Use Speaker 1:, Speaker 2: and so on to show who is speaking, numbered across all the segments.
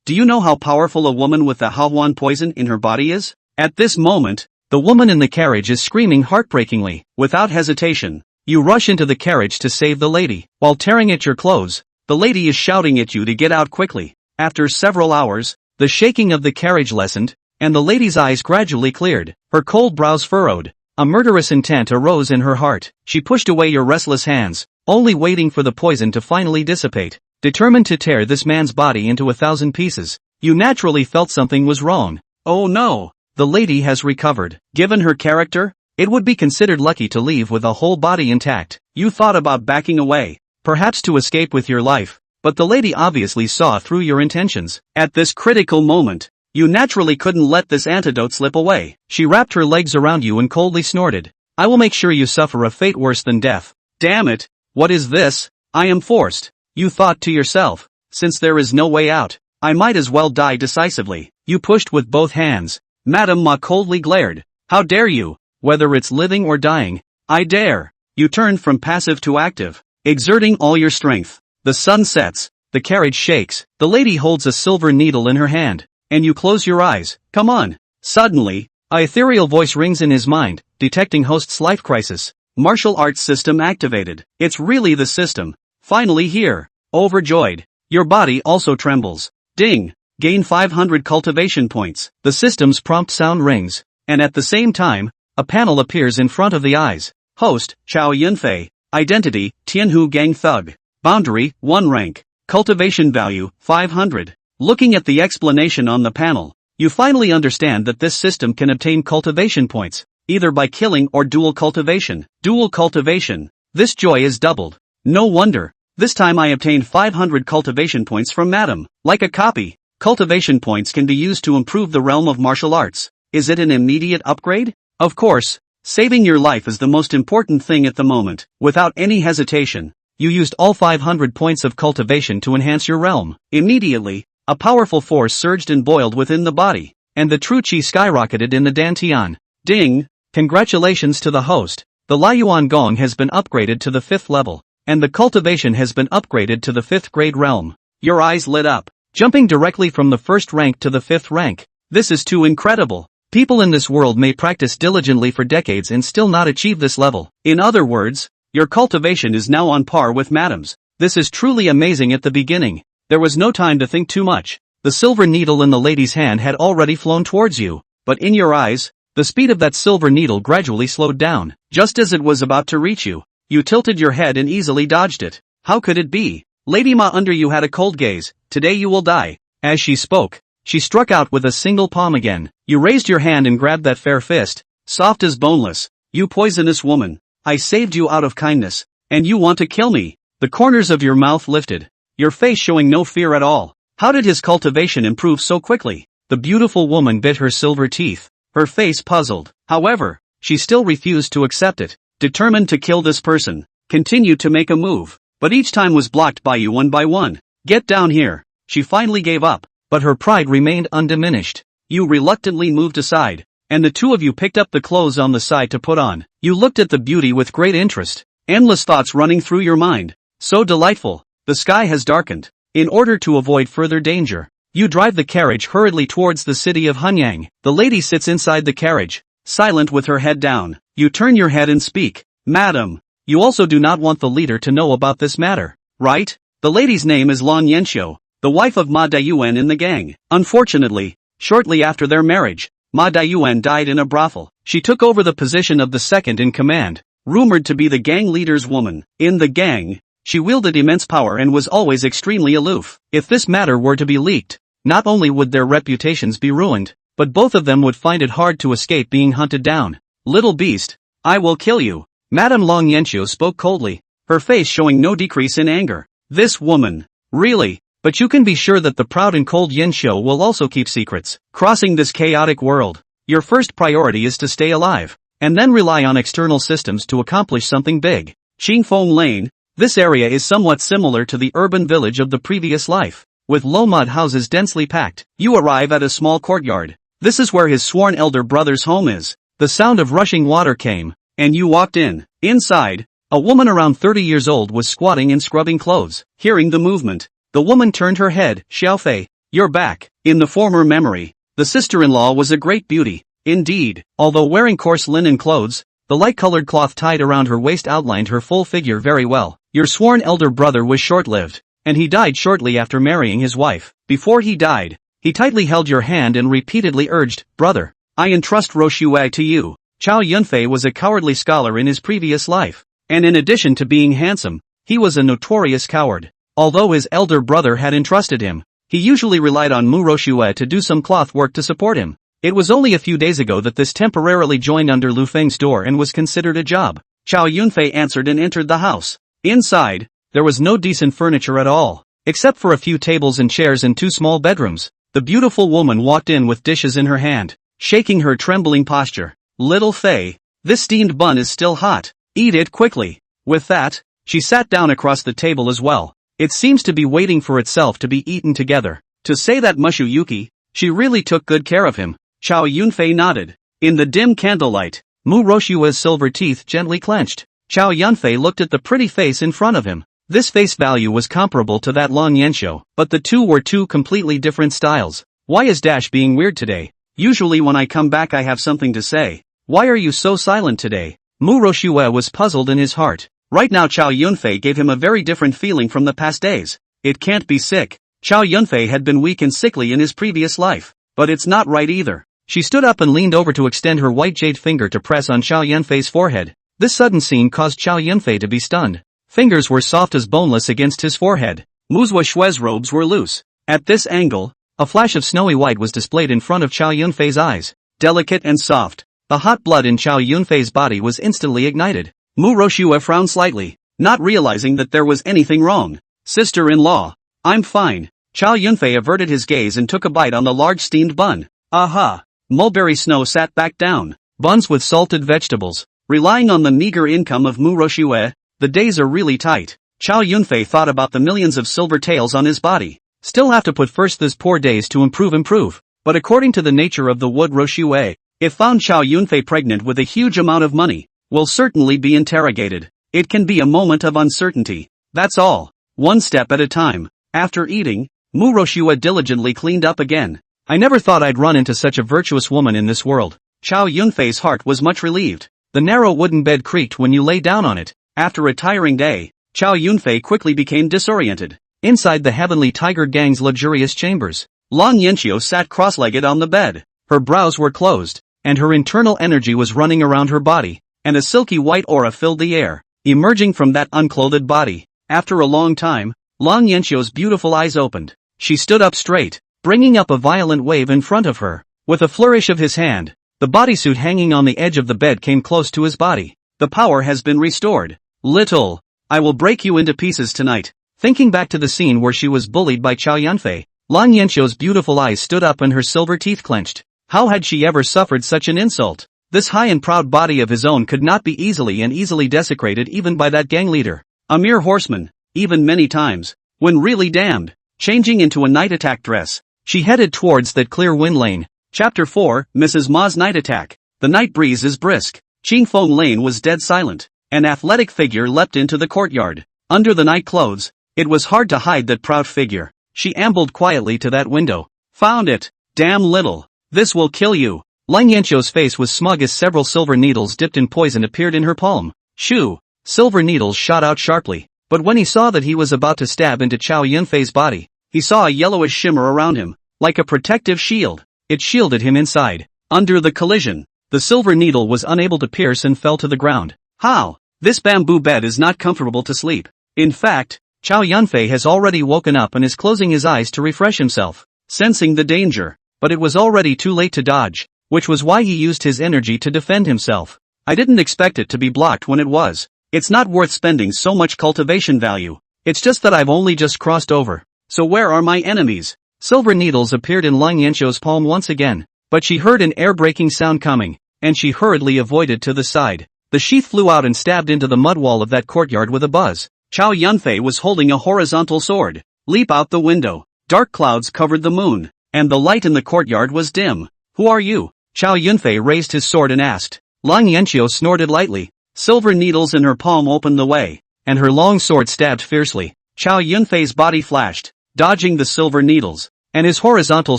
Speaker 1: Do you know how powerful a woman with the Haohuan poison in her body is? At this moment, the woman in the carriage is screaming heartbreakingly. Without hesitation, you rush into the carriage to save the lady. While tearing at your clothes, the lady is shouting at you to get out quickly. After several hours, the shaking of the carriage lessened, and the lady's eyes gradually cleared. Her cold brows furrowed. A murderous intent arose in her heart. She pushed away your restless hands, only waiting for the poison to finally dissipate. Determined to tear this man's body into 1,000 pieces, you naturally felt something was wrong. Oh no! The lady has recovered. Given her character, it would be considered lucky to leave with a whole body intact. You thought about backing away, perhaps to escape with your life, but the lady obviously saw through your intentions. At this critical moment, you naturally couldn't let this antidote slip away. She wrapped her legs around you and coldly snorted. I will make sure you suffer a fate worse than death. Damn it, what is this? I am forced. You thought to yourself, since there is no way out, I might as well die decisively. You pushed with both hands. Madame Ma coldly glared. How dare you? Whether it's living or dying, I dare. You turned from passive to active, exerting all your strength. The sun sets, the carriage shakes, the lady holds a silver needle in her hand, and you close your eyes. Come on. Suddenly, a ethereal voice rings in his mind, detecting host's life crisis. Martial arts system activated. It's really the system. Finally here. Overjoyed. Your body also trembles. Ding. Gain 500 cultivation points. The system's prompt sound rings, and at the same time, a panel appears in front of the eyes. Host, Chao Yunfei. Identity, Tianhu Gang Thug. Boundary, 1 rank. Cultivation value, 500. Looking at the explanation on the panel, you finally understand that this system can obtain cultivation points, either by killing or dual cultivation. Dual cultivation. This joy is doubled. No wonder. This time I obtained 500 cultivation points from Madam. Like a copy, cultivation points can be used to improve the realm of martial arts. Is it an immediate upgrade? Of course. Saving your life is the most important thing at the moment. Without any hesitation, you used all 500 points of cultivation to enhance your realm. Immediately, a powerful force surged and boiled within the body, and the true chi skyrocketed in the dantian. Ding! Congratulations to the host. The Liuyuan Gong has been upgraded to the 5th level, and the cultivation has been upgraded to the 5th grade realm. Your eyes lit up, jumping directly from the 1st rank to the 5th rank. This is too incredible. People in this world may practice diligently for decades and still not achieve this level. In other words, your cultivation is now on par with Madam's. This is truly amazing. At the beginning, there was no time to think too much. The silver needle in the lady's hand had already flown towards you, but in your eyes, the speed of that silver needle gradually slowed down. Just as it was about to reach you, you tilted your head and easily dodged it. How could it be? Lady Ma under you had a cold gaze. Today you will die. As she spoke, she struck out with a single palm again. You raised your hand and grabbed that fair fist, soft as boneless. You poisonous woman. I saved you out of kindness, and you want to kill me. The corners of your mouth lifted, your face showing no fear at all. How did his cultivation improve so quickly? The beautiful woman bit her silver teeth, her face puzzled. However, she still refused to accept it. Determined to kill this person, continued to make a move, but each time was blocked by you one by one. Get down here. She finally gave up, but her pride remained undiminished. You reluctantly moved aside, and the two of you picked up the clothes on the side to put on. You looked at the beauty with great interest, endless thoughts running through your mind. So delightful. The sky has darkened. In order to avoid further danger, you drive the carriage hurriedly towards the city of Hunyang. The lady sits inside the carriage, silent with her head down. You turn your head and speak. Madam, you also do not want the leader to know about this matter, right? The lady's name is Lan Yanxiu, the wife of Ma Daiyuan in the gang. Unfortunately, shortly after their marriage, Ma Daiyuan died in a brothel. She took over the position of the second in command, rumored to be the gang leader's woman. In the gang, she wielded immense power and was always extremely aloof. If this matter were to be leaked, not only would their reputations be ruined, but both of them would find it hard to escape being hunted down. Little beast, I will kill you. Madame Long Yanxiu spoke coldly, her face showing no decrease in anger. This woman, really? But you can be sure that the proud and cold Yanxiu will also keep secrets. Crossing this chaotic world, your first priority is to stay alive, and then rely on external systems to accomplish something big. Qingfeng Lane, this area is somewhat similar to the urban village of the previous life, with low mud houses densely packed. You arrive at a small courtyard. This is where his sworn elder brother's home is. The sound of rushing water came, and you walked in. Inside, a woman around 30 years old was squatting and scrubbing clothes. Hearing the movement, the woman turned her head. Xiaofei, you're back. In the former memory, the sister-in-law was a great beauty, indeed. Although wearing coarse linen clothes, the light-colored cloth tied around her waist outlined her full figure very well. Your sworn elder brother was short-lived, and he died shortly after marrying his wife. Before he died, he tightly held your hand and repeatedly urged, brother, I entrust Roshue to you. Chow Yunfei was a cowardly scholar in his previous life, and in addition to being handsome, he was a notorious coward. Although his elder brother had entrusted him, he usually relied on Mu Roshue to do some cloth work to support him. It was only a few days ago that this temporarily joined under Lu Feng's door and was considered a job. Chow Yunfei answered and entered the house. Inside, there was no decent furniture at all, except for a few tables and chairs and 2 small bedrooms. The beautiful woman walked in with dishes in her hand, shaking her trembling posture. Little Fei, this steamed bun is still hot. Eat it quickly. With that, she sat down across the table as well. It seems to be waiting for itself to be eaten together. To say that Mushu Yuki, she really took good care of him. Chow Yunfei nodded. In the dim candlelight, Mu Roshua's silver teeth gently clenched. Chow Yunfei looked at the pretty face in front of him. This face value was comparable to that Long Yanxiu, but the two were 2 completely different styles. Why is Dash being weird today? Usually when I come back I have something to say. Why are you so silent today? Mu Roshue was puzzled in his heart. Right now Chow Yunfei gave him a very different feeling from the past days. It can't be sick. Chow Yunfei had been weak and sickly in his previous life. But it's not right either. She stood up and leaned over to extend her white jade finger to press on Chow Yunfei's forehead. This sudden scene caused Chow Yunfei to be stunned. Fingers were soft as boneless against his forehead. Mu Shue's robes were loose. At this angle, a flash of snowy white was displayed in front of Chow Yunfei's eyes. Delicate and soft, the hot blood in Chow Yunfei's body was instantly ignited. Mu Roshue frowned slightly, not realizing that there was anything wrong. Sister-in-law, I'm fine. Chow Yunfei averted his gaze and took a bite on the large steamed bun. Aha! Mulberry Snow sat back down. Buns with salted vegetables. Relying on the meager income of Mu Roshue, the days are really tight. Chow Yunfei thought about the millions of silver tails on his body. Still have to put first these poor days to improve. But according to the nature of the wood Roshue, if found Chow Yunfei pregnant with a huge amount of money, will certainly be interrogated. It can be a moment of uncertainty. That's all. One step at a time. After eating, Mu Roshue diligently cleaned up again. I never thought I'd run into such a virtuous woman in this world. Chow Yunfei's heart was much relieved. The narrow wooden bed creaked when you lay down on it. After a tiring day, Chow Yunfei quickly became disoriented. Inside the Heavenly Tiger Gang's luxurious chambers, Long Yanxiu sat cross-legged on the bed. Her brows were closed, and her internal energy was running around her body, and a silky white aura filled the air, emerging from that unclothed body. After a long time, Long Yanxiu's beautiful eyes opened. She stood up straight, bringing up a violent wave in front of her. With a flourish of his hand, the bodysuit hanging on the edge of the bed came close to his body. The power has been restored. Little, I will break you into pieces tonight. Thinking back to the scene where she was bullied by Chow Yunfei, Long Yanxiu's beautiful eyes stood up and her silver teeth clenched. How had she ever suffered such an insult? This high and proud body of his own could not be easily desecrated even by that gang leader. A mere horseman, even many times, when really damned. Changing into a night attack dress, she headed towards that clear wind lane. Chapter 4, Mrs. Ma's Night Attack. The night breeze is brisk. Qingfeng Lane was dead silent. An athletic figure leapt into the courtyard. Under the night clothes, it was hard to hide that proud figure. She ambled quietly to that window. Found it. Damn little. This will kill you. Lang Yanxiu's face was smug as several silver needles dipped in poison appeared in her palm. Shoo! Silver needles shot out sharply. But when he saw that he was about to stab into Chow Yunfei's body, he saw a yellowish shimmer around him, like a protective shield. It shielded him inside. Under the collision, the silver needle was unable to pierce and fell to the ground. How? This bamboo bed is not comfortable to sleep. In fact, Chow Yunfei has already woken up and is closing his eyes to refresh himself, sensing the danger. But it was already too late to dodge, which was why he used his energy to defend himself. I didn't expect it to be blocked when it was. It's not worth spending so much cultivation value. It's just that I've only just crossed over. So where are my enemies? Silver needles appeared in Lang Yanxiu's palm once again, but she heard an air-breaking sound coming, and she hurriedly avoided to the side. The sheath flew out and stabbed into the mud wall of that courtyard with a buzz. Chow Yunfei was holding a horizontal sword. Leap out the window. Dark clouds covered the moon, and the light in the courtyard was dim. Who are you? Chow Yunfei raised his sword and asked. Lang Yanxiu snorted lightly. Silver needles in her palm opened the way, and her long sword stabbed fiercely. Chow Yunfei's body flashed, dodging the silver needles. and his horizontal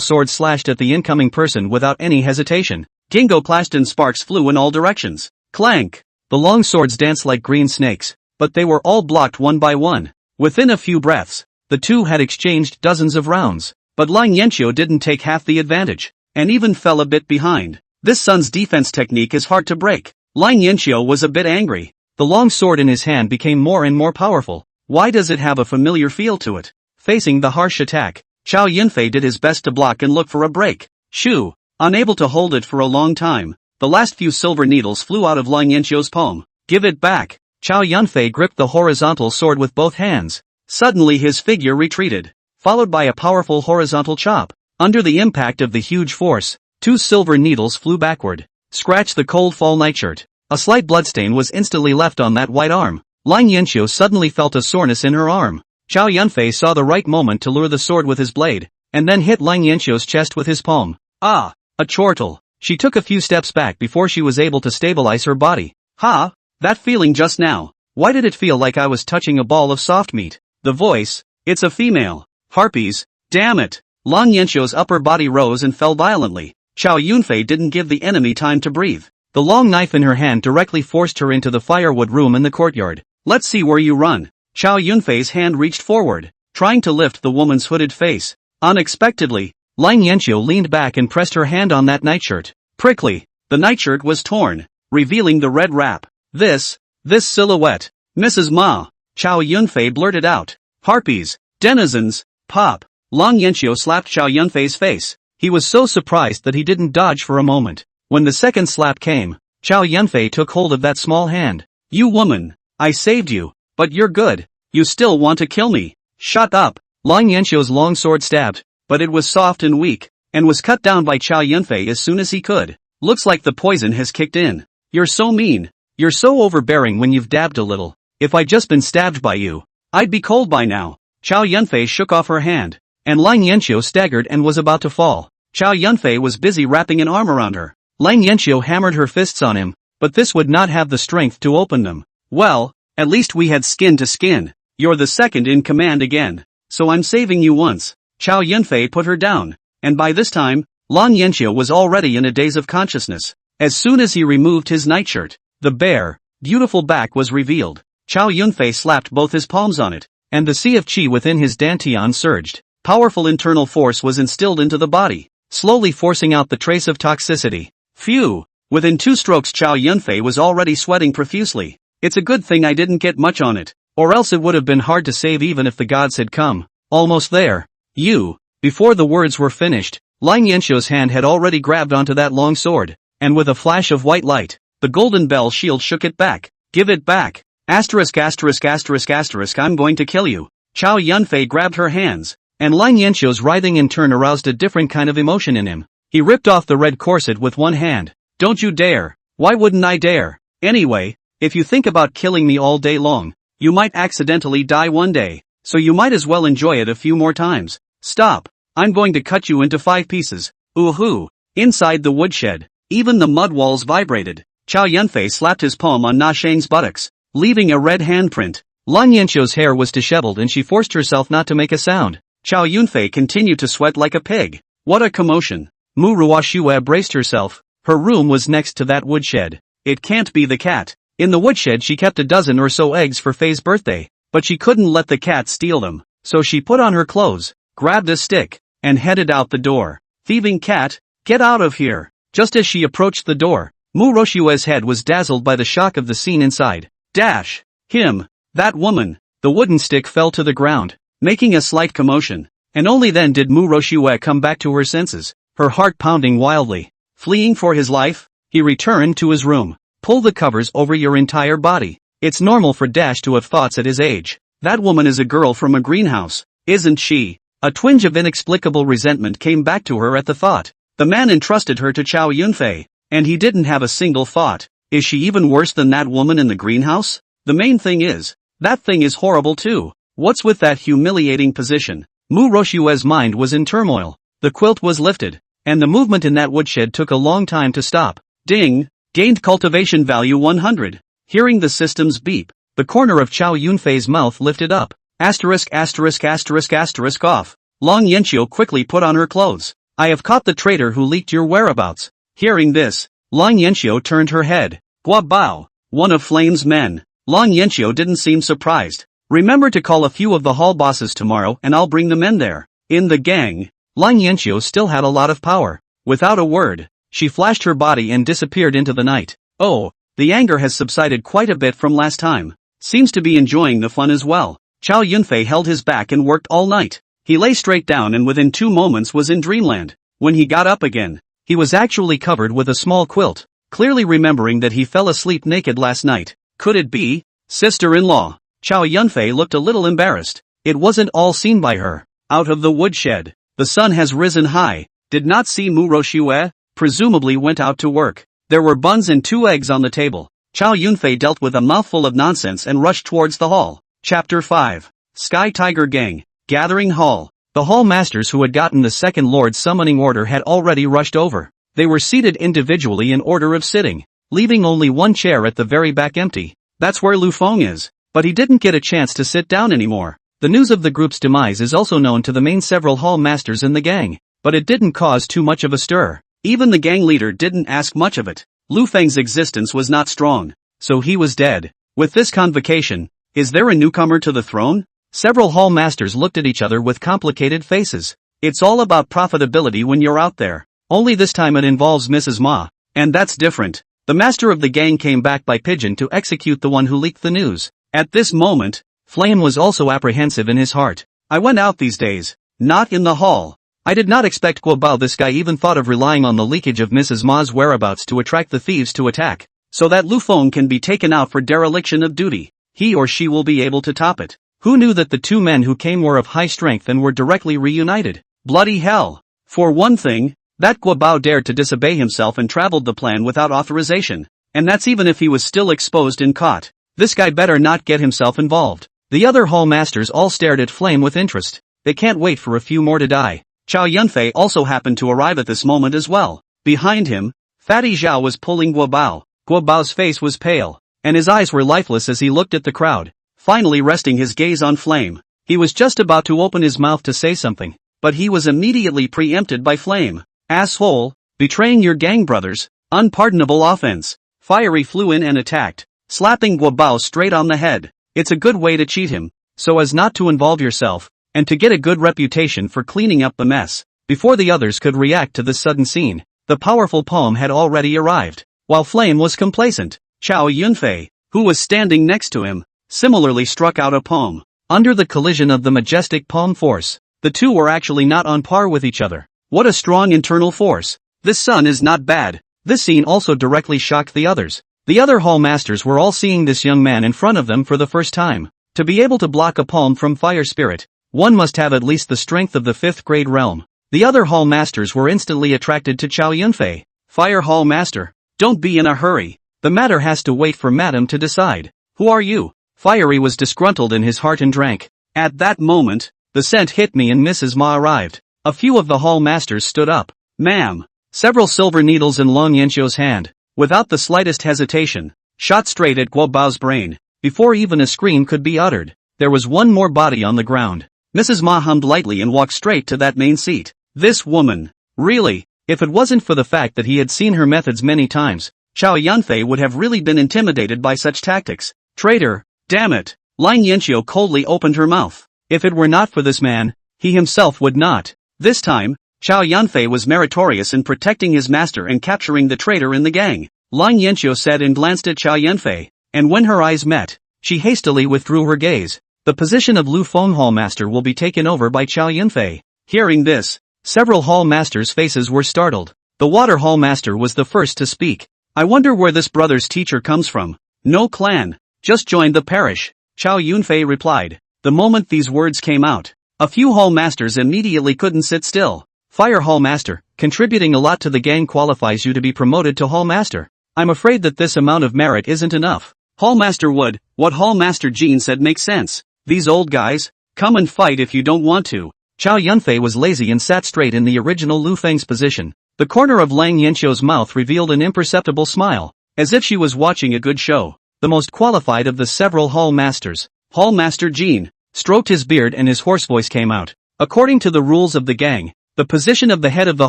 Speaker 1: sword slashed at the incoming person without any hesitation. Gingo clashed and sparks flew in all directions. Clank! The long swords danced like green snakes, but they were all blocked one by one. Within a few breaths, the two had exchanged dozens of rounds, but Lang Yanqiu didn't take half the advantage, and even fell a bit behind. This son's defense technique is hard to break. Lang Yanqiu was a bit angry. The long sword in his hand became more and more powerful. Why does it have a familiar feel to it? Facing the harsh attack, Chow Yunfei did his best to block and look for a break. Shoo! Unable to hold it for a long time, the last few silver needles flew out of Lang Yanqiu's palm. Give it back! Chow Yunfei gripped the horizontal sword with both hands. Suddenly his figure retreated, followed by a powerful horizontal chop. Under the impact of the huge force, 2 silver needles flew backward. Scratch the cold fall nightshirt. A slight bloodstain was instantly left on that white arm. Lang Yanqiu suddenly felt a soreness in her arm. Chow Yunfei saw the right moment to lure the sword with his blade, and then hit Lang Yanqiu's chest with his palm. Ah! A chortle. She took a few steps back before she was able to stabilize her body. Ha! That feeling just now. Why did it feel like I was touching a ball of soft meat? The voice. It's a female. Harpies. Damn it. Lang Yanqiu's upper body rose and fell violently. Chow Yunfei didn't give the enemy time to breathe. The long knife in her hand directly forced her into the firewood room in the courtyard. Let's see where you run. Chow Yunfei's hand reached forward, trying to lift the woman's hooded face. Unexpectedly, Lang Yanqiu leaned back and pressed her hand on that nightshirt. Prickly. The nightshirt was torn, revealing the red wrap. This silhouette. Mrs. Ma. Chow Yunfei blurted out. Harpies. Denizens. Pop. Lang Yanqiu slapped Chow Yunfei's face. He was so surprised that he didn't dodge for a moment. When the second slap came, Chow Yunfei took hold of that small hand. You woman. I saved you. But you're good. You still want to kill me. Shut up. Lang Yanqiu's long sword stabbed, but it was soft and weak, and was cut down by Chow Yunfei as soon as he could. Looks like the poison has kicked in. You're so mean. You're so overbearing when you've dabbed a little. If I'd just been stabbed by you, I'd be cold by now. Chow Yunfei shook off her hand, and Lang Yanqiu staggered and was about to fall. Chow Yunfei was busy wrapping an arm around her. Lang Yanqiu hammered her fists on him, but this would not have the strength to open them. Well, at least we had skin to skin. You're the second in command again, so I'm saving you once. Chow Yunfei put her down, and by this time, Lang Yanqiu was already in a daze of consciousness. As soon as he removed his nightshirt, the bare, beautiful back was revealed. Chow Yunfei slapped both his palms on it, and the sea of qi within his dantian surged. Powerful internal force was instilled into the body, slowly forcing out the trace of toxicity. Phew! Within 2 strokes Chow Yunfei was already sweating profusely. It's a good thing I didn't get much on it, or else it would have been hard to save even if the gods had come. Almost there. You. Before the words were finished, Lang Yanqiu's hand had already grabbed onto that long sword, and with a flash of white light, the golden bell shield shook it back. Give it back. Asterisk asterisk asterisk asterisk I'm going to kill you. Chow Yunfei grabbed her hands, and Lang Yanqiu's writhing in turn aroused a different kind of emotion in him. He ripped off the red corset with one hand. Don't you dare. Why wouldn't I dare? Anyway, if you think about killing me all day long, you might accidentally die one day, so you might as well enjoy it a few more times. Stop. I'm going to cut you into 5 pieces. Ooh-hoo. Inside the woodshed, even the mud walls vibrated. Chow Yunfei slapped his palm on Na Shang's buttocks, leaving a red handprint. Lang Yanqiu's hair was disheveled and she forced herself not to make a sound. Chow Yunfei continued to sweat like a pig. What a commotion. Mu Ruoxue braced herself. Her room was next to that woodshed. It can't be the cat. In the woodshed she kept a dozen or so eggs for Faye's birthday, but she couldn't let the cat steal them, so she put on her clothes, grabbed a stick, and headed out the door. Thieving cat, get out of here. Just as she approached the door, Mu Ruoxue's head was dazzled by the shock of the scene inside. Dash! Him! That woman! The wooden stick fell to the ground, making a slight commotion, and only then did Mu Ruoxue come back to her senses, her heart pounding wildly. Fleeing for his life, he returned to his room. Pull the covers over your entire body. It's normal for Dash to have thoughts at his age. That woman is a girl from a greenhouse, isn't she? A twinge of inexplicable resentment came back to her at the thought. The man entrusted her to Chow Yunfei, and he didn't have a single thought. Is she even worse than that woman in the greenhouse? The main thing is, that thing is horrible too. What's with that humiliating position? Mu Ruoxue's mind was in turmoil. The quilt was lifted, and the movement in that woodshed took a long time to stop. Ding! Gained cultivation value 100. Hearing the system's beep, the corner of Chow Yunfei's mouth lifted up. Asterisk asterisk asterisk asterisk off. Long Yanqiu quickly put on her clothes. I have caught the traitor who leaked your whereabouts. Hearing this, Long Yanqiu turned her head. Guo Bao, one of Flame's men. Long Yanqiu didn't seem surprised. Remember to call a few of the hall bosses tomorrow and I'll bring the men there. In the gang, Long Yanqiu still had a lot of power. Without a word, she flashed her body and disappeared into the night. Oh, the anger has subsided quite a bit from last time. Seems to be enjoying the fun as well. Chow Yunfei held his back and worked all night. He lay straight down and within 2 moments was in dreamland. When he got up again, he was actually covered with a small quilt, clearly remembering that he fell asleep naked last night. Could it be? Sister-in-law. Chow Yunfei looked a little embarrassed. It wasn't all seen by her. Out of the woodshed, the sun has risen high. Did not see Mu Roshue? Presumably went out to work. There were buns and 2 eggs on the table. Chow Yunfei dealt with a mouthful of nonsense and rushed towards the hall. Chapter 5. Sky Tiger Gang. Gathering Hall. The hall masters who had gotten the second Lord's summoning order had already rushed over. They were seated individually in order of sitting, leaving only one chair at the very back empty. That's where Lu Feng is. But he didn't get a chance to sit down anymore. The news of the group's demise is also known to the main several hall masters in the gang, but it didn't cause too much of a stir. Even the gang leader didn't ask much of it. Lu Feng's existence was not strong, so he was dead. With this convocation, is there a newcomer to the throne? Several hall masters looked at each other with complicated faces. It's all about profitability when you're out there. Only this time it involves Mrs. Ma, and that's different. The master of the gang came back by pigeon to execute the one who leaked the news. At this moment, Flame was also apprehensive in his heart. I went out these days, not in the hall. I did not expect Guo Bao this guy even thought of relying on the leakage of Mrs. Ma's whereabouts to attract the thieves to attack, so that Lu Feng can be taken out for dereliction of duty. He or she will be able to top it. Who knew that the 2 men who came were of high strength and were directly reunited? Bloody hell. For one thing, that Guo Bao dared to disobey himself and traveled the plan without authorization. And that's even if he was still exposed and caught. This guy better not get himself involved. The other hall masters all stared at Flame with interest. They can't wait for a few more to die. Chow Yunfei also happened to arrive at this moment as well. Behind him, Fatty Zhao was pulling Guo Bao. Guo Bao's face was pale, and his eyes were lifeless as he looked at the crowd, finally resting his gaze on Flame. He was just about to open his mouth to say something, but he was immediately preempted by Flame. Asshole, betraying your gang brothers, unpardonable offense. Fiery flew in and attacked, slapping Guo Bao straight on the head. It's a good way to cheat him, so as not to involve yourself, and to get a good reputation for cleaning up the mess. Before the others could react to this sudden scene, the powerful poem had already arrived. While Flame was complacent, Chow Yunfei, who was standing next to him, similarly struck out a poem. Under the collision of the majestic poem force, the two were actually not on par with each other. What a strong internal force. This sun is not bad. This scene also directly shocked the others. The other hall masters were all seeing this young man in front of them for the first time. To be able to block a palm from fire spirit, one must have at least the strength of the 5th grade realm. The other hall masters were instantly attracted to Chow Yunfei. Fire hall master, don't be in a hurry. The matter has to wait for madam to decide. Who are you? Fiery was disgruntled in his heart and drank. At that moment, the scent hit me and Mrs. Ma arrived. A few of the hall masters stood up. Ma'am. Several silver needles in Long Yanqiu's hand, without the slightest hesitation, shot straight at Guo Bao's brain. Before even a scream could be uttered, there was one more body on the ground. Mrs. Ma hummed lightly and walked straight to that main seat. This woman. Really, if it wasn't for the fact that he had seen her methods many times, Chow Yunfei would have really been intimidated by such tactics. Traitor, damn it. Long Yanqiu coldly opened her mouth. If it were not for this man, he himself would not. This time, Chow Yunfei was meritorious in protecting his master and capturing the traitor in the gang. Long Yanqiu said and glanced at Chow Yunfei, and when her eyes met, she hastily withdrew her gaze. The position of Lu Feng Hall Master will be taken over by Chow Yunfei. Hearing this, several Hall Masters' faces were startled. The Water Hall Master was the first to speak. I wonder where this brother's teacher comes from. No clan. Just joined the parish. Chow Yunfei replied. The moment these words came out, a few Hall Masters immediately couldn't sit still. Fire Hall Master, contributing a lot to the gang qualifies you to be promoted to Hall Master. I'm afraid that this amount of merit isn't enough. Hall Master Wood, what Hall Master Jean said makes sense. These old guys, come and fight if you don't want to. Chow Yunfei was lazy and sat straight in the original Lu Feng's position. The corner of Lang Yanqiu's mouth revealed an imperceptible smile, as if she was watching a good show. The most qualified of the several Hall Masters, Hall Master Jean, stroked his beard and his hoarse voice came out. According to the rules of the gang, the position of the head of the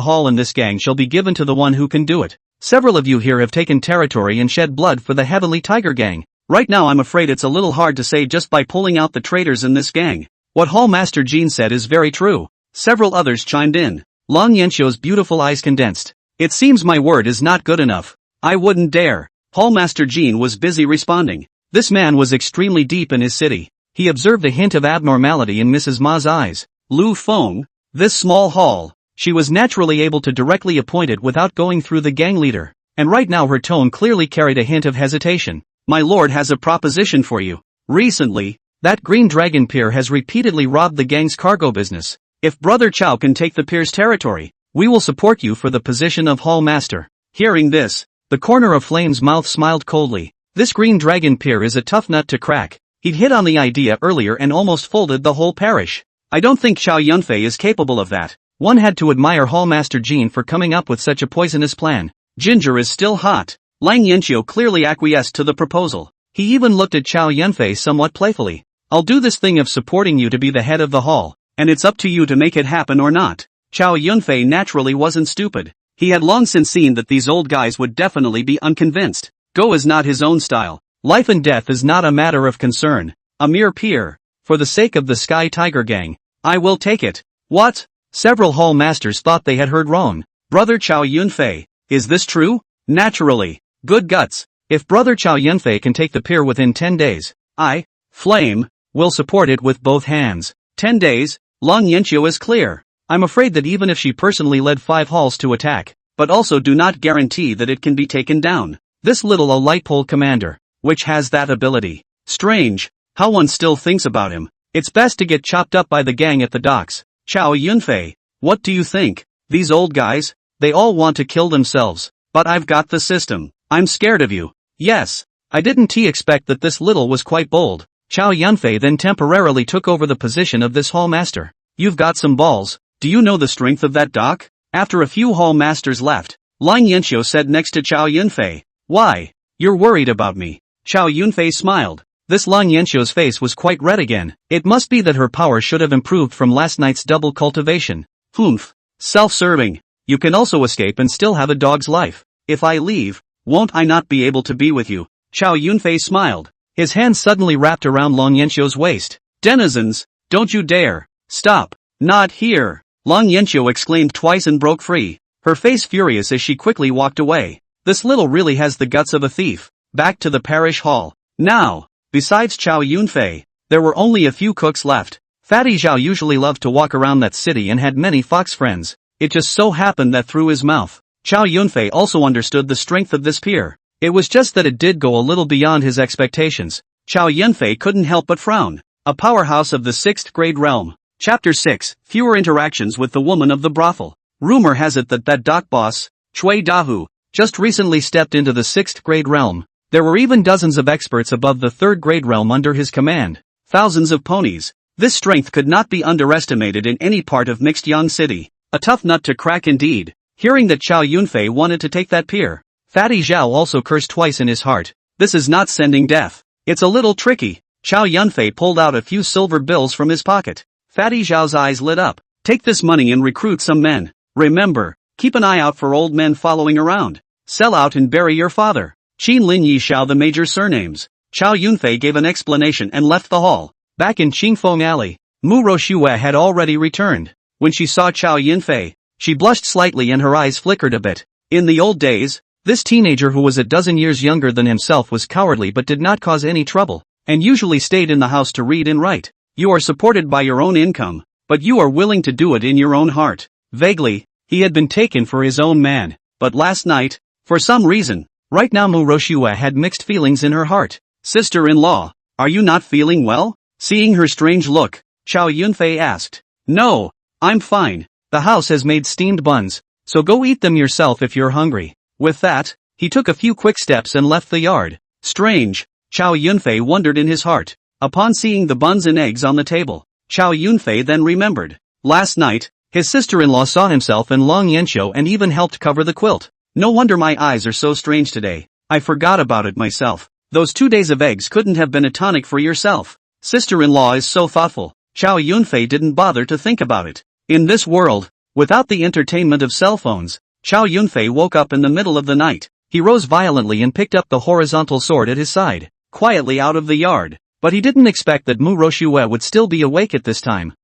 Speaker 1: hall in this gang shall be given to the one who can do it. Several of you here have taken territory and shed blood for the Heavenly Tiger gang. Right now I'm afraid it's a little hard to say just by pulling out the traitors in this gang. What Hall Master Jean said is very true. Several others chimed in. Long Yanxio's beautiful eyes condensed. It seems my word is not good enough. I wouldn't dare. Hall Master Jean was busy responding. This man was extremely deep in his city. He observed a hint of abnormality in Mrs. Ma's eyes. Lu Feng. This small hall. She was naturally able to directly appoint it without going through the gang leader. And right now her tone clearly carried a hint of hesitation. My lord has a proposition for you. Recently, that green dragon Pier has repeatedly robbed the gang's cargo business. If Brother Chow can take the Pier's territory, we will support you for the position of Hall Master. Hearing this, the corner of Flame's mouth smiled coldly. This green dragon Pier is a tough nut to crack. He'd hit on the idea earlier and almost folded the whole parish. I don't think Chow Yunfei is capable of that. One had to admire Hall Master Jean for coming up with such a poisonous plan. Ginger is still hot. Lang Yanxiu clearly acquiesced to the proposal. He even looked at Chow Yunfei somewhat playfully. I'll do this thing of supporting you to be the head of the hall, and it's up to you to make it happen or not. Chow Yunfei naturally wasn't stupid. He had long since seen that these old guys would definitely be unconvinced. Go is not his own style. Life and death is not a matter of concern. A mere peer. For the sake of the Sky Tiger gang, I will take it. What? Several hall masters thought they had heard wrong. Brother Chow Yunfei, is this true? Naturally. Good guts. If Brother Chow Yunfei can take the Pier within 10 days, I, Flame, will support it with both hands. 10 days, Long Yanxiu is clear. I'm afraid that even if she personally led 5 halls to attack, but also do not guarantee that it can be taken down. This little light pole commander, which has that ability. Strange, how one still thinks about him. It's best to get chopped up by the gang at the docks. Chow Yunfei, what do you think? These old guys, they all want to kill themselves. But I've got the system. I'm scared of you. Yes. I didn't expect that this little was quite bold. Chow Yunfei then temporarily took over the position of this hall master. You've got some balls. Do you know the strength of that dock? After a few hall masters left, Lang Yanxiu said next to Chow Yunfei. Why? You're worried about me. Chow Yunfei smiled. This Lang Yanxiu's face was quite red again. It must be that her power should have improved from last night's double cultivation. Humph. Self-serving. You can also escape and still have a dog's life. If I leave, won't I not be able to be with you? Chow Yunfei smiled. His hand suddenly wrapped around Lang Yanxiu's waist. Denizens, don't you dare. Stop. Not here. Lang Yanxiu exclaimed twice and broke free, her face furious as she quickly walked away. This little really has the guts of a thief. Back to the parish hall. Now, besides Chow Yunfei, there were only a few cooks left. Fatty Zhao usually loved to walk around that city and had many fox friends. It just so happened that through his mouth, Chow Yunfei also understood the strength of this Pier. It was just that it did go a little beyond his expectations. Chow Yunfei couldn't help but frown. A powerhouse of the 6th grade realm. Chapter 6, Fewer interactions with the woman of the brothel. Rumor has it that dock boss, Chui Dahu, just recently stepped into the 6th grade realm. There were even dozens of experts above the 3rd grade realm under his command. Thousands of ponies. This strength could not be underestimated in any part of Mixed Yang City. A tough nut to crack indeed. Hearing that Chow Yunfei wanted to take that Pier, Fatty Zhao also cursed twice in his heart. This is not sending death. It's a little tricky. Chow Yunfei pulled out a few silver bills from his pocket. Fatty Zhao's eyes lit up. Take this money and recruit some men. Remember, keep an eye out for old men following around. Sell out and bury your father. Qin Lin Yi Shao the major surnames. Chow Yunfei gave an explanation and left the hall. Back in Qingfeng Alley, Mu Roshue had already returned. When she saw Chow Yunfei, she blushed slightly and her eyes flickered a bit. In the old days, this teenager who was a dozen years younger than himself was cowardly but did not cause any trouble, and usually stayed in the house to read and write. You are supported by your own income, but you are willing to do it in your own heart. Vaguely, he had been taken for his own man, but last night, for some reason, right now Mu Roshua had mixed feelings in her heart. Sister-in-law, are you not feeling well? Seeing her strange look, Chow Yunfei asked. No, I'm fine. The house has made steamed buns, so go eat them yourself if you're hungry. With that, he took a few quick steps and left the yard. Strange, Chow Yunfei wondered in his heart. Upon seeing the buns and eggs on the table, Chow Yunfei then remembered. Last night, his sister-in-law saw himself in Long Yanxiu and even helped cover the quilt. No wonder my eyes are so strange today. I forgot about it myself. Those 2 days of eggs couldn't have been a tonic for yourself. Sister-in-law is so thoughtful. Chow Yunfei didn't bother to think about it. In this world, without the entertainment of cell phones, Chow Yunfei woke up in the middle of the night. He rose violently and picked up the horizontal sword at his side, quietly out of the yard. But he didn't expect that Mu Roshue would still be awake at this time.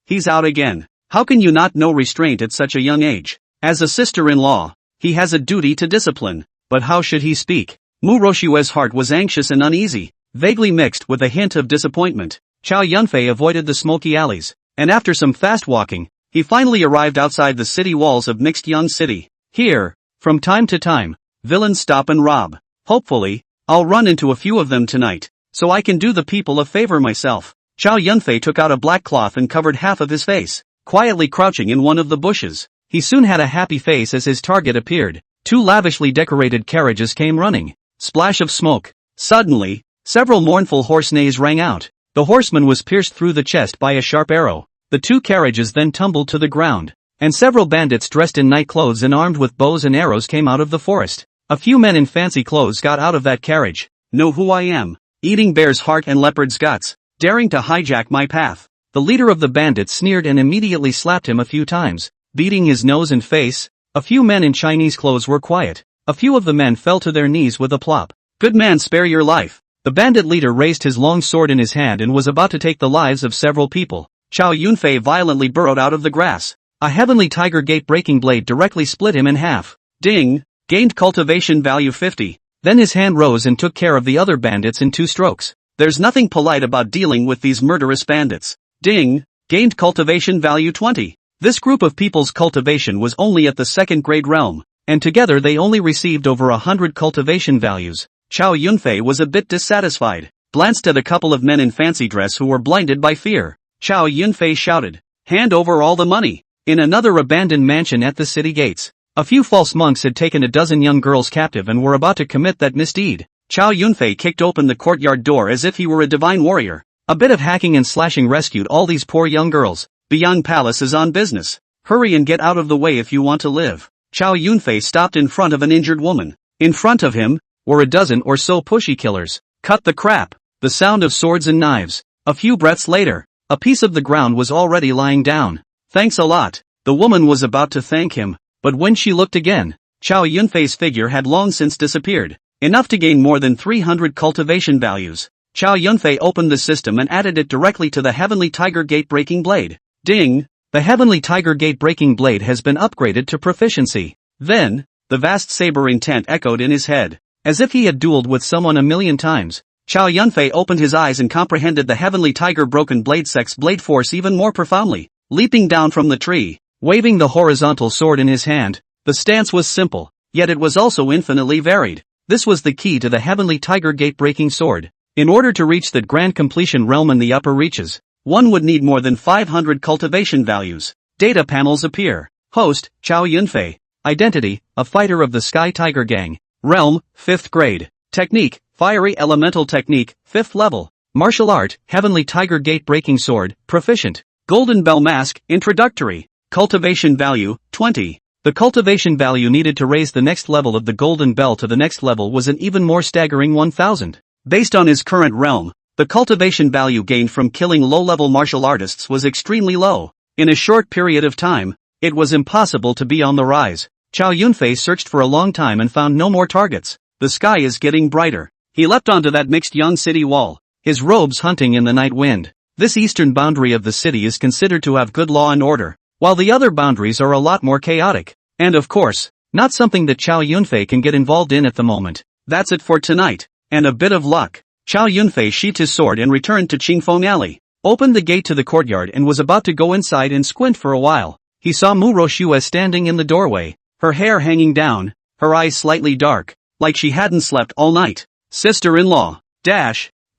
Speaker 1: He's out again. How can you not know restraint at such a young age? As a sister-in-law, he has a duty to discipline. But how should he speak? Mu Roshue's heart was anxious and uneasy, vaguely mixed with a hint of disappointment. Chow Yunfei avoided the smoky alleys, and after some fast walking, he finally arrived outside the city walls of Mixed Young City. Here, from time to time, villains stop and rob. Hopefully, I'll run into a few of them tonight, so I can do the people a favor myself. Chow Yunfei took out a black cloth and covered half of his face, quietly crouching in one of the bushes. He soon had a happy face as his target appeared. 2 lavishly decorated carriages came running. Splash of smoke. Suddenly, several mournful hoarse neighs rang out. The horseman was pierced through the chest by a sharp arrow. The 2 carriages then tumbled to the ground, and several bandits dressed in night clothes and armed with bows and arrows came out of the forest. A few men in fancy clothes got out of that carriage. Know who I am? Eating bear's heart and leopard's guts, daring to hijack my path. The leader of the bandits sneered and immediately slapped him a few times, beating his nose and face. A few men in Chinese clothes were quiet. A few of the men fell to their knees with a plop. Good man, spare your life. The bandit leader raised his long sword in his hand and was about to take the lives of several people. Chow Yunfei violently burrowed out of the grass. A heavenly tiger gate-breaking blade directly split him in half. Ding! Gained cultivation value 50. Then his hand rose and took care of the other bandits in 2 strokes. There's nothing polite about dealing with these murderous bandits. Ding! Gained cultivation value 20. This group of people's cultivation was only at the 2nd grade realm, and together they only received over 100 cultivation values. Chow Yunfei was a bit dissatisfied, glanced at a couple of men in fancy dress who were blinded by fear. Chow Yunfei shouted, "Hand over all the money!" In another abandoned mansion at the city gates, a few false monks had taken a dozen young girls captive and were about to commit that misdeed. Chow Yunfei kicked open the courtyard door as if he were a divine warrior. A bit of hacking and slashing rescued all these poor young girls. Beyond Palace is on business. Hurry and get out of the way if you want to live. Chow Yunfei stopped in front of an injured woman. In front of him were a dozen or so pushy killers. Cut the crap. The sound of swords and knives. A few breaths later, a piece of the ground was already lying down. Thanks a lot. The woman was about to thank him, but when she looked again, Chow Yunfei's figure had long since disappeared. Enough to gain more than 300 cultivation values. Chow Yunfei opened the system and added it directly to the Heavenly Tiger Gate-Breaking Blade. Ding! The Heavenly Tiger Gate-Breaking Blade has been upgraded to proficiency. Then, the vast saber intent echoed in his head, as if he had dueled with someone a million times. Chow Yunfei opened his eyes and comprehended the Heavenly Tiger Broken Blade Sex Blade Force even more profoundly. Leaping down from the tree, waving the horizontal sword in his hand, the stance was simple, yet it was also infinitely varied. This was the key to the Heavenly Tiger Gate-Breaking Sword. In order to reach the Grand Completion realm in the upper reaches, one would need more than 500 cultivation values. Data panels appear. Host, Chow Yunfei. Identity, a fighter of the Sky Tiger Gang. Realm, 5th grade. Technique, Fiery Elemental Technique, 5th level. Martial Art, Heavenly Tiger Gate-Breaking Sword, Proficient. Golden Bell Mask, Introductory. Cultivation value, 20. The cultivation value needed to raise the next level of the Golden Bell to the next level was an even more staggering 1000. Based on his current realm, the cultivation value gained from killing low-level martial artists was extremely low. In a short period of time, it was impossible to be on the rise. Chow Yunfei searched for a long time and found no more targets. The sky is getting brighter. He leapt onto that Mixed Young City wall, his robes hunting in the night wind. This eastern boundary of the city is considered to have good law and order, while the other boundaries are a lot more chaotic. And of course, not something that Chow Yunfei can get involved in at the moment. That's it for tonight, and a bit of luck. Chow Yunfei sheathed his sword and returned to Qingfeng Alley, opened the gate to the courtyard and was about to go inside and squint for a while. He saw Mu Roshue standing in the doorway, her hair hanging down, her eyes slightly dark, like she hadn't slept all night. Sister-in-law,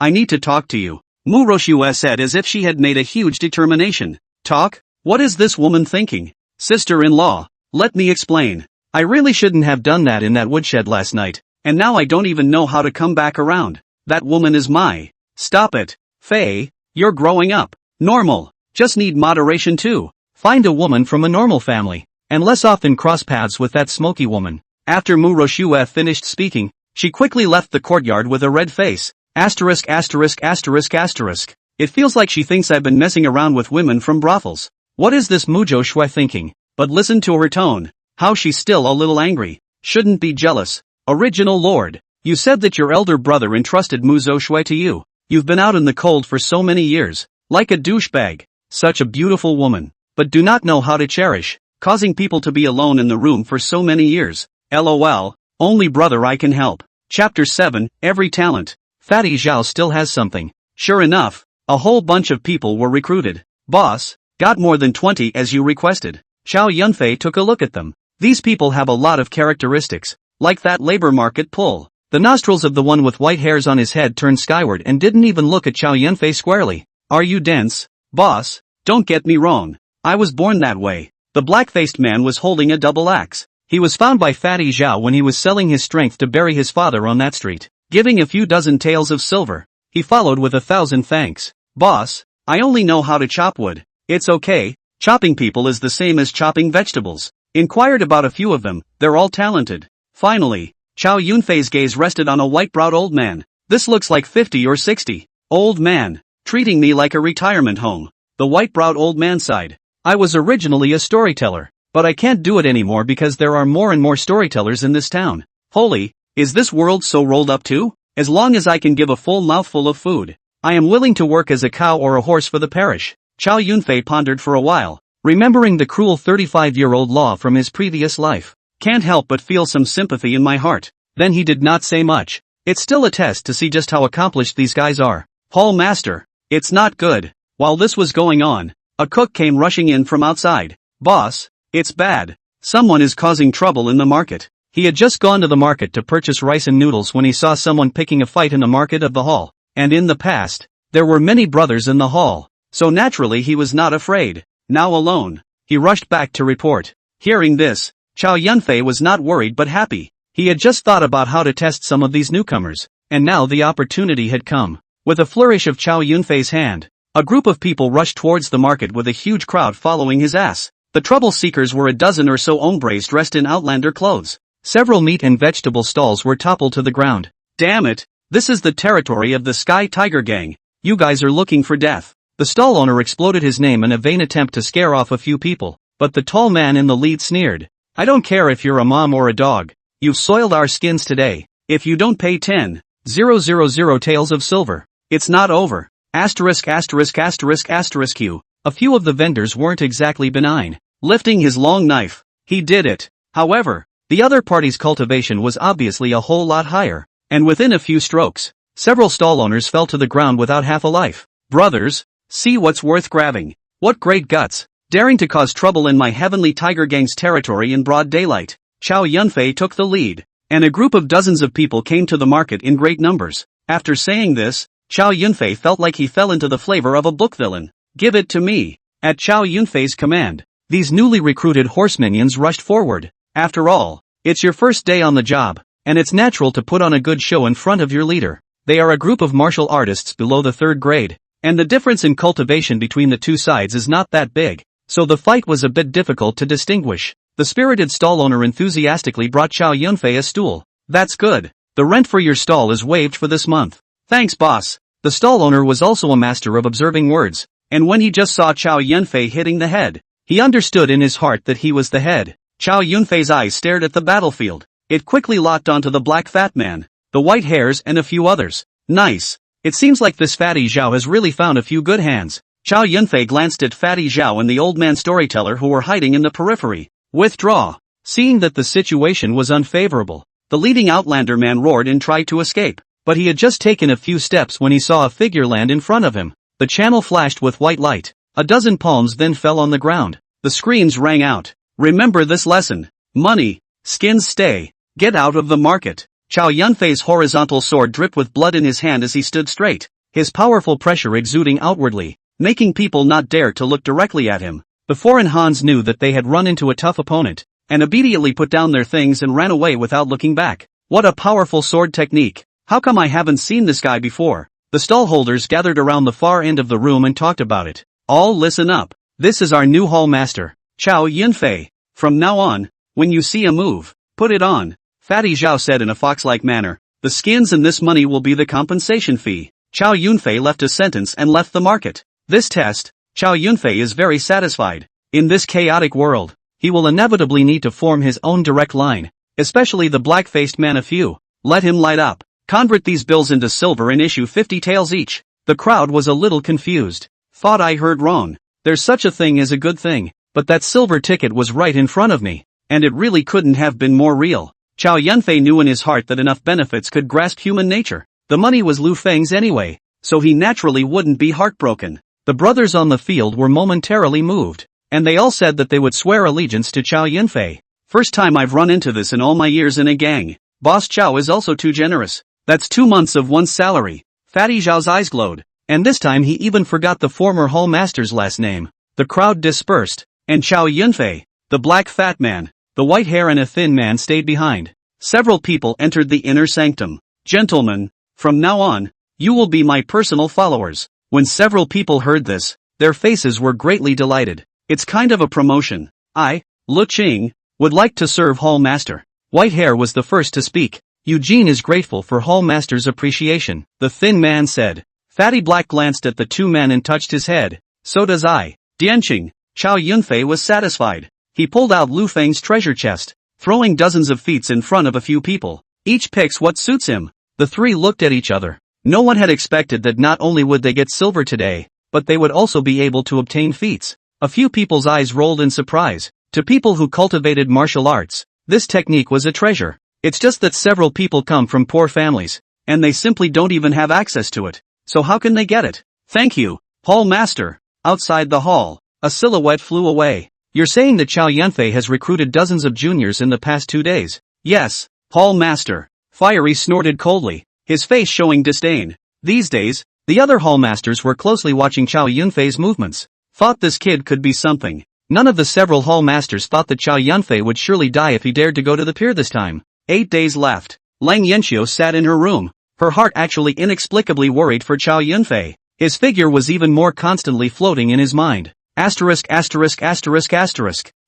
Speaker 1: I need to talk to you, Mu Roshue said as if she had made a huge determination. Talk? What is this woman thinking? Sister-in-law, let me explain. I really shouldn't have done that in that woodshed last night, and now I don't even know how to come back around. That woman is my. Stop it, Faye, you're growing up. Normal, just need moderation too. Find a woman from a normal family, and less often cross paths with that smoky woman. After Mu Roshue finished speaking, she quickly left the courtyard with a red face. ********. It feels like she thinks I've been messing around with women from brothels. What is this Mujo Shui thinking? But listen to her tone. How she's still a little angry. Shouldn't be jealous. Original Lord. You said that your elder brother entrusted Muzo Shui to you. You've been out in the cold for so many years. Like a douchebag. Such a beautiful woman. But do not know how to cherish. Causing people to be alone in the room for so many years. LOL. Only brother I can help. Chapter 7, Every Talent. Fatty Zhao still has something. Sure enough, a whole bunch of people were recruited. Boss, got more than 20 as you requested. Chow Yunfei took a look at them. These people have a lot of characteristics. Like that labor market pull. The nostrils of the one with white hairs on his head turned skyward and didn't even look at Chow Yunfei squarely. Are you dense? Boss, don't get me wrong. I was born that way. The black-faced man was holding a double axe. He was found by Fatty Zhao when he was selling his strength to bury his father on that street, giving a few dozen taels of silver. He followed with 1,000 thanks. Boss, I only know how to chop wood. It's okay, chopping people is the same as chopping vegetables. Inquired about a few of them, they're all talented. Finally, Chow Yunfei's gaze rested on a white-browed old man. This looks like 50 or 60. Old man, treating me like a retirement home. The white-browed old man sighed. I was originally a storyteller, but I can't do it anymore because there are more and more storytellers in this town. Holy, is this world so rolled up too? As long as I can give a full mouthful of food, I am willing to work as a cow or a horse for the parish. Chow Yunfei pondered for a while, remembering the cruel 35-year-old law from his previous life. Can't help but feel some sympathy in my heart. Then he did not say much. It's still a test to see just how accomplished these guys are. Hall master, it's not good. While this was going on, a cook came rushing in from outside. Boss, it's bad. Someone is causing trouble in the market. He had just gone to the market to purchase rice and noodles when he saw someone picking a fight in the market of the hall. And in the past, there were many brothers in the hall. So naturally he was not afraid. Now alone, he rushed back to report. Hearing this, Chow Yunfei was not worried but happy. He had just thought about how to test some of these newcomers, and now the opportunity had come. With a flourish of Chow Yunfei's hand, a group of people rushed towards the market with a huge crowd following his ass. The trouble seekers were a dozen or so hombres dressed in outlander clothes. Several meat and vegetable stalls were toppled to the ground. Damn it, this is the territory of the Sky Tiger Gang. You guys are looking for death. The stall owner exploded his name in a vain attempt to scare off a few people, but the tall man in the lead sneered. I don't care if you're a mom or a dog. You've soiled our skins today. If you don't pay 10,000 taels of silver, it's not over. Asterisk asterisk asterisk asterisk Q. A few of the vendors weren't exactly benign. Lifting his long knife, he did it. However, the other party's cultivation was obviously a whole lot higher, and within a few strokes, several stall owners fell to the ground without half a life. Brothers, see what's worth grabbing. What great guts. Daring to cause trouble in my heavenly tiger gang's territory in broad daylight. Chow Yunfei took the lead, and a group of dozens of people came to the market in great numbers. After saying this, Chow Yunfei felt like he fell into the flavor of a book villain. Give it to me. At Chow Yunfei's command, these newly recruited horse minions rushed forward. After all, it's your first day on the job, and it's natural to put on a good show in front of your leader. They are a group of martial artists below the 3rd grade, and the difference in cultivation between the two sides is not that big, so the fight was a bit difficult to distinguish. The spirited stall owner enthusiastically brought Chow Yunfei a stool. That's good. The rent for your stall is waived for this month. Thanks, boss. The stall owner was also a master of observing words, and when he just saw Chow Yunfei hitting the head, he understood in his heart that he was the head. Chow Yunfei's eyes stared at the battlefield. It quickly locked onto the black fat man, the white hairs and a few others. Nice. It seems like this Fatty Zhao has really found a few good hands. Chow Yunfei glanced at Fatty Zhao and the old man storyteller who were hiding in the periphery. Withdraw. Seeing that the situation was unfavorable, the leading outlander man roared and tried to escape, but he had just taken a few steps when he saw a figure land in front of him. The channel flashed with white light. A dozen palms then fell on the ground. The screams rang out. Remember this lesson. Money, skins stay. Get out of the market. Chow Yunfei's horizontal sword dripped with blood in his hand as he stood straight, his powerful pressure exuding outwardly, making people not dare to look directly at him. The foreign Hans knew that they had run into a tough opponent, and immediately put down their things and ran away without looking back. What a powerful sword technique. How come I haven't seen this guy before? The stallholders gathered around the far end of the room and talked about it. All listen up. This is our new hall master, Chow Yunfei. From now on, when you see a move, put it on. Fatty Zhao said in a fox-like manner. The skins and this money will be the compensation fee. Chow Yunfei left a sentence and left the market. This test, Chow Yunfei is very satisfied. In this chaotic world, he will inevitably need to form his own direct line, especially the black-faced man. A few. Let him light up. Convert these bills into silver and issue 50 taels each. The crowd was a little confused. Thought I heard wrong. There's such a thing as a good thing, but that silver ticket was right in front of me, and it really couldn't have been more real. Chow Yunfei knew in his heart that enough benefits could grasp human nature. The money was Lu Feng's anyway, so he naturally wouldn't be heartbroken. The brothers on the field were momentarily moved, and they all said that they would swear allegiance to Chow Yunfei. First time I've run into this in all my years in a gang. Boss Chow is also too generous. That's 2 months of one's salary. Fatty Zhao's eyes glowed, and this time he even forgot the former Hall Master's last name. The crowd dispersed, and Chow Yunfei, the black fat man, the white hair and a thin man stayed behind. Several people entered the inner sanctum. Gentlemen, from now on, you will be my personal followers. When several people heard this, their faces were greatly delighted. It's kind of a promotion. I, Lu Qing, would like to serve Hall Master. White hair was the first to speak. Eugene is grateful for Hall Master's appreciation, the thin man said. Fatty Black glanced at the two men and touched his head. So does I. Dianqing. Chow Yunfei was satisfied. He pulled out Lu Feng's treasure chest, throwing dozens of feats in front of a few people. Each picks what suits him. The three looked at each other. No one had expected that not only would they get silver today, but they would also be able to obtain feats. A few people's eyes rolled in surprise. To people who cultivated martial arts, this technique was a treasure. It's just that several people come from poor families, and they simply don't even have access to it. So how can they get it? Thank you, Hall Master. Outside the hall, a silhouette flew away. You're saying that Chow Yunfei has recruited dozens of juniors in the past 2 days? Yes, Hall Master. Fiery snorted coldly, his face showing disdain. These days, the other Hall Masters were closely watching Chow Yunfei's movements. Thought this kid could be something. None of the several Hall Masters thought that Chow Yunfei would surely die if he dared to go to the pier this time. 8 days left. Lang Yanxiu sat in her room, her heart actually inexplicably worried for Chow Yunfei. His figure was even more constantly floating in his mind. Asterisk.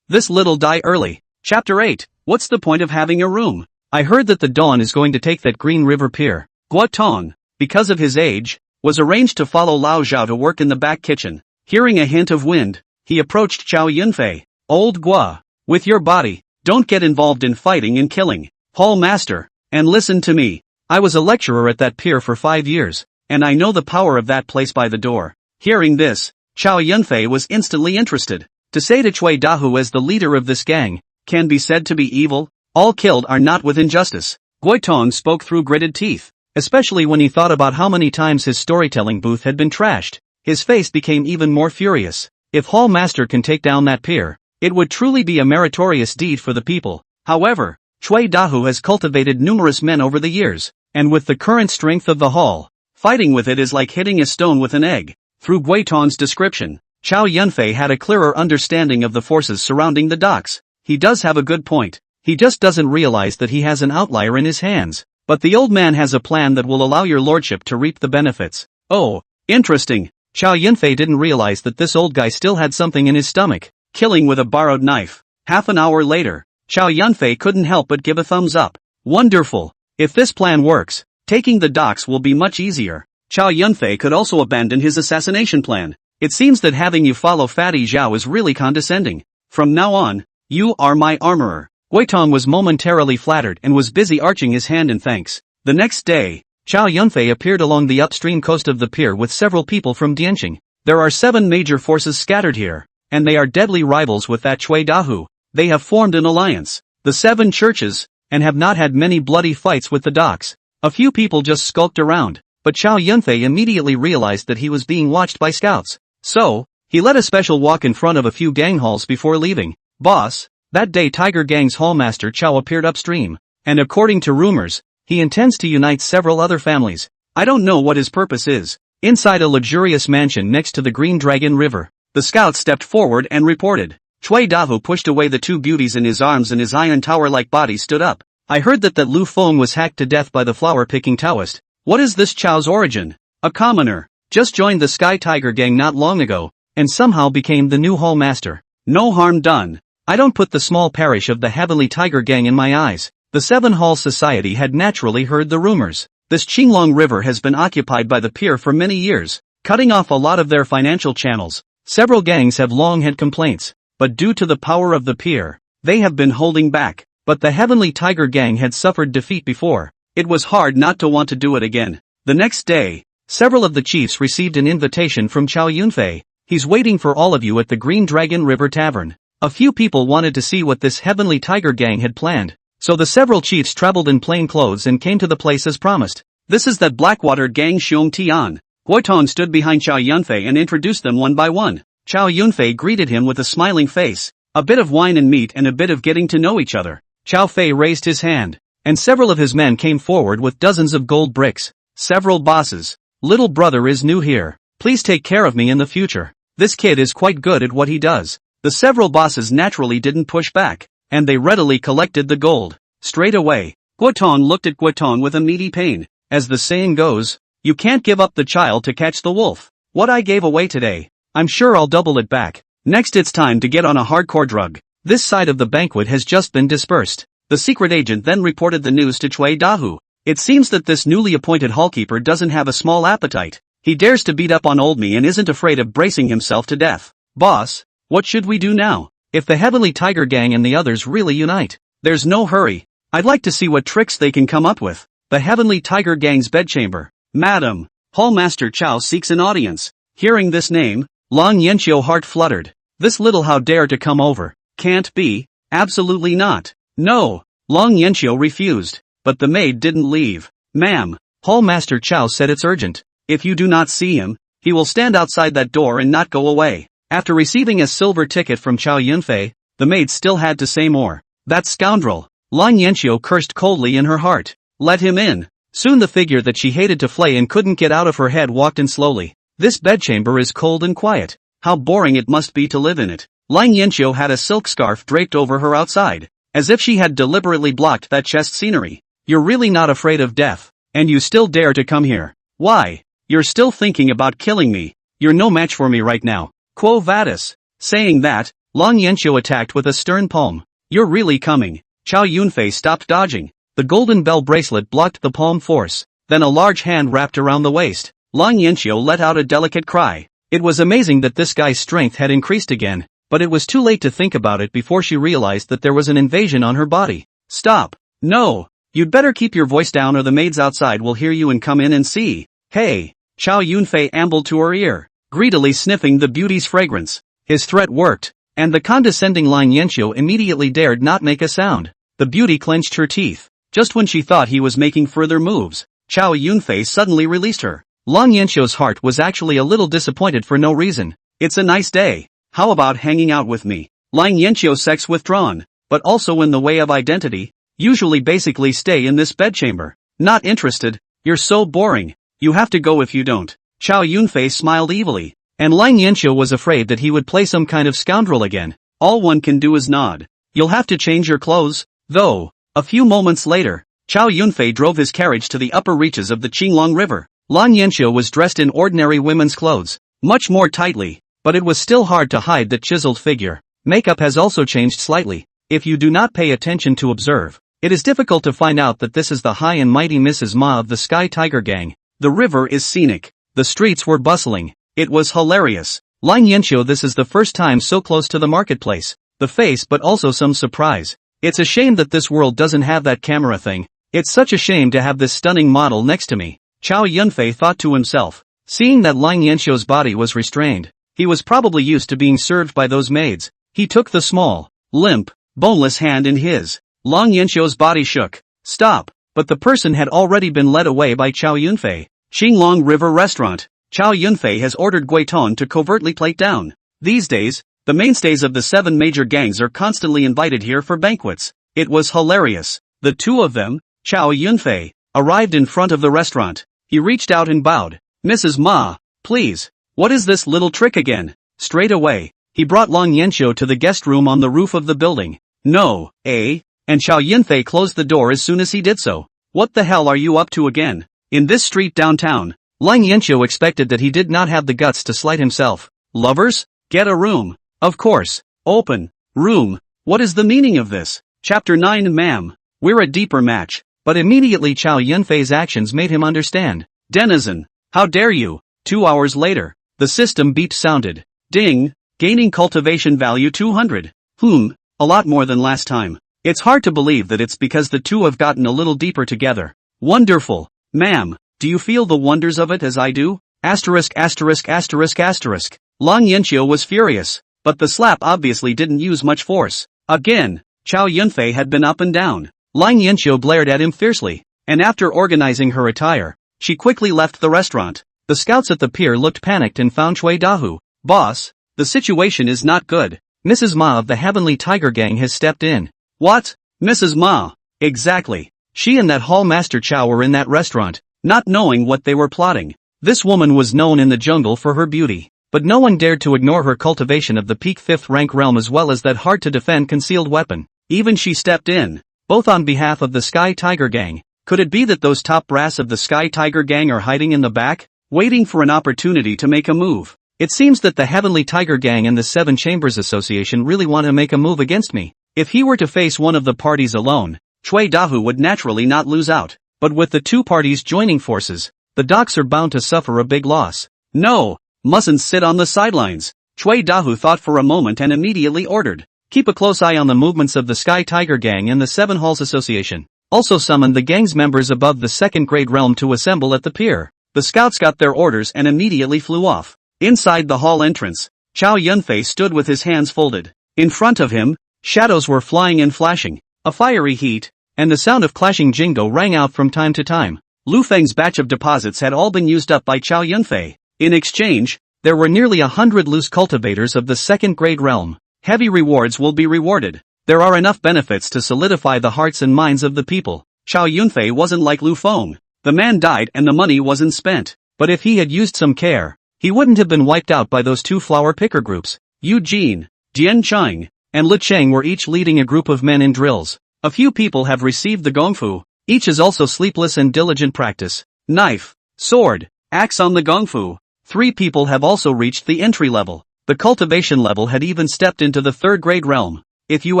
Speaker 1: This little die early. Chapter 8. What's the point of having a room? I heard that the Dawn is going to take that Green River pier. Gua Tong, because of his age, was arranged to follow Lao Zhao to work in the back kitchen. Hearing a hint of wind, he approached Chow Yunfei. Old Gua, with your body, don't get involved in fighting and killing. Hall Master, and listen to me. I was a lecturer at that pier for 5 years, and I know the power of that place by the door. Hearing this, Chow Yunfei was instantly interested. To say to Cui Dahu as the leader of this gang, can be said to be evil. All killed are not with injustice. Guitong spoke through gritted teeth, especially when he thought about how many times his storytelling booth had been trashed. His face became even more furious. If Hall Master can take down that pier, it would truly be a meritorious deed for the people. However, Cui Dahu has cultivated numerous men over the years, and with the current strength of the hall, fighting with it is like hitting a stone with an egg. Through Guitong's description, Chow Yunfei had a clearer understanding of the forces surrounding the docks. He does have a good point. He just doesn't realize that he has an outlier in his hands. But the old man has a plan that will allow your lordship to reap the benefits. Oh, interesting. Chow Yunfei didn't realize that this old guy still had something in his stomach. Killing with a borrowed knife. Half an hour later, Chow Yunfei couldn't help but give a thumbs up. Wonderful. If this plan works, taking the docks will be much easier. Chow Yunfei could also abandon his assassination plan. It seems that having you follow Fatty Zhao is really condescending. From now on, you are my armorer. Guitong was momentarily flattered and was busy arching his hand in thanks. The next day, Chow Yunfei appeared along the upstream coast of the pier with several people from Dianqing. There are 7 major forces scattered here, and they are deadly rivals with that Cui Dahu. They have formed an alliance, the 7 churches, and have not had many bloody fights with the docks. A few people just skulked around, but Chow Yunfei immediately realized that he was being watched by scouts. So, he led a special walk in front of a few gang halls before leaving. Boss, that day Tiger Gang's hallmaster Chow appeared upstream, and according to rumors, he intends to unite several other families. I don't know what his purpose is. Inside a luxurious mansion next to the Green Dragon River, the scout stepped forward and reported. Cui Dahu pushed away the 2 beauties in his arms and his iron tower-like body stood up. I heard that Lu Feng was hacked to death by the flower-picking Taoist. What is this Chow's origin? A commoner. Just joined the Sky Tiger Gang not long ago, and somehow became the new hall master. No harm done. I don't put the small parish of the Heavenly Tiger Gang in my eyes. The 7 Hall Society had naturally heard the rumors. This Qinglong River has been occupied by the Pier for many years, cutting off a lot of their financial channels. Several gangs have long had complaints, but due to the power of the Pier, they have been holding back. But the Heavenly Tiger Gang had suffered defeat before. It was hard not to want to do it again. The next day, several of the chiefs received an invitation from Chow Yunfei. He's waiting for all of you at the Green Dragon River Tavern. A few people wanted to see what this Heavenly Tiger Gang had planned, so the several chiefs traveled in plain clothes and came to the place as promised. This is that Blackwater Gang Xiong Tian. Guoton stood behind Chow Yunfei and introduced them one by one. Chow Yunfei greeted him with a smiling face. A bit of wine and meat and a bit of getting to know each other. Chow Fei raised his hand, and several of his men came forward with dozens of gold bricks. Several bosses. Little brother is new here. Please take care of me in the future. This kid is quite good at what he does. The several bosses naturally didn't push back, and they readily collected the gold. Straight away, Guoton looked at Guoton with a meaty pain. As the saying goes, you can't give up the child to catch the wolf. What I gave away today, I'm sure I'll double it back. Next it's time to get on a hardcore drug. This side of the banquet has just been dispersed. The secret agent then reported the news to Cui Dahu. It seems that this newly appointed hallkeeper doesn't have a small appetite. He dares to beat up on old me and isn't afraid of bracing himself to death. Boss, what should we do now? If the Heavenly Tiger Gang and the others really unite, there's no hurry. I'd like to see what tricks they can come up with. The Heavenly Tiger Gang's bedchamber. Madam, Hallmaster Chow seeks an audience. Hearing this name, Long Yenchio heart fluttered. This little how dare to come over. Can't be, absolutely not. No, Long Yenchio refused, but the maid didn't leave. Ma'am, Hallmaster Chow said it's urgent. If you do not see him, he will stand outside that door and not go away. After receiving a silver ticket from Chow Yunfei, the maid still had to say more. That scoundrel. Long Yenchio cursed coldly in her heart. Let him in. Soon the figure that she hated to flay and couldn't get out of her head walked in slowly. This bedchamber is cold and quiet. How boring it must be to live in it. Long Yenchio had a silk scarf draped over her outside, as if she had deliberately blocked that chest scenery. You're really not afraid of death, and you still dare to come here. Why? You're still thinking about killing me. You're no match for me right now. Quo vadis. Saying that, Long Yenchio attacked with a stern palm. You're really coming. Chow Yunfei stopped dodging. The golden bell bracelet blocked the palm force, then a large hand wrapped around the waist. Long Yenchio let out a delicate cry. It was amazing that this guy's strength had increased again, but it was too late to think about it before she realized that there was an invasion on her body. Stop. No. You'd better keep your voice down or the maids outside will hear you and come in and see. Hey. Chow Yunfei ambled to her ear, greedily sniffing the beauty's fragrance. His threat worked, and the condescending Long Yenchio immediately dared not make a sound. The beauty clenched her teeth. Just when she thought he was making further moves, Chow Yunfei suddenly released her. Long Yenchio's heart was actually a little disappointed for no reason. It's a nice day. How about hanging out with me? Long Yenchio's sex withdrawn, but also in the way of identity, usually basically stay in this bedchamber. Not interested. You're so boring. You have to go if you don't. Chow Yunfei smiled evilly, and Long Yenchio was afraid that he would play some kind of scoundrel again. All one can do is nod. You'll have to change your clothes, though. A few moments later, Chow Yunfei drove his carriage to the upper reaches of the Qinglong River. Long Yenchio was dressed in ordinary women's clothes, much more tightly, but it was still hard to hide the chiseled figure. Makeup has also changed slightly. If you do not pay attention to observe, it is difficult to find out that this is the high and mighty Mrs. Ma of the Sky Tiger Gang. The river is scenic. The streets were bustling. It was hilarious. Long Yenchio, this is the first time so close to the marketplace. The face but also some surprise. It's a shame that this world doesn't have that camera thing. It's such a shame to have this stunning model next to me. Chow Yunfei thought to himself. Seeing that Long Yenchio's body was restrained, he was probably used to being served by those maids. He took the small, limp, boneless hand in his. Long Yenchio's body shook. Stop. But the person had already been led away by Chow Yunfei. Qinglong River Restaurant. Chow Yunfei has ordered Guiton to covertly plate down. These days, the mainstays of the 7 major gangs are constantly invited here for banquets. It was hilarious. The two of them, Chow Yunfei, arrived in front of the restaurant. He reached out and bowed. Mrs. Ma, please. What is this little trick again? Straight away, he brought Long Yenchio to the guest room on the roof of the building. No, eh? And Chow Yunfei closed the door as soon as he did so. What the hell are you up to again? In this street downtown, Long Yenchio expected that he did not have the guts to slight himself. Lovers? Get a room. Of course. Open. Room. What is the meaning of this? Chapter 9. Ma'am. We're a deeper match. but immediately Chow Yunfei's actions made him understand. Denizen, how dare you? 2 hours later, the system beep sounded. Ding, gaining cultivation value 200. A lot more than last time. It's hard to believe that it's because the two have gotten a little deeper together. Wonderful. Ma'am, do you feel the wonders of it as I do? Asterisk asterisk asterisk asterisk. Lang Yanqiu was furious, but the slap obviously didn't use much force. Again, Chow Yunfei had been up and down. Lang Yanqiu blared at him fiercely, and after organizing her attire, she quickly left the restaurant. The scouts at the pier looked panicked and found Cui Dahu. Boss, the situation is not good. Mrs. Ma of the Heavenly Tiger Gang has stepped in. What? Mrs. Ma? Exactly. She and that hall master Chow were in that restaurant, not knowing what they were plotting. This woman was known in the jungle for her beauty, but no one dared to ignore her cultivation of the peak 5th rank realm as well as that hard-to-defend concealed weapon. Even she stepped in, both on behalf of the Sky Tiger Gang. Could it be that those top brass of the Sky Tiger Gang are hiding in the back, waiting for an opportunity to make a move? It seems that the Heavenly Tiger Gang and the Seven Chambers Association really want to make a move against me. If he were to face one of the parties alone, Cui Dahu would naturally not lose out, but with the two parties joining forces, the docks are bound to suffer a big loss. No, mustn't sit on the sidelines. Cui Dahu thought for a moment and immediately ordered. Keep a close eye on the movements of the Sky Tiger Gang and the Seven Halls Association. Also summon the gang's members above the second grade realm to assemble at the pier. The scouts got their orders and immediately flew off. Inside the hall entrance, Chow Yunfei stood with his hands folded. In front of him, shadows were flying and flashing, a fiery heat, and the sound of clashing jingo rang out from time to time. Lu Feng's batch of deposits had all been used up by Chow Yunfei. In exchange, there were nearly 100 loose cultivators of the second grade realm. Heavy rewards will be rewarded. There are enough benefits to solidify the hearts and minds of the people. Chow Yunfei wasn't like Lu Feng. The man died and the money wasn't spent. But if he had used some care, he wouldn't have been wiped out by those two flower picker groups. Yu Jin, Dian Cheng, and Li Cheng were each leading a group of men in drills. A few people have received the gongfu. Each is also sleepless and diligent practice. Knife, sword, axe on the gongfu. 3 people have also reached the entry level. The cultivation level had even stepped into the 3rd grade realm. If you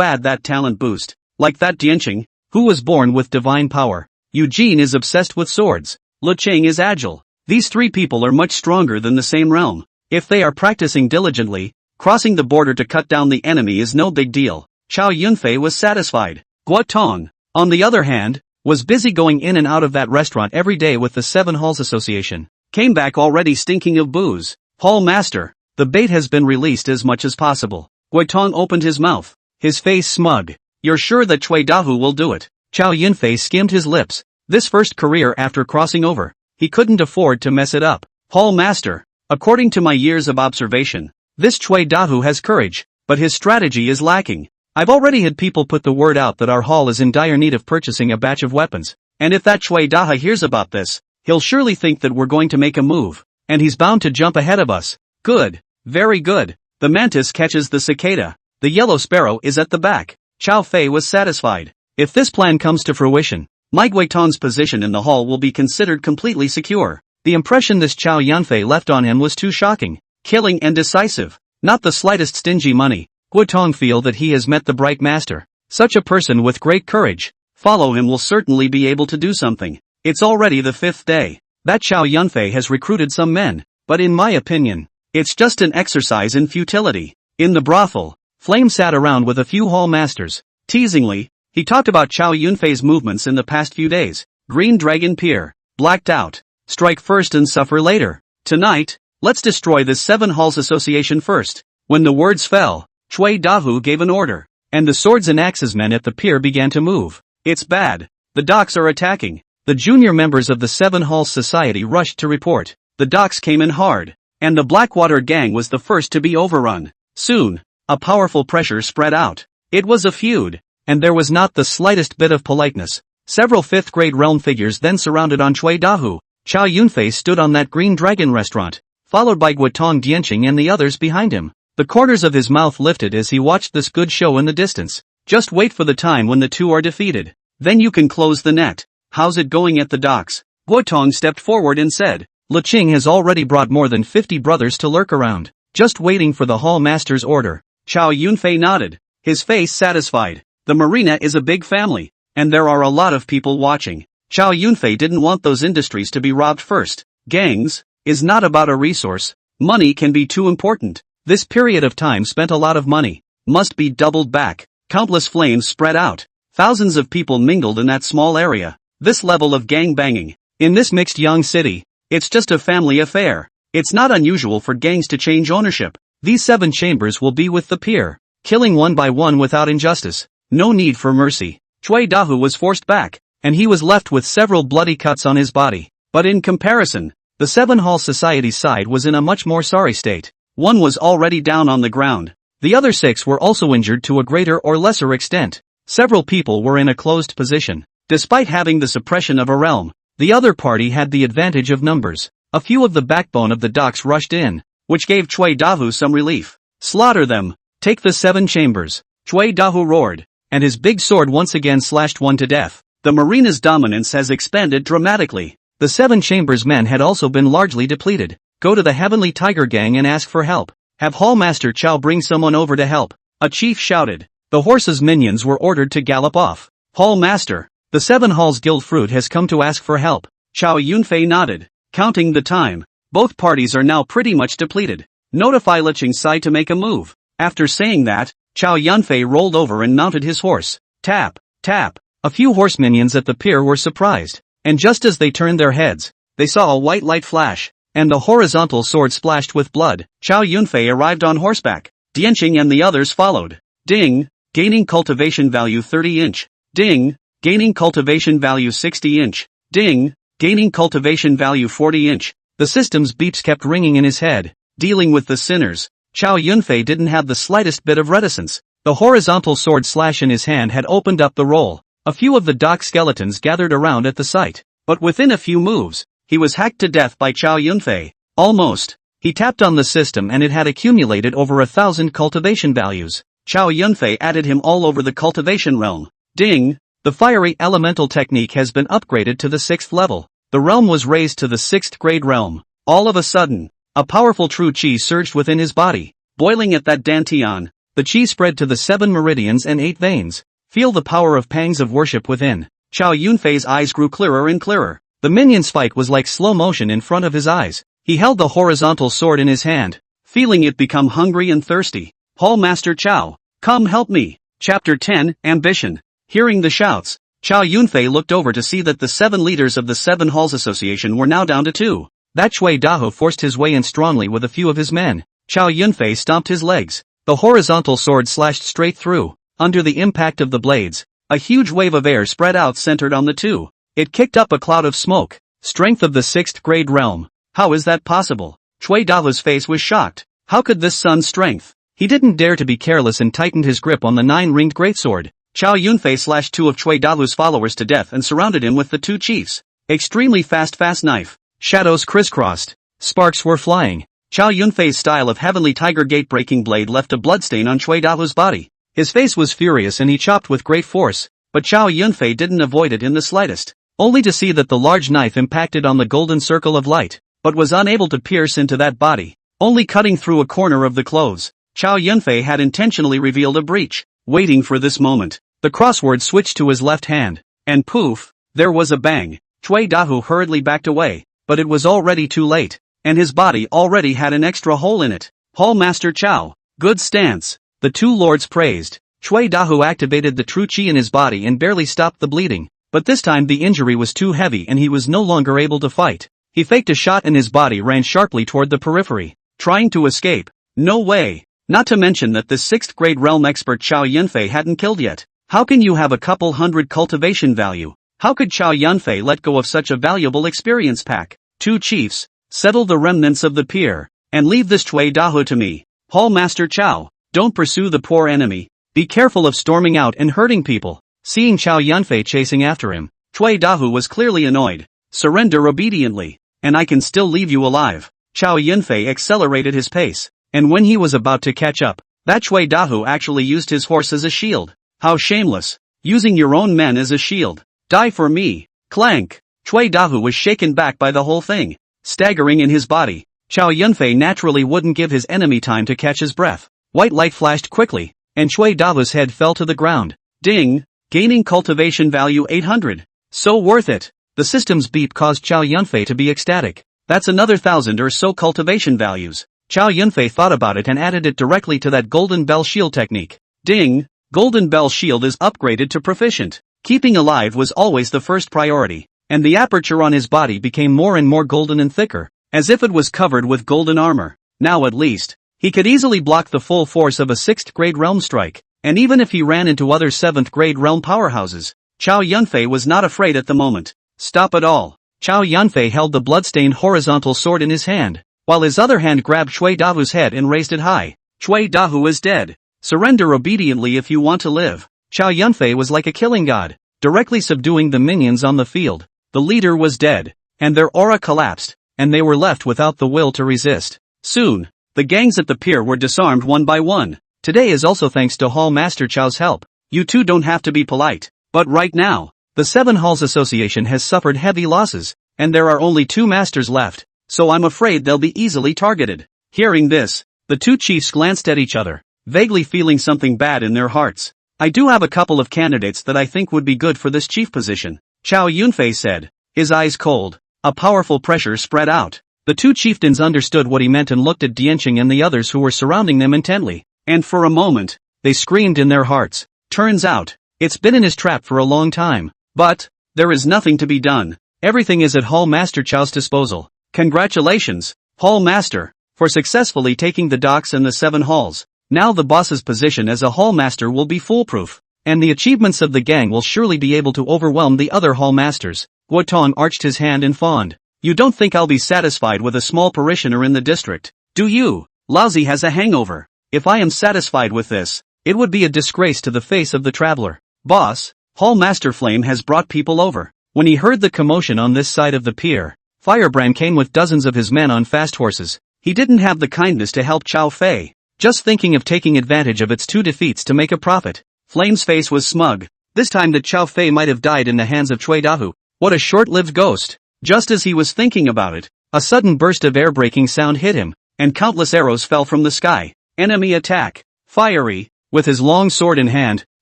Speaker 1: add that talent boost, like that Dianqing, who was born with divine power. Eugene is obsessed with swords. Li Cheng is agile. These 3 people are much stronger than the same realm. If they are practicing diligently, crossing the border to cut down the enemy is no big deal. Chow Yunfei was satisfied. Guo Tong, on the other hand, was busy going in and out of that restaurant every day with the Seven Halls Association. Came back already stinking of booze. Hall Master, the bait has been released as much as possible. Guo Tong opened his mouth, his face smug. You're sure that Cui Dahu will do it? Chow Yunfei skimmed his lips. This first career after crossing over, he couldn't afford to mess it up. Hall Master, according to my years of observation, this Cui Dahu has courage, but his strategy is lacking. I've already had people put the word out that our hall is in dire need of purchasing a batch of weapons, and if that Cui Dahu hears about this, he'll surely think that we're going to make a move, and he's bound to jump ahead of us. Good, very good. The mantis catches the cicada. The yellow sparrow is at the back. Chow Fei was satisfied. If this plan comes to fruition, Mai Guitong's position in the hall will be considered completely secure. The impression this Chow Yunfei left on him was too shocking, killing and decisive. Not the slightest stingy money. Guitong feel that he has met the bright master. Such a person with great courage. Follow him will certainly be able to do something. It's already the 5th day. That Chow Yunfei has recruited some men, but in my opinion, it's just an exercise in futility. In the brothel, Flame sat around with a few hall masters. Teasingly, he talked about Chow Yunfei's movements in the past few days. Green Dragon Pier, blacked out. Strike first and suffer later. Tonight, let's destroy this Seven Halls Association first. When the words fell, Cui Dahu gave an order, and the swords and axes men at the pier began to move. It's bad. The docks are attacking. The junior members of the Seven Halls Society rushed to report. The docks came in hard, and the Blackwater gang was the first to be overrun. Soon, a powerful pressure spread out. It was a feud, and there was not the slightest bit of politeness. Several 5th grade realm figures then surrounded on Cui Dahu. Chow Yunfei stood on that Green Dragon restaurant, followed by Guitong Dianqing and the others behind him. The corners of his mouth lifted as he watched this good show in the distance. Just wait for the time when the two are defeated. Then you can close the net. How's it going at the docks? Guitong stepped forward and said. Li Cheng has already brought more than 50 brothers to lurk around, just waiting for the hall master's order. Chow Yunfei nodded, his face satisfied. The marina is a big family. and there are a lot of people watching. Chow Yunfei didn't want those industries to be robbed first. Gangs is not about a resource. Money can be too important. This period of time spent a lot of money. Must be doubled back. Countless flames spread out. Thousands of people mingled in that small area. This level of gang banging. In this mixed young city, it's just a family affair. It's not unusual for gangs to change ownership. These 7 chambers will be with the Pier, killing one by one without injustice. No need for mercy. Chui Dahu was forced back, and he was left with several bloody cuts on his body. But in comparison, the 7 Hall Society's side was in a much more sorry state. One was already down on the ground. The other 6 were also injured to a greater or lesser extent. Several people were in a closed position. Despite having the suppression of a realm, the other party had the advantage of numbers. A few of the backbone of the docks rushed in, which gave Chui Dahu some relief. Slaughter them. Take the 7 chambers. Chui Dahu roared, and his big sword once again slashed one to death. The marina's dominance has expanded dramatically. The 7 chambers men had also been largely depleted. Go to the Heavenly Tiger Gang and ask for help. Have Hall Master Chow bring someone over to help. A chief shouted. The horse's minions were ordered to gallop off. Hall Master, the 7 Halls Guild Fruit has come to ask for help. Chow Yunfei nodded, counting the time. Both parties are now pretty much depleted. Notify Licheng Sai to make a move. After saying that, Chow Yunfei rolled over and mounted his horse. Tap, tap. A few horse minions at the pier were surprised, and just as they turned their heads, they saw a white light flash, and the horizontal sword splashed with blood. Chow Yunfei arrived on horseback. Dianqing and the others followed. Ding, gaining cultivation value 30 inch. Ding, gaining cultivation value 60 inch. Ding, gaining cultivation value 40 inch. The system's beeps kept ringing in his head. Dealing with the sinners, Chow Yunfei didn't have the slightest bit of reticence. The horizontal sword slash in his hand had opened up the roll. A few of the dock skeletons gathered around at the sight, but within a few moves, he was hacked to death by Chow Yunfei. Almost. He tapped on the system and it had accumulated over 1,000 cultivation values. Chow Yunfei added him all over the cultivation realm. Ding! The fiery elemental technique has been upgraded to the 6th level. The realm was raised to the 6th grade realm. All of a sudden, a powerful true chi surged within his body. Boiling at that dantian, the chi spread to the 7 meridians and 8 veins. Feel the power of pangs of worship within. Chow Yunfei's eyes grew clearer and clearer. The minion's fight was like slow motion in front of his eyes. He held the horizontal sword in his hand, feeling it become hungry and thirsty. Hall Master Chow, come help me. Chapter 10, Ambition. Hearing the shouts, Chow Yunfei looked over to see that the 7 leaders of the 7 Halls Association were now down to 2. That Chui Dahu forced his way in strongly with a few of his men. Chow Yunfei stomped his legs. The horizontal sword slashed straight through. Under the impact of the blades, a huge wave of air spread out centered on the 2. It kicked up a cloud of smoke. Strength of the 6th grade realm. How is that possible? Chui Dahu's face was shocked. How could this son's strength? He didn't dare to be careless and tightened his grip on the 9-ringed greatsword. Chow Yunfei slashed 2 of Chui Dahu's followers to death and surrounded him with the 2 chiefs. Extremely fast knife. Shadows crisscrossed. Sparks were flying. Chow Yunfei's style of heavenly tiger gate breaking blade left a bloodstain on Chui Dahu's body. His face was furious and he chopped with great force, but Chow Yunfei didn't avoid it in the slightest, only to see that the large knife impacted on the golden circle of light, but was unable to pierce into that body, only cutting through a corner of the clothes. Chow Yunfei had intentionally revealed a breach. Waiting for this moment, the crossword switched to his left hand, and poof, there was a bang. Chui Dahu hurriedly backed away, but it was already too late, and his body already had an extra hole in it. Hall Master Chow, good stance. The 2 lords praised. Chui Dahu activated the true chi in his body and barely stopped the bleeding, but this time the injury was too heavy and he was no longer able to fight. He faked a shot and his body ran sharply toward the periphery, trying to escape. No way. Not to mention that this 6th grade realm expert Chow Yunfei hadn't killed yet. How can you have a couple hundred cultivation value? How could Chow Yunfei let go of such a valuable experience pack? 2 chiefs, settle the remnants of the pier, and leave this Chui Dahu to me. Hall Master Chow, don't pursue the poor enemy. Be careful of storming out and hurting people. Seeing Chow Yunfei chasing after him, Chui Dahu was clearly annoyed. Surrender obediently, and I can still leave you alive. Chow Yunfei accelerated his pace, and when he was about to catch up, that Chui Dahu actually used his horse as a shield. How shameless, using your own men as a shield. Die for me. Clank. Chui Dahu was shaken back by the whole thing. Staggering in his body, Chow Yunfei naturally wouldn't give his enemy time to catch his breath. White light flashed quickly, and Chui Dahu's head fell to the ground. Ding! gaining cultivation value 800. So worth it. The system's beep caused Chow Yunfei to be ecstatic. That's another 1,000 or so cultivation values. Chow Yunfei thought about it and added it directly to that golden bell shield technique. Ding! Golden bell shield is upgraded to proficient. Keeping alive was always the first priority, and the aperture on his body became more and more golden and thicker, as if it was covered with golden armor. Now at least, he could easily block the full force of a 6th grade realm strike, and even if he ran into other 7th grade realm powerhouses, Chow Yunfei was not afraid at the moment. Stop it all. Chow Yunfei held the bloodstained horizontal sword in his hand, while his other hand grabbed Cui Dahu's head and raised it high. Cui Dahu is dead. Surrender obediently if you want to live. Chow Yunfei was like a killing god, directly subduing the minions on the field. The leader was dead, and their aura collapsed, and they were left without the will to resist. Soon, the gangs at the pier were disarmed one by one. Today is also thanks to Hall Master Chow's help. You two don't have to be polite. But right now, the Seven Halls Association has suffered heavy losses, and there are only 2 masters left, so I'm afraid they'll be easily targeted. Hearing this, the 2 chiefs glanced at each other, vaguely feeling something bad in their hearts. I do have a couple of candidates that I think would be good for this chief position, Chow Yunfei said, his eyes cold. A powerful pressure spread out. The 2 chieftains understood what he meant and looked at Dianqing and the others who were surrounding them intently, and for a moment, they screamed in their hearts. Turns out, it's been in his trap for a long time. But, there is nothing to be done. Everything is at Hall Master Chow's disposal. Congratulations, Hall Master, for successfully taking the docks and the 7 halls. Now the boss's position as a Hall Master will be foolproof, and the achievements of the gang will surely be able to overwhelm the other Hall Masters. Guotong arched his hand and fawned. You don't think I'll be satisfied with a small parishioner in the district, do you? Lousy has a hangover. If I am satisfied with this, it would be a disgrace to the face of the traveler. Boss, Hall Master Flame has brought people over. When he heard the commotion on this side of the pier, Firebrand came with dozens of his men on fast horses. He didn't have the kindness to help Chow Fei, just thinking of taking advantage of its 2 defeats to make a profit. Flame's face was smug. This time that Chow Fei might have died in the hands of Cui Dahu. What a short-lived ghost. Just as he was thinking about it, a sudden burst of air-breaking sound hit him, and countless arrows fell from the sky. Enemy attack. Fiery, with his long sword in hand,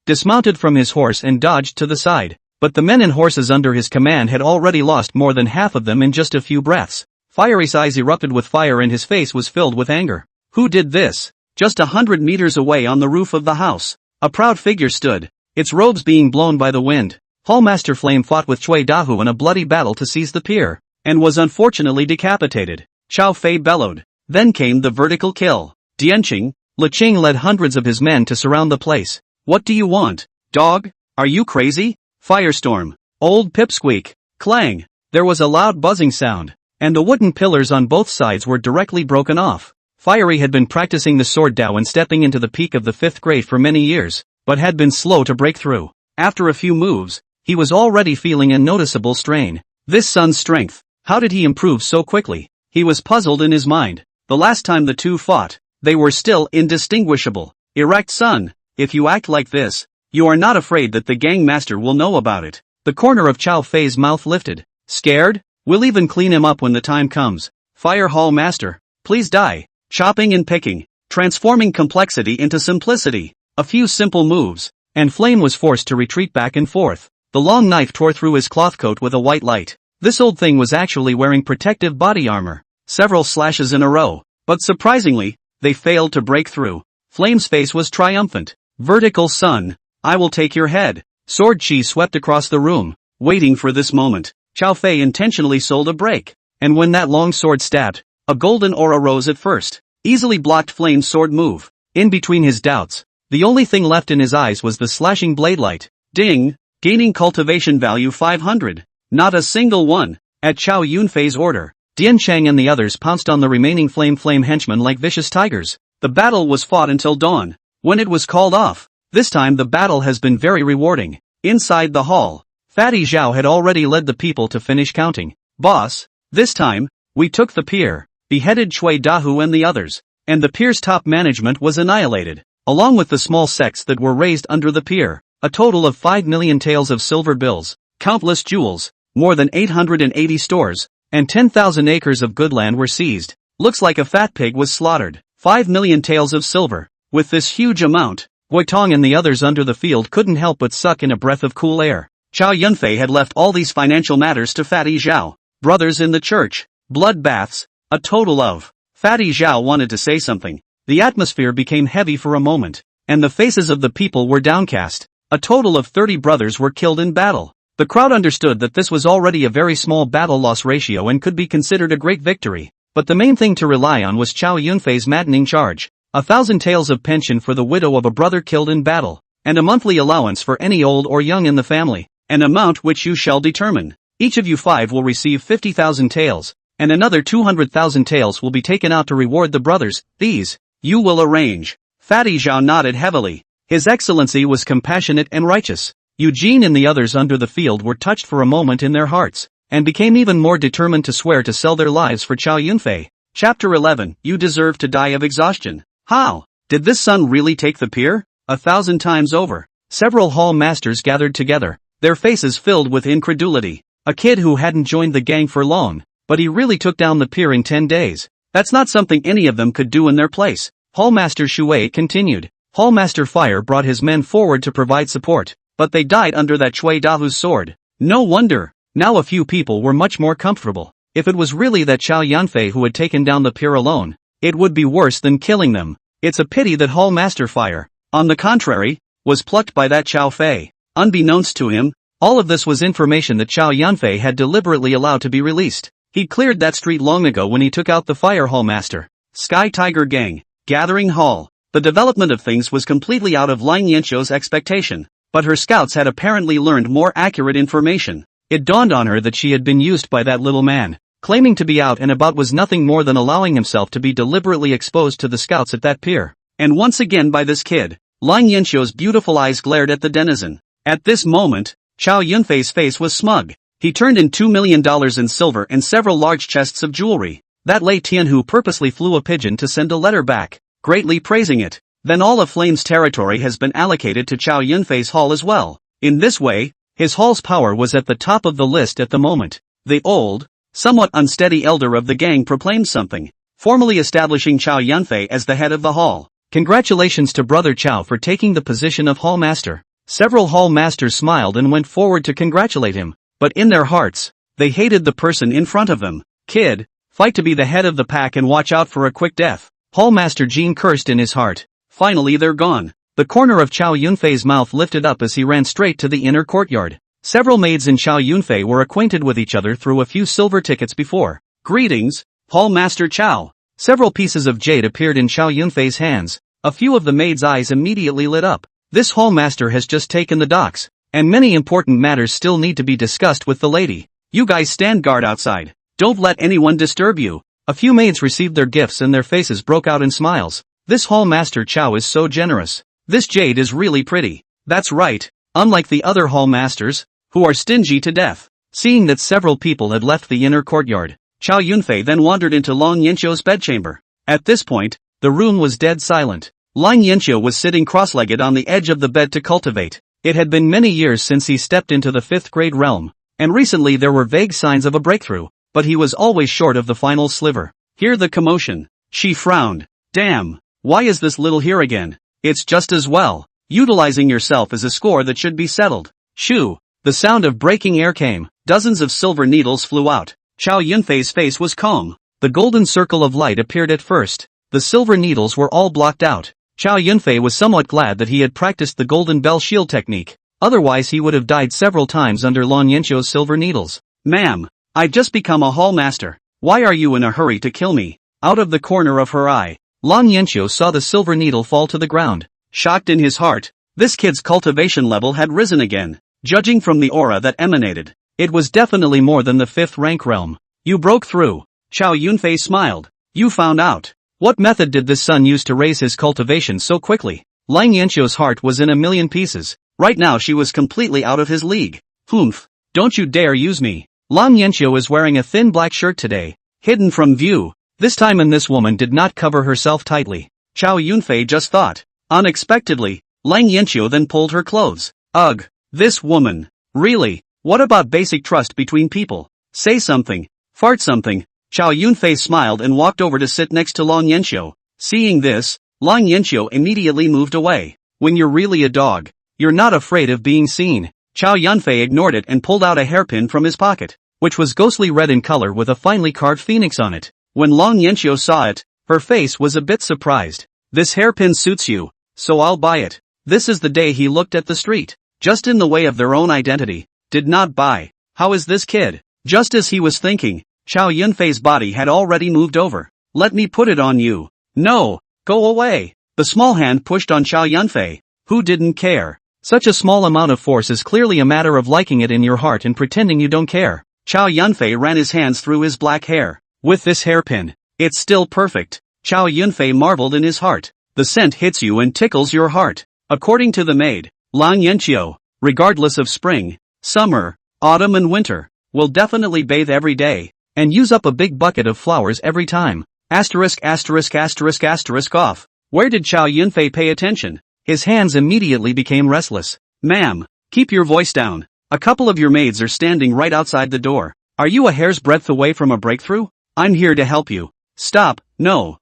Speaker 1: dismounted from his horse and dodged to the side. But the men and horses under his command had already lost more than half of them in just a few breaths. Fiery's eyes erupted with fire and his face was filled with anger. Who did this? Just 100 meters away on the roof of the house, a proud figure stood, its robes being blown by the wind. Hallmaster Flame fought with Cui Dahu in a bloody battle to seize the pier, and was unfortunately decapitated. Chow Fei bellowed. Then came the vertical kill. Dianqing, Liqing led hundreds of his men to surround the place. What do you want, dog? Are you crazy? Firestorm. Old Pipsqueak. Clang. There was a loud buzzing sound, and the wooden pillars on both sides were directly broken off. Fiery had been practicing the sword Dao and stepping into the peak of the 5th grade for many years, but had been slow to break through. After a few moves, he was already feeling a noticeable strain. This son's strength, how did he improve so quickly? He was puzzled in his mind. The last time the 2 fought, they were still indistinguishable. Erect son, if you act like this, you are not afraid that the gang master will know about it. The corner of Chow Fei's mouth lifted. Scared? We'll even clean him up when the time comes. Fire Hall Master, please die. Chopping and picking, transforming complexity into simplicity. A few simple moves, and Flame was forced to retreat back and forth. The long knife tore through his cloth coat with a white light. This old thing was actually wearing protective body armor. Several slashes in a row, but surprisingly, they failed to break through. Flame's face was triumphant. Vertical sun, I will take your head. Sword Chi swept across the room, waiting for this moment. Chow Fei intentionally sold a break, and when that long sword stabbed, a golden aura rose at first, easily blocked Flame's sword move. In between his doubts, the only thing left in his eyes was the slashing blade light. Ding! Gaining cultivation value 500. Not a single one. At Chow Yunfei's order, Dianchang and the others pounced on the remaining flame henchmen like vicious tigers. The battle was fought until dawn, when it was called off. This time the battle has been very rewarding. Inside the hall, Fatty Zhao had already led the people to finish counting. Boss, this time, we took the pier, beheaded Cui Dahu and the others, and the pier's top management was annihilated, along with the small sects that were raised under the pier. A total of 5 million taels of silver bills, countless jewels, more than 880 stores, and 10,000 acres of good land were seized. Looks like a fat pig was slaughtered. 5 million taels of silver. With this huge amount, Tang and the others under the field couldn't help but suck in a breath of cool air. Chow Yunfei had left all these financial matters to Fatty Zhao. Brothers in the church. Blood baths. A total of. Fatty Zhao wanted to say something. The atmosphere became heavy for a moment, and the faces of the people were downcast. A total of 30 brothers were killed in battle. The crowd understood that this was already a very small battle-loss ratio and could be considered a great victory, but the main thing to rely on was Chow Yunfei's maddening charge. 1,000 taels of pension for the widow of a brother killed in battle, and a monthly allowance for any old or young in the family, an amount which you shall determine. Each of you 5 will receive 50,000 taels, and another 200,000 taels will be taken out to reward the brothers. These, you will arrange. Fatty Zhao nodded heavily. His excellency was compassionate and righteous. Eugene and the others under the field were touched for a moment in their hearts, and became even more determined to swear to sell their lives for Chow Yunfei. Chapter 11. You deserve to die of exhaustion. How? Did this son really take the pier? 1,000 times over. Several hall masters gathered together, their faces filled with incredulity. A kid who hadn't joined the gang for long, but he really took down the pier in 10 days. That's not something any of them could do in their place. Hallmaster Shui continued. Hallmaster Fire brought his men forward to provide support, but they died under that Chui Dahu's sword. No wonder. Now a few people were much more comfortable. If it was really that Chow Yunfei who had taken down the pier alone, it would be worse than killing them. It's a pity that Hallmaster Fire, on the contrary, was plucked by that Chow Fei. Unbeknownst to him, all of this was information that Chow Yunfei had deliberately allowed to be released. He cleared that street long ago when he took out the Fire Hallmaster. Sky Tiger Gang. Gathering Hall. The development of things was completely out of Lang Yanqiu's expectation, but her scouts had apparently learned more accurate information. It dawned on her that she had been used by that little man. Claiming to be out and about was nothing more than allowing himself to be deliberately exposed to the scouts at that pier. And once again by this kid. Lang Yanqiu's beautiful eyes glared at the denizen. At this moment, Chow Yunfei's face was smug. He turned in $2 million in silver and several large chests of jewelry. That Lei Tianhu purposely flew a pigeon to send a letter back, greatly praising it. Then all of Flame's territory has been allocated to Chow Yunfei's hall as well. In this way, his hall's power was at the top of the list at the moment. The old, somewhat unsteady elder of the gang proclaimed something, formally establishing Chow Yunfei as the head of the hall. Congratulations to Brother Chow for taking the position of hall master. Several hall masters smiled and went forward to congratulate him, but in their hearts, they hated the person in front of them. Kid, fight to be the head of the pack and watch out for a quick death. Hallmaster Jean cursed in his heart. Finally they're gone. The corner of Chow Yunfei's mouth lifted up as he ran straight to the inner courtyard. Several maids in Chow Yunfei were acquainted with each other through a few silver tickets before. Greetings, Hallmaster Chow. Several pieces of jade appeared in Chow Yunfei's hands. A few of the maids' eyes immediately lit up. This Hallmaster has just taken the docks, and many important matters still need to be discussed with the lady. You guys stand guard outside. Don't let anyone disturb you. A few maids received their gifts and their faces broke out in smiles. This Hallmaster Chow is so generous. This jade is really pretty. That's right, unlike the other Hallmasters, who are stingy to death. Seeing that several people had left the inner courtyard, Chow Yunfei then wandered into Lang Yanqiu's bedchamber. At this point, the room was dead silent. Lang Yanqiu was sitting cross-legged on the edge of the bed to cultivate. It had been many years since he stepped into the 5th grade realm, and recently there were vague signs of a breakthrough, but he was always short of the final sliver. Hear the commotion. She frowned. Damn, why is this little here again? It's just as well. Utilizing yourself as a score that should be settled. Shoo! The sound of breaking air came. Dozens of silver needles flew out. Chow Yunfei's face was calm. The golden circle of light appeared at first. The silver needles were all blocked out. Chow Yunfei was somewhat glad that he had practiced the golden bell shield technique. Otherwise he would have died several times under Lang Yanqiu's silver needles. Ma'am, I've just become a hall master. Why are you in a hurry to kill me? Out of the corner of her eye, Lang Yanqiu saw the silver needle fall to the ground. Shocked in his heart, this kid's cultivation level had risen again. Judging from the aura that emanated, it was definitely more than the 5th rank realm. You broke through. Chow Yunfei smiled. You found out. What method did this son use to raise his cultivation so quickly? Lang Yanqiu's heart was in a million pieces. Right now she was completely out of his league. Humph. Don't you dare use me. Lang Yanqiu is wearing a thin black shirt today, hidden from view. This time and this woman did not cover herself tightly. Chow Yunfei just thought. Unexpectedly, Lang Yanqiu then pulled her clothes. Ugh, this woman. Really, what about basic trust between people? Say something. Fart something. Chow Yunfei smiled and walked over to sit next to Lang Yanqiu. Seeing this, Lang Yanqiu immediately moved away. when you're really a dog. You're not afraid of being seen. Chow Yunfei ignored it and pulled out a hairpin from his pocket, which was ghostly red in color with a finely carved phoenix on it. When Long Yanxiu saw it, her face was a bit surprised. This hairpin suits you, so I'll buy it. This is the day he looked at the street, just in the way of their own identity. Did not buy. How is this kid? Just as he was thinking, Chow Yunfei's body had already moved over. Let me put it on you. No, go away. The small hand pushed on Chow Yunfei, who didn't care. Such a small amount of force is clearly a matter of liking it in your heart and pretending you don't care. Chow Yunfei ran his hands through his black hair. With this hairpin, it's still perfect. Chow Yunfei marveled in his heart. The scent hits you and tickles your heart. According to the maid, Lang Yanxiu, regardless of spring, summer, autumn and winter, will definitely bathe every day, and use up a big bucket of flowers every time. Asterisk asterisk asterisk asterisk off. Where did Chow Yunfei pay attention? His hands immediately became restless. Ma'am, keep your voice down. A couple of your maids are standing right outside the door. Are you a hair's breadth away from a breakthrough? I'm here to help you. Stop, no.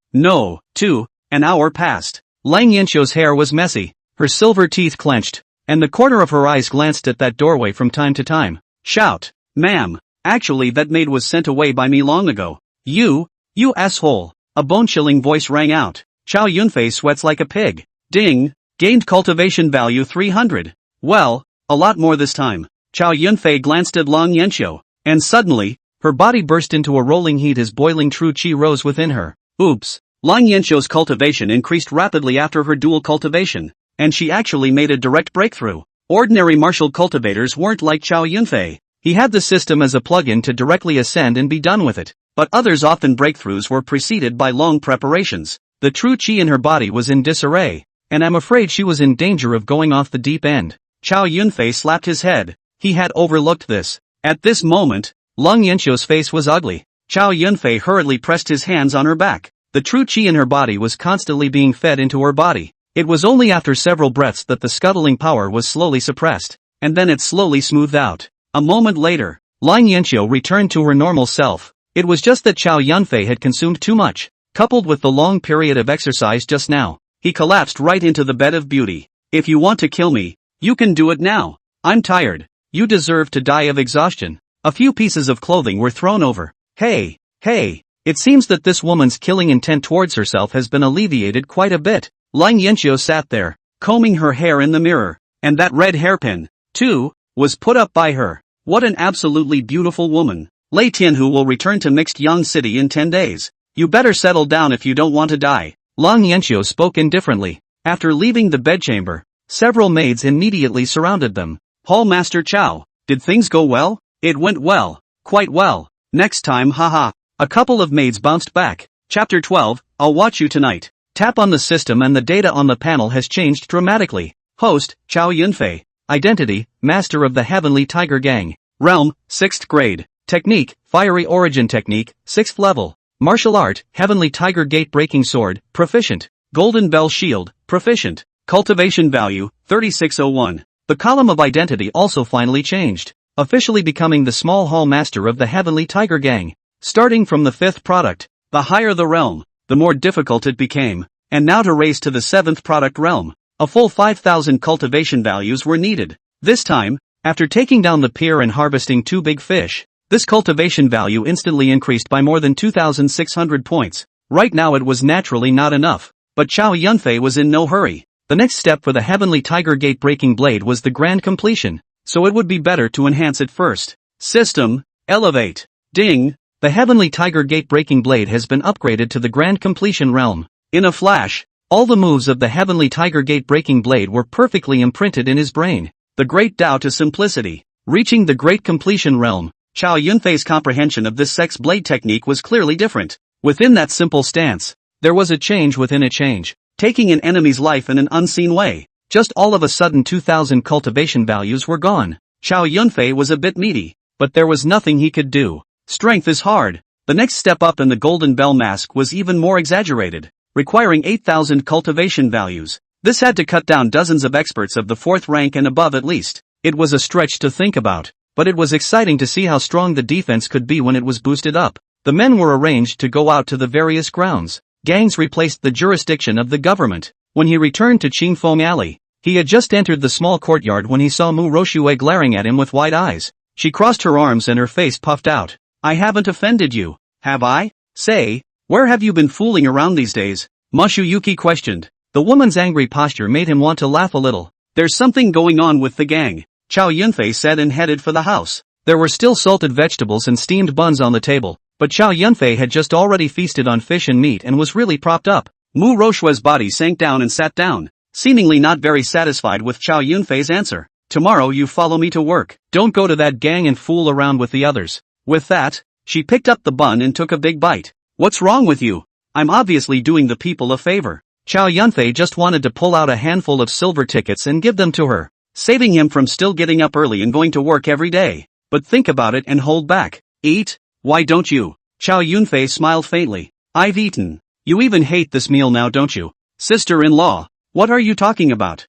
Speaker 1: 2 hour passed. Lang Yanxiu's hair was messy, her silver teeth clenched, and the corner of her eyes glanced at that doorway from time to time. Shout, ma'am, actually that maid was sent away by me long ago. You asshole. A bone-chilling voice rang out. Chow Yunfei sweats like a pig. Ding, gained cultivation value 300. Well, a lot more this time. Chow Yunfei glanced at Lang Yanxiu, and suddenly, her body burst into a rolling heat as boiling true qi rose within her. Oops. Lang Yanxiu's cultivation increased rapidly after her dual cultivation, and she actually made a direct breakthrough. Ordinary martial cultivators weren't like Chow Yunfei. He had the system as a plug-in to directly ascend and be done with it, but others often breakthroughs were preceded by long preparations. The true qi in her body was in disarray, and I'm afraid she was in danger of going off the deep end. Chow Yunfei slapped his head. He had overlooked this. At this moment, Lang Yanxiu's face was ugly. Chow Yunfei hurriedly pressed his hands on her back. The true qi in her body was constantly being fed into her body. It was only after several breaths that the scuttling power was slowly suppressed, and then it slowly smoothed out. A moment later, Lang Yanxiu returned to her normal self. It was just that Chow Yunfei had consumed too much, coupled with the long period of exercise just now. He collapsed right into the bed of beauty. If you want to kill me, you can do it now. I'm tired. You deserve to die of exhaustion. A few pieces of clothing were thrown over. Hey. It seems that this woman's killing intent towards herself has been alleviated quite a bit. Lang Yanxiu sat there, combing her hair in the mirror, and that red hairpin, too, was put up by her. What an absolutely beautiful woman. Lei Tianhu will return to Mixed Yang City in 10 days. You better settle down if you don't want to die. Lang Yanxiu spoke indifferently. After leaving the bedchamber, several maids immediately surrounded them. Hall Master Chow, did things go well? It went well. Quite well. Next time, haha. A couple of maids bounced back. Chapter 12, I'll watch you tonight. Tap on the system and the data on the panel has changed dramatically. Host, Chow Yunfei. Identity, Master of the Heavenly Tiger Gang. Realm, 6th grade. Technique, Fiery Origin Technique, 6th level. Martial Art, Heavenly Tiger Gate Breaking Sword, Proficient. Golden Bell Shield, Proficient. Cultivation Value, 3601. The column of identity also finally changed, officially becoming the Small Hall Master of the Heavenly Tiger Gang. Starting from the 5th product, the higher the realm, the more difficult it became, and now to raise to the 7th product realm, a full 5,000 cultivation values were needed. This time, after taking down the pier and harvesting 2 big fish, this cultivation value instantly increased by more than 2,600 points. Right now it was naturally not enough, but Chow Yunfei was in no hurry. The next step for the Heavenly Tiger Gate Breaking Blade was the grand completion, so it would be better to enhance it first. System, elevate. Ding. The Heavenly Tiger Gate Breaking Blade has been upgraded to the Grand Completion realm. In a flash, all the moves of the Heavenly Tiger Gate Breaking Blade were perfectly imprinted in his brain. The Great Tao to Simplicity. Reaching the Great Completion realm, Chow Yunfei's comprehension of this sex blade technique was clearly different. Within that simple stance, there was a change within a change, taking an enemy's life in an unseen way. Just all of a sudden 2,000 cultivation values were gone. Chow Yunfei was a bit meaty, but there was nothing he could do. Strength is hard. The next step up in the Golden Bell Mask was even more exaggerated, requiring 8,000 cultivation values. This had to cut down dozens of experts of the 4th rank and above at least. It was a stretch to think about, but it was exciting to see how strong the defense could be when it was boosted up. The men were arranged to go out to the various grounds. Gangs replaced the jurisdiction of the government. When he returned to Qingfeng Alley, He had just entered the small courtyard when he saw Mu Roshue glaring at him with wide eyes. She crossed her arms and her face puffed out. I haven't offended you, have I? Say, where have you been fooling around these days? Moshuyuki questioned. The woman's angry posture made him want to laugh a little. There's something going on with the gang, Chow Yunfei said and headed for the house. There were still salted vegetables and steamed buns on the table, but Chow Yunfei had just already feasted on fish and meat and was really propped up. Mu Roshue's body sank down and sat down, seemingly not very satisfied with Chow Yunfei's answer. Tomorrow you follow me to work. Don't go to that gang and fool around with the others. With that, she picked up the bun and took a big bite. What's wrong with you? I'm obviously doing the people a favor. Chow Yunfei just wanted to pull out a handful of silver tickets and give them to her, saving him from still getting up early and going to work every day. But think about it and hold back. Eat? Why don't you? Chow Yunfei smiled faintly. I've eaten. You even hate this meal now, don't you? Sister-in-law. What are you talking about?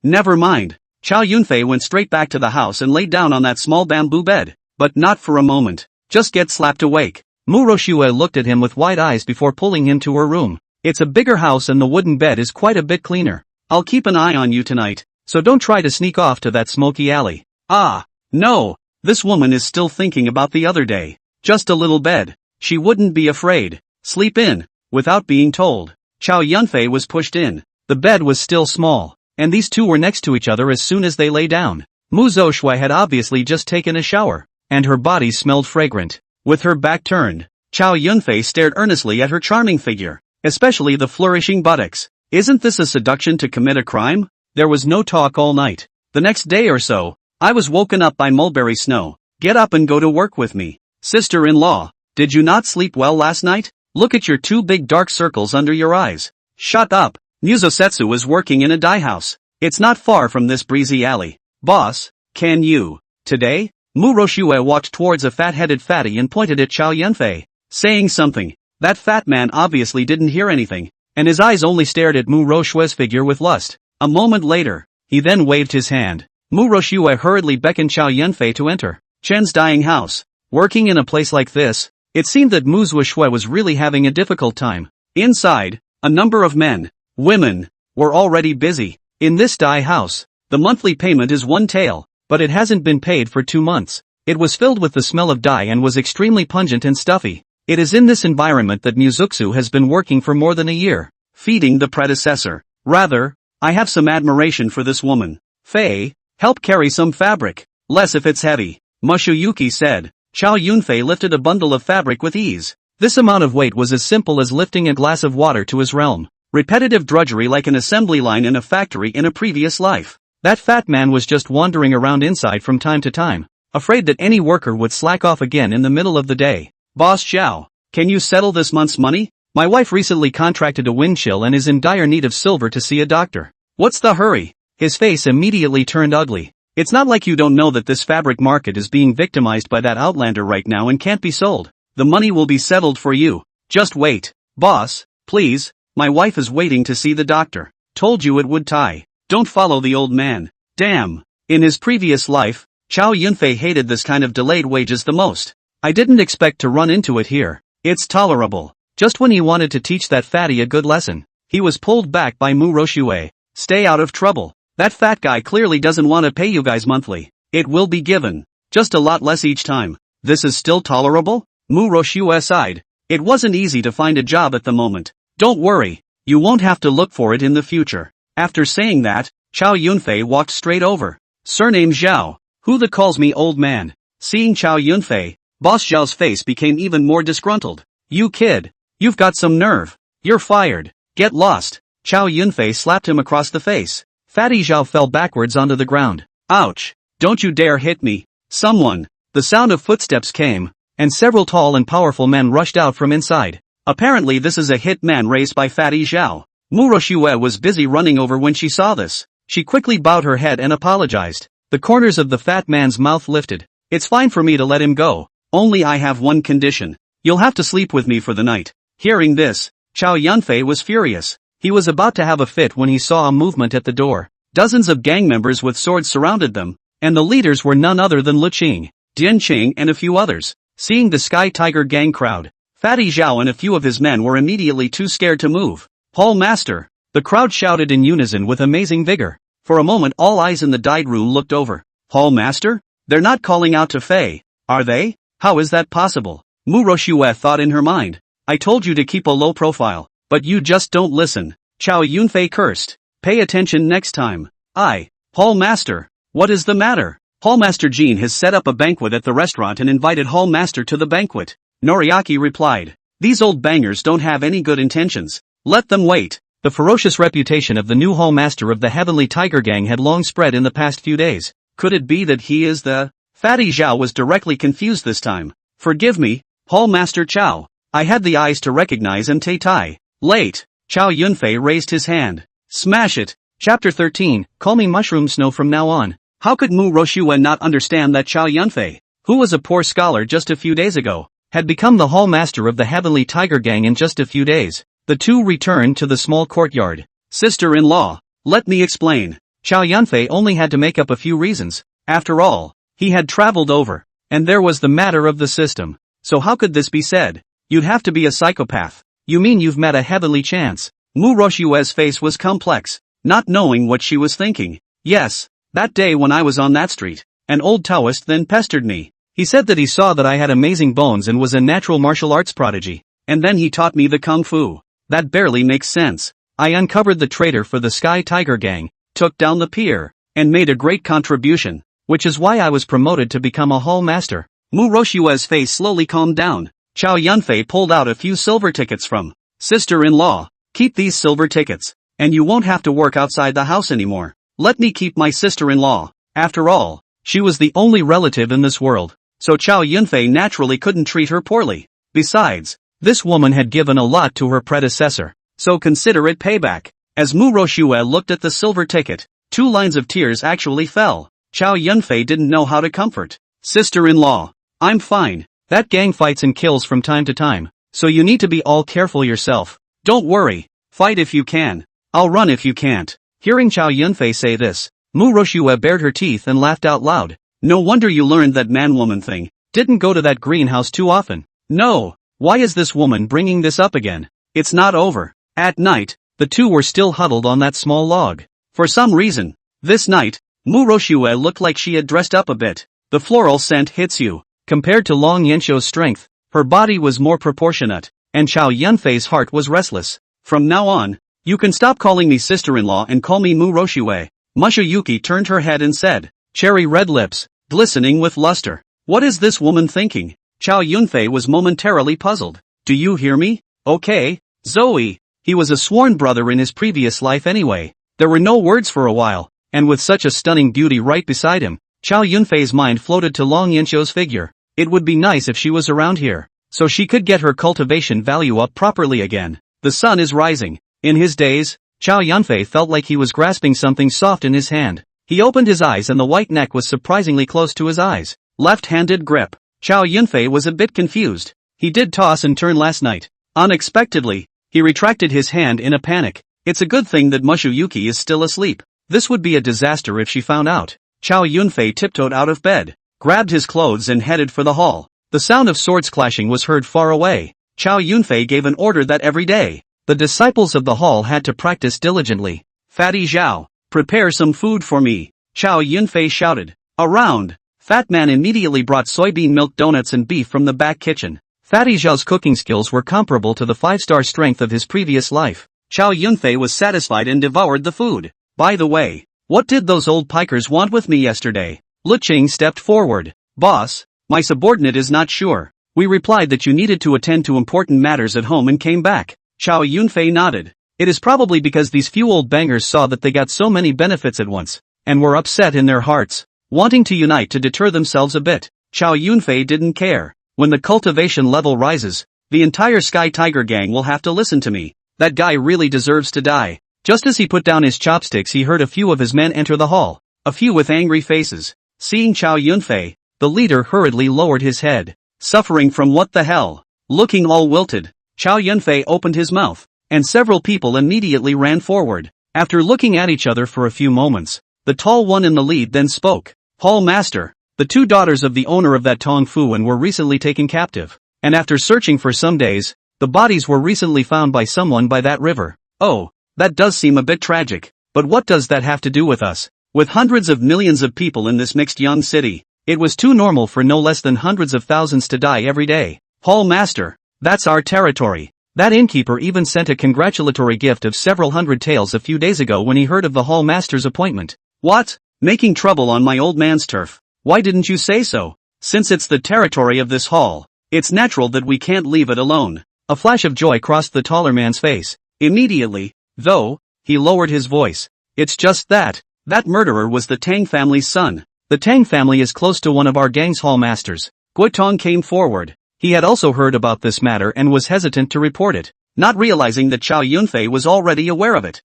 Speaker 1: Never mind. Chow Yunfei went straight back to the house and laid down on that small bamboo bed. But not for a moment. Just get slapped awake. Mu Roshue looked at him with wide eyes before pulling him to her room. It's a bigger house and the wooden bed is quite a bit cleaner. I'll keep an eye on you tonight, so don't try to sneak off to that smoky alley. Ah, no. This woman is still thinking about the other day. Just a little bed. She wouldn't be afraid. Sleep in, without being told. Chow Yunfei was pushed in. The bed was still small, and these two were next to each other as soon as they lay down. Mu Zhoushui had obviously just taken a shower, and her body smelled fragrant. With her back turned, Chow Yunfei stared earnestly at her charming figure, especially the flourishing buttocks. Isn't this a seduction to commit a crime? There was no talk all night. The next day or so, I was woken up by mulberry snow. Get up and go to work with me. Sister-in-law, did you not sleep well last night? Look at your two big dark circles under your eyes. Shut up. Muzosetsu was working in a dye house. It's not far from this breezy alley. Boss, can you? Today? Mu Roshue walked towards a fat-headed fatty and pointed at Chow Yunfei, saying something. That fat man obviously didn't hear anything, and his eyes only stared at Mu Roshue's figure with lust. A moment later, he then waved his hand. Mu Roshue hurriedly beckoned Chow Yunfei to enter. Chen's dyeing house. Working in a place like this, it seemed that Mu Zhoushui was really having a difficult time. Inside, a number of men, women, were already busy. In this dye house, the monthly payment is one tael, but it hasn't been paid for 2 months. It was filled with the smell of dye and was extremely pungent and stuffy. It is in this environment that Muzutsu has been working for more than a year, feeding the predecessor. Rather, I have some admiration for this woman. Fei, help carry some fabric. Less if it's heavy, Moshuyuki said. Chow Yunfei lifted a bundle of fabric with ease. This amount of weight was as simple as lifting a glass of water to his realm. Repetitive drudgery like an assembly line in a factory in a previous life. That fat man was just wandering around inside from time to time, afraid that any worker would slack off again in the middle of the day. Boss Zhao, can you settle this month's money? My wife recently contracted a wind chill and is in dire need of silver to see a doctor. What's the hurry? His face immediately turned ugly. It's not like you don't know that this fabric market is being victimized by that outlander right now and can't be sold. The money will be settled for you. Just wait. Boss, please, my wife is waiting to see the doctor. Told you it would tie. Don't follow the old man. Damn. In his previous life, Chow Yunfei hated this kind of delayed wages the most. I didn't expect to run into it here. It's tolerable. Just when he wanted to teach that fatty a good lesson, he was pulled back by Mu Roshue. Stay out of trouble. That fat guy clearly doesn't want to pay you guys monthly. It will be given. Just a lot less each time. This is still tolerable? Mu Roshue sighed. It wasn't easy to find a job at the moment. Don't worry. You won't have to look for it in the future. After saying that, Chow Yunfei walked straight over. Surname Zhao. Who the calls me old man? Seeing Chow Yunfei, Boss Zhao's face became even more disgruntled. You kid. You've got some nerve. You're fired. Get lost. Chow Yunfei slapped him across the face. Fatty Zhao fell backwards onto the ground. Ouch. Don't you dare hit me. Someone. The sound of footsteps came, and several tall and powerful men rushed out from inside. Apparently this is a hit man raised by Fatty Zhao. Mu Roshue was busy running over when she saw this. She quickly bowed her head and apologized. The corners of the fat man's mouth lifted. It's fine for me to let him go. Only I have one condition. You'll have to sleep with me for the night. Hearing this, Chow Yunfei was furious. He was about to have a fit when he saw a movement at the door. Dozens of gang members with swords surrounded them, and the leaders were none other than Lu Qing, Dian Qing and a few others. Seeing the Sky Tiger gang crowd, Fatty Zhao and a few of his men were immediately too scared to move. Paul Master, The crowd shouted in unison with amazing vigor. For a moment all eyes in the died room looked over. Hall Master? They're not calling out to Faye, are they? How is that possible? Mu Roshue thought in her mind. I told you to keep a low profile, but you just don't listen. Chow Yunfei cursed. Pay attention next time. Hall Master. What is the matter? Hall Master Jean has set up a banquet at the restaurant and invited Hall Master to the banquet. Noriaki replied. These old bangers don't have any good intentions. Let them wait. The ferocious reputation of the new Hall Master of the Heavenly Tiger Gang had long spread in the past few days. Could it be that he is the... Fatty Zhao was directly confused this time. Forgive me, Hall Master Chow. I had the eyes to recognize Mte Tai. Late. Chow Yunfei raised his hand. Smash it. Chapter 13, Call me Mushroom Snow from now on. How could Mu Roshue not understand that Chow Yunfei, who was a poor scholar just a few days ago, had become the Hall Master of the Heavenly Tiger Gang in just a few days? The two returned to the small courtyard. Sister-in-law, let me explain. Chow Yunfei only had to make up a few reasons. After all, he had traveled over, and there was the matter of the system. So how could this be said? You'd have to be a psychopath. You mean you've met a heavenly chance? Mu Roshue's face was complex, not knowing what she was thinking. Yes. That day when I was on that street, an old Taoist then pestered me. He said that he saw that I had amazing bones and was a natural martial arts prodigy, and then he taught me the kung fu. That barely makes sense. I uncovered the traitor for the Sky Tiger Gang, took down the Pier, and made a great contribution, which is why I was promoted to become a Hall Master. Mu Roshue's face slowly calmed down. Chow Yunfei pulled out a few silver tickets from sister-in-law. Keep these silver tickets, and you won't have to work outside the house anymore. Let me keep my sister-in-law. After all, she was the only relative in this world, so Chow Yunfei naturally couldn't treat her poorly. Besides, this woman had given a lot to her predecessor, so consider it payback. As Mu Roshue looked at the silver ticket, 2 lines of tears actually fell. Chow Yunfei didn't know how to comfort. Sister-in-law, I'm fine. That gang fights and kills from time to time, so you need to be all careful yourself. Don't worry. Fight if you can. I'll run if you can't. Hearing Chow Yunfei say this, Mu Roshue bared her teeth and laughed out loud. No wonder you learned that man-woman thing. Didn't go to that greenhouse too often. No. Why is this woman bringing this up again? It's not over. At night, the two were still huddled on that small log. For some reason, this night, Mu Roshue looked like she had dressed up a bit. The floral scent hits you. Compared to Long Yensho's strength, her body was more proportionate, and Chow Yunfei's heart was restless. From now on, you can stop calling me sister-in-law and call me Mu Roshue. Mushayuki turned her head and said, cherry red lips, glistening with luster. What is this woman thinking? Chow Yunfei was momentarily puzzled. Do you hear me? Okay, Zoe. He was a sworn brother in his previous life anyway. There were no words for a while, and with such a stunning beauty right beside him, Chow Yunfei's mind floated to Long Yensho's figure. It would be nice if she was around here, so she could get her cultivation value up properly again. The sun is rising. In his days, Chow Yunfei felt like he was grasping something soft in his hand. He opened his eyes and the white neck was surprisingly close to his eyes. Left-handed grip. Chow Yunfei was a bit confused. He did toss and turn last night. Unexpectedly, he retracted his hand in a panic. It's a good thing that Mushayuki is still asleep. This would be a disaster if she found out. Chow Yunfei tiptoed out of bed, grabbed his clothes and headed for the hall. The sound of swords clashing was heard far away. Chow Yunfei gave an order that every day, the disciples of the hall had to practice diligently. Fatty Zhao, prepare some food for me. Chow Yunfei shouted. Around. Fat Man immediately brought soybean milk donuts and beef from the back kitchen. Fatty Zhao's cooking skills were comparable to the 5-star strength of his previous life. Chow Yunfei was satisfied and devoured the food. By the way, what did those old pikers want with me yesterday? Luqing stepped forward. Boss, my subordinate is not sure. We replied that you needed to attend to important matters at home and came back. Chow Yunfei nodded. It is probably because these few old bangers saw that they got so many benefits at once, and were upset in their hearts, wanting to unite to deter themselves a bit. Chow Yunfei didn't care. When the cultivation level rises, the entire Sky Tiger Gang will have to listen to me. That guy really deserves to die. Just as he put down his chopsticks, he heard a few of his men enter the hall, a few with angry faces. Seeing Chow Yunfei, the leader hurriedly lowered his head. Suffering from what the hell? Looking all wilted, Chow Yunfei opened his mouth, and several people immediately ran forward. After looking at each other for a few moments, the tall one in the lead then spoke. Hall Master, the 2 daughters of the owner of that Tong Fuan were recently taken captive, and after searching for some days, the bodies were recently found by someone by that river. Oh, That does seem a bit tragic, but what does that have to do with us? With hundreds of millions of people in this mixed young city, it was too normal for no less than hundreds of thousands to die every day. Hall Master, that's our territory. That innkeeper even sent a congratulatory gift of several hundred taels a few days ago when he heard of the Hall Master's appointment. What? Making trouble on my old man's turf. Why didn't you say so? Since it's the territory of this hall, it's natural that we can't leave it alone. A flash of joy crossed the taller man's face. Immediately, though, he lowered his voice. It's just that murderer was the Tang family's son. The Tang family is close to one of our gang's hall masters. Guotong came forward. He had also heard about this matter and was hesitant to report it, not realizing that Chow Yunfei was already aware of it.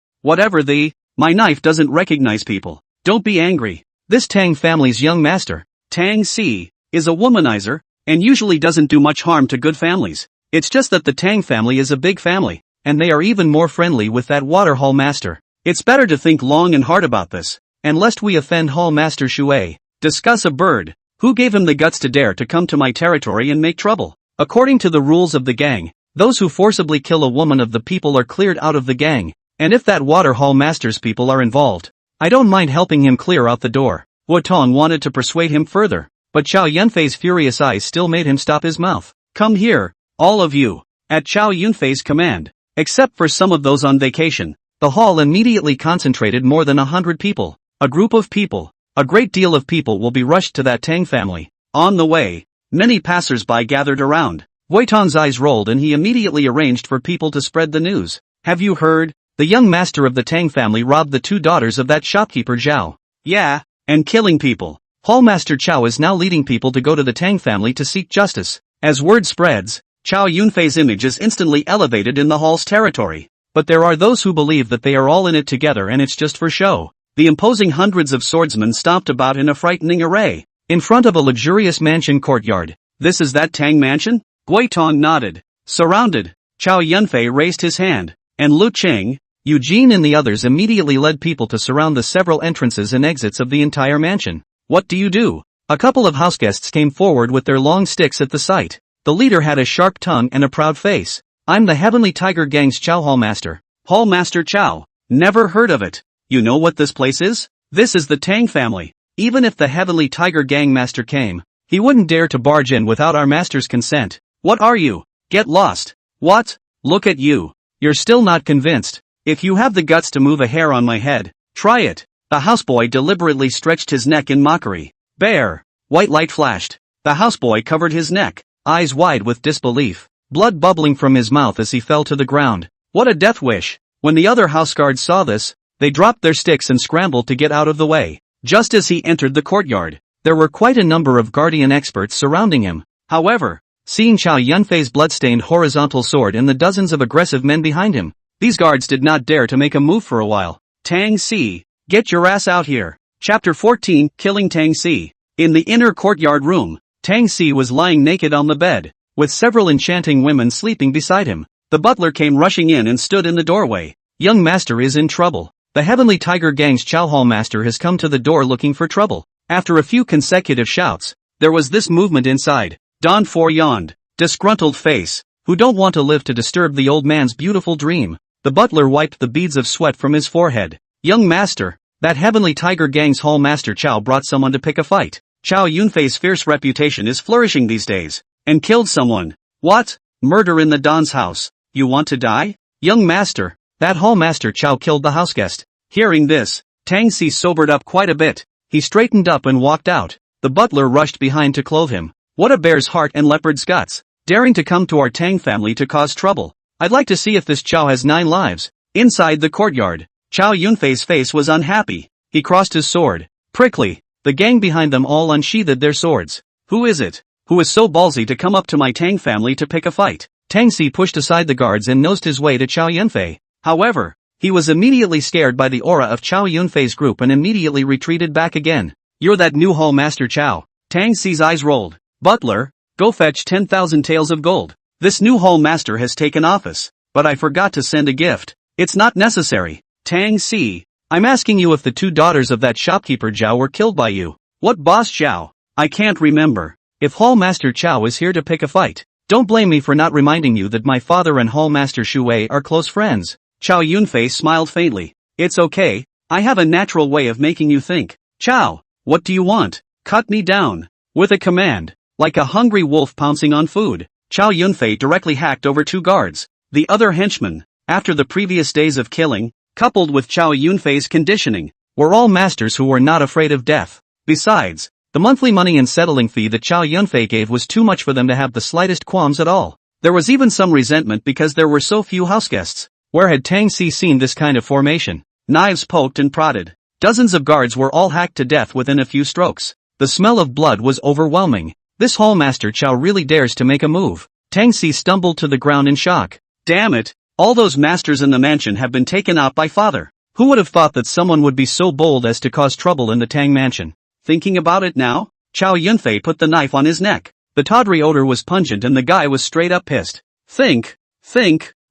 Speaker 1: My knife doesn't recognize people. Don't be angry. This Tang family's young master, Tang Si, is a womanizer, and usually doesn't do much harm to good families. It's just that the Tang family is a big family, and they are even more friendly with that water hall master. It's better to think long and hard about this, and lest we offend Hall Master Shui. Discuss a bird. Who gave him the guts to dare to come to my territory and make trouble? According to the rules of the gang, those who forcibly kill a woman of the people are cleared out of the gang, and if that water hall master's people are involved, I don't mind helping him clear out the door. Wotong wanted to persuade him further, but Chow Yunfei's furious eyes still made him stop his mouth. Come here, all of you. At Chow Yunfei's command, except for some of those on vacation, the hall immediately concentrated more than 100 people. A group of people, a great deal of people will be rushed to that Tang family. On the way, many passers-by gathered around. Wotong's eyes rolled and he immediately arranged for people to spread the news. Have you heard? The young master of the Tang family robbed the 2 daughters of that shopkeeper Zhao. Yeah, and killing people. Hall Master Chow is now leading people to go to the Tang family to seek justice. As word spreads, Chow Yunfei's image is instantly elevated in the hall's territory. But there are those who believe that they are all in it together and it's just for show. The imposing hundreds of swordsmen stomped about in a frightening array, in front of a luxurious mansion courtyard. This is that Tang mansion? Guitong nodded. Surrounded, Chow Yunfei raised his hand, and Lu Qing, Eugene and the others immediately led people to surround the several entrances and exits of the entire mansion. What do you do? A couple of houseguests came forward with their long sticks at the sight. The leader had a sharp tongue and a proud face. I'm the Heavenly Tiger Gang's Chow Hall Master. Hall Master Chow. Never heard of it. You know what this place is? This is the Tang family. Even if the Heavenly Tiger Gang Master came, he wouldn't dare to barge in without our master's consent. What are you? Get lost. What? Look at you. You're still not convinced. If you have the guts to move a hair on my head, try it. The houseboy deliberately stretched his neck in mockery. Bear. White light flashed. The houseboy covered his neck, eyes wide with disbelief, blood bubbling from his mouth as he fell to the ground. What a death wish. When the other house guards saw this, they dropped their sticks and scrambled to get out of the way. Just as he entered the courtyard, there were quite a number of guardian experts surrounding him. However, seeing Chow Yunfei's bloodstained horizontal sword and the dozens of aggressive men behind him, these guards did not dare to make a move for a while. Tang Si, get your ass out here. Chapter 14, Killing Tang Si. In the inner courtyard room, Tang Si was lying naked on the bed, with several enchanting women sleeping beside him. The butler came rushing in and stood in the doorway. Young master is in trouble. The Heavenly Tiger Gang's Chow Hall Master has come to the door looking for trouble. After a few consecutive shouts, there was this movement inside. Don Four yawned. Disgruntled face. Who don't want to live to disturb the old man's beautiful dream. The butler wiped the beads of sweat from his forehead. Young master, that Heavenly Tiger Gang's Hall Master Chow brought someone to pick a fight. Chow Yunfei's fierce reputation is flourishing these days. And killed someone. What? Murder in the Don's house. You want to die? Young master, that Hall Master Chow killed the houseguest. Hearing this, Tang Si sobered up quite a bit. He straightened up and walked out. The butler rushed behind to clothe him. What a bear's heart and leopard's guts. Daring to come to our Tang family to cause trouble. I'd like to see if this Chow has 9 lives. Inside the courtyard, Chow Yunfei's face was unhappy. He crossed his sword. Prickly. The gang behind them all unsheathed their swords. Who is it? Who is so ballsy to come up to my Tang family to pick a fight? Tang Si pushed aside the guards and nosed his way to Chow Yunfei. However, he was immediately scared by the aura of Chow Yunfei's group and immediately retreated back again. You're that new Hall Master Chow. Tang Si's eyes rolled. Butler, go fetch 10,000 taels of gold. This new Hall Master has taken office, but I forgot to send a gift. It's not necessary. Tang Si, I'm asking you if the 2 daughters of that shopkeeper Zhao were killed by you. What boss Zhao? I can't remember. If Hall Master Chow is here to pick a fight, don't blame me for not reminding you that my father and Hall Master Shui are close friends. Chow Yunfei smiled faintly. It's okay, I have a natural way of making you think. Chow, what do you want? Cut me down. With a command, like a hungry wolf pouncing on food, Chow Yunfei directly hacked over 2 guards. The other henchmen, after the previous days of killing, coupled with Chow Yunfei's conditioning, were all masters who were not afraid of death. Besides, the monthly money and settling fee that Chow Yunfei gave was too much for them to have the slightest qualms at all. There was even some resentment because there were so few houseguests. Where had Tang Si seen this kind of formation? Knives poked and prodded. Dozens of guards were all hacked to death within a few strokes. The smell of blood was overwhelming. This hallmaster Chow really dares to make a move. Tang Si stumbled to the ground in shock. Damn it, all those masters in the mansion have been taken out by father. Who would have thought that someone would be so bold as to cause trouble in the Tang mansion? Thinking about it now? Chow Yunfei put the knife on his neck. The tawdry odor was pungent and the guy was straight up pissed. Think.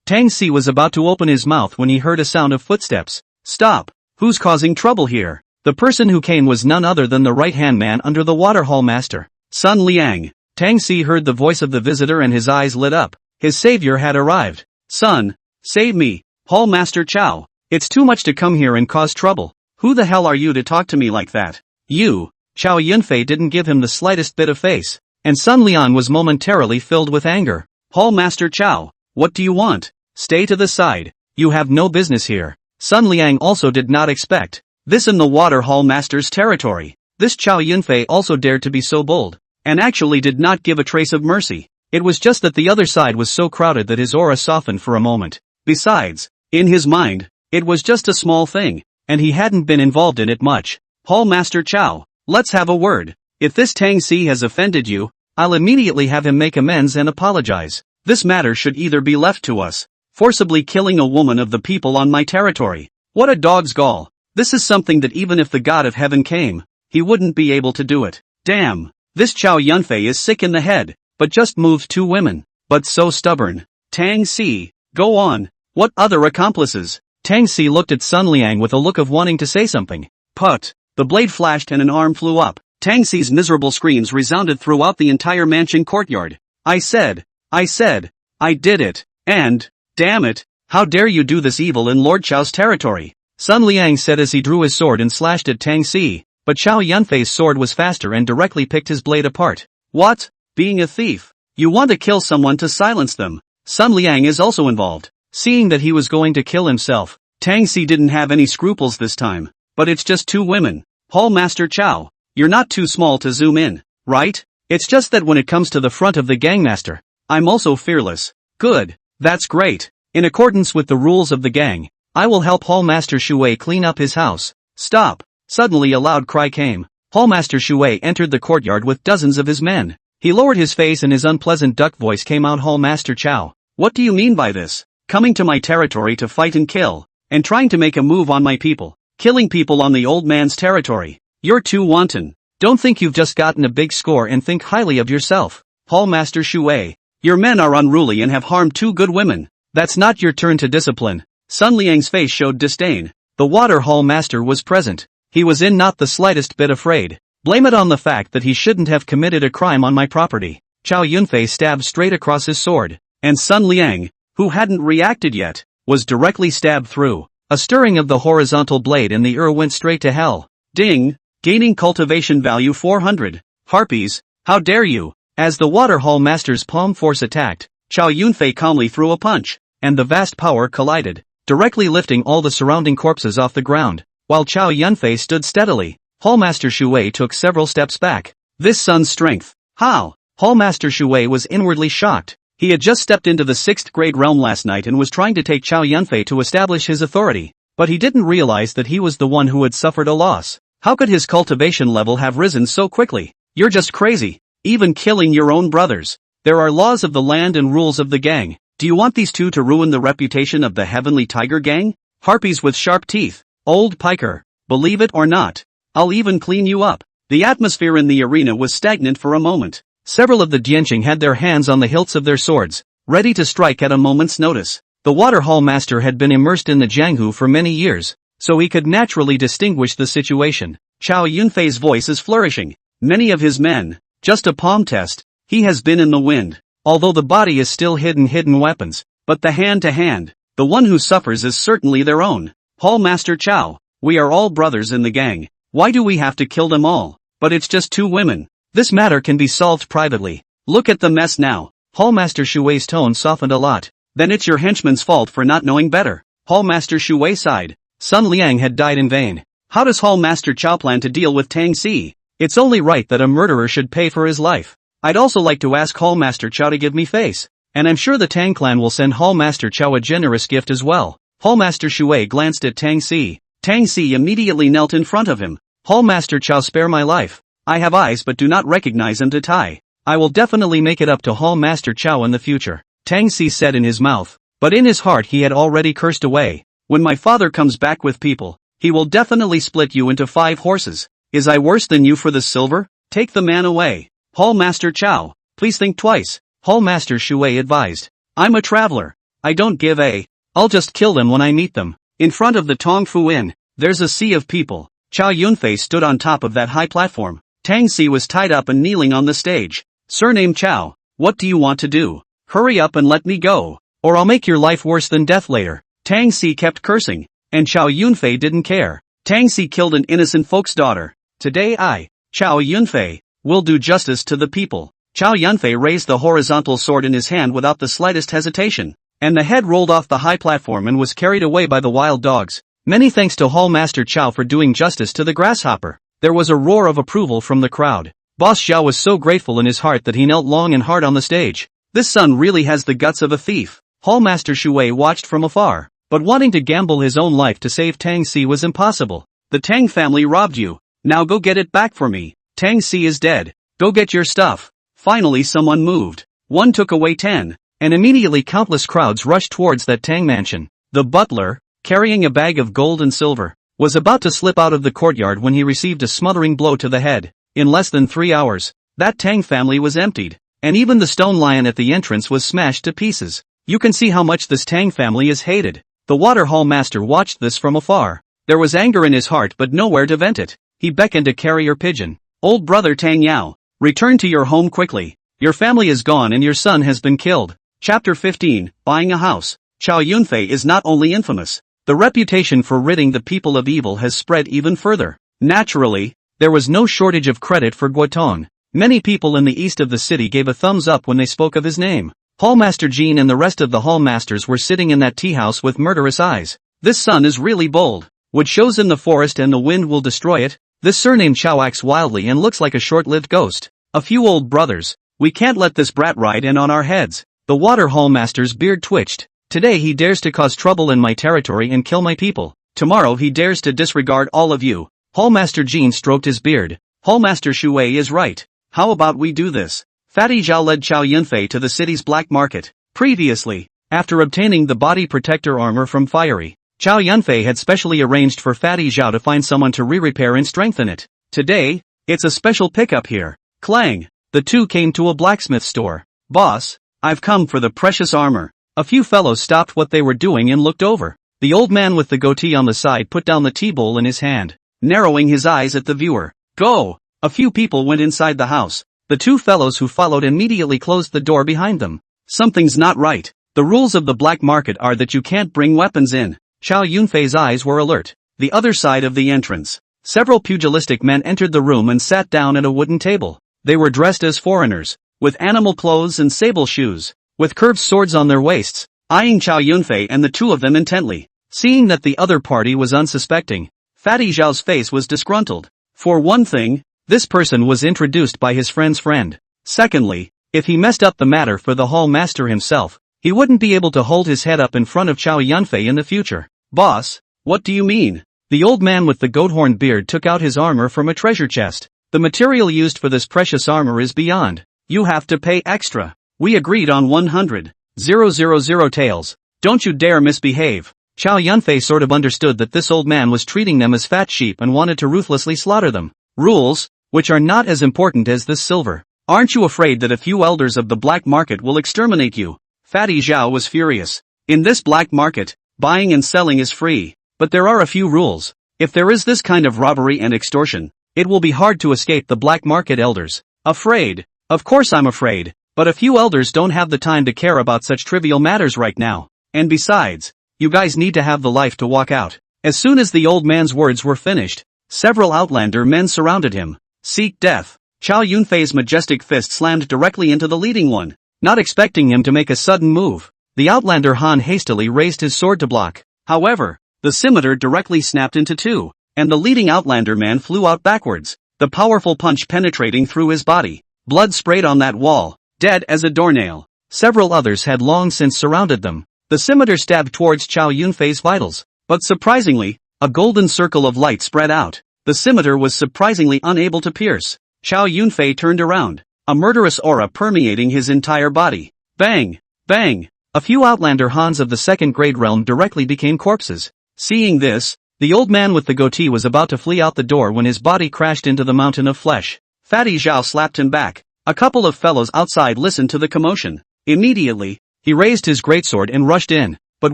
Speaker 1: Tang Si was about to open his mouth when he heard a sound of footsteps. Stop. Who's causing trouble here? The person who came was none other than the right-hand man under the water hall master, Sun Liang. Tang Si heard the voice of the visitor and his eyes lit up. His savior had arrived. Son, save me, Hall Master Chow. It's too much to come here and cause trouble. Who the hell are you to talk to me like that? You. Chow Yunfei didn't give him the slightest bit of face, and Sun Liang was momentarily filled with anger. Hall Master Chow, what do you want? Stay to the side. You have no business here. Sun Liang also did not expect this in the water hall master's territory. This Chow Yunfei also dared to be so bold, and actually did not give a trace of mercy. It was just that the other side was so crowded that his aura softened for a moment. Besides, in his mind, it was just a small thing, and he hadn't been involved in it much. Hall Master Chow, let's have a word. If this Tang Si has offended you, I'll immediately have him make amends and apologize. This matter should either be left to us. Forcibly killing a woman of the people on my territory. What a dog's gall. This is something that even if the god of heaven came, he wouldn't be able to do it. Damn, this Chow Yunfei is sick in the head, but just moved 2 women. But so stubborn. Tang Si, go on. What other accomplices? Tang Si looked at Sun Liang with a look of wanting to say something. Put. The blade flashed and an arm flew up. Tang Si's miserable screams resounded throughout the entire mansion courtyard. I said, I did it, and, damn it, how dare you do this evil in Lord Chow's territory? Sun Liang said as he drew his sword and slashed at Tang Si, but Chow Yunfei's sword was faster and directly picked his blade apart. What? Being a thief? You want to kill someone to silence them? Sun Liang is also involved. Seeing that he was going to kill himself, Tang Si didn't have any scruples this time. But it's just 2 women. Hall Master Chow, you're not too small to zoom in, right? It's just that when it comes to the front of the gangmaster, I'm also fearless. Good. That's great. In accordance with the rules of the gang, I will help Hallmaster Shui clean up his house. Stop. Suddenly a loud cry came. Hallmaster Shui entered the courtyard with dozens of his men. He lowered his face and his unpleasant duck voice came out. Hallmaster Chow, what do you mean by this? Coming to my territory to fight and kill, and trying to make a move on my people, killing people on the old man's territory. You're too wanton. Don't think you've just gotten a big score and think highly of yourself. Hallmaster Shui, your men are unruly and have harmed 2 good women. That's not your turn to discipline. Sun Liang's face showed disdain. The water hall master was present. He was in not the slightest bit afraid. Blame it on the fact that he shouldn't have committed a crime on my property. Chow Yunfei stabbed straight across his sword, and Sun Liang, who hadn't reacted yet, was directly stabbed through. A stirring of the horizontal blade and the went straight to hell. Ding! Gaining cultivation value 400. Harpies, how dare you! As the water hall master's palm force attacked, Chow Yunfei calmly threw a punch, and the vast power collided, directly lifting all the surrounding corpses off the ground. While Chow Yunfei stood steadily, Hallmaster Shui took several steps back. This son's strength. How? Hallmaster Shui was inwardly shocked. He had just stepped into the 6th grade realm last night and was trying to take Chow Yunfei to establish his authority, but he didn't realize that he was the one who had suffered a loss. How could his cultivation level have risen so quickly? You're just crazy. Even killing your own brothers. There are laws of the land and rules of the gang. Do you want these 2 to ruin the reputation of the Heavenly Tiger Gang? Harpies with sharp teeth. Old piker. Believe it or not, I'll even clean you up. The atmosphere in the arena was stagnant for a moment. Several of the Dianqing had their hands on the hilts of their swords, ready to strike at a moment's notice. The water hall master had been immersed in the Jianghu for many years, so he could naturally distinguish the situation. Chow Yunfei's voice is flourishing. Many of his men, just a palm test, he has been in the wind. Although the body is still hidden weapons, but the hand-to-hand, The one who suffers is certainly their own. Hall Master Chow, we are all brothers in the gang. Why do we have to kill them all? But it's just 2 women. This matter can be solved privately. Look at the mess now. Hallmaster Shui's tone softened a lot. Then it's your henchman's fault for not knowing better. Hallmaster Shui sighed. Sun Liang had died in vain. How does Hallmaster Chow plan to deal with Tang Si? It's only right that a murderer should pay for his life. I'd also like to ask Hallmaster Chow to give me face. And I'm sure the Tang clan will send Hallmaster Chow a generous gift as well. Hallmaster Shui glanced at Tang Si. Tang Si immediately knelt in front of him. Hallmaster Chow, spare my life. I have eyes but do not recognize them to tie. I will definitely make it up to Hallmaster Chow in the future. Tang Si said in his mouth. But in his heart he had already cursed away. When my father comes back with people, he will definitely split you into 5 horses. Is I worse than you for the silver? Take the man away. Hallmaster Chow, please think twice. Hallmaster Shui advised. I'm a traveler. I don't give a. I'll just kill them when I meet them. In front of the Tong Fu Inn, there's a sea of people. Chow Yunfei stood on top of that high platform. Tang Si was tied up and kneeling on the stage. Surname Chow, what do you want to do? Hurry up and let me go, or I'll make your life worse than death later. Tang Si kept cursing, and Chow Yunfei didn't care. Tang Si killed an innocent folk's daughter. Today I, Chow Yunfei, will do justice to the people. Chow Yunfei raised the horizontal sword in his hand without the slightest hesitation, and the head rolled off the high platform and was carried away by the wild dogs. Many thanks to Hallmaster Chow for doing justice to the grasshopper. There was a roar of approval from the crowd. Boss Zhao was so grateful in his heart that he knelt long and hard on the stage. This son really has the guts of a thief. Hallmaster Shui watched from afar, but wanting to gamble his own life to save Tang Si was impossible. The Tang family robbed you. Now go get it back for me. Tang Si is dead. Go get your stuff. Finally someone moved. One took away 10, and immediately countless crowds rushed towards that Tang mansion. The butler, carrying a bag of gold and silver, was about to slip out of the courtyard when he received a smothering blow to the head. In less than 3 hours, that Tang family was emptied, and even the stone lion at the entrance was smashed to pieces. You can see how much this Tang family is hated. The water hall master watched this from afar. There was anger in his heart but nowhere to vent it. He beckoned a carrier pigeon. Old brother Tang Yao, return to your home quickly. Your family is gone and your son has been killed. Chapter 15, Buying a House. Chow Yunfei is not only infamous. The reputation for ridding the people of evil has spread even further. Naturally, there was no shortage of credit for Guoton. Many people in the east of the city gave a thumbs up when they spoke of his name. Hallmaster Jean and the rest of the hallmasters were sitting in that tea house with murderous eyes. This son is really bold. Wood shows in the forest and the wind will destroy it. This surname Chow acts wildly and looks like a short-lived ghost. A few old brothers. We can't let this brat ride in on our heads. The water hallmaster's beard twitched. Today he dares to cause trouble in my territory and kill my people. Tomorrow he dares to disregard all of you. Hallmaster Jean stroked his beard. Hallmaster Shui is right. How about we do this? Fatty Zhao led Chow Yunfei to the city's black market. Previously, after obtaining the body protector armor from Fiery, Chow Yunfei had specially arranged for Fatty Zhao to find someone to re-repair and strengthen it. Today, it's a special pickup here. Clang! The two came to a blacksmith store. Boss, I've come for the precious armor. A few fellows stopped what they were doing and looked over. The old man with the goatee on the side put down the tea bowl in his hand, narrowing his eyes at the viewer. Go! A few people went inside the house. The two fellows who followed immediately closed the door behind them. Something's not right. The rules of the black market are that you can't bring weapons in. Chow Yunfei's eyes were alert. The other side of the entrance. Several pugilistic men entered the room and sat down at a wooden table. They were dressed as foreigners, with animal clothes and sable shoes, with curved swords on their waists, eyeing Chow Yunfei and the two of them intently. Seeing that the other party was unsuspecting, Fatty Zhao's face was disgruntled. For one thing, this person was introduced by his friend's friend. Secondly, if he messed up the matter for the hall master himself, he wouldn't be able to hold his head up in front of Chow Yunfei in the future. Boss, what do you mean? The old man with the goat-horned beard took out his armor from a treasure chest. The material used for this precious armor is beyond. You have to pay extra. We agreed on 100,000 taels. Don't you dare misbehave. Chow Yunfei sort of understood that this old man was treating them as fat sheep and wanted to ruthlessly slaughter them. Rules, which are not as important as this silver. Aren't you afraid that a few elders of the black market will exterminate you? Fatty Zhao was furious. In this black market, buying and selling is free, but there are a few rules. If there is this kind of robbery and extortion, it will be hard to escape the black market elders. Afraid? Of course I'm afraid, but a few elders don't have the time to care about such trivial matters right now. And besides, you guys need to have the life to walk out. As soon as the old man's words were finished, several Outlander men surrounded him. Seek death. Chow Yun-Fei's majestic fist slammed directly into the leading one. Not expecting him to make a sudden move, the Outlander Han hastily raised his sword to block. However, the scimitar directly snapped into two, and the leading Outlander man flew out backwards, the powerful punch penetrating through his body. Blood sprayed on that wall, dead as a doornail. Several others had long since surrounded them. The scimitar stabbed towards Chow Yun-Fei's vitals, but surprisingly, a golden circle of light spread out. The scimitar was surprisingly unable to pierce. Chow Yun-Fei turned around, a murderous aura permeating his entire body. Bang! Bang! A few Outlander Hans of the second grade realm directly became corpses. Seeing this, the old man with the goatee was about to flee out the door when his body crashed into the mountain of flesh. Fatty Zhao slapped him back. A couple of fellows outside listened to the commotion. Immediately, he raised his greatsword and rushed in, but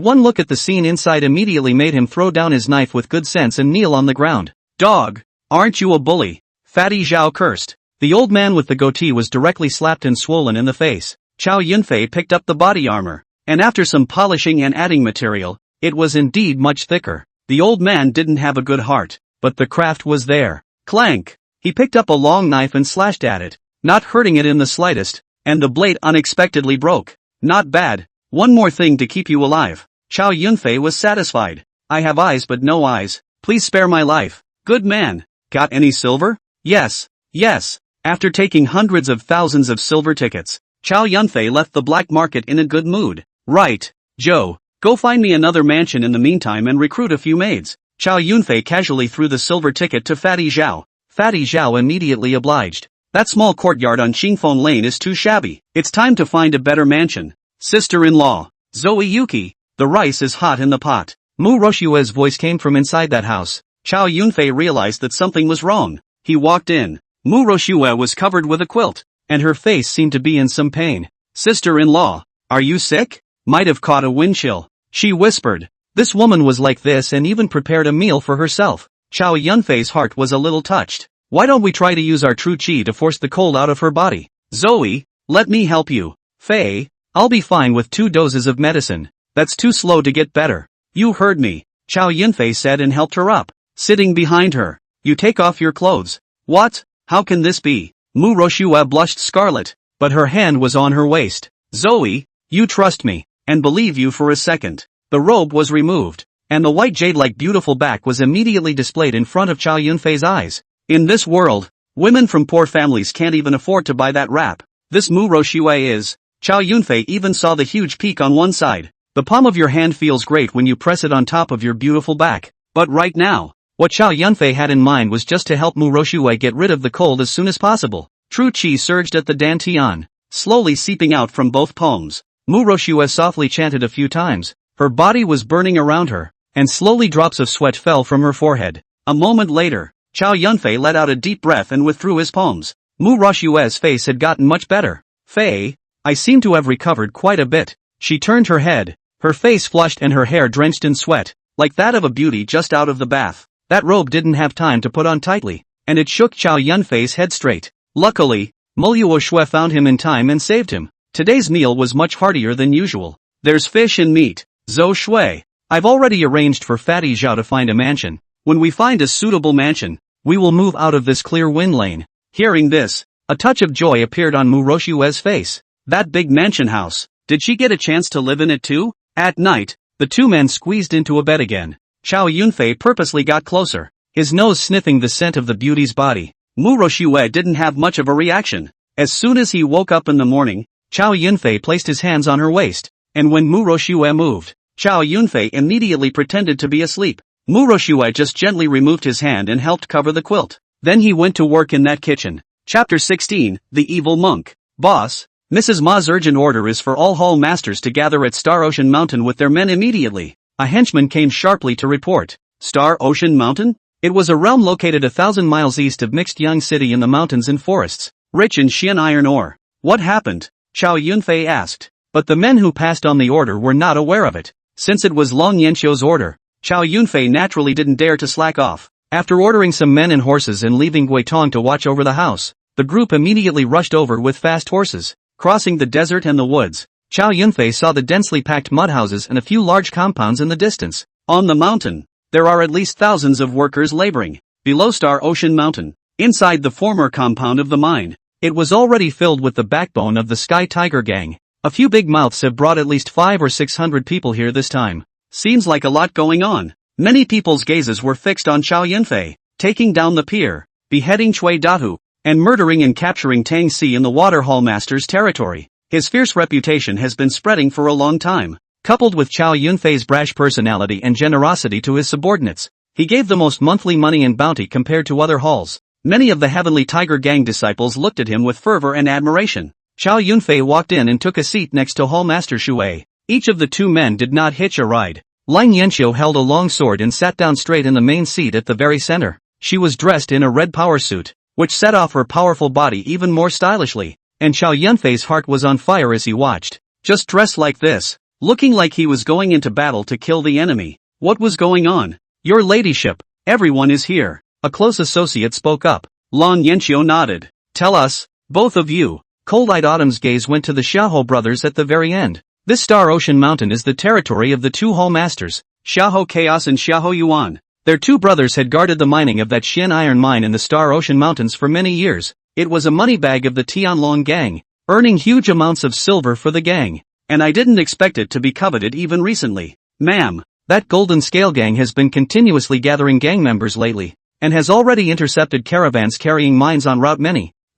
Speaker 1: one look at the scene inside immediately made him throw down his knife with good sense and kneel on the ground. Dog! Aren't you a bully? Fatty Zhao cursed. The old man with the goatee was directly slapped and swollen in the face. Chow Yun-Fei picked up the body armor, and after some polishing and adding material, it was indeed much thicker. The old man didn't have a good heart, but the craft was there. Clank! He picked up a long knife and slashed at it, not hurting it in the slightest, and the blade unexpectedly broke. Not bad. One more thing to keep you alive. Chow Yun-Fei was satisfied. I have eyes but no eyes. Please spare my life. Good man. Got any silver? Yes. Yes. After taking hundreds of thousands of silver tickets, Chow Yun-Fei left the black market in a good mood. Right, Joe. Go find me another mansion in the meantime and recruit a few maids. Chow Yun-Fei casually threw the silver ticket to Fatty Zhao. Fatty Zhao immediately obliged. That small courtyard on Qingfeng Lane is too shabby. It's time to find a better mansion. Sister-in-law, Zoe Yuki, the rice is hot in the pot. Mu Roshue's voice came from inside that house. Chow Yun-Fei realized that something was wrong. He walked in. Mu Roshue was covered with a quilt, and her face seemed to be in some pain. Sister-in-law, are you sick? Might have caught a wind chill. She whispered. This woman was like this and even prepared a meal for herself. Chow Yun-Fei's heart was a little touched. Why don't we try to use our true chi to force the cold out of her body? Zoe, let me help you. Fei, I'll be fine with 2 doses of medicine. That's too slow to get better. You heard me, Chow Yun-Fei said and helped her up. Sitting behind her. You take off your clothes. What? How can this be? Mu Roshua blushed scarlet, but her hand was on her waist. Zoe, you trust me, and believe you for a second. The robe was removed, and the white jade-like beautiful back was immediately displayed in front of Chow Yun-Fei's eyes. In this world, women from poor families can't even afford to buy that wrap. This Mu Roshue is. Chow Yun-Fei even saw the huge peak on one side. The palm of your hand feels great when you press it on top of your beautiful back. But right now, what Chow Yun-Fei had in mind was just to help Mu Roshue get rid of the cold as soon as possible. True chi surged at the dantian, slowly seeping out from both palms. Mu Roshue softly chanted a few times. Her body was burning around her, and slowly drops of sweat fell from her forehead. A moment later, Chow Yun-Fei let out a deep breath and withdrew his palms. Mu Roshue's face had gotten much better. Fei, I seem to have recovered quite a bit. She turned her head, her face flushed and her hair drenched in sweat, like that of a beauty just out of the bath. That robe didn't have time to put on tightly, and it shook Chow Yun-Fei's head straight. Luckily, Muluo Shui found him in time and saved him. Today's meal was much heartier than usual. There's fish and meat. Zhou Shui. I've already arranged for Fatty Zhao to find a mansion. When we find a suitable mansion, we will move out of this clear wind lane. Hearing this, a touch of joy appeared on Mu Roshue's face. That big mansion house, did she get a chance to live in it too? At night, the two men squeezed into a bed again. Chow Yun-Fei purposely got closer, his nose sniffing the scent of the beauty's body. Mu Roshue didn't have much of a reaction. As soon as he woke up in the morning, Chow Yun-Fei placed his hands on her waist, and when Mu Roshue moved, Chow Yun-Fei immediately pretended to be asleep. Mu Roshue just gently removed his hand and helped cover the quilt. Then he went to work in that kitchen. Chapter 16, The Evil Monk. Boss, Mrs. Ma's urgent order is for all hall masters to gather at Star Ocean Mountain with their men immediately. A henchman came sharply to report. Star Ocean Mountain? It was a realm located 1,000 miles east of Mixed Yang City in the mountains and forests, rich in Xian iron ore. What happened? Chow Yun-Fei asked. But the men who passed on the order were not aware of it. Since it was Long Yanxiu's order, Chow Yun-Fei naturally didn't dare to slack off. After ordering some men and horses and leaving Guitong to watch over the house, the group immediately rushed over with fast horses, crossing the desert and the woods. Chow Yunfei saw the densely packed mud houses and a few large compounds in the distance. On the mountain, there are at least thousands of workers laboring. Below Star Ocean Mountain, inside the former compound of the mine, it was already filled with the backbone of the Sky Tiger gang. A few big mouths have brought at least 500 or 600 people here this time. Seems like a lot going on. Many people's gazes were fixed on Chow Yunfei, taking down the pier, beheading Cui Dahu, and murdering and capturing Tang Si in the Water Hall Master's territory. His fierce reputation has been spreading for a long time. Coupled with Chow Yunfei's brash personality and generosity to his subordinates, he gave the most monthly money and bounty compared to other halls. Many of the Heavenly Tiger gang disciples looked at him with fervor and admiration. Chow Yunfei walked in and took a seat next to Hall Master Shui. Each of the two men did not hitch a ride. Lang Yanxiu held a long sword and sat down straight in the main seat at the very center. She was dressed in a red power suit, which set off her powerful body even more stylishly, and Chow Yunfei's heart was on fire as he watched. Just dressed like this, looking like he was going into battle to kill the enemy. What was going on? Your ladyship, everyone is here. A close associate spoke up. Lang Yanxiu nodded. Tell us, both of you. Cold-eyed Autumn's gaze went to the Xiaohou brothers at the very end. This Star Ocean Mountain is the territory of the two Hall Masters, Xiaohou Chaos and Xiaohou Yuan. Their two brothers had guarded the mining of that Xian iron mine in the Star Ocean Mountains for many years. It was a money bag of the Tianlong gang, earning huge amounts of silver for the gang. And I didn't expect it to be coveted even recently. Ma'am, that Golden Scale gang has been continuously gathering gang members lately, and has already intercepted caravans carrying mines en route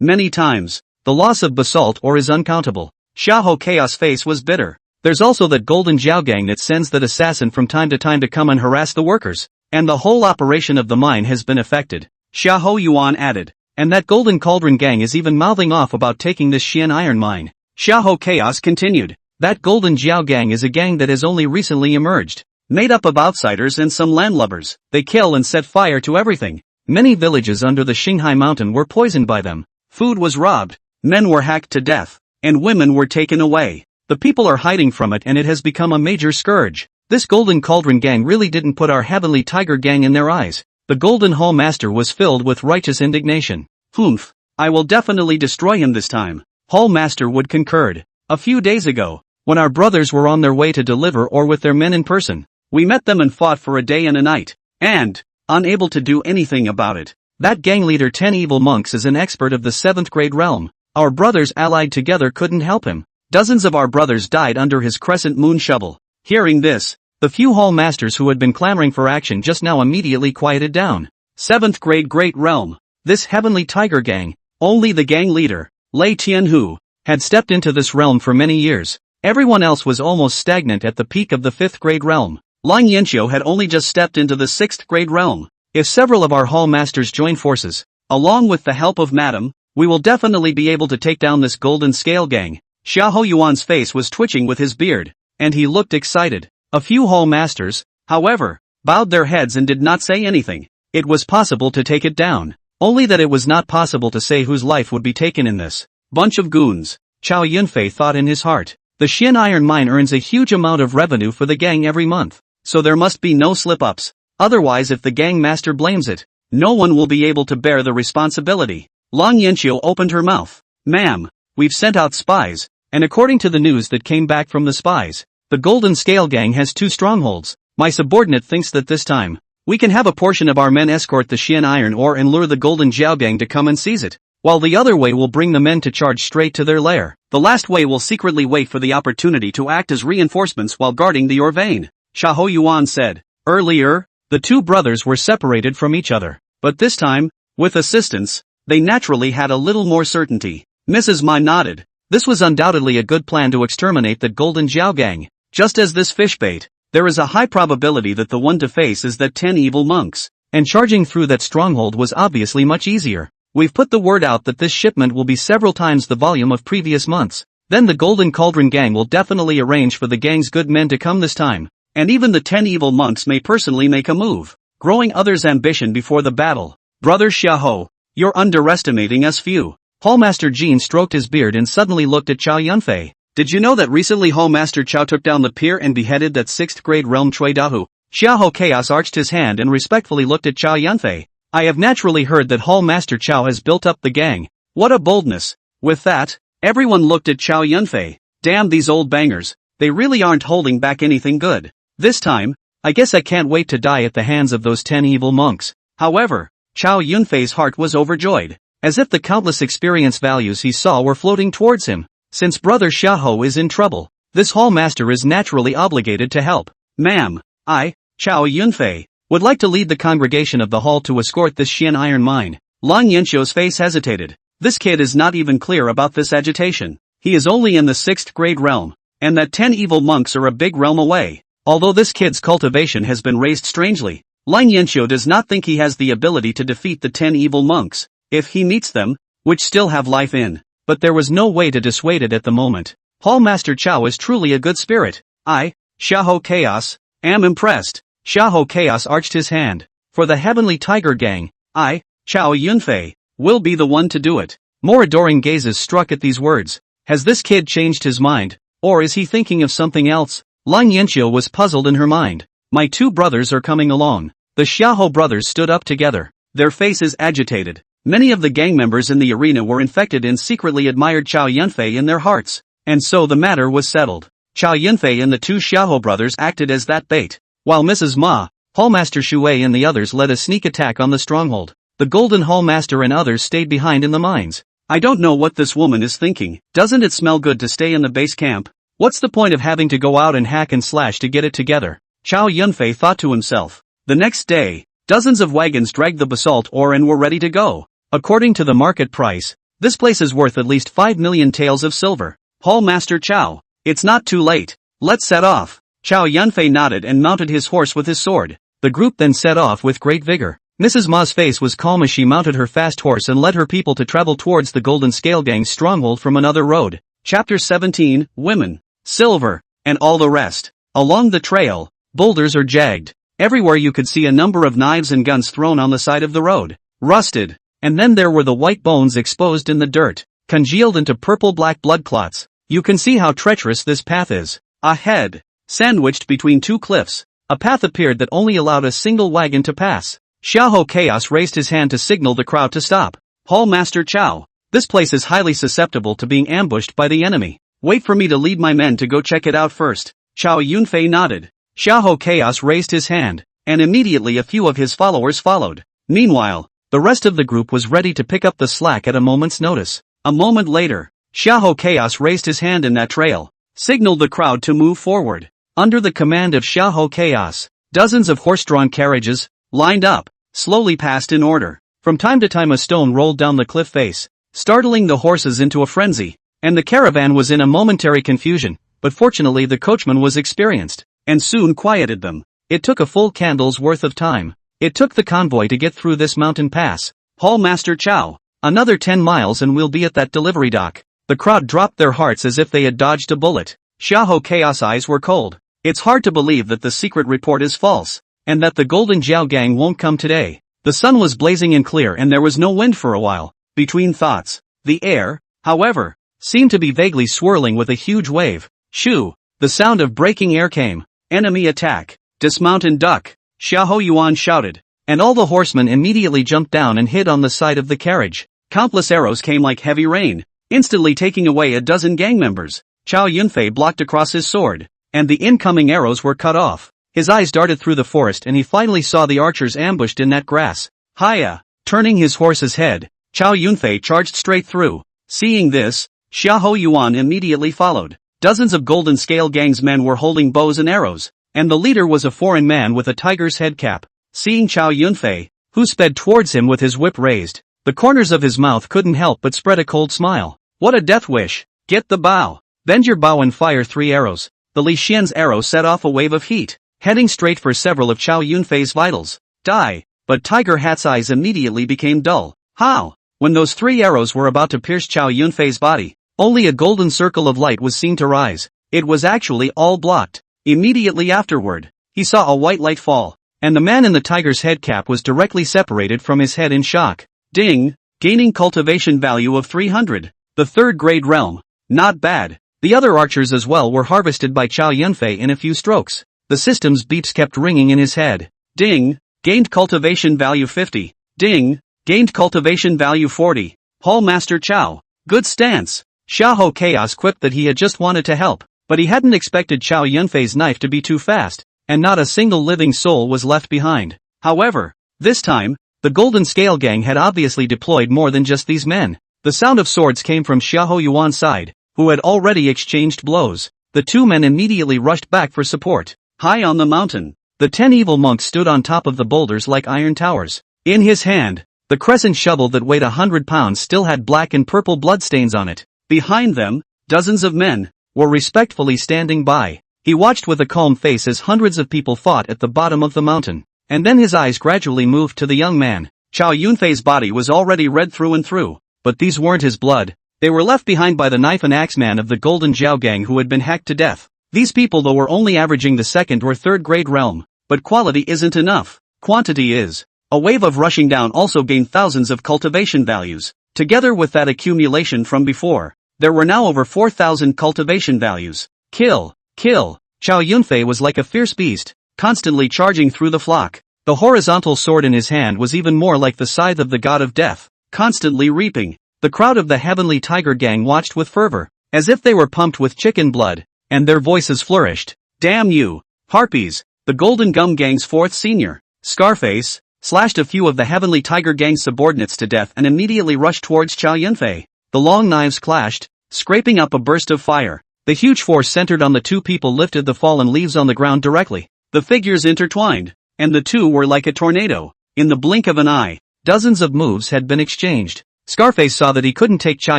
Speaker 1: many times. The loss of basalt ore is uncountable. Xiaohou Chaos' face was bitter. There's also that Golden Jiao gang that sends that assassin from time to time to come and harass the workers, and the whole operation of the mine has been affected. Xiaohou Yuan added. And that Golden Cauldron gang is even mouthing off about taking this Xian iron mine. Xiaohou Chaos continued. That Golden Jiao gang is a gang that has only recently emerged, made up of outsiders and some landlubbers. They kill and set fire to everything. Many villages under the Qinghai mountain were poisoned by them. Food was robbed. Men were hacked to death, and women were taken away. The people are hiding from it and it has become a major scourge. This Golden Cauldron gang really didn't put our Heavenly Tiger gang in their eyes. The Golden Hall Master was filled with righteous indignation. Humph, I will definitely destroy him this time. Hall Master Wood concurred. A few days ago, when our brothers were on their way to deliver ore with their men in person, we met them and fought for a day and a night, and, unable to do anything about it. That gang leader 10 Evil Monks is an expert of the 7th grade realm. Our brothers allied together couldn't help him. Dozens of our brothers died under his crescent moon shovel. Hearing this, the few Hall Masters who had been clamoring for action just now immediately quieted down. 7th grade Great Realm. This Heavenly Tiger gang, only the gang leader, Lei Tianhu, had stepped into this realm for many years. Everyone else was almost stagnant at the peak of the 5th grade realm. Lang Yanxiu had only just stepped into the 6th grade realm. If several of our Hall Masters join forces, along with the help of Madam, we will definitely be able to take down this Golden Scale gang. Xiaohou Yuan's face was twitching with his beard, and he looked excited. A few Hall Masters, however, bowed their heads and did not say anything. It was possible to take it down, only that it was not possible to say whose life would be taken in this bunch of goons. Chow Yunfei thought in his heart. The Xian iron mine earns a huge amount of revenue for the gang every month, so there must be no slip-ups. Otherwise, if the gang master blames it, no one will be able to bear the responsibility. Lang Yanxiu opened her mouth. Ma'am, we've sent out spies, and according to the news that came back from the spies, the Golden Scale gang has 2 strongholds. My subordinate thinks that this time, we can have a portion of our men escort the Xian iron ore and lure the Golden Jiao gang to come and seize it, while the other way will bring the men to charge straight to their lair. The last way will secretly wait for the opportunity to act as reinforcements while guarding the ore vein. Xiaohou Yuan said. Earlier, the two brothers were separated from each other, but this time, with assistance, they naturally had a little more certainty. Mrs. Mai nodded. This was undoubtedly a good plan to exterminate the Golden Jiao gang. Just as this fishbait, there is a high probability that the one to face is that 10 evil monks, and charging through that stronghold was obviously much easier. We've put the word out that this shipment will be several times the volume of previous months. Then the Golden Cauldron gang will definitely arrange for the gang's good men to come this time, and even the 10 evil monks may personally make a move, growing others' ambition before the battle. Brother Xiaohou, you're underestimating us few. Hallmaster Jin stroked his beard and suddenly looked at Chow Yunfei. Did you know that recently Hallmaster Chow took down the Pier and beheaded that 6th grade realm Cui Dahu? Xiaohou Chaos arched his hand and respectfully looked at Chow Yunfei. I have naturally heard that Hallmaster Chow has built up the gang. What a boldness. With that, everyone looked at Chow Yunfei. Damn these old bangers, they really aren't holding back anything good. This time, I guess I can't wait to die at the hands of those 10 evil monks. However, Chow Yunfei's heart was overjoyed, as if the countless experience values he saw were floating towards him. Since brother Xiahou is in trouble, this hall master is naturally obligated to help. Ma'am, I, Chow Yunfei, would like to lead the congregation of the hall to escort this Xian iron mine. Lang Yanxiu's face hesitated. This kid is not even clear about this agitation. He is only in the 6th grade realm, and that 10 evil monks are a big realm away. Although this kid's cultivation has been raised strangely, Lang Yanxiu does not think he has the ability to defeat the 10 evil monks, if he meets them, which still have life in. But there was no way to dissuade it at the moment. Hall Master Chow is truly a good spirit. I, Xiahou Chaos, am impressed. Xiahou Chaos arched his hand. For the Heavenly Tiger Gang, I, Chow Yunfei, will be the one to do it. More adoring gazes struck at these words. Has this kid changed his mind, or is he thinking of something else? Lang Yanxiu was puzzled in her mind. My two brothers are coming along. The Xiahou brothers stood up together, their faces agitated. Many of the gang members in the arena were infected and secretly admired Chow Yunfei in their hearts, and so the matter was settled. Chow Yunfei and the two Xiahou brothers acted as that bait, while Mrs. Ma, Hallmaster Shuei and the others led a sneak attack on the stronghold. The Golden Hallmaster and others stayed behind in the mines. I don't know what this woman is thinking. Doesn't it smell good to stay in the base camp? What's the point of having to go out and hack and slash to get it together? Chow Yunfei thought to himself. The next day, dozens of wagons dragged the basalt ore and were ready to go. According to the market price, this place is worth at least 5 million taels of silver. Hall Master Chow, it's not too late. Let's set off. Chow Yunfei nodded and mounted his horse with his sword. The group then set off with great vigor. Mrs. Ma's face was calm as she mounted her fast horse and led her people to travel towards the Golden Scale Gang's stronghold from another road. Chapter 17, Women, Silver, and all the rest. Along the trail, boulders are jagged. Everywhere you could see a number of knives and guns thrown on the side of the road. Rusted. And then there were the white bones exposed in the dirt, congealed into purple-black blood clots. You can see how treacherous this path is. Ahead, sandwiched between two cliffs, a path appeared that only allowed a single wagon to pass. Xiahou Chaos raised his hand to signal the crowd to stop. Hall Master Chow, this place is highly susceptible to being ambushed by the enemy. Wait for me to lead my men to go check it out first. Chow Yunfei nodded. Xiahou Chaos raised his hand, and immediately a few of his followers followed. Meanwhile, the rest of the group was ready to pick up the slack at a moment's notice. A moment later, Xiahou Chaos raised his hand in that trail, signaled the crowd to move forward. Under the command of Xiahou Chaos, dozens of horse-drawn carriages, lined up, slowly passed in order. From time to time a stone rolled down the cliff face, startling the horses into a frenzy, and the caravan was in a momentary confusion, but fortunately the coachman was experienced, and soon quieted them. It took a full candle's worth of time. It took the convoy to get through this mountain pass. Hall Master Chow, another 10 miles and we'll be at that delivery dock. The crowd dropped their hearts as if they had dodged a bullet. Xiahou Chaos' eyes were cold. It's hard to believe that the secret report is false, and that the Golden Jiao Gang won't come today. The sun was blazing and clear and there was no wind for a while. Between thoughts, the air, however, seemed to be vaguely swirling with a huge wave. Shoo! The sound of breaking air came. Enemy attack. Dismount and duck. Xiahou Yuan shouted, and all the horsemen immediately jumped down and hid on the side of the carriage. Countless arrows came like heavy rain, instantly taking away a dozen gang members. Chow Yunfei blocked across his sword, and the incoming arrows were cut off. His eyes darted through the forest and he finally saw the archers ambushed in that grass. Hiya! Turning his horse's head, Chow Yunfei charged straight through. Seeing this, Xiahou Yuan immediately followed. Dozens of Golden Scale Gang's men were holding bows and arrows, and the leader was a foreign man with a tiger's head cap. Seeing Chow Yunfei, who sped towards him with his whip raised, the corners of his mouth couldn't help but spread a cold smile. What a death wish! Get the bow! Bend your bow and fire 3 arrows. The Li Xian's arrow set off a wave of heat, heading straight for several of Chow Yunfei's vitals. Die! But Tiger Hat's eyes immediately became dull. How? When those 3 arrows were about to pierce Chow Yunfei's body, only a golden circle of light was seen to rise. It was actually all blocked. Immediately afterward, he saw a white light fall, and the man in the tiger's head cap was directly separated from his head in shock. Ding! Gaining cultivation value of 300. The 3rd grade realm. Not bad. The other archers as well were harvested by Chow Yunfei in a few strokes. The system's beeps kept ringing in his head. Ding! Gained cultivation value 50. Ding! Gained cultivation value 40. Hall Master Chow. Good stance. Xiahou Chaos quipped that he had just wanted to help, but he hadn't expected Chow Yunfei's knife to be too fast, and not a single living soul was left behind. However, this time, the Golden Scale Gang had obviously deployed more than just these men. The sound of swords came from Xiahou Yuan's side, who had already exchanged blows. The two men immediately rushed back for support. High on the mountain, the 10 evil monks stood on top of the boulders like iron towers. In his hand, the crescent shovel that weighed 100 pounds still had black and purple bloodstains on it. Behind them, dozens of men were respectfully standing by. He watched with a calm face as hundreds of people fought at the bottom of the mountain. And then his eyes gradually moved to the young man. Chow Yunfei's body was already red through and through, but these weren't his blood. They were left behind by the knife and axe man of the Golden Jiao Gang who had been hacked to death. These people though were only averaging the second or third grade realm, but quality isn't enough, quantity is. A wave of rushing down also gained thousands of cultivation values. Together with that accumulation from before, there were now over 4,000 cultivation values. Kill, kill. Chow Yunfei was like a fierce beast, constantly charging through the flock. The horizontal sword in his hand was even more like the scythe of the god of death, constantly reaping. The crowd of the Heavenly Tiger Gang watched with fervor, as if they were pumped with chicken blood, and their voices flourished. Damn you, Harpies! The Golden Gum Gang's fourth senior, Scarface, slashed a few of the Heavenly Tiger Gang's subordinates to death and immediately rushed towards Chow Yunfei. The long knives clashed, scraping up a burst of fire. The huge force centered on the two people lifted the fallen leaves on the ground directly. The figures intertwined, and the two were like a tornado. In the blink of an eye, dozens of moves had been exchanged. Scarface saw that he couldn't take Chow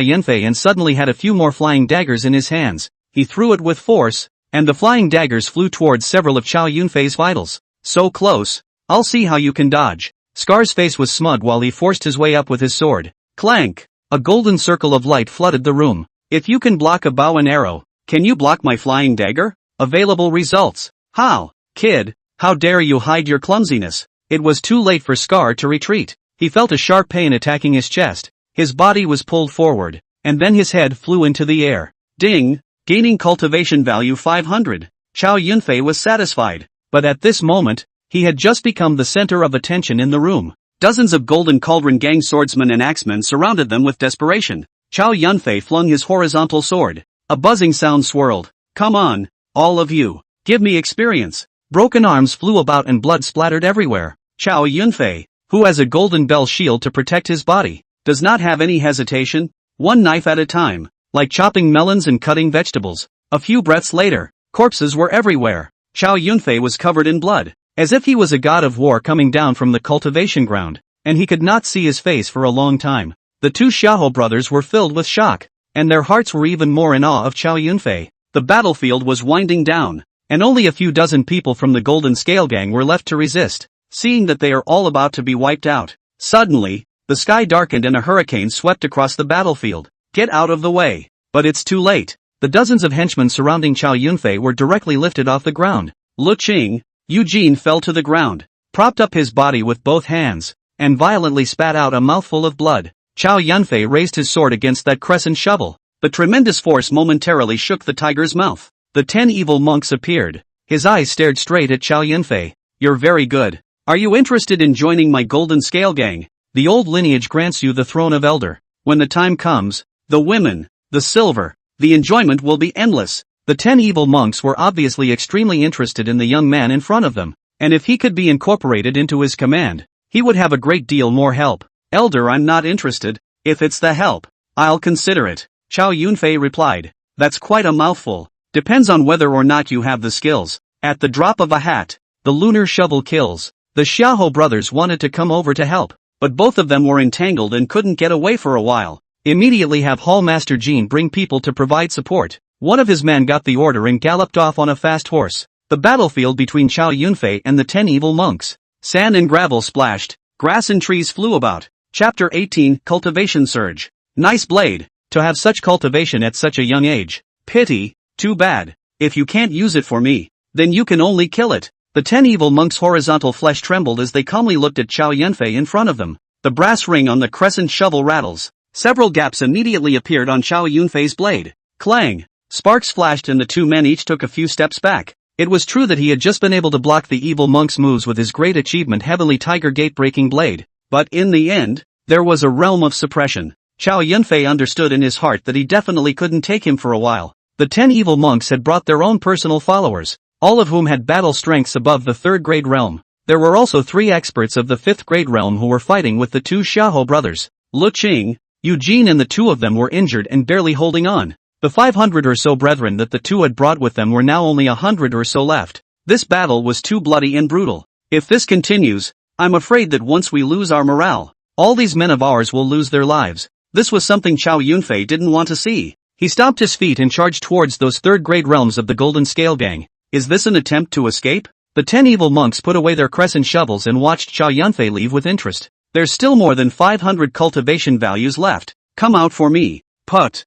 Speaker 1: Yunfei and suddenly had a few more flying daggers in his hands. He threw it with force, and the flying daggers flew towards several of Chow Yunfei's vitals. So close, I'll see how you can dodge. Scar's face was smug while he forced his way up with his sword. Clank! A golden circle of light flooded the room. If you can block a bow and arrow, can you block my flying dagger? Available results. How? Kid, how dare you hide your clumsiness? It was too late for Scar to retreat. He felt a sharp pain attacking his chest. His body was pulled forward, and then his head flew into the air. Ding! Gaining cultivation value 500. Chow Yunfei was satisfied. But at this moment, he had just become the center of attention in the room. Dozens of Golden Cauldron Gang swordsmen and axemen surrounded them with desperation. Chow Yunfei flung his horizontal sword. A buzzing sound swirled. Come on, all of you. Give me experience. Broken arms flew about and blood splattered everywhere. Chow Yunfei, who has a golden bell shield to protect his body, does not have any hesitation. One knife at a time, like chopping melons and cutting vegetables. A few breaths later, corpses were everywhere. Chow Yunfei was covered in blood, as if he was a god of war coming down from the cultivation ground, and he could not see his face for a long time. The two Xiahou brothers were filled with shock, and their hearts were even more in awe of Chow Yunfei. The battlefield was winding down, and only a few dozen people from the Golden Scale Gang were left to resist. Seeing that they are all about to be wiped out, suddenly, the sky darkened and a hurricane swept across the battlefield. Get out of the way. But it's too late. The dozens of henchmen surrounding Chow Yunfei were directly lifted off the ground. Luqing, Eugene fell to the ground, propped up his body with both hands, and violently spat out a mouthful of blood. Chow Yunfei raised his sword against that crescent shovel. The tremendous force momentarily shook the tiger's mouth. The 10 evil monks appeared. His eyes stared straight at Chow Yunfei. You're very good. Are you interested in joining my Golden Scale Gang? The old lineage grants you the throne of elder. When the time comes, the women, the silver, the enjoyment will be endless. The 10 evil monks were obviously extremely interested in the young man in front of them, and if he could be incorporated into his command, he would have a great deal more help. Elder, I'm not interested. If it's the help, I'll consider it. Chow Yunfei replied. That's quite a mouthful. Depends on whether or not you have the skills. At the drop of a hat, the lunar shovel kills. The Xiahou brothers wanted to come over to help, but both of them were entangled and couldn't get away for a while. Immediately have Hall Master Jean bring people to provide support. One of his men got the order and galloped off on a fast horse. The battlefield between Chow Yunfei and the 10 evil monks. Sand and gravel splashed. Grass and trees flew about. Chapter 18, Cultivation Surge. Nice blade. To have such cultivation at such a young age. Pity. Too bad. If you can't use it for me, then you can only kill it. The 10 evil monks' horizontal flesh trembled as they calmly looked at Chow Yunfei in front of them. The brass ring on the crescent shovel rattles. Several gaps immediately appeared on Chow Yunfei's blade. Clang! Sparks flashed and the two men each took a few steps back. It was true that he had just been able to block the evil monk's moves with his great achievement Heavenly Tiger Gate breaking blade. But in the end, there was a realm of suppression. Chow Yunfei understood in his heart that he definitely couldn't take him for a while. The 10 evil monks had brought their own personal followers, all of whom had battle strengths above the 3rd grade realm. There were also 3 experts of the 5th grade realm who were fighting with the 2 Xiahou brothers. Lu Qing, Eugene and the 2 of them were injured and barely holding on. The 500 or so brethren that the 2 had brought with them were now only 100 or so left. This battle was too bloody and brutal. If this continues, I'm afraid that once we lose our morale, all these men of ours will lose their lives. This was something Chow Yunfei didn't want to see. He stomped his feet and charged towards those 3rd grade realms of the Golden Scale Gang. Is this an attempt to escape? The 10 evil monks put away their crescent shovels and watched Chow Yunfei leave with interest. There's still more than 500 cultivation values left. Come out for me. Put.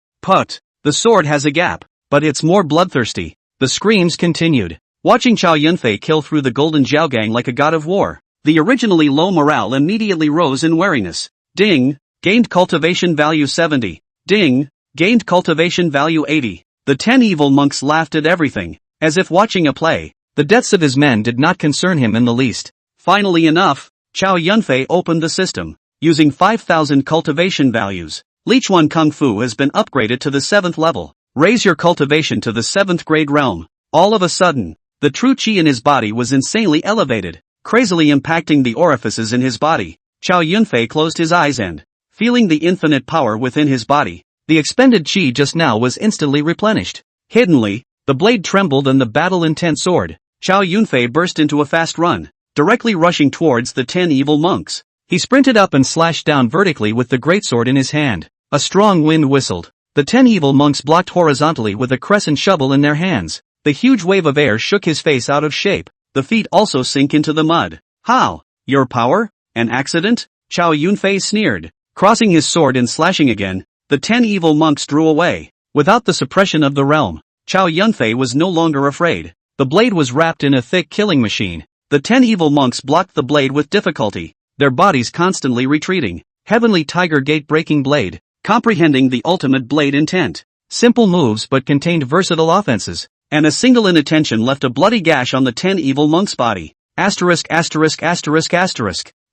Speaker 1: The sword has a gap, but it's more bloodthirsty. The screams continued. Watching Chow Yunfei kill through the Golden Zhaogang like a god of war, the originally low morale immediately rose in wariness. Ding! Gained cultivation value 70. Ding! Gained cultivation value 80. The 10 evil monks laughed at everything, as if watching a play. The deaths of his men did not concern him in the least. Finally enough, Chow Yunfei opened the system, using 5,000 cultivation values. Lichuan Kung Fu has been upgraded to the 7th level. Raise your cultivation to the 7th grade realm. All of a sudden, the true chi in his body was insanely elevated, crazily impacting the orifices in his body. Chow Yunfei closed his eyes and, feeling the infinite power within his body, the expended chi just now was instantly replenished. Hiddenly, the blade trembled and the battle-intent sword, Chow Yunfei burst into a fast run, directly rushing towards the 10 evil monks. He sprinted up and slashed down vertically with the greatsword in his hand. A strong wind whistled. The 10 evil monks blocked horizontally with a crescent shovel in their hands. The huge wave of air shook his face out of shape. The feet also sink into the mud. How? Your power? An accident? Chow Yunfei sneered. Crossing his sword and slashing again, the 10 evil monks drew away. Without the suppression of the realm, Chow Yunfei was no longer afraid. The blade was wrapped in a thick killing machine. The 10 evil monks blocked the blade with difficulty, their bodies constantly retreating. Heavenly Tiger Gate breaking blade, comprehending the ultimate blade intent. Simple moves but contained versatile offenses, and a single inattention left a bloody gash on the 10 evil monk's body. Asterisk.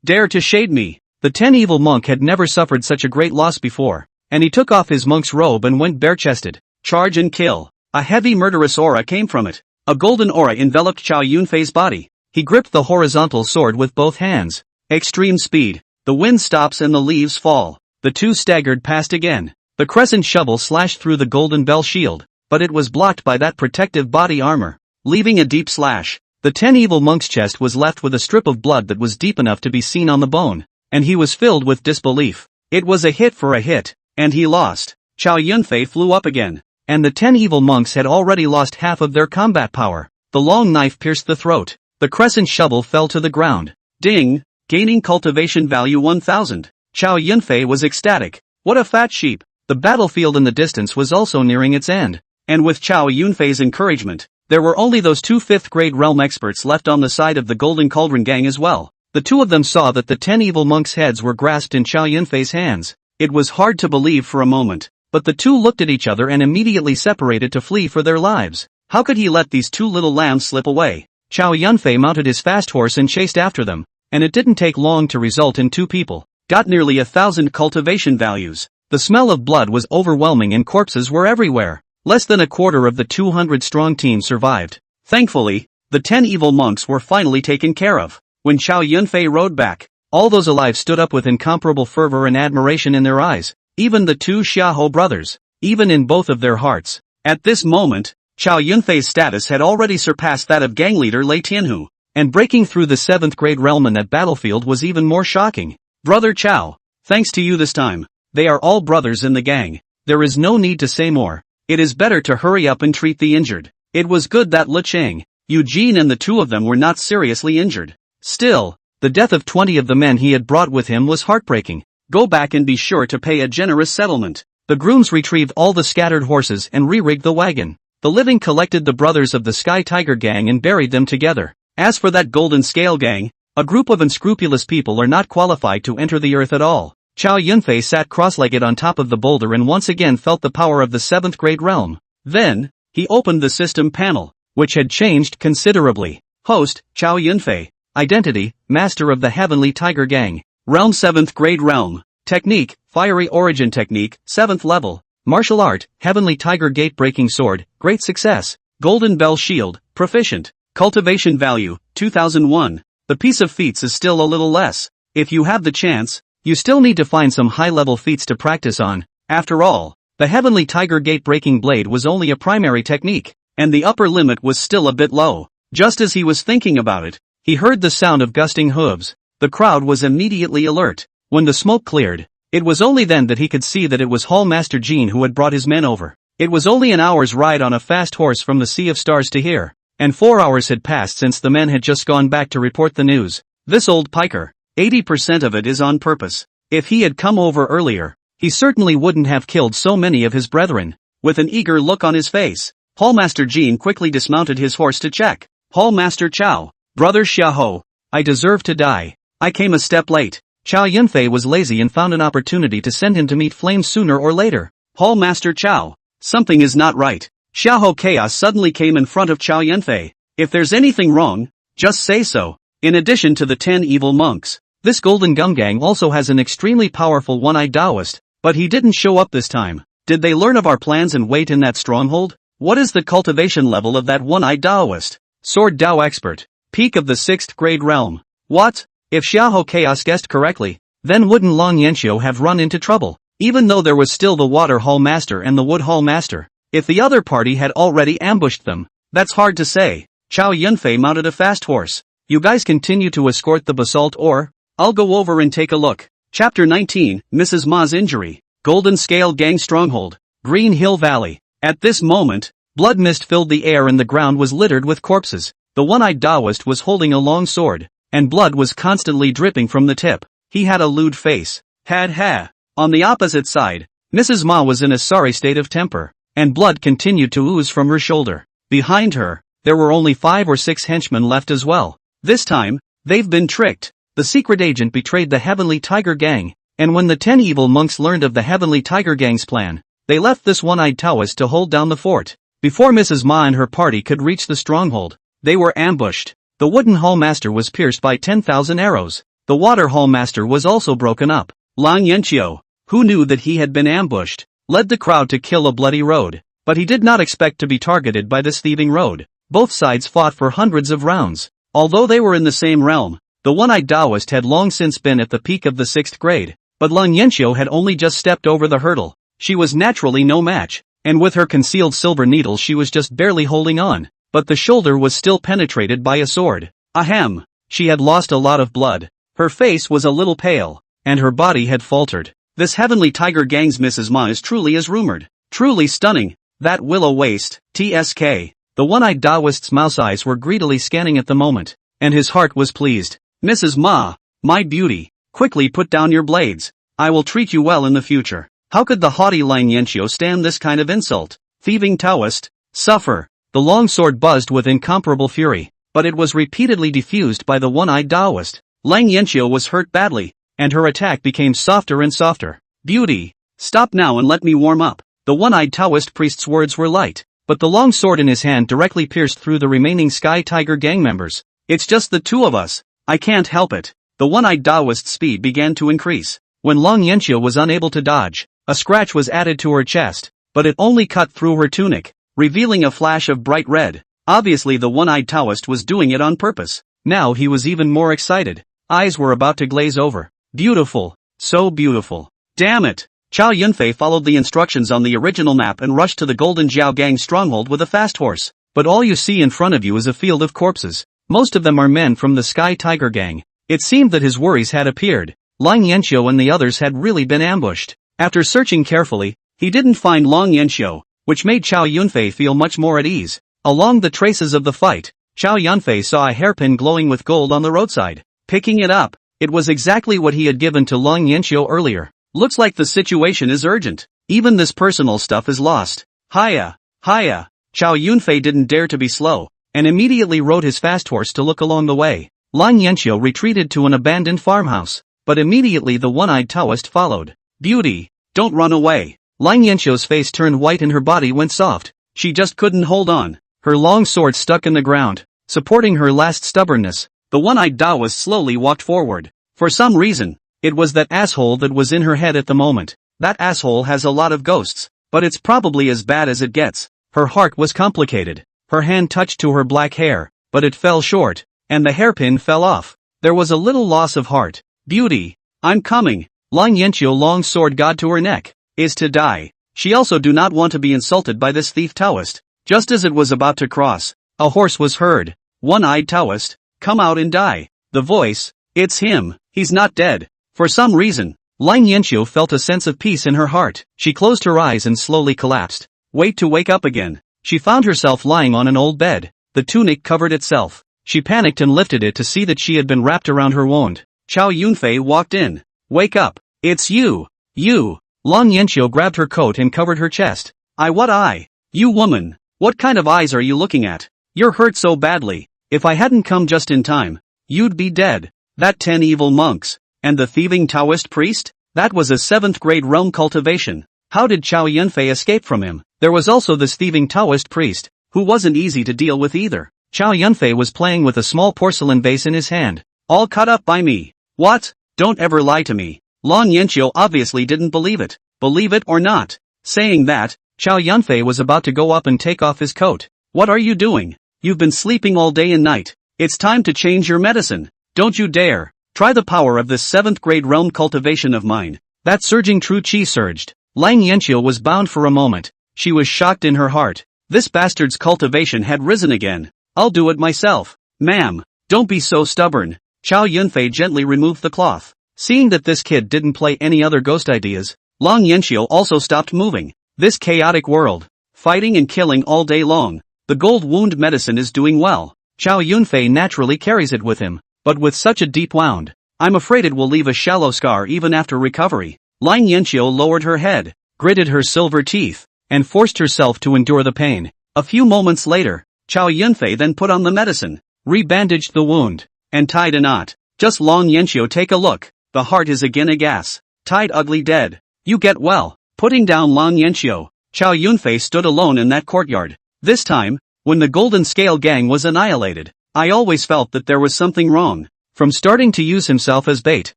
Speaker 1: Dare to shade me. The 10 evil monk had never suffered such a great loss before, and he took off his monk's robe and went bare-chested. Charge and kill. A heavy murderous aura came from it. A golden aura enveloped Chow Yunfei's body. He gripped the horizontal sword with both hands. Extreme speed. The wind stops and the leaves fall. The 2 staggered past again. The crescent shovel slashed through the golden bell shield, but it was blocked by that protective body armor, leaving a deep slash. The 10 evil monk's chest was left with a strip of blood that was deep enough to be seen on the bone, and he was filled with disbelief. It was a hit for a hit, and he lost. Chow Yunfei flew up again, and the 10 evil monks had already lost half of their combat power. The long knife pierced the throat. The crescent shovel fell to the ground. Ding! Gaining cultivation value 1000. Chow Yunfei was ecstatic. What a fat sheep! The battlefield in the distance was also nearing its end, and with Chow Yunfei's encouragement, there were only those 2 5th grade realm experts left on the side of the Golden Cauldron Gang as well. The 2 of them saw that the 10 evil monks' heads were grasped in Chow Yunfei's hands. It was hard to believe for a moment, but the 2 looked at each other and immediately separated to flee for their lives. How could he let these 2 little lambs slip away? Chow Yunfei mounted his fast horse and chased after them, and it didn't take long to result in 2 people. Got nearly 1,000 cultivation values. The smell of blood was overwhelming and corpses were everywhere. Less than a quarter of the 200-strong team survived. Thankfully, the 10 evil monks were finally taken care of. When Chow Yunfei rode back, all those alive stood up with incomparable fervor and admiration in their eyes, even the 2 Xiahou brothers, even in both of their hearts. At this moment, Chow Yunfei's status had already surpassed that of gang leader Lei Tianhu, and breaking through the 7th grade realm in that battlefield was even more shocking. Brother Chow, thanks to you this time. They are all brothers in the gang. There is no need to say more. It is better to hurry up and treat the injured. It was good that Lu Qing, Eugene and the 2 of them were not seriously injured. Still, the death of 20 of the men he had brought with him was heartbreaking. Go back and be sure to pay a generous settlement. The grooms retrieved all the scattered horses and re-rigged the wagon. The living collected the brothers of the Sky Tiger Gang and buried them together. As for that Golden Scale Gang, a group of unscrupulous people are not qualified to enter the earth at all. Chow Yunfei sat cross-legged on top of the boulder and once again felt the power of the 7th grade realm. Then, he opened the system panel, which had changed considerably. Host, Chow Yunfei. Identity, Master of the Heavenly Tiger Gang. Realm 7th grade realm. Technique, Fiery Origin Technique, 7th level. Martial Art, Heavenly Tiger Gate Breaking Sword, Great Success. Golden Bell Shield, Proficient. Cultivation Value, 2001. The piece of feats is still a little less. If you have the chance, you still need to find some high-level feats to practice on. After all, the Heavenly Tiger Gate Breaking Blade was only a primary technique, and the upper limit was still a bit low. Just as he was thinking about it, he heard the sound of gusting hooves. The crowd was immediately alert. When the smoke cleared, it was only then that he could see that it was Hall Master Jean who had brought his men over. It was only an hour's ride on a fast horse from the Sea of Stars to here, and 4 hours had passed since the men had just gone back to report the news. This old piker, 80% of it is on purpose. If he had come over earlier, he certainly wouldn't have killed so many of his brethren. With an eager look on his face, Hall Master Jean quickly dismounted his horse to check. Hall Master Chow, Brother Xiaoho, I deserve to die. I came a step late. Chow Yunfei was lazy and found an opportunity to send him to meet Flame sooner or later. Hall Master Chow, something is not right. Xiaoho Chaos suddenly came in front of Chow Yunfei. If there's anything wrong, just say so. In addition to the 10 evil monks, this Golden Gum Gang also has an extremely powerful one-eyed Taoist, but he didn't show up this time. Did they learn of our plans and wait in that stronghold? What is the cultivation level of that one-eyed Taoist? Sword Dao Expert. Peak of the 6th grade realm. What? If Xiaoho Chaos guessed correctly, then wouldn't Long Yanxiu have run into trouble? Even though there was still the Water Hall Master and the Wood Hall Master, if the other party had already ambushed them, that's hard to say. Chow Yunfei mounted a fast horse. You guys continue to escort the basalt ore? I'll go over and take a look. Chapter 19, Mrs. Ma's Injury. Golden Scale Gang Stronghold. Green Hill Valley. At this moment, blood mist filled the air and the ground was littered with corpses. The one-eyed Taoist was holding a long sword, and blood was constantly dripping from the tip. He had a lewd face. Ha. On the opposite side, Mrs. Ma was in a sorry state of temper, and blood continued to ooze from her shoulder. Behind her, there were only 5 or 6 henchmen left as well. This time, they've been tricked. The secret agent betrayed the Heavenly Tiger Gang, and when the 10 evil monks learned of the Heavenly Tiger Gang's plan, they left this one-eyed Taoist to hold down the fort. Before Mrs. Ma and her party could reach the stronghold, they were ambushed. The Wooden Hall Master was pierced by 10,000 arrows. The Water Hall Master was also broken up. Lang Yanxiu, who knew that he had been ambushed, led the crowd to kill a bloody road, but he did not expect to be targeted by this thieving road. Both sides fought for hundreds of rounds. Although they were in the same realm, the one-eyed Taoist had long since been at the peak of the 6th grade, but Lang Yanxiu had only just stepped over the hurdle. She was naturally no match, and with her concealed silver needle she was just barely holding on, but the shoulder was still penetrated by a sword. Ahem! She had lost a lot of blood. Her face was a little pale, and her body had faltered. This Heavenly Tiger Gang's Mrs. Ma is truly as rumored. Truly stunning. That willow waist, TSK. The one-eyed Taoist's mouse eyes were greedily scanning at the moment, and his heart was pleased. Mrs. Ma, my beauty, quickly put down your blades. I will treat you well in the future. How could the haughty Lang Yanxiu stand this kind of insult? Thieving Taoist, suffer. The long sword buzzed with incomparable fury, but it was repeatedly defused by the one-eyed Taoist. Lang Yanxiu was hurt badly, and her attack became softer and softer. Beauty, stop now and let me warm up. The one-eyed Taoist priest's words were light, but the long sword in his hand directly pierced through the remaining Sky Tiger gang members. It's just the two of us. I can't help it. The one-eyed Taoist's speed began to increase. When Lang Yanxiu was unable to dodge, a scratch was added to her chest, but it only cut through her tunic, revealing a flash of bright red. Obviously the one-eyed Taoist was doing it on purpose. Now he was even more excited. Eyes were about to glaze over. Beautiful. So beautiful. Damn it. Chow Yunfei followed the instructions on the original map and rushed to the Golden Jiao Gang stronghold with a fast horse. But all you see in front of you is a field of corpses. Most of them are men from the Sky Tiger Gang. It seemed that his worries had appeared. Lang Yanxiu and the others had really been ambushed. After searching carefully, he didn't find Lang Yanxiu, which made Chow Yunfei feel much more at ease. Along the traces of the fight, Chow Yunfei saw a hairpin glowing with gold on the roadside. Picking it up, it was exactly what he had given to Lang Yanxiu earlier. Looks like the situation is urgent. Even this personal stuff is lost. Hiya. Chow Yunfei didn't dare to be slow, and immediately rode his fast horse to look along the way. Lang Yanxiu retreated to an abandoned farmhouse, but immediately the one-eyed Taoist followed. Beauty, don't run away. Lang Yanxiu's face turned white and her body went soft. She just couldn't hold on. Her long sword stuck in the ground, supporting her last stubbornness. The one-eyed Taoist slowly walked forward. For some reason, It was that asshole that was in her head at the moment. That asshole has a lot of ghosts, but it's probably as bad as it gets. Her heart was complicated. Her hand touched to her black hair, but it fell short, and the hairpin fell off. There was a little loss of heart. Beauty. I'm coming. Lang Yanqiu, long sword god to her neck, is to die. She also do not want to be insulted by this thief Taoist. Just as it was about to cross, a horse was heard. One-eyed Taoist, come out and die. The voice, it's him, he's not dead. For some reason, Lang Yanqiu felt a sense of peace in her heart. She closed her eyes and slowly collapsed. Wait to wake up again. She found herself lying on an old bed. The tunic covered itself. She panicked and lifted it to see that she had been wrapped around her wound. Chow Yunfei walked in. Wake up. It's you. You. Lang Yanqiu grabbed her coat and covered her chest. What eye? You woman. What kind of eyes are you looking at? You're hurt so badly. If I hadn't come just in time, you'd be dead. That 10 evil monks. And the thieving Taoist priest? That was a 7th grade realm cultivation. How did Chow Yunfei escape from him? There was also this thieving Taoist priest, who wasn't easy to deal with either. Chow Yunfei was playing with a small porcelain vase in his hand. All cut up by me. What? Don't ever lie to me. Lang Yanqiu obviously didn't believe it. Believe it or not. Saying that, Chow Yunfei was about to go up and take off his coat. What are you doing? You've been sleeping all day and night. It's time to change your medicine. Don't you dare. Try the power of this 7th grade realm cultivation of mine. That surging true qi surged. Lang Yanqiu was bound for a moment. She was shocked in her heart. This bastard's cultivation had risen again. I'll do it myself. Ma'am, don't be so stubborn. Chow Yunfei gently removed the cloth. Seeing that this kid didn't play any other ghost ideas, Lang Yanqiu also stopped moving. This chaotic world. Fighting and killing all day long. The gold wound medicine is doing well. Chow Yunfei naturally carries it with him, but with such a deep wound, I'm afraid it will leave a shallow scar even after recovery. Lang Yanqiu lowered her head, gritted her silver teeth, and forced herself to endure the pain. A few moments later, Chow Yunfei then put on the medicine, rebandaged the wound, and tied a knot. Just Lang Yanqiu, take a look. The heart is again a gas. Tied ugly dead. You get well. Putting down Lang Yanqiu, Chow Yunfei stood alone in that courtyard. This time, when the Golden Scale Gang was annihilated, I always felt that there was something wrong. From starting to use himself as bait,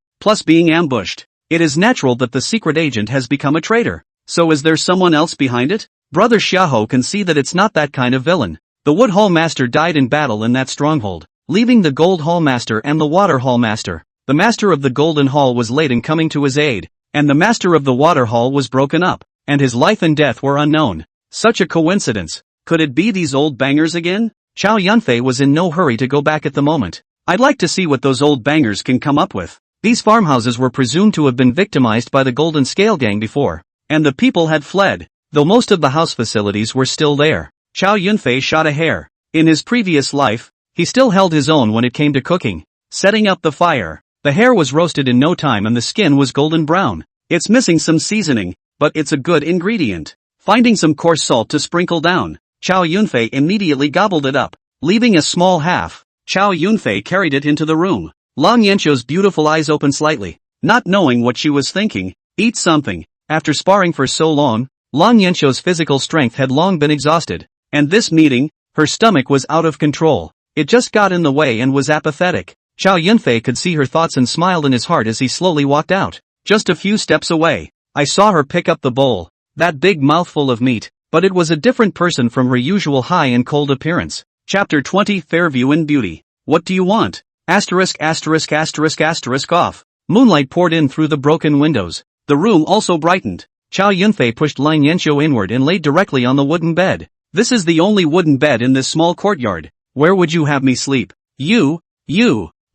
Speaker 1: plus being ambushed, it is natural that the secret agent has become a traitor. So is there someone else behind it? Brother Xiaoho can see that it's not that kind of villain. The Wood Hall Master died in battle in that stronghold, leaving the Gold Hall Master and the Water Hall Master. The Master of the Golden Hall was late in coming to his aid, and the Master of the Water Hall was broken up, and his life and death were unknown. Such a coincidence. Could it be these old bangers again? Chow Yunfei was in no hurry to go back at the moment. I'd like to see what those old bangers can come up with. These farmhouses were presumed to have been victimized by the Golden Scale Gang before, and the people had fled, though most of the house facilities were still there. Chow Yunfei shot a hare. In his previous life, he still held his own when it came to cooking. Setting up the fire. The hare was roasted in no time and the skin was golden brown. It's missing some seasoning, but it's a good ingredient. Finding some coarse salt to sprinkle down, Chow Yunfei immediately gobbled it up. Leaving a small half, Chow Yunfei carried it into the room. Lang Yanqiu's beautiful eyes opened slightly, not knowing what she was thinking. Eat something. After sparring for so long, Lang Yanqiu's physical strength had long been exhausted, and this meeting, her stomach was out of control. It just got in the way and was apathetic. Chow Yunfei could see her thoughts and smiled in his heart as he slowly walked out. Just a few steps away, I saw her pick up the bowl, that big mouthful of meat, but it was a different person from her usual high and cold appearance. Chapter 20, Fairview in Beauty. What do you want? Asterisk asterisk asterisk asterisk off. Moonlight poured in through the broken windows. The room also brightened. Chow Yunfei pushed Lang Yanqiu inward and laid directly on the wooden bed. This is the only wooden bed in this small courtyard. Where would you have me sleep? You.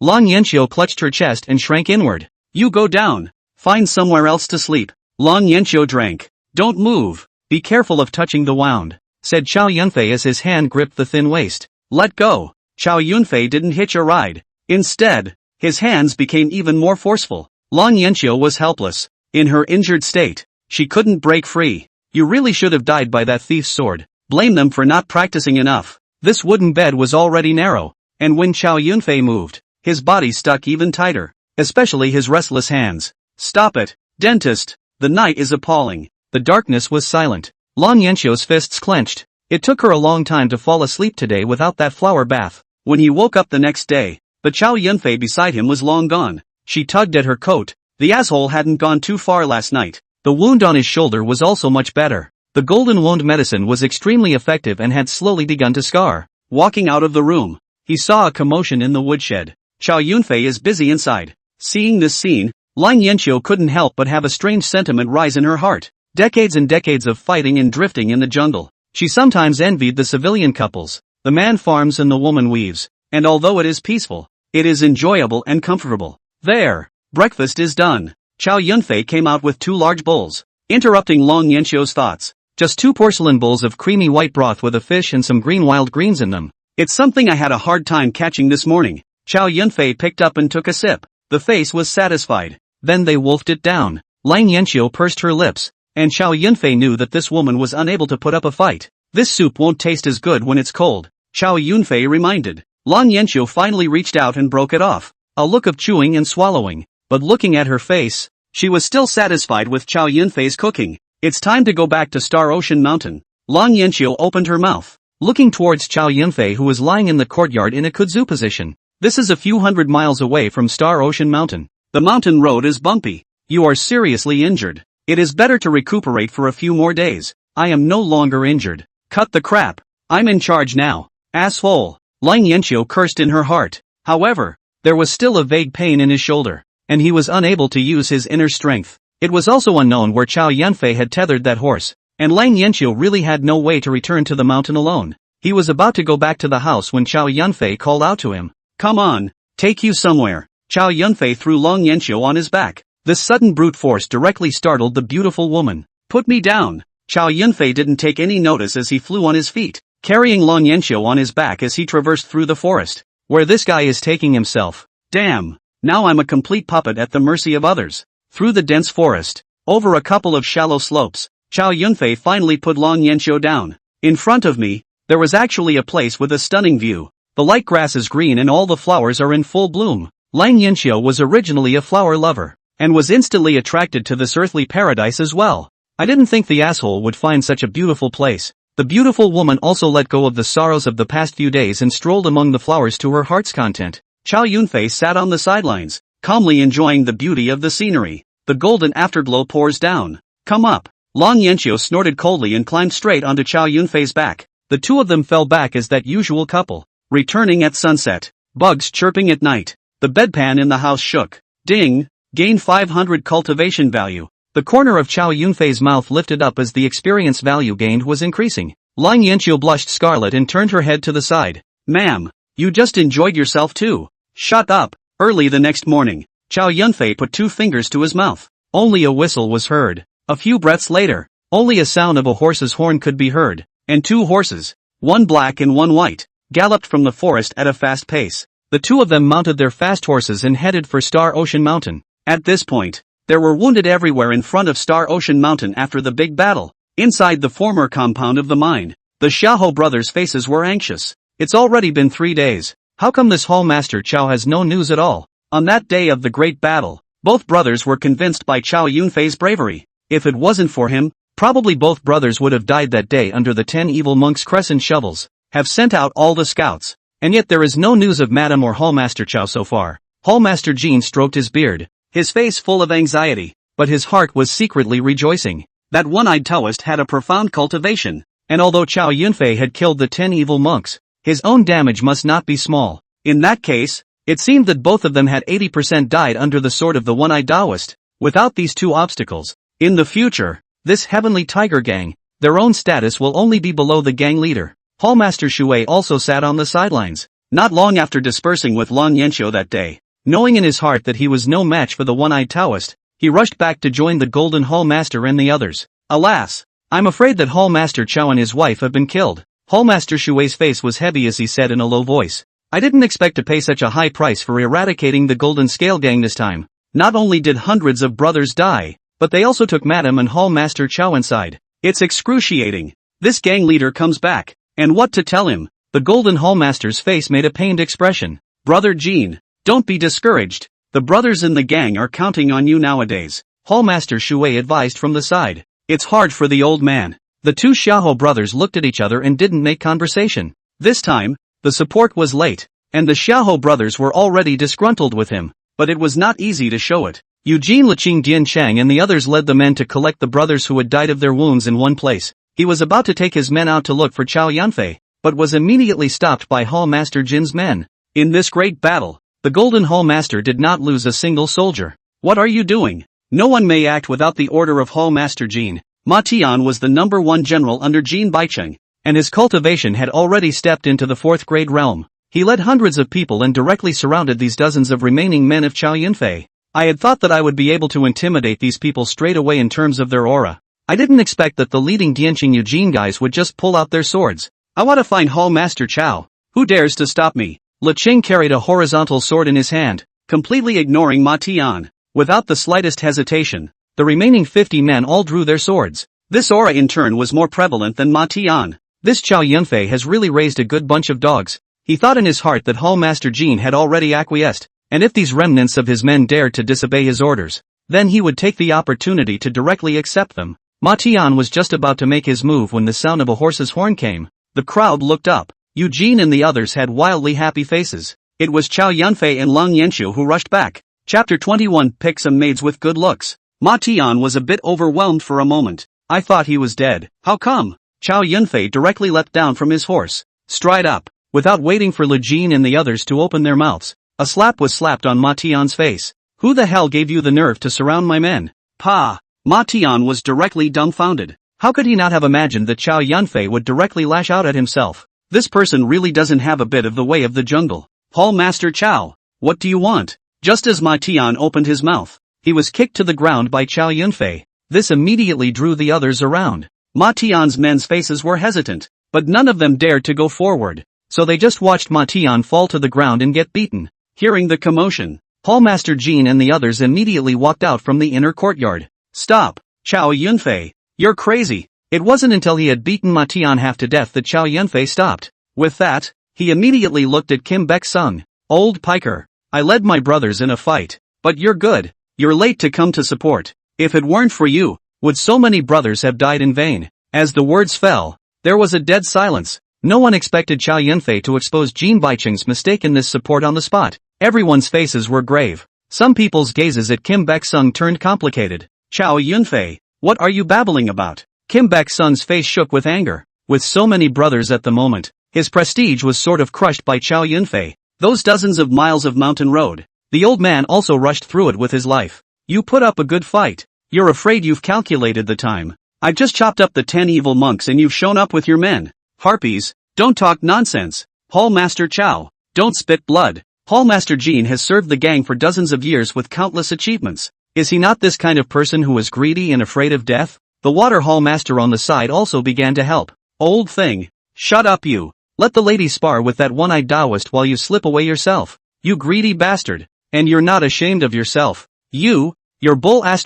Speaker 1: Lang Yanqiu clutched her chest and shrank inward. You go down. Find somewhere else to sleep. Lang Yanqiu drank. Don't move. Be careful of touching the wound, said Chow Yunfei as his hand gripped the thin waist. Let go. Chow Yunfei didn't hitch a ride. Instead, his hands became even more forceful. Lang Yanqiu was helpless. In her injured state, she couldn't break free. You really should have died by that thief's sword. Blame them for not practicing enough. This wooden bed was already narrow, and when Chow Yunfei moved, his body stuck even tighter, especially his restless hands. Stop it, dentist. The night is appalling. The darkness was silent. Lang Yanqiu's fists clenched. It took her a long time to fall asleep today without that flower bath. When he woke up the next day, the Chow Yunfei beside him was long gone. She tugged at her coat, The asshole hadn't gone too far last night. The wound on his shoulder was also much better. The golden wound medicine was extremely effective and had slowly begun to scar. Walking out of the room, he saw a commotion in the woodshed. Chow Yunfei is busy inside. Seeing this scene, Lang Yanqiu couldn't help but have a strange sentiment rise in her heart. Decades and decades of fighting and drifting in the jungle. She sometimes envied the civilian couples. The man farms and the woman weaves. And although it is peaceful, it is enjoyable and comfortable. There. Breakfast is done. Chow Yunfei came out with 2 large bowls, interrupting Lang Yanqiu's thoughts. Just 2 porcelain bowls of creamy white broth with a fish and some green wild greens in them. It's something I had a hard time catching this morning. Chow Yunfei picked up and took a sip. The face was satisfied. Then they wolfed it down. Lang Yanqiu pursed her lips, and Chow Yunfei knew that this woman was unable to put up a fight. This soup won't taste as good when it's cold, Chow Yunfei reminded. Lang Yanqiu finally reached out and broke it off. A look of chewing and swallowing. But looking at her face, she was still satisfied with Chow Yunfei's cooking. It's time to go back to Star Ocean Mountain. Lang Yanqiu opened her mouth, looking towards Chow Yunfei who was lying in the courtyard in a kudzu position. This is a few hundred miles away from Star Ocean Mountain. The mountain road is bumpy. You are seriously injured. It is better to recuperate for a few more days. I am no longer injured. Cut the crap. I'm in charge now. Asshole. Lang Yanqiu cursed in her heart. However, there was still a vague pain in his shoulder, and he was unable to use his inner strength. It was also unknown where Chow Yunfei had tethered that horse, and Lang Yanqiu really had no way to return to the mountain alone. He was about to go back to the house when Chow Yunfei called out to him. Come on, take you somewhere. Chow Yunfei threw Lang Yanqiu on his back. This sudden brute force directly startled the beautiful woman. Put me down. Chow Yunfei didn't take any notice as he flew on his feet, carrying Lang Yanqiu on his back as he traversed through the forest. Where this guy is taking himself. Damn. Now I'm a complete puppet at the mercy of others. Through the dense forest, over a couple of shallow slopes, Chow Yunfei finally put Lang Yanqiu down. In front of me, there was actually a place with a stunning view. The light grass is green and all the flowers are in full bloom. Lang Yanqiu was originally a flower lover, and was instantly attracted to this earthly paradise as well. I didn't think the asshole would find such a beautiful place. The beautiful woman also let go of the sorrows of the past few days and strolled among the flowers to her heart's content. Chow Yunfei sat on the sidelines, calmly enjoying the beauty of the scenery. The golden afterglow pours down. Come up. Lang Yanqiu snorted coldly and climbed straight onto Chow Yunfei's back. The two of them fell back as that usual couple, returning at sunset. Bugs chirping at night. The bedpan in the house shook. Ding. Gain 500 cultivation value. The corner of Chow Yunfei's mouth lifted up as the experience value gained was increasing. Lang Yanqiu blushed scarlet and turned her head to the side. Ma'am, you just enjoyed yourself too. Shut up. Early the next morning, Chow Yunfei put 2 fingers to his mouth. Only a whistle was heard. A few breaths later, only a sound of a horse's horn could be heard, and 2 horses, one black and one white, galloped from the forest at a fast pace. The 2 of them mounted their fast horses and headed for Star Ocean Mountain. At this point, there were wounded everywhere in front of Star Ocean Mountain after the big battle. Inside the former compound of the mine, the Xiahou brothers' faces were anxious. It's already been 3 days. How come this Hall Master Chow has no news at all? On that day of the great battle, both brothers were convinced by Chow Yunfei's bravery. If it wasn't for him, probably both brothers would have died that day under the 10 evil monks' crescent shovels. Have sent out all the scouts, and yet there is no news of Madame or Hall Master Chow so far. Hall Master Jean stroked his beard, his face full of anxiety, but his heart was secretly rejoicing. That one-eyed Taoist had a profound cultivation, and although Chow Yunfei had killed the 10 evil monks, his own damage must not be small. In that case, it seemed that both of them had 80% died under the sword of the one-eyed Taoist. Without these 2 obstacles, in the future, this heavenly tiger gang, their own status will only be below the gang leader. Hallmaster Shui also sat on the sidelines, not long after dispersing with Lang Yanqiu that day. Knowing in his heart that he was no match for the one-eyed Taoist, he rushed back to join the Golden Hall Master and the others. Alas! I'm afraid that Hall Master Chow and his wife have been killed. Hallmaster Shui's face was heavy as he said in a low voice. I didn't expect to pay such a high price for eradicating the Golden Scale Gang this time. Not only did hundreds of brothers die, but they also took Madame and Hall Master Chow inside. It's excruciating. This gang leader comes back, and what to tell him? The Golden Hall Master's face made a pained expression. Brother Jean, don't be discouraged. The brothers in the gang are counting on you nowadays, Hallmaster Shui advised from the side. It's hard for the old man. The 2 Xiahou brothers looked at each other and didn't make conversation. This time, the support was late, and the Xiahou brothers were already disgruntled with him, but it was not easy to show it. Eugene Liqing Dianchang and the others led the men to collect the brothers who had died of their wounds in one place. He was about to take his men out to look for Chow Yunfei, but was immediately stopped by Hall Master Jin's men. In this great battle, the Golden Hall Master did not lose a single soldier. What are you doing? No one may act without the order of Hall Master Jin. Ma Tian was the #1 general under Jin Baicheng, and his cultivation had already stepped into the 4th grade realm. He led hundreds of people and directly surrounded these dozens of remaining men of Chow Yunfei. I had thought that I would be able to intimidate these people straight away in terms of their aura. I didn't expect that the leading Dianqing Eugene guys would just pull out their swords. I want to find Hall Master Chow. Who dares to stop me? Liqing carried a horizontal sword in his hand, completely ignoring Ma Tian. Without the slightest hesitation, the remaining 50 men all drew their swords. This aura in turn was more prevalent than Ma Tian. This Chow Yunfei has really raised a good bunch of dogs. He thought in his heart that Hall Master Jin had already acquiesced, and if these remnants of his men dared to disobey his orders, then he would take the opportunity to directly accept them. Ma Tian was just about to make his move when the sound of a horse's horn came. The crowd looked up. Eugene and the others had wildly happy faces. It was Chow Yunfei and Lung Yanqiu who rushed back. Chapter 21 Pick some maids with good looks. Ma Tian was a bit overwhelmed for a moment. I thought he was dead. How come? Chow Yunfei directly leapt down from his horse. Stride up. Without waiting for Liqing and the others to open their mouths, a slap was slapped on Ma Tian's face. Who the hell gave you the nerve to surround my men? Pa! Ma Tian was directly dumbfounded. How could he not have imagined that Chow Yunfei would directly lash out at himself? This person really doesn't have a bit of the way of the jungle. Hall Master Chow, what do you want? Just as Ma Tian opened his mouth, he was kicked to the ground by Chow Yunfei. This immediately drew the others around. Ma Tian's men's faces were hesitant, but none of them dared to go forward, so they just watched Ma Tian fall to the ground and get beaten. Hearing the commotion, Hall Master Jin and the others immediately walked out from the inner courtyard. Stop, Chow Yunfei, you're crazy. It wasn't until he had beaten Ma Tian half to death that Chow Yunfei stopped. With that, he immediately looked at Kim Baek-sung. Old piker, I led my brothers in a fight, but you're good. You're late to come to support. If it weren't for you, would so many brothers have died in vain? As the words fell, there was a dead silence. No one expected Chow Yunfei to expose Jin Baicheng's mistake in this support on the spot. Everyone's faces were grave. Some people's gazes at Kim Baek-sung turned complicated. Chow Yunfei, what are you babbling about? Kim Baek-sung's face shook with anger. With so many brothers at the moment, his prestige was sort of crushed by Chow Yunfei. Those dozens of miles of mountain road. The old man also rushed through it with his life. You put up a good fight. You're afraid you've calculated the time. I've just chopped up the 10 evil monks and you've shown up with your men. Harpies, don't talk nonsense. Hall Master Chow, don't spit blood. Hall Master Jin has served the gang for dozens of years with countless achievements. Is he not this kind of person who is greedy and afraid of death? The water hall master on the side also began to help. Old thing. Shut up you. Let the lady spar with that one-eyed Taoist while you slip away yourself. You greedy bastard. And you're not ashamed of yourself. Your bull ******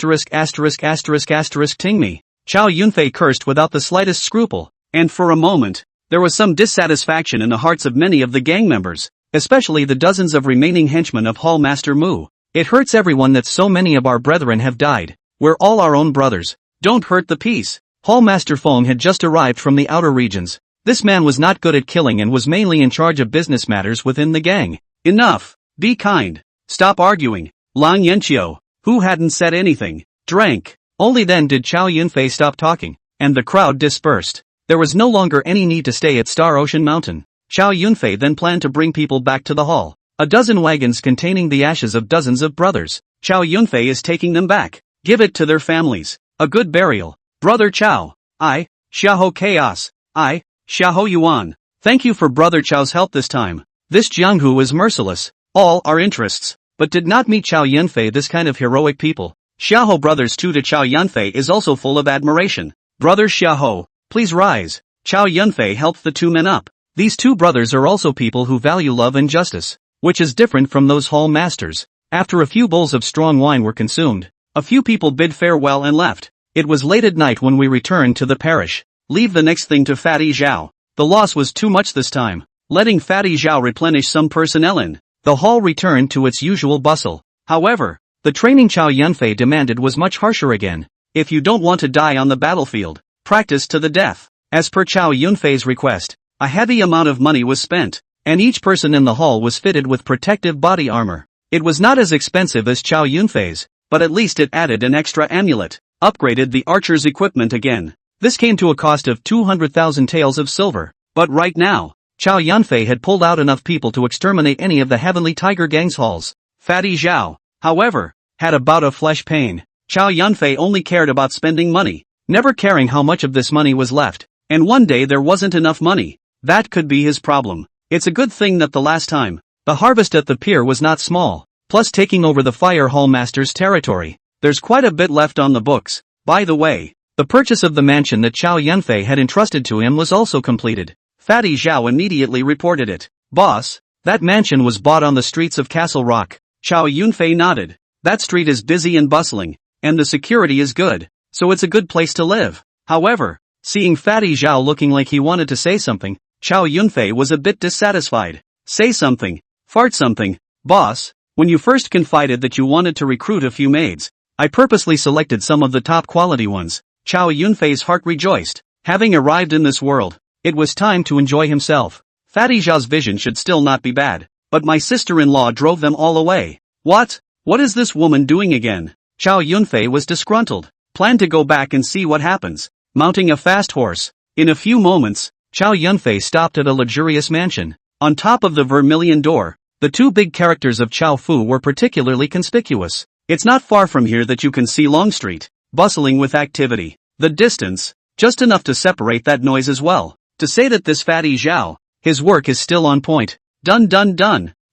Speaker 1: ting me. Chow Yunfei cursed without the slightest scruple. And for a moment, there was some dissatisfaction in the hearts of many of the gang members, especially the dozens of remaining henchmen of Hall Master Mu. It hurts everyone that so many of our brethren have died. We're all our own brothers. Don't hurt the peace. Hall Master Feng had just arrived from the outer regions. This man was not good at killing and was mainly in charge of business matters within the gang. Enough. Be kind. Stop arguing. Lang Yanqiu, who hadn't said anything, drank. Only then did Chow Yunfei stop talking, and the crowd dispersed. There was no longer any need to stay at Star Ocean Mountain. Chow Yunfei then planned to bring people back to the hall. A dozen wagons containing the ashes of dozens of brothers. Chow Yunfei is taking them back. Give it to their families. A good burial. Brother Chow. Xiaoho Chaos. Xiaoho Yuan. Thank you for Brother Chow's help this time. This Jianghu is merciless. All our interests. But did not meet Chow Yunfei this kind of heroic people. Xiaoho brothers too to Chow Yunfei is also full of admiration. Brother Xiaoho, please rise. Chow Yunfei helped the two men up. These two brothers are also people who value love and justice, which is different from those hall masters. After a few bowls of strong wine were consumed, a few people bid farewell and left. It was late at night when we returned to the parish. Leave the next thing to Fatty Zhao. The loss was too much this time. Letting Fatty Zhao replenish some personnel in, the hall returned to its usual bustle. However, the training Chow Yunfei demanded was much harsher again. If you don't want to die on the battlefield, practice to the death. As per Chow Yunfei's request, a heavy amount of money was spent, and each person in the hall was fitted with protective body armor. It was not as expensive as Chow Yunfei's, but at least it added an extra amulet, upgraded the archer's equipment again. This came to a cost of 200,000 taels of silver, but right now, Chow Yunfei had pulled out enough people to exterminate any of the Heavenly Tiger Gang's halls. Fatty Zhao, however, had a bout of flesh pain. Chow Yunfei only cared about spending money, never caring how much of this money was left, and one day there wasn't enough money. That could be his problem. It's a good thing that the last time, the harvest at the pier was not small, plus taking over the Fire Hall Master's territory. There's quite a bit left on the books. By the way, the purchase of the mansion that Chow Yunfei had entrusted to him was also completed. Fatty Zhao immediately reported it. Boss, that mansion was bought on the streets of Castle Rock. Chow Yunfei nodded. That street is busy and bustling, and the security is good, so it's a good place to live. However, seeing Fatty Zhao looking like he wanted to say something, Chow Yunfei was a bit dissatisfied. Say something. Fart something. Boss, when you first confided that you wanted to recruit a few maids, I purposely selected some of the top quality ones. Chow Yunfei's heart rejoiced. Having arrived in this world, it was time to enjoy himself. Fatty Zhao's vision should still not be bad, but my sister-in-law drove them all away. What? What is this woman doing again? Chow Yunfei was disgruntled. Planned to go back and see what happens. Mounting a fast horse. In a few moments, Chow Yunfei stopped at a luxurious mansion. On top of the vermilion door, the two big characters of Chow Fu were particularly conspicuous. It's not far from here that you can see Long Street, bustling with activity. The distance, just enough to separate that noise as well. To say that this Fatty Zhao, his work is still on point. Done.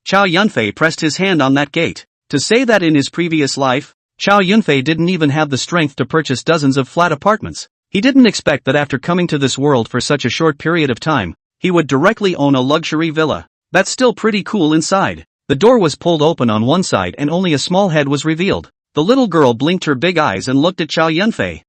Speaker 1: Chow Yunfei pressed his hand on that gate. To say that in his previous life, Chow Yunfei didn't even have the strength to purchase dozens of flat apartments. He didn't expect that after coming to this world for such a short period of time, he would directly own a luxury villa. That's still pretty cool inside. The door was pulled open on one side and only a small head was revealed. The little girl blinked her big eyes and looked at Chow Yunfei.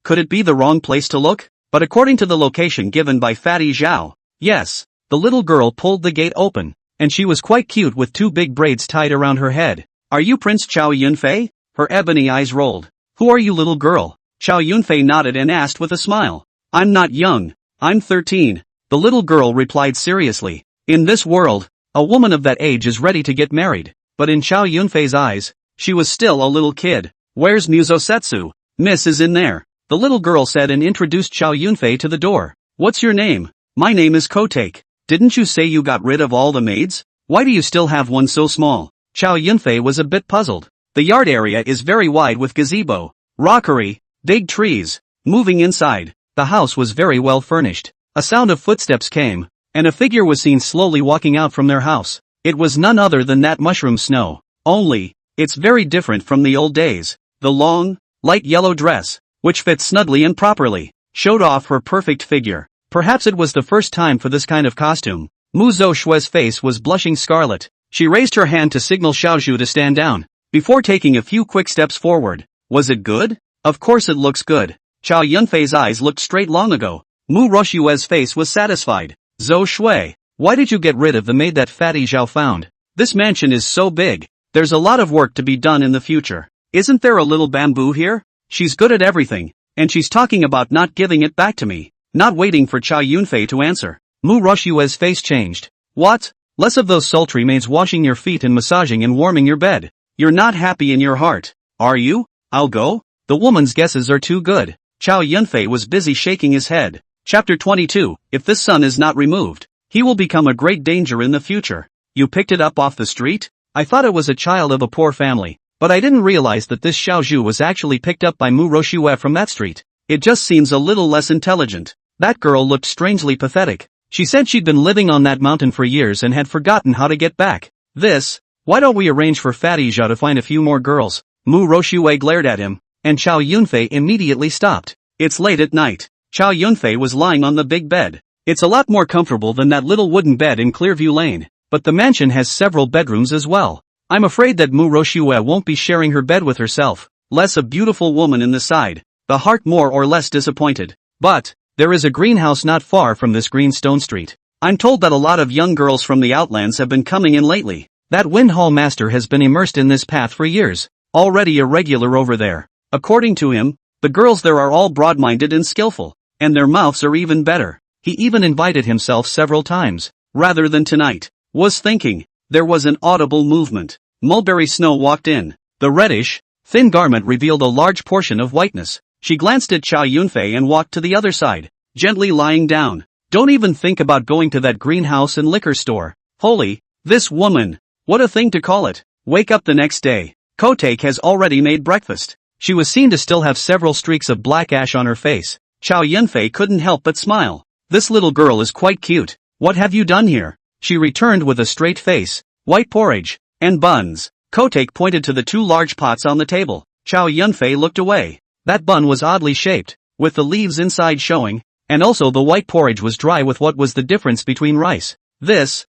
Speaker 1: Could it be the wrong place to look? But according to the location given by Fatty Zhao, yes, the little girl pulled the gate open, and she was quite cute with two big braids tied around her head. Are you Prince Chow Yunfei? Her ebony eyes rolled. Who are you, little girl? Chow Yunfei nodded and asked with a smile. I'm not young. I'm 13. The little girl replied seriously. In this world, a woman of that age is ready to get married. But in Chow Yunfei's eyes, she was still a little kid. Where's Muzosetsu? Miss is in there, the little girl said and introduced Chow Yunfei to the door. What's your name? My name is Kotake. Didn't you say you got rid of all the maids? Why do you still have one so small? Chow Yunfei was a bit puzzled. The yard area is very wide with gazebo, rockery, big trees. Moving inside, the house was very well furnished. A sound of footsteps came, and a figure was seen slowly walking out from their house. It was none other than that Mushroom Snow. Only, it's very different from the old days. The long, light yellow dress, which fit snugly and properly, showed off her perfect figure. Perhaps it was the first time for this kind of costume. Mu Zhou face was blushing scarlet. She raised her hand to signal Xiaozhu to stand down, before taking a few quick steps forward. Was it good? Of course it looks good. Chow Yunfei's eyes looked straight long ago. Mu Roshue's face was satisfied. Zhou Shui, why did you get rid of the maid that Fatty Zhao found? This mansion is so big. There's a lot of work to be done in the future. Isn't there a little bamboo here? She's good at everything, and she's talking about not giving it back to me. Not waiting for Chow Yunfei to answer, Mu Roshue's face changed. What? Less of those sultry maids washing your feet and massaging and warming your bed. You're not happy in your heart, are you? I'll go? The woman's guesses are too good. Chow Yunfei was busy shaking his head. Chapter 22, If this son is not removed, he will become a great danger in the future. You picked it up off the street? I thought it was a child of a poor family, but I didn't realize that this Xiaozhu was actually picked up by Mu Roshue from that street. It just seems a little less intelligent. That girl looked strangely pathetic. She said she'd been living on that mountain for years and had forgotten how to get back. Why don't we arrange for Fatty Zhao to find a few more girls? Mu Roshue glared at him, and Chow Yunfei immediately stopped. It's late at night. Chow Yunfei was lying on the big bed. It's a lot more comfortable than that little wooden bed in Clearview Lane, but the mansion has several bedrooms as well. I'm afraid that Mu Roshue won't be sharing her bed with herself. Less a beautiful woman in the side, the heart more or less disappointed. But there is a greenhouse not far from this green stone street. I'm told that a lot of young girls from the outlands have been coming in lately. That Wind Hall master has been immersed in this path for years, already a regular over there. According to him, the girls there are all broad-minded and skillful, and their mouths are even better. He even invited himself several times, rather than tonight. Was thinking. There was an audible movement. Mulberry Snow walked in. The reddish, thin garment revealed a large portion of whiteness. She glanced at Chow Yunfei and walked to the other side, gently lying down. Don't even think about going to that greenhouse and liquor store. Holy, this woman! What a thing to call it. Wake up the next day. Kotake has already made breakfast. She was seen to still have several streaks of black ash on her face. Chow Yunfei couldn't help but smile. This little girl is quite cute. What have you done here? She returned with a straight face. White porridge, and buns. Kotake pointed to the 2 large pots on the table. Chow Yunfei looked away. That bun was oddly shaped, with the leaves inside showing, and also the white porridge was dry with what was the difference between rice. This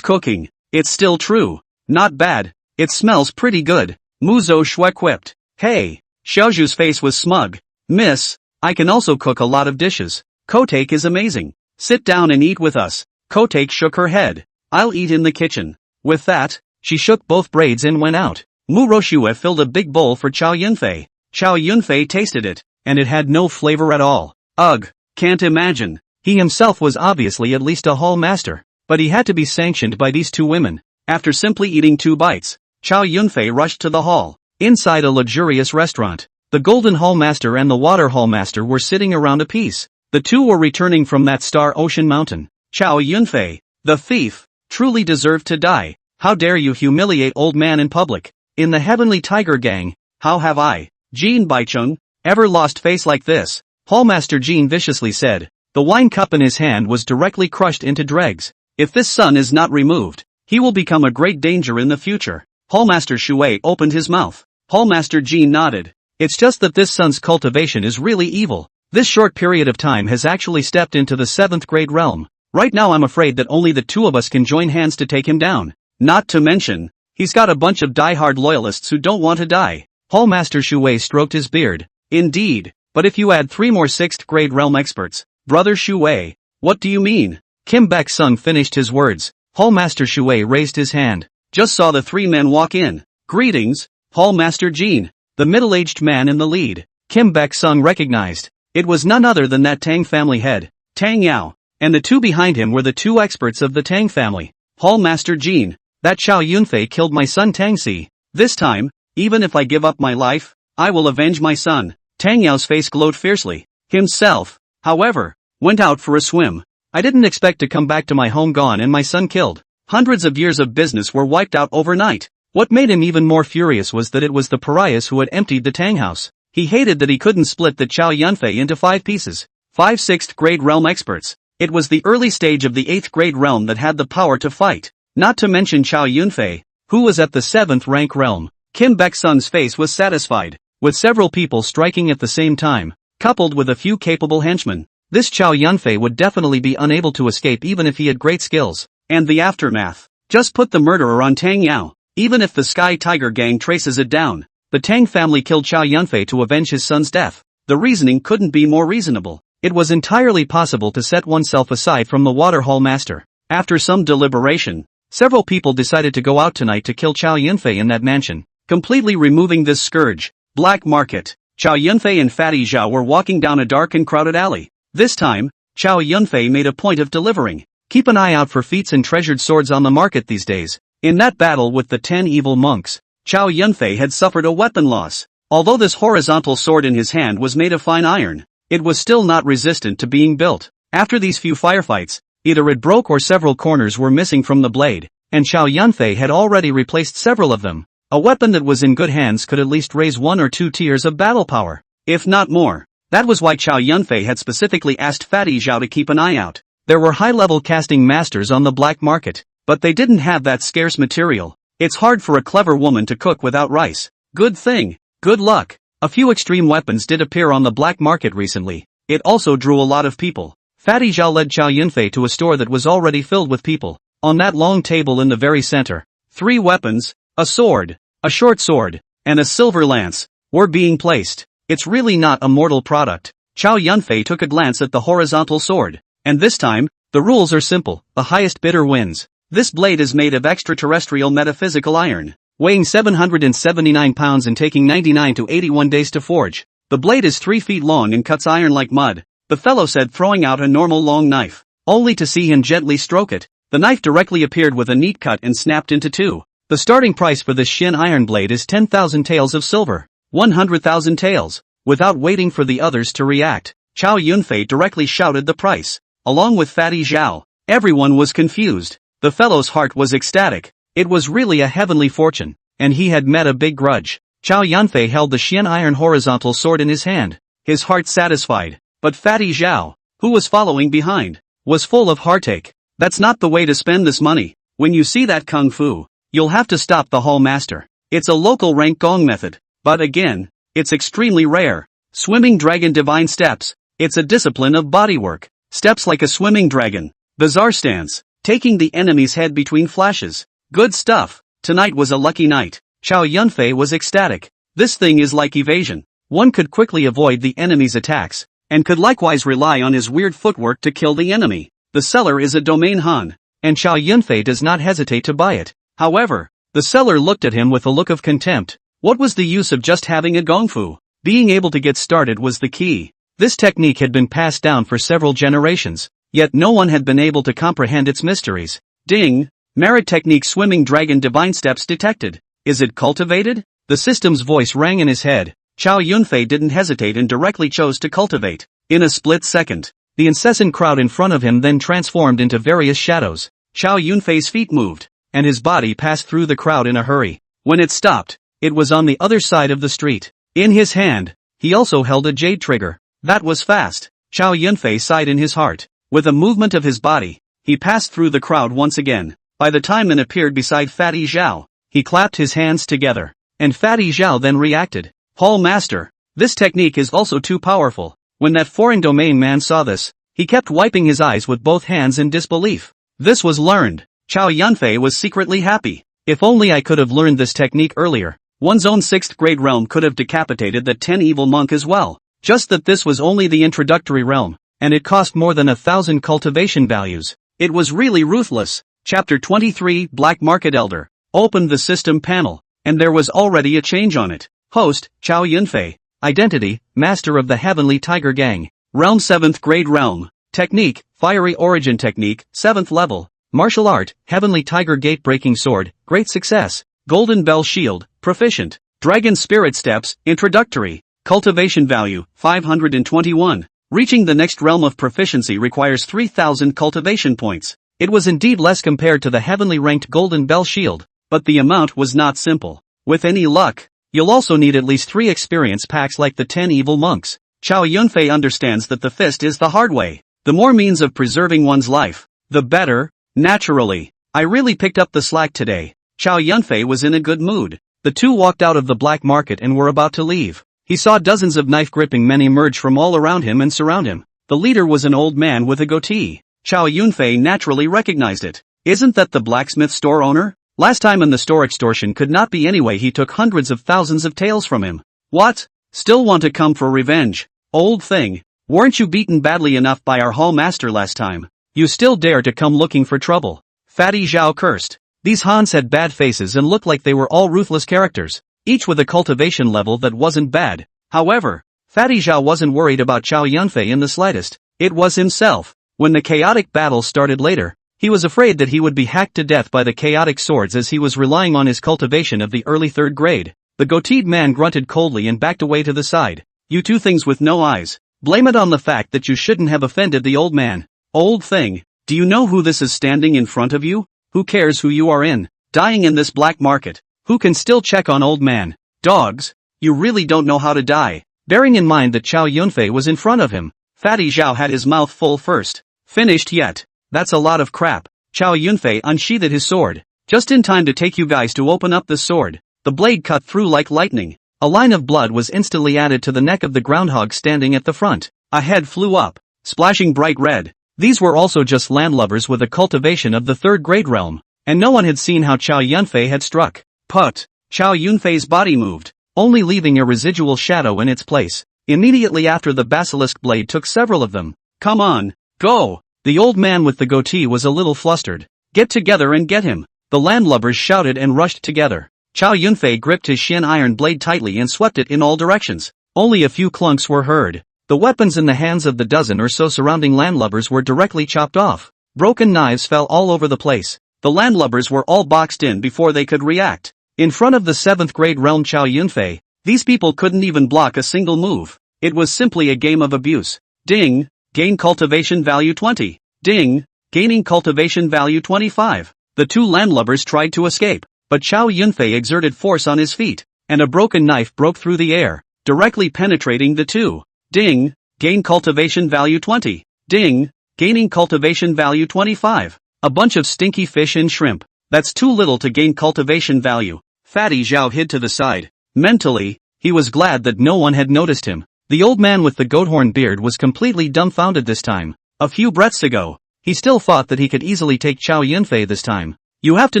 Speaker 1: cooking, it's still true. Not bad. It smells pretty good. Muzo Shui quipped. Hey, Xiaoju's face was smug. Miss, I can also cook a lot of dishes. Kotake is amazing. Sit down and eat with us. Kotake shook her head. I'll eat in the kitchen. With that, she shook both braids and went out. Mu Roshue filled a big bowl for Chow Yunfei. Chow Yunfei tasted it, and it had no flavor at all. Ugh, can't imagine. He himself was obviously at least a hall master, but he had to be sanctioned by these 2 women. After simply eating 2 bites, Chow Yunfei rushed to the hall. Inside a luxurious restaurant, the Golden Hall Master and the Water Hall Master were sitting around a piece. The 2 were returning from that Star Ocean mountain. Chow Yunfei, the thief, truly deserved to die. How dare you humiliate old man in public? In the Heavenly Tiger Gang, how have I, Jin Baicheng, ever lost face like this? Hallmaster Jin viciously said. The wine cup in his hand was directly crushed into dregs. If this sun is not removed, he will become a great danger in the future. Hallmaster Shui opened his mouth. Hallmaster Jin nodded. It's just that this sun's cultivation is really evil. This short period of time has actually stepped into the 7th grade realm. Right now I'm afraid that only the 2 of us can join hands to take him down. Not to mention, he's got a bunch of die-hard loyalists who don't want to die. Hallmaster Shui stroked his beard. Indeed, but if you add 3 more 6th grade realm experts, Brother Shui, what do you mean? Kim Baek-sung finished his words. Hallmaster Shui raised his hand. Just saw the 3 men walk in. Greetings, Hallmaster Jin. The middle-aged man in the lead, Kim Baek-sung recognized. It was none other than that Tang family head, Tang Yao, and the 2 behind him were the 2 experts of the Tang family. Hallmaster Jin, that Chow Yunfei killed my son Tang Si. This time, even if I give up my life, I will avenge my son. Tang Yao's face glowed fiercely. Himself, however, went out for a swim. I didn't expect to come back to my home gone and my son killed. Hundreds of years of business were wiped out overnight. What made him even more furious was that it was the pariahs who had emptied the Tang house. He hated that he couldn't split the Chow Yunfei into 5 pieces. 5 6th grade realm experts. It was the early stage of the 8th grade realm that had the power to fight. Not to mention Chow Yunfei, who was at the 7th rank realm. Kim Baek-sung's face was satisfied, with several people striking at the same time, coupled with a few capable henchmen. This Chow Yunfei would definitely be unable to escape even if he had great skills. And the aftermath. Just put the murderer on Tang Yao. Even if the Sky Tiger gang traces it down, the Tang family killed Chow Yunfei to avenge his son's death. The reasoning couldn't be more reasonable. It was entirely possible to set oneself aside from the Water Hall Master. After some deliberation, several people decided to go out tonight to kill Chow Yunfei in that mansion, completely removing this scourge. Black Market. Chow Yunfei and Fatty Zhao were walking down a dark and crowded alley. This time, Chow Yunfei made a point of delivering. Keep an eye out for feats and treasured swords on the market these days. In that battle with the 10 evil monks, Chow Yunfei had suffered a weapon loss. Although this horizontal sword in his hand was made of fine iron, it was still not resistant to being built. After these few firefights, either it broke or several corners were missing from the blade, and Chow Yunfei had already replaced several of them. A weapon that was in good hands could at least raise 1 or 2 tiers of battle power, if not more. That was why Chow Yunfei had specifically asked Fatty Zhao to keep an eye out. There were high-level casting masters on the black market, but they didn't have that scarce material. It's hard for a clever woman to cook without rice. Good thing. Good luck. A few extreme weapons did appear on the black market recently. It also drew a lot of people. Fatty Zhao led Chow Yunfei to a store that was already filled with people. On that long table in the very center, 3 weapons, a sword, a short sword, and a silver lance, were being placed. It's really not a mortal product. Chow Yunfei took a glance at the horizontal sword. And this time, the rules are simple. The highest bidder wins. This blade is made of extraterrestrial metaphysical iron, weighing 779 pounds and taking 99 to 81 days to forge. The blade is 3 feet long and cuts iron like mud, the fellow said, throwing out a normal long knife, only to see him gently stroke it. The knife directly appeared with a neat cut and snapped into 2. The starting price for this Shin iron blade is 10,000 taels of silver. 100,000 taels. Without waiting for the others to react, Chow Yunfei directly shouted the price, along with Fatty Zhao. Everyone was confused. The fellow's heart was ecstatic. It was really a heavenly fortune, and he had met a big grudge. Chow Yunfei held the Xian iron horizontal sword in his hand, his heart satisfied. But Fatty Zhao, who was following behind, was full of heartache. That's not the way to spend this money. When you see that kung fu, you'll have to stop the hall master. It's a local rank gong method, but again, it's extremely rare. Swimming dragon divine steps. It's a discipline of bodywork. Steps like a swimming dragon. Bizarre stance. Taking the enemy's head between flashes. Good stuff. Tonight was a lucky night. Chow Yunfei was ecstatic. This thing is like evasion. One could quickly avoid the enemy's attacks, and could likewise rely on his weird footwork to kill the enemy. The seller is a domain Han, and Chow Yunfei does not hesitate to buy it. However, the seller looked at him with a look of contempt. What was the use of just having a gongfu? Being able to get started was the key. This technique had been passed down for several generations, yet no one had been able to comprehend its mysteries. Ding! Merit technique swimming dragon divine steps detected. Is it cultivated? The system's voice rang in his head. Chow Yunfei didn't hesitate and directly chose to cultivate. In a split second, the incessant crowd in front of him then transformed into various shadows. Chow Yunfei's feet moved, and his body passed through the crowd in a hurry. When it stopped, it was on the other side of the street. In his hand, he also held a jade trigger. That was fast. Chow Yunfei sighed in his heart. With a movement of his body, he passed through the crowd once again. By the time it appeared beside Fatty Zhao, he clapped his hands together, and Fatty Zhao then reacted. Hall Master, this technique is also too powerful. When that foreign domain man saw this, he kept wiping his eyes with both hands in disbelief. This was learned. Chow Yunfei was secretly happy. If only I could have learned this technique earlier. One's own 6th grade realm could have decapitated that 10 evil monk as well. Just that this was only the introductory realm, and it cost more than 1,000 cultivation values. It was really ruthless. Chapter 23 Black Market Elder. Opened the system panel, and there was already a change on it. Host, Chow Yunfei. Identity, Master of the Heavenly Tiger Gang. Realm 7th grade realm. Technique, Fiery Origin Technique, 7th level. Martial Art, Heavenly Tiger Gate Breaking Sword, Great Success. Golden Bell Shield, Proficient. Dragon Spirit Steps, Introductory. Cultivation Value, 521. Reaching the next realm of proficiency requires 3,000 cultivation points. It was indeed less compared to the heavenly ranked Golden Bell Shield, but the amount was not simple. With any luck, you'll also need at least 3 experience packs like the 10 evil monks. Chow Yunfei understands that the fist is the hard way. The more means of preserving one's life, the better. Naturally, I really picked up the slack today. Chow Yunfei was in a good mood. The two walked out of the black market and were about to leave. He saw dozens of knife-gripping men emerge from all around him and surround him. The leader was an old man with a goatee. Chow Yunfei naturally recognized it. Isn't that the blacksmith store owner? Last time in the store extortion could not be anyway. He took hundreds of thousands of taels from him. What? Still want to come for revenge? Old thing. Weren't you beaten badly enough by our hall master last time? You still dare to come looking for trouble? Fatty Zhao cursed. These Hans had bad faces and looked like they were all ruthless characters, each with a cultivation level that wasn't bad. However, Fatty Zhao wasn't worried about Chow Yunfei in the slightest. It was himself. When the chaotic battle started later, he was afraid that he would be hacked to death by the chaotic swords as he was relying on his cultivation of the early 3rd grade. The goateed man grunted coldly and backed away to the side. You two things with no eyes. Blame it on the fact that you shouldn't have offended the old man. Old thing, do you know who this is standing in front of you? Who cares who you are in? Dying in this black market. Who can still check on old man? Dogs? You really don't know how to die. Bearing in mind that Chow Yunfei was in front of him, Fatty Zhao had his mouth full first. Finished yet? That's a lot of crap. Chow Yunfei unsheathed his sword. Just in time to take you guys to open up the sword. The blade cut through like lightning. A line of blood was instantly added to the neck of the groundhog standing at the front. A head flew up, splashing bright red. These were also just landlubbers with a cultivation of the 3rd grade realm, and no one had seen how Chow Yunfei had struck. Put. Chow Yunfei's body moved, only leaving a residual shadow in its place. Immediately after, the basilisk blade took several of them. Come on, go! The old man with the goatee was a little flustered. Get together and get him! The landlubbers shouted and rushed together. Chow Yunfei gripped his shin iron blade tightly and swept it in all directions. Only a few clunks were heard. The weapons in the hands of the dozen or so surrounding landlubbers were directly chopped off. Broken knives fell all over the place. The landlubbers were all boxed in before they could react. In front of the 7th grade realm Chow Yunfei, These people couldn't even block a single move. It was simply a game of abuse. Ding, gain cultivation value 20. Ding, gaining cultivation value 25. The two landlubbers tried to escape, but Chow Yunfei exerted force on his feet, and a broken knife broke through the air, directly penetrating the two. Ding, gain cultivation value 20. Ding, gaining cultivation value 25. A bunch of stinky fish and shrimp. That's too little to gain cultivation value. Fatty Zhao hid to the side. Mentally, he was glad that no one had noticed him. The old man with the goat horn beard was completely dumbfounded this time. A few breaths ago, he still thought that he could easily take Chow Yunfei this time. You have to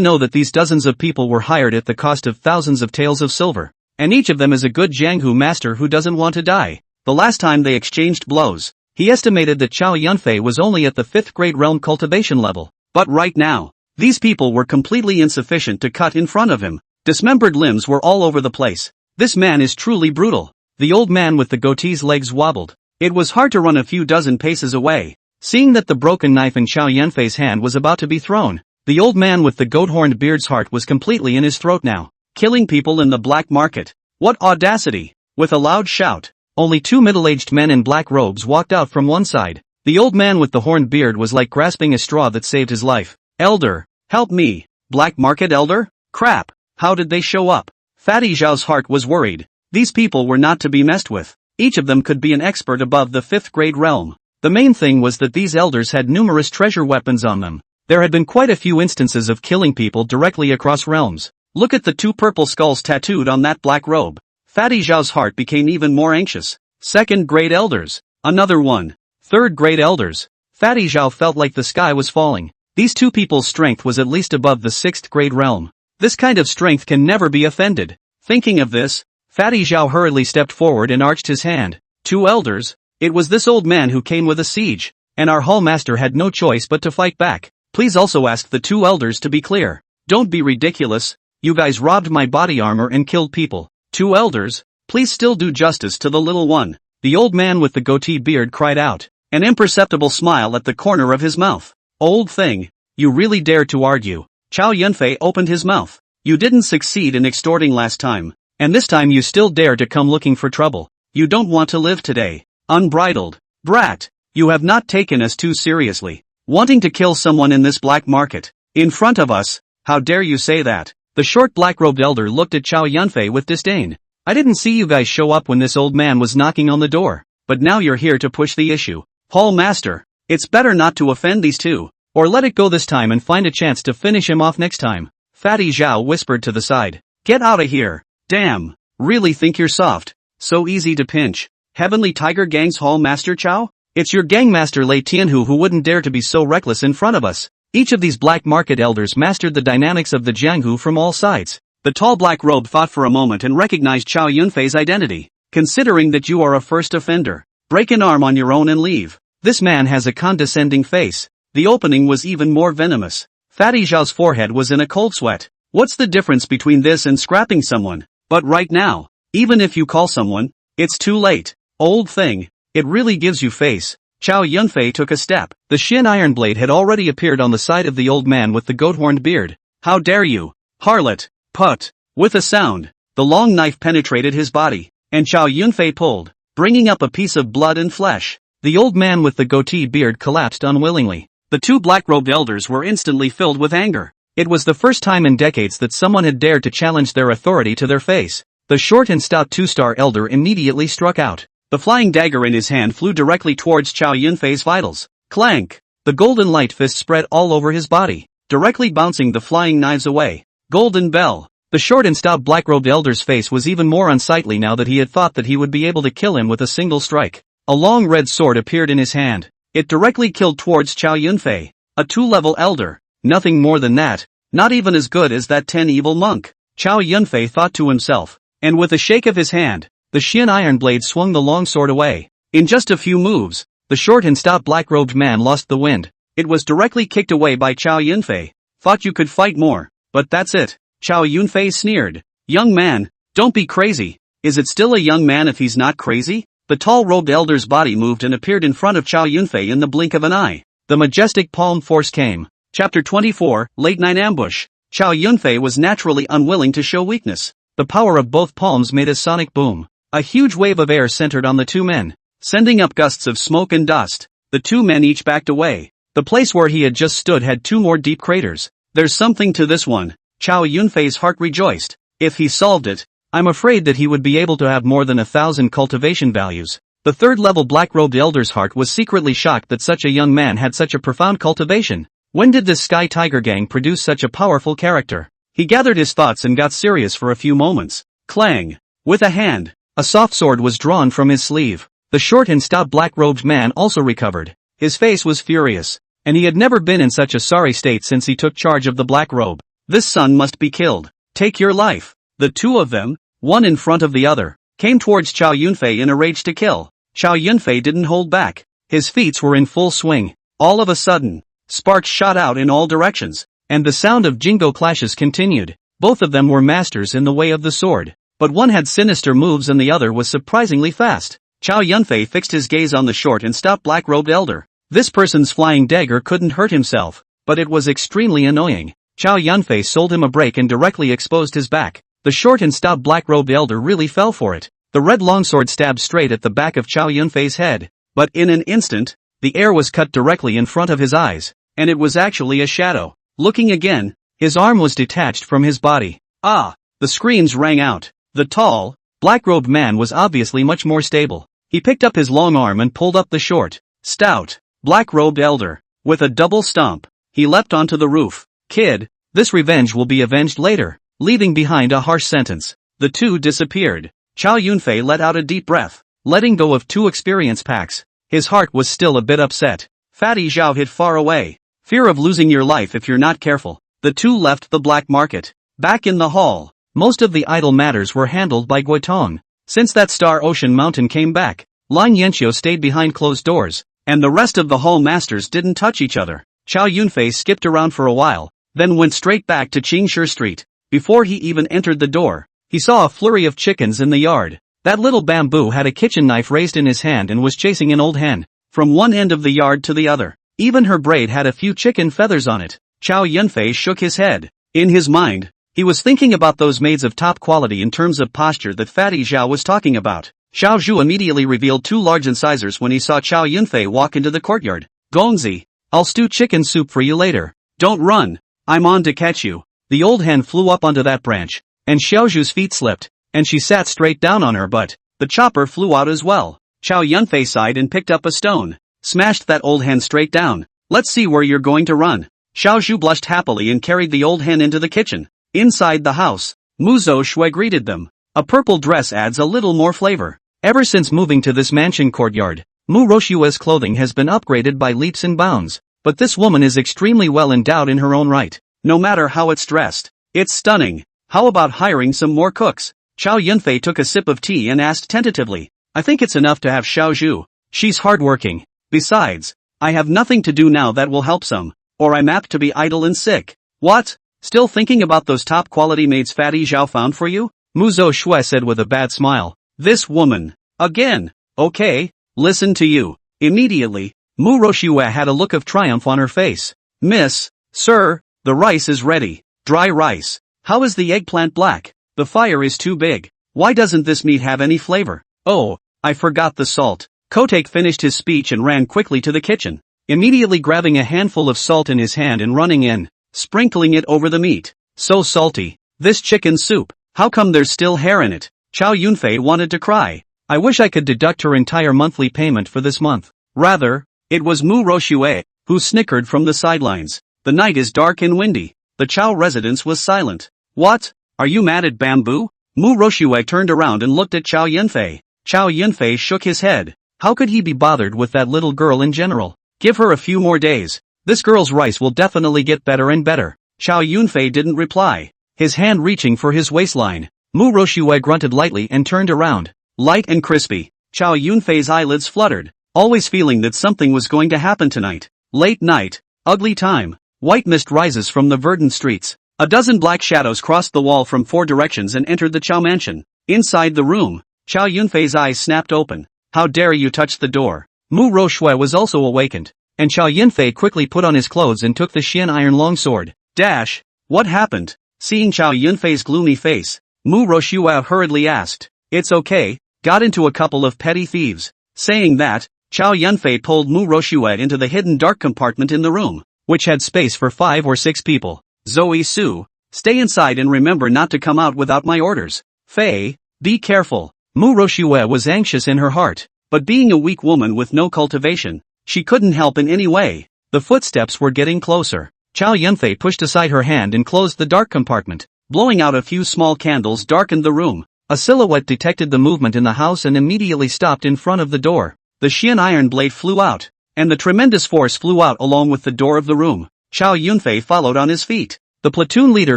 Speaker 1: know that these dozens of people were hired at the cost of thousands of taels of silver. And each of them is a good Jianghu master who doesn't want to die. The last time they exchanged blows, he estimated that Chow Yunfei was only at the 5th grade realm cultivation level. But right now, these people were completely insufficient to cut in front of him. Dismembered limbs were all over the place. This man is truly brutal. The old man with the goatee's legs wobbled. It was hard to run a few dozen paces away. Seeing that the broken knife in Chow Yunfei's hand was about to be thrown, the old man with the goat-horned beard's heart was completely in his throat now. Killing people in the black market. What audacity! With a loud shout, only two middle-aged men in black robes walked out from one side. The old man with the horned beard was like grasping a straw that saved his life. Elder, help me. Black market elder? Crap. How did they show up? Fatty Zhao's heart was worried. These people were not to be messed with. Each of them could be an expert above the 5th grade realm. The main thing was that these elders had numerous treasure weapons on them. There had been quite a few instances of killing people directly across realms. Look at the two purple skulls tattooed on that black robe. Fatty Zhao's heart became even more anxious. 2nd grade elders. Another one. 3rd grade elders. Fatty Zhao felt like the sky was falling. These two people's strength was at least above the 6th grade realm. This kind of strength can never be offended. Thinking of this, Fatty Zhao hurriedly stepped forward and arched his hand. 2 elders? It was this old man who came with a siege, and our hall master had no choice but to fight back. Please also ask the 2 elders to be clear. Don't be ridiculous. You guys robbed my body armor and killed people. 2 elders? Please still do justice to the little one. The old man with the goatee beard cried out, an imperceptible smile at the corner of his mouth. Old thing, you really dare to argue. Chow Yunfei opened his mouth. You didn't succeed in extorting last time, and this time you still dare to come looking for trouble. You don't want to live today. Unbridled. Brat, you have not taken us too seriously. Wanting to kill someone in this black market, in front of us, how dare you say that? The short black-robed elder looked at Chow Yunfei with disdain. I didn't see you guys show up when this old man was knocking on the door, but now you're here to push the issue. Hall master, it's better not to offend these two. Or let it go this time and find a chance to finish him off next time. Fatty Zhao whispered to the side. Get out of here. Damn. Really think you're soft. So easy to pinch. Heavenly Tiger Gang's Hall Master Chow? It's your gangmaster Lei Tianhu who wouldn't dare to be so reckless in front of us. Each of these black market elders mastered the dynamics of the Jianghu from all sides. The tall black robe thought for a moment and recognized Chow Yunfei's identity. Considering that you are a first offender, break an arm on your own and leave. This man has a condescending face. The opening was even more venomous. Fatty Zhao's forehead was in a cold sweat. What's the difference between this and scrapping someone? But right now, even if you call someone, it's too late. Old thing, it really gives you face. Chow Yunfei took a step. The Shin Iron Blade had already appeared on the side of the old man with the goat-horned beard. How dare you? Harlot! Put! With a sound, the long knife penetrated his body, and Chow Yunfei pulled, bringing up a piece of blood and flesh. The old man with the goatee beard collapsed unwillingly. The 2 black-robed elders were instantly filled with anger. It was the first time in decades that someone had dared to challenge their authority to their face. The short and stout 2-star elder immediately struck out. The flying dagger in his hand flew directly towards Chow Yunfei's vitals. Clank! The golden light fist spread all over his body, directly bouncing the flying knives away. Golden bell! The short and stout black-robed elder's face was even more unsightly now that he had thought that he would be able to kill him with a single strike. A long red sword appeared in his hand. It directly killed towards Chow Yunfei. A 2-level elder. Nothing more than that. Not even as good as that 10 evil monk. Chow Yunfei thought to himself. And with a shake of his hand, the Shin Iron Blade swung the long sword away. In just a few moves, the short and stout black-robed man lost the wind. It was directly kicked away by Chow Yunfei. Thought you could fight more, but that's it. Chow Yunfei sneered. Young man, don't be crazy. Is it still a young man if he's not crazy? The tall-robed elder's body moved and appeared in front of Chow Yunfei in the blink of an eye. The majestic palm force came. Chapter 24, Late Night Ambush. Chow Yunfei was naturally unwilling to show weakness. The power of both palms made a sonic boom. A huge wave of air centered on the two men, sending up gusts of smoke and dust. The two men each backed away. The place where he had just stood had two more deep craters. There's something to this one. Chow Yunfei's heart rejoiced. If he solved it, I'm afraid that he would be able to have more than 1,000 cultivation values. The third-level black-robed elder's heart was secretly shocked that such a young man had such a profound cultivation. When did this Sky Tiger gang produce such a powerful character? He gathered his thoughts and got serious for a few moments. Clang! With a hand, a soft sword was drawn from his sleeve. The short and stout black-robed man also recovered. His face was furious, and he had never been in such a sorry state since he took charge of the black robe. This son must be killed. Take your life. The two of them, one in front of the other, came towards Chow Yunfei in a rage to kill. Chow Yunfei didn't hold back. His feats were in full swing. All of a sudden, sparks shot out in all directions, and the sound of Jingo clashes continued. Both of them were masters in the way of the sword, but one had sinister moves and the other was surprisingly fast. Chow Yunfei fixed his gaze on the short and stout black-robed elder. This person's flying dagger couldn't hurt himself, but it was extremely annoying. Chow Yunfei sold him a break and directly exposed his back. The short and stout black-robed elder really fell for it. The red longsword stabbed straight at the back of Chow Yunfei's head, but in an instant, the air was cut directly in front of his eyes, and it was actually a shadow. Looking again, his arm was detached from his body. Ah! The screams rang out. The tall, black-robed man was obviously much more stable. He picked up his long arm and pulled up the short, stout, black-robed elder. With a double stomp, he leapt onto the roof. Kid, this revenge will be avenged later, leaving behind a harsh sentence. The two disappeared. Chow Yunfei let out a deep breath, letting go of 2 experience packs. His heart was still a bit upset. Fatty Zhao hid far away. Fear of losing your life if you're not careful. The two left the black market. Back in the hall, most of the idle matters were handled by Guitong. Since that Star Ocean Mountain came back, Lan Yanqiu stayed behind closed doors, and the rest of the hall masters didn't touch each other. Chow Yunfei skipped around for a while, then went straight back to Qingshi Street. Before he even entered the door, he saw a flurry of chickens in the yard. That little bamboo had a kitchen knife raised in his hand and was chasing an old hen from one end of the yard to the other. Even her braid had a few chicken feathers on it. Chow Yunfei shook his head. In his mind, he was thinking about those maids of top quality in terms of posture that Fatty Zhao was talking about. Xiao Zhu immediately revealed 2 large incisors when he saw Chow Yunfei walk into the courtyard. Gongzi, I'll stew chicken soup for you later. Don't run. I'm on to catch you. The old hen flew up onto that branch, and Xiao Zhu's feet slipped, and she sat straight down on her butt. The chopper flew out as well. Chow Yunfei sighed and picked up a stone, smashed that old hen straight down. Let's see where you're going to run. Xiao Zhu blushed happily and carried the old hen into the kitchen. Inside the house, Mu Zhou Shui greeted them. A purple dress adds a little more flavor. Ever since moving to this mansion courtyard, Mu Roxue's clothing has been upgraded by leaps and bounds, but this woman is extremely well endowed in her own right. No matter how it's dressed, it's stunning. How about hiring some more cooks? Chow Yunfei took a sip of tea and asked tentatively. I think it's enough to have Xiao Zhu. She's hardworking. Besides, I have nothing to do now that will help some, or I'm apt to be idle and sick. What? Still thinking about those top quality maids Fatty Zhao found for you? Mu Zhou Shui said with a bad smile. This woman. Again. Okay, listen to you. Immediately, Mu Roxue had a look of triumph on her face. Miss, sir, the rice is ready. Dry rice. How is the eggplant black? The fire is too big. Why doesn't this meat have any flavor? Oh, I forgot the salt. Kotek finished his speech and ran quickly to the kitchen, immediately grabbing a handful of salt in his hand and running in, sprinkling it over the meat. So salty. This chicken soup. How come there's still hair in it? Chow Yunfei wanted to cry. I wish I could deduct her entire monthly payment for this month. Rather, it was Mu Roxue, who snickered from the sidelines. The night is dark and windy. The Chow residence was silent. What? Are you mad at bamboo? Mu Roxue turned around and looked at Chow Yunfei. Chow Yunfei shook his head. How could he be bothered with that little girl in general? Give her a few more days. This girl's rice will definitely get better and better. Chow Yunfei didn't reply, his hand reaching for his waistline. Mu Roxue grunted lightly and turned around. Light and crispy. Chow Yunfei's eyelids fluttered, always feeling that something was going to happen tonight. Late night. Ugly time. White mist rises from the verdant streets. A dozen black shadows crossed the wall from 4 directions and entered the Chow mansion. Inside the room, Chow Yunfei's eyes snapped open. How dare you touch the door? Mu Roxue was also awakened, and Chow Yunfei quickly put on his clothes and took the Xian iron longsword. Dash! What happened? Seeing Chow Yunfei's gloomy face, Mu Roshua hurriedly asked. It's okay, got into a couple of petty thieves. Saying that, Chow Yunfei pulled Mu Roshua into the hidden dark compartment in the room, which had space for 5 or 6 people. Zoe Su, stay inside and remember not to come out without my orders. Fei, be careful. Mu Roshua was anxious in her heart, but being a weak woman with no cultivation, she couldn't help in any way. The footsteps were getting closer. Chow Yunfei pushed aside her hand and closed the dark compartment. Blowing out a few small candles darkened the room. A silhouette detected the movement in the house and immediately stopped in front of the door. The Xian iron blade flew out, and the tremendous force flew out along with the door of the room. Chow Yunfei followed on his feet. The platoon leader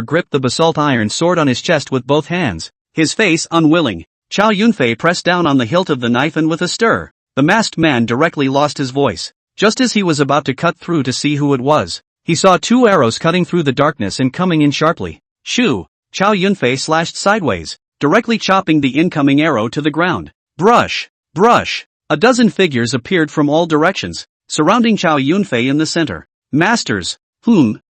Speaker 1: gripped the basalt iron sword on his chest with both hands, his face unwilling. Chow Yunfei pressed down on the hilt of the knife and with a stir, the masked man directly lost his voice. Just as he was about to cut through to see who it was, he saw 2 arrows cutting through the darkness and coming in sharply. Shoo! Chow Yunfei slashed sideways, directly chopping the incoming arrow to the ground. Brush! Brush! A dozen figures appeared from all directions, surrounding Chow Yunfei in the center. Masters!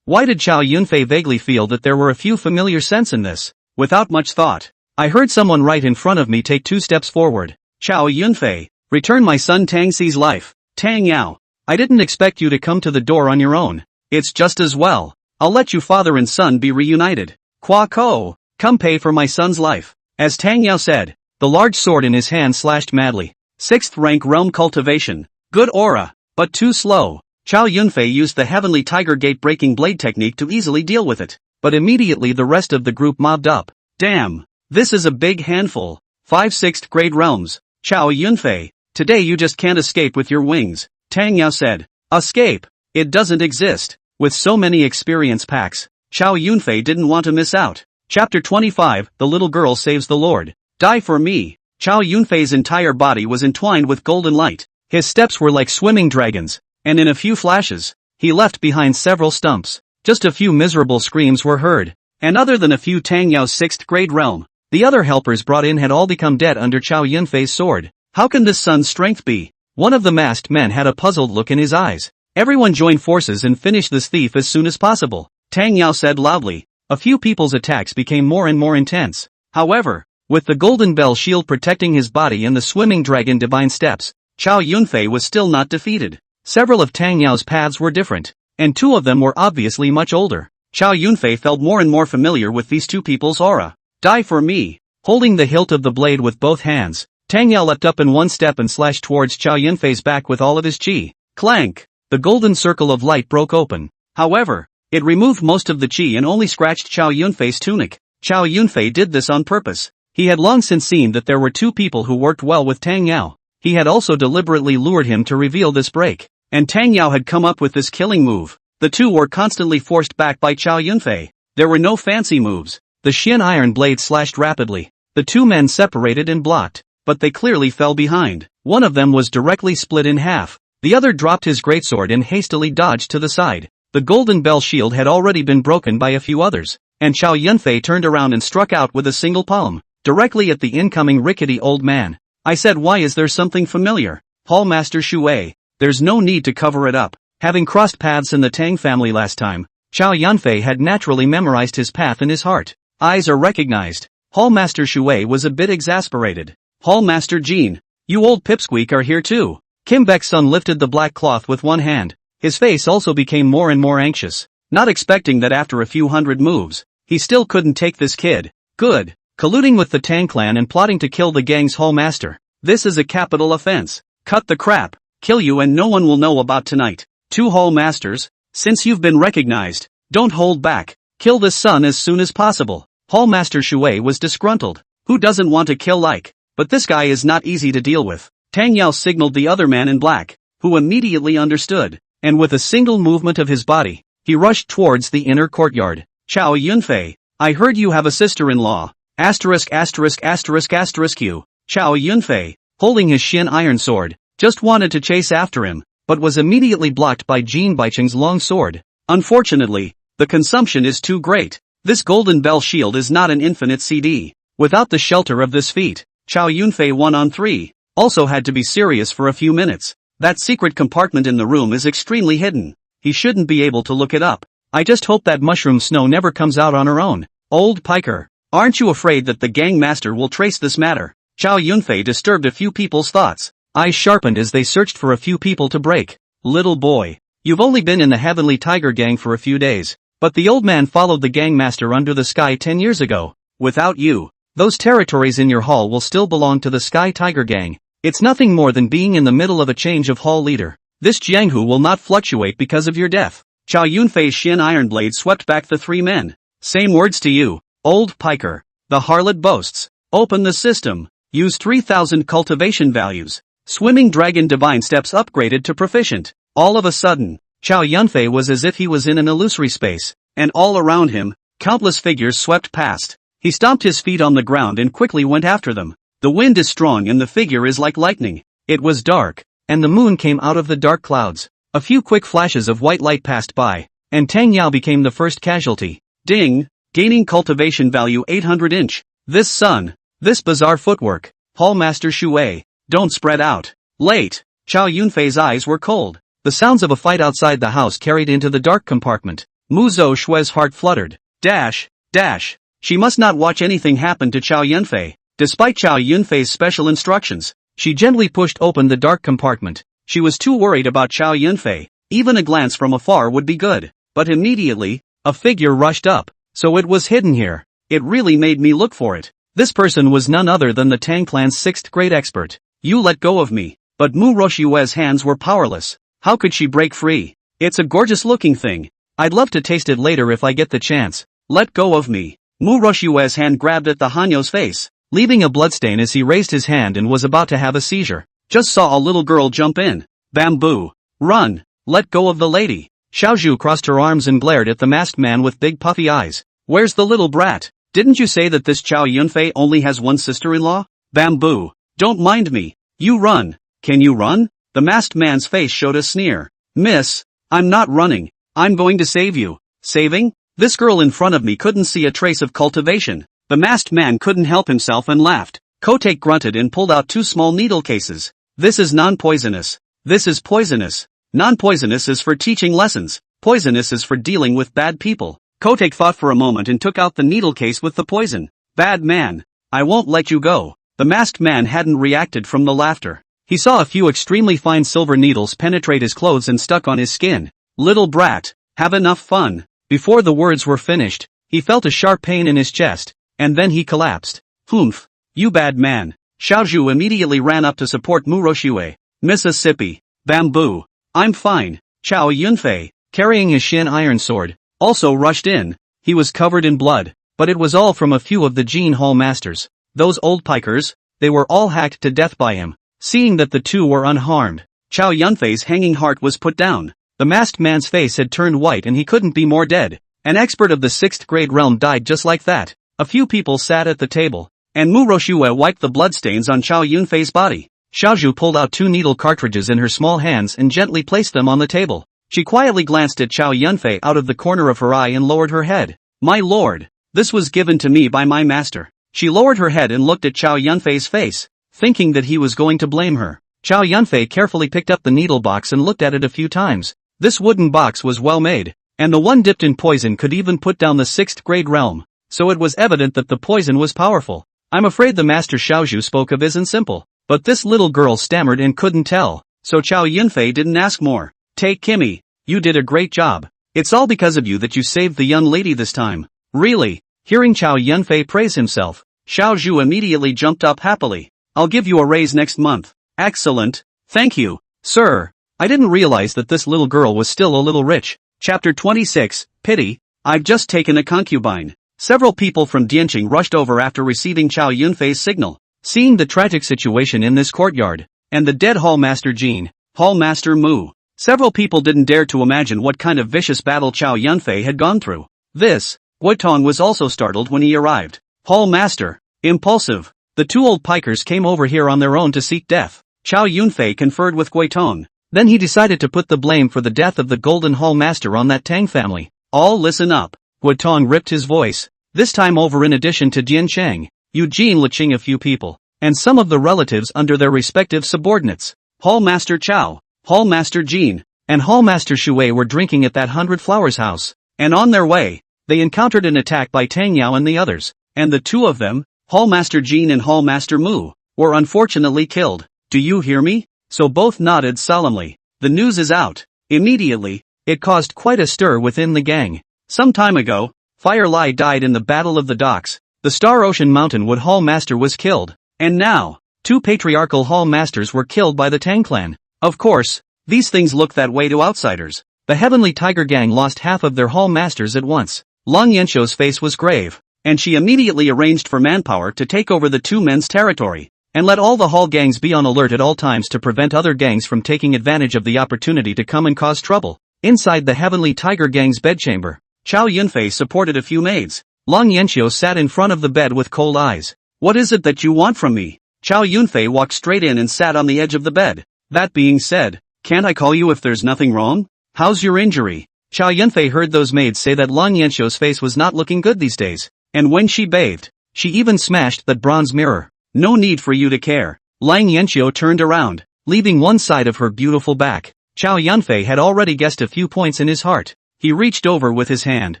Speaker 1: Why did Chow Yunfei vaguely feel that there were a few familiar scents in this? Without much thought, I heard someone right in front of me take 2 steps forward. Chow Yunfei, return my son Tang Xi's life. Tang Yao, I didn't expect you to come to the door on your own. It's just as well. I'll let you father and son be reunited. Kwa Ko, come pay for my son's life. As Tang Yao said, the large sword in his hand slashed madly. 6th rank realm cultivation. Good aura, but too slow. Chow Yunfei used the heavenly tiger gate breaking blade technique to easily deal with it, but immediately the rest of the group mobbed up. Damn, this is a big handful. 5 6th grade realms. Chow Yunfei, today you just can't escape with your wings. Tang Yao said. Escape? It doesn't exist. With so many experience packs, Chow Yunfei didn't want to miss out. Chapter 25, The Little Girl Saves the Lord. Die for me. Chow Yunfei's entire body was entwined with golden light. His steps were like swimming dragons, and in a few flashes, he left behind several stumps. Just a few miserable screams were heard, and other than a few Tang Yao's 6th grade realm, the other helpers brought in had all become dead under Chow Yunfei's sword. How can this son's strength be? One of the masked men had a puzzled look in his eyes. Everyone join forces and finish this thief as soon as possible, Tang Yao said loudly. A few people's attacks became more and more intense. However, with the golden bell shield protecting his body and the swimming dragon divine steps, Chow Yunfei was still not defeated. Several of Tang Yao's paths were different, and 2 of them were obviously much older. Chow Yunfei felt more and more familiar with these 2 people's aura. Die for me. Holding the hilt of the blade with both hands, Tang Yao leapt up in one step and slashed towards Chow Yunfei's back with all of his chi. Clank! The golden circle of light broke open. However, it removed most of the chi and only scratched Chow Yunfei's tunic. Chow Yunfei did this on purpose. He had long since seen that there were 2 people who worked well with Tang Yao. He had also deliberately lured him to reveal this break, and Tang Yao had come up with this killing move. The 2 were constantly forced back by Chow Yunfei. There were no fancy moves. The Xian iron blade slashed rapidly. The 2 men separated and blocked, but they clearly fell behind. One of them was directly split in half. The other dropped his greatsword and hastily dodged to the side. The golden bell shield had already been broken by a few others, and Chow Yunfei turned around and struck out with a single palm, directly at the incoming rickety old man. I said, why is there something familiar? Hall Master Shuei, there's no need to cover it up. Having crossed paths in the Tang family last time, Chow Yunfei had naturally memorized his path in his heart. Eyes are recognized. Hall Master Shuei was a bit exasperated. Hall Master Jean, you old pipsqueak are here too. Kim Baek-sun lifted the black cloth with one hand. His face also became more and more anxious, not expecting that after a few hundred moves, he still couldn't take this kid. Good. Colluding with the Tang clan and plotting to kill the gang's Hall Master. This is a capital offense. Cut the crap. Kill you and no one will know about tonight. 2 Hall Masters, since you've been recognized, don't hold back. Kill this son as soon as possible. Hall Master Shuei was disgruntled. Who doesn't want to kill like? But this guy is not easy to deal with. Tang Yao signaled the other man in black, who immediately understood, and with a single movement of his body, he rushed towards the inner courtyard. Chow Yunfei, I heard you have a sister-in-law. Asterisk asterisk asterisk asterisk Q. Chow Yunfei, holding his Xian iron sword, just wanted to chase after him, but was immediately blocked by Jin Baicheng's long sword. Unfortunately, the consumption is too great. This golden bell shield is not an infinite CD. Without the shelter of this feat, Chow Yunfei 1-on-3, also had to be serious for a few minutes. That secret compartment in the room is extremely hidden. He shouldn't be able to look it up. I just hope that mushroom snow never comes out on her own. Old piker. Aren't you afraid that the gang master will trace this matter? Chow Yunfei disturbed a few people's thoughts. Eyes sharpened as they searched for a few people to break. Little boy, you've only been in the Heavenly Tiger gang for a few days, but the old man followed the gang master under the sky 10 years ago. Without you, those territories in your hall will still belong to the Sky Tiger gang. It's nothing more than being in the middle of a change of hall leader. This Jianghu will not fluctuate because of your death. Chow Yunfei's Shin Ironblade swept back the three men. Same words to you, old piker. The harlot boasts. Open the system. Use 3000 cultivation values. Swimming Dragon Divine Steps upgraded to proficient. All of a sudden, Chow Yunfei was as if he was in an illusory space, and all around him, countless figures swept past. He stomped his feet on the ground and quickly went after them. The wind is strong and the figure is like lightning. It was dark, and the moon came out of the dark clouds. A few quick flashes of white light passed by, and Tang Yao became the first casualty. Ding! Gaining cultivation value 800 inch. This sun. This bizarre footwork. Hallmaster Shui. Don't spread out. Late. Chow Yunfei's eyes were cold. The sounds of a fight outside the house carried into the dark compartment. Mu Zhou Shui's heart fluttered. Dash. Dash. She must not watch anything happen to Chow Yunfei. Despite Chow Yunfei's special instructions, she gently pushed open the dark compartment. She was too worried about Chow Yunfei. Even a glance from afar would be good. But immediately, a figure rushed up. So it was hidden here. It really made me look for it. This person was none other than the Tang clan's 6th grade expert. You let go of me. But Mu Roshue's hands were powerless. How could she break free? It's a gorgeous looking thing. I'd love to taste it later if I get the chance. Let go of me. Mu Roshue's hand grabbed at the Hanyo's face, leaving a bloodstain as he raised his hand and was about to have a seizure. Just saw a little girl jump in. Bamboo. Run. Let go of the lady. Xiaozhu crossed her arms and glared at the masked man with big puffy eyes. Where's the little brat? Didn't you say that this Chow Yunfei only has one sister-in-law? Bamboo. Don't mind me. You run. Can you run? The masked man's face showed a sneer. Miss, I'm not running. I'm going to save you. Saving? This girl in front of me couldn't see a trace of cultivation. The masked man couldn't help himself and laughed. Kotek grunted and pulled out 2 small needle cases. This is non-poisonous. This is poisonous. Non-poisonous is for teaching lessons. Poisonous is for dealing with bad people. Kotek thought for a moment and took out the needle case with the poison. Bad man. I won't let you go. The masked man hadn't reacted from the laughter. He saw a few extremely fine silver needles penetrate his clothes and stuck on his skin. Little brat, have enough fun. Before the words were finished, he felt a sharp pain in his chest, and then he collapsed. Humph. You bad man. Xiaozhu immediately ran up to support Mu Roshue. Mississippi. Bamboo. I'm fine. Chow Yunfei, carrying his Shin iron sword, also rushed in. He was covered in blood, but it was all from a few of the Jin Hall masters. Those old pikers, they were all hacked to death by him. Seeing that the two were unharmed, Chow Yunfei's hanging heart was put down. The masked man's face had turned white and he couldn't be more dead. An expert of the 6th grade realm died just like that. A few people sat at the table, and Mu Roshue wiped the bloodstains on Chow Yunfei's body. Xiaozhu pulled out 2 needle cartridges in her small hands and gently placed them on the table. She quietly glanced at Chow Yunfei out of the corner of her eye and lowered her head. My lord, this was given to me by my master. She lowered her head and looked at Chow Yunfei's face, thinking that he was going to blame her. Chow Yunfei carefully picked up the needle box and looked at it a few times. This wooden box was well made, and the one dipped in poison could even put down the 6th grade realm, so it was evident that the poison was powerful. I'm afraid the master Xiaozhu spoke of isn't simple. But this little girl stammered and couldn't tell, so Chow Yunfei didn't ask more. Take Kimmy, you did a great job. It's all because of you that you saved the young lady this time. Really? Hearing Chow Yunfei praise himself, Xiaozhu immediately jumped up happily. I'll give you a raise next month. Excellent. Thank you, sir. I didn't realize that this little girl was still a little rich. Chapter 26, Pity. I've just taken a concubine. Several people from Dianqing rushed over after receiving Chow Yunfei's signal. Seeing the tragic situation in this courtyard, and the dead Hallmaster Jin, Hallmaster Mu, several people didn't dare to imagine what kind of vicious battle Chow Yunfei had gone through. Guitong was also startled when he arrived. Hallmaster, impulsive. The 2 old pikers came over here on their own to seek death. Chow Yunfei conferred with Guitong. Then he decided to put the blame for the death of the Golden Hallmaster on that Tang family. All listen up. Guitong ripped his voice, this time over in addition to Jian Cheng, Eugene Liching, a few people, and some of the relatives under their respective subordinates. Hallmaster Chow, Hallmaster Jin, and Hallmaster Shui were drinking at that 100 Flowers house, and on their way, they encountered an attack by Tang Yao and the others. and the two of them, Hallmaster Jean and Hallmaster Mu, were unfortunately killed. Do you hear me? So both nodded solemnly. The news is out. Immediately, it caused quite a stir within the gang. Some time ago, Firelight died in the Battle of the Docks, the Star Ocean Mountainwood Hallmaster was killed, and now, two patriarchal Hallmasters were killed by the Tang clan. Of course, these things look that way to outsiders. The Heavenly Tiger gang lost half of their Hallmasters at once. Long Yancho's face was grave, and she immediately arranged for manpower to take over the two men's territory, and let all the Hall gangs be on alert at all times to prevent other gangs from taking advantage of the opportunity to come and cause trouble. Inside the Heavenly Tiger gang's bedchamber, Chow Yunfei supported a few maids. Long Yancho sat in front of the bed with cold eyes. What is it that you want from me? Chow Yunfei walked straight in and sat on the edge of the bed. That being said, can't I call you if there's nothing wrong? How's your injury? Chow Yunfei heard those maids say that Long Yancho's face was not looking good these days, and when she bathed, she even smashed that bronze mirror. No need for you to care. Long Yancho turned around, leaving one side of her beautiful back. Chow Yunfei had already guessed a few points in his heart. He reached over with his hand.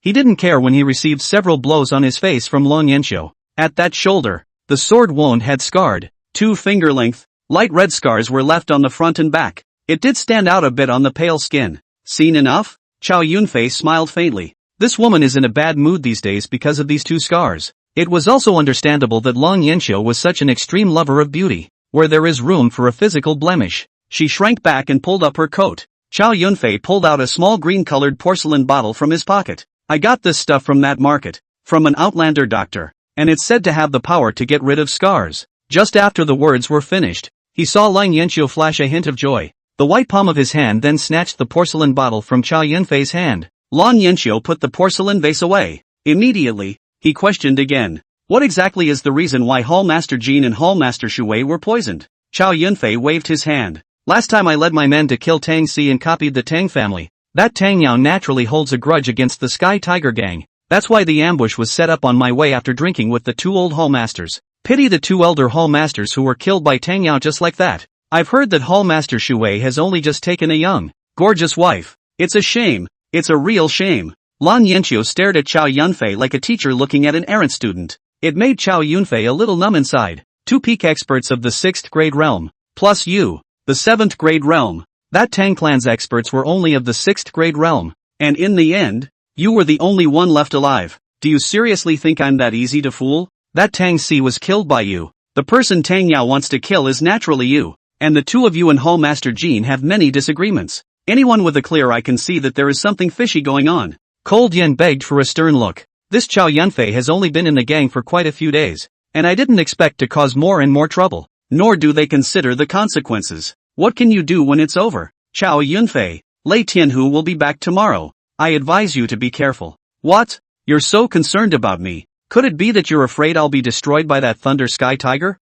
Speaker 1: He didn't care when he received several blows on his face from Long Yancho. At that shoulder, the sword wound had scarred. 2 finger-length, light red scars were left on the front and back. It did stand out a bit on the pale skin. Seen enough? Chow Yunfei smiled faintly. This woman is in a bad mood these days because of these 2 scars. It was also understandable that Long Yancho was such an extreme lover of beauty, where there is room for a physical blemish. She shrank back and pulled up her coat. Chow Yunfei pulled out a small green-colored porcelain bottle from his pocket. I got this stuff from that market, from an Outlander doctor, and it's said to have the power to get rid of scars. Just after the words were finished, he saw Long Yancho flash a hint of joy. The white palm of his hand then snatched the porcelain bottle from Chow Yunfei's hand. Long Yancho put the porcelain vase away. Immediately, he questioned again. What exactly is the reason why Hallmaster Jean and Hallmaster Shui were poisoned? Chow Yunfei waved his hand. Last time I led my men to kill Tang Si and copied the Tang family. That Tang Yao naturally holds a grudge against the Sky Tiger gang. That's why the ambush was set up on my way after drinking with the 2 old Hallmasters. Pity the 2 elder Hallmasters who were killed by Tang Yao just like that. I've heard that Hallmaster Shui has only just taken a young, gorgeous wife. It's a shame. It's a real shame. Long Yancho stared at Chow Yunfei like a teacher looking at an errant student. It made Chow Yunfei a little numb inside. 2 peak experts of the 6th grade realm, plus you, the 7th grade realm. That Tang clan's experts were only of the 6th grade realm, and in the end, you were the only one left alive. Do you seriously think I'm that easy to fool? That Tang Si was killed by you. The person Tang Yao wants to kill is naturally you, and the 2 of you and Hallmaster Jean have many disagreements. Anyone with a clear eye can see that there is something fishy going on. Cold Yen begged for a stern look. This Chow Yunfei has only been in the gang for quite a few days, and I didn't expect to cause more and more trouble. Nor do they consider the consequences. What can you do when it's over? Chow Yunfei, Lei Tianhu will be back tomorrow. I advise you to be careful. What? You're so concerned about me. Could it be that you're afraid I'll be destroyed by that Thunder Sky Tiger?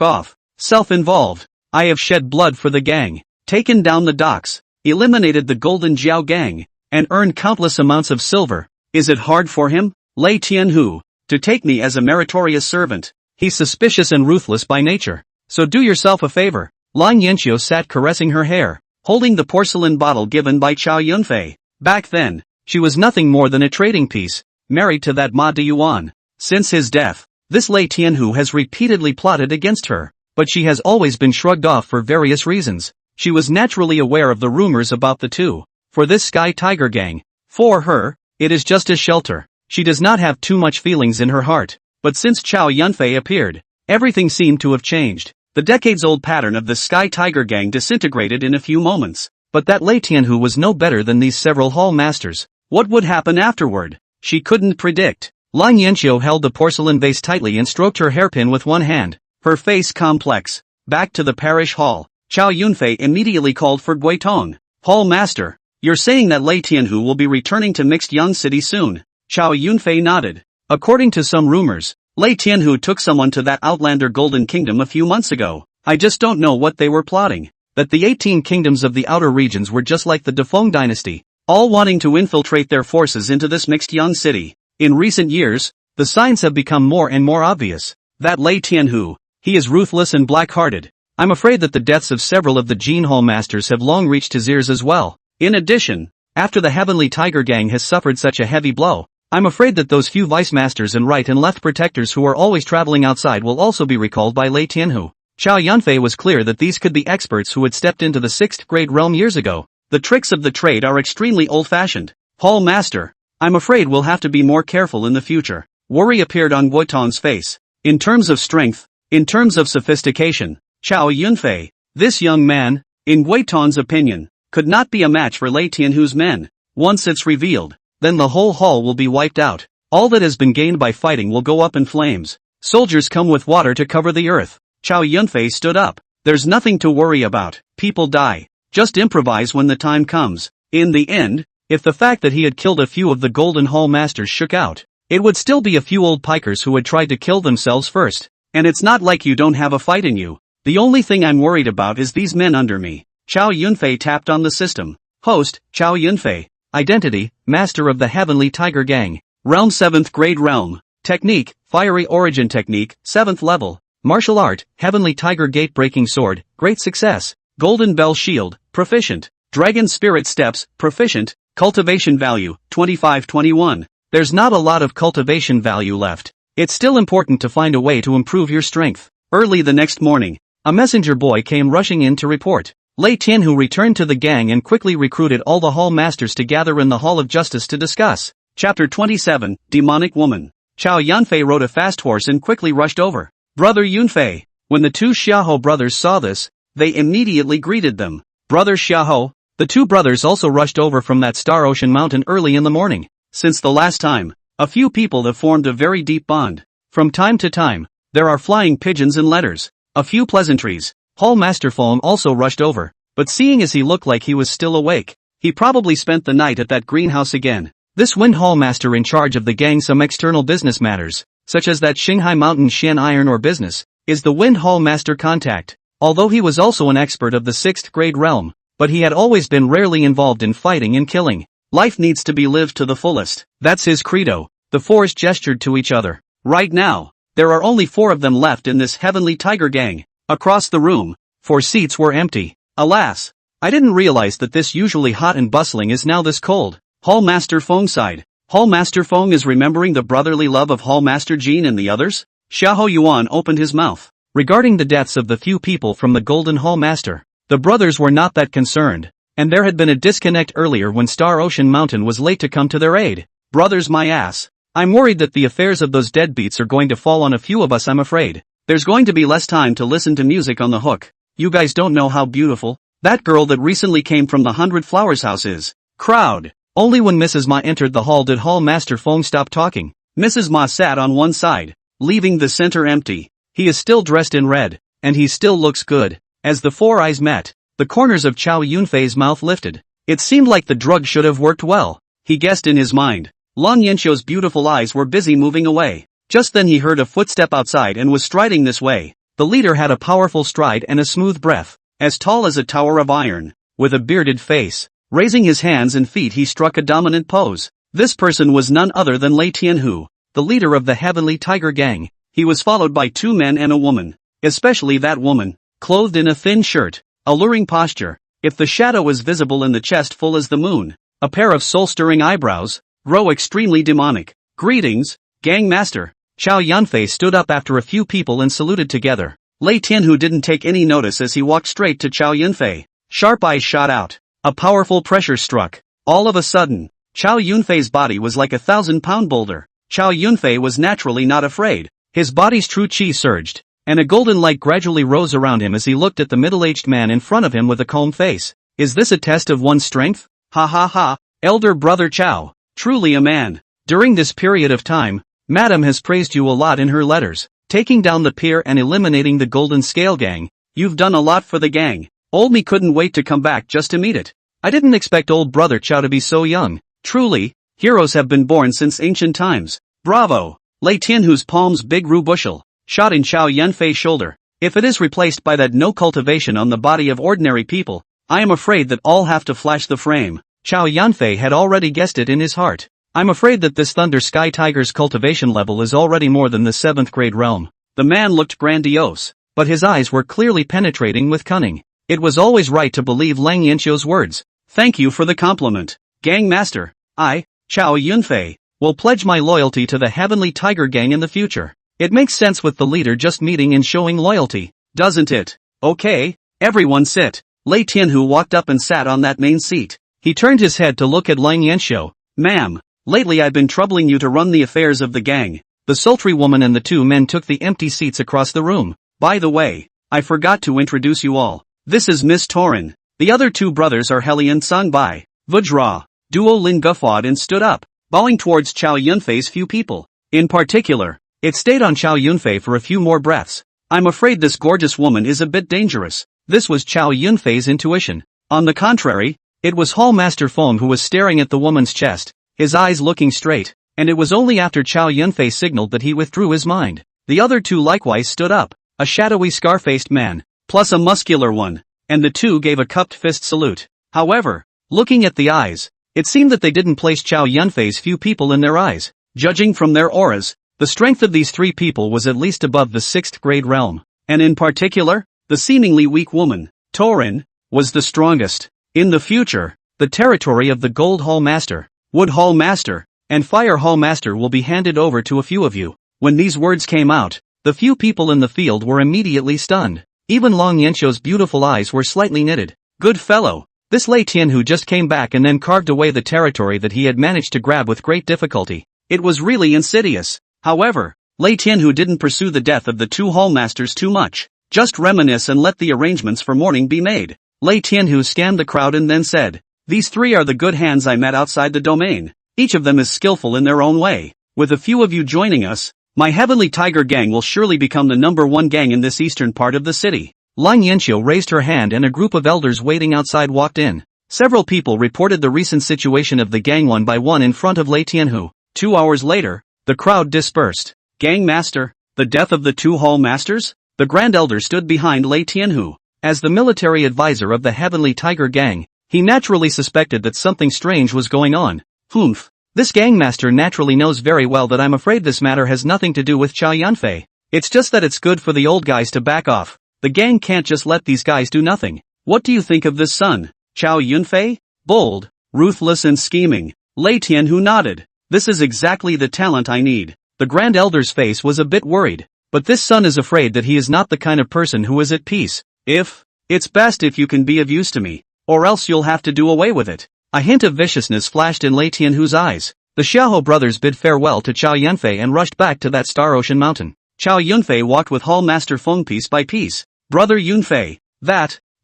Speaker 1: Off. Self-involved. I have shed blood for the gang, taken down the docks, eliminated the Golden Jiao gang, and earned countless amounts of silver. Is it hard for him, Lei Tianhu, to take me as a meritorious servant? He's suspicious and ruthless by nature. So do yourself a favor. Long Yancho sat caressing her hair, holding the porcelain bottle given by Chow Yunfei. Back then, she was nothing more than a trading piece, married to that Ma Deyuan. Since his death, this Lei Tianhu has repeatedly plotted against her, but she has always been shrugged off for various reasons. She was naturally aware of the rumors about the 2. For this Sky Tiger gang, for her, it is just a shelter. She does not have too much feelings in her heart. But since Chow Yunfei appeared, everything seemed to have changed. The decades-old pattern of the Sky Tiger gang disintegrated in a few moments. But that Lei Tianhu was no better than these several Hall Masters. What would happen afterward? She couldn't predict. Long Yancho held the porcelain vase tightly and stroked her hairpin with one hand, her face complex. Back to the parish hall, Chow Yunfei immediately called for Guitong. Hall Master, you're saying that Lei Tianhu will be returning to Mixed Young City soon? Chow Yunfei nodded. According to some rumors, Lei Tianhu took someone to that Outlander Golden Kingdom a few months ago. I just don't know what they were plotting. That the 18 kingdoms of the outer regions were just like the Defeng dynasty, all wanting to infiltrate their forces into this Mixed Young City. In recent years, the signs have become more and more obvious. That Lei Tianhu, he is ruthless and black-hearted. I'm afraid that the deaths of several of the Jean Hall Masters have long reached his ears as well. In addition, after the Heavenly Tiger gang has suffered such a heavy blow, I'm afraid that those few vice masters and right and left protectors who are always traveling outside will also be recalled by Lei Tianhu. Chow Yunfei was clear that these could be experts who had stepped into the 6th grade realm years ago. The tricks of the trade are extremely old-fashioned. Hall Master, I'm afraid we'll have to be more careful in the future. Worry appeared on Guotan's face. In terms of strength, in terms of sophistication, Chow Yunfei, this young man, in Guotan's opinion, could not be a match for Lei Tianhu's men. Once it's revealed, then the whole hall will be wiped out. All that has been gained by fighting will go up in flames. Soldiers come with water to cover the earth. Chow Yunfei stood up. There's nothing to worry about. People die. Just improvise when the time comes. In the end, if the fact that he had killed a few of the Golden Hall Masters shook out, it would still be a few old pikers who had tried to kill themselves first. And it's not like you don't have a fight in you. The only thing I'm worried about is these men under me. Chow Yunfei tapped on the system. Host, Chow Yunfei. Identity, Master of the Heavenly Tiger Gang. Realm 7th Grade Realm. Technique, Fiery Origin Technique, 7th Level. Martial Art, Heavenly Tiger Gate Breaking Sword, Great Success. Golden Bell Shield, Proficient. Dragon Spirit Steps, Proficient. Cultivation Value, 2521. There's not a lot of cultivation value left. It's still important to find a way to improve your strength. Early the next morning, a messenger boy came rushing in to report. Lei Tianhu returned to the gang and quickly recruited all the hall masters to gather in the Hall of Justice to discuss. Chapter 27, Demonic Woman. Chow Yunfei rode a fast horse and quickly rushed over. Brother Yunfei. When the two Xiahou brothers saw this, they immediately greeted them. Brother Xiahou. The two brothers also rushed over from that Star Ocean mountain early in the morning. Since the last time, a few people have formed a very deep bond. From time to time, there are flying pigeons and letters. A few pleasantries. Hall Master Fong also rushed over, but seeing as he looked like he was still awake, he probably spent the night at that greenhouse again. This Wind Hall Master in charge of the gang some external business matters, such as that Shanghai Mountain Shan Iron Ore business, is the Wind Hall Master contact. Although he was also an expert of the 6th grade realm, but he had always been rarely involved in fighting and killing. Life needs to be lived to the fullest. That's his credo. The fours gestured to each other. Right now, there are only 4 of them left in this Heavenly Tiger Gang. Across the room, 4 seats were empty. Alas, I didn't realize that this usually hot and bustling is now this cold. Hall Master Feng sighed. Hall Master Feng is remembering the brotherly love of Hall Master Jean and the others? Xiahou Yuan opened his mouth. Regarding the deaths of the few people from the Golden Hall Master, the brothers were not that concerned, and there had been a disconnect earlier when Star Ocean Mountain was late to come to their aid. Brothers my ass. I'm worried that the affairs of those deadbeats are going to fall on a few of us, I'm afraid. There's going to be less time to listen to music on the hook. You guys don't know how beautiful that girl that recently came from the 100 Flowers house is. Crowd. Only when Mrs. Ma entered the hall did Hall Master Feng stop talking. Mrs. Ma sat on one side, leaving the center empty. He is still dressed in red, and he still looks good. As the 4 eyes met, the corners of Chow Yunfei's mouth lifted. It seemed like the drug should have worked well. He guessed in his mind. Lan Yanqiu's beautiful eyes were busy moving away. Just then he heard a footstep outside and was striding this way. The leader had a powerful stride and a smooth breath, as tall as a tower of iron, with a bearded face. Raising his hands and feet he struck a dominant pose. This person was none other than Lei Tianhu, the leader of the Heavenly Tiger Gang. He was followed by 2 men and a woman, especially that woman, clothed in a thin shirt, alluring posture, if the shadow is visible in the chest full as the moon, a pair of soul-stirring eyebrows, grow extremely demonic. Greetings, Gang Master. Chow Yunfei stood up after a few people and saluted together. Lei Tianhu didn't take any notice as he walked straight to Chow Yunfei. Sharp eyes shot out. A powerful pressure struck. All of a sudden, Chow Yunfei's body was like a 1,000-pound boulder. Chow Yunfei was naturally not afraid. His body's true qi surged, and a golden light gradually rose around him as he looked at the middle-aged man in front of him with a calm face. Is this a test of one's strength? Ha ha ha, elder brother Chow, truly a man. During this period of time, Madam has praised you a lot in her letters. Taking down the Pier and eliminating the Golden Scale Gang, you've done a lot for the gang. Old me couldn't wait to come back just to meet it. I didn't expect old brother Chow to be so young. Truly, heroes have been born since ancient times. Bravo! Lei Tianhu's palm's big rue bushel shot in Chow Yunfei's shoulder. If it is replaced by that no cultivation on the body of ordinary people, I am afraid that all have to flash the frame. Chow Yunfei had already guessed it in his heart. I'm afraid that this Thunder Sky Tiger's cultivation level is already more than the 7th grade realm. The man looked grandiose, but his eyes were clearly penetrating with cunning. It was always right to believe Lang Yanqiu's words. Thank you for the compliment, Gang Master. I, Chow Yunfei, will pledge my loyalty to the Heavenly Tiger Gang in the future. It makes sense with the leader just meeting and showing loyalty, doesn't it? Okay, everyone sit. Lei Tianhu walked up and sat on that main seat. He turned his head to look at Lang Yanxiu. Ma'am, lately I've been troubling you to run the affairs of the gang. The sultry woman and the two men took the empty seats across the room. By the way, I forgot to introduce you all. This is Miss Torin. The other two brothers are Helian Sangbai. Vajra. Duo Lin guffawed and stood up, bowing towards Chow Yunfei's few people. In particular, it stayed on Chow Yunfei for a few more breaths. I'm afraid this gorgeous woman is a bit dangerous. This was Chow Yunfei's intuition. On the contrary, it was Hall Master Feng who was staring at the woman's chest, his eyes looking straight, and it was only after Chow Yunfei signaled that he withdrew his mind. The other two likewise stood up, a shadowy scar-faced man, plus a muscular one, and the two gave a cupped fist salute. However, looking at the eyes, it seemed that they didn't place Chow Yunfei's few people in their eyes. Judging from their auras, the strength of these three people was at least above the 6th grade realm, and in particular, the seemingly weak woman, Torin, was the strongest. In the future, the territory of the Gold Hall Master, Wood Hall Master, and Fire Hall Master will be handed over to a few of you. When these words came out, the few people in the field were immediately stunned. Even Long Yanxiu's beautiful eyes were slightly knitted. Good fellow. This Lei Tianhu just came back and then carved away the territory that he had managed to grab with great difficulty. It was really insidious. However, Lei Tianhu didn't pursue the death of the two hallmasters too much. Just reminisce and let the arrangements for mourning be made. Lei Tianhu scanned the crowd and then said, "These three are the good hands I met outside the domain. Each of them is skillful in their own way. With a few of you joining us, my Heavenly Tiger Gang will surely become the #1 gang in this eastern part of the city." Lang Yanxiu raised her hand and a group of elders waiting outside walked in. Several people reported the recent situation of the gang one by one in front of Lei Tianhu. 2 hours later, the crowd dispersed. Gang Master, the death of the two Hall Masters? The Grand Elder stood behind Lei Tianhu. As the military advisor of the Heavenly Tiger Gang, he naturally suspected that something strange was going on. Humph. This gang master naturally knows very well that I'm afraid this matter has nothing to do with Chow Yunfei. It's just that it's good for the old guys to back off. The gang can't just let these guys do nothing. What do you think of this son? Chow Yunfei? Bold, ruthless and scheming. Lei Tianhu nodded. This is exactly the talent I need. The Grand Elder's face was a bit worried. But this son is afraid that he is not the kind of person who is at peace. It's best if you can be of use to me, or else you'll have to do away with it. A hint of viciousness flashed in Lei Tianhu's eyes. The Xiahou brothers bid farewell to Chow Yunfei and rushed back to that Star Ocean mountain. Chow Yunfei walked with Hall Master Feng piece by piece. Brother Yunfei,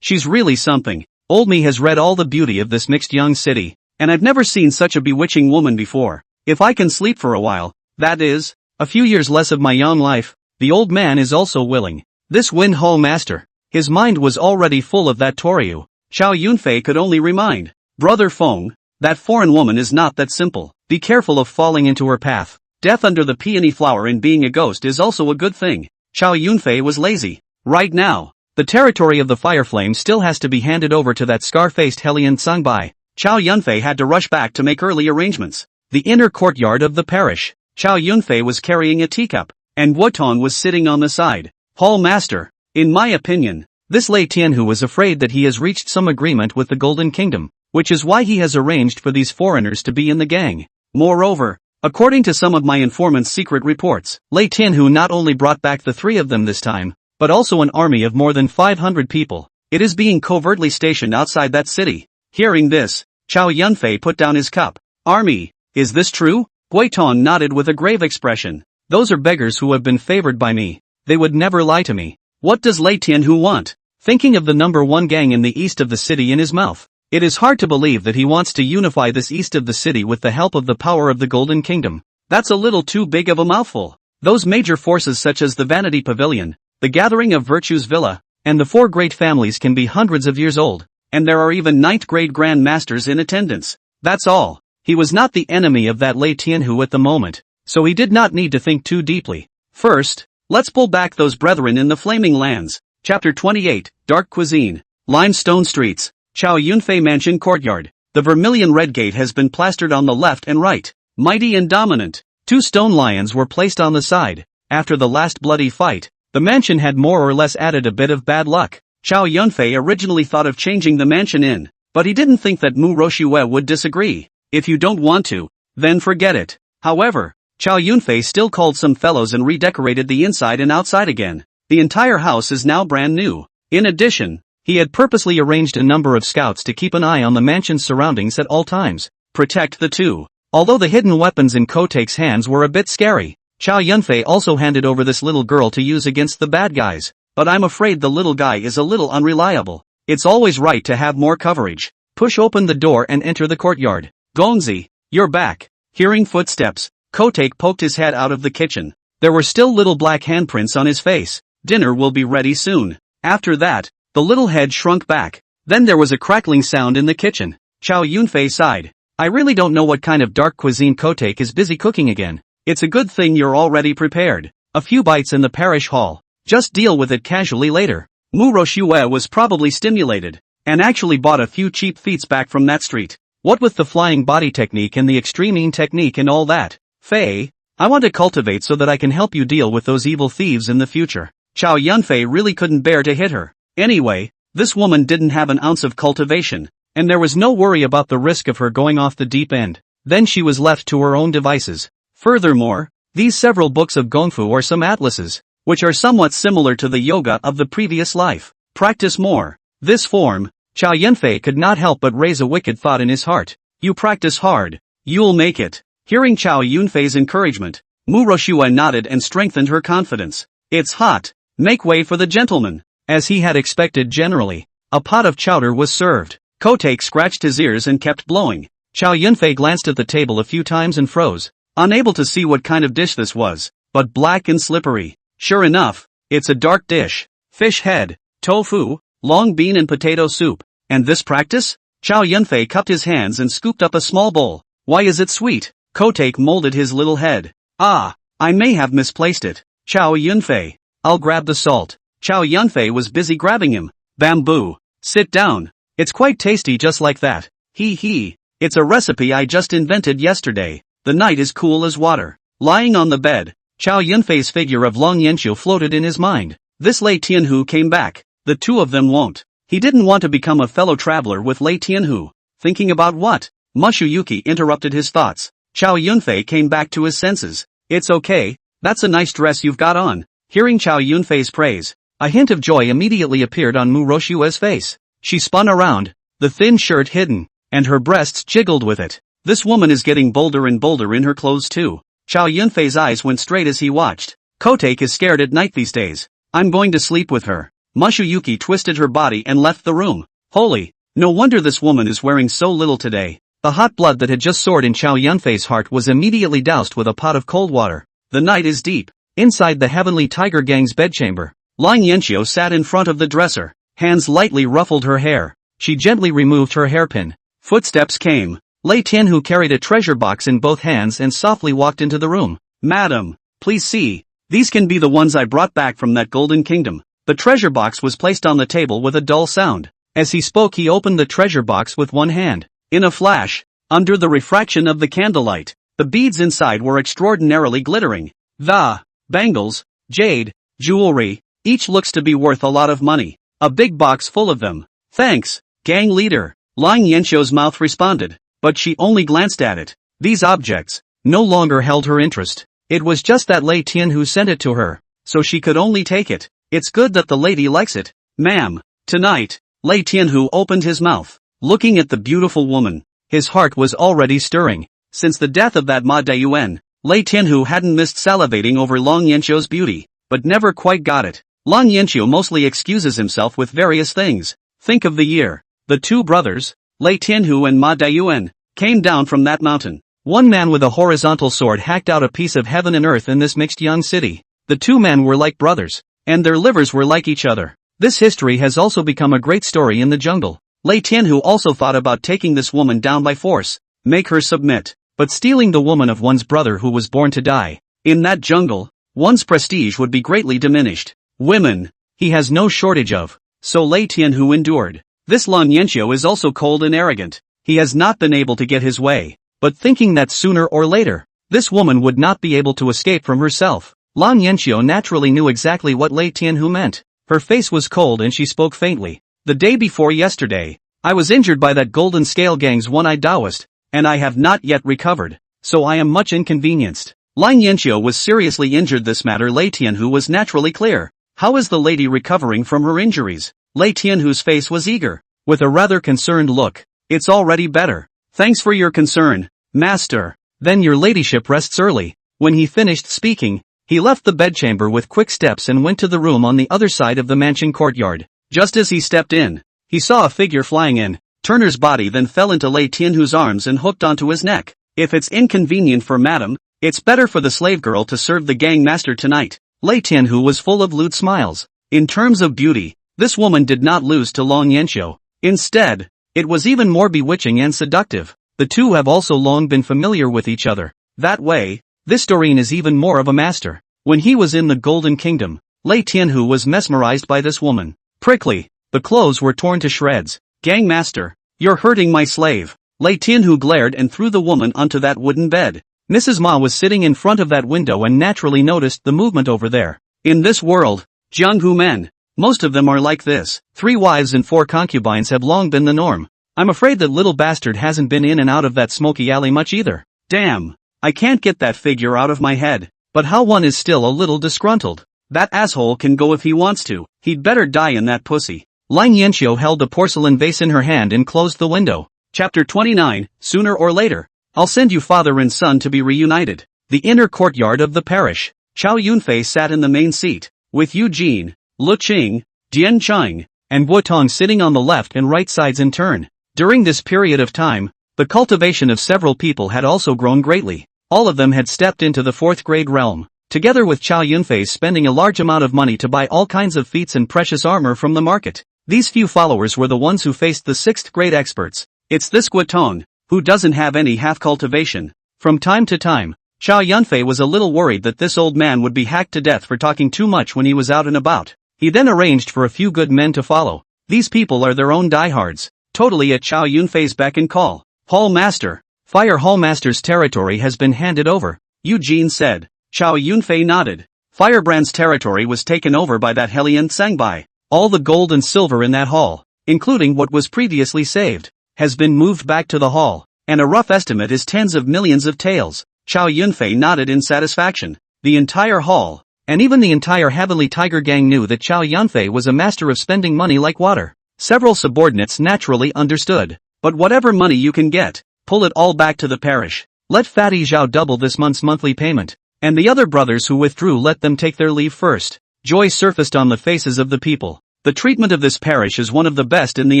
Speaker 1: she's really something. Old me has read all the beauty of this mixed young city, and I've never seen such a bewitching woman before. If I can sleep for a while, that is, a few years less of my young life, the old man is also willing. This Wind Hall Master, his mind was already full of that Toryu. Chow Yunfei could only remind, Brother Feng, that foreign woman is not that simple. Be careful of falling into her path. Death under the peony flower and being a ghost is also a good thing. Chow Yunfei was lazy. Right now, the territory of the Fire Flame still has to be handed over to that scar-faced Helian Sangbai. Chow Yunfei had to rush back to make early arrangements. The inner courtyard of the parish. Chow Yunfei was carrying a teacup, and Wotan was sitting on the side. Hall Master, in my opinion, this Lei Tianhu was afraid that he has reached some agreement with the Golden Kingdom, which is why he has arranged for these foreigners to be in the gang. Moreover, according to some of my informant's secret reports, Lei Tianhu not only brought back the three of them this time, but also an army of more than 500 people. It is being covertly stationed outside that city. Hearing this, Chow Yunfei put down his cup. Army, is this true? Guiton nodded with a grave expression. Those are beggars who have been favored by me. They would never lie to me. What does Lei Tianhu want? Thinking of the #1 gang in the east of the city in his mouth. It is hard to believe that he wants to unify this east of the city with the help of the power of the Golden Kingdom. That's a little too big of a mouthful. Those major forces such as the Vanity Pavilion, the Gathering of Virtue's Villa, and the four great families can be hundreds of years old, and there are even 9th grade Grand Masters in attendance. That's all. He was not the enemy of that Lei Tianhu at the moment, so he did not need to think too deeply. First, let's pull back those brethren in the Flaming Lands. Chapter 28, Dark Cuisine. Limestone Streets. Chow Yunfei Mansion Courtyard. The vermilion red gate has been plastered on the left and right. Mighty and dominant. 2 stone lions were placed on the side. After the last bloody fight, the mansion had more or less added a bit of bad luck. Chow Yunfei originally thought of changing the mansion in, but he didn't think that Mu Roshue would disagree. If you don't want to, then forget it. However, Chow Yunfei still called some fellows and redecorated the inside and outside again. The entire house is now brand new. In addition, he had purposely arranged a number of scouts to keep an eye on the mansion's surroundings at all times. Protect the two. Although the hidden weapons in Kotake's hands were a bit scary, Chow Yunfei also handed over this little girl to use against the bad guys. But I'm afraid the little guy is a little unreliable. It's always right to have more coverage. Push open the door and enter the courtyard. Gongzi, you're back. Hearing footsteps, Kotake poked his head out of the kitchen. There were still little black handprints on his face. Dinner will be ready soon. After that, the little head shrunk back. Then there was a crackling sound in the kitchen. Chow Yunfei sighed. I really don't know what kind of dark cuisine Kotake is busy cooking again. It's a good thing you're already prepared. A few bites in the parish hall. Just deal with it casually later. Mu Roshue was probably stimulated, and actually bought a few cheap feats back from that street. What with the flying body technique and the extreme technique and all that. Fei, I want to cultivate so that I can help you deal with those evil thieves in the future. Chow Yunfei really couldn't bear to hit her. Anyway, this woman didn't have an ounce of cultivation, and there was no worry about the risk of her going off the deep end. Then she was left to her own devices. Furthermore, these several books of Gongfu are some atlases, which are somewhat similar to the yoga of the previous life. Practice more. This form, Chow Yunfei could not help but raise a wicked thought in his heart. You practice hard. You'll make it. Hearing Chow Yunfei's encouragement, Mu Roshue nodded and strengthened her confidence. It's hot. Make way for the gentleman. As he had expected generally, a pot of chowder was served. Kotake scratched his ears and kept blowing. Chow Yunfei glanced at the table a few times and froze, unable to see what kind of dish this was, but black and slippery. Sure enough, it's a dark dish. Fish head, tofu, long bean and potato soup. And this practice? Chow Yunfei cupped his hands and scooped up a small bowl. Why is it sweet? Kotake molded his little head. Ah, I may have misplaced it. Chow Yunfei. I'll grab the salt. Chow Yunfei was busy grabbing him. Bamboo. Sit down. It's quite tasty just like that. Hee. It's a recipe I just invented yesterday. The night is cool as water. Lying on the bed, Chow Yunfei's figure of Long Yanqiu floated in his mind. This Lei Tianhu came back. The two of them won't. He didn't want to become a fellow traveler with Lei Tianhu. Thinking about what? Mushuyuki interrupted his thoughts. Chow Yunfei came back to his senses. It's okay. That's a nice dress you've got on. Hearing Chow Yunfei's praise, a hint of joy immediately appeared on Mu Roshue's face. She spun around, the thin shirt hidden, and her breasts jiggled with it. This woman is getting bolder and bolder in her clothes too. Chow Yunfei's eyes went straight as he watched. Kotake is scared at night these days. I'm going to sleep with her. Mushuyuki twisted her body and left the room. Holy, no wonder this woman is wearing so little today. The hot blood that had just soared in Chow Yunfei's heart was immediately doused with a pot of cold water. The night is deep. Inside the Heavenly Tiger Gang's bedchamber, Long Yanqiu sat in front of the dresser. Hands lightly ruffled her hair. She gently removed her hairpin. Footsteps came. Lei Tianhu carried a treasure box in both hands and softly walked into the room. Madam, please see. These can be the ones I brought back from that golden kingdom. The treasure box was placed on the table with a dull sound. As he spoke, he opened the treasure box with one hand. In a flash, under the refraction of the candlelight, the beads inside were extraordinarily glittering. The bangles, jade, jewelry, each looks to be worth a lot of money. A big box full of them. Thanks, gang leader. Long Yanqiu's mouth responded, but she only glanced at it. These objects no longer held her interest. It was just that Lei Tianhu sent it to her, so she could only take it. It's good that the lady likes it. Ma'am, tonight. Lei Tianhu opened his mouth, looking at the beautiful woman. His heart was already stirring. Since the death of that Ma Dayuan, Lei Tianhu hadn't missed salivating over Long Yanqiu's beauty, but never quite got it. Long Yanqiu mostly excuses himself with various things. Think of the year. The two brothers, Lei Tianhu and Ma Dayuan, came down from that mountain. One man with a horizontal sword hacked out a piece of heaven and earth in this mixed young city. The two men were like brothers, and their livers were like each other. This history has also become a great story in the jungle. Lei Tianhu also thought about taking this woman down by force, make her submit, but stealing the woman of one's brother who was born to die. In that jungle, one's prestige would be greatly diminished. Women, he has no shortage of. So Lei Tianhu endured. This Long Yanqiu is also cold and arrogant. He has not been able to get his way, but thinking that sooner or later, this woman would not be able to escape from herself. Long Yanqiu naturally knew exactly what Lei Tianhu meant. Her face was cold and she spoke faintly. The day before yesterday, I was injured by that golden scale gang's one-eyed Taoist, and I have not yet recovered. so I am much inconvenienced. Lin Yanxiu was seriously injured. This matter Lei Tianhu was naturally clear. How is the lady recovering from her injuries? Lei Tianhu's face was eager, with a rather concerned look. It's already better. Thanks for your concern, master. Then your ladyship rests early. When he finished speaking, he left the bedchamber with quick steps and went to the room on the other side of the mansion courtyard. Just as he stepped in, he saw a figure flying in. Turner's body then fell into Lei Tianhu's arms and hooked onto his neck. If it's inconvenient for madam, it's better for the slave girl to serve the gang master tonight. Lei Tianhu was full of lewd smiles. In terms of beauty, this woman did not lose to Lin Yanxiu. Instead, it was even more bewitching and seductive. The two have also long been familiar with each other. That way, this Doreen is even more of a master. When he was in the Golden Kingdom, Lei Tianhu was mesmerized by this woman. Prickly, the clothes were torn to shreds. Gang master, you're hurting my slave. Lei Tianhu glared and threw the woman onto that wooden bed. Mrs. Ma was sitting in front of that window and naturally noticed the movement over there. In this world, Jianghu men, most of them are like this. 3 wives and 4 concubines have long been the norm. I'm afraid that little bastard hasn't been in and out of that smoky alley much either. Damn, I can't get that figure out of my head. But how one is still a little disgruntled. That asshole can go if he wants to. He'd better die in that pussy. Lin Yanxiu held a porcelain vase in her hand and closed the window. Chapter 29, Sooner or later, I'll send you father and son to be reunited. The inner courtyard of the parish. Chow Yunfei sat in the main seat, with Eugene, Lu Qing, Dian Cheng, and Wu Tong sitting on the left and right sides in turn. During this period of time, the cultivation of several people had also grown greatly. All of them had stepped into the 4th grade realm, together with Chow Yunfei spending a large amount of money to buy all kinds of feats and precious armor from the market. These few followers were the ones who faced the 6th grade experts. It's this Wu Tong, who doesn't have any half-cultivation. From time to time, Chow Yunfei was a little worried that this old man would be hacked to death for talking too much when he was out and about. He then arranged for a few good men to follow. These people are their own diehards, totally at Chow Yunfei's beck and call. Hall Master, Fire Hall Master's territory has been handed over, Eugene said. Chow Yunfei nodded. Firebrand's territory was taken over by that hellion Sangbai. All the gold and silver in that hall, including what was previously saved, has been moved back to the hall, and a rough estimate is tens of millions of taels. Chow Yunfei nodded in satisfaction. The entire hall, and even the entire Heavenly Tiger gang knew that Chow Yunfei was a master of spending money like water. Several subordinates naturally understood. But whatever money you can get, pull it all back to the parish. Let Fatty Zhao double this month's monthly payment. And the other brothers who withdrew, let them take their leave first. Joy surfaced on the faces of the people. The treatment of this parish is one of the best in the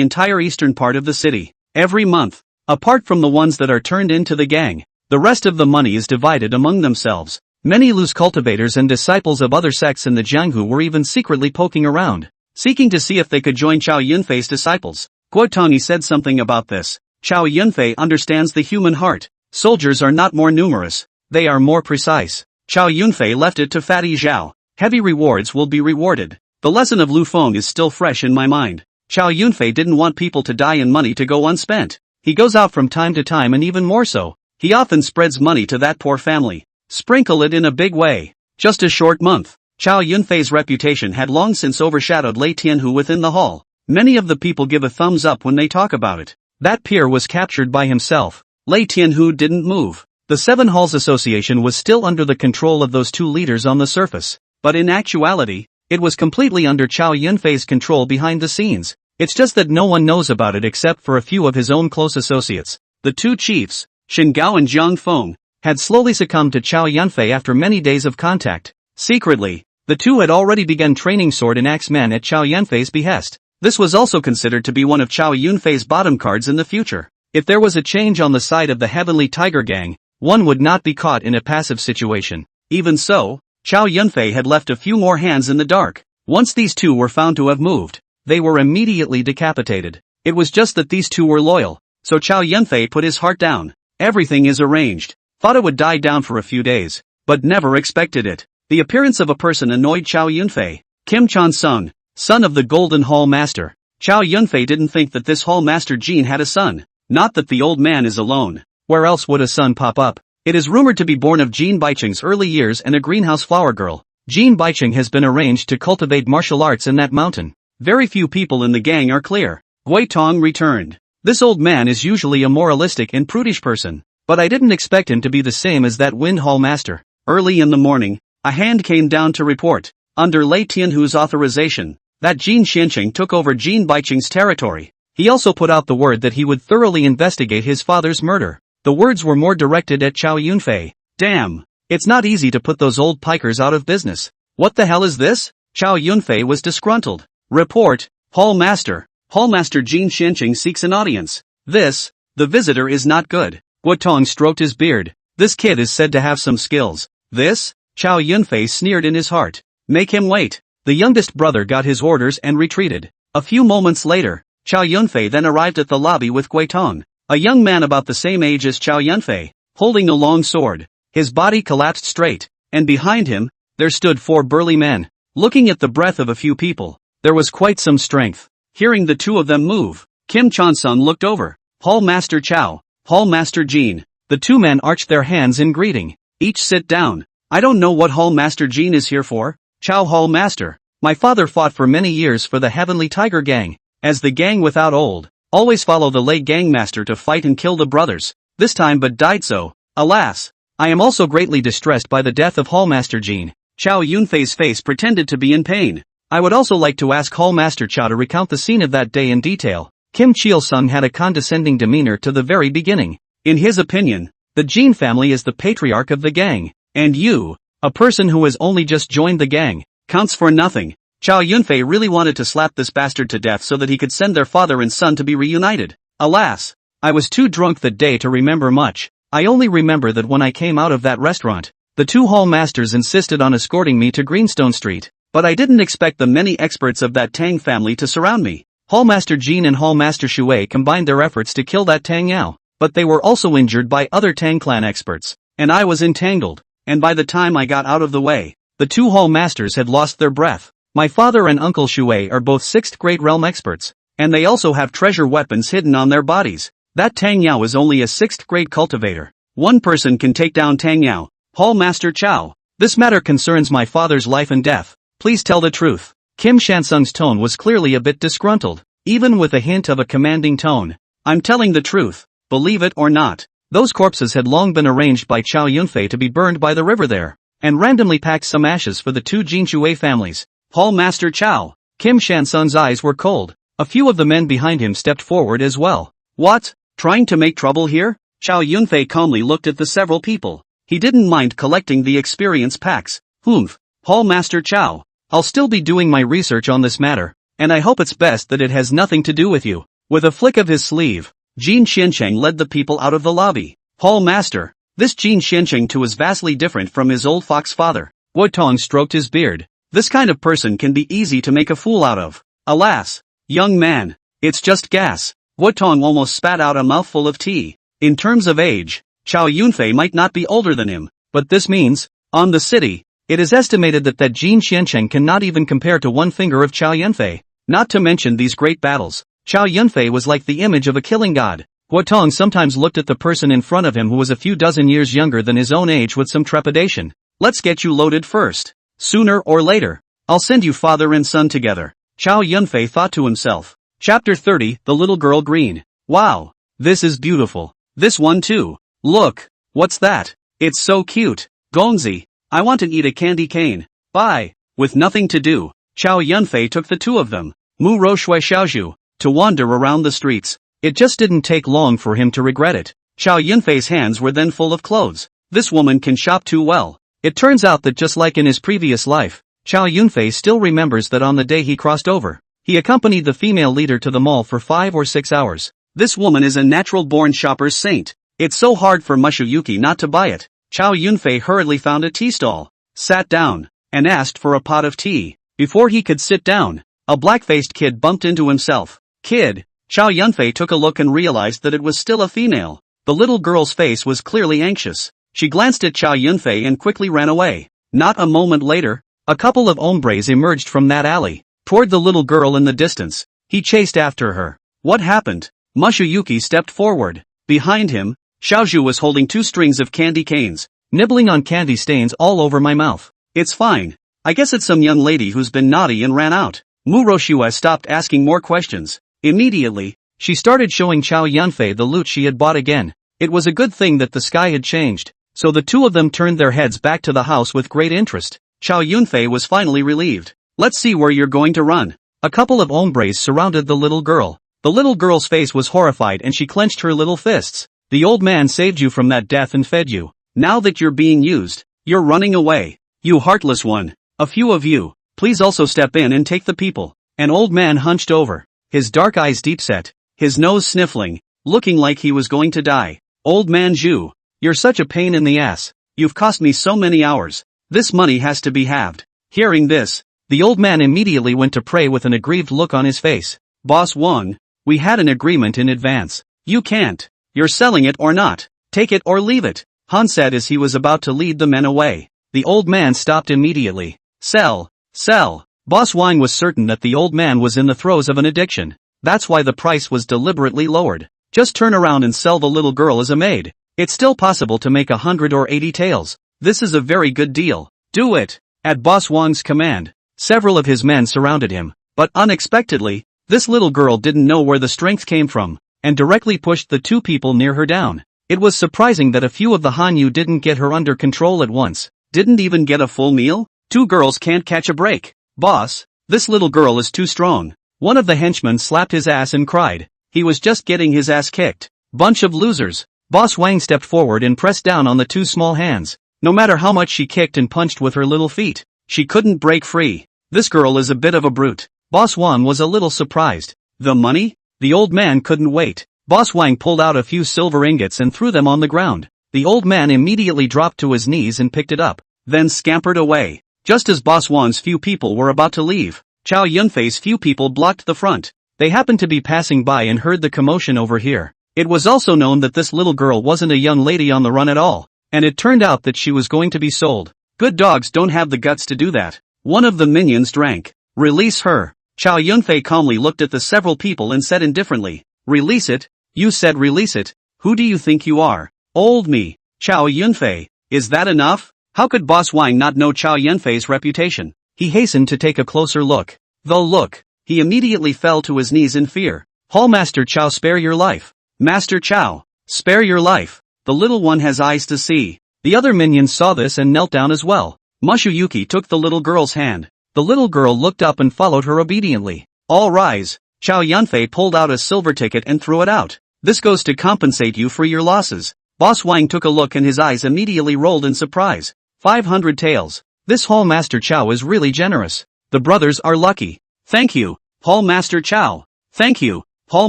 Speaker 1: entire eastern part of the city. Every month, apart from the ones that are turned into the gang, the rest of the money is divided among themselves. Many loose cultivators and disciples of other sects in the Jianghu were even secretly poking around, seeking to see if they could join Chow Yunfei's disciples. Guo Tongyi said something about this. Chow Yunfei understands the human heart. Soldiers are not more numerous, they are more precise. Chow Yunfei left it to Fatty Zhao. Heavy rewards will be rewarded. The lesson of Lu Feng is still fresh in my mind. Chow Yunfei didn't want people to die and money to go unspent. He goes out from time to time, and even more so, he often spreads money to that poor family. Sprinkle it in a big way. Just a short month. Chow Yunfei's reputation had long since overshadowed Lei Tianhu within the hall. Many of the people give a thumbs up when they talk about it. That Pier was captured by himself. Lei Tianhu didn't move. The Seven Halls Association was still under the control of those 2 leaders on the surface. But in actuality, it was completely under Chow Yunfei's control behind the scenes. It's just that no one knows about it except for a few of his own close associates. The 2 chiefs, Shen Gao and Jiang Feng, had slowly succumbed to Chow Yunfei after many days of contact. Secretly, the 2 had already begun training sword and axe men at Chow Yunfei's behest. This was also considered to be one of Chow Yunfei's bottom cards in the future. If there was a change on the side of the Heavenly Tiger gang, one would not be caught in a passive situation. Even so, Chow Yunfei had left a few more hands in the dark. Once these 2 were found to have moved, they were immediately decapitated. It was just that these 2 were loyal, so Chow Yunfei put his heart down. Everything is arranged. Thought it would die down for a few days, but never expected it. The appearance of a person annoyed Chow Yunfei. Kim Chan-sung, son of the Golden Hall Master. Chow Yunfei didn't think that this Hall Master Jin had a son. Not that the old man is alone. Where else would a son pop up? It is rumored to be born of Jin Baicheng's early years and a greenhouse flower girl. Jin Baicheng has been arranged to cultivate martial arts in that mountain. Very few people in the gang are clear. Gui Tong returned. This old man is usually a moralistic and prudish person, but I didn't expect him to be the same as that Wind Hall master. Early in the morning, a hand came down to report, under Lei Tianhu's authorization, that Jin Xianqing took over Jin Baiqing's territory. He also put out the word that he would thoroughly investigate his father's murder. The words were more directed at Chow Yunfei. Damn, it's not easy to put those old pikers out of business. What the hell is this? Chow Yunfei was disgruntled. Report, Hallmaster Jin Xianqing seeks an audience. The visitor is not good. Guotong stroked his beard. This kid is said to have some skills. Chow Yunfei sneered in his heart. Make him wait. The youngest brother got his orders and retreated. A few moments later, Chow Yunfei then arrived at the lobby with Guitong, a young man about the same age as Chow Yunfei, holding a long sword. His body collapsed straight, and behind him, there stood 4 burly men. Looking at the breadth of a few people, there was quite some strength. Hearing the two of them move, Kim Chonsung looked over. Hallmaster Chow, Hallmaster Jin. The 2 men arched their hands in greeting. Each sit down. I don't know what Hallmaster Jin is here for. Chow Hallmaster. My father fought for many years for the Heavenly Tiger Gang. As the gang without old, always follow the late gangmaster to fight and kill the brothers. This time but died so. Alas. I am also greatly distressed by the death of Hallmaster Jin. Chow Yunfei's face pretended to be in pain. I would also like to ask Hallmaster Chow to recount the scene of that day in detail. Kim Cheil-sung had a condescending demeanor to the very beginning. In his opinion, the Jin family is the patriarch of the gang. And you, a person who has only just joined the gang, counts for nothing. Chow Yunfei really wanted to slap this bastard to death so that he could send their father and son to be reunited. Alas, I was too drunk that day to remember much. I only remember that when I came out of that restaurant, the 2 hall masters insisted on escorting me to Greenstone Street, but I didn't expect the many experts of that Tang family to surround me. Hallmaster Jin and Hallmaster Shui combined their efforts to kill that Tang Yao, but they were also injured by other Tang clan experts, and I was entangled, and by the time I got out of the way, the 2 hall masters had lost their breath. My father and Uncle Shui are both 6th grade realm experts, and they also have treasure weapons hidden on their bodies. That Tang Yao is only a 6th grade cultivator. One person can take down Tang Yao. Hallmaster Chow, this matter concerns my father's life and death. Please tell the truth. Kim Shansung's tone was clearly a bit disgruntled, even with a hint of a commanding tone. I'm telling the truth, believe it or not. Those corpses had long been arranged by Chow Yunfei to be burned by the river there, and randomly packed some ashes for the 2 Jin Shui families. Hallmaster Chow. Kim Shansung's eyes were cold. A few of the men behind him stepped forward as well. What? Trying to make trouble here? Chow Yunfei calmly looked at the several people. He didn't mind collecting the experience packs. Hallmaster Chow. I'll still be doing my research on this matter, and I hope it's best that it has nothing to do with you. With a flick of his sleeve, Jin Xianqing led the people out of the lobby. Hallmaster. This Jin Xianqing too is vastly different from his old fox father. Guotong stroked his beard. This kind of person can be easy to make a fool out of. Alas, young man, it's just gas. Guotong almost spat out a mouthful of tea. In terms of age, Chow Yunfei might not be older than him, but this means, on the city, it is estimated that Jin Xianqing cannot even compare to one finger of Chow Yunfei. Not to mention these great battles, Chow Yunfei was like the image of a killing god. Guotong sometimes looked at the person in front of him who was a few dozen years younger than his own age with some trepidation. Let's get you loaded first. Sooner or later, I'll send you father and son together. Chow Yunfei thought to himself. Chapter 30, The Little Girl Green. Wow, this is beautiful. This one too. Look, what's that? It's so cute. Gongzi, I want to eat a candy cane. Bye. With nothing to do, Chow Yunfei took the 2 of them, Mu Ro Shui Xiaozhu, to wander around the streets. It just didn't take long for him to regret it. Chow Yunfei's hands were then full of clothes. This woman can shop too well. It turns out that just like in his previous life, Chow Yunfei still remembers that on the day he crossed over, he accompanied the female leader to the mall for 5 or 6 hours. This woman is a natural-born shopper's saint. It's so hard for Mushuyuki not to buy it. Chow Yunfei hurriedly found a tea stall, sat down, and asked for a pot of tea. Before he could sit down, a black-faced kid bumped into himself. Kid. Chow Yunfei took a look and realized that it was still a female. The little girl's face was clearly anxious. She glanced at Chow Yunfei and quickly ran away. Not a moment later, a couple of hombres emerged from that alley, toward the little girl in the distance. He chased after her. What happened? Mushuyuki stepped forward. Behind him, Xiaozhu was holding 2 strings of candy canes, nibbling on candy stains all over my mouth. It's fine. I guess it's some young lady who's been naughty and ran out. Mu Roshua stopped asking more questions. Immediately, she started showing Chow Yunfei the loot she had bought again. It was a good thing that the sky had changed, so the two of them turned their heads back to the house with great interest. Chow Yunfei was finally relieved. Let's see where you're going to run. A couple of hombres surrounded the little girl. The little girl's face was horrified and she clenched her little fists. The old man saved you from that death and fed you. Now that you're being used, you're running away. You heartless one. A few of you, please also step in and take the people. An old man hunched over, his dark eyes deep set, his nose sniffling, looking like he was going to die. Old man Zhu, you're such a pain in the ass. You've cost me so many hours. This money has to be halved. Hearing this, the old man immediately went to pray with an aggrieved look on his face. Boss Wang, we had an agreement in advance. You can't. You're selling it or not. Take it or leave it. Han said as he was about to lead the men away. The old man stopped immediately. Sell. Sell. Boss Wang was certain that the old man was in the throes of an addiction. That's why the price was deliberately lowered. Just turn around and sell the little girl as a maid. It's still possible to make 100 or 80 taels. This is a very good deal. Do it. At Boss Wang's command, several of his men surrounded him, but unexpectedly, this little girl didn't know where the strength came from, and directly pushed the two people near her down. It was surprising that a few of the Hanyu didn't get her under control at once. Didn't even get a full meal? Two girls can't catch a break. Boss, this little girl is too strong. One of the henchmen slapped his ass and cried. He was just getting his ass kicked. Bunch of losers. Boss Wang stepped forward and pressed down on the two small hands. No matter how much she kicked and punched with her little feet, she couldn't break free. This girl is a bit of a brute. Boss Wang was a little surprised. The money? The old man couldn't wait. Boss Wang pulled out a few silver ingots and threw them on the ground. The old man immediately dropped to his knees and picked it up, then scampered away. Just as Boss Wang's few people were about to leave, Chow Yunfei's few people blocked the front. They happened to be passing by and heard the commotion over here. It was also known that this little girl wasn't a young lady on the run at all, and it turned out that she was going to be sold. Good dogs don't have the guts to do that. One of the minions drank. Release her. Chow Yunfei calmly looked at the several people and said indifferently, release it? You said release it. Who do you think you are? Old me. Chow Yunfei. Is that enough? How could Boss Wang not know Chow Yunfei's reputation? He hastened to take a closer look. Though look, he immediately fell to his knees in fear. Hall Master Chow, spare your life. Master Chow, spare your life. The little one has eyes to see. The other minions saw this and knelt down as well. Mushuyuki took the little girl's hand. The little girl looked up and followed her obediently. All rise. Chow Yunfei pulled out a silver ticket and threw it out. This goes to compensate you for your losses. Boss Wang took a look and his eyes immediately rolled in surprise. 500 taels. This Hall Master Chow is really generous. The brothers are lucky. Thank you, Hall Master Chow. Thank you, Hall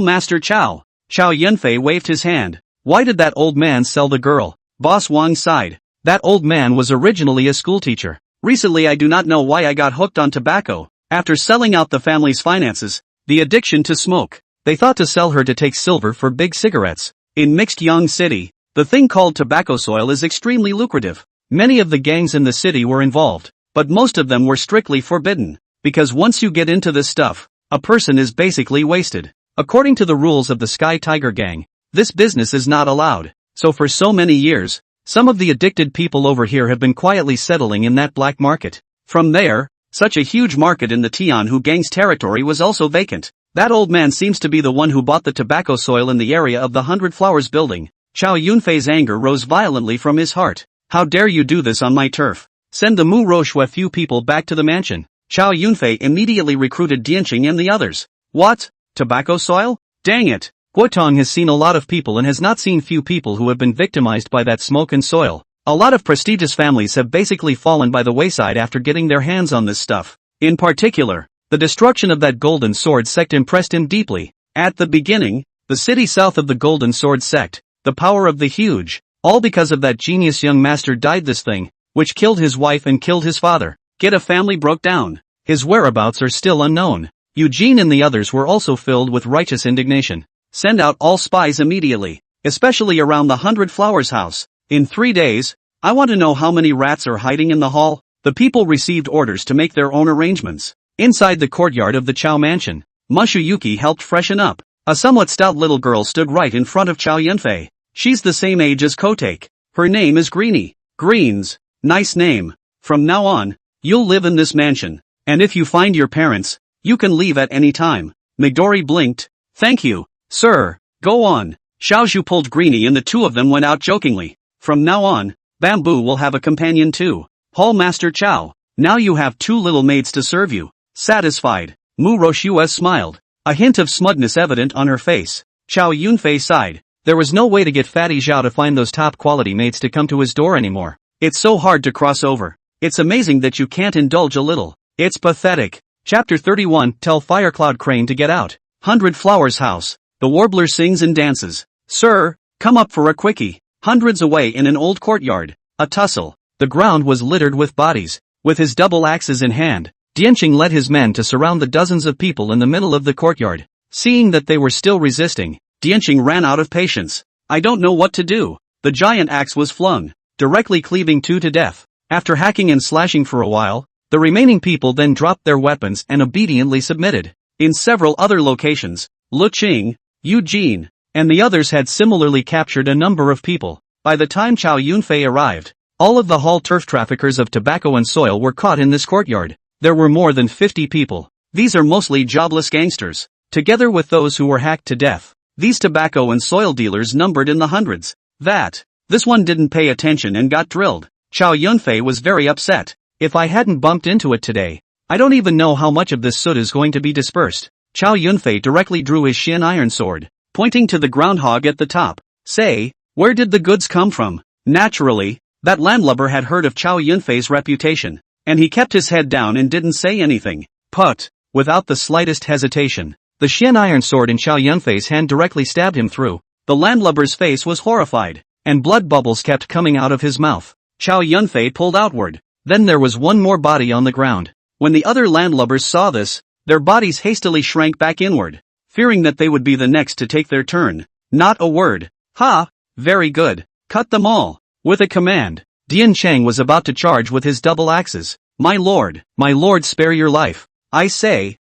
Speaker 1: Master Chow. Chow Yunfei waved his hand. Why did that old man sell the girl? Boss Wang sighed. That old man was originally a schoolteacher. Recently I do not know why I got hooked on tobacco. After selling out the family's finances, the addiction to smoke, they thought to sell her to take silver for big cigarettes. In Mixed Yang City, the thing called tobacco soil is extremely lucrative. Many of the gangs in the city were involved, but most of them were strictly forbidden, because once you get into this stuff, a person is basically wasted. According to the rules of the Sky Tiger Gang, this business is not allowed, so for so many years, some of the addicted people over here have been quietly settling in that black market. From there, such a huge market in the Tianhu Gang's territory was also vacant. That old man seems to be the one who bought the tobacco soil in the area of the 100 Flowers building. Chow Yunfei's anger rose violently from his heart. How dare you do this on my turf? Send the Mu Roshue few people back to the mansion. Chow Yunfei immediately recruited Dianqing and the others. What? Tobacco soil? Dang it! Guotong has seen a lot of people and has not seen few people who have been victimized by that smoke and soil. A lot of prestigious families have basically fallen by the wayside after getting their hands on this stuff. In particular, the destruction of that Golden Sword sect impressed him deeply. At the beginning, the city south of the Golden Sword sect, the power of the huge, all because of that genius young master died this thing, which killed his wife and killed his father. Get a family broke down. His whereabouts are still unknown. Eugene and the others were also filled with righteous indignation. Send out all spies immediately, especially around the 100 Flowers house. In 3 days, I want to know how many rats are hiding in the hall. The people received orders to make their own arrangements. Inside the courtyard of the Chow mansion, Mushuyuki helped freshen up. A somewhat stout little girl stood right in front of Chow Yunfei. She's the same age as Kotake. Her name is Greenie. Greens. Nice name. From now on, you'll live in this mansion, and if you find your parents, you can leave at any time. Midori blinked. Thank you, sir. Go on. Xiao Zhu pulled Greenie and the two of them went out jokingly. From now on, Bamboo will have a companion too. Hall Master Chow, now you have two little maids to serve you. Satisfied, Mu Roshua smiled, a hint of smugness evident on her face. Chow Yunfei sighed. There was no way to get Fatty Zhao to find those top-quality maids to come to his door anymore. It's so hard to cross over. It's amazing that you can't indulge a little. It's pathetic. Chapter 31. Tell Firecloud Crane to get out. 100 Flowers House. The warbler sings and dances. Sir, come up for a quickie. Hundreds away in an old courtyard. A tussle. The ground was littered with bodies. With his double axes in hand, Dianqing led his men to surround the dozens of people in the middle of the courtyard. Seeing that they were still resisting, Dianqing ran out of patience. I don't know what to do. The giant axe was flung, directly cleaving two to death. After hacking and slashing for a while, the remaining people then dropped their weapons and obediently submitted. In several other locations, Lu Qing, Eugene, and the others had similarly captured a number of people. By the time Chow Yunfei arrived, all of the hall turf traffickers of tobacco and soil were caught in this courtyard. There were more than 50 people. These are mostly jobless gangsters, together with those who were hacked to death. These tobacco and soil dealers numbered in the hundreds. This one didn't pay attention and got drilled. Chow Yunfei was very upset. If I hadn't bumped into it today, I don't even know how much of this soot is going to be dispersed. Chow Yunfei directly drew his Shin iron sword, pointing to the groundhog at the top. Say, where did the goods come from? Naturally, that landlubber had heard of Chow Yunfei's reputation, and he kept his head down and didn't say anything. But, without the slightest hesitation, the Shin iron sword in Chow Yunfei's hand directly stabbed him through. The landlubber's face was horrified, and blood bubbles kept coming out of his mouth. Chow Yunfei pulled outward. Then there was one more body on the ground. When the other landlubbers saw this, their bodies hastily shrank back inward, fearing that they would be the next to take their turn. Not a word. Ha! Very good. Cut them all. With a command, Dian Chang was about to charge with his double axes. My lord, spare your life. I say.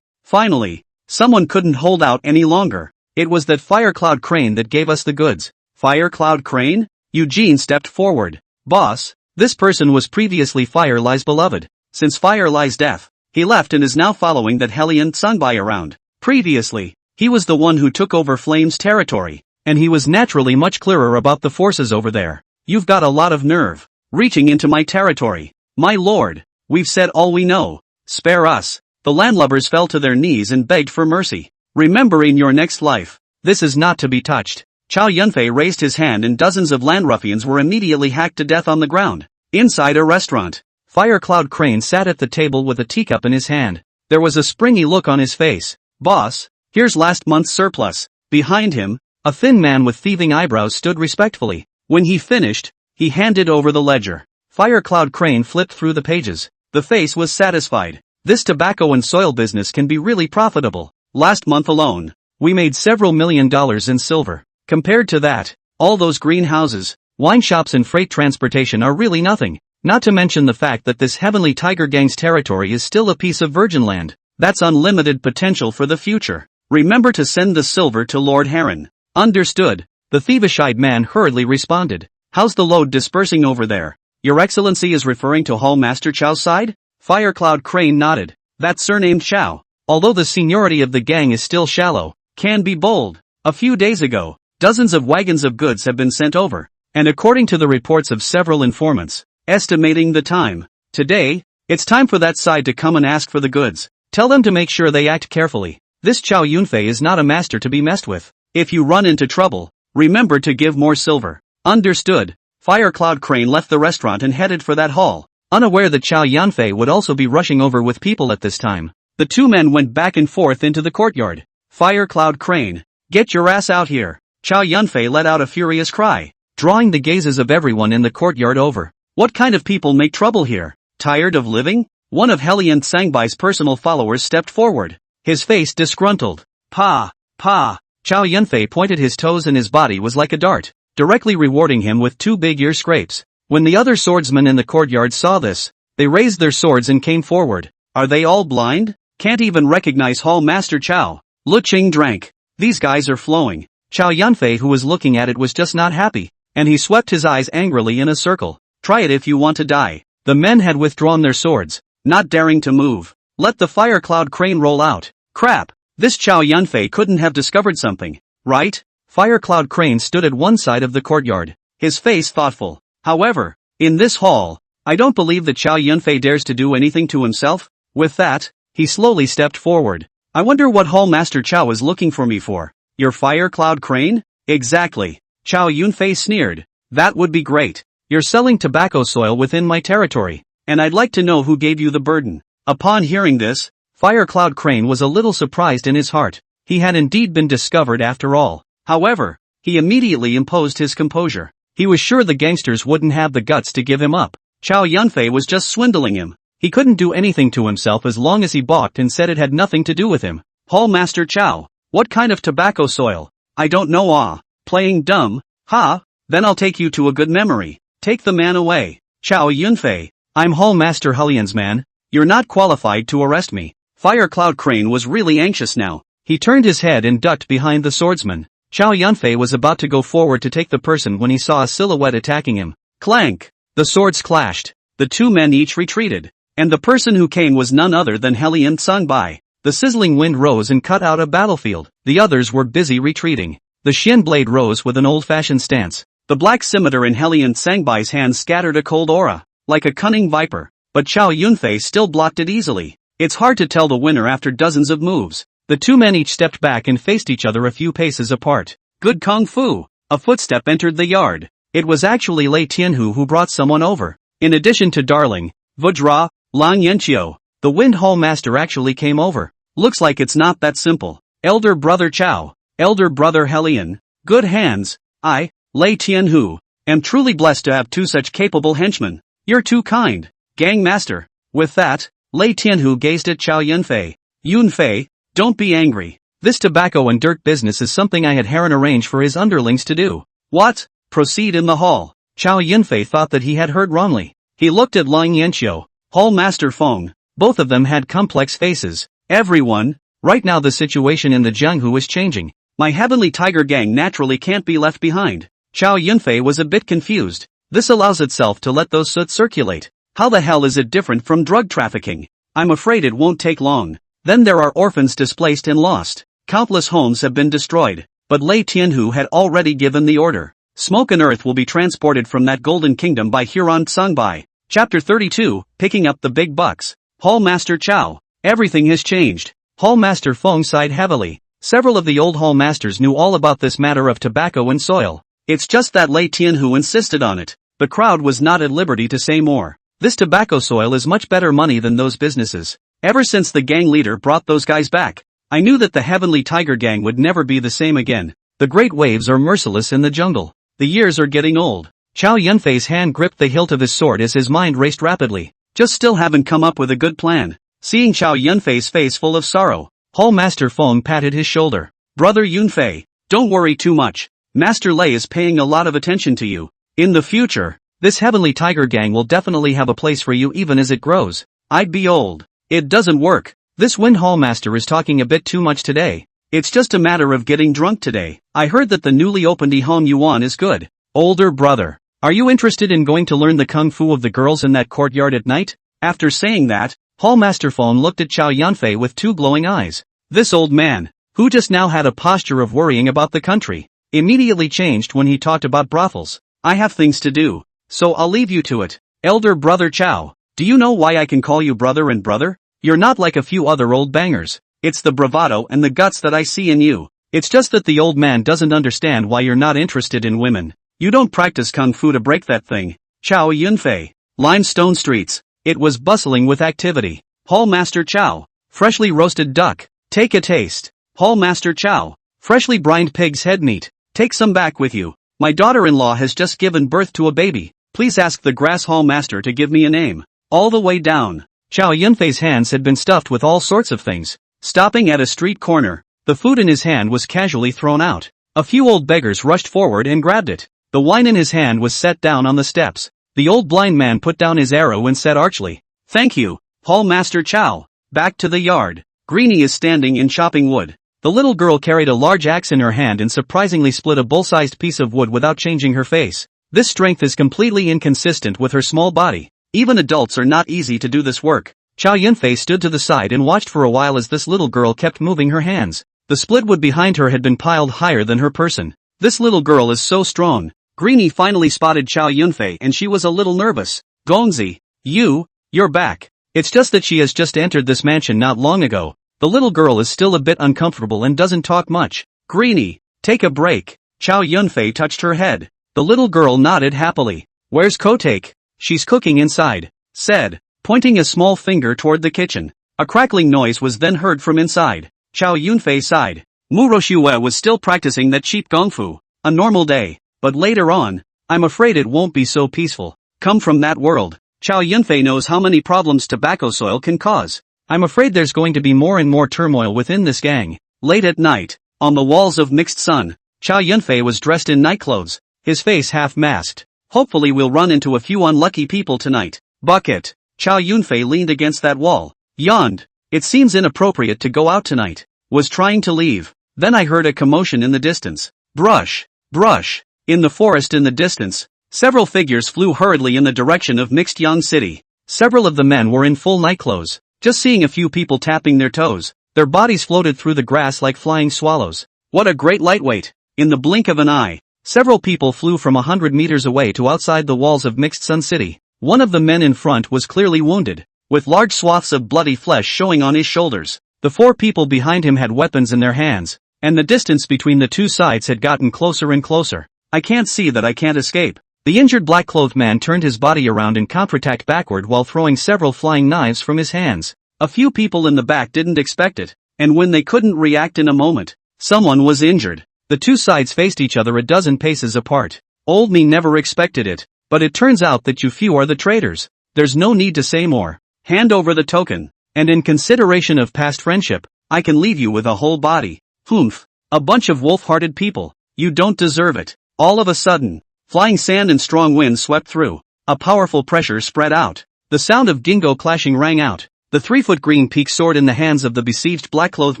Speaker 1: Finally, someone couldn't hold out any longer. It was that Firecloud Crane that gave us the goods. Firecloud Crane? Eugene stepped forward. Boss, this person was previously Firelai's beloved. Since Firelai's death, he left and is now following that hellion Sunbai around. Previously, he was the one who took over Flame's territory, and he was naturally much clearer about the forces over there. You've got a lot of nerve, reaching into my territory. My lord, we've said all we know. Spare us. The landlubbers fell to their knees and begged for mercy. Remember in your next life, this is not to be touched. Chow Yunfei raised his hand and dozens of land ruffians were immediately hacked to death on the ground. Inside a restaurant, Firecloud Crane sat at the table with a teacup in his hand. There was a springy look on his face. Boss, here's last month's surplus. Behind him, a thin man with thieving eyebrows stood respectfully. When he finished, he handed over the ledger. Firecloud Crane flipped through the pages. The face was satisfied. This tobacco and soil business can be really profitable. Last month alone, we made several $1 million in silver. Compared to that, all those greenhouses, wine shops and freight transportation are really nothing. Not to mention the fact that this Heavenly Tiger Gang's territory is still a piece of virgin land. That's unlimited potential for the future. Remember to send the silver to Lord Heron. Understood. The thievish-eyed man hurriedly responded. How's the load dispersing over there? Your Excellency is referring to Hall Master Chow's side? Firecloud Crane nodded. That surnamed Chow, although the seniority of the gang is still shallow, can be bold. A few days ago, dozens of wagons of goods have been sent over, and according to the reports of several informants, estimating the time, today, it's time for that side to come and ask for the goods. Tell them to make sure they act carefully. This Chow Yunfei is not a master to be messed with. If you run into trouble, remember to give more silver. Understood. Firecloud Crane left the restaurant and headed for that hall, unaware that Chow Yunfei would also be rushing over with people at this time. The two men went back and forth into the courtyard. Firecloud Crane, get your ass out here. Chow Yunfei let out a furious cry, drawing the gazes of everyone in the courtyard over. What kind of people make trouble here? Tired of living? One of Hellion Sangbai's personal followers stepped forward, his face disgruntled. Pa! Chow Yunfei pointed his toes and his body was like a dart, directly rewarding him with two big ear scrapes. When the other swordsmen in the courtyard saw this, they raised their swords and came forward. Are they all blind? Can't even recognize Hall Master Chow. Lu Qing drank. These guys are flowing. Chow Yunfei, who was looking at it, was just not happy, and he swept his eyes angrily in a circle. Try it if you want to die. The men had withdrawn their swords, not daring to move. Let the Firecloud Crane roll out. Crap. This Chow Yunfei couldn't have discovered something, right? Fire Cloud Crane stood at one side of the courtyard, his face thoughtful. However, in this hall, I don't believe that Chow Yunfei dares to do anything to himself. With that, he slowly stepped forward. I wonder what Hall Master Chow is looking for me for. Your Fire Cloud Crane? Exactly. Chow Yunfei sneered. That would be great. You're selling tobacco soil within my territory, and I'd like to know who gave you the burden. Upon hearing this, Fire Cloud Crane was a little surprised in his heart. He had indeed been discovered after all. However, he immediately imposed his composure. He was sure the gangsters wouldn't have the guts to give him up. Chow Yunfei was just swindling him. He couldn't do anything to himself as long as he balked and said it had nothing to do with him. Hall Master Chow, what kind of tobacco soil? I don't know. Playing dumb? Ha? Then I'll take you to a good memory. Take the man away. Chow Yunfei, I'm Hall Master Hulian's man. You're not qualified to arrest me. Fire Cloud Crane was really anxious now. He turned his head and ducked behind the swordsman. Chow Yunfei was about to go forward to take the person when he saw a silhouette attacking him. Clank! The swords clashed. The two men each retreated. And the person who came was none other than Helian Tsangbai. The sizzling wind rose and cut out a battlefield. The others were busy retreating. The Shin blade rose with an old-fashioned stance. The black scimitar in Helian Tsangbai's hand scattered a cold aura, like a cunning viper. But Chow Yunfei still blocked it easily. It's hard to tell the winner after dozens of moves. The two men each stepped back and faced each other a few paces apart. Good kung fu! A footstep entered the yard. It was actually Lei Tianhu who brought someone over. In addition to Darling, Vudra, Lang Yanqiu, the Wind Hall Master actually came over. Looks like it's not that simple. Elder Brother Chow, Elder Brother Helian, good hands. I, Lei Tianhu, am truly blessed to have two such capable henchmen. You're too kind, Gang Master. With that, Lei Tianhu gazed at Chow Yunfei. Yunfei, don't be angry. This tobacco and dirt business is something I had Heron arrange for his underlings to do. What? Proceed in the hall. Chow Yunfei thought that he had heard wrongly. He looked at Lang Yanqiu, Hall Master Feng. Both of them had complex faces. Everyone, right now the situation in the Jianghu is changing. My Heavenly Tiger Gang naturally can't be left behind. Chow Yunfei was a bit confused. This allows itself to let those soot circulate. How the hell is it different from drug trafficking? I'm afraid it won't take long. Then there are orphans displaced and lost. Countless homes have been destroyed. But Lei Tianhu had already given the order. Smoke and earth will be transported from that golden kingdom by Huron Tsangbai. Chapter 32, Picking Up the Big Bucks. Hall Master Chow. Everything has changed. Hall Master Feng sighed heavily. Several of the old Hall Masters knew all about this matter of tobacco and soil. It's just that Lei Tianhu insisted on it. The crowd was not at liberty to say more. This tobacco soil is much better money than those businesses. Ever since the gang leader brought those guys back, I knew that the Heavenly Tiger Gang would never be the same again. The great waves are merciless in the jungle. The years are getting old. Chow Yunfei's hand gripped the hilt of his sword as his mind raced rapidly. Just still haven't come up with a good plan. Seeing Chow Yunfei's face full of sorrow, Hall Master Feng patted his shoulder. Brother Yunfei, don't worry too much. Master Lei is paying a lot of attention to you. In the future, this Heavenly Tiger Gang will definitely have a place for you even as it grows. I'd be old. It doesn't work. This Wind Hall Master is talking a bit too much today. It's just a matter of getting drunk today. I heard that the newly opened Ihong Yuan is good. Older brother, are you interested in going to learn the kung fu of the girls in that courtyard at night? After saying that, Hall Master Feng looked at Chow Yunfei with two glowing eyes. This old man, who just now had a posture of worrying about the country, immediately changed when he talked about brothels. I have things to do, so I'll leave you to it. Elder Brother Chow, do you know why I can call you brother and brother? You're not like a few other old bangers. It's the bravado and the guts that I see in you. It's just that the old man doesn't understand why you're not interested in women. You don't practice kung fu to break that thing. Chow Yunfei. Limestone streets. It was bustling with activity. Hall Master Chow. Freshly roasted duck. Take a taste. Hall Master Chow. Freshly brined pig's head meat. Take some back with you. My daughter-in-law has just given birth to a baby. Please ask the Grass Hall Master to give me a name. All the way down. Chow Yunfei's hands had been stuffed with all sorts of things. Stopping at a street corner, the food in his hand was casually thrown out. A few old beggars rushed forward and grabbed it. The wine in his hand was set down on the steps. The old blind man put down his arrow and said archly, "Thank you, Hall Master Chow." Back to the yard. Greenie is standing in chopping wood. The little girl carried a large axe in her hand and surprisingly split a bull-sized piece of wood without changing her face. This strength is completely inconsistent with her small body. Even adults are not easy to do this work. Chow Yunfei stood to the side and watched for a while as this little girl kept moving her hands. The split wood behind her had been piled higher than her person. This little girl is so strong. Greenie finally spotted Chow Yunfei and she was a little nervous. Gongzi, you're back. It's just that she has just entered this mansion not long ago. The little girl is still a bit uncomfortable and doesn't talk much. Greenie, take a break. Chow Yunfei touched her head. The little girl nodded happily. Where's Kotake? She's cooking inside, said, pointing a small finger toward the kitchen. A crackling noise was then heard from inside. Chow Yunfei sighed. Muroshue was still practicing that cheap gongfu. A normal day. But later on, I'm afraid it won't be so peaceful. Come from that world. Chow Yunfei knows how many problems tobacco soil can cause. I'm afraid there's going to be more and more turmoil within this gang. Late at night, on the walls of Mixed Sun, Chow Yunfei was dressed in nightclothes, his face half masked. Hopefully we'll run into a few unlucky people tonight. Bucket. Chow Yunfei leaned against that wall. Yawned. It seems inappropriate to go out tonight. Was trying to leave. Then I heard a commotion in the distance. Brush. Brush. In the forest in the distance, several figures flew hurriedly in the direction of Mixed Yang City. Several of the men were in full nightclothes. Just seeing a few people tapping their toes, their bodies floated through the grass like flying swallows. What a great lightweight! In the blink of an eye, several people flew from 100 meters away to outside the walls of Mixed Sun City. One of the men in front was clearly wounded, with large swaths of bloody flesh showing on his shoulders. The 4 people behind him had weapons in their hands, and the distance between the two sides had gotten closer and closer. I can't see that I can't escape. The injured black-clothed man turned his body around and counterattacked backward while throwing several flying knives from his hands. A few people in the back didn't expect it, and when they couldn't react in a moment, someone was injured. The two sides faced each other a dozen paces apart. Old me never expected it, but it turns out that you few are the traitors. There's no need to say more. Hand over the token, and in consideration of past friendship, I can leave you with a whole body. Humph. A bunch of wolf-hearted people. You don't deserve it. All of a sudden, flying sand and strong winds swept through. A powerful pressure spread out. The sound of dingo clashing rang out. The 3-foot green peak sword in the hands of the besieged black-clothed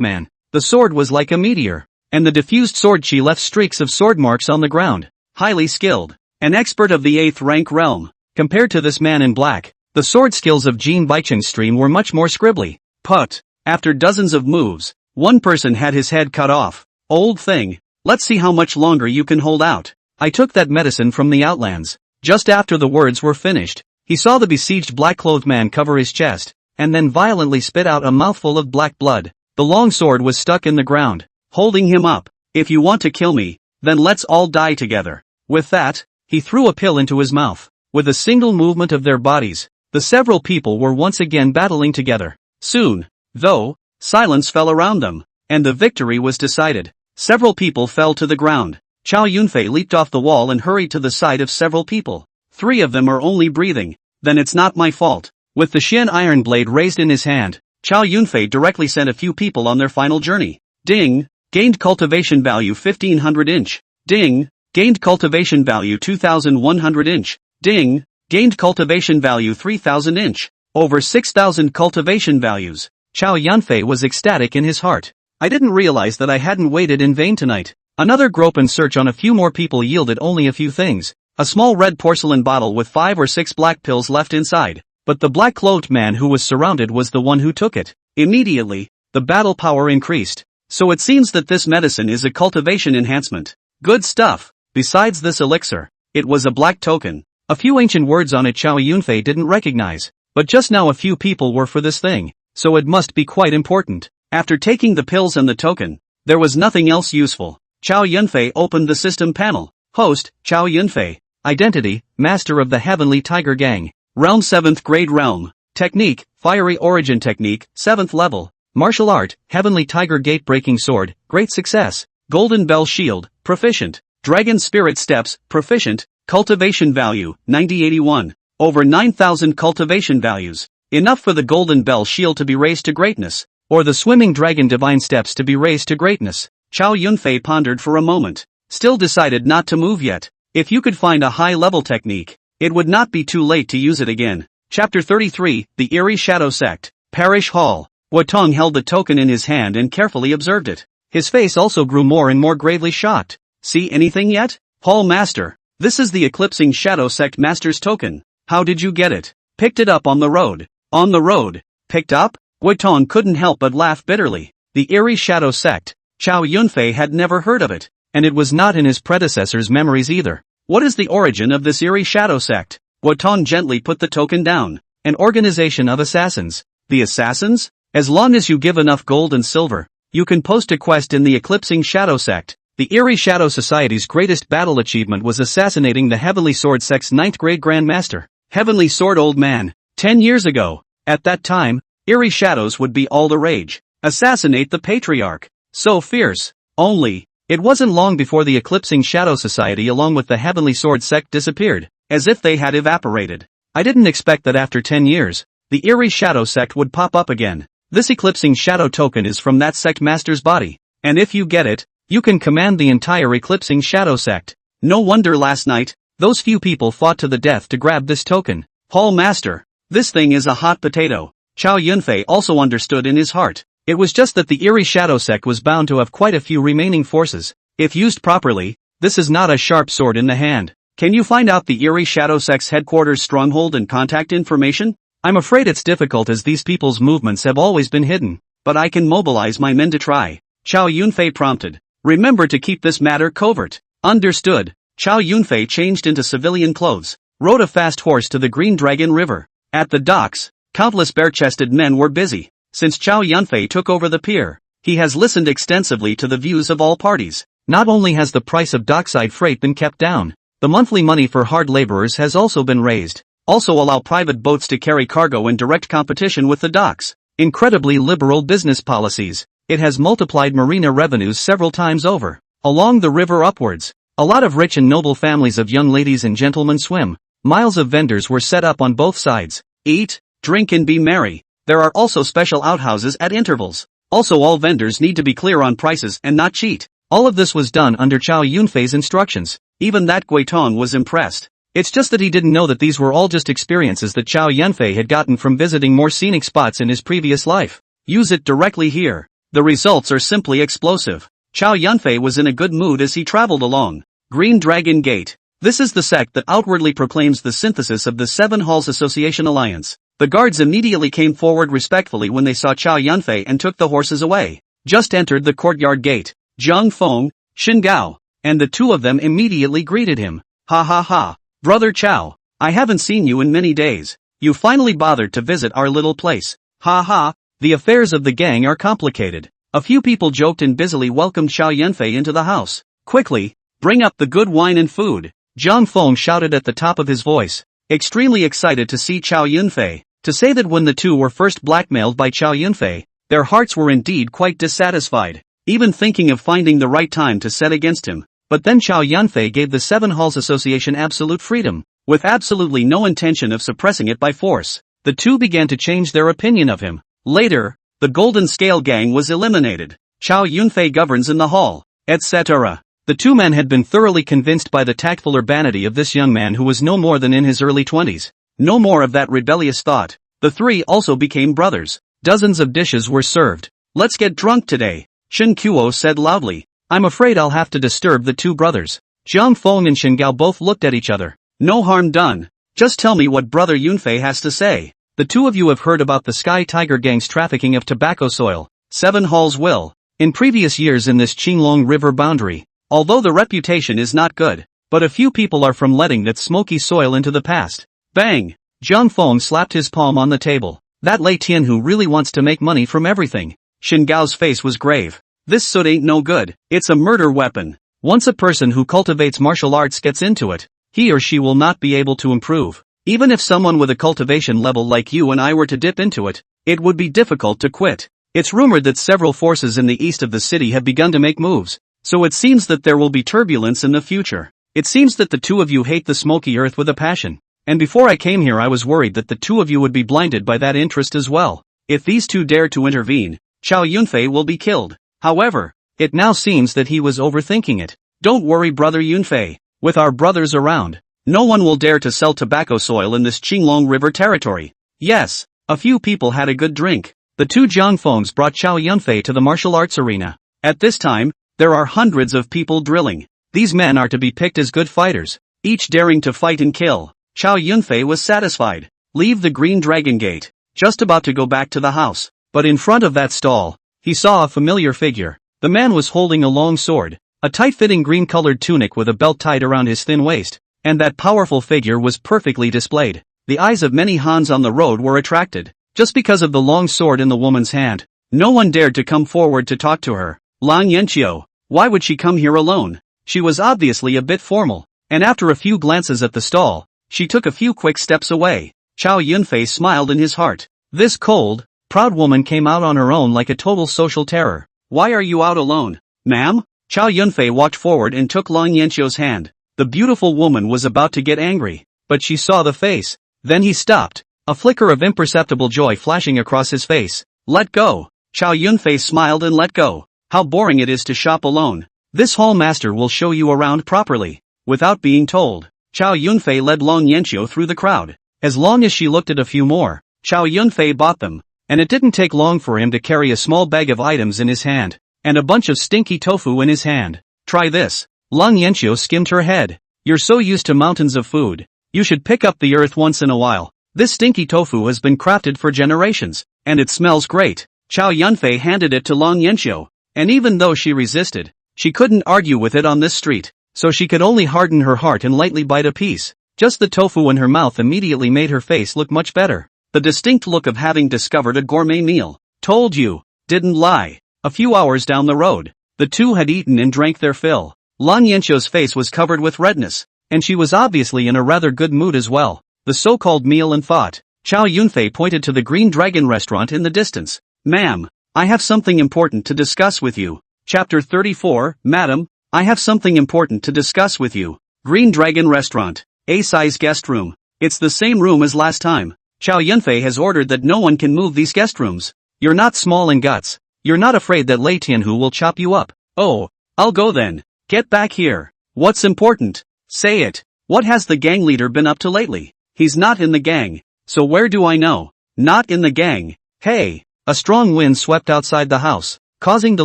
Speaker 1: man. The sword was like a meteor, and the diffused sword chi left streaks of sword marks on the ground. Highly skilled. An expert of the 8th rank realm. Compared to this man in black, the sword skills of Jin Baicheng's stream were much more scribbly. Put. After dozens of moves, one person had his head cut off. Old thing. Let's see how much longer you can hold out. I took that medicine from the Outlands. Just after the words were finished, he saw the besieged black-clothed man cover his chest, and then violently spit out a mouthful of black blood. The long sword was stuck in the ground, holding him up. If you want to kill me, then let's all die together. With that, he threw a pill into his mouth. With a single movement of their bodies, the several people were once again battling together. Soon, though, silence fell around them, and the victory was decided. Several people fell to the ground. Chow Yunfei leaped off the wall and hurried to the side of several people. 3 of them are only breathing. Then it's not my fault. With the Shin iron blade raised in his hand, Chow Yunfei directly sent a few people on their final journey. Ding! Gained cultivation value 1500 inch. Ding! Gained cultivation value 2100 inch. Ding! Gained cultivation value 3000 inch. Over 6000 cultivation values. Chow Yunfei was ecstatic in his heart. I didn't realize that I hadn't waited in vain tonight. Another grope and search on a few more people yielded only a few things. A small red porcelain bottle with 5 or 6 black pills left inside. But the black-clothed man who was surrounded was the one who took it. Immediately, the battle power increased. So it seems that this medicine is a cultivation enhancement. Good stuff. Besides this elixir, it was a black token. A few ancient words on it Chow Yunfei didn't recognize. But just now a few people were for this thing. So it must be quite important. After taking the pills and the token, there was nothing else useful. Chow Yunfei opened the system panel. Host, Chow Yunfei. Identity, Master of the Heavenly Tiger Gang. Realm 7th Grade Realm. Technique, Fiery Origin Technique, 7th Level. Martial Art, Heavenly Tiger Gate Breaking Sword, Great Success. Golden Bell Shield, Proficient. Dragon Spirit Steps, Proficient. Cultivation Value, 9081. Over 9000 cultivation values. Enough for the Golden Bell Shield to be raised to greatness. Or the Swimming Dragon Divine Steps to be raised to greatness. Chow Yunfei pondered for a moment. Still decided not to move yet. If you could find a high-level technique, it would not be too late to use it again. Chapter 33, The Eerie Shadow Sect. Parish Hall. Wotong held the token in his hand and carefully observed it. His face also grew more and more gravely shocked. See anything yet? Hall Master. This is the Eclipsing Shadow Sect Master's token. How did you get it? Picked it up on the road. On the road. Picked up? Wotong couldn't help but laugh bitterly. The Eerie Shadow Sect. Chow Yunfei had never heard of it. and it was not in his predecessor's memories either. What is the origin of this eerie shadow sect? Webtoon gently put the token down. An organization of assassins. The assassins? As long as you give enough gold and silver, you can post a quest in the Eclipsing Shadow Sect. The Eerie Shadow Society's greatest battle achievement was assassinating the Heavenly Sword Sect's 9th grade Grandmaster. Heavenly Sword old man. 10 years ago. At that time, Eerie Shadows would be all the rage. Assassinate the Patriarch. So fierce. Only, it wasn't long before the Eclipsing Shadow Society along with the Heavenly Sword Sect disappeared, as if they had evaporated. I didn't expect that after 10 years, the Eerie Shadow Sect would pop up again. This Eclipsing Shadow token is from that sect master's body, and if you get it, you can command the entire Eclipsing Shadow Sect. No wonder last night, those few people fought to the death to grab this token. Paul Master, this thing is a hot potato. Chow Yunfei also understood in his heart. It was just that the Eerie Shadow Sect was bound to have quite a few remaining forces. If used properly, this is not a sharp sword in the hand. Can you find out the Eerie Shadow Sect's headquarters stronghold and contact information? I'm afraid it's difficult as these people's movements have always been hidden, but I can mobilize my men to try. Chow Yunfei prompted. Remember to keep this matter covert. Understood. Chow Yunfei changed into civilian clothes, rode a fast horse to the Green Dragon River. At the docks, countless bare-chested men were busy. Since Chow Yunfei took over the pier, he has listened extensively to the views of all parties. Not only has the price of dockside freight been kept down, the monthly money for hard laborers has also been raised. Also allow private boats to carry cargo in direct competition with the docks. Incredibly liberal business policies. It has multiplied marina revenues several times over. Along the river upwards, a lot of rich and noble families of young ladies and gentlemen swim. Miles of vendors were set up on both sides. Eat, drink and be merry. There are also special outhouses at intervals. Also all vendors need to be clear on prices and not cheat. All of this was done under Chow Yunfei's instructions. Even that Guitong was impressed. It's just that he didn't know that these were all just experiences that Chow Yunfei had gotten from visiting more scenic spots in his previous life. Use it directly here. The results are simply explosive. Chow Yunfei was in a good mood as he traveled along. Green Dragon Gate. This is the sect that outwardly proclaims the synthesis of the Seven Halls Association Alliance. The guards immediately came forward respectfully when they saw Chow Yunfei and took the horses away. Just entered the courtyard gate. Zhang Feng, Shin Gao, and the two of them immediately greeted him. Ha ha ha. Brother Chow, I haven't seen you in many days. You finally bothered to visit our little place. Ha ha, the affairs of the gang are complicated. A few people joked and busily welcomed Chow Yunfei into the house. Quickly, bring up the good wine and food. Zhang Feng shouted at the top of his voice, extremely excited to see Chow Yunfei. To say that when the two were first blackmailed by Chow Yunfei, their hearts were indeed quite dissatisfied, even thinking of finding the right time to set against him. But then Chow Yunfei gave the Seven Halls Association absolute freedom, with absolutely no intention of suppressing it by force. The two began to change their opinion of him. Later, the Golden Scale Gang was eliminated. Chow Yunfei governs in the hall, etc. The two men had been thoroughly convinced by the tactful urbanity of this young man who was no more than in his early 20s. No more of that rebellious thought. The three also became brothers. Dozens of dishes were served. Let's get drunk today, Shin Kuo said loudly. I'm afraid I'll have to disturb the two brothers. Zhang Feng and Shin Gao both looked at each other. No harm done. Just tell me what Brother Yunfei has to say. The two of you have heard about the Sky Tiger Gang's trafficking of tobacco soil. Seven Halls will. In previous years in this Qinglong River boundary, although the reputation is not good, but a few people are from letting that smoky soil into the past. Bang! Zhang Feng slapped his palm on the table. That Lei Tian who really wants to make money from everything. Shin Gao's face was grave. This soot ain't no good. It's a murder weapon. Once a person who cultivates martial arts gets into it, he or she will not be able to improve. Even if someone with a cultivation level like you and I were to dip into it, it would be difficult to quit. It's rumored that several forces in the east of the city have begun to make moves, so it seems that there will be turbulence in the future. It seems that the two of you hate the smoky earth with a passion. And before I came here I was worried that the two of you would be blinded by that interest as well. If these two dare to intervene, Chow Yunfei will be killed. However, it now seems that he was overthinking it. Don't worry Brother Yunfei, with our brothers around, no one will dare to sell tobacco soil in this Qinglong River territory. Yes, a few people had a good drink. The two Zhangfengs brought Chow Yunfei to the martial arts arena. At this time, there are hundreds of people drilling. These men are to be picked as good fighters, each daring to fight and kill. Chow Yunfei was satisfied. Leave the Green Dragon Gate, just about to go back to the house. But in front of that stall, he saw a familiar figure. The man was holding a long sword. A tight-fitting green-colored tunic with a belt tied around his thin waist, and that powerful figure was perfectly displayed. The eyes of many Hans on the road were attracted, just because of the long sword in the woman's hand. No one dared to come forward to talk to her. Lang Yanqiu, why would she come here alone? She was obviously a bit formal, and after a few glances at the stall, she took a few quick steps away. Chow Yunfei smiled in his heart. This cold, proud woman came out on her own like a total social terror. Why are you out alone, ma'am? Chow Yunfei walked forward and took Lang Yanqiu's hand. The beautiful woman was about to get angry, but she saw the face. Then he stopped, a flicker of imperceptible joy flashing across his face. Let go. Chow Yunfei smiled and let go. How boring it is to shop alone. This hall master will show you around properly. Without being told, Chow Yunfei led Lang Yanqiu through the crowd. As long as she looked at a few more, Chow Yunfei bought them, and it didn't take long for him to carry a small bag of items in his hand, and a bunch of stinky tofu in his hand. Try this. Lang Yanqiu skimmed her head. You're so used to mountains of food. You should pick up the earth once in a while. This stinky tofu has been crafted for generations, and it smells great. Chow Yunfei handed it to Lang Yanqiu, and even though she resisted, she couldn't argue with it on this street, so she could only harden her heart and lightly bite a piece. Just the tofu in her mouth immediately made her face look much better. The distinct look of having discovered a gourmet meal. Told you, didn't lie. A few hours down the road, the two had eaten and drank their fill. Lang Yanqiu's face was covered with redness, and she was obviously in a rather good mood as well. The so-called meal and thought. Chow Yunfei pointed to the Green Dragon restaurant in the distance. Ma'am, I have something important to discuss with you. Chapter 34, Madam, I have something important to discuss with you. Green Dragon restaurant. A-size guest room. It's the same room as last time. Chow Yunfei has ordered that no one can move these guest rooms. You're not small in guts. You're not afraid that Lei Tianhu will chop you up. Oh, I'll go then. Get back here. What's important? Say it. What has the gang leader been up to lately? He's not in the gang. So where do I know? Not in the gang. Hey. A strong wind swept outside the house, causing the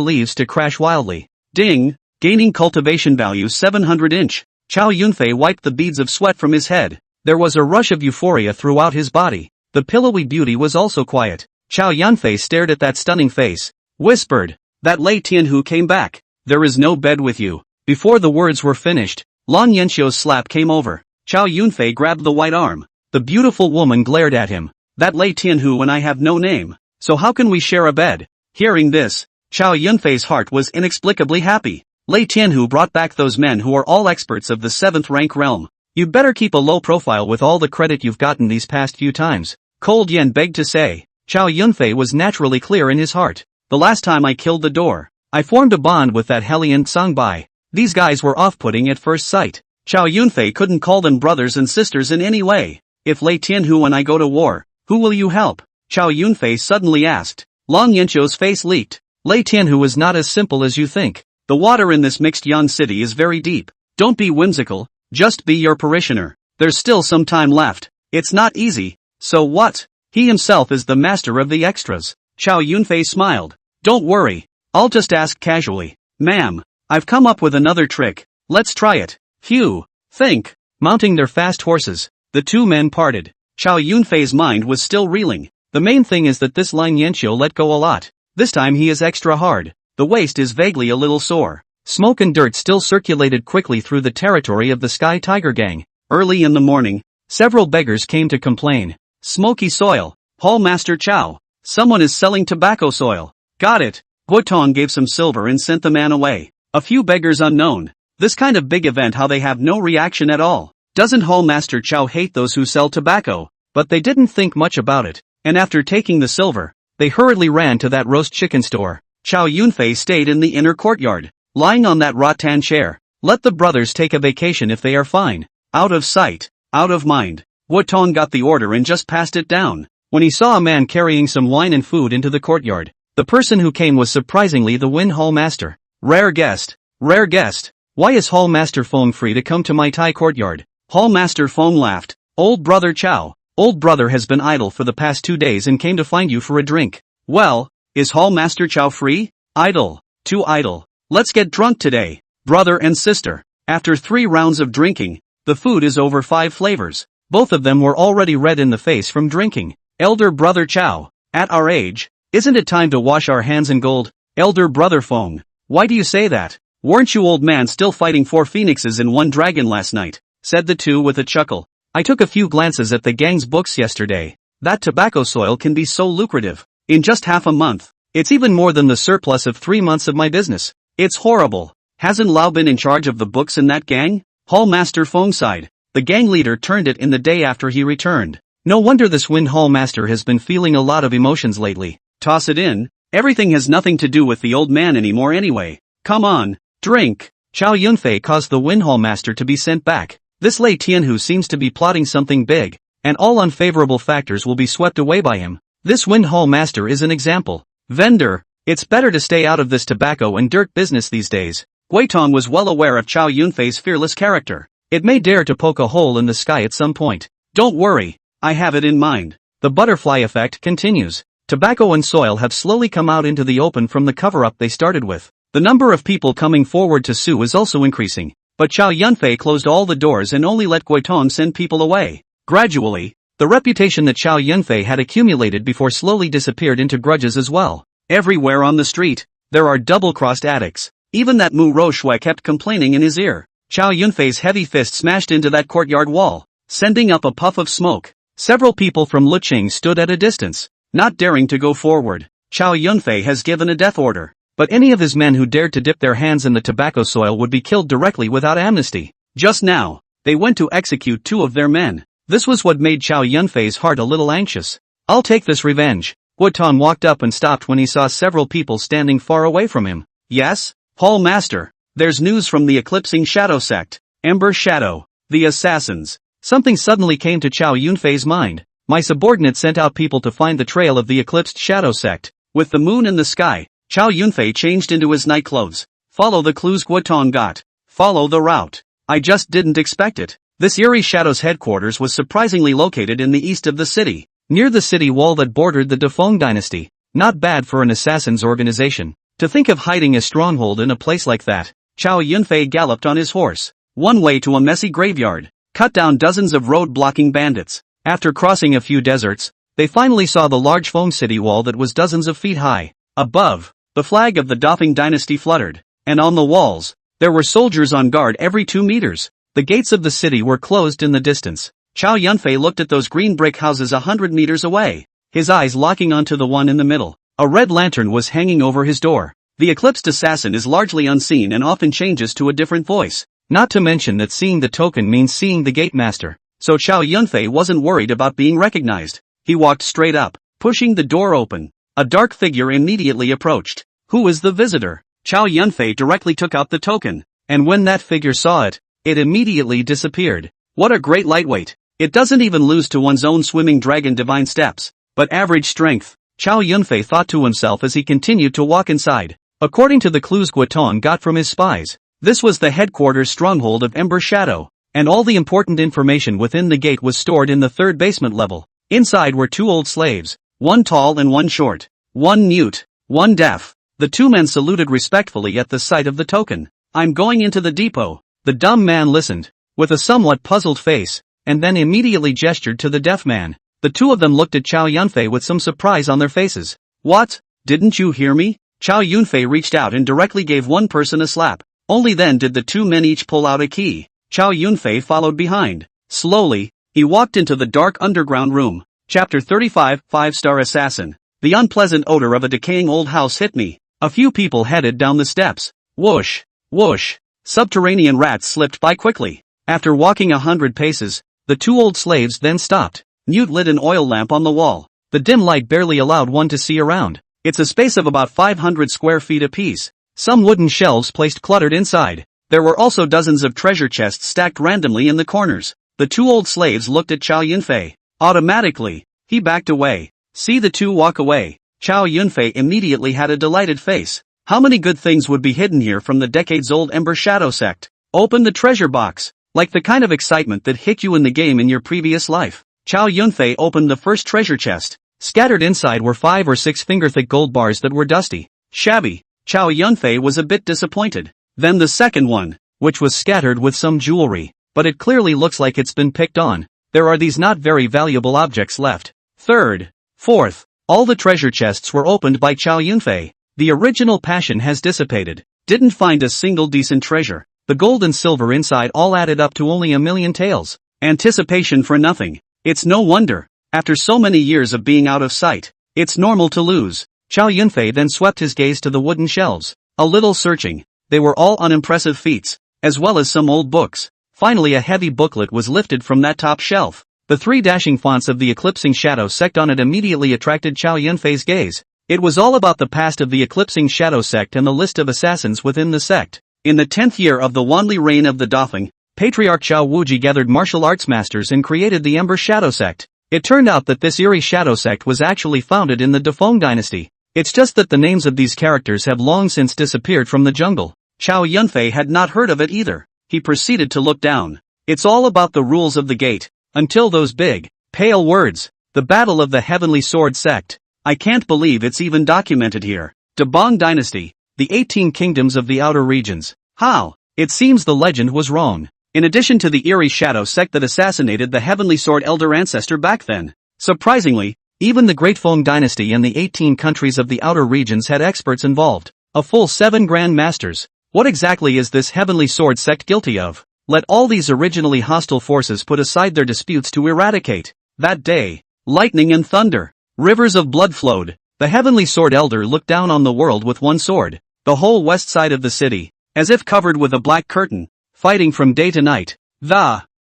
Speaker 1: leaves to crash wildly. Ding. Gaining cultivation value 700 inch. Chow Yunfei wiped the beads of sweat from his head. There was a rush of euphoria throughout his body. The pillowy beauty was also quiet. Chow Yunfei stared at that stunning face. Whispered. That Lei Tianhu came back. There is no bed with you. Before the words were finished, Lang Yanqiu's slap came over. Chow Yunfei grabbed the white arm. The beautiful woman glared at him. That Lei Tianhu and I have no name. So how can we share a bed? Hearing this, Chow Yunfei's heart was inexplicably happy. Lei Tianhu brought back those men who are all experts of the 7th rank realm. You'd better keep a low profile with all the credit you've gotten these past few times. Cold Yen begged to say. Chow Yunfei was naturally clear in his heart. The last time I killed the door, I formed a bond with that hellion Sangbai. These guys were off-putting at first sight. Chow Yunfei couldn't call them brothers and sisters in any way. If Lei Tianhu and I go to war, who will you help? Chow Yunfei suddenly asked. Lang Yanqiu's face leaped. Lei Tianhu is not as simple as you think. The water in this mixed Yan city is very deep. Don't be whimsical, just be your parishioner. There's still some time left. It's not easy. So what? He himself is the master of the extras. Chow Yunfei smiled. Don't worry. I'll just ask casually. Ma'am, I've come up with another trick. Let's try it. Phew. Think. Mounting their fast horses, the two men parted. Chow Yunfei's mind was still reeling. The main thing is that this Lang Yanqiu let go a lot. This time he is extra hard. The waist is vaguely a little sore. Smoke and dirt still circulated quickly through the territory of the Sky Tiger Gang. Early in the morning, several beggars came to complain. Smoky soil. Hall Master Chow. Someone is selling tobacco soil. Got it. Guotong gave some silver and sent the man away. A few beggars unknown. This kind of big event, how they have no reaction at all. Doesn't Hall Master Chow hate those who sell tobacco? But they didn't think much about it. And after taking the silver, they hurriedly ran to that roast chicken store. Chow Yunfei stayed in the inner courtyard, lying on that rattan chair. Let the brothers take a vacation if they are fine. Out of sight, out of mind. Guotong got the order and just passed it down. When he saw a man carrying some wine and food into the courtyard, the person who came was surprisingly the Win Hall Master. Rare guest. Rare guest. Why is Hall Master Feng free to come to my Thai courtyard? Hall Master Feng laughed. Old brother Chow. Old brother has been idle for the past 2 days and came to find you for a drink. Well, is Hall Master Chow free? Idle. Too idle. Let's get drunk today, brother and sister. After 3 rounds of drinking, the food is over 5 flavors. Both of them were already red in the face from drinking. Elder brother Chow, at our age, isn't it time to wash our hands in gold? Elder brother Feng, why do you say that? "Weren't you old man still fighting 4 phoenixes and 1 dragon last night?" said the two with a chuckle. "I took a few glances at the gang's books yesterday. That tobacco soil can be so lucrative. In just half a month, it's even more than the surplus of 3 months of my business. It's horrible. Hasn't Lao been in charge of the books in that gang?" Hall Master Feng sighed. The gang leader turned it in the day after he returned. No wonder this Wind Hall Master has been feeling a lot of emotions lately. "Toss it in. Everything has nothing to do with the old man anymore anyway. Come on, drink." Chow Yunfei caused the Wind Hall Master to be sent back. This Lei Tianhu seems to be plotting something big, and all unfavorable factors will be swept away by him. This Wind Hall Master is an example. Vendor, it's better to stay out of this tobacco and dirt business these days. Guitong was well aware of Chow Yunfei's fearless character. It may dare to poke a hole in the sky at some point. "Don't worry, I have it in mind." The butterfly effect continues. Tobacco and soil have slowly come out into the open from the cover-up they started with. The number of people coming forward to sue is also increasing, but Chow Yunfei closed all the doors and only let Guitong send people away. Gradually, the reputation that Chow Yunfei had accumulated before slowly disappeared into grudges as well. Everywhere on the street, there are double-crossed addicts. Even that Mu Roshue kept complaining in his ear. Chow Yunfei's heavy fist smashed into that courtyard wall, sending up a puff of smoke. Several people from Luqing stood at a distance, not daring to go forward. Chow Yunfei has given a death order, but any of his men who dared to dip their hands in the tobacco soil would be killed directly without amnesty. Just now, they went to execute 2 of their men. This was what made Chow Yunfei's heart a little anxious. "I'll take this revenge." Guiton walked up and stopped when he saw several people standing far away from him. "Yes, Hall Master, there's news from the Eclipsing Shadow Sect, Ember Shadow, the Assassins." Something suddenly came to Chow Yunfei's mind. "My subordinate sent out people to find the trail of the Eclipsed Shadow Sect." With the moon in the sky, Chow Yunfei changed into his night clothes. "Follow the clues Guitong got. Follow the route. I just didn't expect it." This eerie Shadow's headquarters was surprisingly located in the east of the city, near the city wall that bordered the Defeng dynasty. Not bad for an assassin's organization. To think of hiding a stronghold in a place like that. Chow Yunfei galloped on his horse. One way to a messy graveyard. Cut down dozens of road-blocking bandits. After crossing a few deserts, they finally saw the large Feng city wall that was dozens of feet high. Above, the flag of the Dafeng dynasty fluttered, and on the walls, there were soldiers on guard every 2 meters. The gates of the city were closed in the distance. Chow Yunfei looked at those green brick houses 100 meters away, his eyes locking onto the one in the middle. A red lantern was hanging over his door. The eclipsed assassin is largely unseen and often changes to a different voice. Not to mention that seeing the token means seeing the gate master. So Chow Yunfei wasn't worried about being recognized. He walked straight up, pushing the door open. A dark figure immediately approached. "Who is the visitor?" Chow Yunfei directly took out the token, and when that figure saw it, it immediately disappeared. What a great lightweight. It doesn't even lose to one's own swimming dragon divine steps, but average strength. Chow Yunfei thought to himself as he continued to walk inside. According to the clues Guitong got from his spies, this was the headquarters stronghold of Ember Shadow, and all the important information within the gate was stored in the 3rd basement level. Inside were 2 old slaves, one tall and one short, one mute, one deaf. The 2 men saluted respectfully at the sight of the token. "I'm going into the depot." The dumb man listened, with a somewhat puzzled face, and then immediately gestured to the deaf man. The 2 of them looked at Chow Yunfei with some surprise on their faces. "What? Didn't you hear me?" Chow Yunfei reached out and directly gave one person a slap. Only then did the 2 men each pull out a key. Chow Yunfei followed behind. Slowly, he walked into the dark underground room. Chapter 35, 5-Star Assassin. The unpleasant odor of a decaying old house hit me. A few people headed down the steps. Whoosh, whoosh. Subterranean rats slipped by quickly. After walking 100 paces, the 2 old slaves then stopped. Newt lit an oil lamp on the wall. The dim light barely allowed one to see around. It's a space of about 500 square feet apiece. Some wooden shelves placed cluttered inside. There were also dozens of treasure chests stacked randomly in the corners. The 2 old slaves looked at Chow Yunfei. Automatically, he backed away. See the 2 walk away. Chow Yunfei immediately had a delighted face. How many good things would be hidden here from the decades-old Ember Shadow sect? Open the treasure box. Like the kind of excitement that hit you in the game in your previous life. Chow Yunfei opened the first treasure chest. Scattered inside were 5 or 6 finger-thick gold bars that were dusty, shabby. Chow Yunfei was a bit disappointed. Then the second one, which was scattered with some jewelry, but it clearly looks like it's been picked on. There are these not very valuable objects left. Third, fourth, all the treasure chests were opened by Chow Yunfei. The original passion has dissipated. didn't find a single decent treasure. The gold and silver inside all added up to only 1,000,000 taels. Anticipation for nothing. It's no wonder, after so many years of being out of sight, it's normal to lose. Chow Yunfei then swept his gaze to the wooden shelves. A little searching. They were all unimpressive feats, as well as some old books. Finally a heavy booklet was lifted from that top shelf. The 3 dashing fonts of the Eclipsing Shadow sect on it immediately attracted Chow Yunfei's gaze. It was all about the past of the Eclipsing Shadow sect and the list of assassins within the sect. In the 10th year of the Wanli reign of the Dafeng, Patriarch Zhao Wuji gathered martial arts masters and created the Ember Shadow sect. It turned out that this eerie shadow sect was actually founded in the Dafeng dynasty. It's just that the names of these characters have long since disappeared from the jungle. Chow Yunfei had not heard of it either. He proceeded to look down. It's all about the rules of the gate. Until those big, pale words. The Battle of the Heavenly Sword Sect. I can't believe it's even documented here. Dabong Dynasty. The 18 Kingdoms of the Outer Regions. How? It seems the legend was wrong. In addition to the eerie shadow sect that assassinated the Heavenly Sword Elder Ancestor back then. Surprisingly, even the Great Feng Dynasty and the 18 countries of the Outer Regions had experts involved. A full 7 Grand Masters. What exactly is this Heavenly Sword sect guilty of? Let all these originally hostile forces put aside their disputes to eradicate. That day, lightning and thunder, rivers of blood flowed. The Heavenly Sword Elder looked down on the world with one sword. The whole west side of the city, as if covered with a black curtain, fighting from day to night.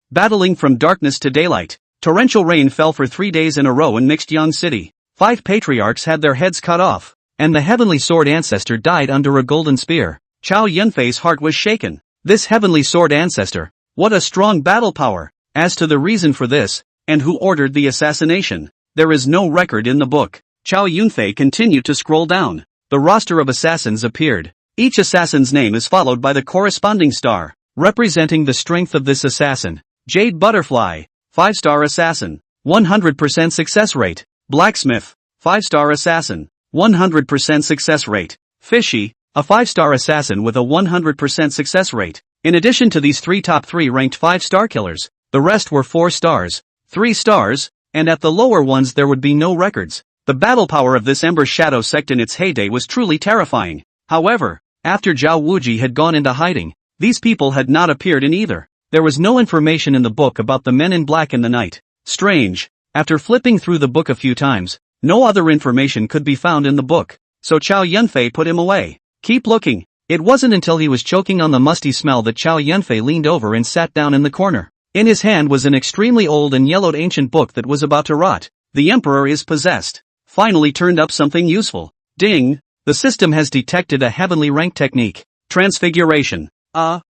Speaker 1: Battling from darkness to daylight. Torrential rain fell for 3 days in a row in Mixjiang City. 5 patriarchs had their heads cut off, and the Heavenly Sword Ancestor died under a golden spear. Chow Yunfei's heart was shaken. This Heavenly Sword Ancestor, what a strong battle power. As to the reason for this, and who ordered the assassination, there is no record in the book. Chow Yunfei continued to scroll down. The roster of assassins appeared. Each assassin's name is followed by the corresponding star, representing the strength of this assassin. Jade Butterfly, 5-star assassin, 100% success rate. Blacksmith, 5-star assassin, 100% success rate. Fishy, a 5-star assassin with a 100% success rate. In addition to these top 3 ranked 5-star killers, the rest were 4 stars, 3 stars, and at the lower ones there would be no records. The battle power of this Ember Shadow sect in its heyday was truly terrifying. However, after Zhao Wuji had gone into hiding, these people had not appeared in either. There was no information in the book about the men in black in the night. Strange. After flipping through the book a few times, no other information could be found in the book. So Chow Yunfei put him away. Keep looking. It wasn't until he was choking on the musty smell that Chow Yunfei leaned over and sat down in the corner. In his hand was an extremely old and yellowed ancient book that was about to rot. The Emperor is possessed. Finally turned up something useful. Ding! The system has detected a heavenly rank technique. Transfiguration.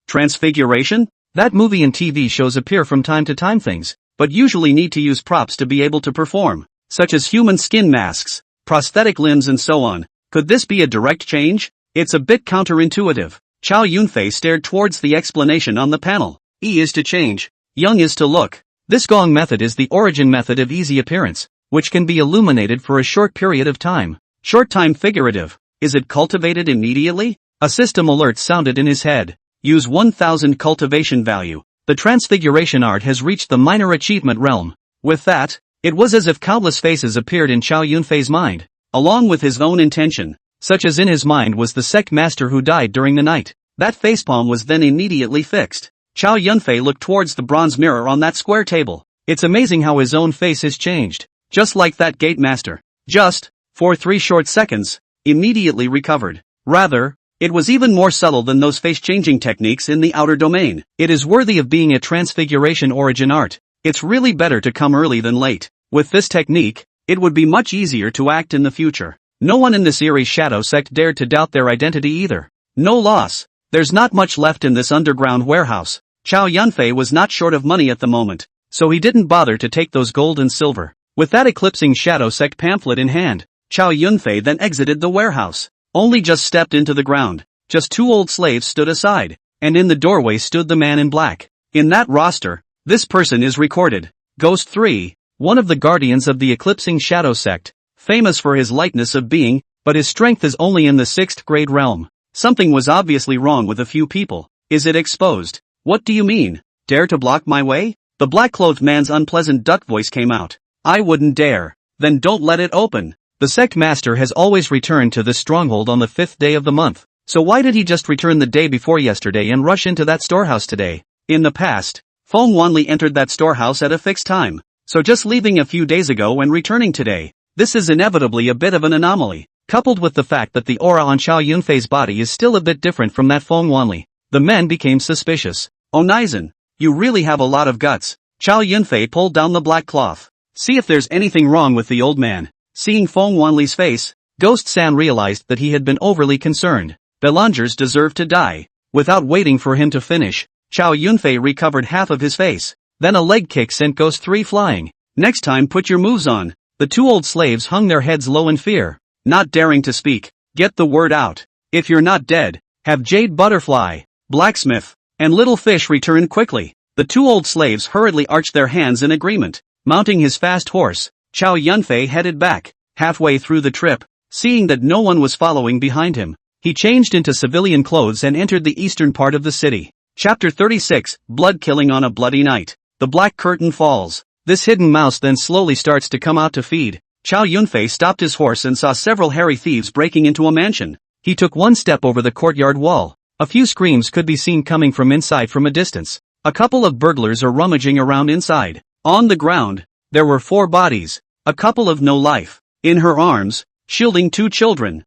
Speaker 1: Transfiguration? That movie and TV shows appear from time to time things, but usually need to use props to be able to perform, such as human skin masks, prosthetic limbs and so on. Could this be a direct change? It's a bit counterintuitive. Chow Yunfei stared towards the explanation on the panel. E is to change. Young is to look. This gong method is the origin method of easy appearance, which can be illuminated for a short period of time. Short time figurative. Is it cultivated immediately? A system alert sounded in his head. Use 1000 cultivation value. The transfiguration art has reached the minor achievement realm. With that, it was as if countless faces appeared in Chow Yunfei's mind, along with his own intention, such as in his mind was the sect master who died during the night. That facepalm was then immediately fixed. Chow Yunfei looked towards the bronze mirror on that square table. It's amazing how his own face has changed. Just like that gate master. Just, for 3 short seconds, immediately recovered. Rather, it was even more subtle than those face-changing techniques in the outer domain. It is worthy of being a transfiguration origin art. It's really better to come early than late. With this technique, it would be much easier to act in the future. No one in this eerie shadow sect dared to doubt their identity either. No loss. There's not much left in this underground warehouse. Chow Yunfei was not short of money at the moment, so he didn't bother to take those gold and silver. With that Eclipsing Shadow sect pamphlet in hand, Chow Yunfei then exited the warehouse. Only just stepped into the ground. Just 2 old slaves stood aside, and in the doorway stood the man in black. In that roster, this person is recorded. Ghost 3, one of the guardians of the Eclipsing Shadow sect, famous for his lightness of being, but his strength is only in the 6th grade realm. Something was obviously wrong with a few people. Is it exposed? What do you mean? Dare to block my way? The black-clothed man's unpleasant duck voice came out. I wouldn't dare. Then don't let it open. The sect master has always returned to this stronghold on the 5th day of the month, So why did he just return the day before yesterday and rush into that storehouse today? In the past, Feng Wanli entered that storehouse at a fixed time, so just leaving a few days ago and returning today. This is inevitably a bit of an anomaly, coupled with the fact that the aura on Chow Yunfei's body is still a bit different from that Feng Wanli. The men became suspicious. Oh Nizan, you really have a lot of guts. Chow Yunfei pulled down the black cloth. See if there's anything wrong with the old man. Seeing Feng Wanli's face, Ghost San realized that he had been overly concerned. Belongers deserve to die. Without waiting for him to finish, Chow Yunfei recovered half of his face. Then a leg kick sent Ghost 3 flying. Next time put your moves on. The two old slaves hung their heads low in fear, not daring to speak. Get the word out. If you're not dead, have Jade Butterfly, Blacksmith, and Little Fish return quickly. The two old slaves hurriedly arched their hands in agreement. Mounting his fast horse, Chow Yunfei headed back. Halfway through the trip, seeing that no one was following behind him, he changed into civilian clothes and entered the eastern part of the city. Chapter 36, Blood Killing on a Bloody Night. The black curtain falls. This hidden mouse then slowly starts to come out to feed. Chow Yunfei stopped his horse and saw several hairy thieves breaking into a mansion. He took one step over the courtyard wall. A few screams could be seen coming from inside from a distance. A couple of burglars are rummaging around inside. On the ground, there were 4 bodies. A couple of no life. In her arms, shielding 2 children.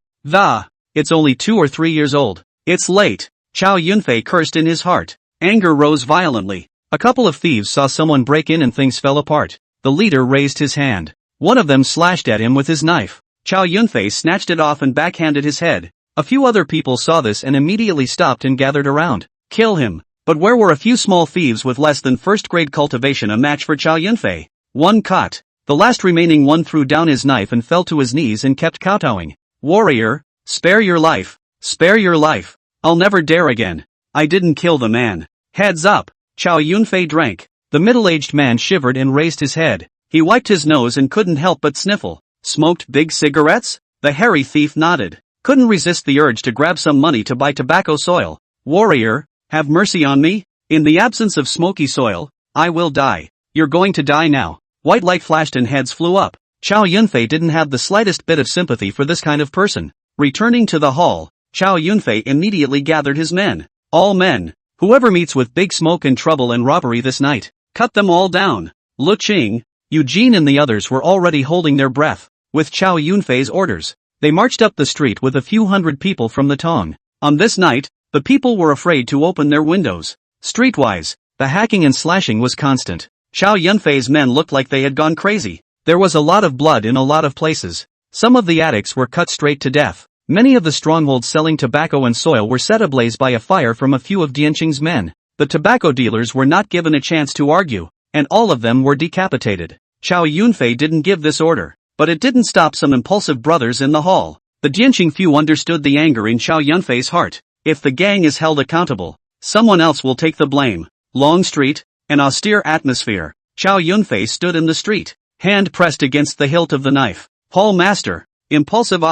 Speaker 1: It's only 2 or 3 years old. It's late. Chow Yunfei cursed in his heart. Anger rose violently. A couple of thieves saw someone break in and things fell apart. The leader raised his hand. One of them slashed at him with his knife. Chow Yunfei snatched it off and backhanded his head. A few other people saw this and immediately stopped and gathered around. Kill him. But where were a few small thieves with less than first-grade cultivation a match for Chow Yunfei? One caught. The last remaining one threw down his knife and fell to his knees and kept kowtowing. Warrior, spare your life. Spare your life. I'll never dare again. I didn't kill the man. Heads up. Chow Yunfei drank. The middle-aged man shivered and raised his head. He wiped his nose and couldn't help but sniffle. Smoked big cigarettes? The hairy thief nodded. Couldn't resist the urge to grab some money to buy tobacco soil. Warrior, have mercy on me? In the absence of smoky soil, I will die. You're going to die now. White light flashed and heads flew up. Chow Yunfei didn't have the slightest bit of sympathy for this kind of person. Returning to the hall, Chow Yunfei immediately gathered his men. All men. Whoever meets with big smoke and trouble and robbery this night, cut them all down. Lu Qing, Eugene and the others were already holding their breath. With Chow Yunfei's orders, they marched up the street with a few hundred people from the Tang. On this night, the people were afraid to open their windows. Streetwise, the hacking and slashing was constant. Chow Yunfei's men looked like they had gone crazy. There was a lot of blood in a lot of places. Some of the addicts were cut straight to death. Many of the strongholds selling tobacco and soil were set ablaze by a fire from a few of Dianqing's men. The tobacco dealers were not given a chance to argue, and all of them were decapitated. Chow Yunfei didn't give this order, but it didn't stop some impulsive brothers in the hall. The Dianqing few understood the anger in Chow Yunfei's heart. If the gang is held accountable, someone else will take the blame. Long street, an austere atmosphere. Chow Yunfei stood in the street, hand pressed against the hilt of the knife. Hall master, impulsive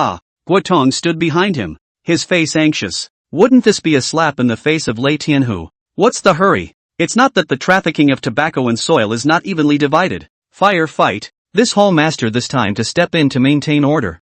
Speaker 1: Guotong stood behind him, his face anxious. Wouldn't this be a slap in the face of Lei Tianhu? What's the hurry? It's not that the trafficking of tobacco and soil is not evenly divided. Fire fight. This hall master this time to step in to maintain order.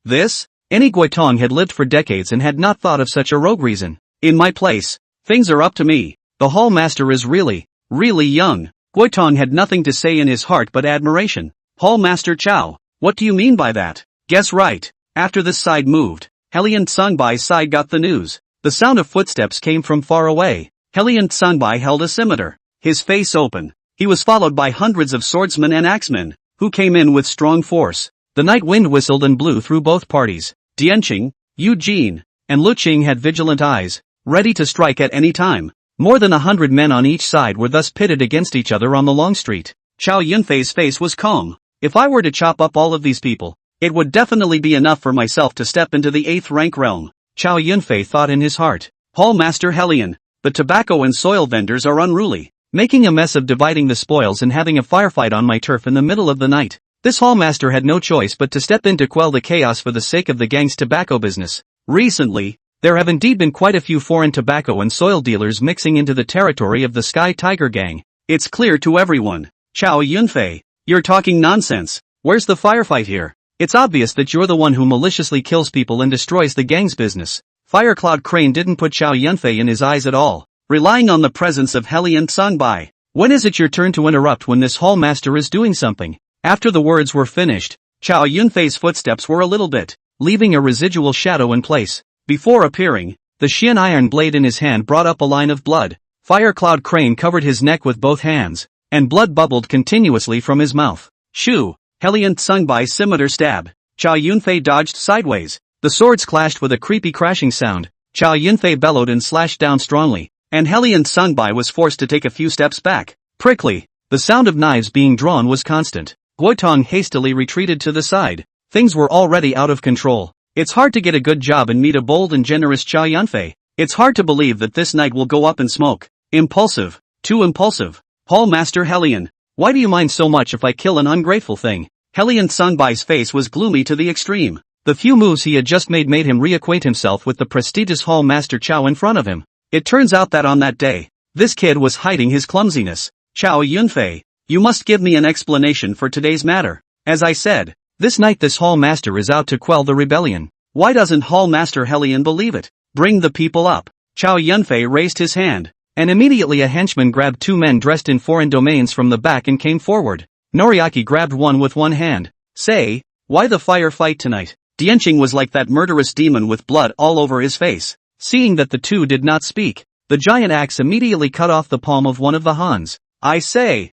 Speaker 1: This? Any Guotong had lived for decades and had not thought of such a rogue reason. In my place, things are up to me. The hall master is really young. Guotong had nothing to say in his heart but admiration. Hall master Chow, what do you mean by that? Guess right. After this side moved, Helian Tsungbai side got the news. The sound of footsteps came from far away. Helian Tsungbai held a scimitar, his face open. He was followed by hundreds of swordsmen and axemen, who came in with strong force. The night wind whistled and blew through both parties. Dianqing, Eugene, and Lu Qing had vigilant eyes, ready to strike at any time. More than 100 men on each side were thus pitted against each other on the long street. Chow Yunfei's face was calm. If I were to chop up all of these people, it would definitely be enough for myself to step into the 8th rank realm. Chow Yunfei thought in his heart. Hall Master Helian, the tobacco and soil vendors are unruly, making a mess of dividing the spoils and having a firefight on my turf in the middle of the night. This hall master had no choice but to step in to quell the chaos for the sake of the gang's tobacco business. Recently, there have indeed been quite a few foreign tobacco and soil dealers mixing into the territory of the Sky Tiger gang. It's clear to everyone. Chow Yunfei, you're talking nonsense. Where's the firefight here? It's obvious that you're the one who maliciously kills people and destroys the gang's business. Firecloud Crane didn't put Chow Yunfei in his eyes at all, relying on the presence of Heliant Sunbai. When is it your turn to interrupt when this hall master is doing something? After the words were finished, Chow Yunfei's footsteps were a little bit, leaving a residual shadow in place. Before appearing, the Xian iron blade in his hand brought up a line of blood. Firecloud Crane covered his neck with both hands, and blood bubbled continuously from his mouth. Shoo! Heliant Sunbai scimitar stab. Chow Yunfei dodged sideways. The swords clashed with a creepy crashing sound. Chow Yunfei bellowed and slashed down strongly, and Heliant Sunbai was forced to take a few steps back. Prickly. The sound of knives being drawn was constant. Guotong hastily retreated to the side. Things were already out of control. It's hard to get a good job and meet a bold and generous Chow Yunfei. It's hard to believe that this night will go up in smoke. Impulsive. Too impulsive. Hall Master Helian. Why do you mind so much if I kill an ungrateful thing? Heliant Sunbai's face was gloomy to the extreme. The few moves he had just made him reacquaint himself with the prestigious Hall Master Chow in front of him. It turns out that on that day, this kid was hiding his clumsiness. Chow Yunfei, you must give me an explanation for today's matter. As I said, this night this Hall Master is out to quell the rebellion. Why doesn't Hall Master Helian believe it? Bring the people up. Chow Yunfei raised his hand, and immediately a henchman grabbed two men dressed in foreign domains from the back and came forward. Noriaki grabbed one with one hand. Say, why the firefight tonight? Dianqing was like that murderous demon with blood all over his face. Seeing that the two did not speak, the giant axe immediately cut off the palm of one of the Hans. I said,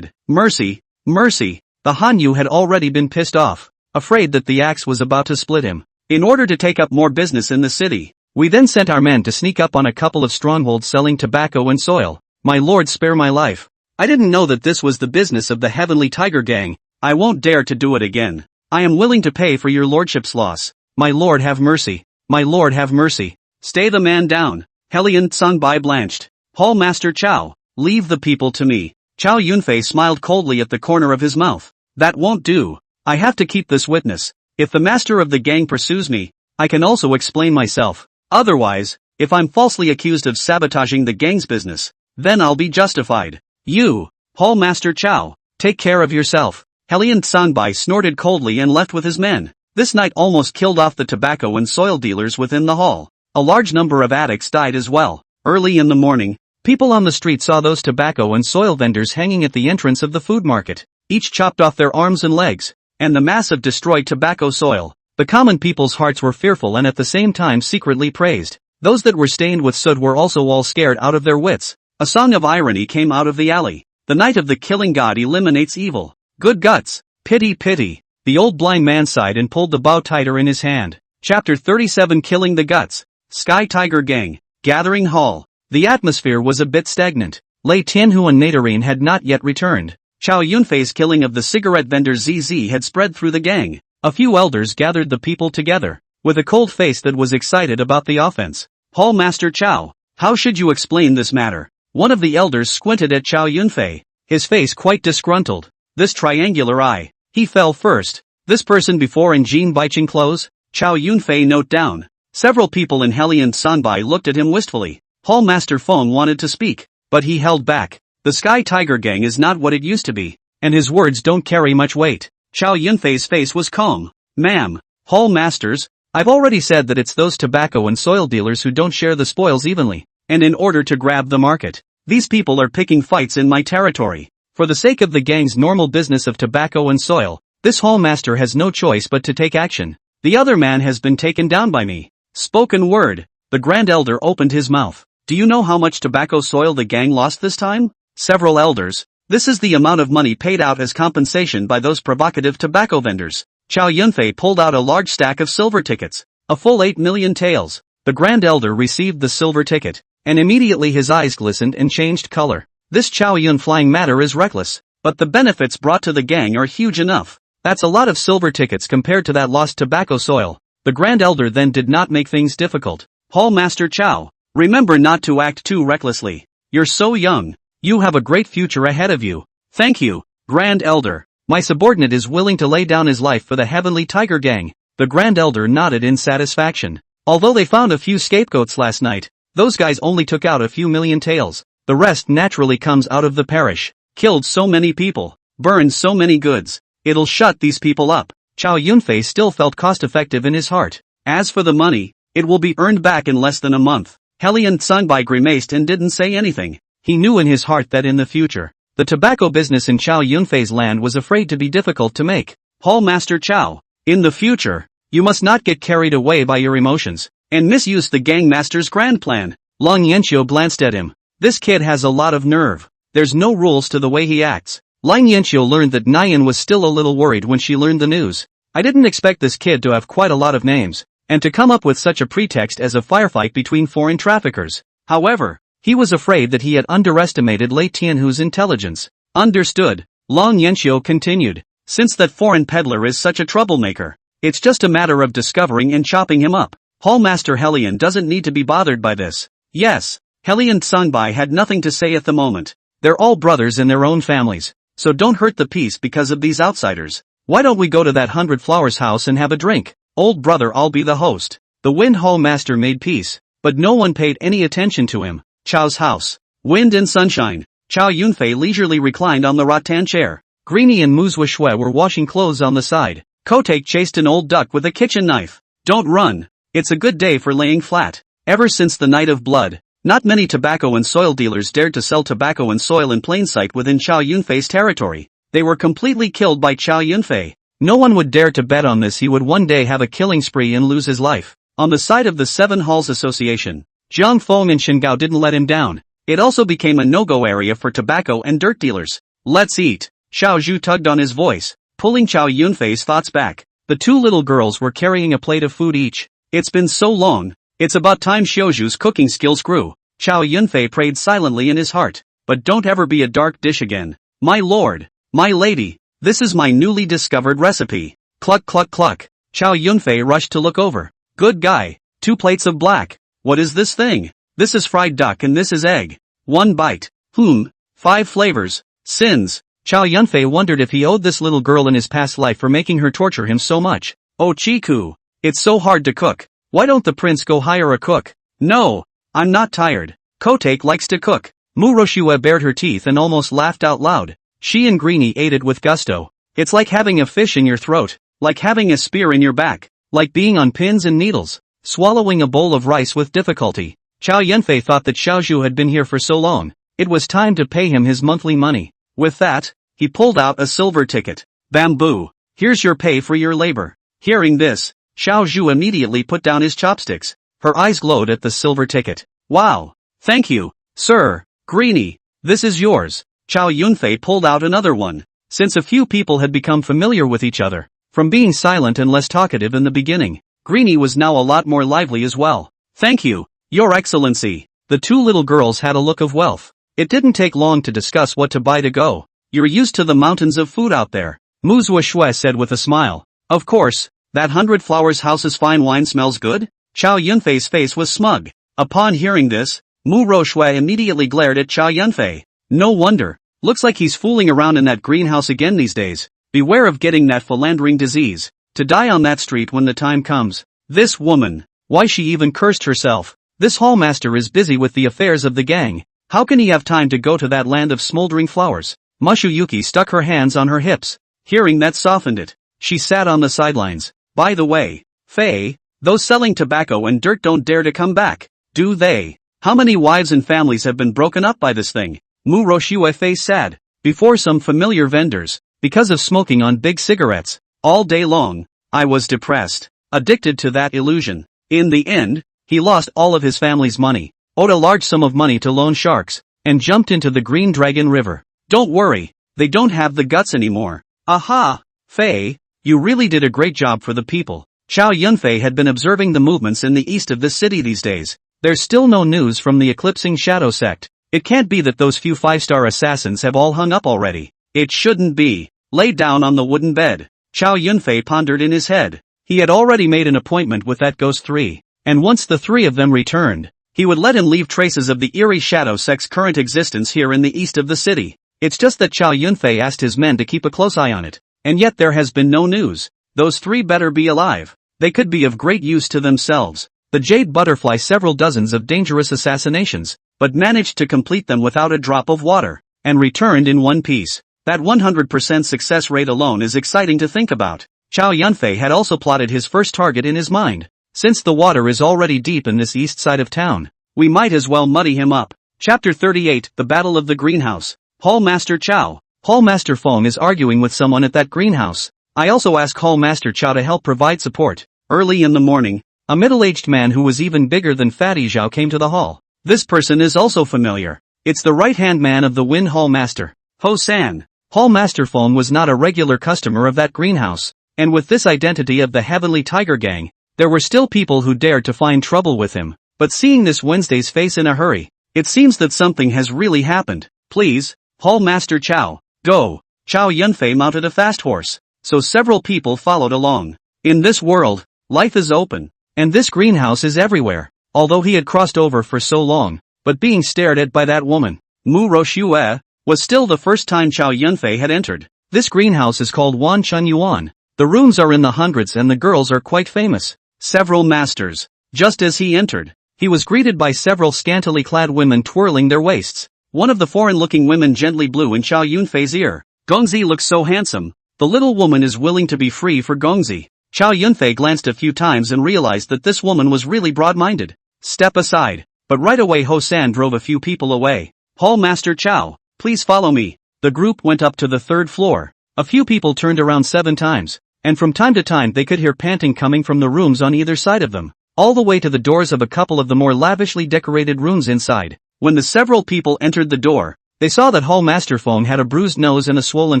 Speaker 1: mercy, mercy. The Hanyu had already been pissed off, afraid that the axe was about to split him. In order to take up more business in the city, we then sent our men to sneak up on a couple of strongholds selling tobacco and soil. My lord spare my life. I didn't know that this was the business of the Heavenly Tiger Gang. I won't dare to do it again. I am willing to pay for your lordship's loss. My lord have mercy. My lord have mercy. Stay the man down. Helian Sunbai blanched. Hall Master Chow, leave the people to me. Chow Yunfei smiled coldly at the corner of his mouth. That won't do. I have to keep this witness. If the master of the gang pursues me, I can also explain myself. Otherwise, if I'm falsely accused of sabotaging the gang's business, then I'll be justified. You, Hall Master Chow, take care of yourself. Helian Sunbai snorted coldly and left with his men. This night almost killed off the tobacco and soil dealers within the hall. A large number of addicts died as well. Early in the morning, people on the street saw those tobacco and soil vendors hanging at the entrance of the food market. Each chopped off their arms and legs, and the mass of destroyed tobacco soil. The common people's hearts were fearful and at the same time secretly praised. Those that were stained with soot were also all scared out of their wits. A song of irony came out of the alley. The night of the killing god eliminates evil. Good guts. Pity pity. The old blind man sighed and pulled the bow tighter in his hand. Chapter 37 Killing the Guts. Sky Tiger Gang. Gathering Hall. The atmosphere was a bit stagnant. Lei Tianhu and Nadarine had not yet returned. Chow Yunfei's killing of the cigarette vendor ZZ had spread through the gang. A few elders gathered the people together, with a cold face that was excited about the offense. Hall Master Chow, how should you explain this matter? One of the elders squinted at Chow Yunfei, his face quite disgruntled. This triangular eye. He fell first. This person before in Jean Baiching clothes? Chow Yunfei note down. Several people in Helian Sanbai looked at him wistfully. Hall Master Feng wanted to speak, but he held back. The Sky Tiger Gang is not what it used to be, and his words don't carry much weight. Chow Yunfei's face was calm. Ma'am, Hall Masters, I've already said that it's those tobacco and soil dealers who don't share the spoils evenly, and in order to grab the market, these people are picking fights in my territory. For the sake of the gang's normal business of tobacco and soil, this Hall Master has no choice but to take action. The other man has been taken down by me. Spoken word. The Grand Elder opened his mouth. Do you know how much tobacco soil the gang lost this time? Several elders. This is the amount of money paid out as compensation by those provocative tobacco vendors. Chow Yunfei pulled out a large stack of silver tickets. A full 8 million taels. The Grand Elder received the silver ticket, and immediately his eyes glistened and changed color. This Chow Yun flying matter is reckless, but the benefits brought to the gang are huge enough. That's a lot of silver tickets compared to that lost tobacco soil. The Grand Elder then did not make things difficult. Hall Master Chow, remember not to act too recklessly. You're so young. You have a great future ahead of you. Thank you, Grand Elder. My subordinate is willing to lay down his life for the Heavenly Tiger Gang. The Grand Elder nodded in satisfaction. Although they found a few scapegoats last night, those guys only took out a few million taels. The rest naturally comes out of the parish. Killed so many people. Burned so many goods. It'll shut these people up. Chow Yunfei still felt cost-effective in his heart. As for the money, It will be earned back in less than a month. Helian Sunbai grimaced and didn't say anything. He knew in his heart that in the future, the tobacco business in Chow Yunfei's land was afraid to be difficult to make. Hall Master Chow, in the future, you must not get carried away by your emotions, and misuse the gang master's grand plan. Long Yanqiu glanced at him. This kid has a lot of nerve. There's no rules to the way he acts. Lang Yanqiu learned that Nyan was still a little worried when she learned the news. I didn't expect this kid to have quite a lot of names, and to come up with such a pretext as a firefight between foreign traffickers. However, he was afraid that he had underestimated Lei Tianhu's intelligence. Understood, Long Yanqiu continued. Since that foreign peddler is such a troublemaker, it's just a matter of discovering and chopping him up. Hall Master Helian doesn't need to be bothered by this. Yes, Helian Sunbai had nothing to say at the moment. They're all brothers in their own families, so don't hurt the peace because of these outsiders. Why don't we go to that 100 Flowers house and have a drink? Old brother, I'll be the host. The Wind Hall Master made peace, but no one paid any attention to him. Chow's house. Wind and sunshine. Chow Yunfei leisurely reclined on the rattan chair. Greenie and Muzwa Shui were washing clothes on the side. Kotek chased an old duck with a kitchen knife. Don't run. It's a good day for laying flat. Ever since the Night of Blood, not many tobacco and soil dealers dared to sell tobacco and soil in plain sight within Chow Yunfei's territory. They were completely killed by Chow Yunfei. No one would dare to bet on this. He would one day have a killing spree and lose his life. On the side of the Seven Halls Association, Jiang Feng and Shingao didn't let him down. It also became a no-go area for tobacco and dirt dealers. Let's eat. Xiao Zhu tugged on his voice, pulling Chow Yunfei's thoughts back. The two little girls were carrying a plate of food each. It's been so long. It's about time Xiaozhu's cooking skills grew. Chow Yunfei prayed silently in his heart. But don't ever be a dark dish again. My lord, my lady, this is my newly discovered recipe. Cluck cluck cluck. Chow Yunfei rushed to look over. Good guy. 2 plates of black. What is this thing? This is fried duck and this is egg. 1 bite. 5 flavors. Sins. Chow Yunfei wondered if he owed this little girl in his past life for making her torture him so much. Oh Chiku. It's so hard to cook. Why don't the prince go hire a cook? No. I'm not tired. Kotek likes to cook. Muroshua bared her teeth and almost laughed out loud. She and Greenie ate it with gusto. It's like having a fish in your throat. Like having a spear in your back. Like being on pins and needles. Swallowing a bowl of rice with difficulty. Chow Yunfei thought that Xiaozhu had been here for so long. It was time to pay him his monthly money. With that, he pulled out a silver ticket. Bamboo. Here's your pay for your labor. Hearing this, Xiaozhu immediately put down his chopsticks. Her eyes glowed at the silver ticket. Wow. Thank you, sir. Greenie, this is yours. Chow Yunfei pulled out another one. Since a few people had become familiar with each other, from being silent and less talkative in the beginning, Greenie was now a lot more lively as well. Thank you, Your Excellency. The two little girls had a look of wealth. It didn't take long to discuss what to buy to go. You're used to the mountains of food out there, Muzwa Shui said with a smile. Of course, that 100 Flowers house's fine wine smells good? Chow Yunfei's face was smug. Upon hearing this, Mu Roshue immediately glared at Chow Yunfei. No wonder. Looks like he's fooling around in that greenhouse again these days. Beware of getting that philandering disease. To die on that street when the time comes. This woman. Why she even cursed herself. This hallmaster is busy with the affairs of the gang. How can he have time to go to that land of smoldering flowers? Mushuyuki stuck her hands on her hips. Hearing that softened it. She sat on the sidelines. By the way, Faye, those selling tobacco and dirt don't dare to come back, do they? How many wives and families have been broken up by this thing? Mu Roshue face sad. Before some familiar vendors, because of smoking on big cigarettes, all day long, I was depressed, addicted to that illusion. In the end, he lost all of his family's money, owed a large sum of money to loan sharks, and jumped into the Green Dragon River. Don't worry, they don't have the guts anymore. Aha! Faye, you really did a great job for the people. Chow Yunfei had been observing the movements in the east of this city these days. There's still no news from the Eclipsing Shadow sect. It can't be that those few 5-star assassins have all hung up already. It shouldn't be. Lay down on the wooden bed. Chow Yunfei pondered in his head. He had already made an appointment with that Ghost 3, and once the 3 of them returned, he would let him leave traces of the eerie Shadow sect's current existence here in the east of the city. It's just that Chow Yunfei asked his men to keep a close eye on it, and yet there has been no news. Those 3 better be alive. They could be of great use to themselves. The Jade Butterfly several dozens of dangerous assassinations, but managed to complete them without a drop of water, and returned in one piece. That 100% success rate alone is exciting to think about. Chow Yunfei had also plotted his first target in his mind. Since the water is already deep in this east side of town, we might as well muddy him up. Chapter 38, The Battle of the Greenhouse. Hall Master Chow. Hall Master Feng is arguing with someone at that greenhouse. I also ask Hall Master Chow to help provide support. Early in the morning, a middle-aged man who was even bigger than Fatty Zhao came to the hall. This person is also familiar. It's the right-hand man of the Wind Hall Master, Ho San. Hall Master Feng was not a regular customer of that greenhouse, and with this identity of the Heavenly Tiger Gang, there were still people who dared to find trouble with him. But seeing this Wednesday's face in a hurry, it seems that something has really happened. Please, Hall Master Chow, go. Chow Yunfei mounted a fast horse, so several people followed along. In this world, life is open, and this greenhouse is everywhere. Although he had crossed over for so long, but being stared at by that woman, Mu Roshue, was still the first time Chow Yunfei had entered. This greenhouse is called Wan Chun Yuan. The rooms are in the hundreds and the girls are quite famous. Several masters. Just as he entered, he was greeted by several scantily clad women twirling their waists. One of the foreign-looking women gently blew in Chow Yunfei's ear. Gongzi looks so handsome. The little woman is willing to be free for Gongzi. Chow Yunfei glanced a few times and realized that this woman was really broad-minded. Step aside. But right away Ho San drove a few people away. Hall Master Chow, please follow me. The group went up to the third floor. A few people turned around 7 times, and from time to time they could hear panting coming from the rooms on either side of them, all the way to the doors of a couple of the more lavishly decorated rooms inside. When the several people entered the door, they saw that Hall Master Feng had a bruised nose and a swollen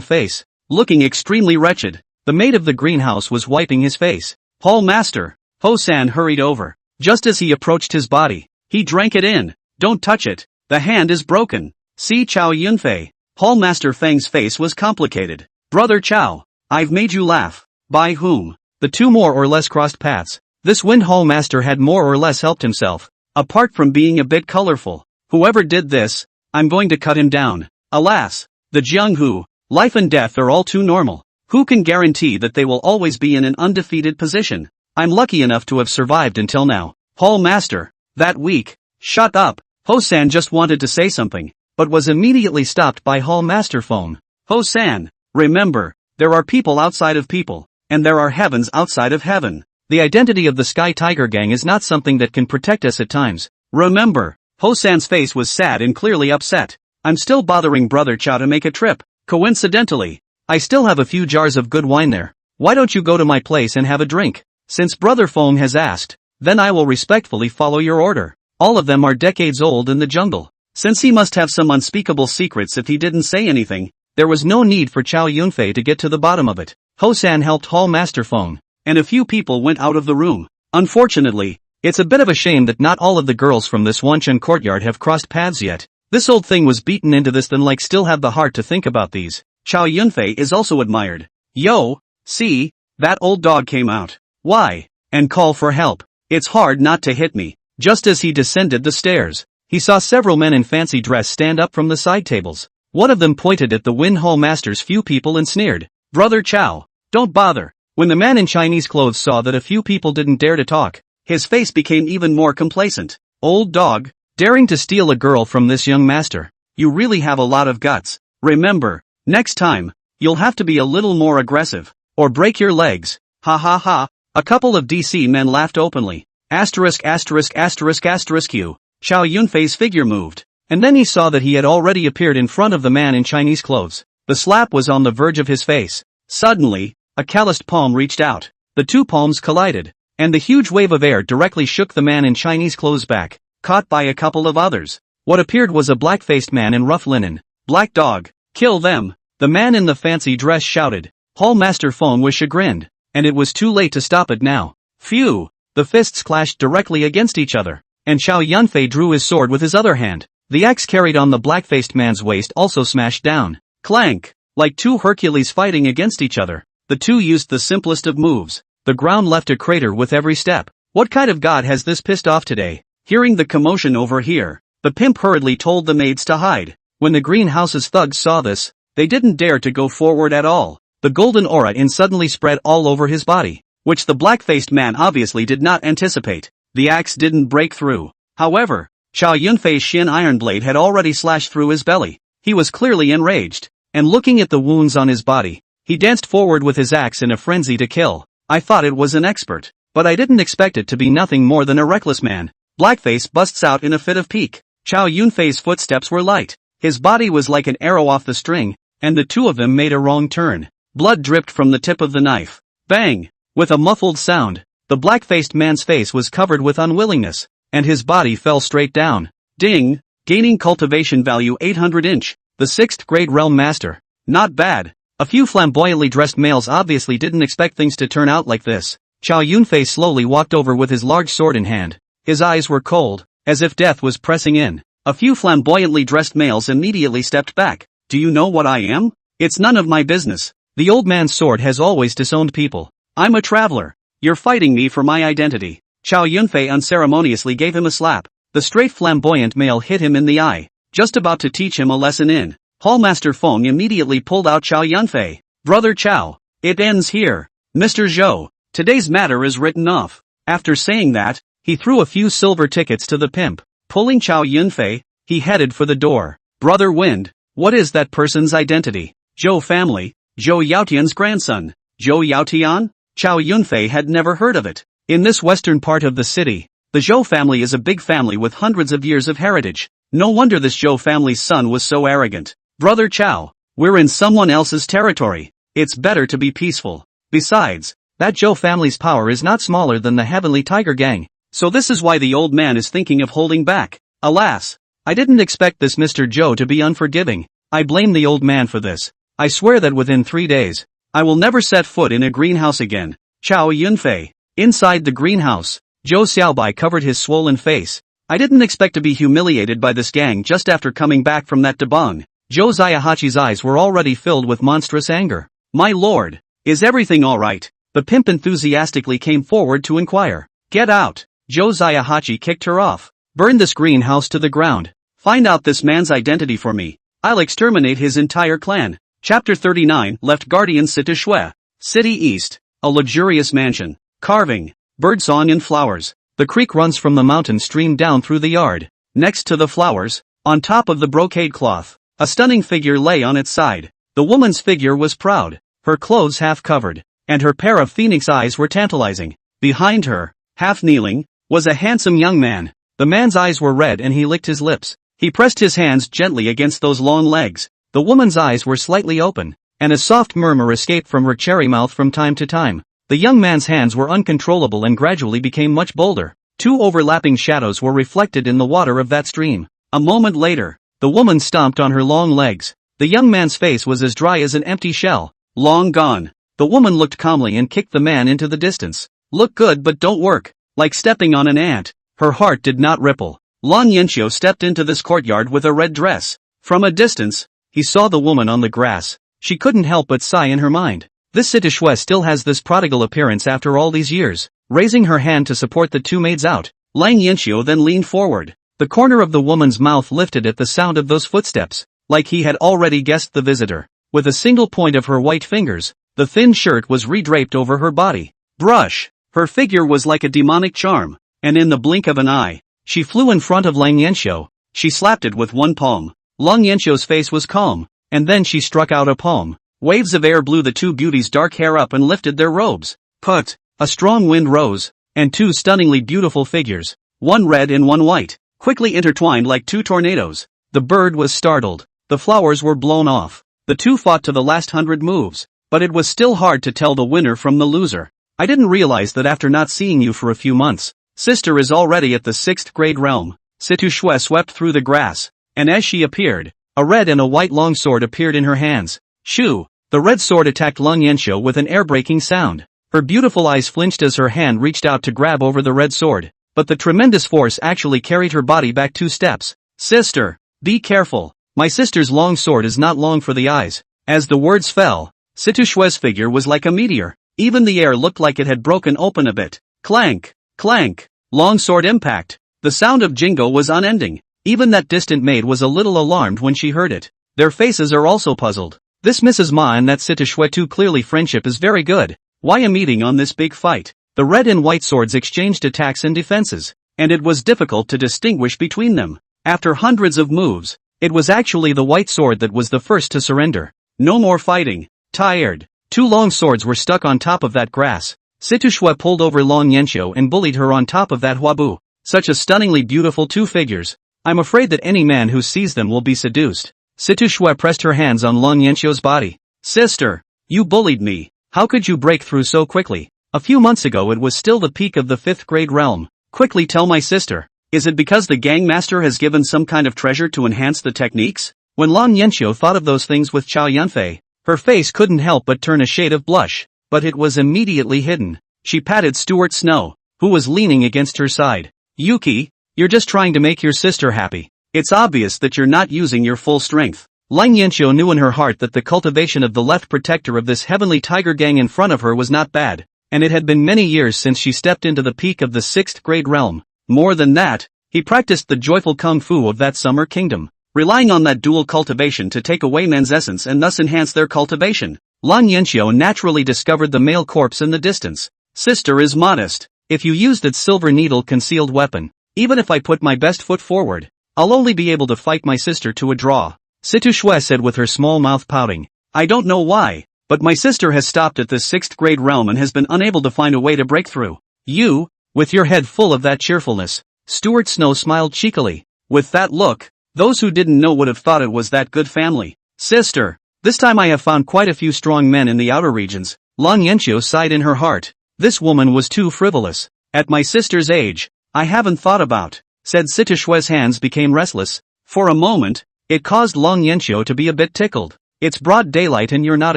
Speaker 1: face, looking extremely wretched. The maid of the greenhouse was wiping his face. Hall Master, Ho San hurried over. Just as he approached his body, he drank it in. Don't touch it. The hand is broken. See Chow Yunfei. Hall Master Feng's face was complicated. Brother Chow, I've made you laugh. By whom? The two more or less crossed paths. This Wind Hall Master had more or less helped himself. Apart from being a bit colorful, whoever did this, I'm going to cut him down. Alas, the Jianghu, life and death are all too normal. Who can guarantee that they will always be in an undefeated position? I'm lucky enough to have survived until now. Hall Master, that weak. Shut up. Ho San just wanted to say something, but was immediately stopped by Hall Master Feng. Ho San, remember, there are people outside of people, and there are heavens outside of heaven. The identity of the Sky Tiger Gang is not something that can protect us at times. Remember, Ho San's face was sad and clearly upset. I'm still bothering Brother Chow to make a trip. Coincidentally, I still have a few jars of good wine there. Why don't you go to my place and have a drink? Since Brother Feng has asked, then I will respectfully follow your order. All of them are decades old in the jungle. Since he must have some unspeakable secrets if he didn't say anything, there was no need for Chow Yunfei to get to the bottom of it. Ho San helped Hall Master Feng, and a few people went out of the room. Unfortunately, it's a bit of a shame that not all of the girls from this Wanchun courtyard have crossed paths yet. This old thing was beaten into this then still have the heart to think about these. Chow Yunfei is also admired. Yo, see, that old dog came out. Why? And call for help. It's hard not to hit me. Just as he descended the stairs, he saw several men in fancy dress stand up from the side tables. One of them pointed at the Wind Hall Master's few people and sneered. Brother Chow, don't bother. When the man in Chinese clothes saw that a few people didn't dare to talk, his face became even more complacent. Old dog, daring to steal a girl from this young master. You really have a lot of guts. Remember, next time, you'll have to be a little more aggressive, or break your legs. Ha ha ha. A couple of DC men laughed openly. Asterisk asterisk asterisk asterisk Q. Chow Yunfei's figure moved, and then he saw that he had already appeared in front of the man in Chinese clothes. The slap was on the verge of his face. Suddenly, a calloused palm reached out. The two palms collided, and the huge wave of air directly shook the man in Chinese clothes back, caught by a couple of others. What appeared was a black-faced man in rough linen. Black dog, kill them! The man in the fancy dress shouted. Hall Master Feng was chagrined, and it was too late to stop it now. Phew! The fists clashed directly against each other, and Chow Yunfei drew his sword with his other hand. The axe carried on the black-faced man's waist also smashed down. Clank! Like two Hercules fighting against each other, the two used the simplest of moves. The ground left a crater with every step. What kind of god has this pissed off today? Hearing the commotion over here, the pimp hurriedly told the maids to hide. When the greenhouse's thugs saw this, they didn't dare to go forward at all. The golden aura suddenly spread all over his body, which the black-faced man obviously did not anticipate. The axe didn't break through. However, Chow Yunfei's shin iron blade had already slashed through his belly. He was clearly enraged, and looking at the wounds on his body, he danced forward with his axe in a frenzy to kill. I thought it was an expert. but I didn't expect it to be nothing more than a reckless man. Blackface busts out in a fit of pique. Chow Yun-Fei's footsteps were light. His body was like an arrow off the string, and the two of them made a wrong turn. Blood dripped from the tip of the knife. Bang! With a muffled sound, the black-faced man's face was covered with unwillingness, and his body fell straight down. Ding! Gaining cultivation value 800 inch. The 6th grade realm master. Not bad. A few flamboyantly dressed males obviously didn't expect things to turn out like this. Chow Yun-Fei slowly walked over with his large sword in hand. His eyes were cold, as if death was pressing in. A few flamboyantly dressed males immediately stepped back. Do you know what I am? It's none of my business. The old man's sword has always disowned people. I'm a traveler. You're fighting me for my identity. Chow Yun-Fei unceremoniously gave him a slap. The straight flamboyant male hit him in the eye, just about to teach him a lesson in. Hallmaster Feng immediately pulled out Chow Yun-Fei. Brother Chow, it ends here. Mr. Zhou, today's matter is written off. After saying that, he threw a few silver tickets to the pimp. Pulling Chow Yun-Fei, he headed for the door. Brother Wind, what is that person's identity? Zhou family, Zhou Yaotian's grandson. Zhou Yaotian? Chow Yun-Fei had never heard of it. In this western part of the city, the Zhou family is a big family with hundreds of years of heritage. No wonder this Zhou family's son was so arrogant. Brother Chow, we're in someone else's territory. It's better to be peaceful. Besides, that Zhou family's power is not smaller than the Heavenly Tiger Gang. So this is why the old man is thinking of holding back. Alas, I didn't expect this Mr. Zhou to be unforgiving. I blame the old man for this. I swear that within 3 days, I will never set foot in a greenhouse again. Chow Yun-Fei. Inside the greenhouse, Zhou Xiaobai covered his swollen face. I didn't expect to be humiliated by this gang just after coming back from that debang. Zhou Xiaohachi's eyes were already filled with monstrous anger. My lord, is everything alright? The pimp enthusiastically came forward to inquire. Get out! Zhou Xiaohachi kicked her off. Burn this greenhouse to the ground. Find out this man's identity for me. I'll exterminate his entire clan. Chapter 39 Left Guardian City Shui. City East. A luxurious mansion. Carving. Birdsong and flowers. The creek runs from the mountain stream down through the yard. Next to the flowers, on top of the brocade cloth, a stunning figure lay on its side. The woman's figure was proud, her clothes half covered, and her pair of phoenix eyes were tantalizing. Behind her, half kneeling, was a handsome young man. The man's eyes were red and he licked his lips. He pressed his hands gently against those long legs. The woman's eyes were slightly open, and a soft murmur escaped from her cherry mouth from time to time. The young man's hands were uncontrollable and gradually became much bolder. 2 overlapping shadows were reflected in the water of that stream. A moment later, the woman stomped on her long legs. The young man's face was as dry as an empty shell. Long gone. The woman looked calmly and kicked the man into the distance. Look good but don't work. Like stepping on an ant. Her heart did not ripple. Lan Yanxiu stepped into this courtyard with a red dress. From a distance, he saw the woman on the grass. She couldn't help but sigh in her mind. This City Shui still has this prodigal appearance after all these years. Raising her hand to support the two maids out, Lang Yanxiu then leaned forward. The corner of the woman's mouth lifted at the sound of those footsteps, like he had already guessed the visitor. With a single point of her white fingers, the thin shirt was redraped over her body. Brush! Her figure was like a demonic charm, and in the blink of an eye, she flew in front of Lang Yanxiu. She slapped it with one palm. Lang Yanxiu's face was calm, and then she struck out a palm. Waves of air blew the two beauties' dark hair up and lifted their robes. Put! A strong wind rose, and 2 stunningly beautiful figures, one red and one white, quickly intertwined like 2 tornadoes. The bird was startled. The flowers were blown off. The 2 fought to the last 100 moves, but it was still hard to tell the winner from the loser. I didn't realize that after not seeing you for a few months, sister is already at the 6th grade realm. Situ Shui swept through the grass, and as she appeared, a red and a white longsword appeared in her hands. Shoo! The red sword attacked Lang Yanxiu with an air-breaking sound. Her beautiful eyes flinched as her hand reached out to grab over the red sword, but the tremendous force actually carried her body back 2 steps. Sister, be careful. My sister's long sword is not long for the eyes. As the words fell, Situ Shui's figure was like a meteor. Even the air looked like it had broken open a bit. Clank! Clank! Long sword impact. The sound of jingo was unending. Even that distant maid was a little alarmed when she heard it. Their faces are also puzzled. This Mrs. Ma and that Situ Shui too clearly friendship is very good. Why a meeting on this big fight? The red and white swords exchanged attacks and defenses, and it was difficult to distinguish between them. After hundreds of moves, it was actually the white sword that was the first to surrender. No more fighting. Tired. 2 long swords were stuck on top of that grass. Situ pulled over Long Yanxiu and bullied her on top of that Huabu. Such a stunningly beautiful two figures. I'm afraid that any man who sees them will be seduced. Situ pressed her hands on Long Yanxiu's body. Sister, you bullied me. How could you break through so quickly? A few months ago it was still the peak of the 5th grade realm. Quickly tell my sister. Is it because the gang master has given some kind of treasure to enhance the techniques? When Long Yanxiu thought of those things with Chow Yunfei, her face couldn't help but turn a shade of blush, but it was immediately hidden. She patted Stuart Snow, who was leaning against her side. Yuki, you're just trying to make your sister happy. It's obvious that you're not using your full strength. Long Yanxiu knew in her heart that the cultivation of the left protector of this heavenly tiger gang in front of her was not bad, and it had been many years since she stepped into the peak of the 6th grade realm. More than that, he practiced the joyful kung fu of that summer kingdom, relying on that dual cultivation to take away men's essence and thus enhance their cultivation. Long Yanxiu naturally discovered the male corpse in the distance. Sister is modest. If you use that silver needle concealed weapon, even if I put my best foot forward, I'll only be able to fight my sister to a draw. Situ said with her small mouth pouting. I don't know why, but my sister has stopped at the 6th grade realm and has been unable to find a way to break through. You, with your head full of that cheerfulness. Stuart Snow smiled cheekily. With that look, those who didn't know would have thought it was that good family. Sister, this time I have found quite a few strong men in the outer regions. Long Yanxiu sighed in her heart. This woman was too frivolous. At my sister's age, I haven't thought about, said Situ Shue's hands became restless. For a moment, it caused Long Yanxiu to be a bit tickled. It's broad daylight and you're not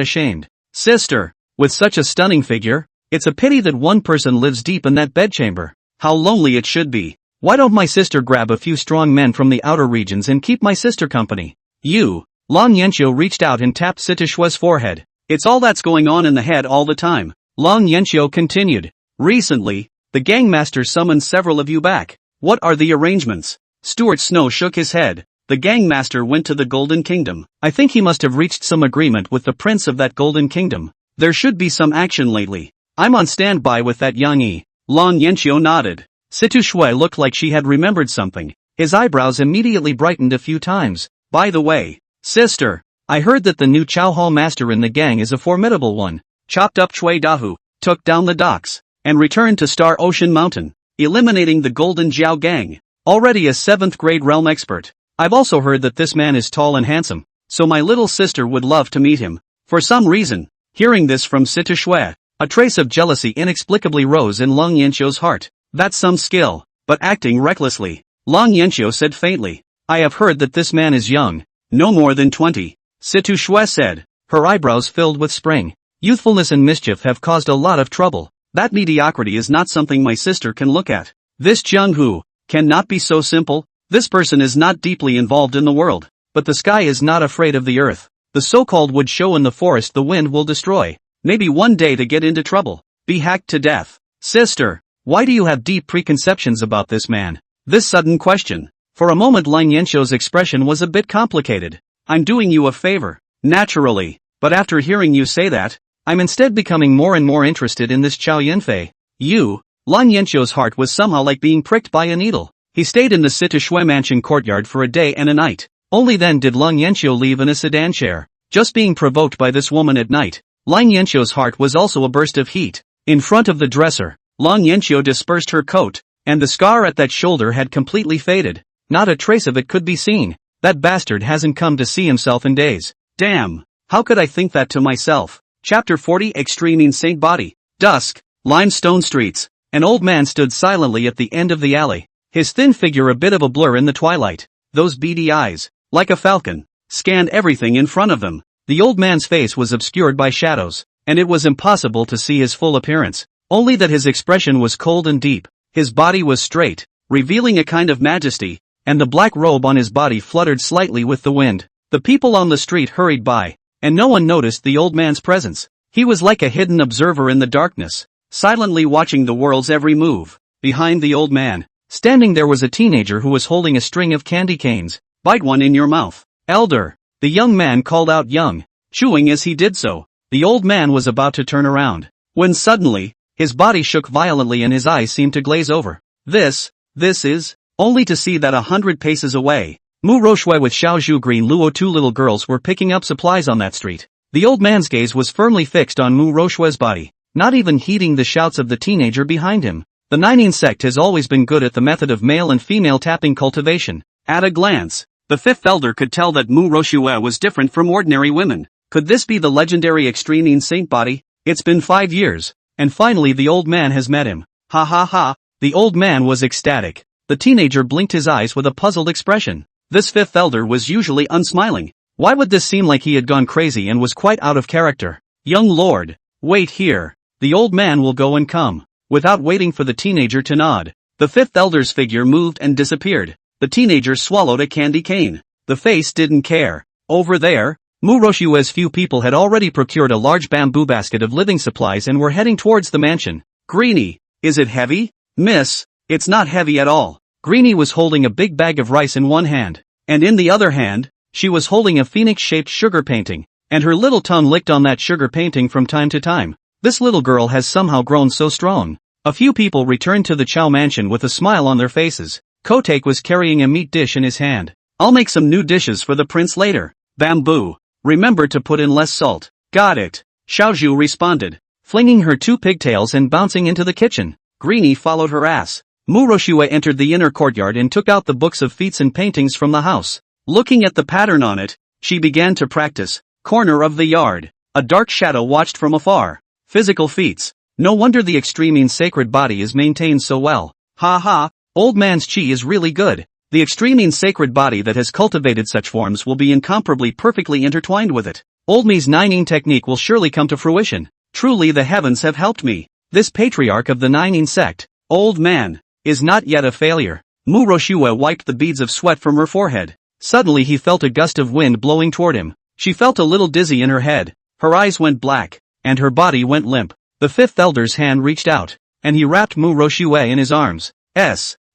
Speaker 1: ashamed. Sister, with such a stunning figure, it's a pity that one person lives deep in that bedchamber. How lonely it should be. Why don't my sister grab a few strong men from the outer regions and keep my sister company? You, Long Yanxiu reached out and tapped Situ Shue's forehead. It's all that's going on in the head all the time. Long Yanxiu continued. Recently, the gang master summoned several of you back. What are the arrangements? Stuart Snow shook his head. The gang master went to the Golden Kingdom. I think he must have reached some agreement with the prince of that Golden Kingdom. There should be some action lately. I'm on standby with that Yang Yi. Long Yanxiu nodded. Situ Shui looked like she had remembered something. His eyebrows immediately brightened a few times. By the way, sister, I heard that the new Chow Hall master in the gang is a formidable one. Chopped up Chui Dahu, took down the docks, and returned to Star Ocean Mountain, eliminating the Golden Jiao gang. Already a 7th grade realm expert. I've also heard that this man is tall and handsome, so my little sister would love to meet him. For some reason, hearing this from Situ Shui, a trace of jealousy inexplicably rose in Long Yanxiu's heart. That's some skill, but acting recklessly. Long Yanxiu said faintly. I have heard that this man is young, no more than 20. Situ Shui said, her eyebrows filled with spring. Youthfulness and mischief have caused a lot of trouble. That mediocrity is not something my sister can look at. This Jiang Hu cannot be so simple. This person is not deeply involved in the world, but the sky is not afraid of the earth. The so-called wood show in the forest the wind will destroy. Maybe one day to get into trouble, be hacked to death. Sister, why do you have deep preconceptions about this man? This sudden question. For a moment Long Yanxiu's expression was a bit complicated. I'm doing you a favor. Naturally, but after hearing you say that, I'm instead becoming more and more interested in this Chow Yunfei. You, Long Yanxiu's heart was somehow like being pricked by a needle. He stayed in the Situ Shui mansion courtyard for a day and a night. Only then did Long Yanxiu leave in a sedan chair. Just being provoked by this woman at night. Long Yanxiu's heart was also a burst of heat. In front of the dresser, Long Yanxiu dispersed her coat, and the scar at that shoulder had completely faded. Not a trace of it could be seen. That bastard hasn't come to see himself in days. Damn, how could I think that to myself? Chapter 40 Extreme Insane Body. Dusk, limestone streets. An old man stood silently at the end of the alley, his thin figure a bit of a blur in the twilight. Those beady eyes, like a falcon, scanned everything in front of them. The old man's face was obscured by shadows, and it was impossible to see his full appearance, only that his expression was cold and deep. His body was straight, revealing a kind of majesty, and the black robe on his body fluttered slightly with the wind. The people on the street hurried by, and no one noticed the old man's presence. He was like a hidden observer in the darkness, silently watching the world's every move. Behind the old man, standing there was a teenager who was holding a string of candy canes. Bite one in your mouth. Elder, the young man called out young, chewing as he did so. The old man was about to turn around, when suddenly, his body shook violently and his eyes seemed to glaze over. This is, only to see that 100 paces away, Mu Roshue with Xiao Zhu Green Luo, two little girls were picking up supplies on that street. The old man's gaze was firmly fixed on Mu Roshue's body. not even heeding the shouts of the teenager behind him. The Nine sect has always been good at the method of male and female tapping cultivation. At a glance, the fifth elder could tell that Mu Roshue was different from ordinary women. Could this be the legendary extreme saint body? It's been 5 years, and finally the old man has met him. Ha ha ha, the old man was ecstatic. The teenager blinked his eyes with a puzzled expression. This fifth elder was usually unsmiling. Why would this seem like he had gone crazy and was quite out of character? Young lord, wait here. The old man will go and come. Without waiting for the teenager to nod, the fifth elder's figure moved and disappeared. The teenager swallowed a candy cane. The face didn't care. Over there, Mu Roshue's few people had already procured a large bamboo basket of living supplies and were heading towards the mansion. Greenie, is it heavy? Miss, it's not heavy at all. Greenie was holding a big bag of rice in one hand, and in the other hand, she was holding a phoenix-shaped sugar painting, and her little tongue licked on that sugar painting from time to time. This little girl has somehow grown so strong. A few people returned to the Chow mansion with a smile on their faces. Kotake was carrying a meat dish in his hand. I'll make some new dishes for the prince later. Bamboo. Remember to put in less salt. Got it. Xiaozhu responded, flinging her 2 pigtails and bouncing into the kitchen. Greenie followed her ass. Mu Roshue entered the inner courtyard and took out the books of feats and paintings from the house. Looking at the pattern on it, she began to practice. Corner of the yard. A dark shadow watched from afar. Physical feats. No wonder the extreme sacred body is maintained so well. Ha ha, old man's chi is really good. The extreme sacred body that has cultivated such forms will be incomparably perfectly intertwined with it. Old me's Nine technique will surely come to fruition. Truly the heavens have helped me. This patriarch of the Nine sect, old man, is not yet a failure. Mu Roshue wiped the beads of sweat from her forehead. Suddenly he felt a gust of wind blowing toward him. She felt a little dizzy in her head. Her eyes went black, and her body went limp. The fifth elder's hand reached out, and he wrapped Mu Roshue in his arms.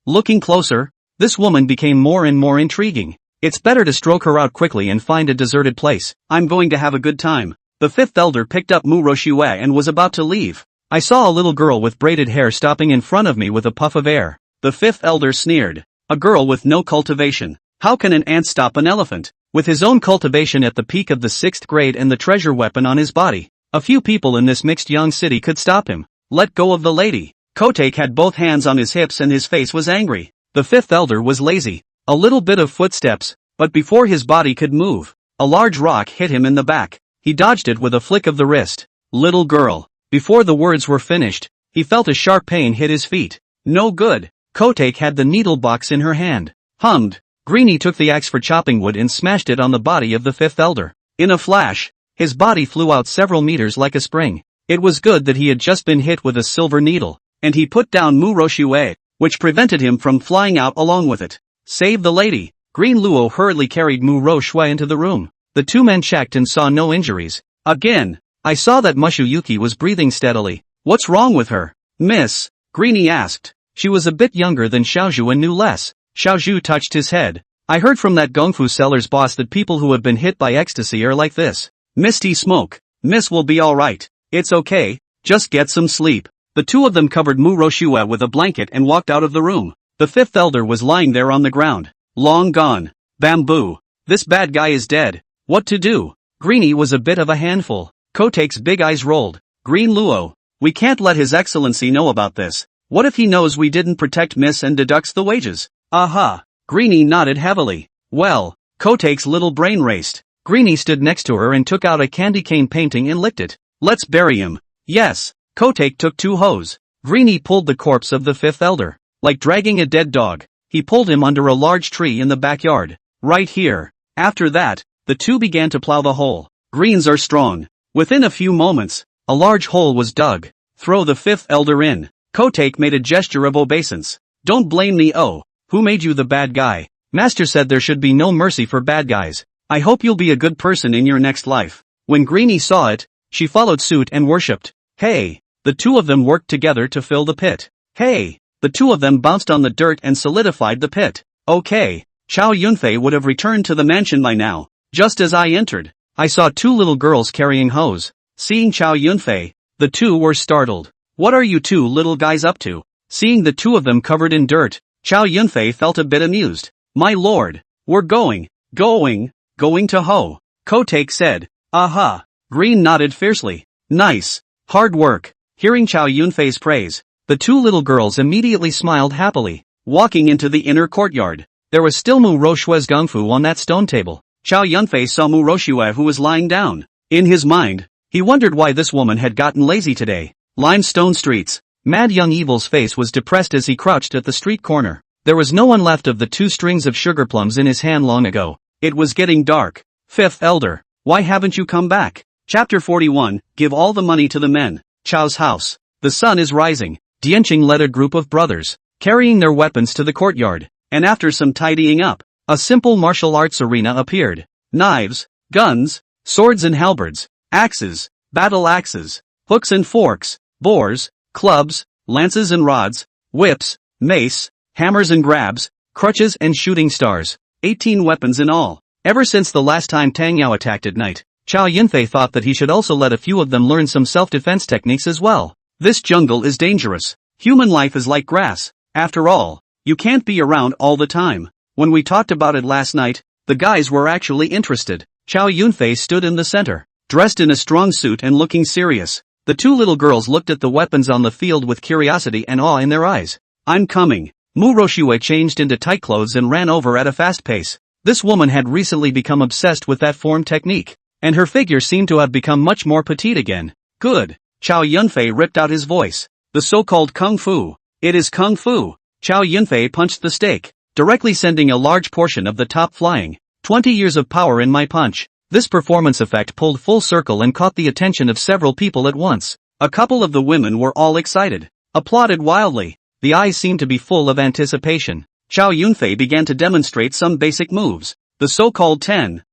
Speaker 1: Looking closer, this woman became more and more intriguing. It's better to stroke her out quickly and find a deserted place. I'm going to have a good time. The fifth elder picked up Mu Roshue and was about to leave. I saw a little girl with braided hair stopping in front of me with a puff of air. The fifth elder sneered. A girl with no cultivation. How can an ant stop an elephant? With his own cultivation at the peak of the 6th grade and the treasure weapon on his body, a few people in this mixed young city could stop him. Let go of the lady. Kotake had both hands on his hips and his face was angry. The fifth elder was lazy. A little bit of footsteps, but before his body could move, a large rock hit him in the back. He dodged it with a flick of the wrist. Little girl. Before the words were finished, he felt a sharp pain hit his feet. No good. Kotake had the needle box in her hand. Hummed. Greenie took the axe for chopping wood and smashed it on the body of the fifth elder. In a flash, his body flew out several meters like a spring. It was good that he had just been hit with a silver needle, and he put down Mu Roshue, which prevented him from flying out along with it. Save the lady. Green Luo hurriedly carried Mu Roshue into the room. The 2 men checked and saw no injuries. Again, I saw that Mushu Yuki was breathing steadily. What's wrong with her? Miss? Greenie asked. She was a bit younger than Xiaozhu and knew less. Xiaozhu touched his head. I heard from that Gongfu seller's boss that people who have been hit by ecstasy are like this. Misty smoke. Miss will be alright. It's okay, just get some sleep. The 2 of them covered Mu Roshue with a blanket and walked out of the room. The fifth elder was lying there on the ground. Long gone. Bamboo. This bad guy is dead. What to do? Greenie was a bit of a handful. Kotake's big eyes rolled. Green Luo. We can't let His Excellency know about this. What if he knows we didn't protect Miss and deducts the wages? Aha. Greenie nodded heavily. Well, Kotake's little brain raced. Greenie stood next to her and took out a candy cane painting and licked it. Let's bury him. Yes. Kotake took 2 hoes. Greenie pulled the corpse of the fifth elder. Like dragging a dead dog, he pulled him under a large tree in the backyard. Right here. After that, the 2 began to plow the hole. Greens are strong. Within a few moments, a large hole was dug. Throw the fifth elder in. Kotake made a gesture of obeisance. Don't blame me. Oh, who made you the bad guy? Master said there should be no mercy for bad guys. I hope you'll be a good person in your next life. When Greenie saw it, she followed suit and worshipped. Hey. The 2 of them worked together to fill the pit. Hey. The 2 of them bounced on the dirt and solidified the pit. Okay. Chow Yunfei would have returned to the mansion by now. Just as I entered, I saw 2 little girls carrying hoes. Seeing Chow Yunfei, the 2 were startled. What are you 2 little guys up to? Seeing the 2 of them covered in dirt, Chow Yunfei felt a bit amused. My lord, we're going to Ho. Kotake said. Aha. Green nodded fiercely. Nice. Hard work. Hearing Chow Yunfei's praise, the two little girls immediately smiled happily. Walking into the inner courtyard, there was still Mu Roshue's gungfu on that stone table. Chow Yunfei saw Mu Roshue who was lying down. In his mind, he wondered why this woman had gotten lazy today. Limestone streets. Mad Young Evil's face was depressed as he crouched at the street corner. There was no one left of the 2 strings of sugar plums in his hand long ago. It was getting dark. Fifth Elder, why haven't you come back? Chapter 41, Give all the money to the men. Chow's house. The sun is rising. Dianqing led a group of brothers, carrying their weapons to the courtyard, and after some tidying up, a simple martial arts arena appeared. Knives, guns, swords and halberds, axes, battle axes, hooks and forks, boars, clubs, lances and rods, whips, mace, hammers and grabs, crutches and shooting stars. 18 weapons in all. Ever since the last time Tang Yao attacked at night, Chow Yunfei thought that he should also let a few of them learn some self-defense techniques as well. This jungle is dangerous. Human life is like grass. After all, you can't be around all the time. When we talked about it last night, the guys were actually interested. Chow Yunfei stood in the center, dressed in a strong suit and looking serious. The two little girls looked at the weapons on the field with curiosity and awe in their eyes. I'm coming. Mu Roshue changed into tight clothes and ran over at a fast pace. This woman had recently become obsessed with that form technique, and her figure seemed to have become much more petite again. Good. Chow Yunfei ripped out his voice. The so-called Kung Fu. It is Kung Fu. Chow Yunfei punched the stake, directly sending a large portion of the top flying. 20 years of power in my punch. This performance effect pulled full circle and caught the attention of several people at once. A couple of the women were all excited, applauded wildly. The eyes seemed to be full of anticipation. Chow Yunfei began to demonstrate some basic moves. The so-called 10,000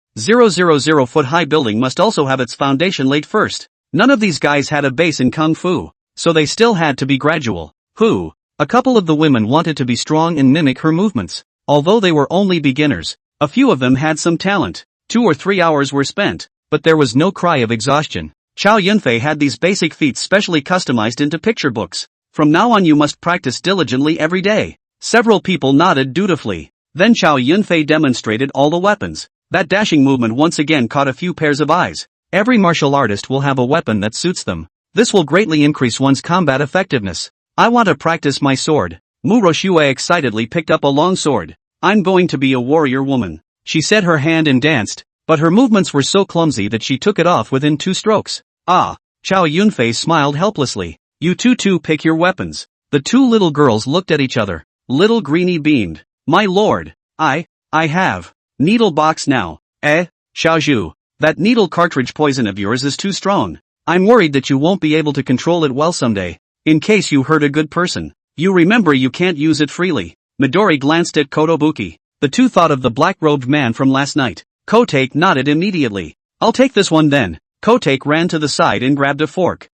Speaker 1: foot high building must also have its foundation laid first. None of these guys had a base in Kung Fu, so they still had to be gradual. A couple of the women wanted to be strong and mimic her movements. Although they were only beginners, a few of them had some talent. 2 or 3 hours were spent, but there was no cry of exhaustion. Chow Yunfei had these basic feats specially customized into picture books. From now on you must practice diligently every day. Several people nodded dutifully. Then Chow Yunfei demonstrated all the weapons. That dashing movement once again caught a few pairs of eyes. Every martial artist will have a weapon that suits them. This will greatly increase one's combat effectiveness. I want to practice my sword. Mu Roshue excitedly picked up a long sword. I'm going to be a warrior woman. She set her hand and danced, but her movements were so clumsy that she took it off within 2 strokes. Ah! Chow Yunfei smiled helplessly. You two pick your weapons. The 2 little girls looked at each other. Little Greenie beamed. My lord, I have. Needle box now. Xiaozhu. That needle cartridge poison of yours is too strong. I'm worried that you won't be able to control it well someday. In case you hurt a good person. You remember you can't use it freely. Midori glanced at Kotobuki. The 2 thought of the black-robed man from last night. Kotake nodded immediately. I'll take this one then. Kotake ran to the side and grabbed a fork.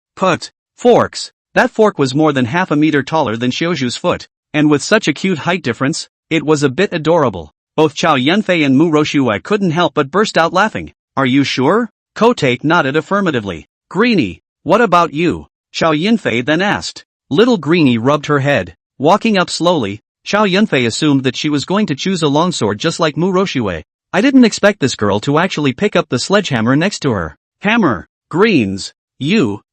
Speaker 1: Forks. That fork was more than half a meter taller than Xiaozhu's foot. And with such a cute height difference, it was a bit adorable. Both Chow Yunfei and Mu Roshue couldn't help but burst out laughing. Are you sure? Kotake nodded affirmatively. Greenie, what about you? Chow Yunfei then asked. Little Greenie rubbed her head. Walking up slowly, Chow Yunfei assumed that she was going to choose a longsword just like Mu Roshue. I didn't expect this girl to actually pick up the sledgehammer next to her. Hammer. Greens.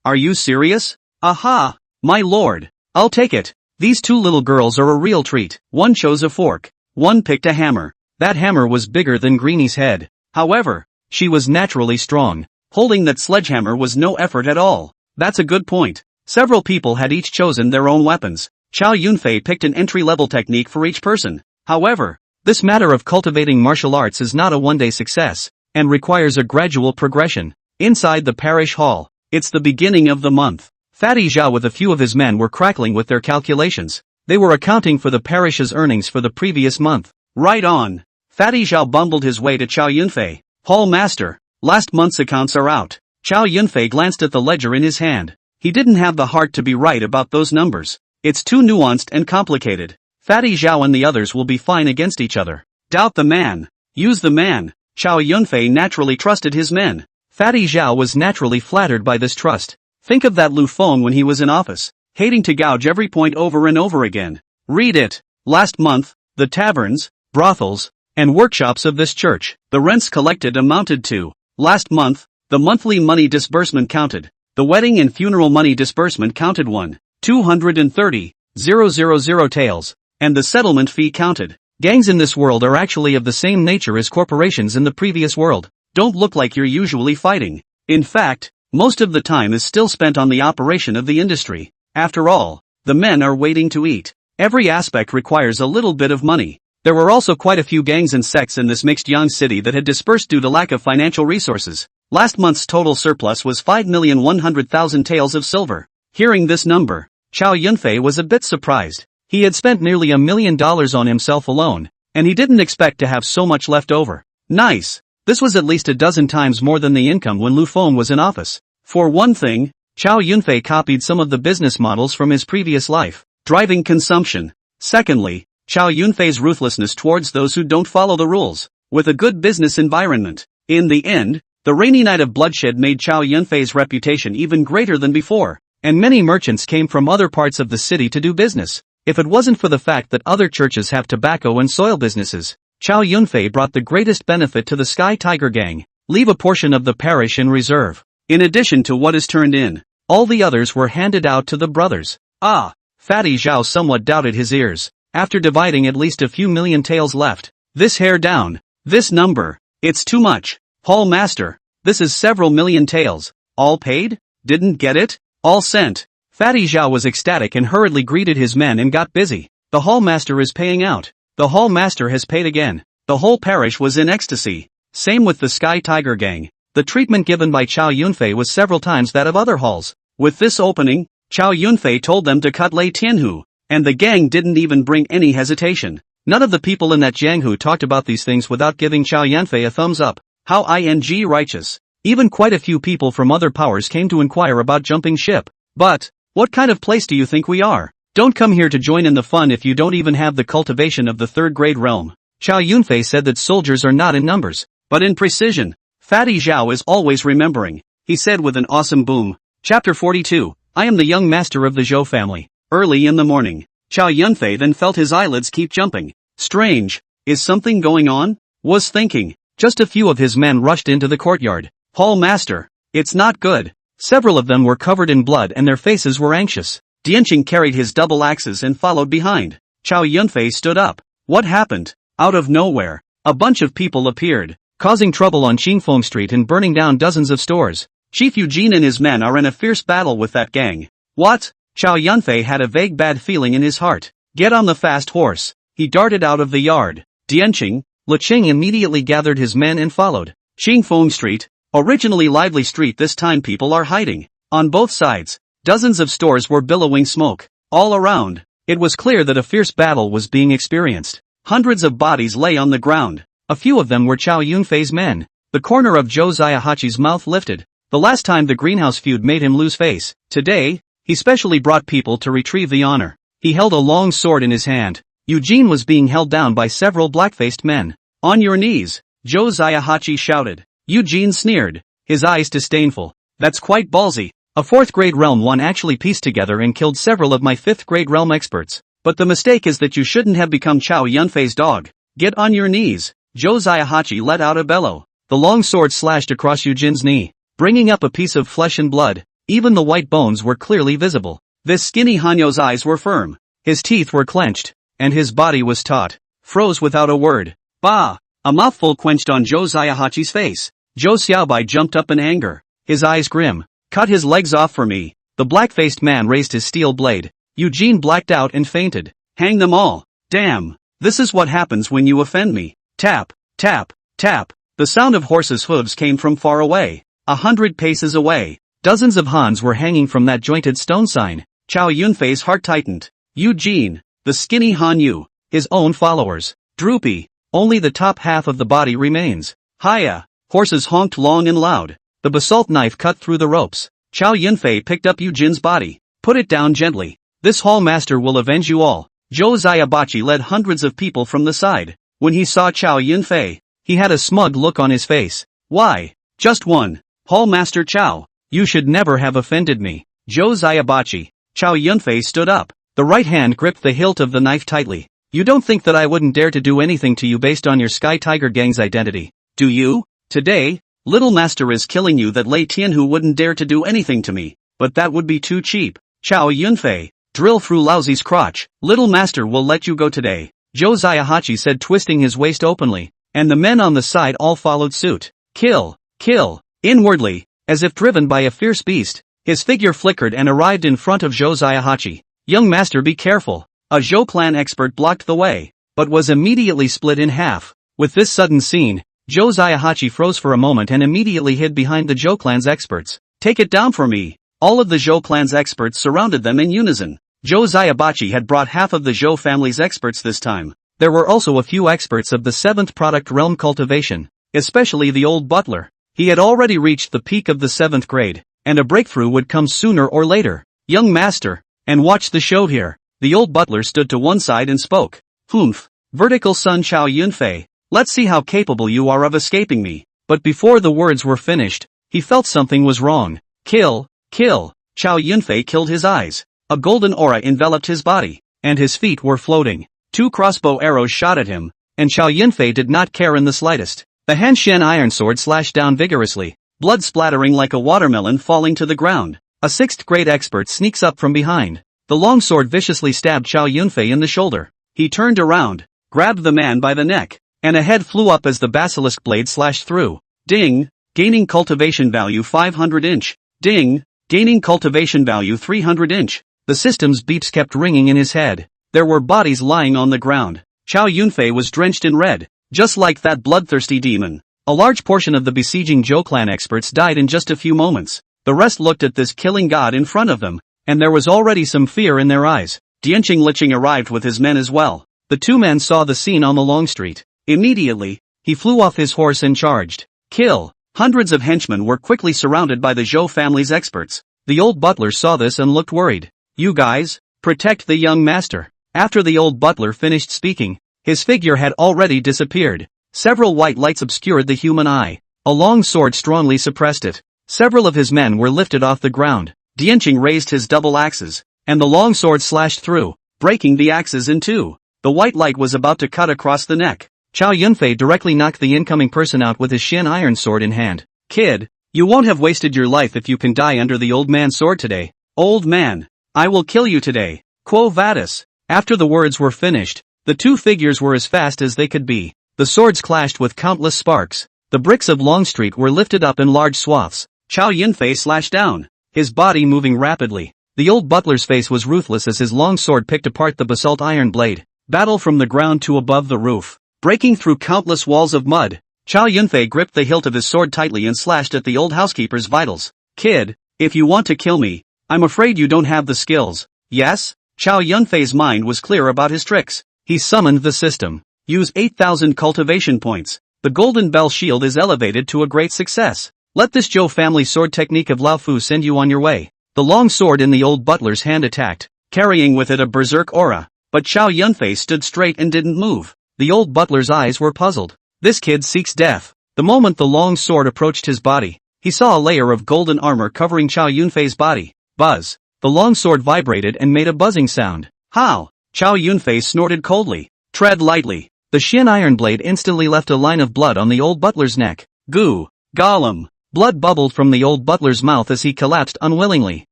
Speaker 1: Are you serious? Aha! My lord. I'll take it. These 2 little girls are a real treat. One chose a fork. One picked a hammer. That hammer was bigger than Greenie's head. However, she was naturally strong. Holding that sledgehammer was no effort at all. That's a good point. Several people had each chosen their own weapons. Chow Yunfei picked an entry-level technique for each person. However, this matter of cultivating martial arts is not a one-day success, and requires a gradual progression. Inside the parish hall, it's the beginning of the month. Fatty Zhao with a few of his men were crackling with their calculations. They were accounting for the parish's earnings for the previous month. Right on. Fatty Zhao bumbled his way to Chow Yunfei. Hall master, last month's accounts are out. Chow Yunfei glanced at the ledger in his hand. He didn't have the heart to be right about those numbers. It's too nuanced and complicated. Fatty Zhao and the others will be fine against each other. Doubt the man. Use the man. Chow Yunfei naturally trusted his men. Fatty Zhao was naturally flattered by this trust. Think of that Lu Feng when he was in office, hating to gouge every point over and over again. Read it. Last month, the taverns, brothels, and workshops of this church, the rents collected amounted to. Last month, the monthly money disbursement counted. The wedding and funeral money disbursement counted 1,230,000 taels, and the settlement fee counted. Gangs in this world are actually of the same nature as corporations in the previous world. Don't look like you're usually fighting. In fact, most of the time is still spent on the operation of the industry. After all, the men are waiting to eat. Every aspect requires a little bit of money. There were also quite a few gangs and sects in this mixed young city that had dispersed due to lack of financial resources. Last month's total surplus was 5,100,000 taels of silver. Hearing this number, Chow Yunfei was a bit surprised. He had spent nearly $1 million on himself alone, and he didn't expect to have so much left over. Nice! This was at least a dozen times more than the income when Lu Feng was in office. For one thing, Chow Yunfei copied some of the business models from his previous life, driving consumption. Secondly, Chow Yunfei's ruthlessness towards those who don't follow the rules, with a good business environment. In the end, the rainy night of bloodshed made Chow Yunfei's reputation even greater than before, and many merchants came from other parts of the city to do business. If it wasn't for the fact that other churches have tobacco and soil businesses, Chow Yunfei brought the greatest benefit to the Sky Tiger Gang. Leave a portion of the parish in reserve. In addition to what is turned in, all the others were handed out to the brothers. Fatty Zhao somewhat doubted his ears. After dividing at least a few million taels left. This hair down. This number. It's too much. Hall Master. This is several million taels. All paid? Didn't get it? All sent. Fatty Zhao was ecstatic and hurriedly greeted his men and got busy. The Hall Master is paying out. The Hall Master has paid again. The whole parish was in ecstasy. Same with the Sky Tiger Gang. The treatment given by Chow Yunfei was several times that of other halls. With this opening, Chow Yunfei told them to cut Lei Tianhu, and the gang didn't even bring any hesitation. None of the people in that Jianghu talked about these things without giving Chow Yunfei a thumbs up. How righteous. Even quite a few people from other powers came to inquire about jumping ship. But, what kind of place do you think we are? Don't come here to join in the fun if you don't even have the cultivation of the third grade realm. Chow Yunfei said that soldiers are not in numbers, but in precision. Fatty Zhao is always remembering, he said with an awesome boom. Chapter 42, I am the young master of the Zhou family. Early in the morning, Chow Yunfei then felt his eyelids keep jumping. Strange, is something going on? Was thinking. Just a few of his men rushed into the courtyard. Hall Master, it's not good. Several of them were covered in blood and their faces were anxious. Dianqing carried his double axes and followed behind. Chow Yunfei stood up. What happened? Out of nowhere, a bunch of people appeared, causing trouble on Qingfeng Street and burning down dozens of stores. Chief Eugene and his men are in a fierce battle with that gang. What? Chow Yunfei had a vague bad feeling in his heart. Get on the fast horse. He darted out of the yard. Dianqing, Liqing immediately gathered his men and followed. Qingfeng Street, originally lively street, this time people are hiding. On both sides, dozens of stores were billowing smoke. All around, it was clear that a fierce battle was being experienced. Hundreds of bodies lay on the ground. A few of them were Chow Yunfei's men. The corner of Zhou Zaihachi's mouth lifted. The last time the greenhouse feud made him lose face. Today, he specially brought people to retrieve the honor. He held a long sword in his hand. Eugene was being held down by several black-faced men. On your knees, Zhou Zaihachi shouted. Eugene sneered, his eyes disdainful. That's quite ballsy. A 4th grade realm one actually pieced together and killed several of my 5th grade realm experts. But the mistake is that you shouldn't have become Chow Yunfei's dog. Get on your knees. Zhou Zaihachi let out a bellow. The long sword slashed across Eugene's knee, bringing up a piece of flesh and blood. Even the white bones were clearly visible. This skinny Hanyo's eyes were firm. His teeth were clenched, and his body was taut. Froze without a word. Bah! A mouthful quenched on Zhou Zaihachi's face. Zhou Xiaobai jumped up in anger, his eyes grim. Cut his legs off for me. The black-faced man raised his steel blade. Eugene blacked out and fainted. Hang them all. Damn. This is what happens when you offend me. Tap, tap, tap. The sound of horses' hooves came from far away. 100 paces away. Dozens of Hans were hanging from that jointed stone sign. Chow Yunfei's heart tightened. Eugene, the skinny Han Yu, his own followers. Droopy. Only the top half of the body remains. Hiya. Horses honked long and loud. The basalt knife cut through the ropes. Chow Yunfei picked up Eugene's body. Put it down gently. This hall master will avenge you all. Zhou Zaihachi led hundreds of people from the side. When he saw Chow Yunfei, he had a smug look on his face. Why? Just one. Hall Master Chow, you should never have offended me. Zhou Zaihachi. Chow Yunfei stood up. The right hand gripped the hilt of the knife tightly. You don't think that I wouldn't dare to do anything to you based on your Sky Tiger Gang's identity, do you? Today, Little master is killing you. That Lei Tianhu wouldn't dare to do anything to me, but that would be too cheap. Chow Yunfei, drill through Laozi's crotch. Little master will let you go today, Josiah Hachi said, twisting his waist openly, and the men on the side all followed suit. Kill, kill. Inwardly, as if driven by a fierce beast, his figure flickered and arrived in front of Josiah Hachi. Young master, be careful. A Zhou clan expert blocked the way, but was immediately split in half. With this sudden scene, Josiah Hachi froze for a moment and immediately hid behind the Zhou clan's experts. Take it down for me. All of the Zhou clan's experts surrounded them in unison. Josiah Bachi had brought half of the Zhou family's experts this time. There were also a few experts of the 7th product realm Cultivation, especially the old butler. He had already reached the peak of the 7th grade, and a breakthrough would come sooner or later. Young master, and watch the show here. The old butler stood to one side and spoke. Humph, vertical son Chow Yunfei, let's see how capable you are of escaping me. But before the words were finished, he felt something was wrong. Kill, kill. Chow Yunfei killed his eyes. A golden aura enveloped his body, and his feet were floating. 2 crossbow arrows shot at him, and Chow Yunfei did not care in the slightest. The Hanshen iron sword slashed down vigorously, blood splattering like a watermelon falling to the ground. A 6th grade expert sneaks up from behind. The long sword viciously stabbed Chow Yunfei in the shoulder. He turned around, grabbed the man by the neck, and a head flew up as the basilisk blade slashed through. Ding! Gaining cultivation value 500 inch. Ding! Gaining cultivation value 300 inch. The system's beeps kept ringing in his head. There were bodies lying on the ground. Chow Yunfei was drenched in red, just like that bloodthirsty demon. A large portion of the besieging Zhou clan experts died in just a few moments. The rest looked at this killing god in front of them, and there was already some fear in their eyes. Dianqing Liqing arrived with his men as well. The 2 men saw the scene on the long street. Immediately, he flew off his horse and charged. Kill! Hundreds of henchmen were quickly surrounded by the Zhou family's experts. The old butler saw this and looked worried. You guys, protect the young master. After the old butler finished speaking, his figure had already disappeared. Several white lights obscured the human eye. A long sword strongly suppressed it. Several of his men were lifted off the ground. Dianqing raised his double axes, and the long sword slashed through, breaking the axes in two. The white light was about to cut across the neck. Chow Yunfei directly knocked the incoming person out with his Shin iron sword in hand. Kid, you won't have wasted your life if you can die under the old man's sword today. Old man, I will kill you today. Quo vadis. After the words were finished, the 2 figures were as fast as they could be. The swords clashed with countless sparks. The bricks of Long Street were lifted up in large swaths. Chow Yunfei slashed down, his body moving rapidly. The old butler's face was ruthless as his long sword picked apart the basalt iron blade. Battle from the ground to above the roof. Breaking through countless walls of mud, Chow Yunfei gripped the hilt of his sword tightly and slashed at the old housekeeper's vitals. Kid, if you want to kill me, I'm afraid you don't have the skills. Yes? Chow Yunfei's mind was clear about his tricks. He summoned the system. Use 8,000 cultivation points. The golden bell shield is elevated to a great success. Let this Zhou family sword technique of Lao Fu send you on your way. The long sword in the old butler's hand attacked, carrying with it a berserk aura. But Chow Yunfei stood straight and didn't move. The old butler's eyes were puzzled. This kid seeks death. The moment the long sword approached his body, he saw a layer of golden armor covering Chow Yunfei's body. Buzz. The long sword vibrated and made a buzzing sound. How? Chow Yunfei snorted coldly. Tread lightly. The Shin iron blade instantly left a line of blood on the old butler's neck. Goo. Gollum. Blood bubbled from the old butler's mouth as he collapsed unwillingly.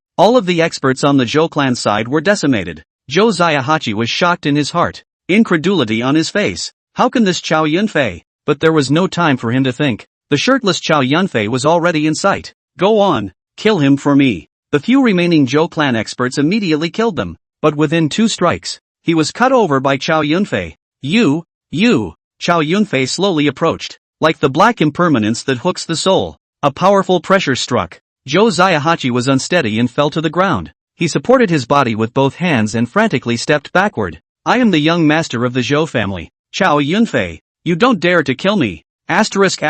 Speaker 1: All of the experts on the Zhou clan side were decimated. Josiah Hachi was shocked in his heart. Incredulity on his face. How can this Chow Yunfei? But there was no time for him to think. The shirtless Chow Yunfei was already in sight. Go on. Kill him for me. The few remaining Zhou clan experts immediately killed them. But within 2 strikes, he was cut over by Chow Yunfei. You. Chow Yunfei slowly approached. Like the black impermanence that hooks the soul. A powerful pressure struck. Josiah Hachi was unsteady and fell to the ground. He supported his body with both hands and frantically stepped backward. I am the young master of the Zhou family. Chow Yunfei. You don't dare to kill me. Asterisk.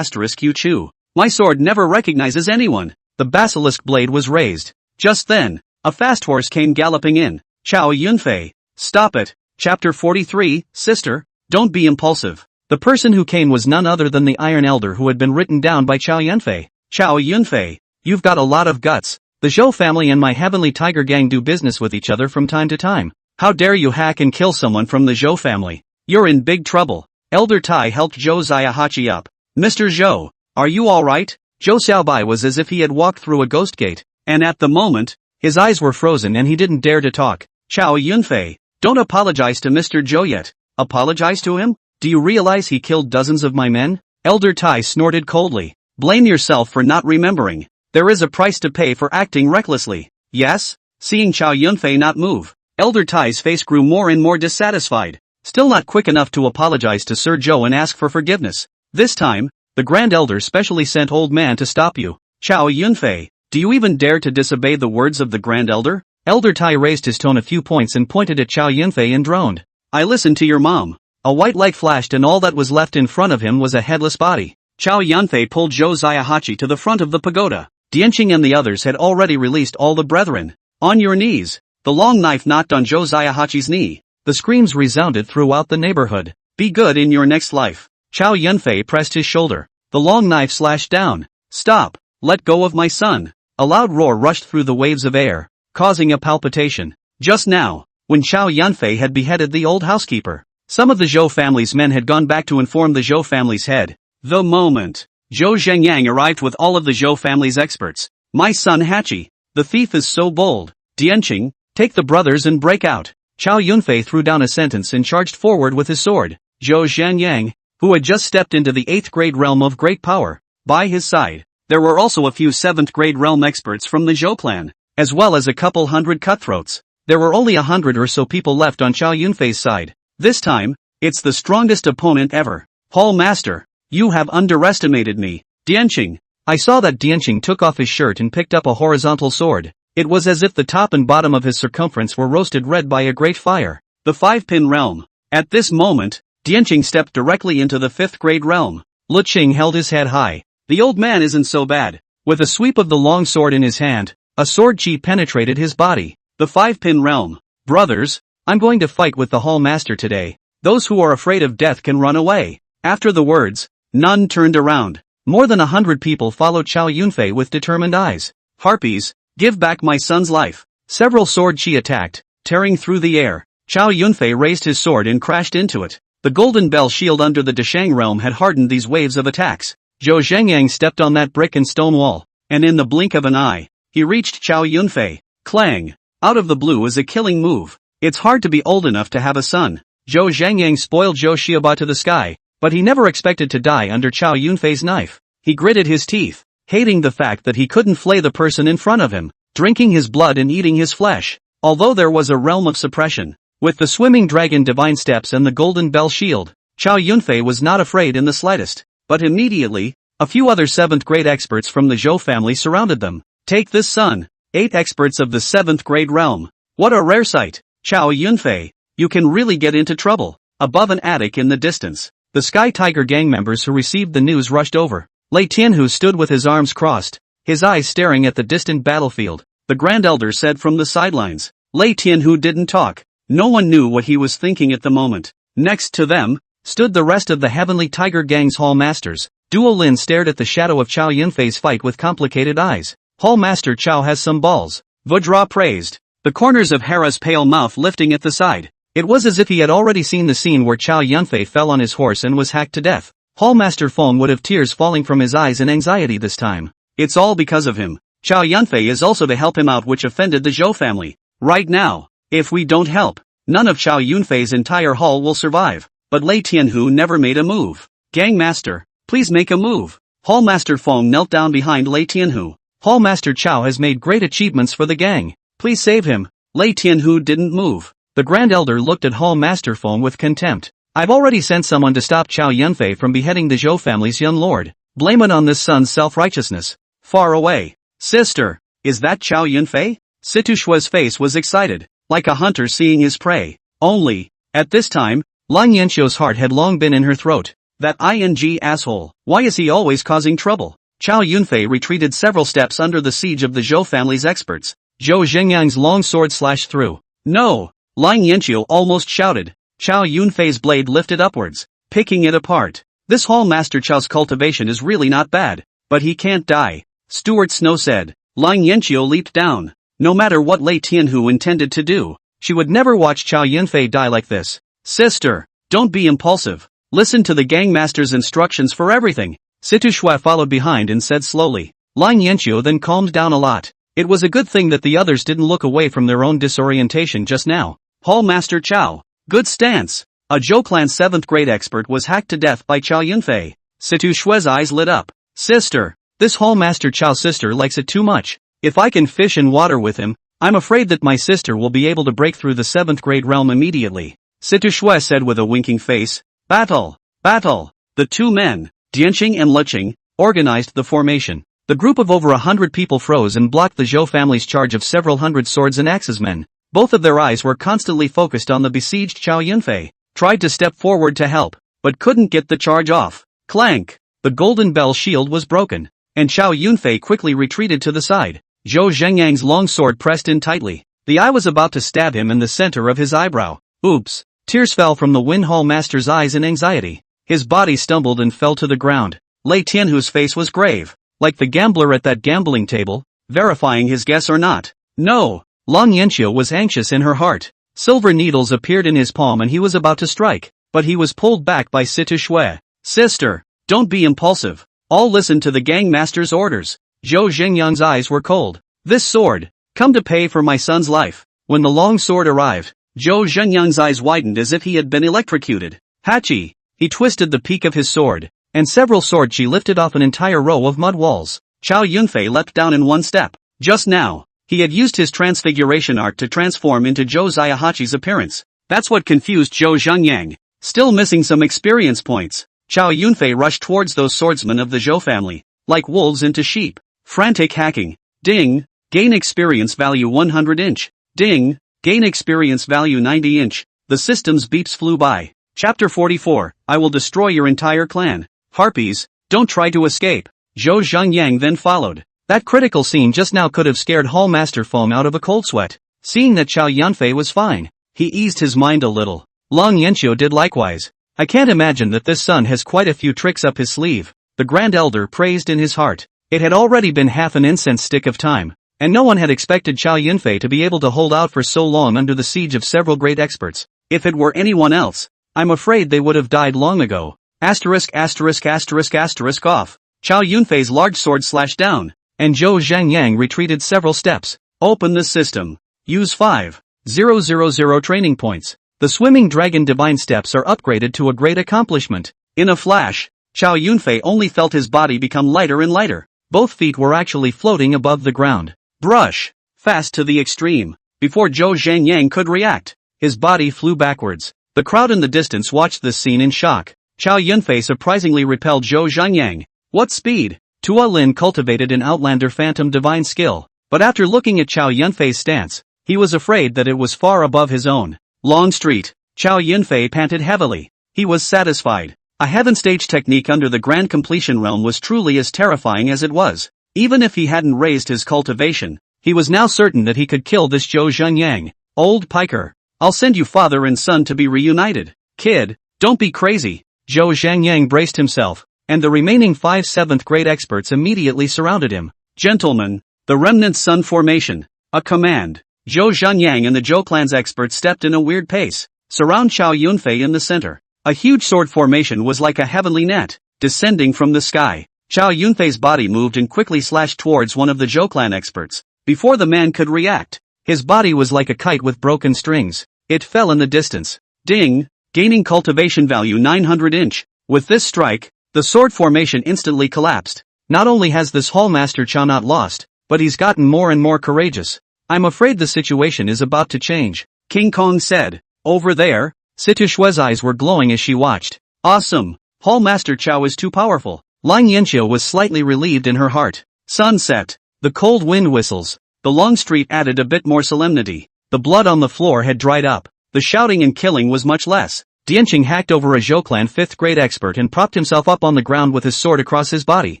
Speaker 1: You chew. My sword never recognizes anyone. The basilisk blade was raised. Just then, a fast horse came galloping in. Chow Yunfei. Stop it. Chapter 43, Sister, don't be impulsive. The person who came was none other than the Iron Elder who had been written down by Chow Yunfei. Chow Yunfei, you've got a lot of guts. The Zhou family and my Heavenly Tiger gang do business with each other from time to time. How dare you hack and kill someone from the Zhou family? You're in big trouble. Elder Tai helped Josiah Hachi up. Mr. Zhou, Are you alright? Zhou Xiaobai was as if he had walked through a ghost gate, and at the moment, his eyes were frozen and he didn't dare to talk. Chow Yunfei, don't apologize to Mr. Zhou yet. Apologize to him? Do you realize he killed dozens of my men? Elder Tai snorted coldly. Blame yourself for not remembering. There is a price to pay for acting recklessly. Yes? Seeing Chow Yunfei not move, Elder Tai's face grew more and more dissatisfied. Still not quick enough to apologize to Sir Zhou and ask for forgiveness. This time, the Grand Elder specially sent old man to stop you. Chow Yunfei, do you even dare to disobey the words of the Grand Elder? Elder Tai raised his tone a few points and pointed at Chow Yunfei and droned. I listened to your mom. A white light flashed and all that was left in front of him was a headless body. Chow Yunfei pulled Zhou Xiaohachi to the front of the pagoda. Dianqing and the others had already released all the brethren. On your knees. The long knife knocked on Zhou Xiaohachi's knee. The screams resounded throughout the neighborhood. Be good in your next life. Chow Yunfei pressed his shoulder. The long knife slashed down. Stop. Let go of my son. A loud roar rushed through the waves of air, causing a palpitation. Just now, when Chow Yunfei had beheaded the old housekeeper, some of the Zhou family's men had gone back to inform the Zhou family's head. The moment Zhou Zhengyang arrived with all of the Zhou family's experts. My son Hachi, the thief is so bold. Dianqing, take the brothers and break out. Chow Yunfei threw down a sentence and charged forward with his sword. Zhou Zhenyang, who had just stepped into the 8th grade realm of great power, by his side, there were also a few 7th grade realm experts from the Zhou clan, as well as a couple hundred cutthroats. There were only 100 or so people left on Chow Yunfei's side. This time, it's the strongest opponent ever. Hall Master, you have underestimated me. Dianqing. I saw that Dianqing took off his shirt and picked up a horizontal sword. It was as if the top and bottom of his circumference were roasted red by a great fire. The 5-pin realm. At this moment, Dianqing stepped directly into the 5th grade realm. Lu Qing held his head high. The old man isn't so bad. With a sweep of the long sword in his hand, a sword chi penetrated his body. The 5-pin realm. Brothers, I'm going to fight with the Hall Master today. Those who are afraid of death can run away. After the words, none turned around. More than 100 people followed Chow Yunfei with determined eyes. Harpies, give back my son's life. Several sword chi attacked, tearing through the air. Chow Yunfei raised his sword and crashed into it. The golden bell shield under the Deshang realm had hardened these waves of attacks. Zhou Zhengyang stepped on that brick and stone wall, and in the blink of an eye, he reached Chow Yunfei. Clang! Out of the blue is a killing move. It's hard to be old enough to have a son. Zhou Zhengyang spoiled Zhou Xiaoba to the sky, but he never expected to die under Chow Yunfei's knife. He gritted his teeth, hating the fact that he couldn't flay the person in front of him, drinking his blood and eating his flesh. Although there was a realm of suppression, with the swimming dragon divine steps and the golden bell shield, Chow Yunfei was not afraid in the slightest. But immediately, a few other 7th grade experts from the Zhou family surrounded them. Take this son. 8 experts of the 7th grade realm. What a rare sight. Chow Yunfei, you can really get into trouble. Above an attic in the distance, the Sky Tiger gang members who received the news rushed over. Lei Tianhu stood with his arms crossed, his eyes staring at the distant battlefield. The Grand Elder said from the sidelines. Lei Tianhu didn't talk. No one knew what he was thinking at the moment. Next to them, stood the rest of the Heavenly Tiger Gang's Hall Masters. Duo Lin stared at the shadow of Chow Yunfei's fight with complicated eyes. Hall Master Chow has some balls. Vajra praised, the corners of Hera's pale mouth lifting at the side. It was as if he had already seen the scene where Chow Yunfei fell on his horse and was hacked to death. Hall Master Feng would have tears falling from his eyes in anxiety this time. It's all because of him. Chow Yunfei is also to help him out, which offended the Zhou family. Right now, if we don't help, none of Chow Yunfei's entire hall will survive. But Lei Tianhu never made a move. Gang Master, please make a move. Hall Master Feng knelt down behind Lei Tianhu. Hall Master Chow has made great achievements for the gang. Please save him. Lei Tianhu didn't move. The Grand Elder looked at Hall Master Feng with contempt. I've already sent someone to stop Chow Yunfei from beheading the Zhou family's young lord. Blame it on this son's self-righteousness. Far away. Sister, is that Chow Yunfei? Situshua's face was excited, like a hunter seeing his prey. Only, at this time, Lang Yanxiu's heart had long been in her throat. That ing asshole, why is he always causing trouble? Chow Yunfei retreated several steps under the siege of the Zhou family's experts. Zhou Zhengyang's long sword slashed through. No! Lang Yanxiu almost shouted. Chow Yunfei's blade lifted upwards, picking it apart. This Hall Master Chow's cultivation is really not bad, but he can't die. Stuart Snow said. Lang Yanxiu leaped down. No matter what Lei Tianhu intended to do, she would never watch Chow Yunfei die like this. Sister, don't be impulsive. Listen to the gang master's instructions for everything. Situ Shui followed behind and said slowly. Lang Yanqiu then calmed down a lot. It was a good thing that the others didn't look away from their own disorientation just now. Hall Master Chow. Good stance. A Zhou clan 7th grade expert was hacked to death by Chow Yunfei. Situ Shui's eyes lit up. Sister. This Hall Master Chow's sister likes it too much. If I can fish in water with him, I'm afraid that my sister will be able to break through the 7th grade realm immediately. Situ Shui said with a winking face. Battle! Battle! The two men, Dianqing and Leching, organized the formation. The group of over 100 people froze and blocked the Zhou family's charge of several hundred swords and axes men. Both of their eyes were constantly focused on the besieged Chow Yunfei. Tried to step forward to help, but couldn't get the charge off. Clank! The golden bell shield was broken, and Chow Yunfei quickly retreated to the side. Zhou Zhengyang's long sword pressed in tightly. The eye was about to stab him in the center of his eyebrow. Oops! Tears fell from the Wen Hall Master's eyes in anxiety. His body stumbled and fell to the ground. Lei Tianhu's face was grave, like the gambler at that gambling table, verifying his guess or not. No! Lang Yanqiu was anxious in her heart. Silver needles appeared in his palm and he was about to strike, but he was pulled back by Situ Shui. Sister, don't be impulsive. All listen to the gang master's orders. Zhou Zhengyang's eyes were cold. This sword, come to pay for my son's life. When the long sword arrived, Zhou Zhengyang's eyes widened as if he had been electrocuted. Hachi! He twisted the peak of his sword, and several swords she lifted off an entire row of mud walls. Chow Yunfei leapt down in one step. Just now, he had used his transfiguration art to transform into Zhou Zaihachi's appearance. That's what confused Zhou Zhengyang. Still missing some experience points. Chow Yunfei rushed towards those swordsmen of the Zhou family, like wolves into sheep. Frantic hacking. Ding! Gain experience value 100 inch. Ding! Gain experience value 90 inch. The system's beeps flew by. Chapter 44, I will destroy your entire clan. Harpies, don't try to escape. Zhou Zhengyang then followed. That critical scene just now could have scared Hall Master Foam out of a cold sweat. Seeing that Chow Yunfei was fine, he eased his mind a little. Lang Yanqiu did likewise. I can't imagine that this son has quite a few tricks up his sleeve. The Grand Elder praised in his heart. It had already been half an incense stick of time, and no one had expected Chow Yunfei to be able to hold out for so long under the siege of several great experts. If it were anyone else, I'm afraid they would have died long ago. Asterisk asterisk asterisk asterisk off. Chow Yunfei's large sword slashed down, and Zhou Zhengyang retreated several steps. Open the system. Use 5,000 training points. The swimming dragon divine steps are upgraded to a great accomplishment. In a flash, Chow Yunfei only felt his body become lighter and lighter. Both feet were actually floating above the ground. Brush! Fast to the extreme. Before Zhou Zhengyang could react, his body flew backwards. The crowd in the distance watched this scene in shock. Chow Yunfei surprisingly repelled Zhou Zhengyang. What speed! Tua Lin cultivated an Outlander Phantom divine skill, but after looking at Chow Yunfei's stance, he was afraid that it was far above his own. Long Street. Chow Yunfei panted heavily. He was satisfied. A heaven stage technique under the Grand Completion realm was truly as terrifying as it was. Even if he hadn't raised his cultivation, he was now certain that he could kill this Zhou Zhengyang. Old piker. I'll send you father and son to be reunited. Kid, don't be crazy. Zhou Zhengyang braced himself, and the remaining 5 7th grade experts immediately surrounded him. Gentlemen, the Remnant Sun Formation. A command. Zhou Zhengyang and the Zhou clan's experts stepped in a weird pace. Surround Chow Yunfei in the center. A huge sword formation was like a heavenly net, descending from the sky. Chow Yunfei's body moved and quickly slashed towards one of the Zhou clan experts. Before the man could react, his body was like a kite with broken strings. It fell in the distance. Ding! Gaining cultivation value 900 inch. With this strike, the sword formation instantly collapsed. Not only has this Hall Master Chow not lost, but he's gotten more and more courageous. I'm afraid the situation is about to change. King Kong said. Over there? Situ Shui's eyes were glowing as she watched. Awesome! Hall Master Chow is too powerful. Lang Yanqiu was slightly relieved in her heart. Sunset. The cold wind whistles. The long street added a bit more solemnity. The blood on the floor had dried up. The shouting and killing was much less. Dianqing hacked over a Zhou clan 5th grade expert and propped himself up on the ground with his sword across his body.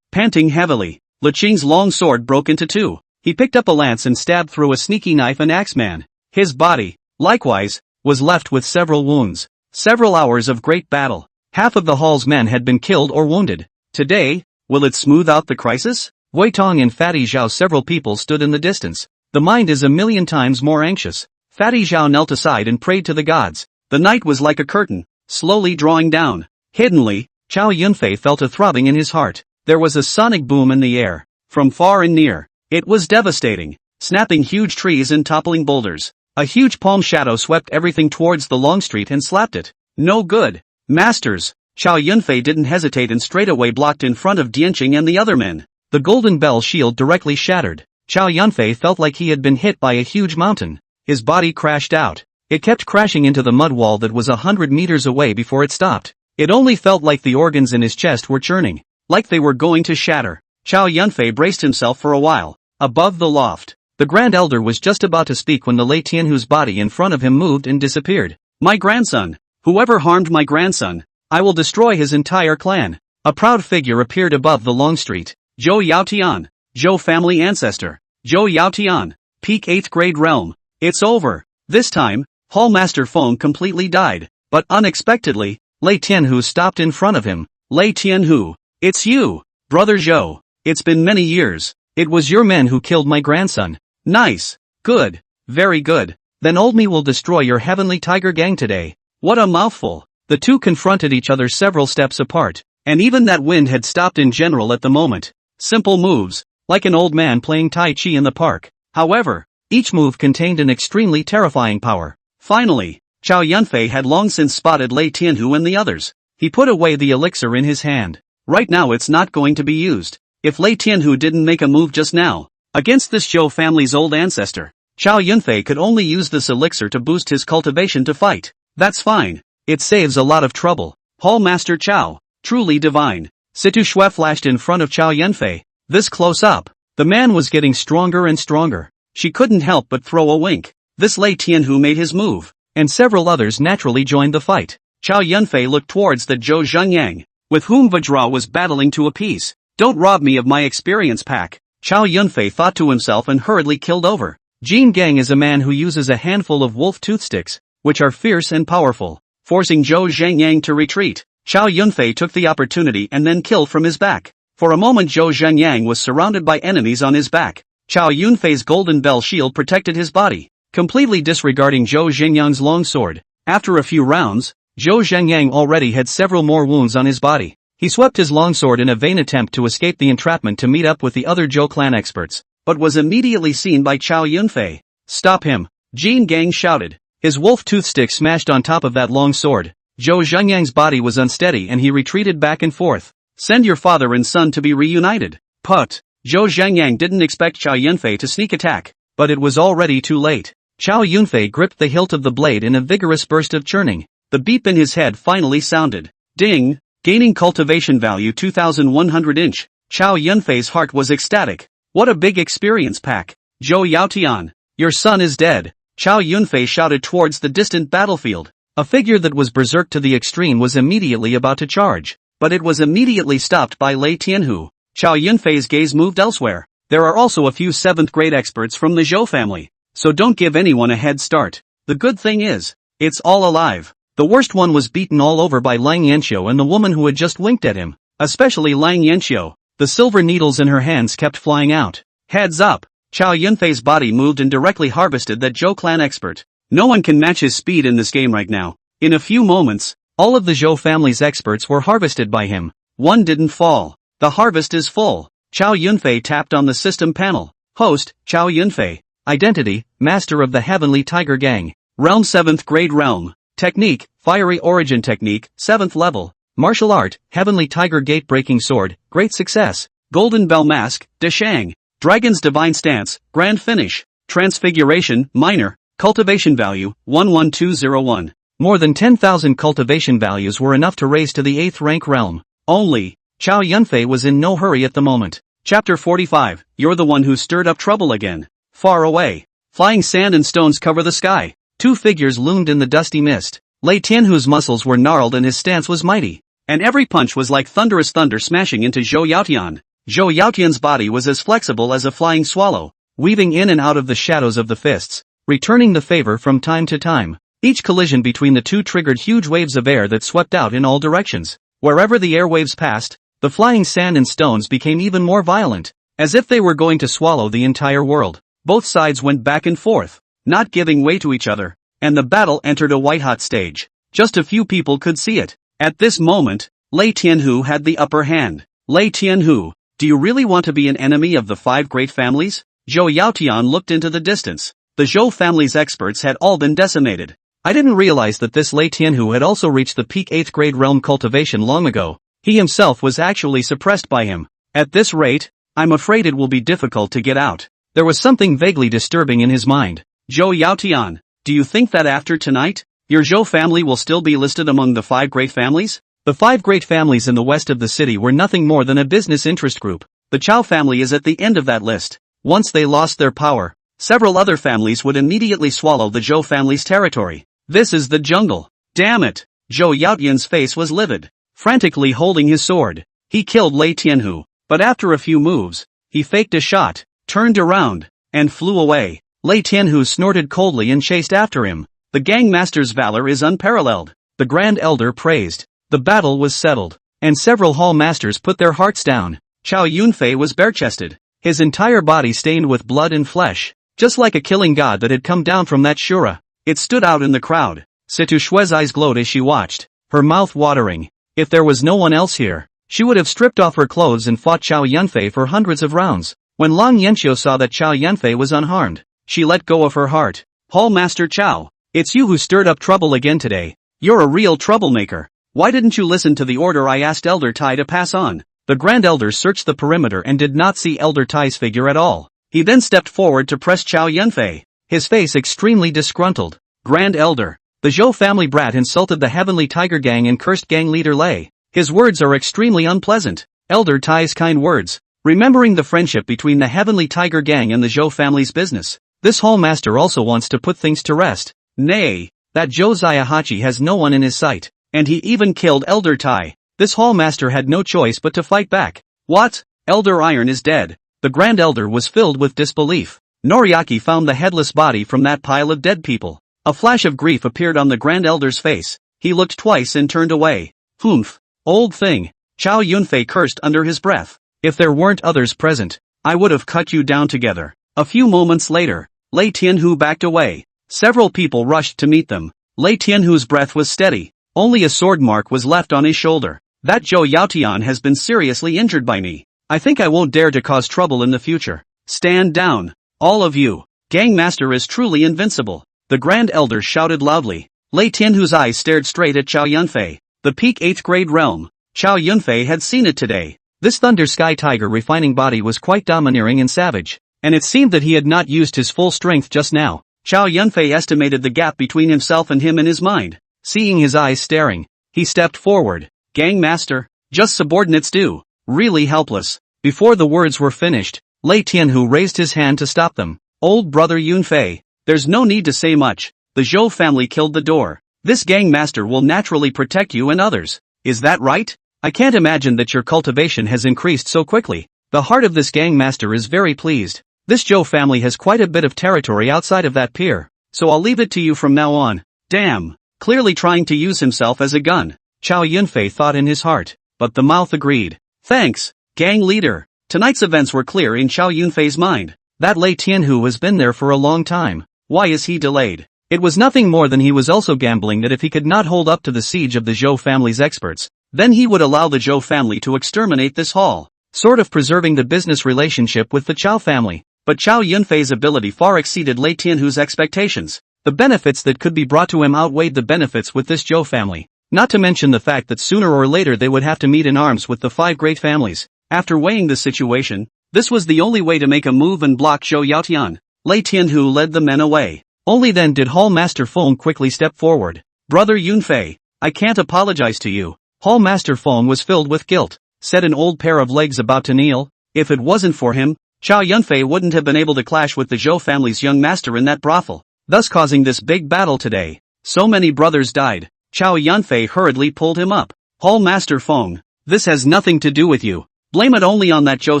Speaker 1: Panting heavily, Leching's long sword broke into two. He picked up a lance and stabbed through a sneaky knife and axeman. His body, likewise, was left with several wounds. Several hours of great battle. Half of the hall's men had been killed or wounded. Today, will it smooth out the crisis? Wei Tong and Fatty Zhao. Several people stood in the distance. The mind is a million times more anxious. Fatty Zhao knelt aside and prayed to the gods. The night was like a curtain, slowly drawing down. Hiddenly, Chow Yunfei felt a throbbing in his heart. There was a sonic boom in the air. From far and near. It was devastating. Snapping huge trees and toppling boulders. A huge palm shadow swept everything towards the long street and slapped it. No good. Masters. Chow Yunfei didn't hesitate and straightaway blocked in front of Dianqing and the other men. The golden bell shield directly shattered. Chow Yunfei felt like he had been hit by a huge mountain. His body crashed out. It kept crashing into the mud wall that was 100 meters away before it stopped. It only felt like the organs in his chest were churning. Like they were going to shatter. Chow Yunfei braced himself for a while. Above the loft. The Grand Elder was just about to speak when the Lei Tianhu's body in front of him moved and disappeared. My grandson. Whoever harmed my grandson, I will destroy his entire clan. A proud figure appeared above the long street. Zhou Yaotian. Zhou family ancestor. Zhou Yaotian. Peak 8th grade realm. It's over. This time, Hall Master Feng completely died. But unexpectedly, Lei Tianhu stopped in front of him. Lei Tianhu. It's you, brother Zhou. It's been many years. It was your men who killed my grandson. Nice. Good. Very good. Then old me will destroy your heavenly tiger gang today. What a mouthful. The two confronted each other several steps apart, and even that wind had stopped in general at the moment. Simple moves, like an old man playing Tai Chi in the park. However, each move contained an extremely terrifying power. Finally, Chow Yunfei had long since spotted Lei Tianhu and the others. He put away the elixir in his hand. Right now it's not going to be used. If Lei Tianhu didn't make a move just now, against this Zhou family's old ancestor, Chow Yunfei could only use this elixir to boost his cultivation to fight. That's fine. It saves a lot of trouble. Hall Master Chow, truly divine. Situ Shui flashed in front of Chow Yunfei. This close up, the man was getting stronger and stronger. She couldn't help but throw a wink. This Lei Tianhu made his move, and several others naturally joined the fight. Chow Yunfei looked towards the Zhou Zhengyang, with whom Vajra was battling to a piece. Don't rob me of my experience pack. Chow Yunfei thought to himself and hurriedly killed over. Jin Gang is a man who uses a handful of wolf toothsticks, which are fierce and powerful. Forcing Zhou Zhengyang to retreat, Chow Yunfei took the opportunity and then killed from his back. For a moment Zhou Zhengyang was surrounded by enemies on his back. Chow Yunfei's golden bell shield protected his body, completely disregarding Zhou Zhengyang's long sword. After a few rounds, Zhou Zhengyang already had several more wounds on his body. He swept his longsword in a vain attempt to escape the entrapment to meet up with the other Zhou clan experts, but was immediately seen by Chow Yunfei. Stop him! Jin Gang shouted. His wolf toothstick smashed on top of that long sword. Zhou Zhengyang's body was unsteady and he retreated back and forth. Send your father and son to be reunited. Put. Zhou Zhengyang didn't expect Chow Yunfei to sneak attack, but it was already too late. Chow Yunfei gripped the hilt of the blade in a vigorous burst of churning. The beep in his head finally sounded. Ding! Gaining cultivation value 2100 inch. Chow Yunfei's heart was ecstatic. What a big experience pack. Zhou Yaotian. Your son is dead. Chow Yunfei shouted towards the distant battlefield. A figure that was berserk to the extreme was immediately about to charge, but it was immediately stopped by Lei Tianhu. Chow Yunfei's gaze moved elsewhere. There are also a few 7th grade experts from the Zhou family, so don't give anyone a head start. The good thing is, it's all alive. The worst one was beaten all over by Lang Yanxiu and the woman who had just winked at him, especially Lang Yanxiu. The silver needles in her hands kept flying out. Heads up! Chow Yunfei's body moved and directly harvested that Zhou clan expert. No one can match his speed in this game right now. In a few moments, all of the Zhou family's experts were harvested by him. One didn't fall. The harvest is full. Chow Yunfei tapped on the system panel. Host, Chow Yunfei. Identity, Master of the Heavenly Tiger Gang. Realm 7th grade realm. Technique, Fiery Origin Technique, 7th level. Martial Art, Heavenly Tiger Gate Breaking Sword, Great Success. Golden Bell Mask, Deshang. Dragon's Divine Stance, Grand Finish. Transfiguration, Minor. Cultivation Value, 11201. More than 10,000 cultivation values were enough to raise to the 8th rank realm. Only, Chow Yunfei was in no hurry at the moment. Chapter 45, You're the one who stirred up trouble again. Far away. Flying sand and stones cover the sky. Two figures loomed in the dusty mist. Lei Tianhu's muscles were gnarled and his stance was mighty. And every punch was like thunderous thunder smashing into Zhou Yaotian. Zhou Yaotian's body was as flexible as a flying swallow, weaving in and out of the shadows of the fists, returning the favor from time to time. Each collision between the two triggered huge waves of air that swept out in all directions. Wherever the airwaves passed, the flying sand and stones became even more violent, as if they were going to swallow the entire world. Both sides went back and forth, not giving way to each other, and the battle entered a white-hot stage. Just a few people could see it. At this moment, Lei Tianhu had the upper hand. Lei Tianhu, do you really want to be an enemy of the five great families? Zhou Yaotian looked into the distance. The Zhou family's experts had all been decimated. I didn't realize that this Lei Tianhu had also reached the peak 8th grade realm cultivation long ago. He himself was actually suppressed by him. At this rate, I'm afraid it will be difficult to get out. There was something vaguely disturbing in his mind. Zhou Yaotian, do you think that after tonight, your Zhou family will still be listed among the five great families? The five great families in the west of the city were nothing more than a business interest group. The Chao family is at the end of that list. Once they lost their power, several other families would immediately swallow the Zhou family's territory. This is the jungle. Damn it! Zhou Yaotian's face was livid. Frantically holding his sword, he killed Lei Tianhu, but after a few moves, he faked a shot, turned around, and flew away. Lei Tianhu snorted coldly and chased after him. The gangmaster's valor is unparalleled. The Grand Elder praised. The battle was settled, and several hall masters put their hearts down. Chao Yunfei was bare-chested, his entire body stained with blood and flesh, just like a killing god that had come down from that Shura. It stood out in the crowd. Situ Shue's eyes glowed as she watched, her mouth watering. If there was no one else here, she would have stripped off her clothes and fought Chao Yunfei for hundreds of rounds. When Long Yanxiu saw that Chao Yunfei was unharmed, she let go of her heart. Hall Master Chao, it's you who stirred up trouble again today. You're a real troublemaker. Why didn't you listen to the order I asked Elder Tai to pass on? The Grand Elder searched the perimeter and did not see Elder Tai's figure at all. He then stepped forward to press Chao Yunfei, his face extremely disgruntled. Grand Elder, the Zhou family brat insulted the Heavenly Tiger Gang and cursed gang leader Lei. His words are extremely unpleasant. Elder Tai's kind words. Remembering the friendship between the Heavenly Tiger Gang and the Zhou family's business, this Hall Master also wants to put things to rest. Nay, that Zhou Zaihachi has no one in his sight, and he even killed Elder Tai. This Hall Master had no choice but to fight back. What? Elder Iron is dead. The Grand Elder was filled with disbelief. Noriaki found the headless body from that pile of dead people. A flash of grief appeared on the Grand Elder's face. He looked twice and turned away. Humph. Old thing. Chao Yunfei cursed under his breath. If there weren't others present, I would have cut you down together. A few moments later, Lei Tianhu backed away. Several people rushed to meet them. Lei Tianhu's breath was steady. Only a sword mark was left on his shoulder. That Zhou Yaotian has been seriously injured by me. I think I won't dare to cause trouble in the future. Stand down. All of you. Gangmaster is truly invincible. The Grand Elder shouted loudly. Lei Tianhu's eyes stared straight at Chao Yunfei. The peak 8th grade realm. Chao Yunfei had seen it today. This Thunder Sky Tiger refining body was quite domineering and savage, and it seemed that he had not used his full strength just now. Chao Yunfei estimated the gap between himself and him in his mind. Seeing his eyes staring, he stepped forward. Gangmaster, just subordinates do. Really helpless. Before the words were finished, Lei Tianhu raised his hand to stop them. Old brother Yunfei, there's no need to say much. The Zhou family killed the door. This gangmaster will naturally protect you and others. Is that right? I can't imagine that your cultivation has increased so quickly. The heart of this gangmaster is very pleased. This Zhou family has quite a bit of territory outside of that pier, so I'll leave it to you from now on. Damn, clearly trying to use himself as a gun. Chao Yunfei thought in his heart, but the mouth agreed. Thanks, gang leader. Tonight's events were clear in Chao Yunfei's mind. That Lei Tianhu has been there for a long time. Why is he delayed? It was nothing more than he was also gambling that if he could not hold up to the siege of the Zhou family's experts, then he would allow the Zhou family to exterminate this hall, sort of preserving the business relationship with the Chao family. But Chao Yunfei's ability far exceeded Lei Tianhu's expectations. The benefits that could be brought to him outweighed the benefits with this Zhou family. Not to mention the fact that sooner or later they would have to meet in arms with the five great families. After weighing the situation, this was the only way to make a move and block Zhou Yaotian. Lei Tianhu led the men away. Only then did Hall Master Feng quickly step forward. Brother Yunfei, I can't apologize to you. Hall Master Feng was filled with guilt. Said an old pair of legs about to kneel. If it wasn't for him, Chao Yunfei wouldn't have been able to clash with the Zhou family's young master in that brothel, thus causing this big battle today. So many brothers died. Chao Yunfei hurriedly pulled him up. Hall Master Feng, this has nothing to do with you. Blame it only on that Zhou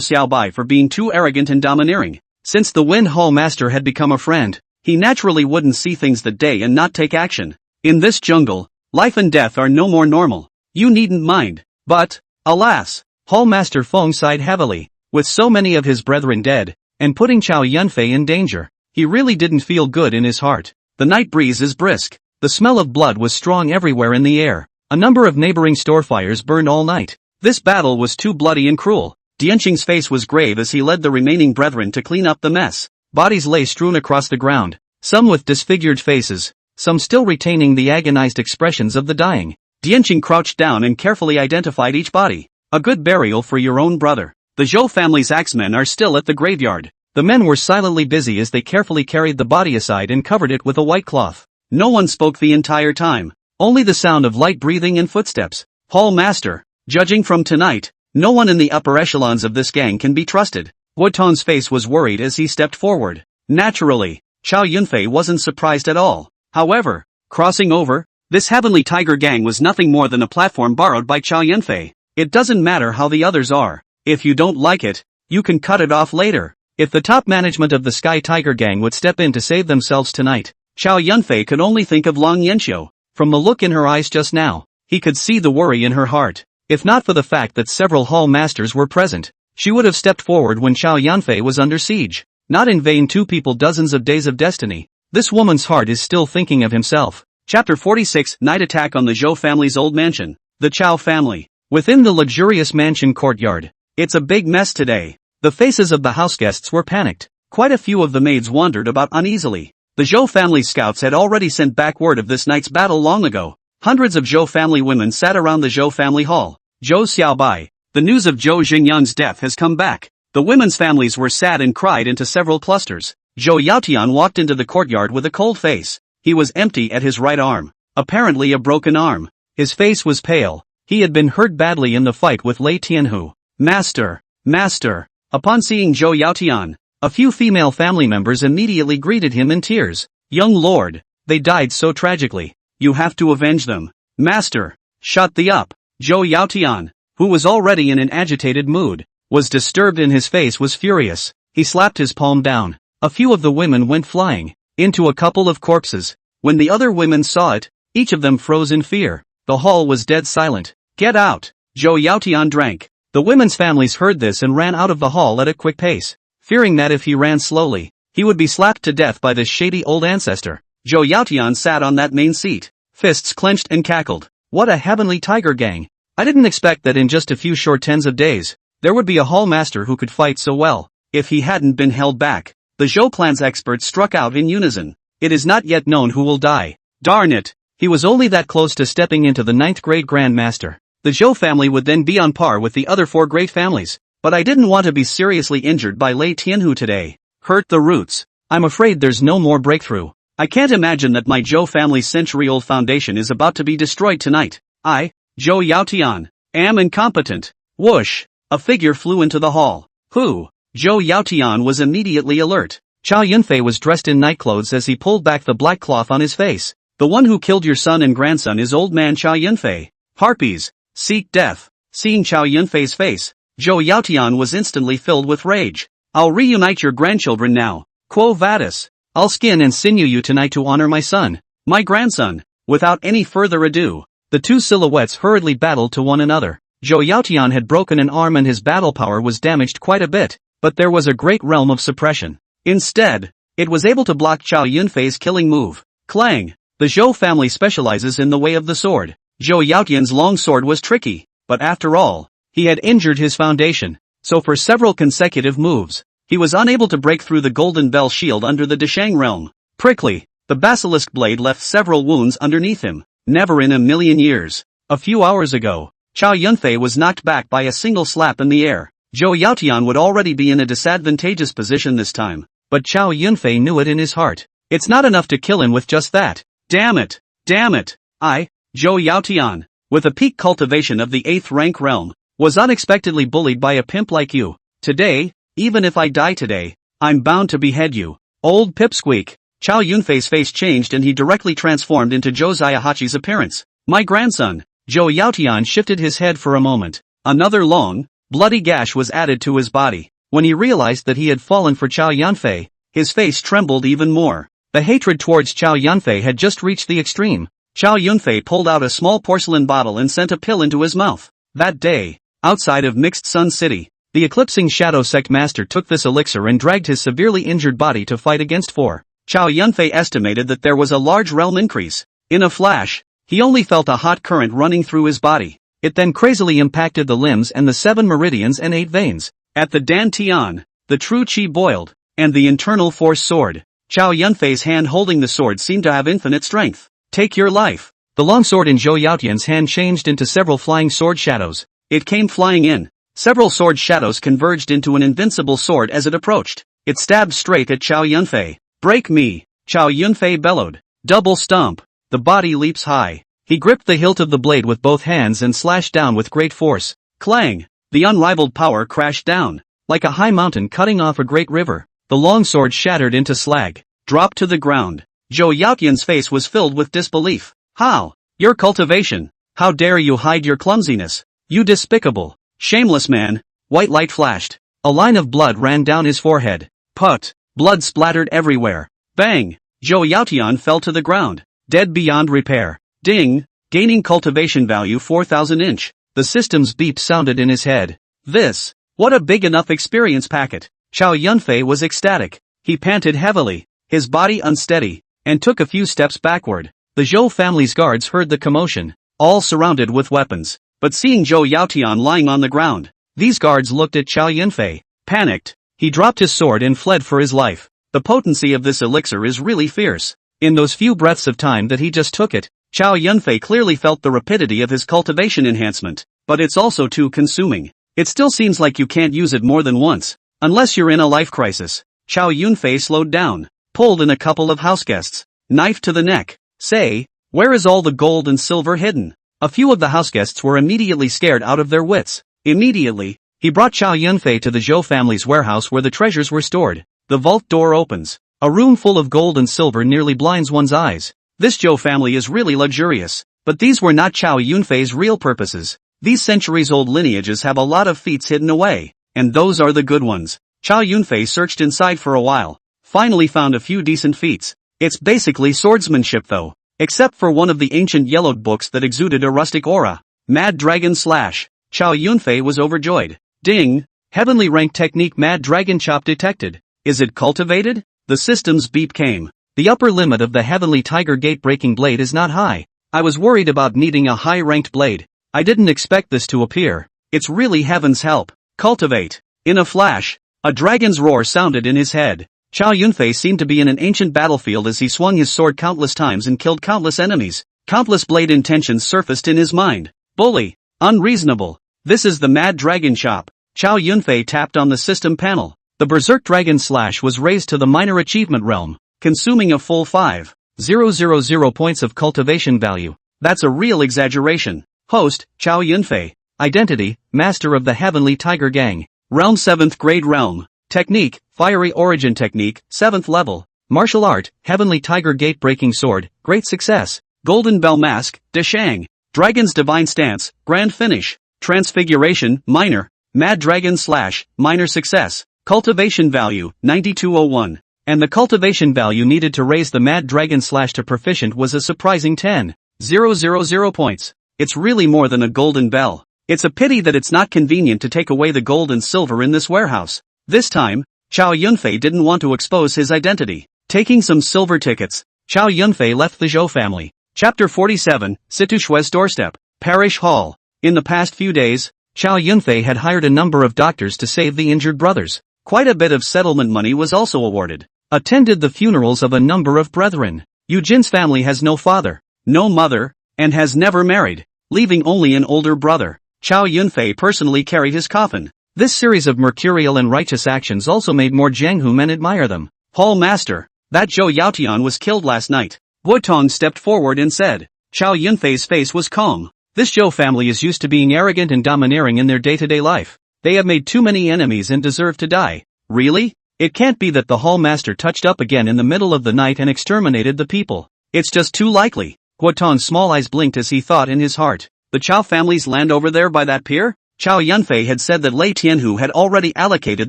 Speaker 1: Xiaobai for being too arrogant and domineering. Since the Wind Hall Master had become a friend, he naturally wouldn't see things that day and not take action. In this jungle, life and death are no more normal. You needn't mind. But, alas, Hall Master Feng sighed heavily. With so many of his brethren dead, and putting Chao Yunfei in danger, he really didn't feel good in his heart. The night breeze is brisk. The smell of blood was strong everywhere in the air. A number of neighboring store fires burned all night. This battle was too bloody and cruel. Dianqing's face was grave as he led the remaining brethren to clean up the mess. Bodies lay strewn across the ground, some with disfigured faces, some still retaining the agonized expressions of the dying. Dianqing crouched down and carefully identified each body. A good burial for your own brother. The Zhou family's axemen are still at the graveyard. The men were silently busy as they carefully carried the body aside and covered it with a white cloth. No one spoke the entire time. Only the sound of light breathing and footsteps. Hall Master, judging from tonight, no one in the upper echelons of this gang can be trusted. Wotan's face was worried as he stepped forward. Naturally, Chow Yunfei wasn't surprised at all. However, crossing over, this Heavenly Tiger gang was nothing more than a platform borrowed by Chow Yunfei. It doesn't matter how the others are. If you don't like it, you can cut it off later. If the top management of the Sky Tiger gang would step in to save themselves tonight, Chow Yunfei could only think of Long Yanxiu. From the look in her eyes just now, he could see the worry in her heart. If not for the fact that several hall masters were present, she would have stepped forward when Chow Yunfei was under siege. Not in vain two people dozens of days of destiny. This woman's heart is still thinking of himself. Chapter 46 Night Attack on the Zhou family's old mansion. The Chow family. Within the luxurious mansion courtyard. It's a big mess today. The faces of the houseguests were panicked. Quite a few of the maids wandered about uneasily. The Zhou family scouts had already sent back word of this night's battle long ago. Hundreds of Zhou family women sat around the Zhou family hall. Zhou Xiaobai. The news of Zhou Xinyan's death has come back. The women's families were sad and cried into several clusters. Zhou Yaotian walked into the courtyard with a cold face. He was empty at his right arm. Apparently a broken arm. His face was pale. He had been hurt badly in the fight with Lei Tianhu. Master. Master. Upon seeing Zhou Yaotian, a few female family members immediately greeted him in tears. Young lord, they died so tragically. You have to avenge them. Master, shut the up. Zhou Yaotian, who was already in an agitated mood, was disturbed and his face was furious. He slapped his palm down. A few of the women went flying into a couple of corpses. When the other women saw it, each of them froze in fear. The hall was dead silent. Get out. Zhou Yaotian drank. The women's families heard this and ran out of the hall at a quick pace, fearing that if he ran slowly, he would be slapped to death by this shady old ancestor. Zhou Yaotian sat on that main seat, fists clenched and cackled. What a heavenly tiger gang. I didn't expect that in just a few short tens of days, there would be a hall master who could fight so well. If he hadn't been held back, the Zhou clan's experts struck out in unison. It is not yet known who will die. Darn it, he was only that close to stepping into the 9th grade Grand Master. The Zhou family would then be on par with the other 4 great families. But I didn't want to be seriously injured by Lei Tianhu today. Hurt the roots. I'm afraid there's no more breakthrough. I can't imagine that my Zhou family's century-old foundation is about to be destroyed tonight. I, Zhou Yaotian, am incompetent. Whoosh! A figure flew into the hall. Who? Zhou Yaotian was immediately alert. Chow Yunfei was dressed in nightclothes as he pulled back the black cloth on his face. The one who killed your son and grandson is old man Chow Yunfei. Harpies, seek death. Seeing Chow Yunfei's face, Zhou Yaotian was instantly filled with rage. I'll reunite your grandchildren now. Quo vadis. I'll skin and sinew you tonight to honor my son, my grandson. Without any further ado, the two silhouettes hurriedly battled to one another. Zhou Yaotian had broken an arm and his battle power was damaged quite a bit, but there was a great realm of suppression. Instead, it was able to block Chow Yunfei's killing move. Clang! The Zhou family specializes in the way of the sword. Zhou Yaotian's long sword was tricky, but after all, he had injured his foundation, so for several consecutive moves, he was unable to break through the golden bell shield under the Deshang realm. Prickly, the basilisk blade left several wounds underneath him. Never in a million years. A few hours ago, Chow Yunfei was knocked back by a single slap in the air. Zhou Yaotian would already be in a disadvantageous position this time, but Chow Yunfei knew it in his heart. It's not enough to kill him with just that. Damn it! Damn it! I, Zhou Yaotian, with a peak cultivation of the 8th rank realm, was unexpectedly bullied by a pimp like you. Today, even if I die today, I'm bound to behead you. Old pipsqueak. Chow Yunfei's face changed and he directly transformed into Zhou Xiaohachi's appearance. My grandson. Zhou Yaotian shifted his head for a moment. Another long, bloody gash was added to his body. When he realized that he had fallen for Chow Yunfei, his face trembled even more. The hatred towards Chow Yunfei had just reached the extreme. Chow Yunfei pulled out a small porcelain bottle and sent a pill into his mouth. That day, outside of Mixed Sun City, the Eclipsing Shadow Sect Master took this elixir and dragged his severely injured body to fight against 4. Chow Yunfei estimated that there was a large realm increase. In a flash, He only felt a hot current running through his body. It then crazily impacted the limbs and the 7 meridians and 8 veins. At the dantian, the true chi boiled, and the internal force soared. Chow Yunfei's hand holding the sword seemed to have infinite strength. Take your life. The long sword in Zhou Yaotian's hand changed into several flying sword shadows. It came flying in. Several sword shadows converged into an invincible sword as it approached. It stabbed straight at Chow Yunfei. Break me! Chow Yunfei bellowed. Double stomp. The body leaps high. He gripped the hilt of the blade with both hands and slashed down with great force. Clang! The unrivaled power crashed down. Like a high mountain cutting off a great river. The long sword shattered into slag. Dropped to the ground. Zhou Yaotian's face was filled with disbelief. How? Your cultivation. How dare you hide your clumsiness? You despicable, shameless man. White light flashed. A line of blood ran down his forehead. Put. Blood splattered everywhere. Bang! Zhou Yaotian fell to the ground. Dead beyond repair. Ding! Gaining cultivation value 4000 inch. The system's beep sounded in his head. This. What a big enough experience packet. Chow Yunfei was ecstatic. He panted heavily, his body unsteady, and took a few steps backward. The Zhou family's guards heard the commotion, all surrounded with weapons. But seeing Zhou Yaotian lying on the ground, these guards looked at Chow Yunfei. Panicked, he dropped his sword and fled for his life. The potency of this elixir is really fierce. In those few breaths of time that he just took it, Chow Yunfei clearly felt the rapidity of his cultivation enhancement. But it's also too consuming. It still seems like you can't use it more than once, unless you're in a life crisis. Chow Yunfei slowed down, pulled in a couple of houseguests, knife to the neck. Say, where is all the gold and silver hidden? A few of the houseguests were immediately scared out of their wits. Immediately, he brought Chow Yunfei to the Zhou family's warehouse where the treasures were stored. The vault door opens. A room full of gold and silver nearly blinds one's eyes. This Zhou family is really luxurious. But these were not Chow Yunfei's real purposes. These centuries-old lineages have a lot of feats hidden away. And those are the good ones. Chow Yunfei searched inside for a while. Finally found a few decent feats. It's basically swordsmanship though. Except for one of the ancient yellowed books that exuded a rustic aura. Mad Dragon Slash. Chow Yunfei was overjoyed. Ding! Heavenly rank technique Mad Dragon Chop detected. Is it cultivated? The system's beep came. The upper limit of the Heavenly Tiger Gate breaking blade is not high. I was worried about needing a high-ranked blade. I didn't expect this to appear. It's really heaven's help. Cultivate. In a flash, a dragon's roar sounded in his head. Chow Yunfei seemed to be in an ancient battlefield as he swung his sword countless times and killed countless enemies. Countless blade intentions surfaced in his mind. Bully. Unreasonable. This is the Mad Dragon Chop. Chow Yunfei tapped on the system panel. The Berserk Dragon Slash was raised to the minor achievement realm, consuming a full 5,000 points of cultivation value. That's a real exaggeration. Host, Chow Yunfei. Identity, Master of the Heavenly Tiger Gang. Realm 7th Grade Realm. Technique, Fiery Origin Technique, 7th level. Martial Art, Heavenly Tiger Gate Breaking Sword, Great Success. Golden Bell Mask, Deshang. Dragon's Divine Stance, Grand Finish. Transfiguration, Minor. Mad Dragon Slash, Minor Success. Cultivation Value, 9201. And the cultivation value needed to raise the Mad Dragon Slash to proficient was a surprising 10,000 points. It's really more than a golden bell. It's a pity that it's not convenient to take away the gold and silver in this warehouse. This time, Chow Yunfei didn't want to expose his identity. Taking some silver tickets, Chow Yunfei left the Zhou family. Chapter 47, Situ Shui's Doorstep, Parish Hall. In the past few days, Chow Yunfei had hired a number of doctors to save the injured brothers. Quite a bit of settlement money was also awarded. Attended the funerals of a number of brethren. Yu Jin's family has no father, no mother, and has never married, leaving only an older brother. Chow Yunfei personally carried his coffin. This series of mercurial and righteous actions also made more Jianghu men admire them. Hall Master, that Zhou Yaotian was killed last night. Guotong stepped forward and said. Chow Yunfei's face was calm. This Zhou family is used to being arrogant and domineering in their day-to-day life. They have made too many enemies and deserve to die. Really? It can't be that the Hall Master touched up again in the middle of the night and exterminated the people. It's just too likely. Guotong's small eyes blinked as he thought in his heart. The Chow family's land over there by that pier? Chow Yunfei had said that Lei Tianhu had already allocated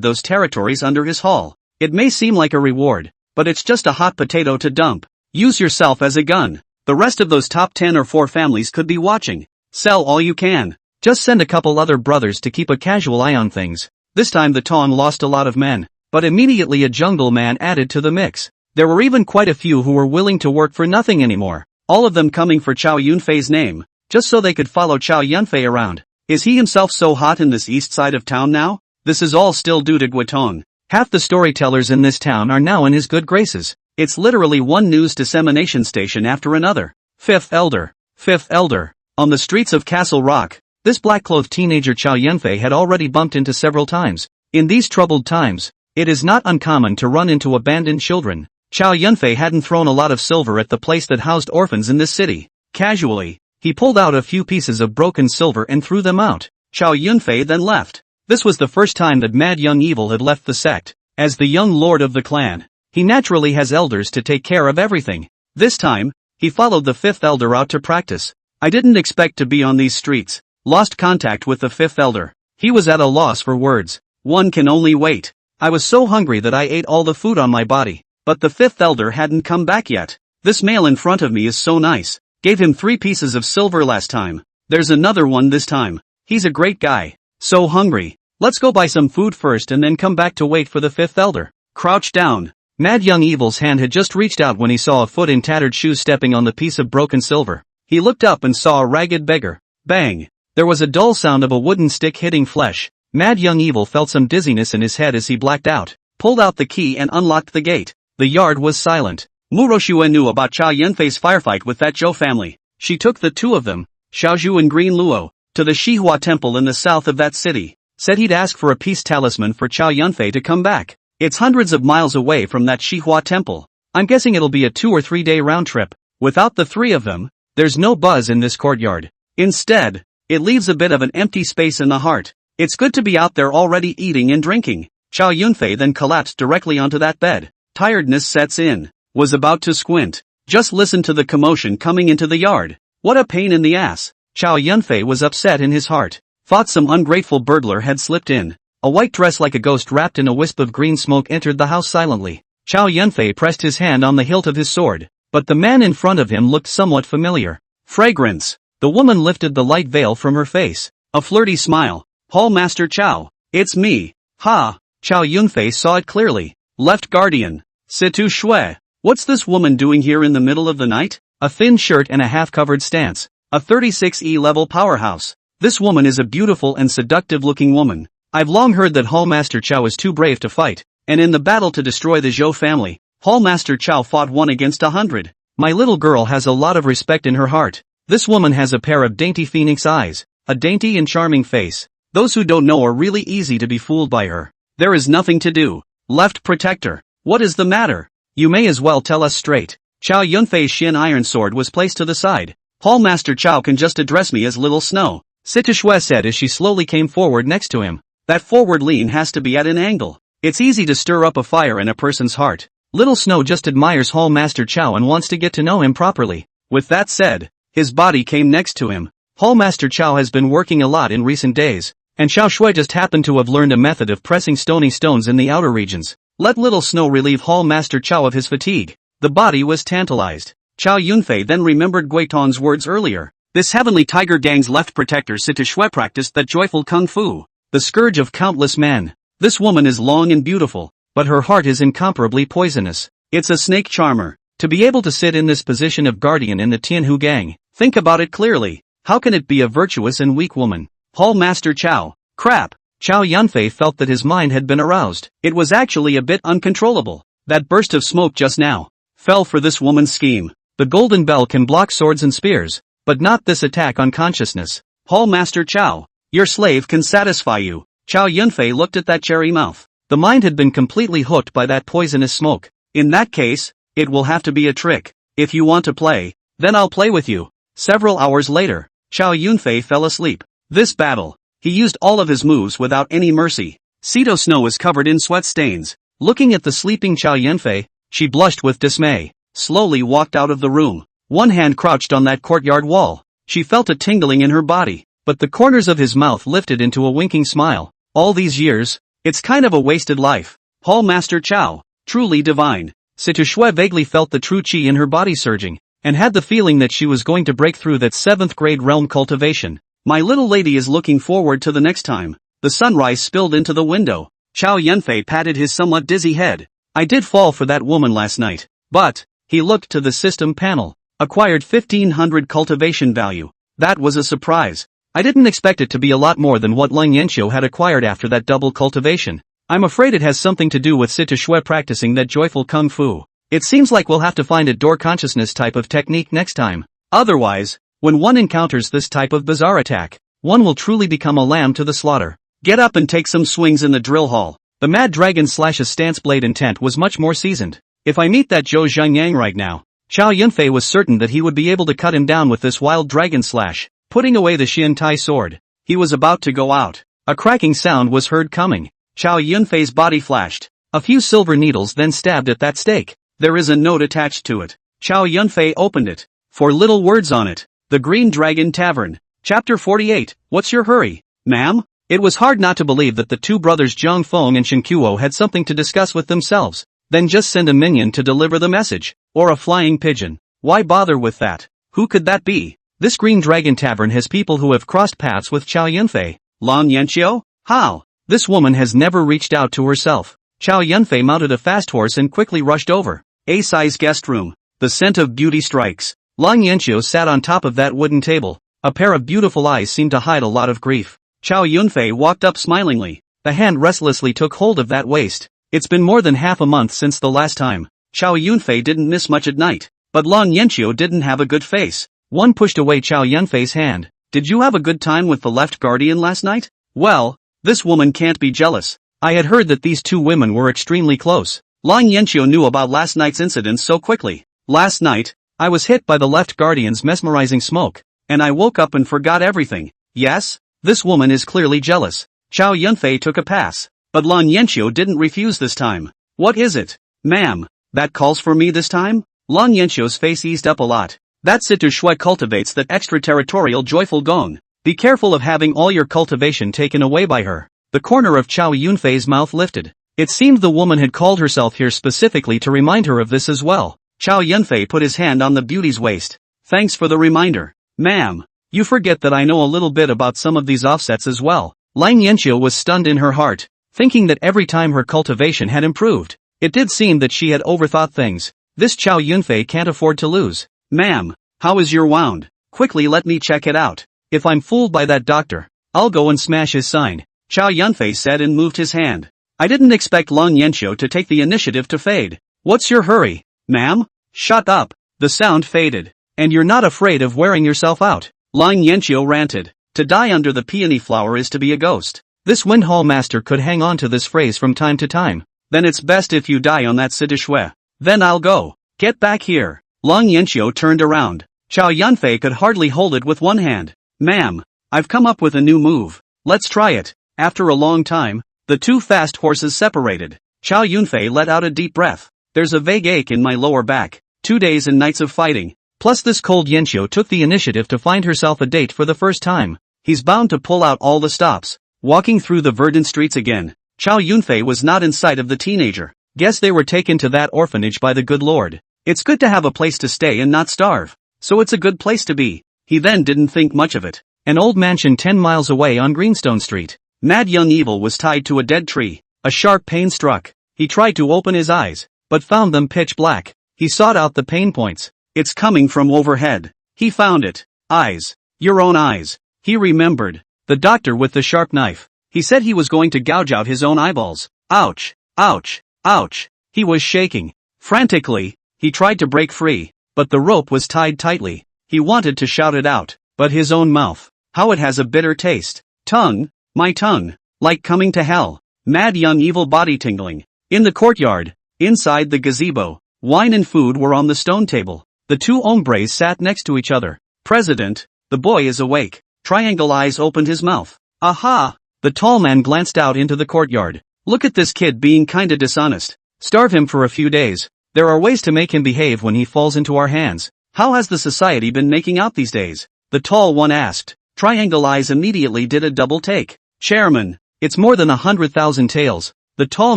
Speaker 1: those territories under his hall. It may seem like a reward, but it's just a hot potato to dump. Use yourself as a gun. The rest of those top 10 or 4 families could be watching. Sell all you can. Just send a couple other brothers to keep a casual eye on things. This time the Tong lost a lot of men, but immediately a jungle man added to the mix. There were even quite a few who were willing to work for nothing anymore. all of them coming for Chow Yunfei's name, just so they could follow Chow Yunfei around. Is he himself so hot in this east side of town now? This is all still due to Guitong. Half the storytellers in this town are now in his good graces. It's literally one news dissemination station after another. Fifth Elder. Fifth Elder. On the streets of Castle Rock, this black-clothed teenager Chow Yunfei had already bumped into several times. In these troubled times, it is not uncommon to run into abandoned children. Chow Yunfei hadn't thrown a lot of silver at the place that housed orphans in this city. Casually, he pulled out a few pieces of broken silver and threw them out. Chow Yunfei then left. This was the first time that Mad Young Evil had left the sect. As the young lord of the clan, he naturally has elders to take care of everything. This time, he followed the fifth elder out to practice. I didn't expect to be on these streets. Lost contact with the fifth elder. He was at a loss for words. One can only wait. I was so hungry that I ate all the food on my body. But the fifth elder hadn't come back yet. This male in front of me is so nice. Gave him 3 pieces of silver last time. There's another one this time. He's a great guy. So hungry. Let's go buy some food first and then come back to wait for the fifth elder. Crouch down. Mad Young Evil's hand had just reached out when he saw a foot in tattered shoes stepping on the piece of broken silver. He looked up and saw a ragged beggar. Bang. There was a dull sound of a wooden stick hitting flesh. Mad Young Evil felt some dizziness in his head as he blacked out, pulled out the key and unlocked the gate. The yard was silent. Muroshue knew about Chow Yunfei's firefight with that Zhou family. She took the 2 of them, Xiaozhu and Green Luo, to the Shihua temple in the south of that city. Said he'd ask for a peace talisman for Chow Yunfei to come back. It's hundreds of miles away from that Shihua temple. I'm guessing it'll be a 2 or 3 day round trip. Without the 3 of them, there's no buzz in this courtyard. Instead, it leaves a bit of an empty space in the heart. It's good to be out there already eating and drinking. Chow Yunfei then collapsed directly onto that bed. Tiredness sets in. Was about to squint. Just listen to the commotion coming into the yard. What a pain in the ass. Chow Yunfei was upset in his heart. Thought some ungrateful burglar had slipped in. A white dress like a ghost wrapped in a wisp of green smoke entered the house silently. Chow Yunfei pressed his hand on the hilt of his sword. But the man in front of him looked somewhat familiar. Fragrance. The woman lifted the light veil from her face. A flirty smile. Hall Master Chow. It's me. Ha. Chow Yunfei saw it clearly. Left Guardian. Situ Shui. What's this woman doing here in the middle of the night? A thin shirt and a half-covered stance. A 36E level powerhouse. This woman is a beautiful and seductive-looking woman. I've long heard that Hall Master Chow is too brave to fight, and in the battle to destroy the Zhou family, Hall Master Chow fought 1 against 100. My little girl has a lot of respect in her heart. This woman has a pair of dainty phoenix eyes, a dainty and charming face. Those who don't know are really easy to be fooled by her. There is nothing to do. Left Protector. What is the matter? You may as well tell us straight. Chow Yunfei's Shin Iron Sword was placed to the side. Hall Master Chow can just address me as Little Snow, Situ said as she slowly came forward next to him. That forward lean has to be at an angle. It's easy to stir up a fire in a person's heart. Little Snow just admires Hall Master Chow and wants to get to know him properly. With that said, his body came next to him. Hall Master Chow has been working a lot in recent days, and Xiao Shui just happened to have learned a method of pressing stony stones in the outer regions. Let Little Snow relieve Hall Master Chow of his fatigue. The body was tantalized. Chow Yunfei then remembered Guitong's words earlier. This heavenly tiger gang's left protector Situ Shui practiced that joyful kung fu. The scourge of countless men. This woman is long and beautiful, but her heart is incomparably poisonous. It's a snake charmer. To be able to sit in this position of guardian in the Tianhu gang, think about it clearly. How can it be a virtuous and weak woman? Hall Master Chow. Crap. Chow Yunfei felt that his mind had been aroused. It was actually a bit uncontrollable. That burst of smoke just now fell for this woman's scheme. The golden bell can block swords and spears, but not this attack on consciousness. Hall Master Chow. Your slave can satisfy you. Chow Yunfei looked at that cherry mouth. The mind had been completely hooked by that poisonous smoke. In that case, it will have to be a trick. If you want to play, then I'll play with you. Several hours later, Chow Yunfei fell asleep. This battle, he used all of his moves without any mercy. Ceto Snow was covered in sweat stains. Looking at the sleeping Chow Yunfei, she blushed with dismay, slowly walked out of the room. One hand crouched on that courtyard wall. She felt a tingling in her body, but the corners of his mouth lifted into a winking smile. All these years, it's kind of a wasted life. Hall Master Chow, truly divine. Situ Shui vaguely felt the true chi in her body surging, and had the feeling that she was going to break through that 7th grade realm cultivation. My little lady is looking forward to the next time. The sunrise spilled into the window. Chow Yunfei patted his somewhat dizzy head. I did fall for that woman last night. But, he looked to the system panel. Acquired 1500 cultivation value. That was a surprise. I didn't expect it to be a lot more than what Leng Yanxiu had acquired after that double cultivation. I'm afraid it has something to do with Sita Shui practicing that joyful kung fu. It seems like we'll have to find a door consciousness type of technique next time. Otherwise, when one encounters this type of bizarre attack, one will truly become a lamb to the slaughter. Get up and take some swings in the drill hall. The Mad Dragon Slash's stance blade intent was much more seasoned. If I meet that Zhou Zhangyang right now, Qiao Yunfei was certain that he would be able to cut him down with this wild dragon slash. Putting away the Xian Tai sword, he was about to go out. A cracking sound was heard coming. Qiao Yunfei's body flashed. A few silver needles then stabbed at that stake. There is a note attached to it. Qiao Yunfei opened it. 4 little words on it. The Green Dragon Tavern. Chapter 48. What's your hurry, ma'am? It was hard not to believe that the two brothers Zhang Feng and Shen Qiuo had something to discuss with themselves. Then just send a minion to deliver the message. Or a flying pigeon. Why bother with that? Who could that be? This Green Dragon Tavern has people who have crossed paths with Qiao Yunfei. Lan Yanxiu? How? This woman has never reached out to herself. Qiao Yunfei mounted a fast horse and quickly rushed over. A-size guest room. The scent of beauty strikes. Lan Yanxiu sat on top of that wooden table. A pair of beautiful eyes seemed to hide a lot of grief. Qiao Yunfei walked up smilingly. The hand restlessly took hold of that waist. It's been more than half a month since the last time. Qiao Yunfei didn't miss much at night. But Lan Yanxiu didn't have a good face. One pushed away Qiao Yunfei's hand. Did you have a good time with the left guardian last night? Well, this woman can't be jealous. I had heard that these two women were extremely close. Lan Yanxiu knew about last night's incidents so quickly. Last night, I was hit by the left guardian's mesmerizing smoke, and I woke up and forgot everything. Yes, this woman is clearly jealous. Qiao Yunfei took a pass, but Lan Yanxiu didn't refuse this time. What is it, ma'am? That calls for me this time? Lan Yanxiu's face eased up a lot. That Sita Shui cultivates that extraterritorial joyful gong. Be careful of having all your cultivation taken away by her. The corner of Qiao Yunfei's mouth lifted. It seemed the woman had called herself here specifically to remind her of this as well. Qiao Yunfei put his hand on the beauty's waist. Thanks for the reminder. Ma'am, you forget that I know a little bit about some of these offsets as well. Lan Yanxiu was stunned in her heart, thinking that every time her cultivation had improved. It did seem that she had overthought things. This Qiao Yunfei can't afford to lose. Ma'am, how is your wound? Quickly let me check it out. If I'm fooled by that doctor, I'll go and smash his sign. Qiao Yunfei said and moved his hand. I didn't expect Lan Yanxiu to take the initiative to fade. What's your hurry, ma'am? Shut up. The sound faded. And you're not afraid of wearing yourself out. Lan Yanxiu ranted. To die under the peony flower is to be a ghost. This Wind Hall master could hang on to this phrase from time to time. Then it's best if you die on that Sita Shui. Then I'll go. Get back here. Lan Yanxiu turned around. Qiao Yunfei could hardly hold it with one hand. Ma'am, I've come up with a new move. Let's try it. After a long time, the two fast horses separated. Qiao Yunfei let out a deep breath. There's a vague ache in my lower back. 2 days and nights of fighting. Plus this cold Yanxiu took the initiative to find herself a date for the first time. He's bound to pull out all the stops. Walking through the verdant streets again, Qiao Yunfei was not in sight of the teenager. Guess they were taken to that orphanage by the good Lord. It's good to have a place to stay and not starve. So it's a good place to be. He then didn't think much of it. An old mansion 10 miles away on Greenstone Street. Mad Young Evil was tied to a dead tree. A sharp pain struck. He tried to open his eyes, but found them pitch black. He sought out the pain points. It's coming from overhead. He found it. Eyes. Your own eyes. He remembered. The doctor with the sharp knife. He said he was going to gouge out his own eyeballs. Ouch. Ouch. Ouch. He was shaking. Frantically, he tried to break free, but the rope was tied tightly. He wanted to shout it out, but his own mouth. How it has a bitter taste. Tongue. My tongue. Like coming to hell. Mad Young Evil body tingling. In the courtyard. Inside the gazebo. Wine and food were on the stone table. The two hombres sat next to each other. President, the boy is awake. Triangle Eyes opened his mouth. Aha! The tall man glanced out into the courtyard. Look at this kid being kinda dishonest. Starve him for a few days. There are ways to make him behave when he falls into our hands. How has the society been making out these days? The tall one asked. Triangle Eyes immediately did a double take. Chairman, it's more than 100,000 taels. The tall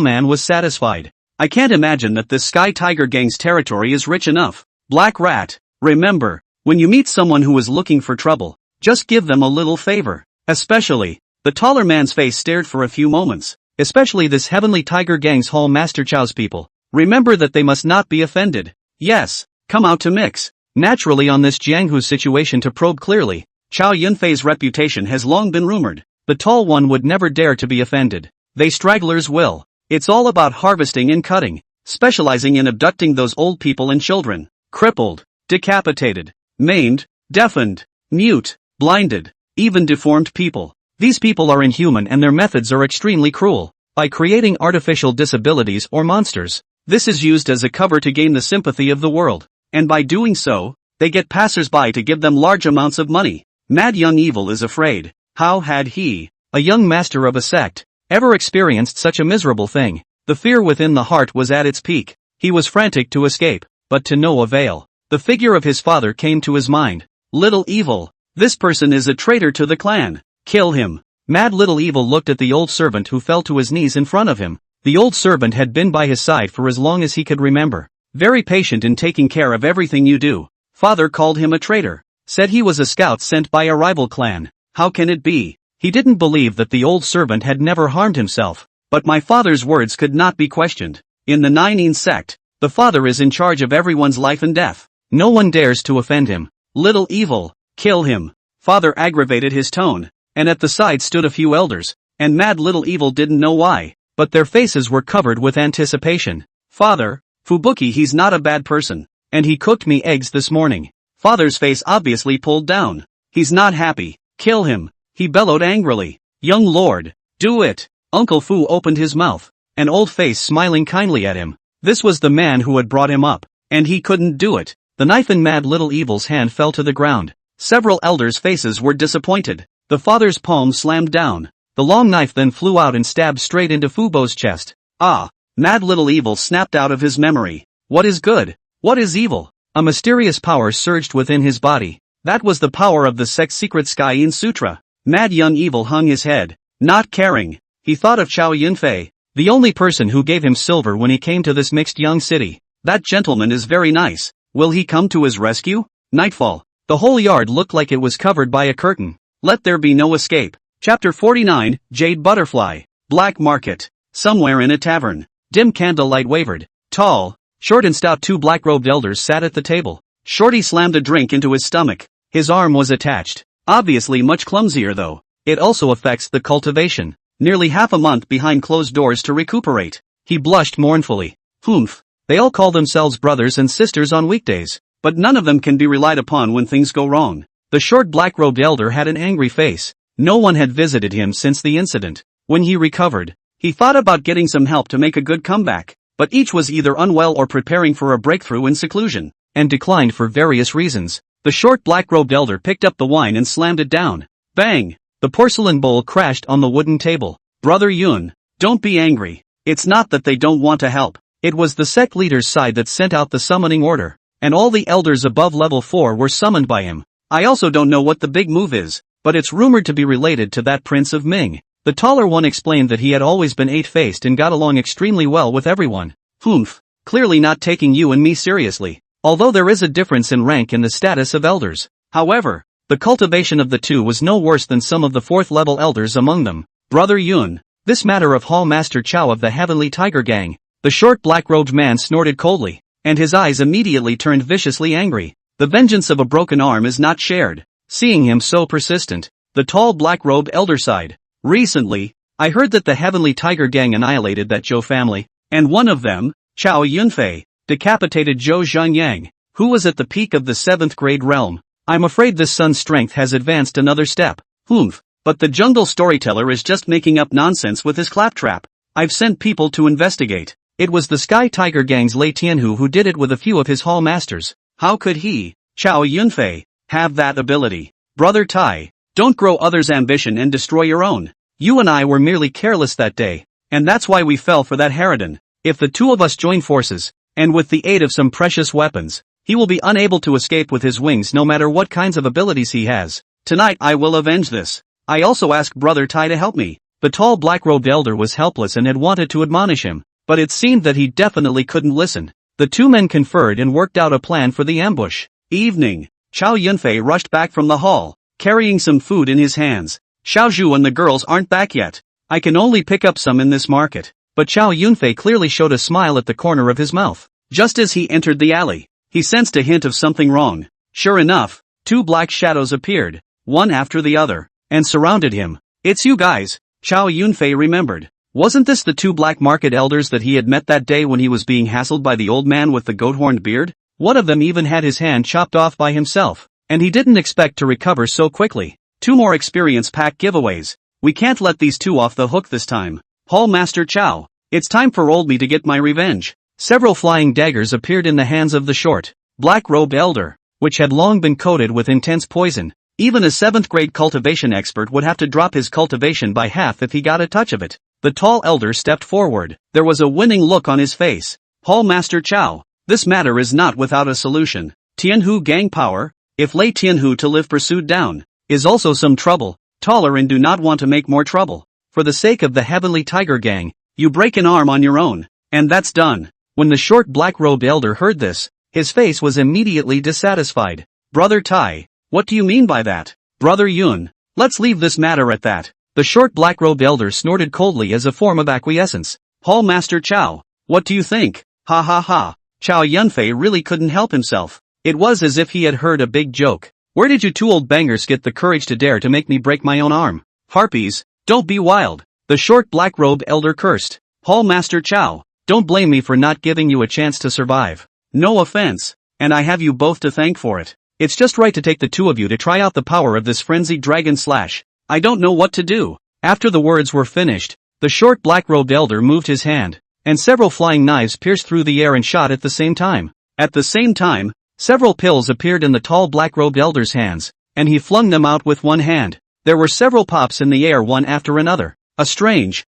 Speaker 1: man was satisfied. I can't imagine that this Sky Tiger Gang's territory is rich enough. Black Rat, remember, when you meet someone who is looking for trouble, just give them a little favor. Especially, the taller man's face stared for a few moments. Especially this Heavenly Tiger Gang's Hall Master Chow's people. Remember that they must not be offended. Yes, come out to mix. Naturally, on this Jianghu's situation to probe clearly, Chow Yunfei's reputation has long been rumored. The tall one would never dare to be offended. They stragglers will. It's all about harvesting and cutting, specializing in abducting those old people and children, crippled, decapitated, maimed, deafened, mute, blinded, even deformed people. These people are inhuman and their methods are extremely cruel. By creating artificial disabilities or monsters, this is used as a cover to gain the sympathy of the world, and by doing so, they get passers-by to give them large amounts of money. Mad Young Evil is afraid. How had he, a young master of a sect, ever experienced such a miserable thing? The fear within the heart was at its peak. He was frantic to escape, but to no avail. The figure of his father came to his mind. Little Evil. This person is a traitor to the clan. Kill him. Mad Little Evil looked at the old servant who fell to his knees in front of him. The old servant had been by his side for as long as he could remember. Very patient in taking care of everything you do. Father called him a traitor. Said he was a scout sent by a rival clan. How can it be? He didn't believe that the old servant had never harmed himself. But my father's words could not be questioned. In the Nineteen sect, the father is in charge of everyone's life and death. No one dares to offend him. Little Evil, kill him. Father aggravated his tone, and at the side stood a few elders, and Mad Little Evil didn't know why, but their faces were covered with anticipation. Father, Fubuki, he's not a bad person, and he cooked me eggs this morning. Father's face obviously pulled down. He's not happy. Kill him, he bellowed angrily. Young lord, do it. Uncle Fu opened his mouth, an old face smiling kindly at him. This was the man who had brought him up, and he couldn't do it. The knife in Mad Little Evil's hand fell to the ground. Several elders' faces were disappointed. The father's palm slammed down. The long knife then flew out and stabbed straight into Fubo's chest. Ah! Mad Little Evil snapped out of his memory. What is good? What is evil? A mysterious power surged within his body. That was the power of the sect's secret Sky-in Sutra. Mad Young Evil hung his head, not caring. He thought of Chow Yunfei, the only person who gave him silver when he came to this mixed young city. That gentleman is very nice. Will he come to his rescue? Nightfall. The whole yard looked like it was covered by a curtain. Let there be no escape. Chapter 49, Jade Butterfly. Black Market. Somewhere in a tavern, dim candlelight wavered. Tall, short and stout two black-robed elders sat at the table. Shorty slammed a drink into his stomach. His arm was attached. Obviously much clumsier though. It also affects the cultivation. Nearly half a month behind closed doors to recuperate. He blushed mournfully. Humph. They all call themselves brothers and sisters on weekdays, but none of them can be relied upon when things go wrong. The short black-robed elder had an angry face. No one had visited him since the incident. When he recovered, he thought about getting some help to make a good comeback, but each was either unwell or preparing for a breakthrough in seclusion, and declined for various reasons. The short black-robed elder picked up the wine and slammed it down. Bang! The porcelain bowl crashed on the wooden table. Brother Yun, don't be angry. It's not that they don't want to help. It was the sect leader's side that sent out the summoning order, and all the elders above level 4 were summoned by him. I also don't know what the big move is, but it's rumored to be related to that Prince of Ming. The taller one explained that he had always been eight-faced and got along extremely well with everyone. Humph, clearly not taking you and me seriously, although there is a difference in rank and the status of elders. However, the cultivation of the two was no worse than some of the fourth-level elders among them. Brother Yun, this matter of Hall Master Chow of the Heavenly Tiger Gang. The short black-robed man snorted coldly, and his eyes immediately turned viciously angry. The vengeance of a broken arm is not shared. Seeing him so persistent, the tall black-robed elder sighed. Recently, I heard that the Heavenly Tiger Gang annihilated that Zhou family, and one of them, Chow Yunfei, decapitated Zhou Zhanyang, who was at the peak of the 7th grade realm. I'm afraid this son's strength has advanced another step. Humph, but the jungle storyteller is just making up nonsense with his claptrap. I've sent people to investigate. It was the Sky Tiger Gang's Lei Tianhu who did it with a few of his hall masters. How could he, Chow Yunfei, have that ability? Brother Tai, don't grow others' ambition and destroy your own. You and I were merely careless that day, and that's why we fell for that harridan. If the two of us join forces, and with the aid of some precious weapons, he will be unable to escape with his wings no matter what kinds of abilities he has. Tonight I will avenge this. I also asked Brother Tai to help me. The tall black-robed elder was helpless and had wanted to admonish him, but it seemed that he definitely couldn't listen. The two men conferred and worked out a plan for the ambush. Evening. Chow Yunfei rushed back from the hall, carrying some food in his hands. Xiaozhu and the girls aren't back yet. I can only pick up some in this market. But Chow Yunfei clearly showed a smile at the corner of his mouth. Just as he entered the alley, He sensed a hint of something wrong. Sure enough, two black shadows appeared, one after the other, and surrounded him. It's you guys, Chow Yunfei remembered. Wasn't this the two black market elders that he had met that day when he was being hassled by the old man with the goat-horned beard? One of them even had his hand chopped off by himself, and he didn't expect to recover so quickly. 2 more experience pack giveaways. We can't let these two off the hook this time. Hall Master Chow, it's time for old me to get my revenge. Several flying daggers appeared in the hands of the short, black-robed elder, which had long been coated with intense poison. Even a 7th grade cultivation expert would have to drop his cultivation by half if he got a touch of it. The tall elder stepped forward. There was a winning look on his face. Hall Master Chow, this matter is not without a solution. Tianhu gang power, if Lei Tianhu to live pursued down, is also some trouble. Taller and do not want to make more trouble. For the sake of the Heavenly Tiger gang, you break an arm on your own, and that's done. When the short black-robed elder heard this, his face was immediately dissatisfied. Brother Tai, what do you mean by that? Brother Yun, let's leave this matter at that. The short black-robed elder snorted coldly as a form of acquiescence. Hall Master Chow, what do you think? Ha ha ha. Chow Yunfei really couldn't help himself. It was as if he had heard a big joke. Where did you two old bangers get the courage to dare to make me break my own arm? Harpies, don't be wild. The short black-robed elder cursed. Hall Master Chow, don't blame me for not giving you a chance to survive. No offense, and I have you both to thank for it. It's just right to take the two of you to try out the power of this frenzied dragon slash. I don't know what to do. After the words were finished, the short black-robed elder moved his hand, and several flying knives pierced through the air and shot at the same time. At the same time, several pills appeared in the tall black-robed elder's hands, and he flung them out with one hand. There were several pops in the air one after another. A strange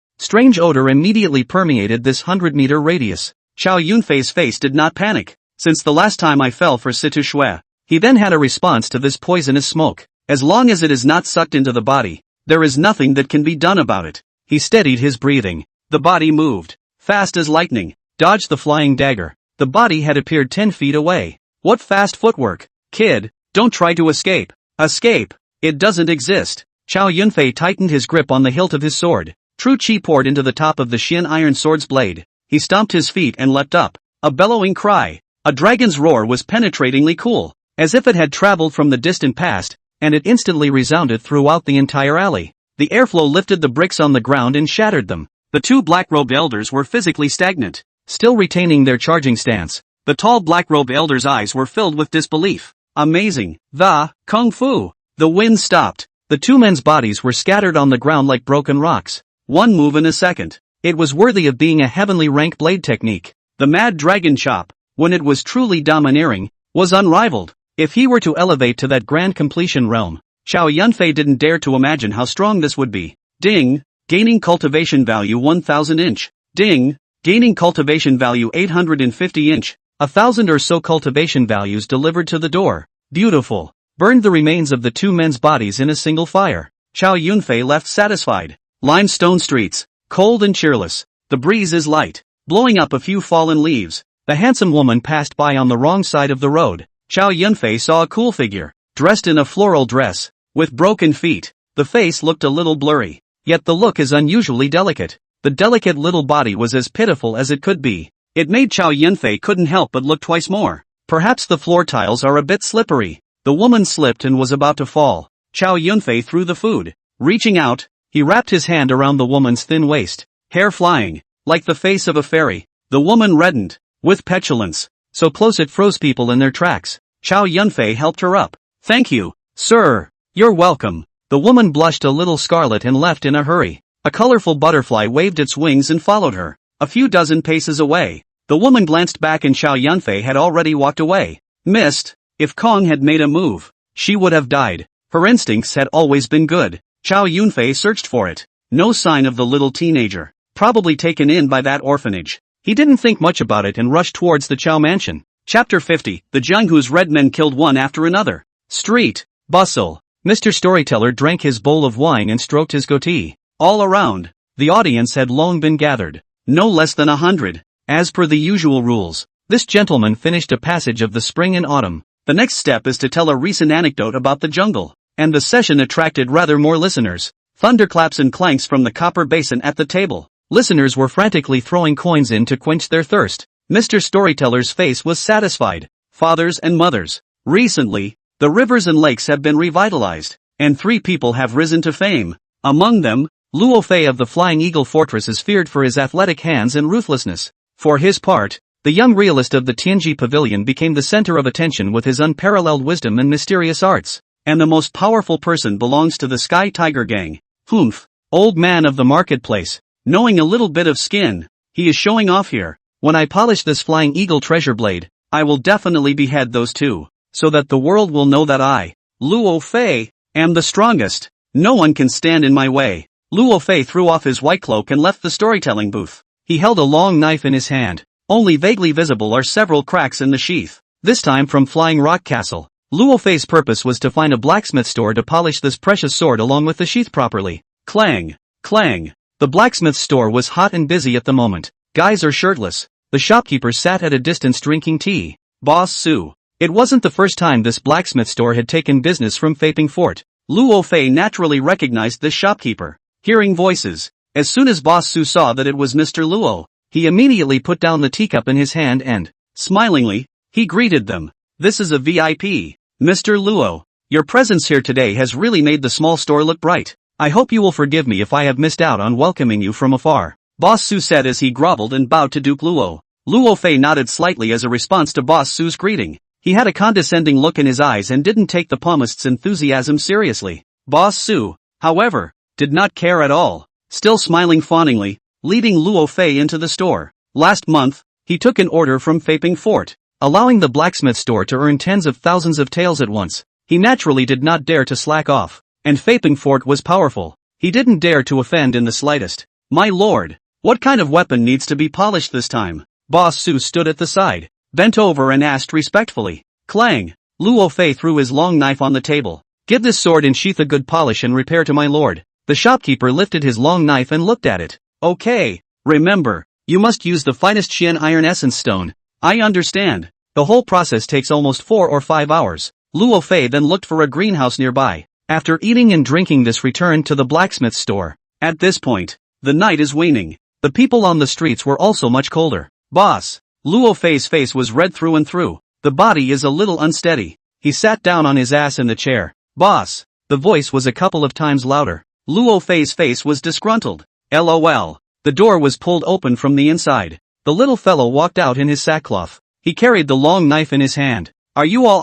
Speaker 1: odor immediately permeated this 100-meter radius. Chow Yunfei's face did not panic. Since the last time I fell for Situ Shui, he then had a response to this poisonous smoke. As long as it is not sucked into the body, there is nothing that can be done about it. He steadied his breathing. The body moved, fast as lightning, dodged the flying dagger. The body had appeared 10 feet away. What fast footwork. Kid, don't try to escape. Escape. It doesn't exist. Chow Yunfei tightened his grip on the hilt of his sword. True chi poured into the top of the Shin iron sword's blade. He stomped his feet and leapt up. A bellowing cry. A dragon's roar was penetratingly cool, as if it had traveled from the distant past, and it instantly resounded throughout the entire alley. The airflow lifted the bricks on the ground and shattered them. The two black-robed elders were physically stagnant, still retaining their charging stance. The tall black-robed elder's eyes were filled with disbelief. Amazing. The Kung Fu. The wind stopped. The two men's bodies were scattered on the ground like broken rocks. One move in a second. It was worthy of being a heavenly rank blade technique. The mad dragon chop, when it was truly domineering, was unrivaled. If he were to elevate to that grand completion realm, Chow Yunfei didn't dare to imagine how strong this would be. Ding! Gaining cultivation value 1000 inch. Ding! Gaining cultivation value 850 inch. 1,000 or so cultivation values delivered to the door. Beautiful. Burned the remains of the two men's bodies in a single fire. Chow Yunfei left satisfied. Limestone streets, cold and cheerless. The breeze is light, blowing up a few fallen leaves. The handsome woman passed by on the wrong side of the road. Chow Yunfei saw a cool figure, dressed in a floral dress, with broken feet. The face looked a little blurry, yet the look is unusually delicate. The delicate little body was as pitiful as it could be. It made Chow Yunfei couldn't help but look twice more. Perhaps the floor tiles are a bit slippery. The woman slipped and was about to fall. Chow Yunfei threw the food. Reaching out, he wrapped his hand around the woman's thin waist, hair flying, like the face of a fairy. The woman reddened, with petulance, so close it froze people in their tracks. Chow Yunfei helped her up. Thank you, sir. You're welcome. The woman blushed a little scarlet and left in a hurry. A colorful butterfly waved its wings and followed her. A few dozen paces away, the woman glanced back and Chow Yunfei had already walked away. Missed. If Kong had made a move, she would have died. Her instincts had always been good. Chow Yunfei searched for it. No sign of the little teenager. Probably taken in by that orphanage. He didn't think much about it and rushed towards the Chow mansion. Chapter 50. The Jianghu's red men killed one after another. Street. Bustle. Mr. Storyteller drank his bowl of wine and stroked his goatee. All around, the audience had long been gathered. No less than 100. As per the usual rules, this gentleman finished a passage of the spring and autumn. The next step is to tell a recent anecdote about the jungle. And the session attracted rather more listeners. Thunderclaps and clanks from the copper basin at the table. Listeners were frantically throwing coins in to quench their thirst. Mr. Storyteller's face was satisfied. fathers and mothers. Recently, the rivers and lakes have been revitalized, and 3 people have risen to fame. Among them, Luo Fei of the Flying Eagle Fortress is feared for his athletic hands and ruthlessness. For his part, the young realist of the Tianji Pavilion became the center of attention with his unparalleled wisdom and mysterious arts. And the most powerful person belongs to the Sky Tiger Gang. Humph, old man of the marketplace, knowing a little bit of skin, he is showing off here. When I polish this Flying Eagle treasure blade, I will definitely behead those 2, so that the world will know that I, Luo Fei, am the strongest. No one can stand in my way. Luo Fei threw off his white cloak and left the storytelling booth. He held a long knife in his hand. Only vaguely visible are several cracks in the sheath. This time from Flying Rock Castle. Luo Fei's purpose was to find a blacksmith store to polish this precious sword along with the sheath properly. Clang, clang. The blacksmith store was hot and busy at the moment. Guys are shirtless. The shopkeeper sat at a distance drinking tea. Boss Su. It wasn't the first time this blacksmith store had taken business from Faping Fort. Luo Fei naturally recognized this shopkeeper. Hearing voices. As soon as Boss Su saw that it was Mr. Luo, he immediately put down the teacup in his hand and, smilingly, he greeted them. This is a VIP. Mr. Luo, your presence here today has really made the small store look bright. I hope you will forgive me if I have missed out on welcoming you from afar. Boss Su said as he groveled and bowed to Duke Luo. Luo Fei nodded slightly as a response to Boss Su's greeting. He had a condescending look in his eyes and didn't take the palmist's enthusiasm seriously. Boss Su, however, did not care at all, still smiling fawningly, leading Luo Fei into the store. Last month, he took an order from Faping Fort, allowing the blacksmith store to earn tens of thousands of taels at once. He naturally did not dare to slack off, and Faping Fort was powerful. He didn't dare to offend in the slightest. My lord, what kind of weapon needs to be polished this time? Boss Su stood at the side, bent over and asked respectfully. Clang! Luo Fei threw his long knife on the table. Give this sword and sheath a good polish and repair to my lord. The shopkeeper lifted his long knife and looked at it. Okay, remember, you must use the finest Xian iron essence stone. I understand. The whole process takes almost 4 or 5 hours. Luo Fei then looked for a greenhouse nearby. After eating and drinking this returned to the blacksmith's store. At this point, the night is waning. The people on the streets were also much colder. Boss, Luo Fei's face was red through and through. The body is a little unsteady. He sat down on his ass in the chair. Boss, the voice was a couple of times louder. Luo Fei's face was disgruntled. LOL. The door was pulled open from the inside. The little fellow walked out in his sackcloth. He carried the long knife in his hand. Are you all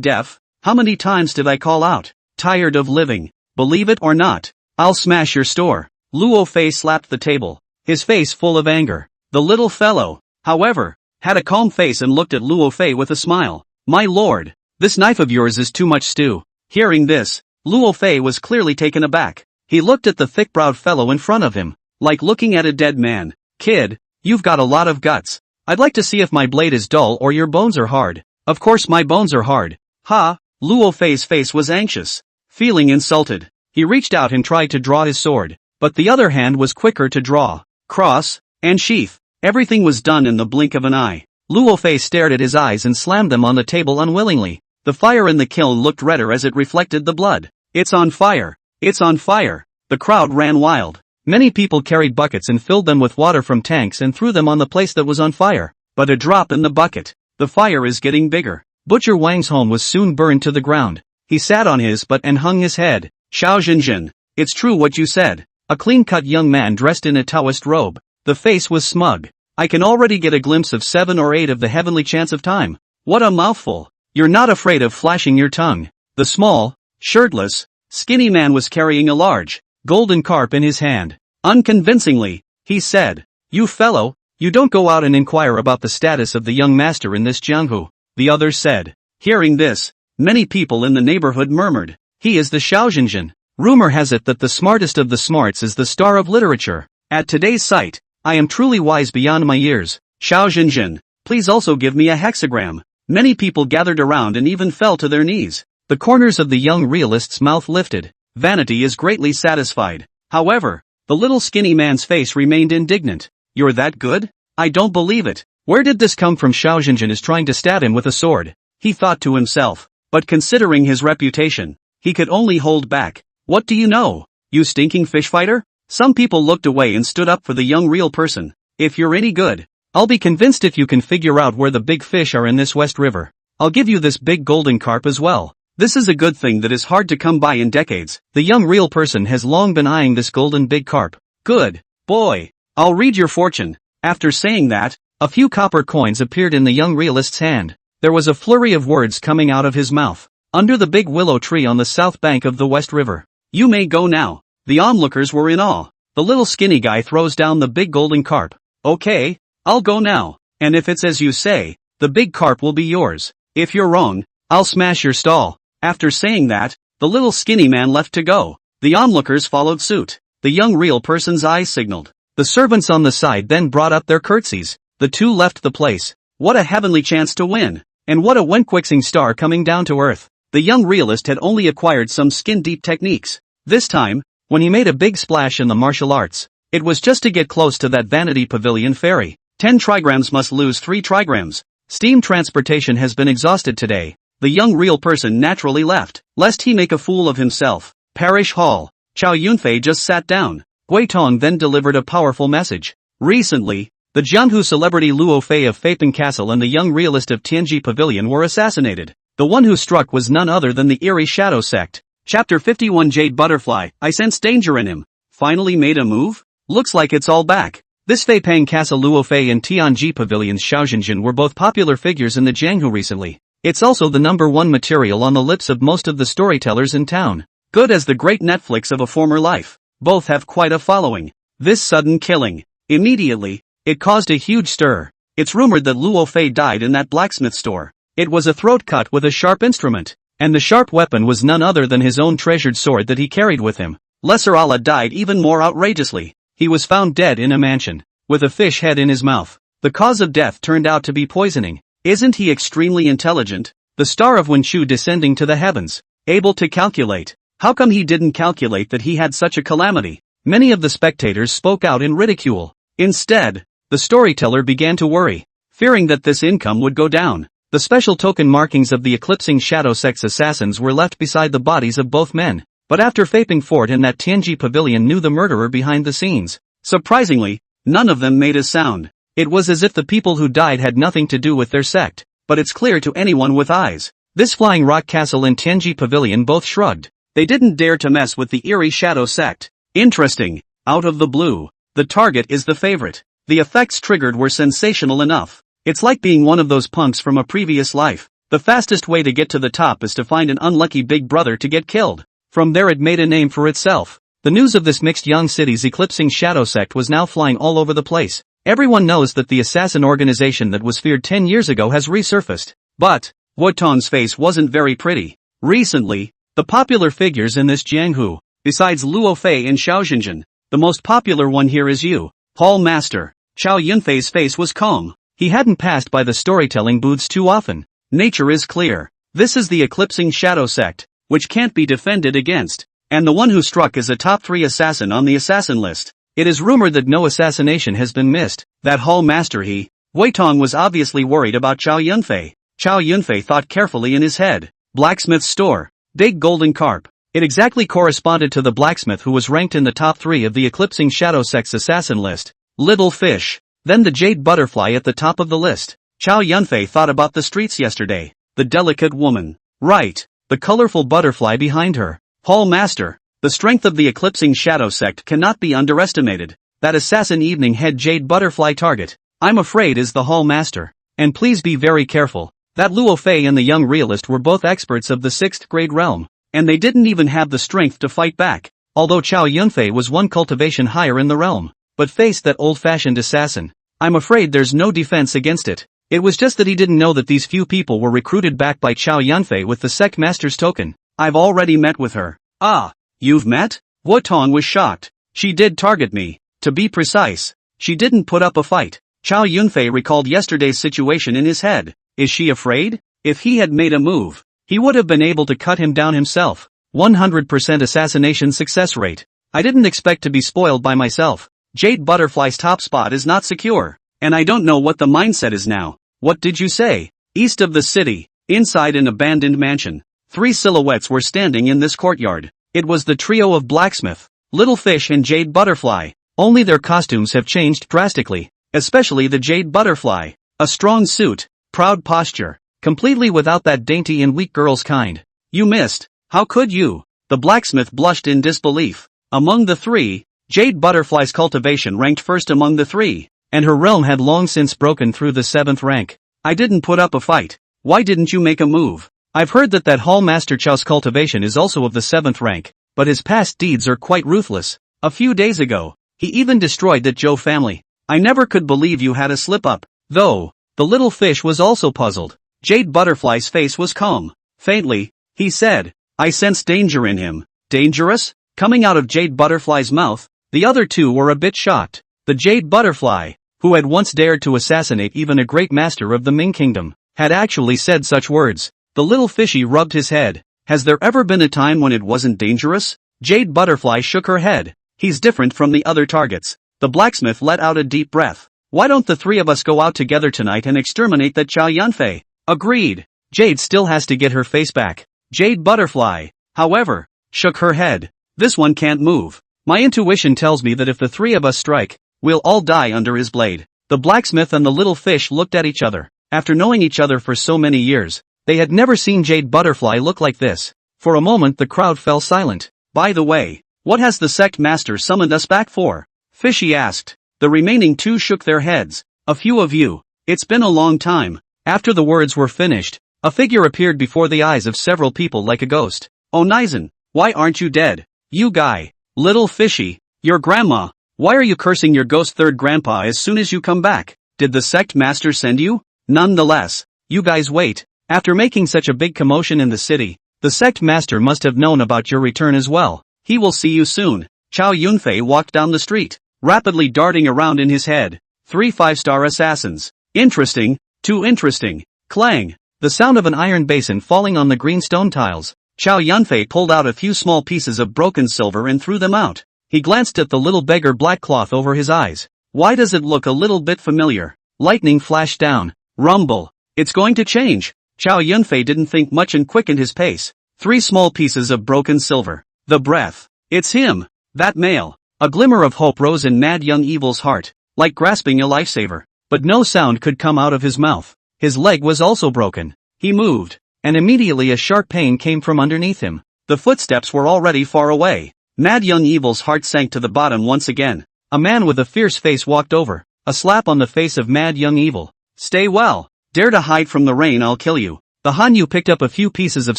Speaker 1: deaf? How many times did I call out? Tired of living? Believe it or not, I'll smash your store. Luo Fei slapped the table, his face full of anger. The little fellow, however, had a calm face and looked at Luo Fei with a smile. My lord, this knife of yours is too much stew. Hearing this, Luo Fei was clearly taken aback. He looked at the thick-browed fellow in front of him, like looking at a dead man. Kid, you've got a lot of guts. I'd like to see if my blade is dull or your bones are hard. Of course my bones are hard. Ha! Luo Fei's face was anxious. Feeling insulted, he reached out and tried to draw his sword, but the other hand was quicker to draw, cross, and sheath. Everything was done in the blink of an eye. Luo Fei stared at his eyes and slammed them on the table unwillingly. The fire in the kiln looked redder as it reflected the blood. It's on fire! It's on fire! The crowd ran wild. Many people carried buckets and filled them with water from tanks and threw them on the place that was on fire. But a drop in the bucket. The fire is getting bigger. Butcher Wang's home was soon burned to the ground. He sat on his butt and hung his head. Xiao Zhenjin, it's true what you said. A clean-cut young man dressed in a Taoist robe. The face was smug. I can already get a glimpse of 7 or 8 of the heavenly chance of time. What a mouthful. You're not afraid of flashing your tongue. The small, shirtless, skinny man was carrying a large, golden carp in his hand. Unconvincingly, he said, You fellow, you don't go out and inquire about the status of the young master in this Jianghu. The others said. Hearing this, many people in the neighborhood murmured. He is the Xiaozhenjin. Rumor has it that the smartest of the smarts is the star of literature. At today's sight, I am truly wise beyond my years. Xiaozhenjin, please also give me a hexagram. Many people gathered around and even fell to their knees. The corners of the young realist's mouth lifted. Vanity is greatly satisfied. However, the little skinny man's face remained indignant. You're that good? I don't believe it. Where did this come from? Xiaozhenjin is trying to stab him with a sword. He thought to himself. But considering his reputation, he could only hold back. What do you know? You stinking fish fighter? Some people looked away and stood up for the young real person. If you're any good, I'll be convinced if you can figure out where the big fish are in this West River. I'll give you this big golden carp as well. This is a good thing that is hard to come by in decades. The young real person has long been eyeing this golden big carp. Good boy. I'll read your fortune. After saying that, a few copper coins appeared in the young realist's hand. There was a flurry of words coming out of his mouth. Under the big willow tree on the south bank of the West River. You may go now. The onlookers were in awe. The little skinny guy throws down the big golden carp. Okay, I'll go now. And if it's as you say, the big carp will be yours. If you're wrong, I'll smash your stall. After saying that, the little skinny man left to go. The onlookers followed suit. The young real person's eyes signaled. The servants on the side then brought up their curtsies. The two left the place. What a heavenly chance to win. And what a windquixing star coming down to earth. The young realist had only acquired some skin-deep techniques. This time, when he made a big splash in the martial arts, it was just to get close to that vanity pavilion ferry. 10 trigrams must lose 3 trigrams. Steam transportation has been exhausted today. The young real person naturally left, lest he make a fool of himself. Parish Hall. Chow Yunfei just sat down. Gui Tong then delivered a powerful message. Recently, the Jianghu celebrity Luo Fei of Feiping Castle and the young realist of Tianji Pavilion were assassinated. The one who struck was none other than the Eerie Shadow Sect. Chapter 51 Jade Butterfly. I sensed danger in him. Finally made a move? Looks like it's all back. This Feiping Castle Luo Fei and Tianji Pavilion's Xiaojinjin were both popular figures in the Jianghu recently. It's also the #1 material on the lips of most of the storytellers in town. Good as the great Netflix of a former life. Both have quite a following. This sudden killing. Immediately, it caused a huge stir. It's rumored that Luo Fei died in that blacksmith store. It was a throat cut with a sharp instrument. And the sharp weapon was none other than his own treasured sword that he carried with him. Lesser Allah died even more outrageously. He was found dead in a mansion, with a fish head in his mouth. The cause of death turned out to be poisoning. Isn't he extremely intelligent? The star of Wenchu descending to the heavens. Able to calculate. How come he didn't calculate that he had such a calamity? Many of the spectators spoke out in ridicule. Instead, the storyteller began to worry, fearing that this income would go down. The special token markings of the eclipsing shadow sect's assassins were left beside the bodies of both men. But after Feiping Fort and that Tianji Pavilion knew the murderer behind the scenes. Surprisingly, none of them made a sound. It was as if the people who died had nothing to do with their sect. But it's clear to anyone with eyes. This Flying Rock Castle and Tianji Pavilion both shrugged. They didn't dare to mess with the Eerie Shadow Sect. Interesting. Out of the blue. The target is the favorite. The effects triggered were sensational enough. It's like being one of those punks from a previous life. The fastest way to get to the top is to find an unlucky big brother to get killed. From there it made a name for itself. The news of this mixed young city's eclipsing shadow sect was now flying all over the place. Everyone knows that the assassin organization that was feared 10 years ago has resurfaced. But, Wotong's face wasn't very pretty. Recently, the popular figures in this Jianghu, besides Luo Fei and Xiaojinjin, the most popular one here is you, Paul Master. Chow Yunfei's face was calm. He hadn't passed by the storytelling booths too often. Nature is clear. This is the eclipsing shadow sect, which can't be defended against. And the one who struck is a top 3 assassin on the assassin list. It is rumored that no assassination has been missed. That Hall Master Wei Tong was obviously worried about Chow Yunfei. Chow Yunfei thought carefully in his head. Blacksmith store. Big golden carp. It exactly corresponded to the blacksmith who was ranked in the top 3 of the eclipsing shadow sect's assassin list. Little fish. Then the Jade Butterfly at the top of the list. Chow Yunfei thought about the streets yesterday. The delicate woman. Right. The colorful butterfly behind her. Paul Master. The strength of the eclipsing shadow sect cannot be underestimated. That assassin evening head Jade Butterfly target, I'm afraid is the Hall Master. And please be very careful. That Luo Fei and the young realist were both experts of the 6th grade realm. And they didn't even have the strength to fight back. Although Chow Yunfei was one cultivation higher in the realm. But faced that old-fashioned assassin. I'm afraid there's no defense against it. It was just that he didn't know that these few people were recruited back by Chow Yunfei with the sect master's token. I've already met with her. Ah, you've met? Wotong was shocked. She did target me. To be precise, she didn't put up a fight. Chow Yunfei recalled yesterday's situation in his head. Is she afraid? If he had made a move, he would have been able to cut him down himself. 100% assassination success rate. I didn't expect to be spoiled by myself. Jade Butterfly's top spot is not secure. And I don't know what the mindset is now. What did you say? East of the city, inside an abandoned mansion. 3 silhouettes were standing in this courtyard. It was the trio of Blacksmith, Little Fish and Jade Butterfly. Only their costumes have changed drastically. Especially the Jade Butterfly. A strong suit, proud posture, completely without that dainty and weak girl's kind. You missed. How could you? The blacksmith blushed in disbelief. Among the three, Jade Butterfly's cultivation ranked first among the three, and her realm had long since broken through the 7th rank. I didn't put up a fight. Why didn't you make a move? I've heard that Hall Master Chow's cultivation is also of the 7th rank, but his past deeds are quite ruthless. A few days ago, he even destroyed that Zhou family. I never could believe you had a slip-up. Though, the little fish was also puzzled. Jade Butterfly's face was calm. Faintly, he said, I sense danger in him. Dangerous? Coming out of Jade Butterfly's mouth, the other two were a bit shocked. The Jade Butterfly, who had once dared to assassinate even a great master of the Ming Kingdom, had actually said such words. The little fishy rubbed his head. Has there ever been a time when it wasn't dangerous? Jade Butterfly shook her head. He's different from the other targets. The blacksmith let out a deep breath. Why don't the three of us go out together tonight and exterminate that Chow Yunfei? Agreed. Jade still has to get her face back. Jade Butterfly, however, shook her head. This one can't move. My intuition tells me that if the three of us strike, we'll all die under his blade. The blacksmith and the little fish looked at each other. After knowing each other for so many years, they had never seen Jade Butterfly look like this. For a moment the crowd fell silent. By the way, what has the sect master summoned us back for? Fishy asked. The remaining two shook their heads. A few of you. It's been a long time. After the words were finished, a figure appeared before the eyes of several people like a ghost. Oh Nizen, why aren't you dead? You guy. Little fishy. Your grandma. Why are you cursing your ghost third grandpa as soon as you come back? Did the sect master send you? Nonetheless, you guys wait. After making such a big commotion in the city, the sect master must have known about your return as well. He will see you soon. Chow Yunfei walked down the street, rapidly darting around in his head. 3 5-star assassins. Interesting, too interesting. Clang. The sound of an iron basin falling on the green stone tiles. Chow Yunfei pulled out a few small pieces of broken silver and threw them out. He glanced at the little beggar black cloth over his eyes. Why does it look a little bit familiar? Lightning flashed down. Rumble. It's going to change. Chow Yunfei didn't think much and quickened his pace. 3 small pieces of broken silver. The breath. It's him. That male. A glimmer of hope rose in Mad Young Evil's heart, like grasping a lifesaver. But no sound could come out of his mouth. His leg was also broken. He moved, and immediately a sharp pain came from underneath him. The footsteps were already far away. Mad Young Evil's heart sank to the bottom once again. A man with a fierce face walked over. A slap on the face of Mad Young Evil. Stay well. Dare to hide from the rain, I'll kill you. The Hanyu picked up a few pieces of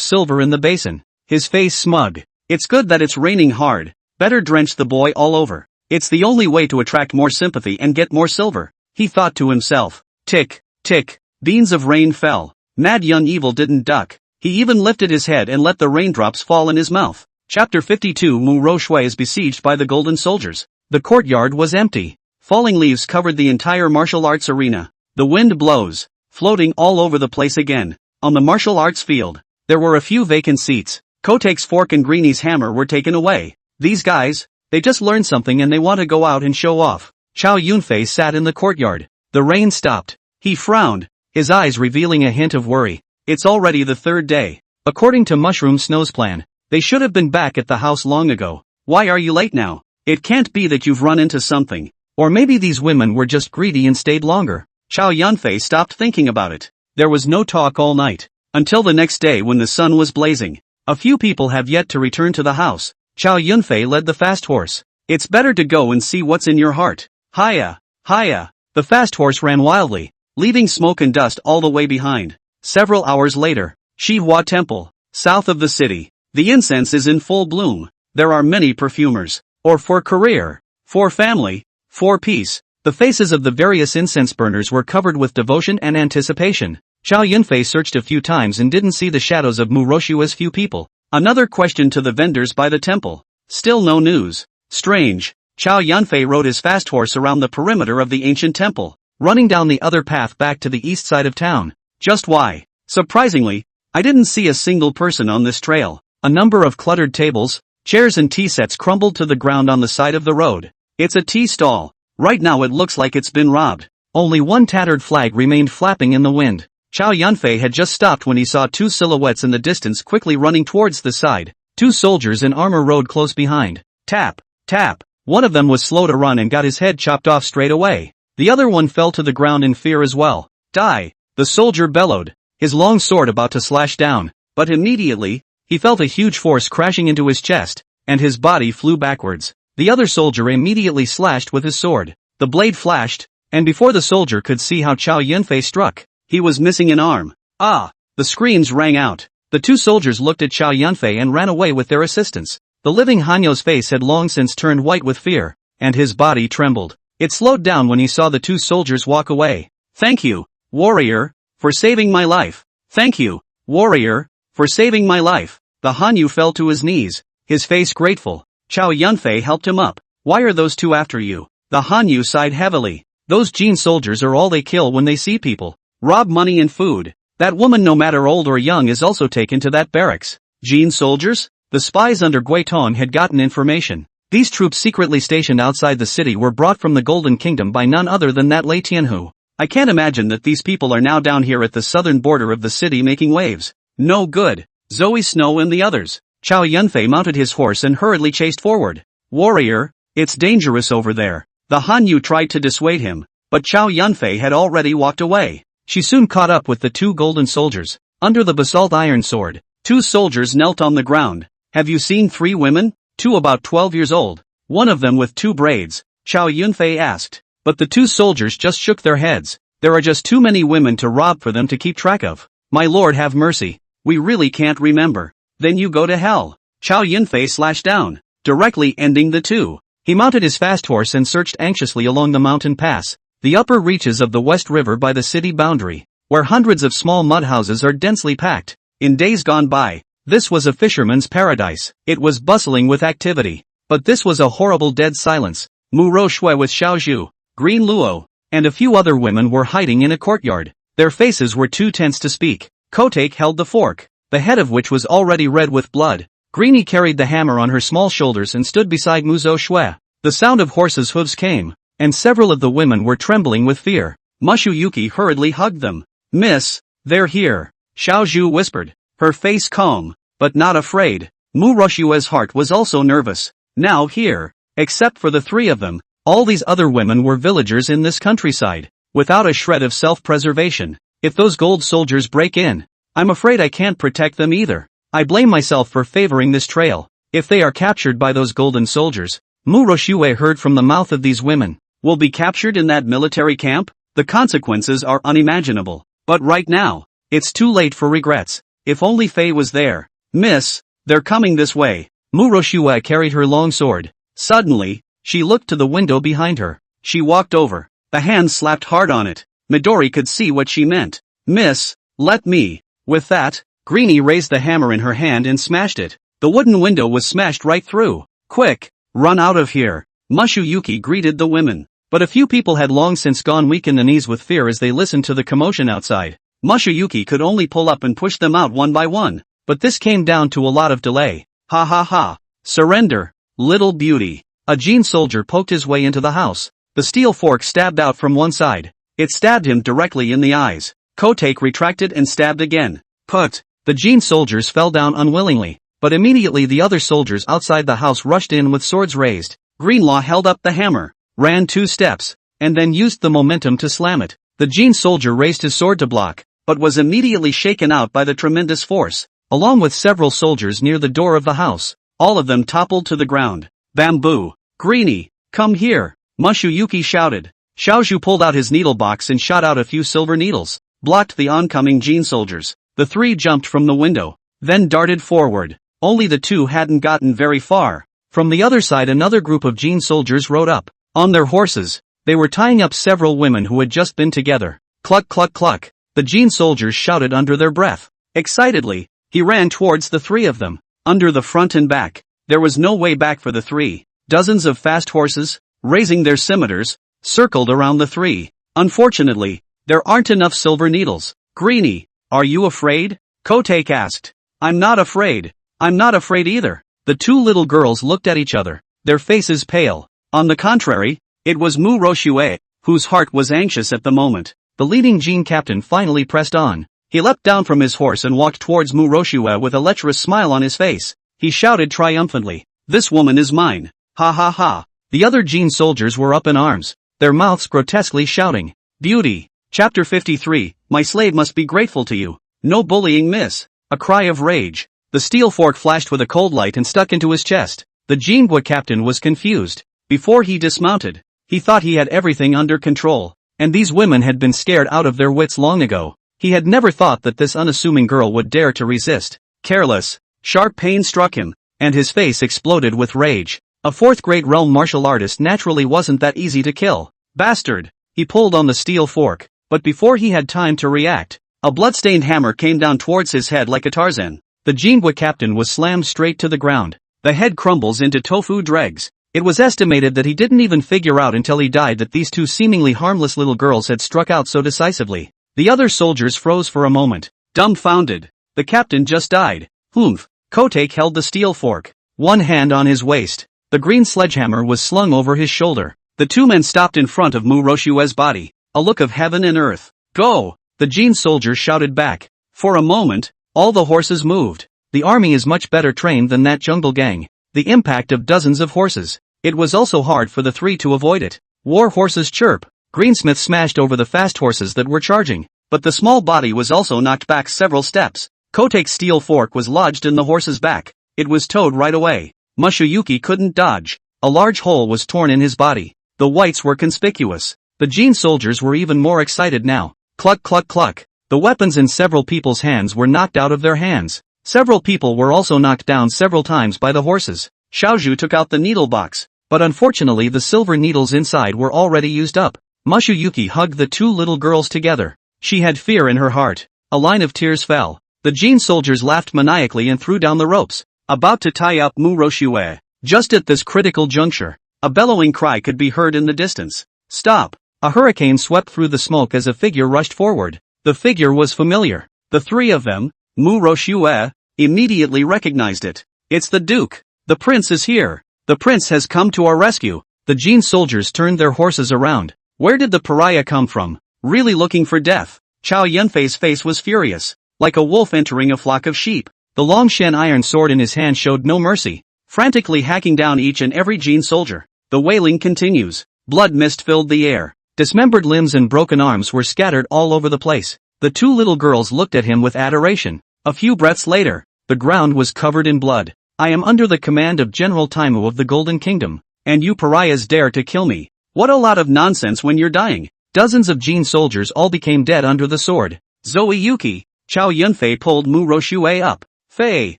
Speaker 1: silver in the basin. His face smug. It's good that it's raining hard. Better drench the boy all over. It's the only way to attract more sympathy and get more silver. He thought to himself. Tick, tick. Beans of rain fell. Mad Young Evil didn't duck. He even lifted his head and let the raindrops fall in his mouth. Chapter 52. Mu Roshui is besieged by the Golden Soldiers. The courtyard was empty. Falling leaves covered the entire martial arts arena. The wind blows, floating all over the place again. On the martial arts field, there were a few vacant seats. Kotake's fork and Greenie's hammer were taken away. These guys, they just learned something and they want to go out and show off. Chow Yunfei sat in the courtyard. The rain stopped. He frowned, his eyes revealing a hint of worry. It's already the 3rd day. According to Mushroom Snow's plan, they should have been back at the house long ago. Why are you late now? It can't be that you've run into something. Or maybe these women were just greedy and stayed longer. Chow Yunfei stopped thinking about it. There was no talk all night. Until the next day when the sun was blazing. A few people have yet to return to the house. Chow Yunfei led the fast horse. It's better to go and see what's in your heart. Hiya, hiya. The fast horse ran wildly, leaving smoke and dust all the way behind. Several hours later, Shihua Temple, south of the city. The incense is in full bloom. There are many perfumers. Or for career, for family, for peace. The faces of the various incense burners were covered with devotion and anticipation. Chow Yunfei searched a few times and didn't see the shadows of Muroshua's few people. Another question to the vendors by the temple. Still no news. Strange. Chow Yunfei rode his fast horse around the perimeter of the ancient temple, running down the other path back to the east side of town. Just why? Surprisingly, I didn't see a single person on this trail. A number of cluttered tables, chairs and tea sets crumbled to the ground on the side of the road. It's a tea stall. Right now it looks like it's been robbed. Only one tattered flag remained flapping in the wind. Chow Yunfei had just stopped when he saw 2 silhouettes in the distance quickly running towards the side. 2 soldiers in armor rode close behind. Tap, tap. One of them was slow to run and got his head chopped off straight away. The other one fell to the ground in fear as well. Die! The soldier bellowed. his long sword about to slash down, but immediately, he felt a huge force crashing into his chest, and his body flew backwards. The other soldier immediately slashed with his sword. The blade flashed, and before the soldier could see how Chow Yunfei struck, he was missing an arm. Ah! The screams rang out. The two soldiers looked at Chow Yunfei and ran away with their assistance. The living Hanyo's face had long since turned white with fear, and his body trembled. It slowed down when he saw the two soldiers walk away. Thank you, warrior, for saving my life. Thank you, warrior, for saving my life. The Hanyu fell to his knees, his face grateful. Chow Yunfei helped him up. Why are those two after you? The Hanyu sighed heavily. Those Jin soldiers are all they kill when they see people. Rob money and food. That woman, no matter old or young, is also taken to that barracks. Jin soldiers? The spies under Gui Tong had gotten information. These troops secretly stationed outside the city were brought from the Golden Kingdom by none other than that Lei Tianhu. I can't imagine that these people are now down here at the southern border of the city making waves. No good. Zoe Snow and the others. Chow Yunfei mounted his horse and hurriedly chased forward. Warrior, it's dangerous over there. The Hanyu tried to dissuade him, but Chow Yunfei had already walked away. She soon caught up with the two golden soldiers. Under the basalt iron sword, two soldiers knelt on the ground. Have you seen three women? Two about 12 years old. One of them with two braids, Chow Yunfei asked. But the two soldiers just shook their heads. There are just too many women to rob for them to keep track of. My lord, have mercy. We really can't remember. Then you go to hell. Chow Yunfei slashed down, directly ending the two. He mounted his fast horse and searched anxiously along the mountain pass, the upper reaches of the West River by the city boundary, where hundreds of small mud houses are densely packed. In days gone by, this was a fisherman's paradise. It was bustling with activity. But this was a horrible dead silence. Mu Roshue with Xiaozhu, Green Luo, and a few other women were hiding in a courtyard. Their faces were too tense to speak. Kotake held the fork, the head of which was already red with blood. Greenie carried the hammer on her small shoulders and stood beside Mu Zoshue. The sound of horses' hooves came, and several of the women were trembling with fear. Mushu Yuki hurriedly hugged them. Miss, they're here, Xiaozhu whispered, her face calm, but not afraid. Mu Roshue's heart was also nervous. Now here, except for the three of them, all these other women were villagers in this countryside, without a shred of self-preservation. If those gold soldiers break in, I'm afraid I can't protect them either. I blame myself for favoring this trail. If they are captured by those golden soldiers, Mu Roshue heard from the mouth of these women, will be captured in that military camp? The consequences are unimaginable. But right now, it's too late for regrets. If only Faye was there. Miss, they're coming this way. Mu Roshue carried her long sword. Suddenly, she looked to the window behind her. She walked over. The hand slapped hard on it. Midori could see what she meant. Miss, let me. With that, Greenie raised the hammer in her hand and smashed it. The wooden window was smashed right through. Quick, run out of here. Mushu Yuki greeted the women. But a few people had long since gone weak in the knees with fear as they listened to the commotion outside. Mushu Yuki could only pull up and push them out one by one. But this came down to a lot of delay. Ha ha ha. Surrender, little beauty. A Jin soldier poked his way into the house. The steel fork stabbed out from one side. It stabbed him directly in the eyes. Kotake retracted and stabbed again. Put. The Jin soldiers fell down unwillingly, but immediately the other soldiers outside the house rushed in with swords raised. Greenlaw held up the hammer, ran 2 steps, and then used the momentum to slam it. The Jin soldier raised his sword to block, but was immediately shaken out by the tremendous force, along with several soldiers near the door of the house. All of them toppled to the ground. Bamboo! Greenie, come here! Mushu Yuki shouted. Xiaozhu pulled out his needle box and shot out a few silver needles, blocked the oncoming Jin soldiers. The 3 jumped from the window, then darted forward. Only the 2 hadn't gotten very far. From the other side another group of Jin soldiers rode up. On their horses, they were tying up several women who had just been together. Cluck cluck cluck. The Jin soldiers shouted under their breath. Excitedly, he ran towards the 3 of them. Under the front and back, there was no way back for the 3. Dozens of fast horses, raising their scimitars, circled around the 3. Unfortunately, there aren't enough silver needles. Greenie, are you afraid? Kotake asked. I'm not afraid. I'm not afraid either. The 2 little girls looked at each other, their faces pale. On the contrary, it was Mu Roshue, whose heart was anxious at the moment. The leading Jin captain finally pressed on. He leapt down from his horse and walked towards Mu Roshue with a lecherous smile on his face. He shouted triumphantly, "This woman is mine! Ha ha ha!" The other Jin soldiers were up in arms, their mouths grotesquely shouting, "Beauty!" Chapter 53, My slave must be grateful to you. No bullying, miss. A cry of rage. The steel fork flashed with a cold light and stuck into his chest. The Jinhua captain was confused. Before he dismounted, he thought he had everything under control, and these women had been scared out of their wits long ago. He had never thought that this unassuming girl would dare to resist. Careless. Sharp pain struck him, and his face exploded with rage. A fourth-grade realm martial artist naturally wasn't that easy to kill. Bastard! He pulled on the steel fork, but before he had time to react, a blood-stained hammer came down towards his head like a Tarzan. The Jinhua captain was slammed straight to the ground. The head crumbles into tofu dregs. It was estimated that he didn't even figure out until he died that these two seemingly harmless little girls had struck out so decisively. The other soldiers froze for a moment, dumbfounded. The captain just died. Humph. Kotake held the steel fork, one hand on his waist. The green sledgehammer was slung over his shoulder. The two men stopped in front of Mu Roshue's body, a look of heaven and earth. Go! The Jin soldiers shouted back. For a moment, all the horses moved. The army is much better trained than that jungle gang. The impact of dozens of horses. It was also hard for the three to avoid it. War horses chirp. Greensmith smashed over the fast horses that were charging, but the small body was also knocked back several steps. Kotake's steel fork was lodged in the horse's back. It was towed right away. Mushuyuki couldn't dodge. A large hole was torn in his body. The whites were conspicuous. The Jin soldiers were even more excited now. Cluck cluck cluck. The weapons in several people's hands were knocked out of their hands. Several people were also knocked down several times by the horses. Xiaozhu took out the needle box, but unfortunately the silver needles inside were already used up. Mushuyuki hugged the two little girls together. She had fear in her heart. A line of tears fell. The Jin soldiers laughed maniacally and threw down the ropes, about to tie up Mu Roshue. Just at this critical juncture, a bellowing cry could be heard in the distance. Stop! A hurricane swept through the smoke as a figure rushed forward. The figure was familiar. The three of them, Mu Roshue, immediately recognized it. It's the Duke. The prince is here. The prince has come to our rescue. The Jin soldiers turned their horses around. Where did the pariah come from? Really looking for death. Chow Yunfei's face was furious, like a wolf entering a flock of sheep. The long Shen iron sword in his hand showed no mercy, frantically hacking down each and every Jin soldier. The wailing continues. Blood mist filled the air. Dismembered limbs and broken arms were scattered all over the place. The two little girls looked at him with adoration. A few breaths later, the ground was covered in blood. I am under the command of General Taimu of the Golden Kingdom, and you pariahs dare to kill me. What a lot of nonsense when you're dying. Dozens of Jin soldiers all became dead under the sword. Zoe Yuki. Chow Yunfei pulled Mu Roshue up. Fei.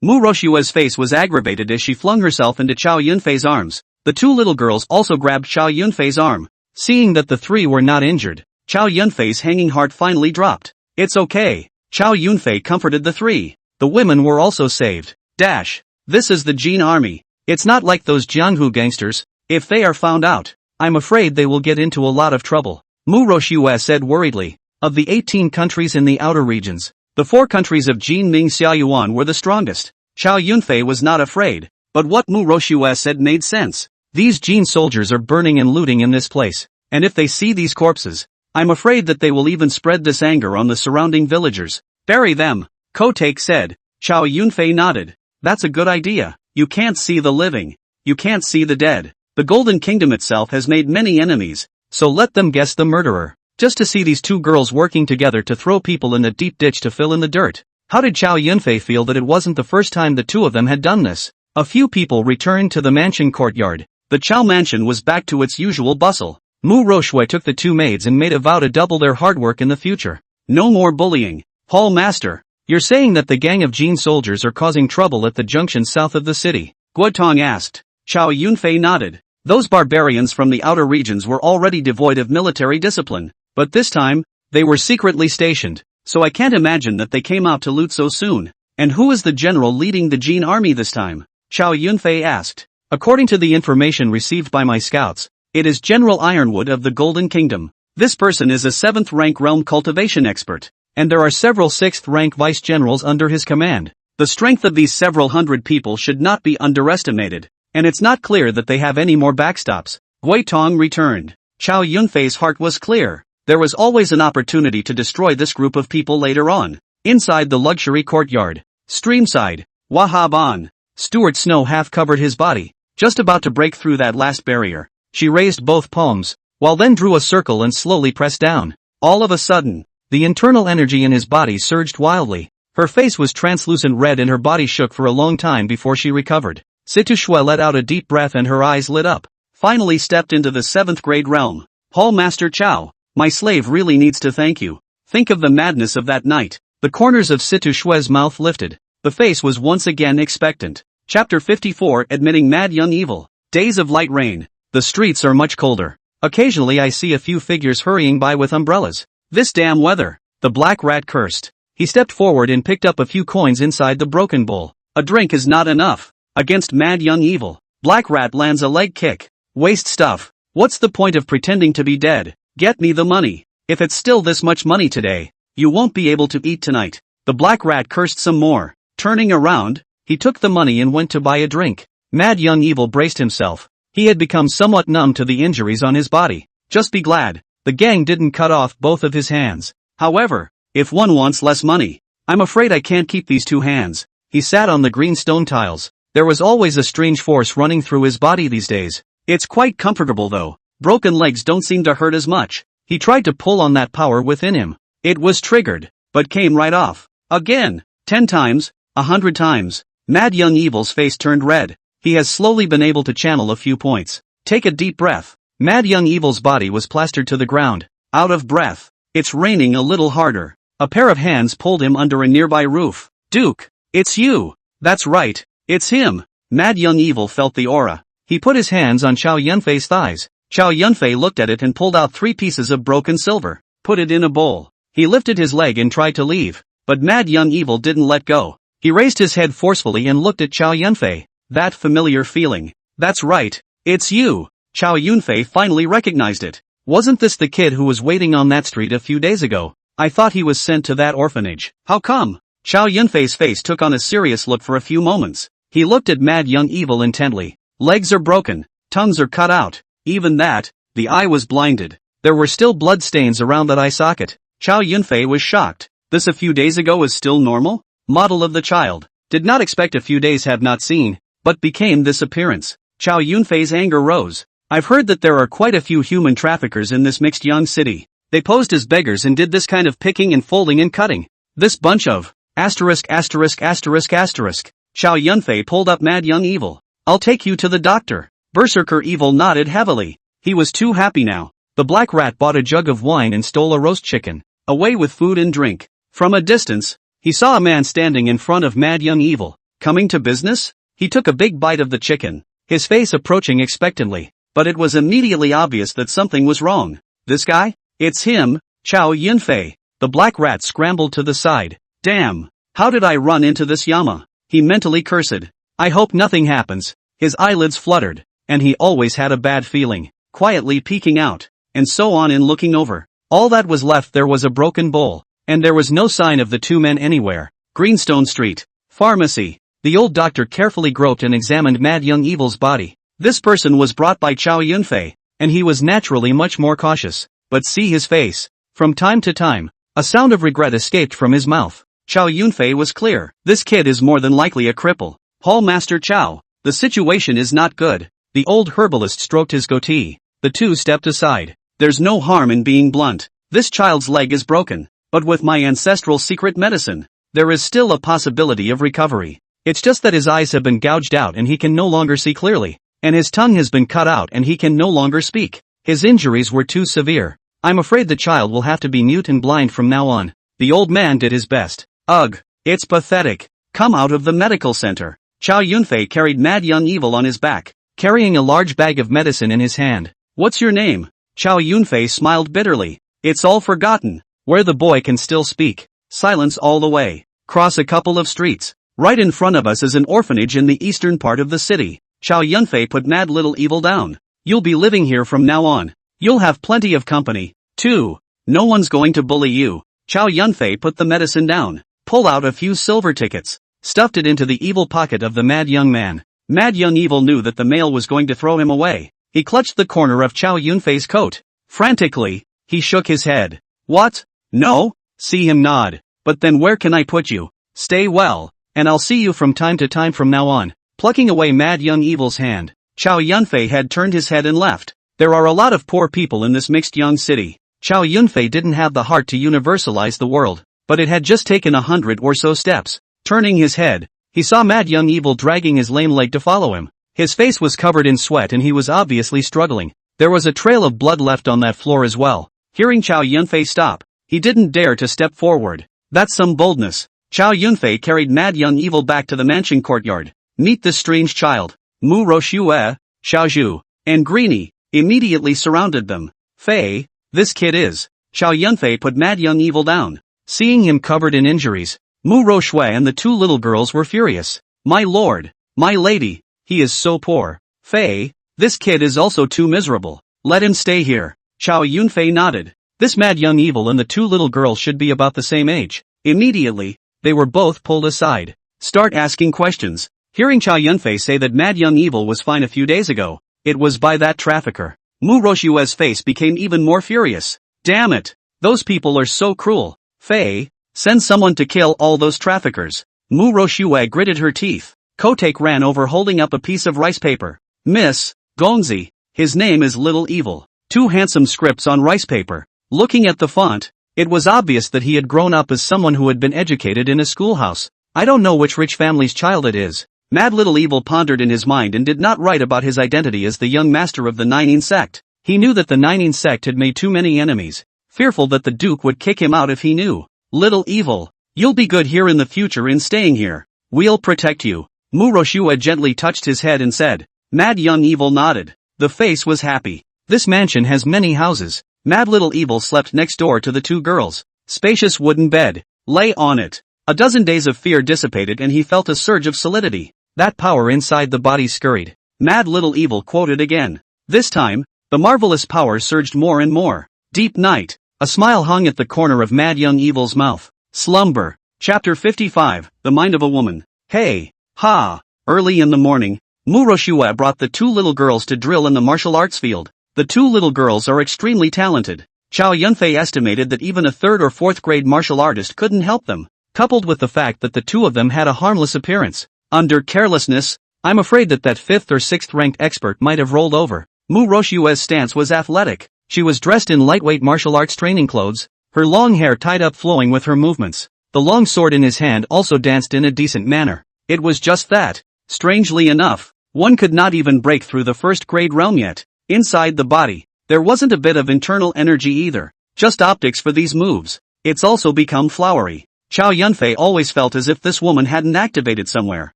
Speaker 1: Mu Roshue's face was aggravated as she flung herself into Chow Yunfei's arms. The two little girls also grabbed Chow Yunfei's arm. Seeing that the three were not injured, Chow Yunfei's hanging heart finally dropped. It's okay. Chow Yunfei comforted the three. The women were also saved. Dash. This is the Jin army. It's not like those Jianghu gangsters. If they are found out, I'm afraid they will get into a lot of trouble. Mu Roshue said worriedly. Of the 18 countries in the outer regions, the 4 countries of Jin Ming Xiaoyuan were the strongest. Chow Yunfei was not afraid, but what Mu Roshue said made sense. These Jin soldiers are burning and looting in this place, and if they see these corpses, I'm afraid that they will even spread this anger on the surrounding villagers. Bury them, Kotake said. Chow Yunfei nodded. That's a good idea. You can't see the living. You can't see the dead. The Golden Kingdom itself has made many enemies, so let them guess the murderer. Just to see these two girls working together to throw people in a deep ditch to fill in the dirt. How did Chow Yunfei feel that it wasn't the first time the two of them had done this? A few people returned to the mansion courtyard. The Chow mansion was back to its usual bustle. Mu Roshue took the two maids and made a vow to double their hard work in the future. No more bullying. Hall Master, you're saying that the gang of Jin soldiers are causing trouble at the junction south of the city? Guotong asked. Chow Yunfei nodded. Those barbarians from the outer regions were already devoid of military discipline, but this time, they were secretly stationed, so I can't imagine that they came out to loot so soon. And who is the general leading the Jin army this time? Chow Yunfei asked. According to the information received by my scouts, it is General Ironwood of the Golden Kingdom. This person is a 7th rank realm cultivation expert, and there are several 6th rank vice generals under his command. The strength of these several hundred people should not be underestimated, and it's not clear that they have any more backstops. Gui Tong returned. Chow Yunfei's heart was clear. There was always an opportunity to destroy this group of people later on. Inside the luxury courtyard, streamside, Wahaban. Stuart Snow half covered his body, just about to break through that last barrier. She raised both palms, while then drew a circle and slowly pressed down. All of a sudden, The internal energy in his body surged wildly. Her face was translucent red and her body shook for a long time before she recovered. Situ Shui let out a deep breath and her eyes lit up. Finally stepped into the 7th grade realm. Hall Master Chow, my slave really needs to thank you. Think of the madness of that night. The corners of Situ Shui's mouth lifted. The face was once again expectant. Chapter 54 Admitting Mad Young Evil. Days of light rain. The streets are much colder. Occasionally I see a few figures hurrying by with umbrellas. This damn weather. The black rat cursed. He stepped forward and picked up a few coins inside the broken bowl. A drink is not enough. Against Mad Young Evil. Black rat lands a leg kick. Waste stuff. What's the point of pretending to be dead? Get me the money. If it's still this much money today, you won't be able to eat tonight. The black rat cursed some more. Turning around, he took the money and went to buy a drink. Mad Young Evil braced himself. He had become somewhat numb to the injuries on his body. Just be glad, the gang didn't cut off both of his hands. However, if one wants less money, I'm afraid I can't keep these two hands. He sat on the green stone tiles. There was always a strange force running through his body these days. It's quite comfortable though. Broken legs don't seem to hurt as much. He tried to pull on that power within him. It was triggered, but came right off. Again, 10 times, 100 times. Mad Young Evil's face turned red. He has slowly been able to channel a few points. Take a deep breath. Mad Young Evil's body was plastered to the ground. Out of breath. It's raining a little harder. A pair of hands pulled him under a nearby roof. Duke, it's you. That's right, it's him. Mad Young Evil felt the aura. He put his hands on Chow Yunfei's thighs. Chow Yunfei looked at it and pulled out 3 pieces of broken silver. Put it in a bowl. He lifted his leg and tried to leave. But Mad Young Evil didn't let go. He raised his head forcefully and looked at Chow Yunfei. That familiar feeling. That's right. It's you. Chow Yunfei finally recognized it. Wasn't this the kid who was waiting on that street a few days ago? I thought he was sent to that orphanage. How come? Chow Yunfei's face took on a serious look for a few moments. He looked at Mad Young Evil intently. Legs are broken. Tongues are cut out. Even that, the eye was blinded. There were still blood stains around that eye socket. Chow Yunfei was shocked. This a few days ago is still normal? Model of the child. Did not expect a few days have not seen, but became this appearance. Chow Yunfei's anger rose. I've heard that there are quite a few human traffickers in this mixed young city. They posed as beggars and did this kind of picking and folding and cutting. This bunch of asterisk. Chow Yunfei pulled up Mad Young Evil. I'll take you to the doctor. Berserker Evil nodded heavily. He was too happy now. The black rat bought a jug of wine and stole a roast chicken. Away with food and drink. From a distance, he saw a man standing in front of Mad Young Evil. Coming to business? He took a big bite of the chicken, his face approaching expectantly. But it was immediately obvious that something was wrong. This guy? It's him, Chow Yunfei. The black rat scrambled to the side. Damn, how did I run into this Yama? He mentally cursed. I hope nothing happens. His eyelids fluttered, and he always had a bad feeling, quietly peeking out, and so on and looking over. All that was left there was a broken bowl, and there was no sign of the two men anywhere. Greenstone Street. Pharmacy. The old doctor carefully groped and examined Mad Young Evil's body. This person was brought by Chow Yunfei, and he was naturally much more cautious. But see his face. From time to time, a sound of regret escaped from his mouth. Chow Yunfei was clear. This kid is more than likely a cripple. Hall Master Chow, the situation is not good. The old herbalist stroked his goatee. The two stepped aside. There's no harm in being blunt. This child's leg is broken, but with my ancestral secret medicine, there is still a possibility of recovery. It's just that his eyes have been gouged out and he can no longer see clearly, and his tongue has been cut out and he can no longer speak. His injuries were too severe. I'm afraid the child will have to be mute and blind from now on. The old man did his best. Ugh, it's pathetic. Come out of the medical center. Chow Yunfei carried Mad Young Evil on his back, carrying a large bag of medicine in his hand. What's your name? Chow Yunfei smiled bitterly. It's all forgotten. Where the boy can still speak. Silence all the way. Cross a couple of streets. Right in front of us is an orphanage in the eastern part of the city. Chow Yunfei put Mad Little Evil down. You'll be living here from now on. You'll have plenty of company, too. No one's going to bully you. Chow Yunfei put the medicine down, pulled out a few silver tickets, stuffed it into the evil pocket of the Mad Young Man. Mad Young Evil knew that the male was going to throw him away. He clutched the corner of Chow Yunfei's coat. Frantically, he shook his head. What? No? See him nod. But then where can I put you? Stay well, and I'll see you from time to time from now on. Plucking away Mad Young Evil's hand, Chow Yunfei had turned his head and left. There are a lot of poor people in this mixed young city. Chow Yunfei didn't have the heart to universalize the world, but it had just taken 100 or so steps. Turning his head, he saw Mad Young Evil dragging his lame leg to follow him. His face was covered in sweat and he was obviously struggling. There was a trail of blood left on that floor as well. Hearing Chow Yunfei stop, he didn't dare to step forward. That's some boldness. Chow Yunfei carried Mad Young Evil back to the mansion courtyard. Meet this strange child. Mu Roshue, Xiaozhu, and Greenie immediately surrounded them. Fei, this kid is. Chow Yunfei put Mad Young Evil down. Seeing him covered in injuries, Mu Roshue and the two little girls were furious. My lord, my lady, he is so poor. Fei, this kid is also too miserable. Let him stay here. Chow Yunfei nodded. This Mad Young Evil and the two little girls should be about the same age. Immediately, they were both pulled aside. Start asking questions. Hearing Chow Yunfei say that Mad Young Evil was fine a few days ago, it was by that trafficker. Mu Roshue's face became even more furious. Damn it! Those people are so cruel. Fei, send someone to kill all those traffickers. Mu Roshue gritted her teeth. Kotake ran over holding up a piece of rice paper. Miss Gongzi, his name is Little Evil. Two handsome scripts on rice paper. Looking at the font, it was obvious that he had grown up as someone who had been educated in a schoolhouse. I don't know which rich family's child it is. Mad Little Evil pondered in his mind and did not write about his identity as the young master of the Nining sect. He knew that the Nining sect had made too many enemies, fearful that the Duke would kick him out if he knew. Little Evil, you'll be good here in the future in staying here. We'll protect you. Mu Roshue gently touched his head and said. Mad Young Evil nodded. The face was happy. This mansion has many houses. Mad Little Evil slept next door to the two girls. Spacious wooden bed. Lay on it. A dozen days of fear dissipated and he felt a surge of solidity. That power inside the body scurried. Mad Little Evil quoted again. This time, the marvelous power surged more and more. Deep night. A smile hung at the corner of Mad Young Evil's mouth. Slumber. Chapter 55, The Mind of a Woman. Hey. Ha. Early in the morning, Mu Roshue brought the two little girls to drill in the martial arts field. The two little girls are extremely talented. Chow Yunfei estimated that even a third or fourth grade martial artist couldn't help them, coupled with the fact that the two of them had a harmless appearance. Under carelessness, I'm afraid that 5th or 6th ranked expert might have rolled over. Mu Roshue's stance was athletic. She was dressed in lightweight martial arts training clothes, her long hair tied up flowing with her movements. The long sword in his hand also danced in a decent manner. It was just that. Strangely enough, one could not even break through the first grade realm yet. Inside the body, there wasn't a bit of internal energy either. Just optics for these moves. It's also become flowery. Chow Yunfei always felt as if this woman hadn't activated somewhere.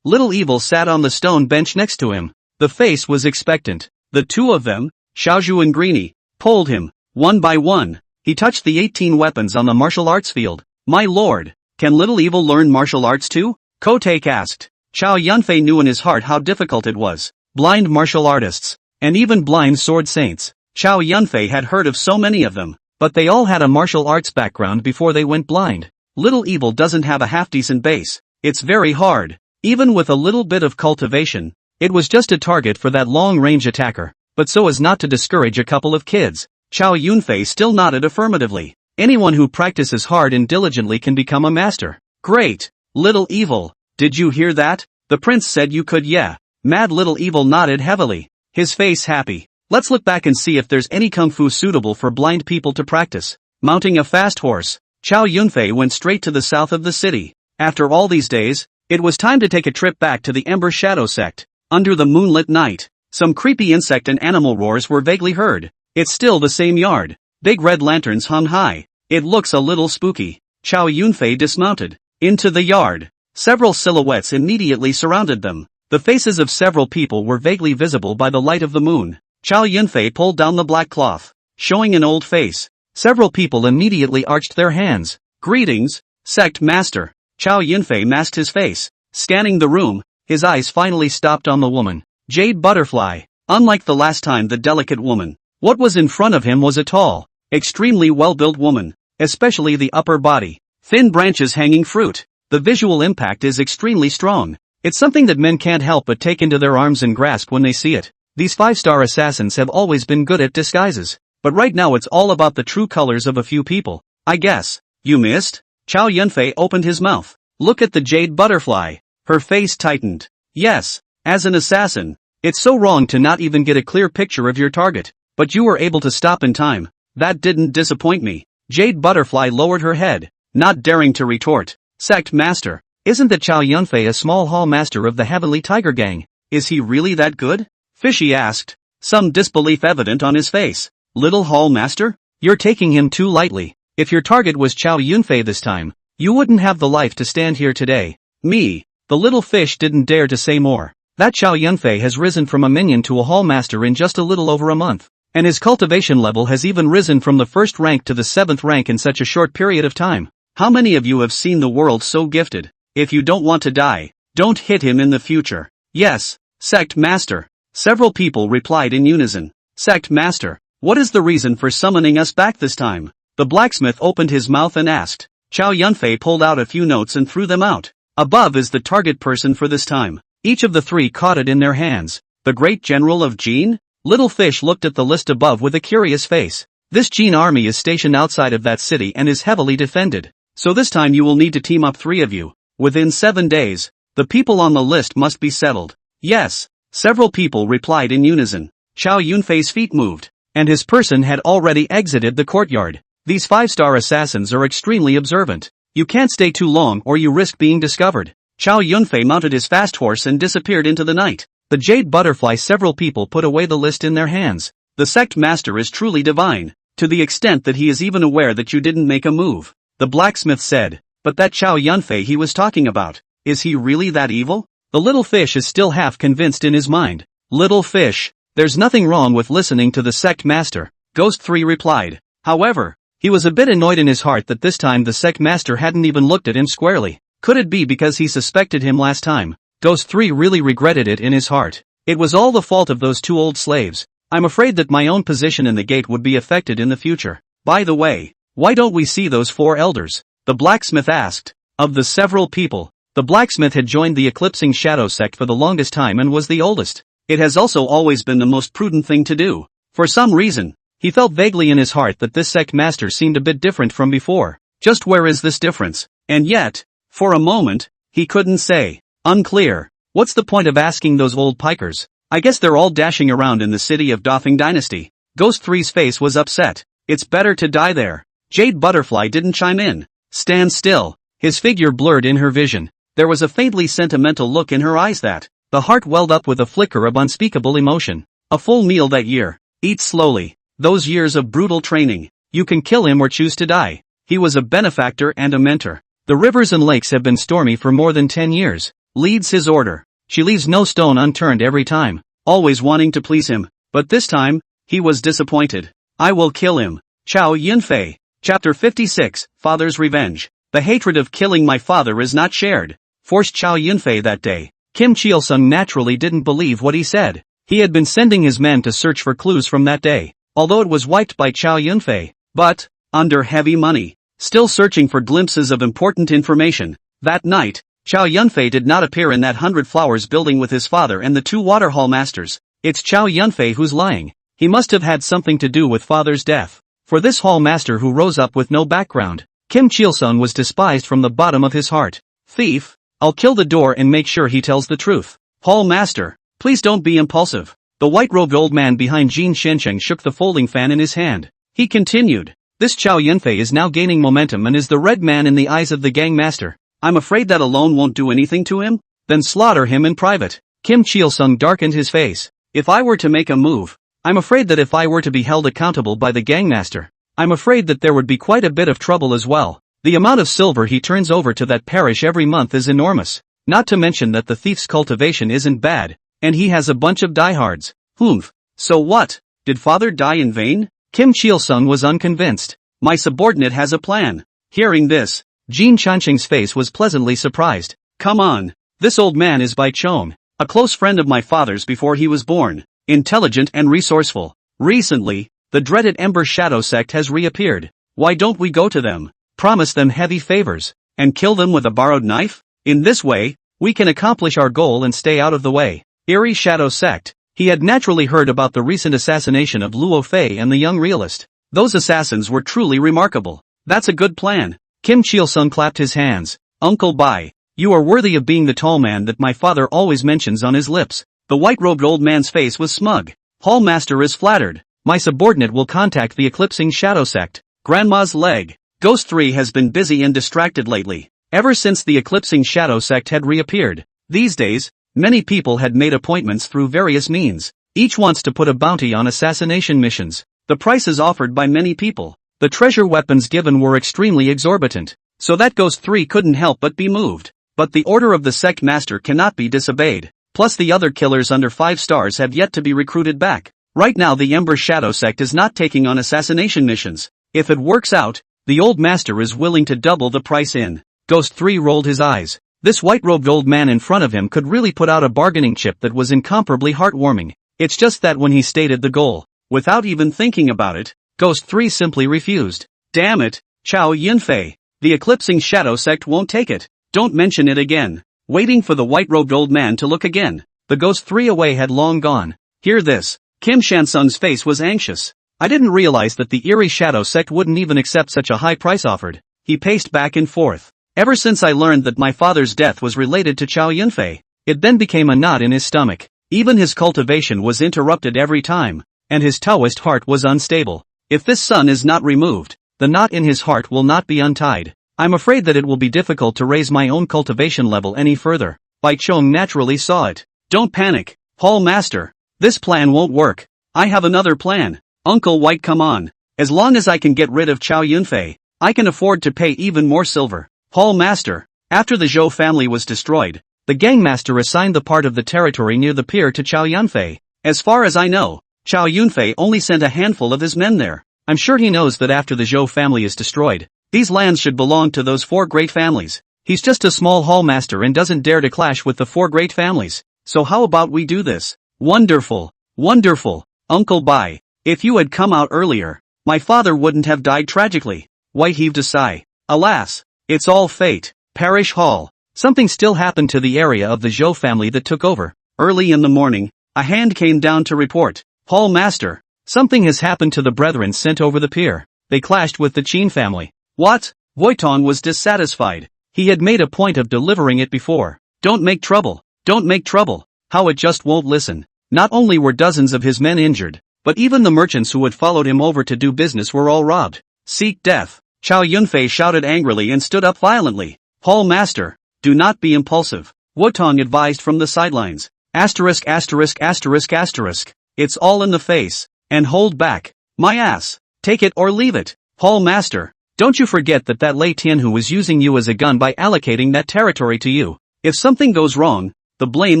Speaker 1: Little Evil sat on the stone bench next to him. The face was expectant. The two of them, Xiaozhu and Greenie, pulled him, one by one. He touched the 18 weapons on the martial arts field. My lord, can Little Evil learn martial arts too? Kotake asked. Chow Yunfei knew in his heart how difficult it was. Blind martial artists, and even blind sword saints. Chow Yunfei had heard of so many of them, but they all had a martial arts background before they went blind. Little Evil doesn't have a half-decent base. It's very hard. Even with a little bit of cultivation, it was just a target for that long-range attacker, but so as not to discourage a couple of kids. Chow Yunfei still nodded affirmatively. Anyone who practices hard and diligently can become a master. Great. Little Evil, did you hear that? The prince said you could. Yeah. Mad Little Evil nodded heavily, his face happy. Let's look back and see if there's any kung fu suitable for blind people to practice. Mounting a fast horse, Chow Yunfei went straight to the south of the city. After all these days, it was time to take a trip back to the Ember Shadow sect. Under the moonlit night, some creepy insect and animal roars were vaguely heard. It's still the same yard. Big red lanterns hung high. It looks a little spooky. Chow Yunfei dismounted. Into the yard. Several silhouettes immediately surrounded them. The faces of several people were vaguely visible by the light of the moon. Chow Yunfei pulled down the black cloth, showing an old face. Several people immediately arched their hands. Greetings, sect master. Chow Yunfei masked his face. Scanning the room, his eyes finally stopped on the woman. Jade Butterfly. Unlike the last time, the delicate woman. What was in front of him was a tall, extremely well-built woman, especially the upper body. Thin branches hanging fruit. The visual impact is extremely strong. It's something that men can't help but take into their arms and grasp when they see it. These 5-star assassins have always been good at disguises, but right now it's all about the true colors of a few people. I guess. You missed? Chow Yunfei opened his mouth. Look at the Jade Butterfly. Her face tightened. Yes, as an assassin, it's so wrong to not even get a clear picture of your target, but you were able to stop in time. That didn't disappoint me. Jade Butterfly lowered her head, not daring to retort. Sect Master, isn't that Chow Yunfei a small hall master of the Heavenly Tiger Gang? Is he really that good? Fishy asked, some disbelief evident on his face. Little hall master? You're taking him too lightly. If your target was Chow Yunfei this time, you wouldn't have the life to stand here today. Me. The little fish didn't dare to say more. That Chow Yunfei has risen from a minion to a hall master in just a little over a month. And his cultivation level has even risen from the 1st rank to the 7th rank in such a short period of time. How many of you have seen the world so gifted? If you don't want to die, don't hit him in the future. Yes, Sect Master. Several people replied in unison. Sect Master, what is the reason for summoning us back this time? The blacksmith opened his mouth and asked. Chow Yunfei pulled out a few notes and threw them out. Above is the target person for this time. Each of the 3 caught it in their hands. The great general of Jin? Little Fish looked at the list above with a curious face. This Jin army is stationed outside of that city and is heavily defended. So this time you will need to team up 3 of you. Within 7 days, the people on the list must be settled. Yes, several people replied in unison. Chow Yunfei's feet moved, and his person had already exited the courtyard. These 5-star assassins are extremely observant. You can't stay too long or you risk being discovered. Chow Yunfei mounted his fast horse and disappeared into the night. The Jade Butterfly. Several people put away the list in their hands. The Sect Master is truly divine, to the extent that he is even aware that you didn't make a move. The blacksmith said, but that Chow Yunfei he was talking about, is he really that evil? The little fish is still half convinced in his mind. Little fish, there's nothing wrong with listening to the Sect Master, Ghost 3 replied. However, he was a bit annoyed in his heart that this time the Sect Master hadn't even looked at him squarely. Could it be because he suspected him last time? Ghost 3 really regretted it in his heart. It was all the fault of those 2 old slaves. I'm afraid that my own position in the gate would be affected in the future. By the way, why don't we see those 4 elders? The blacksmith asked. Of the several people, the blacksmith had joined the Eclipsing Shadow sect for the longest time and was the oldest. It has also always been the most prudent thing to do. For some reason, he felt vaguely in his heart that this sect master seemed a bit different from before. Just where is this difference? And yet, for a moment, he couldn't say. Unclear. What's the point of asking those old pikers? I guess they're all dashing around in the city of Doffing Dynasty. Ghost 3's face was upset. It's better to die there. Jade Butterfly didn't chime in. Stand still. His figure blurred in her vision. There was a faintly sentimental look in her eyes that, the heart welled up with a flicker of unspeakable emotion. A full meal that year. Eat slowly. Those years of brutal training. You can kill him or choose to die. He was a benefactor and a mentor. The rivers and lakes have been stormy for more than 10 years. Leads his order. She leaves no stone unturned every time, always wanting to please him, but this time, he was disappointed. I will kill him. Chow Yunfei. Chapter 56, Father's Revenge. The hatred of killing my father is not shared. Forced Chow Yunfei that day. Kim Cheol-sung naturally didn't believe what he said. He had been sending his men to search for clues from that day, although it was wiped by Chow Yunfei. But, under heavy money, still searching for glimpses of important information. That night, Chow Yunfei did not appear in that 100 Flowers building with his father and the 2 water hall masters. It's Chow Yunfei who's lying. He must have had something to do with father's death. For this hall master who rose up with no background, Kim Cheol-sung was despised from the bottom of his heart. Thief, I'll kill the door and make sure he tells the truth. Hall master, please don't be impulsive. The white-robed old man behind Jin Shencheng shook the folding fan in his hand. He continued, this Chow Yunfei is now gaining momentum and is the red man in the eyes of the gang master. I'm afraid that alone won't do anything to him? Then slaughter him in private. Kim Cheol-sung darkened his face. If I were to make a move, I'm afraid that if I were to be held accountable by the gangmaster, I'm afraid that there would be quite a bit of trouble as well. The amount of silver he turns over to that parish every month is enormous. Not to mention that the thief's cultivation isn't bad, and he has a bunch of diehards. Humph. So what? Did father die in vain? Kim Cheol-sung was unconvinced. My subordinate has a plan. Hearing this, Jin Chancheng's face was pleasantly surprised. Come on. This old man is Bai Chong, a close friend of my father's before he was born. Intelligent and resourceful. Recently, the dreaded Ember Shadow sect has reappeared. Why don't we go to them, promise them heavy favors, and kill them with a borrowed knife? In this way, we can accomplish our goal and stay out of the way. Eerie Shadow sect. He had naturally heard about the recent assassination of Luo Fei and the young realist. Those assassins were truly remarkable. That's a good plan. Kim Cheol-sung clapped his hands. Uncle Bai, you are worthy of being the tall man that my father always mentions on his lips. The white-robed old man's face was smug. Hall master is flattered. My subordinate will contact the Eclipsing Shadow Sect. Grandma's leg. Ghost 3 has been busy and distracted lately, ever since the Eclipsing Shadow Sect had reappeared. These days, many people had made appointments through various means. Each wants to put a bounty on assassination missions. The prices offered by many people, the treasure weapons given were extremely exorbitant, so that Ghost 3 couldn't help but be moved. But the order of the sect master cannot be disobeyed. Plus the other killers under 5 stars have yet to be recruited back. Right now the Ember Shadow Sect is not taking on assassination missions. If it works out, the old master is willing to double the price in. Ghost 3 rolled his eyes. This white-robed old man in front of him could really put out a bargaining chip that was incomparably heartwarming. It's just that when he stated the goal, without even thinking about it, Ghost 3 simply refused. Damn it, Chow Yunfei. The Eclipsing Shadow Sect won't take it. Don't mention it again. Waiting for the white-robed old man to look again. The Ghost 3 away had long gone. Hear this. Kim Shansung's face was anxious. I didn't realize that the Eerie Shadow Sect wouldn't even accept such a high price offered. He paced back and forth. Ever since I learned that my father's death was related to Chow Yunfei, it then became a knot in his stomach. Even his cultivation was interrupted every time, and his Taoist heart was unstable. If this sun is not removed, the knot in his heart will not be untied. I'm afraid that it will be difficult to raise my own cultivation level any further. Bai Chong naturally saw it. Don't panic, Hall Master. This plan won't work. I have another plan. Uncle White, come on. As long as I can get rid of Chow Yunfei, I can afford to pay even more silver. Hall Master. After the Zhou family was destroyed, the gangmaster assigned the part of the territory near the pier to Chow Yunfei. As far as I know, Chow Yunfei only sent a handful of his men there. I'm sure he knows that after the Zhou family is destroyed, these lands should belong to those 4 great families. He's just a small hallmaster and doesn't dare to clash with the 4 great families. So how about we do this? Wonderful. Wonderful. Uncle Bai, if you had come out earlier, my father wouldn't have died tragically. White heaved a sigh. Alas, it's all fate. Parish Hall. Something still happened to the area of the Zhou family that took over. Early in the morning, a hand came down to report. Hall Master, something has happened to the brethren sent over the pier. They clashed with the Qin family. What? Voitong was dissatisfied. He had made a point of delivering it before. Don't make trouble. Don't make trouble. How it just won't listen. Not only were dozens of his men injured, but even the merchants who had followed him over to do business were all robbed. Seek death. Chow Yunfei shouted angrily and stood up violently. Hall Master, do not be impulsive. Wotong advised from the sidelines. Asterisk asterisk asterisk asterisk. It's all in the face. And hold back. My ass. Take it or leave it. Hall Master, don't you forget that Lei Tianhu was using you as a gun by allocating that territory to you. If something goes wrong, the blame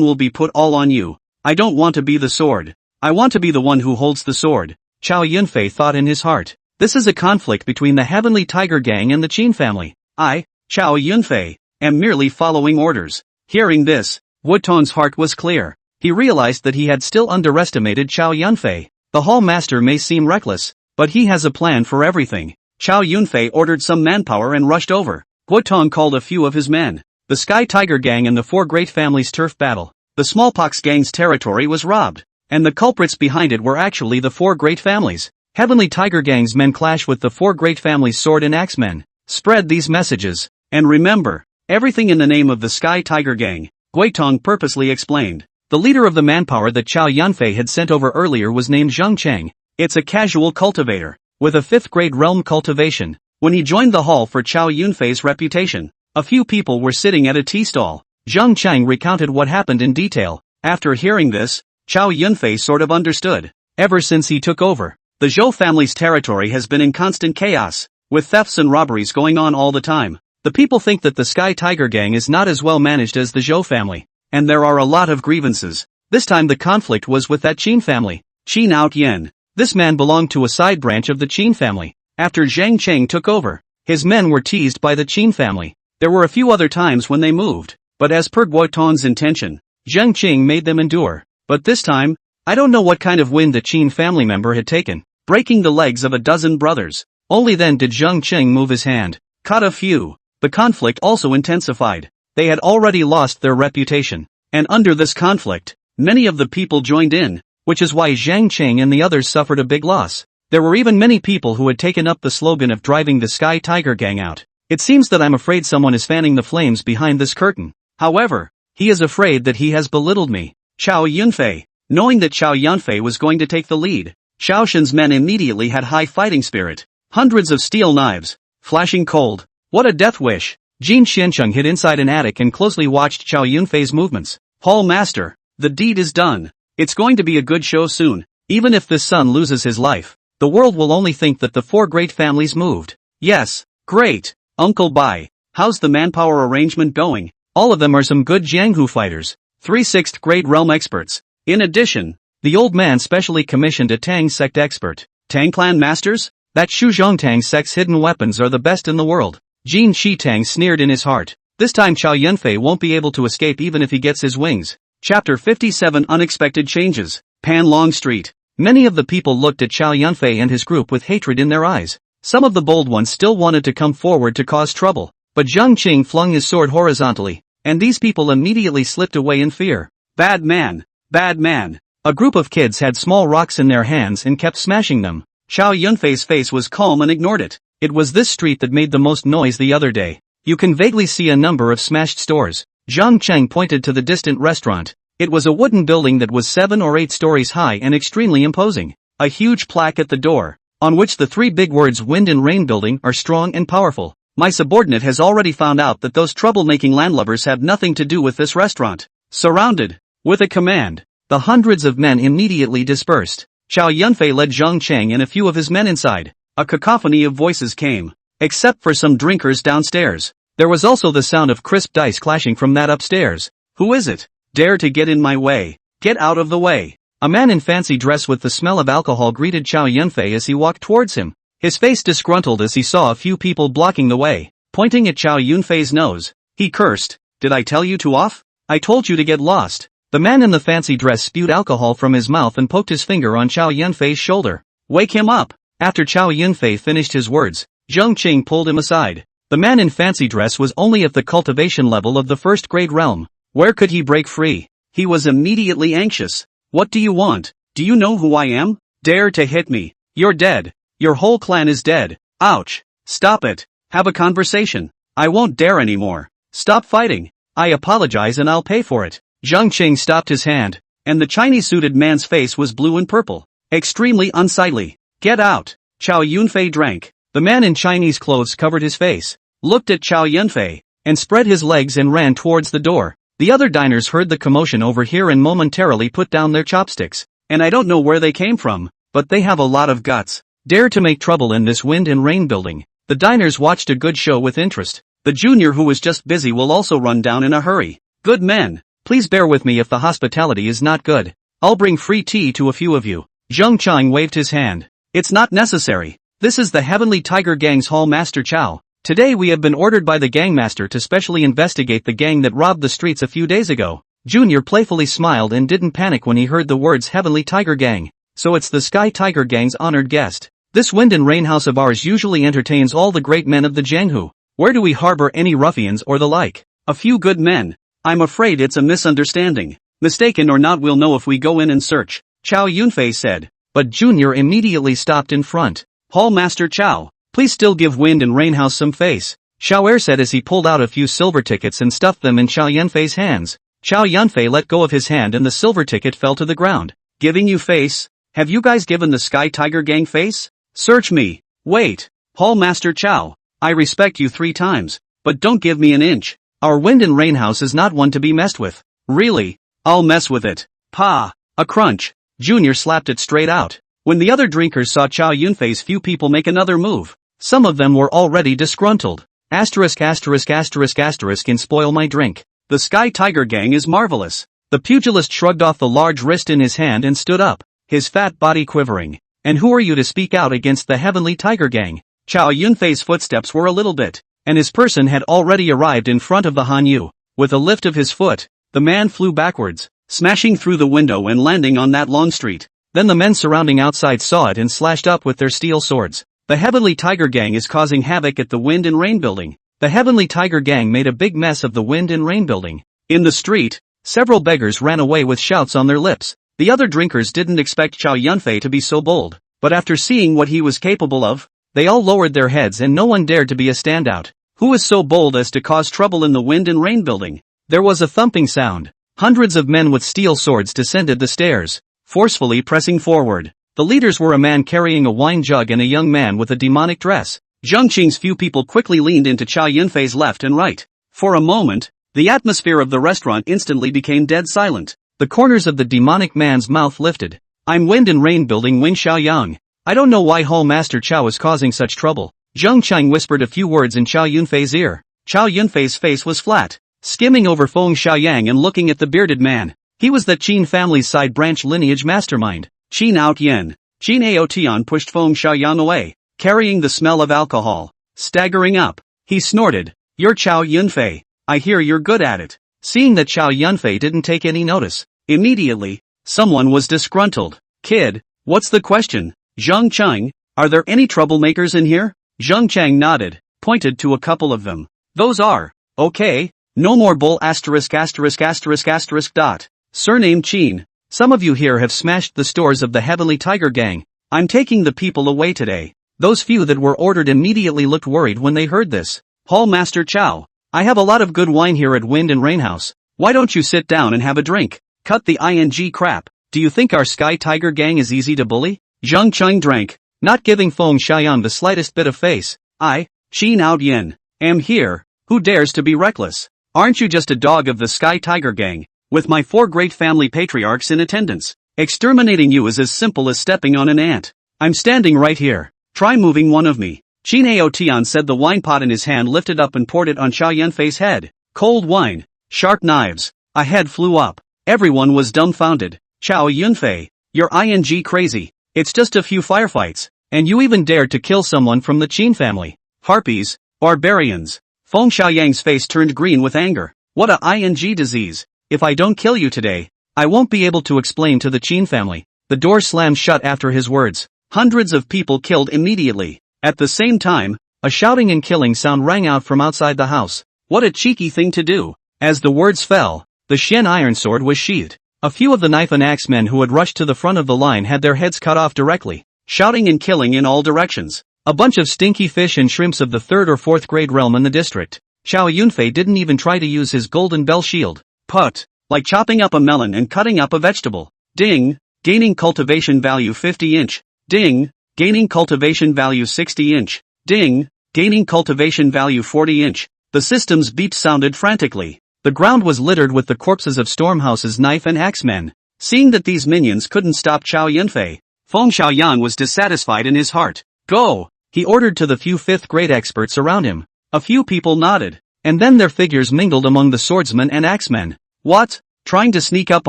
Speaker 1: will be put all on you. I don't want to be the sword. I want to be the one who holds the sword. Chow Yunfei thought in his heart. This is a conflict between the Heavenly Tiger Gang and the Qin family. I, Chow Yunfei, am merely following orders. Hearing this, Wotong's heart was clear. He realized that he had still underestimated Chow Yunfei. The Hall Master may seem reckless, but he has a plan for everything. Chow Yunfei ordered some manpower and rushed over. Wotong called a few of his men. The Sky Tiger Gang and the 4 great families' turf battle. The Smallpox Gang's territory was robbed, and the culprits behind it were actually the 4 great families. Heavenly Tiger Gang's men clash with the 4 great families' sword and axe men. Spread these messages, and remember, everything in the name of the Sky Tiger Gang, Guitong purposely explained. The leader of the manpower that Chow Yunfei had sent over earlier was named Zheng Cheng. It's a casual cultivator, with a 5th grade realm cultivation. When he joined the hall for Chow Yunfei's reputation, a few people were sitting at a tea stall. Zheng Cheng recounted what happened in detail. After hearing this, Chow Yunfei sort of understood. Ever since he took over, the Zhou family's territory has been in constant chaos, with thefts and robberies going on all the time. The people think that the Sky Tiger Gang is not as well managed as the Zhou family, and there are a lot of grievances. This time the conflict was with that Qin family. Qin Out Yen. This man belonged to a side branch of the Qin family. After Zheng Cheng took over, his men were teased by the Qin family. There were a few other times when they moved, but as per Guotong's intention, Zheng Cheng made them endure. But this time, I don't know what kind of wind the Qin family member had taken, breaking the legs of a dozen brothers. Only then did Zheng Cheng move his hand. Caught a few. The conflict also intensified. They had already lost their reputation, and under this conflict, many of the people joined in, which is why Zheng Cheng and the others suffered a big loss. There were even many people who had taken up the slogan of driving the Sky Tiger Gang out. It seems that I'm afraid someone is fanning the flames behind this curtain. However, he is afraid that he has belittled me. Chow Yunfei. Knowing that Chow Yunfei was going to take the lead, Xiao Shen's men immediately had high fighting spirit. Hundreds of steel knives, flashing cold. What a death wish! Jin Xiancheng hid inside an attic and closely watched Chow Yunfei's movements. Hall Master, the deed is done. It's going to be a good show soon. Even if this son loses his life, the world will only think that the four great families moved. Yes, great. Uncle Bai, how's the manpower arrangement going? All of them are some good Jianghu fighters. 3/6th grade realm experts. In addition, the old man specially commissioned a Tang sect expert. Tang clan masters? That Shuzhong Tang sect's hidden weapons are the best in the world. Jin Shitang sneered in his heart. This time Chow Yunfei won't be able to escape even if he gets his wings. Chapter 57 Unexpected Changes. Pan Long Street. Many of the people looked at Chow Yunfei and his group with hatred in their eyes. Some of the bold ones still wanted to come forward to cause trouble, but Zhang Qing flung his sword horizontally, and these people immediately slipped away in fear. Bad man! Bad man! A group of kids had small rocks in their hands and kept smashing them. Chow Yunfei's face was calm and ignored it. It was this street that made the most noise the other day. You can vaguely see a number of smashed stores. Zhang Cheng pointed to the distant restaurant. It was a wooden building that was 7 or 8 stories high and extremely imposing. A huge plaque at the door, on which the 3 big words Wind and Rain Building are strong and powerful. My subordinate has already found out that those troublemaking landlubbers have nothing to do with this restaurant. Surrounded. With a command, the hundreds of men immediately dispersed. Chow Yunfei led Zhang Cheng and a few of his men inside. A cacophony of voices came, except for some drinkers downstairs. There was also the sound of crisp dice clashing from that upstairs. Who is it? Dare to get in my way. Get out of the way. A man in fancy dress with the smell of alcohol greeted Chow Yunfei as he walked towards him. His face disgruntled as he saw a few people blocking the way. Pointing at Chow Yunfei's nose, he cursed. Did I tell you to off? I told you to get lost. The man in the fancy dress spewed alcohol from his mouth and poked his finger on Chow Yunfei's shoulder. Wake him up. After Chow Yunfei finished his words, Zhang Qing pulled him aside. The man in fancy dress was only at the cultivation level of the 1st grade realm. Where could he break free? He was immediately anxious. What do you want? Do you know who I am? Dare to hit me. You're dead. Your whole clan is dead. Ouch. Stop it. Have a conversation. I won't dare anymore. Stop fighting. I apologize and I'll pay for it. Zhang Qing stopped his hand, and the Chinese-suited man's face was blue and purple. Extremely unsightly. Get out. Chow Yunfei drank. The man in Chinese clothes covered his face, looked at Chow Yunfei, and spread his legs and ran towards the door. The other diners heard the commotion over here and momentarily put down their chopsticks. And I don't know where they came from, but they have a lot of guts. Dare to make trouble in this Wind and Rain building. The diners watched a good show with interest. The junior who was just busy will also run down in a hurry. Good men, please bear with me if the hospitality is not good. I'll bring free tea to a few of you. Zhang Chang waved his hand. It's not necessary. This is the Heavenly Tiger Gang's Hall Master Chow. Today we have been ordered by the gangmaster to specially investigate the gang that robbed the streets a few days ago. Junior playfully smiled and didn't panic when he heard the words Heavenly Tiger Gang. So it's the Sky Tiger Gang's honored guest. This Wind and Rain house of ours usually entertains all the great men of the Jianghu. Where do we harbor any ruffians or the like? A few good men. I'm afraid it's a misunderstanding. Mistaken or not, we'll know if we go in and search, Chow Yunfei said. But Junior immediately stopped in front. Hall Master Chow, please still give Wind and Rain House some face, Xiao'er said as he pulled out a few silver tickets and stuffed them in Chow Yunfei's hands. Chow Yunfei let go of his hand and the silver ticket fell to the ground. Giving you face? Have you guys given the Sky Tiger Gang face? Search me. Wait. Hall Master Chow, I respect you 3 times, but don't give me an inch. Our Wind and Rain House is not one to be messed with. Really? I'll mess with it. Pa. A crunch. Junior slapped it straight out. When the other drinkers saw Chow Yunfei's few people make another move, some of them were already disgruntled. Asterisk asterisk asterisk asterisk and spoil my drink. The Sky Tiger Gang is marvelous. The pugilist shrugged off the large wrist in his hand and stood up, his fat body quivering. And who are you to speak out against the Heavenly Tiger Gang? Chow Yunfei's footsteps were a little bit, and his person had already arrived in front of the Hanyu. With a lift of his foot, the man flew backwards, smashing through the window and landing on that long street. Then the men surrounding outside saw it and slashed up with their steel swords. The Heavenly Tiger Gang is causing havoc at the Wind and Rain building. The Heavenly Tiger Gang made a big mess of the Wind and Rain building. In the street, several beggars ran away with shouts on their lips. The other drinkers didn't expect Chow Yunfei to be so bold, but after seeing what he was capable of, they all lowered their heads and no one dared to be a standout. Who is so bold as to cause trouble in the Wind and Rain building? There was a thumping sound. Hundreds of men with steel swords descended the stairs, forcefully pressing forward. The leaders were a man carrying a wine jug and a young man with a demonic dress. Zhang Qing's few people quickly leaned into Chow Yunfei's left and right. For a moment, the atmosphere of the restaurant instantly became dead silent. The corners of the demonic man's mouth lifted. I'm Wind and Rain building Wing Xiaoyang. I don't know why Hall Master Chow is causing such trouble. Zhang Qing whispered a few words in Chow Yunfei's ear. Chow Yunfei's face was flat, skimming over Feng Xiaoyang and looking at the bearded man. He was the Qin family's side branch lineage mastermind. Qin Out Yen. Qin Ao Tian pushed Feng Xiaoyang away, carrying the smell of alcohol. Staggering up, he snorted, "You're Chow Yunfei. I hear you're good at it." Seeing that Chow Yunfei didn't take any notice, immediately, someone was disgruntled. "Kid, what's the question? Zhang Qing, are there any troublemakers in here?" Zhang Qing nodded, pointed to a couple of them. "Those are, okay, no more bull asterisk asterisk asterisk asterisk dot. Surname Qin. Some of you here have smashed the stores of the Heavenly Tiger Gang. I'm taking the people away today." Those few that were ordered immediately looked worried when they heard this. "Hall Master Chow, I have a lot of good wine here at Wind and Rain House. Why don't you sit down and have a drink? Cut the ing crap. Do you think our Sky Tiger Gang is easy to bully?" Zhang Qing drank, not giving Feng Xiaoyang the slightest bit of face. "I, Qin Out Yen, am here. Who dares to be reckless? Aren't you just a dog of the Sky Tiger Gang, with my 4 great family patriarchs in attendance? Exterminating you is as simple as stepping on an ant. I'm standing right here. Try moving one of me." Qin Ao Tian said, the wine pot in his hand lifted up and poured it on Chow Yunfei's head. Cold wine, sharp knives, a head flew up. Everyone was dumbfounded. "Chow Yunfei, you're ing crazy. It's just a few firefights, and you even dared to kill someone from the Qin family. Harpies, barbarians." Feng Xiaoyang's face turned green with anger. "What a ing disease. If I don't kill you today, I won't be able to explain to the Qin family." The door slammed shut after his words. Hundreds of people killed immediately. At the same time, a shouting and killing sound rang out from outside the house. What a cheeky thing to do. As the words fell, the Shen iron sword was sheathed. A few of the knife and axe men who had rushed to the front of the line had their heads cut off directly, shouting and killing in all directions. A bunch of stinky fish and shrimps of the 3rd or 4th grade realm in the district. Chow Yunfei didn't even try to use his golden bell shield. Put, like chopping up a melon and cutting up a vegetable. Ding, gaining cultivation value 50 inch. Ding, gaining cultivation value 60 inch. Ding, gaining cultivation value 40 inch. The system's beep sounded frantically. The ground was littered with the corpses of Stormhouse's knife and axe men. Seeing that these minions couldn't stop Chow Yunfei, Feng Xiaoyang was dissatisfied in his heart. "Go," he ordered to the few 5th grade experts around him. A few people nodded, and then their figures mingled among the swordsmen and axemen. "What? Trying to sneak up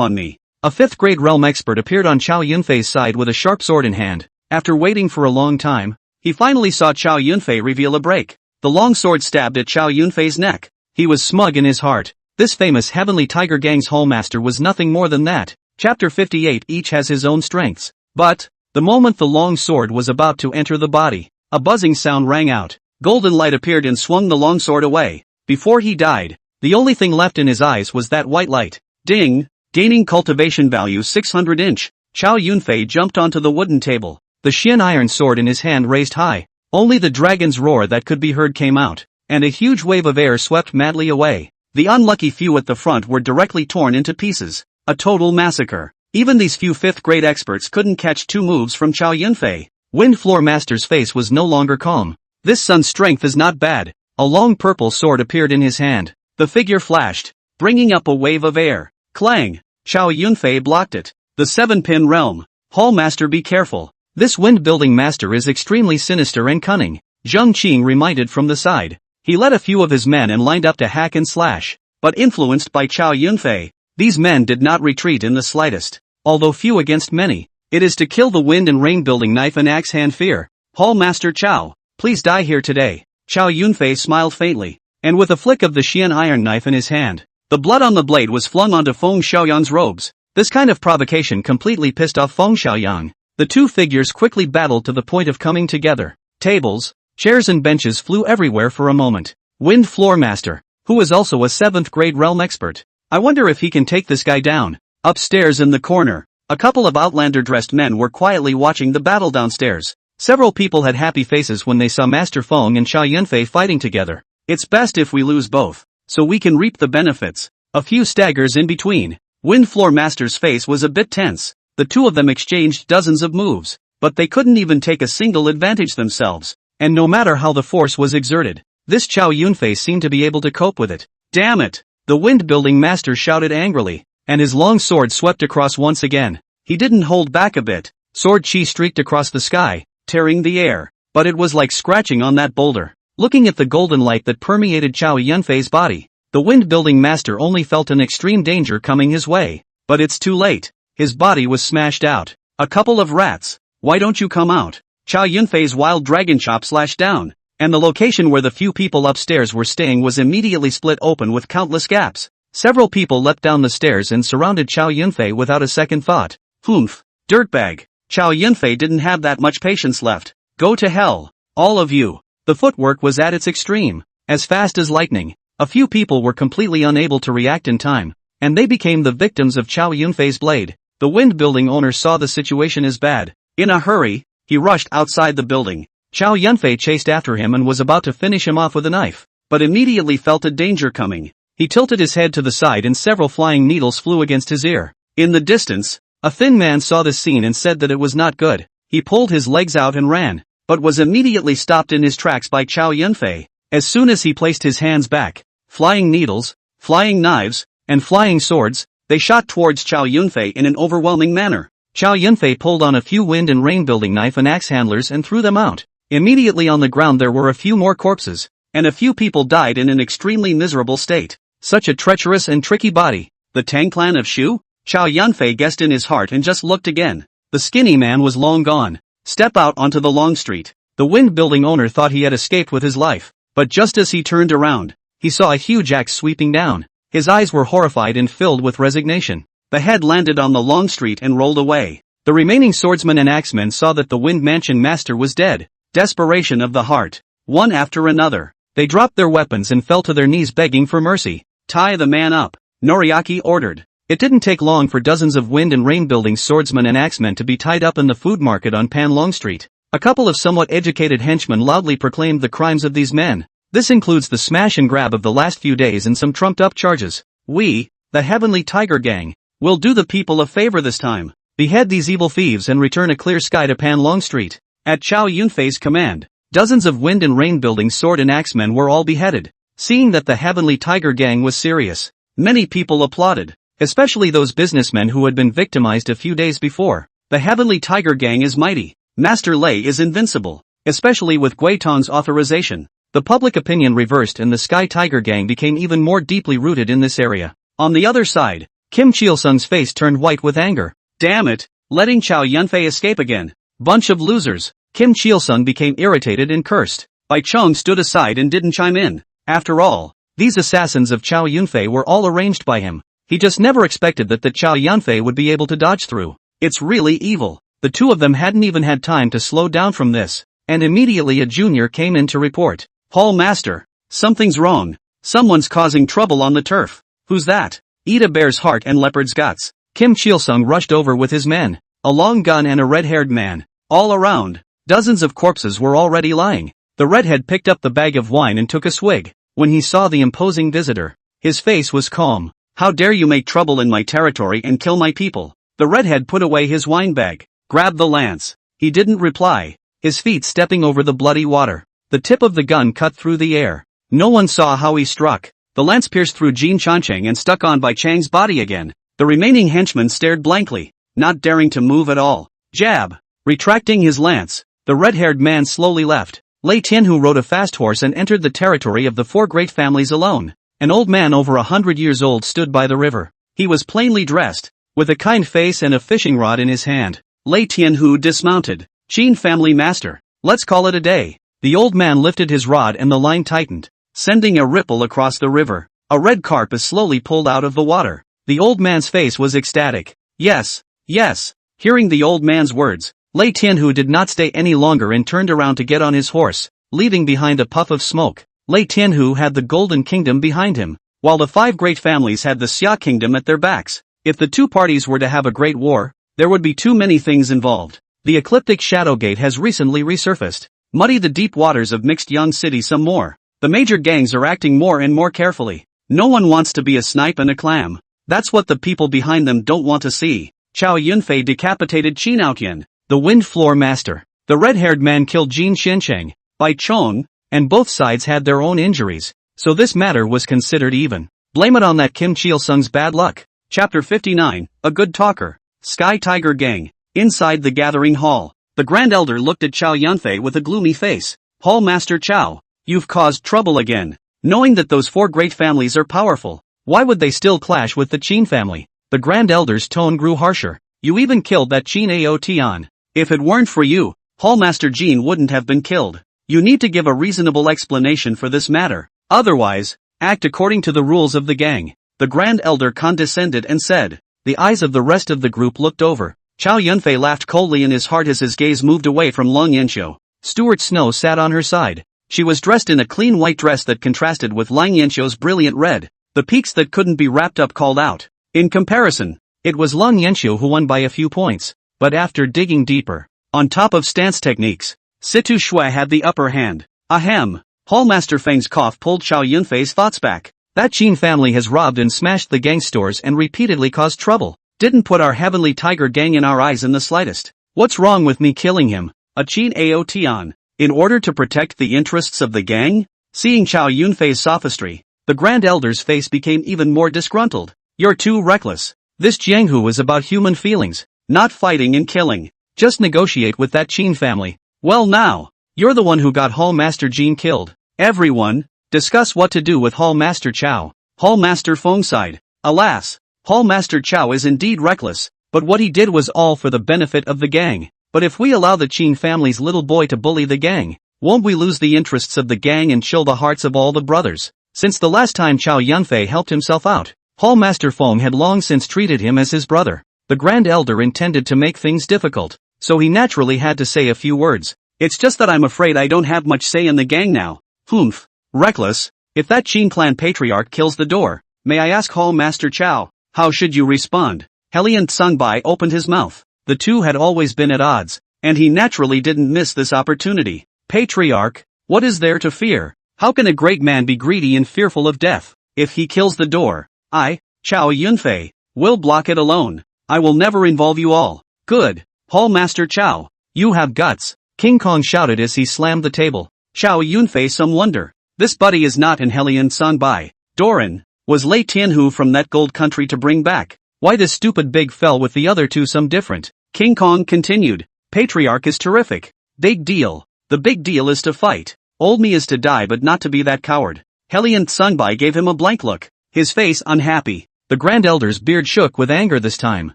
Speaker 1: on me?" A 5th grade realm expert appeared on Chow Yunfei's side with a sharp sword in hand. After waiting for a long time, he finally saw Chow Yunfei reveal a break. The long sword stabbed at Chow Yunfei's neck. He was smug in his heart. This famous Heavenly Tiger Gang's Hallmaster was nothing more than that. Chapter 58. Each has his own strengths. But, the moment the long sword was about to enter the body, a buzzing sound rang out. Golden light appeared and swung the long sword away. Before he died, the only thing left in his eyes was that white light. Ding, gaining cultivation value 600 inch. Chow Yunfei jumped onto the wooden table, the Shin iron sword in his hand raised high. Only the dragon's roar that could be heard came out, and a huge wave of air swept madly away. The unlucky few at the front were directly torn into pieces. A total massacre. Even these few 5th grade experts couldn't catch 2 moves from Chow Yunfei. Wind Floor Master's face was no longer calm. This son's strength is not bad. A long purple sword appeared in his hand. The figure flashed, bringing up a wave of air. Clang! Chow Yunfei blocked it. The 7-pin realm. Hall Master, be careful. This wind-building master is extremely sinister and cunning. Zhang Qing reminded from the side. He led a few of his men and lined up to hack and slash. But influenced by Chow Yunfei, these men did not retreat in the slightest. Although few against many, it is to kill the wind and rain building knife and axe hand fear. Hall Master Chow, please die here today. Chow Yunfei smiled faintly, and with a flick of the Xian iron knife in his hand, the blood on the blade was flung onto Feng Xiaoyang's robes. This kind of provocation completely pissed off Feng Xiaoyang. The two figures quickly battled to the point of coming together. Tables, chairs and benches flew everywhere for a moment. Wind Floor Master, who is also a 7th grade realm expert. I wonder if he can take this guy down. Upstairs in the corner, a couple of Outlander-dressed men were quietly watching the battle downstairs. Several people had happy faces when they saw Master Feng and Chow Yunfei fighting together. It's best if we lose both, so we can reap the benefits. A few staggers in between. Wind Floor Master's face was a bit tense. The two of them exchanged dozens of moves, but they couldn't even take a single advantage themselves, and no matter how the force was exerted, this Chow Yunfei seemed to be able to cope with it. Damn it! The wind-building master shouted angrily, and his long sword swept across once again. He didn't hold back a bit. Sword chi streaked across the sky, tearing the air, but it was like scratching on that boulder. Looking at the golden light that permeated Chow Yunfei's body, the wind-building master only felt an extreme danger coming his way. But it's too late. His body was smashed out. A couple of rats. Why don't you come out? Chow Yunfei's wild dragon chop slashed down, and the location where the few people upstairs were staying was immediately split open with countless gaps. Several people leapt down the stairs and surrounded Chow Yunfei without a second thought. Humph. Dirtbag. Chow Yunfei didn't have that much patience left. Go to hell. All of you. The footwork was at its extreme. As fast as lightning. A few people were completely unable to react in time, and they became the victims of Chow Yunfei's blade. The wind-building owner saw the situation as bad. In a hurry, he rushed outside the building. Chow Yunfei chased after him and was about to finish him off with a knife, but immediately felt a danger coming. He tilted his head to the side and several flying needles flew against his ear. In the distance, a thin man saw this scene and said that it was not good. He pulled his legs out and ran, but was immediately stopped in his tracks by Chow Yunfei. As soon as he placed his hands back, flying needles, flying knives, and flying swords, they shot towards Chow Yunfei in an overwhelming manner. Chow Yunfei pulled on a few wind and rain building knife and axe handlers and threw them out. Immediately on the ground there were a few more corpses, and a few people died in an extremely miserable state. Such a treacherous and tricky body. The Tang clan of Shu? Chow Yunfei guessed in his heart and just looked again. The skinny man was long gone. Step out onto the long street. The wind building owner thought he had escaped with his life, but just as he turned around, he saw a huge axe sweeping down. His eyes were horrified and filled with resignation. The head landed on the long street and rolled away. The remaining swordsmen and axemen saw that the Wind Mansion master was dead. Desperation of the heart. One after another, they dropped their weapons and fell to their knees begging for mercy. Tie the man up, Noriaki ordered. It didn't take long for dozens of wind and rain building swordsmen and axemen to be tied up in the food market on Panlong Street. A couple of somewhat educated henchmen loudly proclaimed the crimes of these men. This includes the smash and grab of the last few days and some trumped-up charges. We, the Heavenly Tiger Gang, will do the people a favor this time. Behead these evil thieves and return a clear sky to Panlong Street. At Chow Yunfei's command, dozens of wind and rain building sword and axemen were all beheaded. Seeing that the Heavenly Tiger Gang was serious, many people applauded, especially those businessmen who had been victimized a few days before. The Heavenly Tiger Gang is mighty. Master Lei is invincible, especially with Gui Tong's authorization. The public opinion reversed and the Sky Tiger Gang became even more deeply rooted in this area. On the other side, Kim Cheol-sung's face turned white with anger. Damn it, letting Chow Yunfei escape again. Bunch of losers. Kim Cheol-sung became irritated and cursed. Bai Chong stood aside and didn't chime in. After all, these assassins of Chow Yunfei were all arranged by him. He just never expected that Chow Yunfei would be able to dodge through. It's really evil. The two of them hadn't even had time to slow down from this, and immediately a junior came in to report. Hall Master, something's wrong. Someone's causing trouble on the turf. Who's that? Eat a bear's heart and leopard's guts. Kim Cheol-sung rushed over with his men, a long gun and a red-haired man. All around, dozens of corpses were already lying. The redhead picked up the bag of wine and took a swig. When he saw the imposing visitor, his face was calm. How dare you make trouble in my territory and kill my people? The redhead put away his wine bag, grabbed the lance. He didn't reply, his feet stepping over the bloody water. The tip of the gun cut through the air. No one saw how he struck. The lance pierced through Jin Chancheng and stuck on Bai Chang's body again. The remaining henchmen stared blankly, not daring to move at all. Jab. Retracting his lance, the red-haired man slowly left. Lei Tianhu rode a fast horse and entered the territory of the four great families alone. An old man over 100 years old stood by the river. He was plainly dressed, with a kind face and a fishing rod in his hand. Lei Tianhu dismounted. Qin family master, let's call it a day. The old man lifted his rod and the line tightened, sending a ripple across the river. A red carp is slowly pulled out of the water. The old man's face was ecstatic. Yes, yes. Hearing the old man's words, Lei Tianhu did not stay any longer and turned around to get on his horse, leaving behind a puff of smoke. Lei Tianhu had the Golden Kingdom behind him, while the five great families had the Xia Kingdom at their backs. If the two parties were to have a great war, there would be too many things involved. The ecliptic Shadow Gate has recently resurfaced. Muddy the deep waters of Mixed Young City some more. The major gangs are acting more and more carefully. No one wants to be a snipe and a clam. That's what the people behind them don't want to see. Chow Yunfei decapitated Qin Aotian, the Wind Floor Master. The red-haired man killed Jin Xincheng, Bai Chong, and both sides had their own injuries, so this matter was considered even. Blame it on that Kim Chil-sung's bad luck. Chapter 59, A Good Talker. Sky Tiger Gang. Inside the gathering hall, the Grand Elder looked at Chow Yunfei with a gloomy face. Hall Master Chow, you've caused trouble again. Knowing that those four great families are powerful, why would they still clash with the Qin family? The Grand Elder's tone grew harsher. You even killed that Qin Aotian. If it weren't for you, Hall Master Jin wouldn't have been killed. You need to give a reasonable explanation for this matter. Otherwise, act according to the rules of the gang. The Grand Elder condescended and said. The eyes of the rest of the group looked over. Chow Yunfei laughed coldly in his heart as his gaze moved away from Long Yanxiu. Stuart Snow sat on her side. She was dressed in a clean white dress that contrasted with Lang Yanxiu's brilliant red. The peaks that couldn't be wrapped up called out. In comparison, it was Long Yanxiu who won by a few points. But after digging deeper, on top of stance techniques, Situ Shui had the upper hand. Ahem. Hallmaster Feng's cough pulled Chow Yunfei's thoughts back. That Qin family has robbed and smashed the gang stores and repeatedly caused trouble. Didn't put our Heavenly Tiger gang in our eyes in the slightest. What's wrong with me killing him? A Qin Aotian. In order to protect the interests of the gang? Seeing Chow Yunfei's sophistry, the Grand Elder's face became even more disgruntled. You're too reckless. This Jianghu is about human feelings, not fighting and killing. Just negotiate with that Qin family. Well now, you're the one who got Hall Master Jin killed. Everyone, discuss what to do with Hall Master Chow. Hall Master Feng sighed. Alas, Hall Master Chow is indeed reckless, but what he did was all for the benefit of the gang. But if we allow the Qin family's little boy to bully the gang, won't we lose the interests of the gang and chill the hearts of all the brothers? Since the last time Chow Yunfei helped himself out, Hall Master Feng had long since treated him as his brother. The Grand Elder intended to make things difficult, so he naturally had to say a few words. It's just that I'm afraid I don't have much say in the gang now. Humph. Reckless. If that Qin clan patriarch kills the door, may I ask Hall Master Chow, how should you respond? Helian Tsungbai opened his mouth. The two had always been at odds, and he naturally didn't miss this opportunity. Patriarch, what is there to fear? How can a great man be greedy and fearful of death? If he kills the door, I, Chow Yunfei, will block it alone. I will never involve you all. Good. Hall Master Chow, you have guts. King Kong shouted as he slammed the table. Chow Yunfei some wonder. This buddy is not in Helian Tsungbai. Doran, was Lei Tianhu from that gold country to bring back? Why this stupid big fell with the other two some different? King Kong continued. Patriarch is terrific. Big deal. The big deal is to fight. Old me is to die but not to be that coward. Helian Tsungbai gave him a blank look. His face unhappy. The Grand Elder's beard shook with anger this time.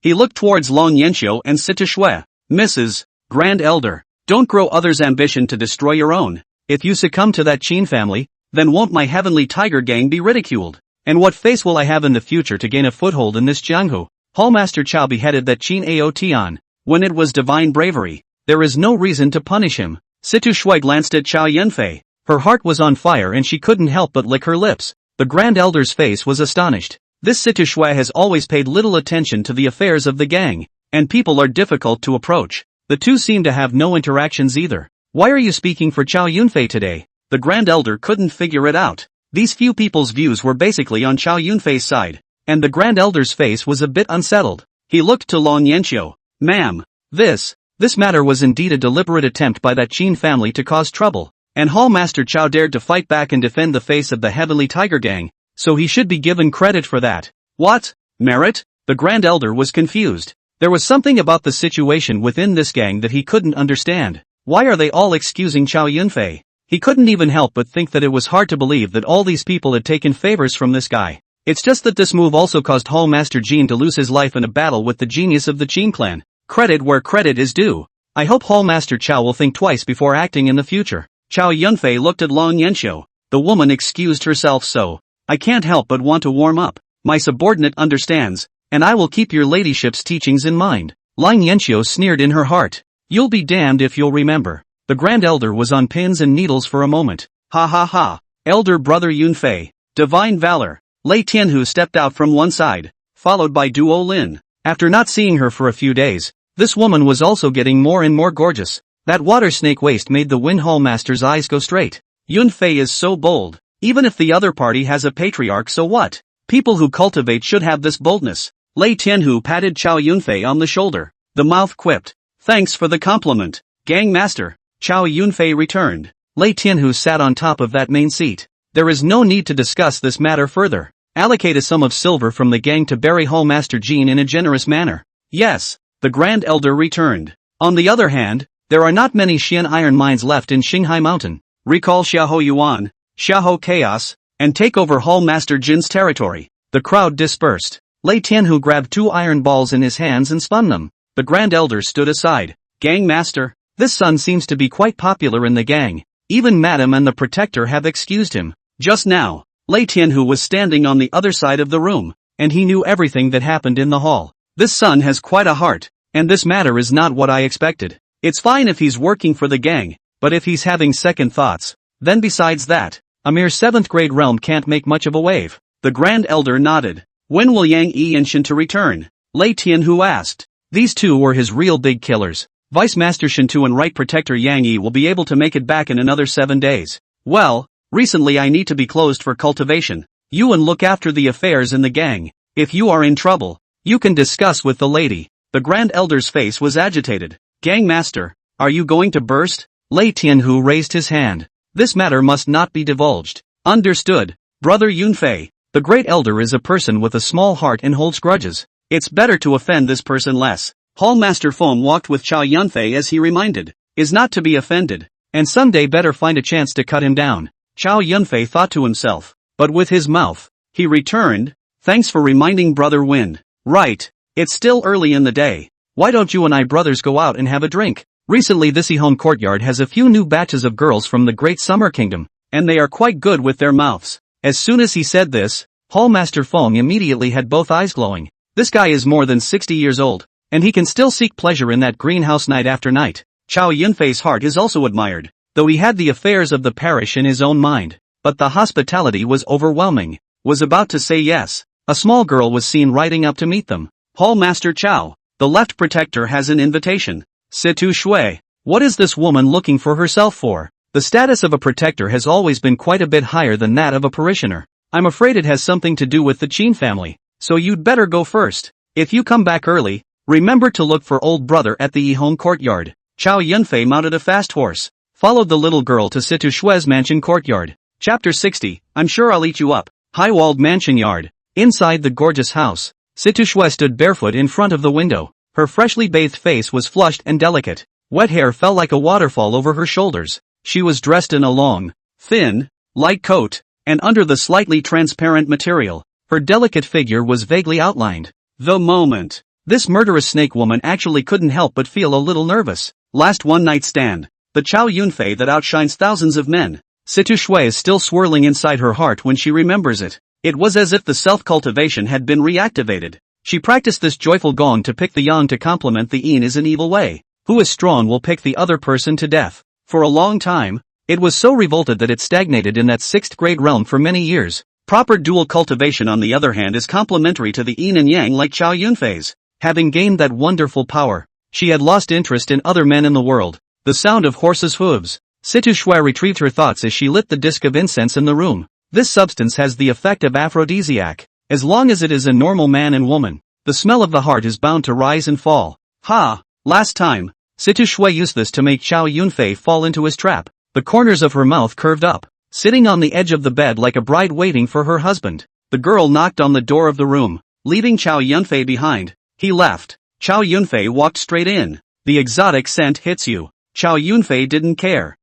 Speaker 1: He looked towards Long Yanxiu and Situ Shui. Mrs. Grand Elder, don't grow others' ambition to destroy your own. If you succumb to that Qin family, then won't my Heavenly Tiger gang be ridiculed? And what face will I have in the future to gain a foothold in this Jianghu? Hallmaster Chow beheaded that Qin Aotian, when it was divine bravery. There is no reason to punish him. Situ Shui glanced at Chow Yunfei. Her heart was on fire and she couldn't help but lick her lips. The Grand Elder's face was astonished. This Situ Shui has always paid little attention to the affairs of the gang, and people are difficult to approach. The two seem to have no interactions either. Why are you speaking for Chow Yunfei today? The Grand Elder couldn't figure it out. These few people's views were basically on Chow Yunfei's side, and the Grand Elder's face was a bit unsettled. He looked to Long Yanxiu. Ma'am, this matter was indeed a deliberate attempt by that Qin family to cause trouble, and Hall Master Chow dared to fight back and defend the face of the Heavenly Tiger gang, so he should be given credit for that. What? Merit? The Grand Elder was confused. There was something about the situation within this gang that he couldn't understand. Why are they all excusing Chow Yunfei? He couldn't even help but think that it was hard to believe that all these people had taken favors from this guy. It's just that this move also caused Hall Master Jin to lose his life in a battle with the genius of the Qin clan. Credit where credit is due. I hope Hall Master Chow will think twice before acting in the future. Chow Yunfei looked at Long Yanxiu. The woman excused herself so. I can't help but want to warm up. My subordinate understands, and I will keep your ladyship's teachings in mind. Long Yanxiu sneered in her heart. You'll be damned if you'll remember. The Grand Elder was on pins and needles for a moment. Ha ha ha. Elder Brother Yunfei. Divine valor. Lei Tianhu stepped out from one side, followed by Duo Lin. After not seeing her for a few days, this woman was also getting more and more gorgeous. That water snake waist made the Wind Hall Master's eyes go straight. Yunfei is so bold. Even if the other party has a patriarch, so what? People who cultivate should have this boldness. Lei Tianhu patted Chow Yunfei on the shoulder. The mouth quipped. Thanks for the compliment, gang master. Chow Yunfei returned. Lei Tianhu sat on top of that main seat. There is no need to discuss this matter further. Allocate a sum of silver from the gang to bury Hall Master Jean in a generous manner. Yes, the Grand Elder returned. On the other hand, there are not many Xian iron mines left in Qinghai Mountain. Recall Xiahou Yuan, Xiahou Chaos, and take over Hall Master Jin's territory. The crowd dispersed. Lei Tianhu grabbed 2 iron balls in his hands and spun them. The Grand Elder stood aside. Gang Master, this son seems to be quite popular in the gang. Even Madam and the Protector have excused him. Just now, Lei Tianhu was standing on the other side of the room, and he knew everything that happened in the hall. This son has quite a heart, and this matter is not what I expected. It's fine if he's working for the gang, but if he's having second thoughts, then besides that, a mere 7th grade realm can't make much of a wave. The Grand Elder nodded. When will Yang Yi and Shen to return? Lei Tianhu asked. These two were his real big killers. Vice Master Shintu and Right Protector Yang Yi will be able to make it back in another 7 days. Well, recently I need to be closed for cultivation. You and look after the affairs in the gang. If you are in trouble, you can discuss with the lady. The Grand Elder's face was agitated. Gang Master, are you going to burst? Lei Tianhu raised his hand. This matter must not be divulged. Understood, Brother Yunfei. The Great Elder is a person with a small heart and holds grudges. It's better to offend this person less. Hall Master Feng walked with Chow Yunfei as he reminded, is not to be offended, and someday better find a chance to cut him down. Chow Yunfei thought to himself, but with his mouth, he returned, thanks for reminding Brother Wind. Right, it's still early in the day. Why don't you and I brothers go out and have a drink? Recently this Ihon courtyard has a few new batches of girls from the Great Summer Kingdom, and they are quite good with their mouths. As soon as he said this, Hall Master Feng immediately had both eyes glowing. This guy is more than 60 years old, and he can still seek pleasure in that greenhouse night after night. Chow Yunfei's heart is also admired, though he had the affairs of the parish in his own mind, but the hospitality was overwhelming. Was about to say yes. A small girl was seen riding up to meet them. Hall Master Chow, the left protector has an invitation. Situ Shui, what is this woman looking for herself for? The status of a protector has always been quite a bit higher than that of a parishioner. I'm afraid it has something to do with the Qin family, so you'd better go first. If you come back early, remember to look for old brother at the Ihon courtyard. Chow Yunfei mounted a fast horse, followed the little girl to Situ Shui's mansion courtyard. Chapter 60, I'm sure I'll eat you up. High-walled mansion yard. Inside the gorgeous house, Situ Shui stood barefoot in front of the window. Her freshly bathed face was flushed and delicate. Wet hair fell like a waterfall over her shoulders. She was dressed in a long, thin, light coat, and under the slightly transparent material, her delicate figure was vaguely outlined. The moment. This murderous snake woman actually couldn't help but feel a little nervous. Last one-night stand. The Chow Yunfei that outshines thousands of men. Situ Shui is still swirling inside her heart when she remembers it. It was as if the self-cultivation had been reactivated. She practiced this joyful gong to pick the yang to complement the yin is an evil way. Who is strong will pick the other person to death. For a long time, it was so revolted that it stagnated in that 6th grade realm for many years. Proper dual cultivation on the other hand is complementary to the yin and yang like Chow Yunfei's. Having gained that wonderful power, she had lost interest in other men in the world. The sound of horses' hooves. Situ Shui retrieved her thoughts as she lit the disc of incense in the room. This substance has the effect of aphrodisiac. As long as it is a normal man and woman, the smell of the heart is bound to rise and fall. Ha! Last time, Situ Shui used this to make Chow Yunfei fall into his trap. The corners of her mouth curved up, sitting on the edge of the bed like a bride waiting for her husband. The girl knocked on the door of the room, leaving Chow Yunfei behind. He left. Chow Yunfei walked straight in. The exotic scent hits you. Chow Yunfei didn't care.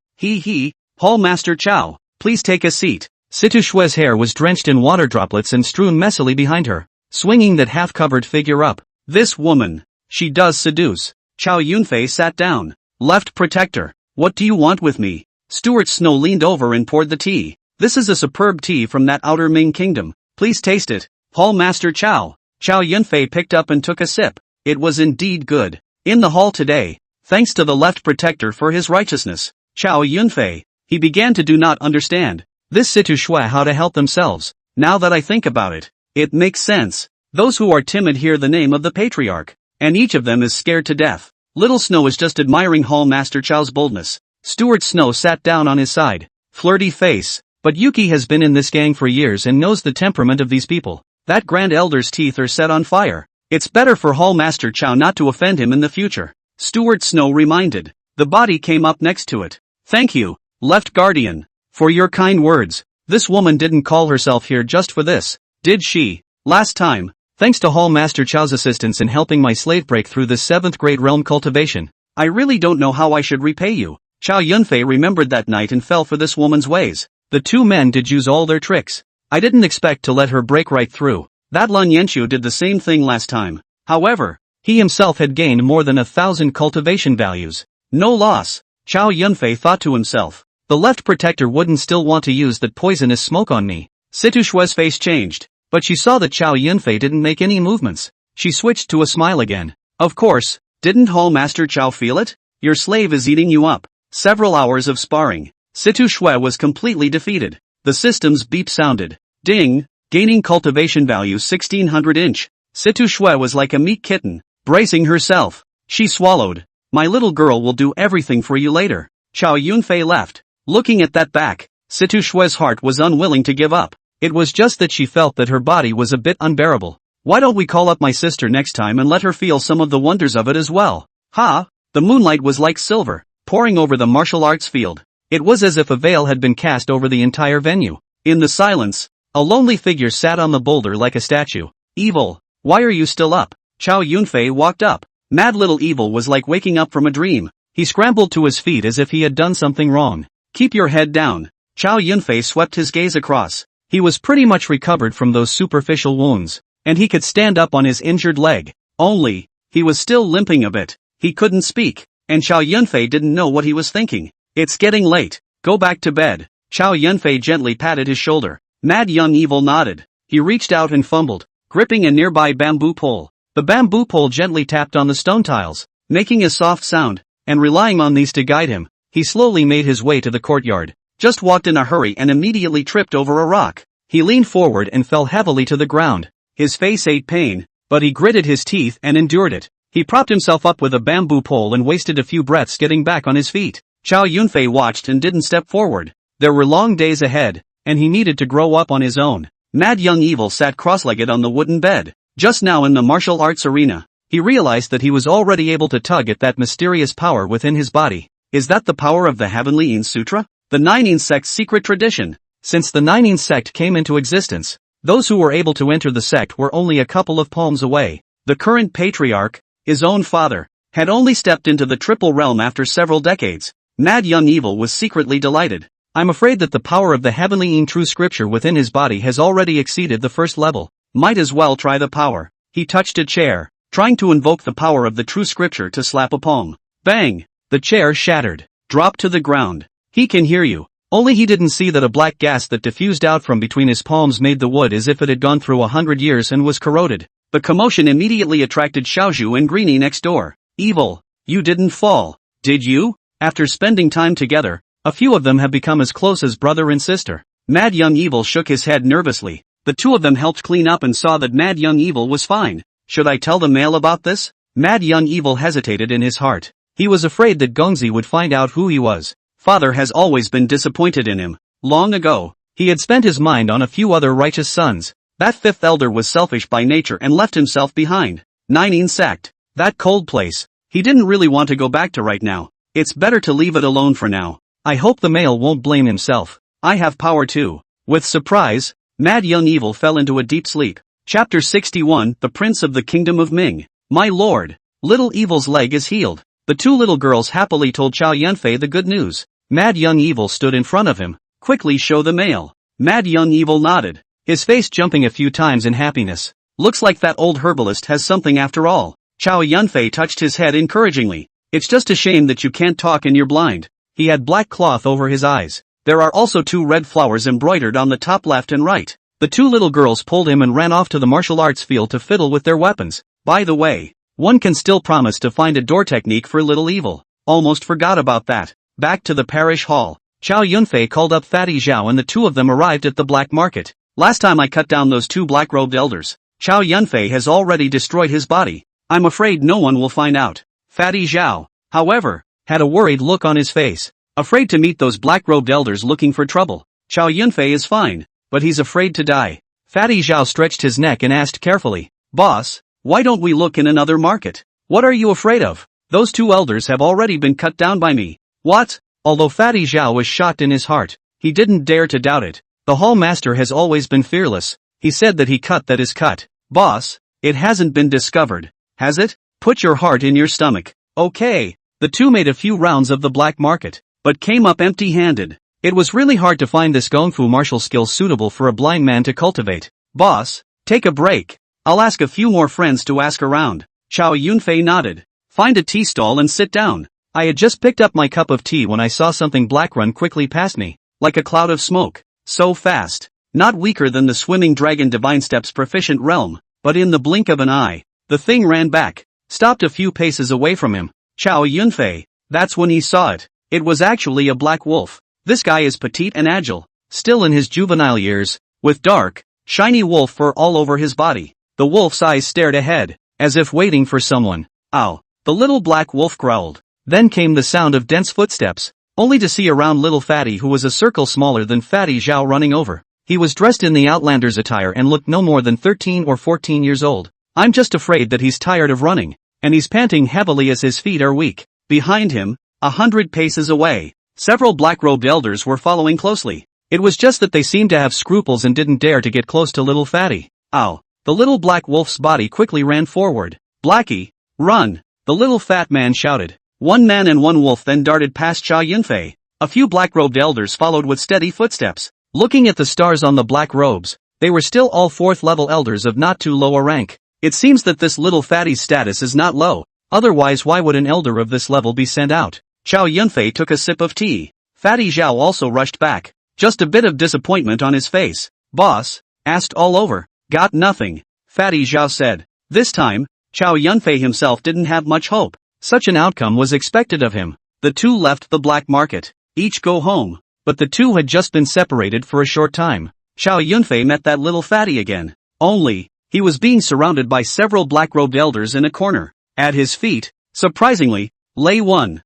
Speaker 1: Hall Master Chow, please take a seat. Situ Shui's hair was drenched in water droplets and strewn messily behind her, swinging that half-covered figure up. This woman, she does seduce. Chow Yunfei sat down. Left protector, what do you want with me? Stuart Snow leaned over and poured the tea. This is a superb tea from that outer Ming kingdom. Please taste it. Hall Master Chow. Chow Yunfei picked up and took a sip. It was indeed good. In the hall today, thanks to the left protector for his righteousness. Chow Yunfei, he began to do not understand. This Situ Shui how to help themselves. Now that I think about it, it makes sense. Those who are timid hear the name of the patriarch, and each of them is scared to death. Little Snow is just admiring Hall Master Chow's boldness. Stuart Snow sat down on his side. Flirty face. But Yuki has been in this gang for years and knows the temperament of these people. That Grand Elder's teeth are set on fire. It's better for Hall Master Chow not to offend him in the future. Stuart Snow reminded. The body came up next to it. Thank you, Left Guardian, for your kind words. This woman didn't call herself here just for this, did she? Last time, thanks to Hall Master Chow's assistance in helping my slave break through the 7th grade realm cultivation. I really don't know how I should repay you. Chow Yunfei remembered that night and fell for this woman's ways. The two men did use all their tricks. I didn't expect to let her break right through. That Lun Yanxiu did the same thing last time. However, he himself had gained more than 1,000 cultivation values. No loss, Chow Yunfei thought to himself. The left protector wouldn't still want to use that poisonous smoke on me. Situ Shue's face changed, but she saw that Chow Yunfei didn't make any movements. She switched to a smile again. Of course, didn't Hall Master Chow feel it? Your slave is eating you up. Several hours of sparring. Situ Shue was completely defeated. The system's beep sounded. Ding, gaining cultivation value 1600 inch. Situ Shue was like a meat kitten, bracing herself. She swallowed. My little girl will do everything for you later. Chow Yunfei left. Looking at that back, Situ Shue's heart was unwilling to give up. It was just that she felt that her body was a bit unbearable. Why don't we call up my sister next time and let her feel some of the wonders of it as well? Ha! The moonlight was like silver, pouring over the martial arts field. It was as if a veil had been cast over the entire venue. In the silence, a lonely figure sat on the boulder like a statue. Evil, why are you still up? Chow Yunfei walked up. Mad little Evil was like waking up from a dream. He scrambled to his feet as if he had done something wrong. Keep your head down. Chow Yunfei swept his gaze across. He was pretty much recovered from those superficial wounds, and he could stand up on his injured leg. Only, he was still limping a bit. He couldn't speak, and Chow Yunfei didn't know what he was thinking. It's getting late. Go back to bed. Chow Yunfei gently patted his shoulder. Mad young Evil nodded. He reached out and fumbled, gripping a nearby bamboo pole. The bamboo pole gently tapped on the stone tiles, making a soft sound, and relying on these to guide him, he slowly made his way to the courtyard. Just walked in a hurry and immediately tripped over a rock. He leaned forward and fell heavily to the ground. His face ate pain, but he gritted his teeth and endured it. He propped himself up with a bamboo pole and wasted a few breaths getting back on his feet. Chow Yunfei watched and didn't step forward. There were long days ahead, and he needed to grow up on his own. Mad young Evil sat cross-legged on the wooden bed. Just now in the martial arts arena, he realized that he was already able to tug at that mysterious power within his body. Is that the power of the Heavenly In Sutra? The Nine sect's secret tradition. Since the Nine sect came into existence, those who were able to enter the sect were only a couple of palms away. The current patriarch, his own father, had only stepped into the triple realm after several decades. Mad young Evil was secretly delighted. I'm afraid that the power of the Heavenly In True Scripture within his body has already exceeded the first level. Might as well try the power. He touched a chair, trying to invoke the power of the True Scripture to slap a palm. Bang! The chair shattered, dropped to the ground. He can hear you. Only he didn't see that a black gas that diffused out from between his palms made the wood as if it had gone through 100 years and was corroded. The commotion immediately attracted Xiaozhu and Greenie next door. Evil, you didn't fall, did you? After spending time together, a few of them have become as close as brother and sister. Mad young Evil shook his head nervously. The two of them helped clean up and saw that Mad young Evil was fine. Should I tell the male about this? Mad young Evil hesitated in his heart. He was afraid that Gongzi would find out who he was. Father has always been disappointed in him. Long ago, he had spent his mind on a few other righteous sons. That fifth elder was selfish by nature and left himself behind. Nine sect. That cold place. He didn't really want to go back to right now. It's better to leave it alone for now. I hope the male won't blame himself. I have power too. With surprise, Mad young Evil fell into a deep sleep. Chapter 61, The Prince of the Kingdom of Ming. My lord, little Evil's leg is healed. The two little girls happily told Chow Yunfei the good news. Mad young Evil stood in front of him. Quickly show the mail. Mad young Evil nodded, his face jumping a few times in happiness. Looks like that old herbalist has something after all. Chow Yunfei touched his head encouragingly. It's just a shame that you can't talk and you're blind. He had black cloth over his eyes. There are also 2 red flowers embroidered on the top left and right. The 2 little girls pulled him and ran off to the martial arts field to fiddle with their weapons. By the way, one can still promise to find a door technique for little Evil. Almost forgot about that. Back to the parish hall. Chow Yunfei called up Fatty Zhao and the two of them arrived at the black market. Last time I cut down those 2 black-robed elders, Chow Yunfei has already destroyed his body. I'm afraid no one will find out. Fatty Zhao, however, had a worried look on his face. Afraid to meet those black-robed elders looking for trouble. Chow Yunfei is fine, but he's afraid to die. Fatty Zhao stretched his neck and asked carefully, Boss, Why don't we look in another market? What are you afraid of? Those two elders have already been cut down by me. What? Although Fatty Zhao was shocked in his heart, he didn't dare to doubt it. The hall master has always been fearless. He said that he cut that is cut. Boss, it hasn't been discovered, has it? Put your heart in your stomach. Okay. The two made a few rounds of the black market, but came up empty-handed. It was really hard to find this Kung Fu martial skill suitable for a blind man to cultivate. Boss, take a break. I'll ask a few more friends to ask around. Chow Yunfei nodded. Find a tea stall and sit down. I had just picked up my cup of tea when I saw something black run quickly past me, like a cloud of smoke. So fast. Not weaker than the swimming dragon Divine Step's proficient realm, but in the blink of an eye, the thing ran back, stopped a few paces away from him. Chow Yunfei. That's when he saw it. It was actually a black wolf. This guy is petite and agile, still in his juvenile years, with dark, shiny wolf fur all over his body. The wolf's eyes stared ahead, as if waiting for someone. Ow. The little black wolf growled. Then came the sound of dense footsteps, only to see a round little fatty who was a circle smaller than Fatty Zhao running over. He was dressed in the Outlander's attire and looked no more than 13 or 14 years old. I'm just afraid that he's tired of running, and he's panting heavily as his feet are weak. Behind him, 100 paces away, several black-robed elders were following closely. It was just that they seemed to have scruples and didn't dare to get close to little Fatty. Ow. The little black wolf's body quickly ran forward. Blackie, run! The little fat man shouted. One man and one wolf then darted past Chow Yunfei. A few black-robed elders followed with steady footsteps. Looking at the stars on the black robes, they were still all 4th-level elders of not too low a rank. It seems that this little fatty's status is not low, otherwise why would an elder of this level be sent out? Chow Yunfei took a sip of tea. Fatty Zhao also rushed back, just a bit of disappointment on his face. Boss, asked all over. Got nothing, Fatty Zhao said. This time, Chow Yunfei himself didn't have much hope. Such an outcome was expected of him. The two left the black market. Each go home. But the two had just been separated for a short time. Chow Yunfei met that little fatty again. Only, he was being surrounded by several black-robed elders in a corner. At his feet, surprisingly, lay one.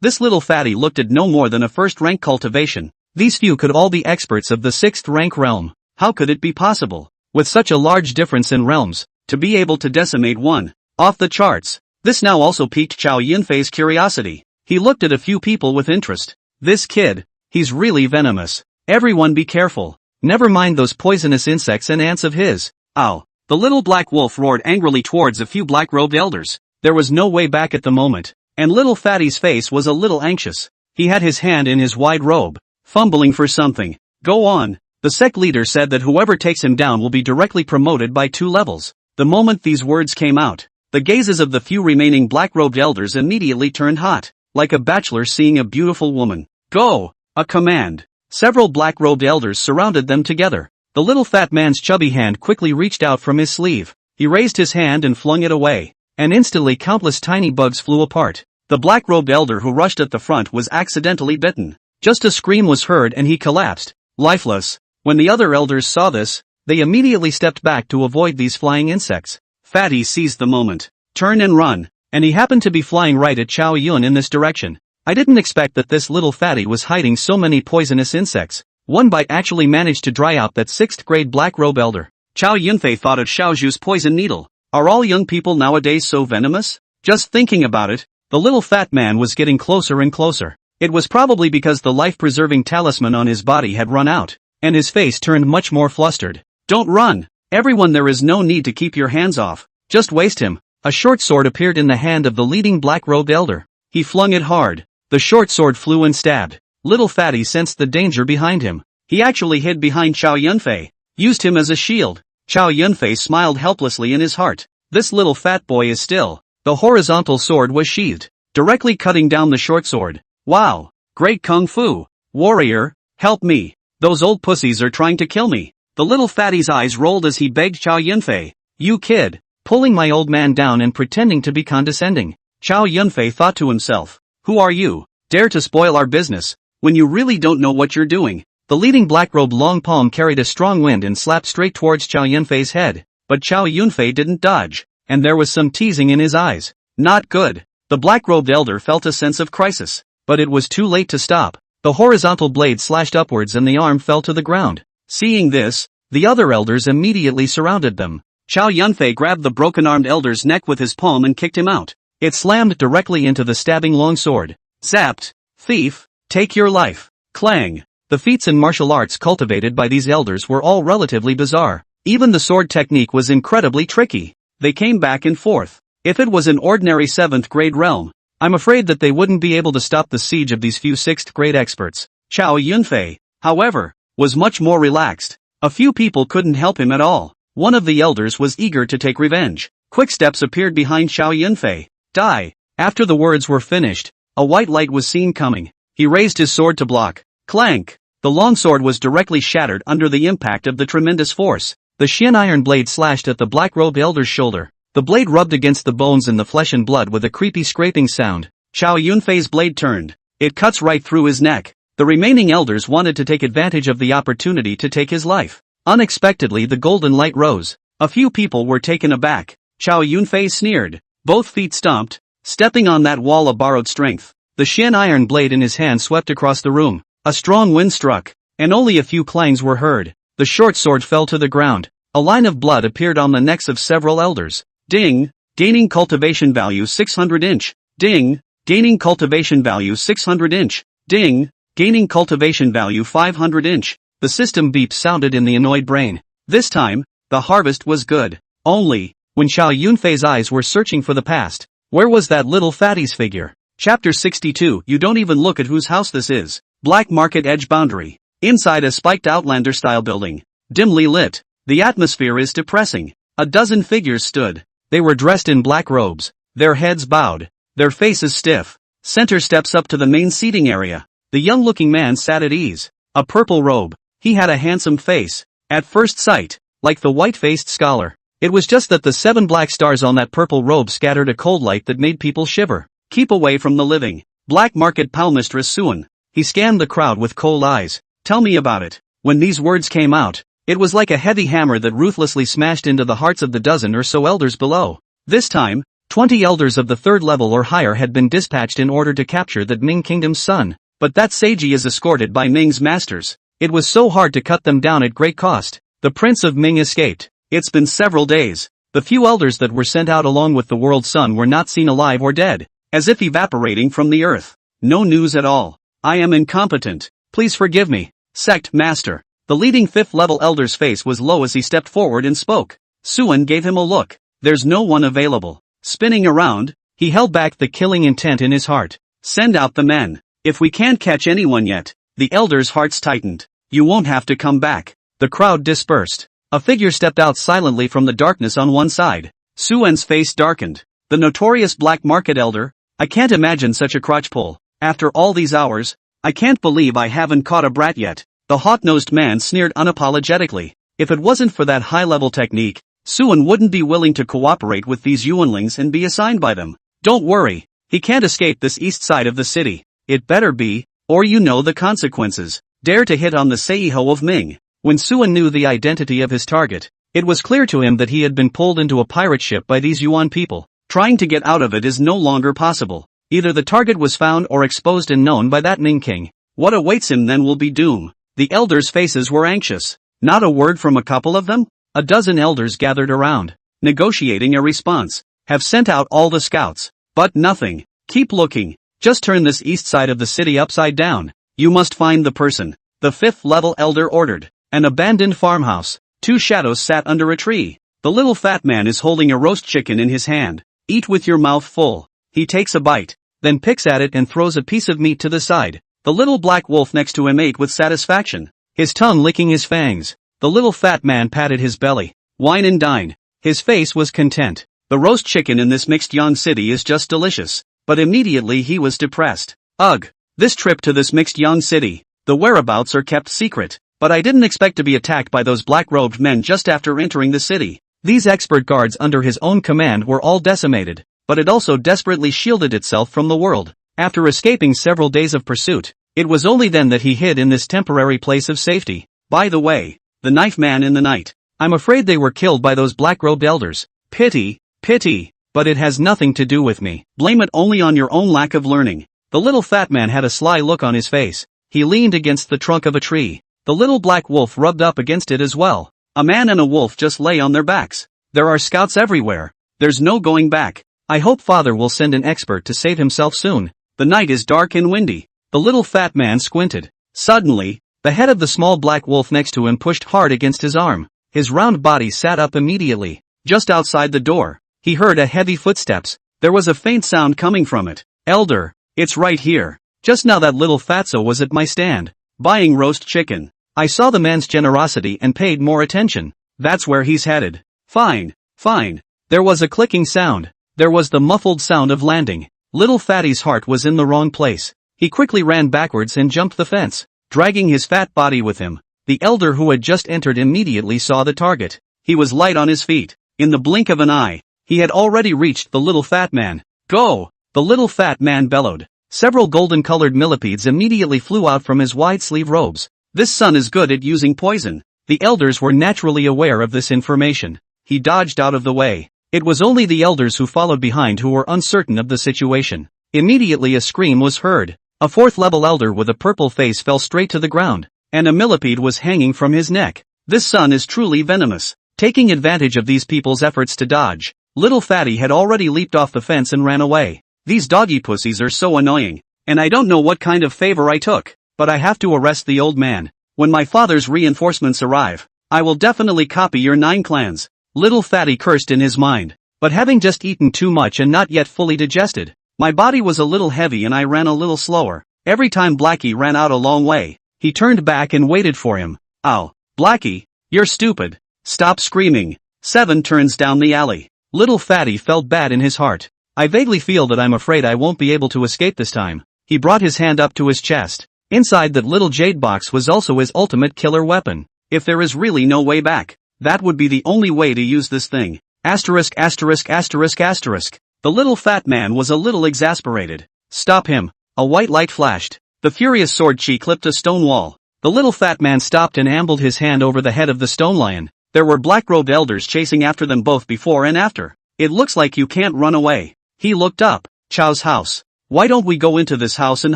Speaker 1: This little fatty looked at no more than a first-rank cultivation. These few could all be experts of the 6th-rank realm. How could it be possible, with such a large difference in realms, to be able to decimate one? Off the charts. This now also piqued Chow Yunfei's curiosity. He looked at a few people with interest. This kid, he's really venomous. Everyone be careful. Never mind those poisonous insects and ants of his. Ow. The little black wolf roared angrily towards a few black-robed elders. There was no way back at the moment, and little fatty's face was a little anxious. He had his hand in his wide robe, fumbling for something. Go on. The sect leader said that whoever takes him down will be directly promoted by 2 levels. The moment these words came out, the gazes of the few remaining black-robed elders immediately turned hot, like a bachelor seeing a beautiful woman. Go! A command. Several black-robed elders surrounded them together. The little fat man's chubby hand quickly reached out from his sleeve. He raised his hand and flung it away, and instantly countless tiny bugs flew apart. The black-robed elder who rushed at the front was accidentally bitten. Just a scream was heard and he collapsed, lifeless. When the other elders saw this, they immediately stepped back to avoid these flying insects. Fatty seized the moment. Turn and run. And he happened to be flying right at Chow Yun in this direction. I didn't expect that this little fatty was hiding so many poisonous insects. One bite actually managed to dry out that 6th-grade black robe elder. Chow Yunfei thought of Xiaoju's poison needle. Are all young people nowadays so venomous? Just thinking about it, the little fat man was getting closer and closer. It was probably because the life-preserving talisman on his body had run out, and his face turned much more flustered. Don't run! Everyone, there is no need to keep your hands off. Just waste him. A short sword appeared in the hand of the leading black-robed elder. He flung it hard. The short sword flew and stabbed. Little fatty sensed the danger behind him. He actually hid behind Chow Yunfei, used him as a shield. Chow Yunfei smiled helplessly in his heart. This little fat boy is still. The horizontal sword was sheathed, directly cutting down the short sword. Wow! Great kung fu! Warrior, help me! Those old pussies are trying to kill me. The little fatty's eyes rolled as he begged Chow Yunfei. You kid! Pulling my old man down and pretending to be condescending. Chow Yunfei thought to himself. Who are you? Dare to spoil our business, when you really don't know what you're doing. The leading black-robed long palm carried a strong wind and slapped straight towards Chow Yunfei's head. But Chow Yunfei didn't dodge, and there was some teasing in his eyes. Not good. The black-robed elder felt a sense of crisis, but it was too late to stop. The horizontal blade slashed upwards and the arm fell to the ground. Seeing this, the other elders immediately surrounded them. Xiao Yunfei grabbed the broken-armed elder's neck with his palm and kicked him out. It slammed directly into the stabbing longsword. Zapped. Thief, take your life. Clang. The feats in martial arts cultivated by these elders were all relatively bizarre. Even the sword technique was incredibly tricky. They came back and forth. If it was an ordinary 7th grade realm, I'm afraid that they wouldn't be able to stop the siege of these few 6th grade experts. Xiao Yunfei, however, was much more relaxed. A few people couldn't help him at all. One of the elders was eager to take revenge. Quick steps appeared behind Xiao Yunfei. Die. After the words were finished, a white light was seen coming. He raised his sword to block. Clank. The longsword was directly shattered under the impact of the tremendous force. The shin iron blade slashed at the black-robed elder's shoulder. The blade rubbed against the bones and the flesh and blood with a creepy scraping sound. Xiao Yunfei's blade turned. It cuts right through his neck. The remaining elders wanted to take advantage of the opportunity to take his life. Unexpectedly the golden light rose. A few people were taken aback. Xiao Yunfei sneered. Both feet stomped, stepping on that wall of borrowed strength. The shin iron blade in his hand swept across the room. A strong wind struck, and only a few clangs were heard. The short sword fell to the ground. A line of blood appeared on the necks of several elders. Ding! Gaining cultivation value 600 inch. Ding! Gaining cultivation value 600 inch. Ding! Gaining cultivation value 500 inch. The system beep sounded in the annoyed brain. This time, the harvest was good. Only, when Xiao Yunfei's eyes were searching for the past, where was that little fatty's figure? Chapter 62. You don't even look at whose house this is. Black Market Edge Boundary. Inside a spiked Outlander-style building. Dimly lit. The atmosphere is depressing. A dozen figures stood. They were dressed in black robes. Their heads bowed. Their faces stiff. Center steps up to the main seating area. The young-looking man sat at ease. A purple robe. He had a handsome face. At first sight, like the white-faced scholar. It was just that the 7 black stars on that purple robe scattered a cold light that made people shiver. Keep away from the living. Black Market Palmistress Suan. He scanned the crowd with cold eyes. Tell me about it. When these words came out, it was like a heavy hammer that ruthlessly smashed into the hearts of the dozen or so elders below. This time, 20 elders of the 3rd level or higher had been dispatched in order to capture the Ming Kingdom's son. But that Seiji is escorted by Ming's masters. It was so hard to cut them down at great cost. The Prince of Ming escaped. It's been several days. The few elders that were sent out along with the world's son were not seen alive or dead, as if evaporating from the earth. No news at all. I am incompetent. Please forgive me. Sect Master. The leading 5th level elder's face was low as he stepped forward and spoke. Suan gave him a look. There's no one available. Spinning around, he held back the killing intent in his heart. Send out the men. If we can't catch anyone yet. The elders' hearts tightened. You won't have to come back. The crowd dispersed. A figure stepped out silently from the darkness on one side. Suan's face darkened. The notorious Black Market Elder. I can't imagine such a crotchpole. After all these hours, I can't believe I haven't caught a brat yet. The hawk-nosed man sneered unapologetically. If it wasn't for that high-level technique, Suan wouldn't be willing to cooperate with these Yuanlings and be assigned by them. Don't worry. He can't escape this east side of the city. It better be, or you know the consequences. Dare to hit on the Seiho of Ming. When Suan knew the identity of his target, it was clear to him that he had been pulled into a pirate ship by these Yuan people. Trying to get out of it is no longer possible. Either the target was found or exposed and known by that Ming King. What awaits him then will be doom. The elders' faces were anxious. Not a word from a couple of them? A dozen elders gathered around, negotiating a response. Have sent out all the scouts. But nothing. Keep looking. Just turn this east side of the city upside down. You must find the person. The 5th level elder ordered. An abandoned farmhouse. 2 shadows sat under a tree. The little fat man is holding a roast chicken in his hand. Eat with your mouth full. He takes a bite, then picks at it and throws a piece of meat to the side. The little black wolf next to him ate with satisfaction, his tongue licking his fangs. The little fat man patted his belly. Wine and dine. His face was content. The roast chicken in this mixed young city is just delicious. But immediately he was depressed. Ugh. This trip to this mixed young city. The whereabouts are kept secret. But I didn't expect to be attacked by those black-robed men just after entering the city. These expert guards under his own command were all decimated. But it also desperately shielded itself from the world. After escaping several days of pursuit, it was only then that he hid in this temporary place of safety. By the way, the knife man in the night. I'm afraid they were killed by those black-robed elders. Pity, pity. But it has nothing to do with me. Blame it only on your own lack of learning. The little fat man had a sly look on his face. He leaned against the trunk of a tree. The little black wolf rubbed up against it as well. A man and a wolf just lay on their backs. There are scouts everywhere. There's no going back. I hope father will send an expert to save himself soon. The night is dark and windy. The little fat man squinted. Suddenly, the head of the small black wolf next to him pushed hard against his arm. His round body sat up immediately. Just outside the door, he heard a heavy footsteps. There was a faint sound coming from it. Elder, it's right here. Just now that little fatso was at my stand, buying roast chicken. I saw the man's generosity and paid more attention. That's where he's headed. Fine, fine. There was a clicking sound. There was the muffled sound of landing. Little Fatty's heart was in the wrong place. He quickly ran backwards and jumped the fence, dragging his fat body with him. The elder who had just entered immediately saw the target. He was light on his feet. In the blink of an eye, he had already reached the little fat man. Go! The little fat man bellowed. Several golden-colored millipedes immediately flew out from his wide-sleeve robes. This son is good at using poison. The elders were naturally aware of this information. He dodged out of the way. It was only the elders who followed behind who were uncertain of the situation. Immediately a scream was heard. A fourth-level elder with a purple face fell straight to the ground, and a millipede was hanging from his neck. This son is truly venomous. Taking advantage of these people's efforts to dodge, little Fatty had already leaped off the fence and ran away. These doggy pussies are so annoying, and I don't know what kind of favor I took, but I have to arrest the old man. When my father's reinforcements arrive, I will definitely copy your 9 clans. Little Fatty cursed in his mind, but having just eaten too much and not yet fully digested, my body was a little heavy and I ran a little slower. Every time Blackie ran out a long way, he turned back and waited for him. Ow, Blackie, you're stupid. Stop screaming. 7 turns down the alley. Little Fatty felt bad in his heart. I vaguely feel that I'm afraid I won't be able to escape this time. He brought his hand up to his chest. Inside that little jade box was also his ultimate killer weapon. If there is really no way back, that would be the only way to use this thing. Asterisk asterisk asterisk asterisk. The little fat man was a little exasperated. Stop him. A white light flashed. The furious sword chi clipped a stone wall. The little fat man stopped and ambled his hand over the head of the stone lion. There were black-robed elders chasing after them both before and after. It looks like you can't run away. He looked up. Chow's house. Why don't we go into this house and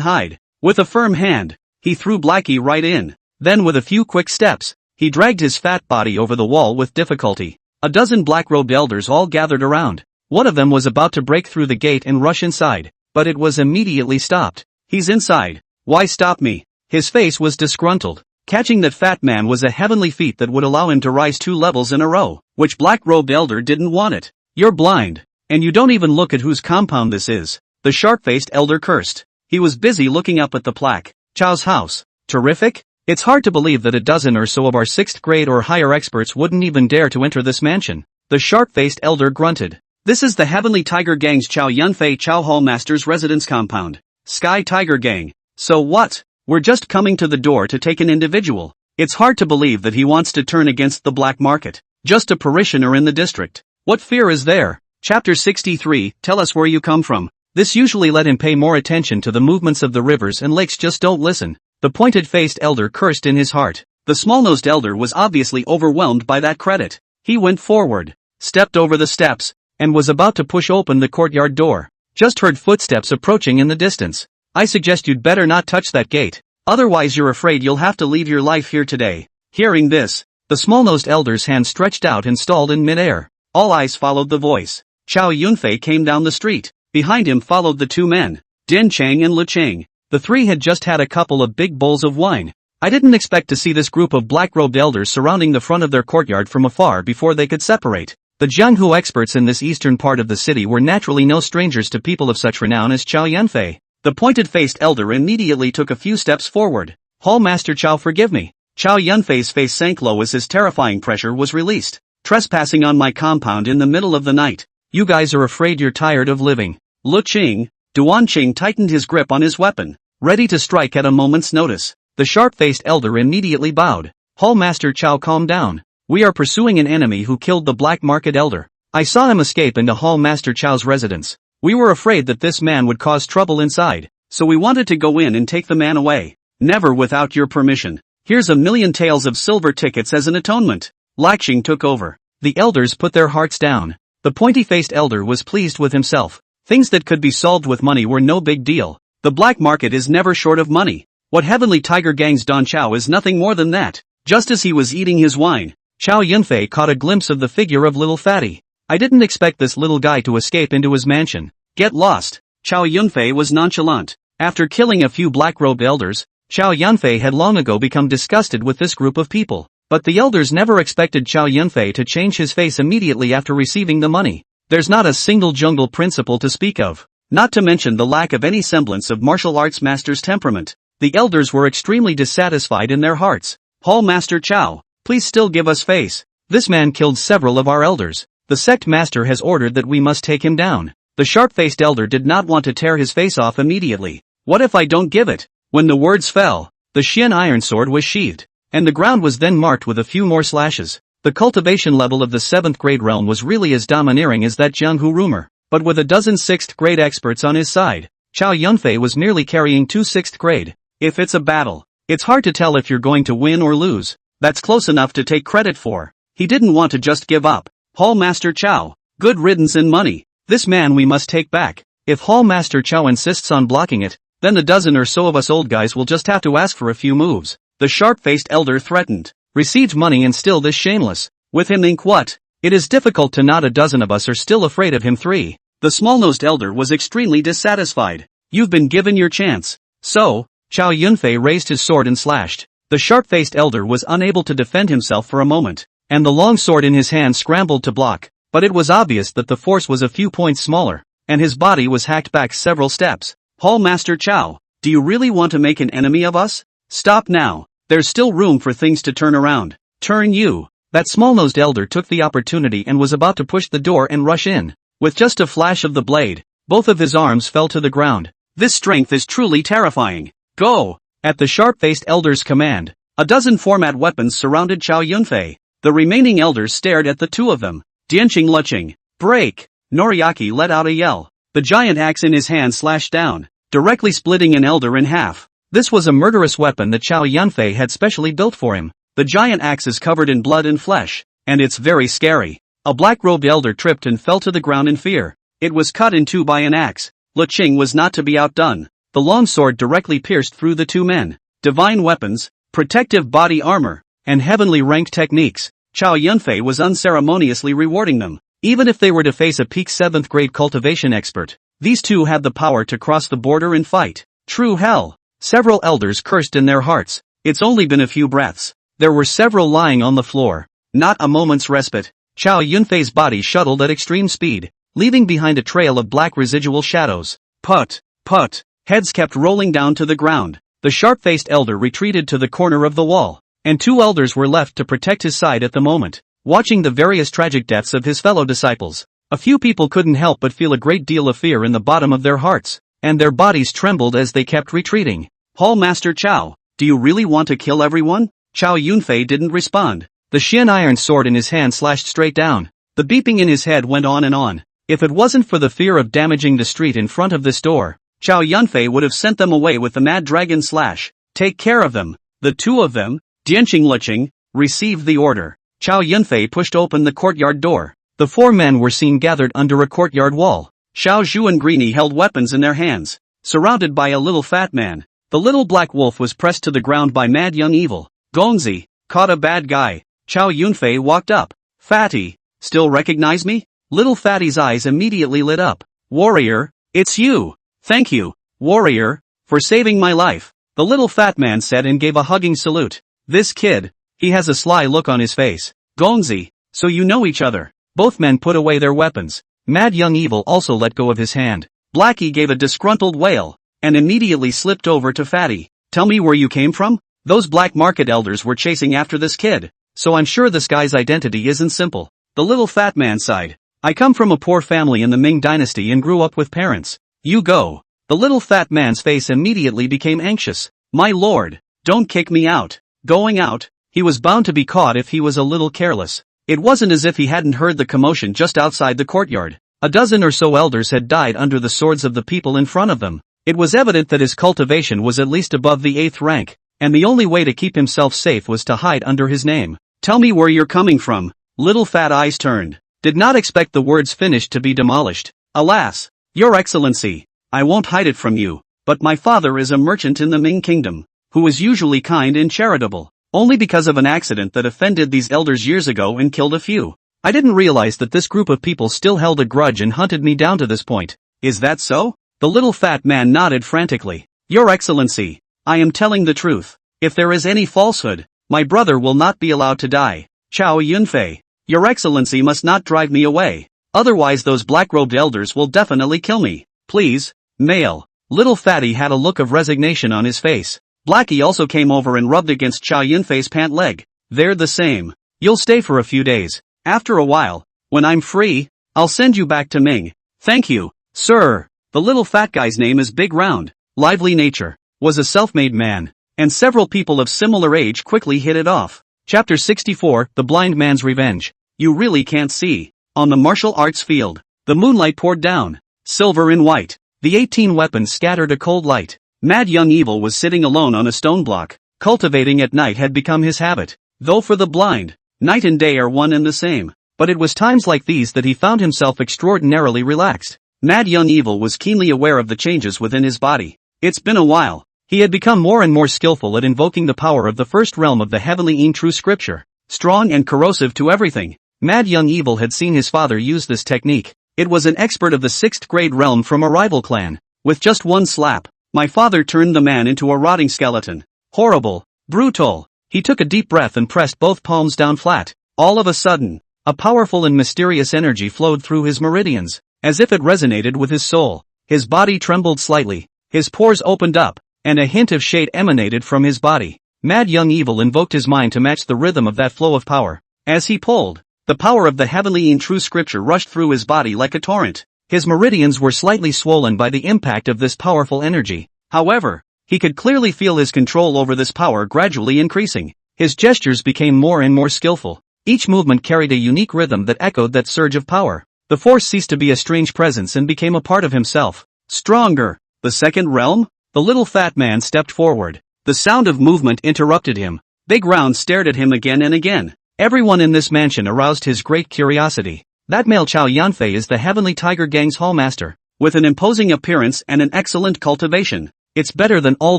Speaker 1: hide? With a firm hand, he threw Blackie right in. Then with a few quick steps, he dragged his fat body over the wall with difficulty. A dozen black-robed elders all gathered around. One of them was about to break through the gate and rush inside, but it was immediately stopped. He's inside. Why stop me? His face was disgruntled. Catching that fat man was a heavenly feat that would allow him to rise 2 levels in a row, which black-robed elder didn't want it. You're blind, and you don't even look at whose compound this is. The sharp-faced elder cursed. He was busy looking up at the plaque. Chow's house. Terrific? It's hard to believe that a dozen or so of our 6th grade or higher experts wouldn't even dare to enter this mansion. The sharp-faced elder grunted. This is the Heavenly Tiger Gang's Chow Yunfei Chow Hall Master's residence compound. Sky Tiger Gang. So what? We're just coming to the door to take an individual. It's hard to believe that he wants to turn against the black market. Just a parishioner in the district. What fear is there? Chapter 63, tell us where you come from. This usually let him pay more attention to the movements of the rivers and lakes. Just don't listen. The pointed-faced elder cursed in his heart. The small-nosed elder was obviously overwhelmed by that credit. He went forward, stepped over the steps, and was about to push open the courtyard door. Just heard footsteps approaching in the distance. I suggest you'd better not touch that gate. Otherwise you're afraid you'll have to leave your life here today. Hearing this, the small-nosed elder's hand stretched out and stalled in midair. All eyes followed the voice. Chow Yunfei came down the street. Behind him followed the 2 men, Din Chang and Lu Cheng. The 3 had just had a couple of big bowls of wine. I didn't expect to see this group of black-robed elders surrounding the front of their courtyard from afar before they could separate. The Jianghu experts in this eastern part of the city were naturally no strangers to people of such renown as Chow Yunfei. The pointed-faced elder immediately took a few steps forward. Hall Master Chow, forgive me. Chow Yunfei's face sank low as his terrifying pressure was released. Trespassing on my compound in the middle of the night. You guys are afraid you're tired of living. Lu Qing, Duan Qing tightened his grip on his weapon, ready to strike at a moment's notice. The sharp-faced elder immediately bowed. Hall Master Chow, calm down. We are pursuing an enemy who killed the black market elder. I saw him escape into Hall Master Chow's residence. We were afraid that this man would cause trouble inside, so we wanted to go in and take the man away. Never without your permission. Here's 1,000,000 taels of silver tickets as an atonement. Lakshing took over. The elders put their hearts down. The pointy-faced elder was pleased with himself. Things that could be solved with money were no big deal. The black market is never short of money. What Heavenly Tiger Gang's Don Chow is nothing more than that. Just as he was eating his wine, Chow Yunfei caught a glimpse of the figure of little fatty. I didn't expect this little guy to escape into his mansion. Get lost. Chow Yunfei was nonchalant. After killing a few black-robed elders, Chow Yunfei had long ago become disgusted with this group of people. But the elders never expected Chow Yunfei to change his face immediately after receiving the money. There's not a single jungle principle to speak of. Not to mention the lack of any semblance of martial arts master's temperament. The elders were extremely dissatisfied in their hearts. Hall Master Chow, please still give us face. This man killed several of our elders. The sect master has ordered that we must take him down. The sharp-faced elder did not want to tear his face off immediately. What if I don't give it? When the words fell, the Xian iron sword was sheathed, and the ground was then marked with a few more slashes. The cultivation level of the 7th grade realm was really as domineering as that Jianghu rumor, but with a dozen 6th grade experts on his side, Chow Yunfei was merely carrying 2 6th grade. If it's a battle, it's hard to tell if you're going to win or lose. That's close enough to take credit for. He didn't want to just give up. Hall Master Chow, good riddance in money. This man we must take back. If Hall Master Chow insists on blocking it, then the dozen or so of us old guys will just have to ask for a few moves. The sharp-faced elder threatened. Received money and still this shameless. With him think what? It is difficult to not a dozen of us are still afraid of him 3. The small-nosed elder was extremely dissatisfied. You've been given your chance. So, Chow Yunfei raised his sword and slashed. The sharp-faced elder was unable to defend himself for a moment, and the long sword in his hand scrambled to block, but it was obvious that the force was a few points smaller, and his body was hacked back several steps. Hall Master Chow, do you really want to make an enemy of us? Stop now. There's still room for things to turn around. Turn you. That small-nosed elder took the opportunity and was about to push the door and rush in. With just a flash of the blade, both of his arms fell to the ground. This strength is truly terrifying. Go! At the sharp-faced elder's command, a dozen format weapons surrounded Chow Yunfei. The remaining elders stared at the two of them. Dianqing Luqing, break! Noriaki let out a yell. The giant axe in his hand slashed down, directly splitting an elder in half. This was a murderous weapon that Chow Yunfei had specially built for him. The giant axe is covered in blood and flesh, and it's very scary. A black-robed elder tripped and fell to the ground in fear. It was cut in two by an axe. Luqing was not to be outdone. The long sword directly pierced through the two men. Divine weapons, protective body armor, and heavenly rank techniques. Chow Yunfei was unceremoniously rewarding them. Even if they were to face a peak 7th grade cultivation expert, these two had the power to cross the border and fight. True hell. Several elders cursed in their hearts. It's only been a few breaths. There were several lying on the floor. Not a moment's respite. Chow Yunfei's body shuttled at extreme speed, leaving behind a trail of black residual shadows. Put, put. Heads kept rolling down to the ground. The sharp-faced elder retreated to the corner of the wall, and 2 elders were left to protect his side at the moment. Watching the various tragic deaths of his fellow disciples, a few people couldn't help but feel a great deal of fear in the bottom of their hearts, and their bodies trembled as they kept retreating. Hall Master Chow, do you really want to kill everyone? Chow Yunfei didn't respond. The Xian iron sword in his hand slashed straight down. The beeping in his head went on and on. If it wasn't for the fear of damaging the street in front of this door, Chow Yunfei would have sent them away with the Mad Dragon Slash. Take care of them. The 2 of them, Dianqing Luqing, received the order. Chow Yunfei pushed open the courtyard door. The 4 men were seen gathered under a courtyard wall. Xiao Zhu and Greeny held weapons in their hands, surrounded by a little fat man. The little black wolf was pressed to the ground by Mad Young Evil. Gongzi, caught a bad guy. Chow Yunfei walked up. Fatty, still recognize me? Little Fatty's eyes immediately lit up. Warrior, it's you. Thank you, warrior, for saving my life, the little fat man said and gave a hugging salute. This kid, he has a sly look on his face. Gongzi, so you know each other. Both men put away their weapons. Mad Young Evil also let go of his hand. Blackie gave a disgruntled wail, and immediately slipped over to Fatty. Tell me where you came from? Those black market elders were chasing after this kid, so I'm sure this guy's identity isn't simple. The little fat man sighed. I come from a poor family in the Ming dynasty and grew up with parents. You go. The little fat man's face immediately became anxious. My lord, don't kick me out. Going out, he was bound to be caught if he was a little careless. It wasn't as if he hadn't heard the commotion just outside the courtyard. A dozen or so elders had died under the swords of the people in front of them. It was evident that his cultivation was at least above the 8th rank, and the only way to keep himself safe was to hide under his name. Tell me where you're coming from. Little fat eyes turned. Did not expect the words finished to be demolished. Alas, your excellency, I won't hide it from you, but my father is a merchant in the Ming kingdom, who is usually kind and charitable. only because of an accident that offended these elders years ago and killed a few. I didn't realize that this group of people still held a grudge and hunted me down to this point. Is that so? The little fat man nodded frantically. Your Excellency, I am telling the truth. If there is any falsehood, my brother will not be allowed to die. Chow Yunfei, Your Excellency must not drive me away. Otherwise those black-robed elders will definitely kill me. Please, male. Little fatty had a look of resignation on his face. Blackie also came over and rubbed against Chow Yunfei's pant leg. They're the same. You'll stay for a few days. After a while, when I'm free, I'll send you back to Ming. Thank you, sir. The little fat guy's name is Big Round. Lively nature. Was a self-made man. And several people of similar age quickly hit it off. Chapter 64, The Blind Man's Revenge. You really can't see. On the martial arts field, the moonlight poured down. Silver and white. The 18 weapons scattered a cold light. Mad Young Evil was sitting alone on a stone block. Cultivating at night had become his habit. Though for the blind, night and day are one and the same. But it was times like these that he found himself extraordinarily relaxed. Mad Young Evil was keenly aware of the changes within his body. It's been a while. He had become more and more skillful at invoking the power of the first realm of the heavenly true scripture. Strong and corrosive to everything. Mad Young Evil had seen his father use this technique. It was an expert of the 6th grade realm from a rival clan. With just one slap, my father turned the man into a rotting skeleton. Horrible. Brutal. He took a deep breath and pressed both palms down flat. All of a sudden, a powerful and mysterious energy flowed through his meridians, as if it resonated with his soul. His body trembled slightly, his pores opened up, and a hint of shade emanated from his body. Mad Young Evil invoked his mind to match the rhythm of that flow of power. As he pulled, the power of the heavenly true scripture rushed through his body like a torrent. His meridians were slightly swollen by the impact of this powerful energy. However, he could clearly feel his control over this power gradually increasing. His gestures became more and more skillful. Each movement carried a unique rhythm that echoed that surge of power. The force ceased to be a strange presence and became a part of himself. Stronger. The second realm? The little fat man stepped forward. The sound of movement interrupted him. Big Round stared at him again and again. Everyone in this mansion aroused his great curiosity. That male Chow Yanfei is the Heavenly Tiger Gang's hallmaster, with an imposing appearance and an excellent cultivation. It's better than all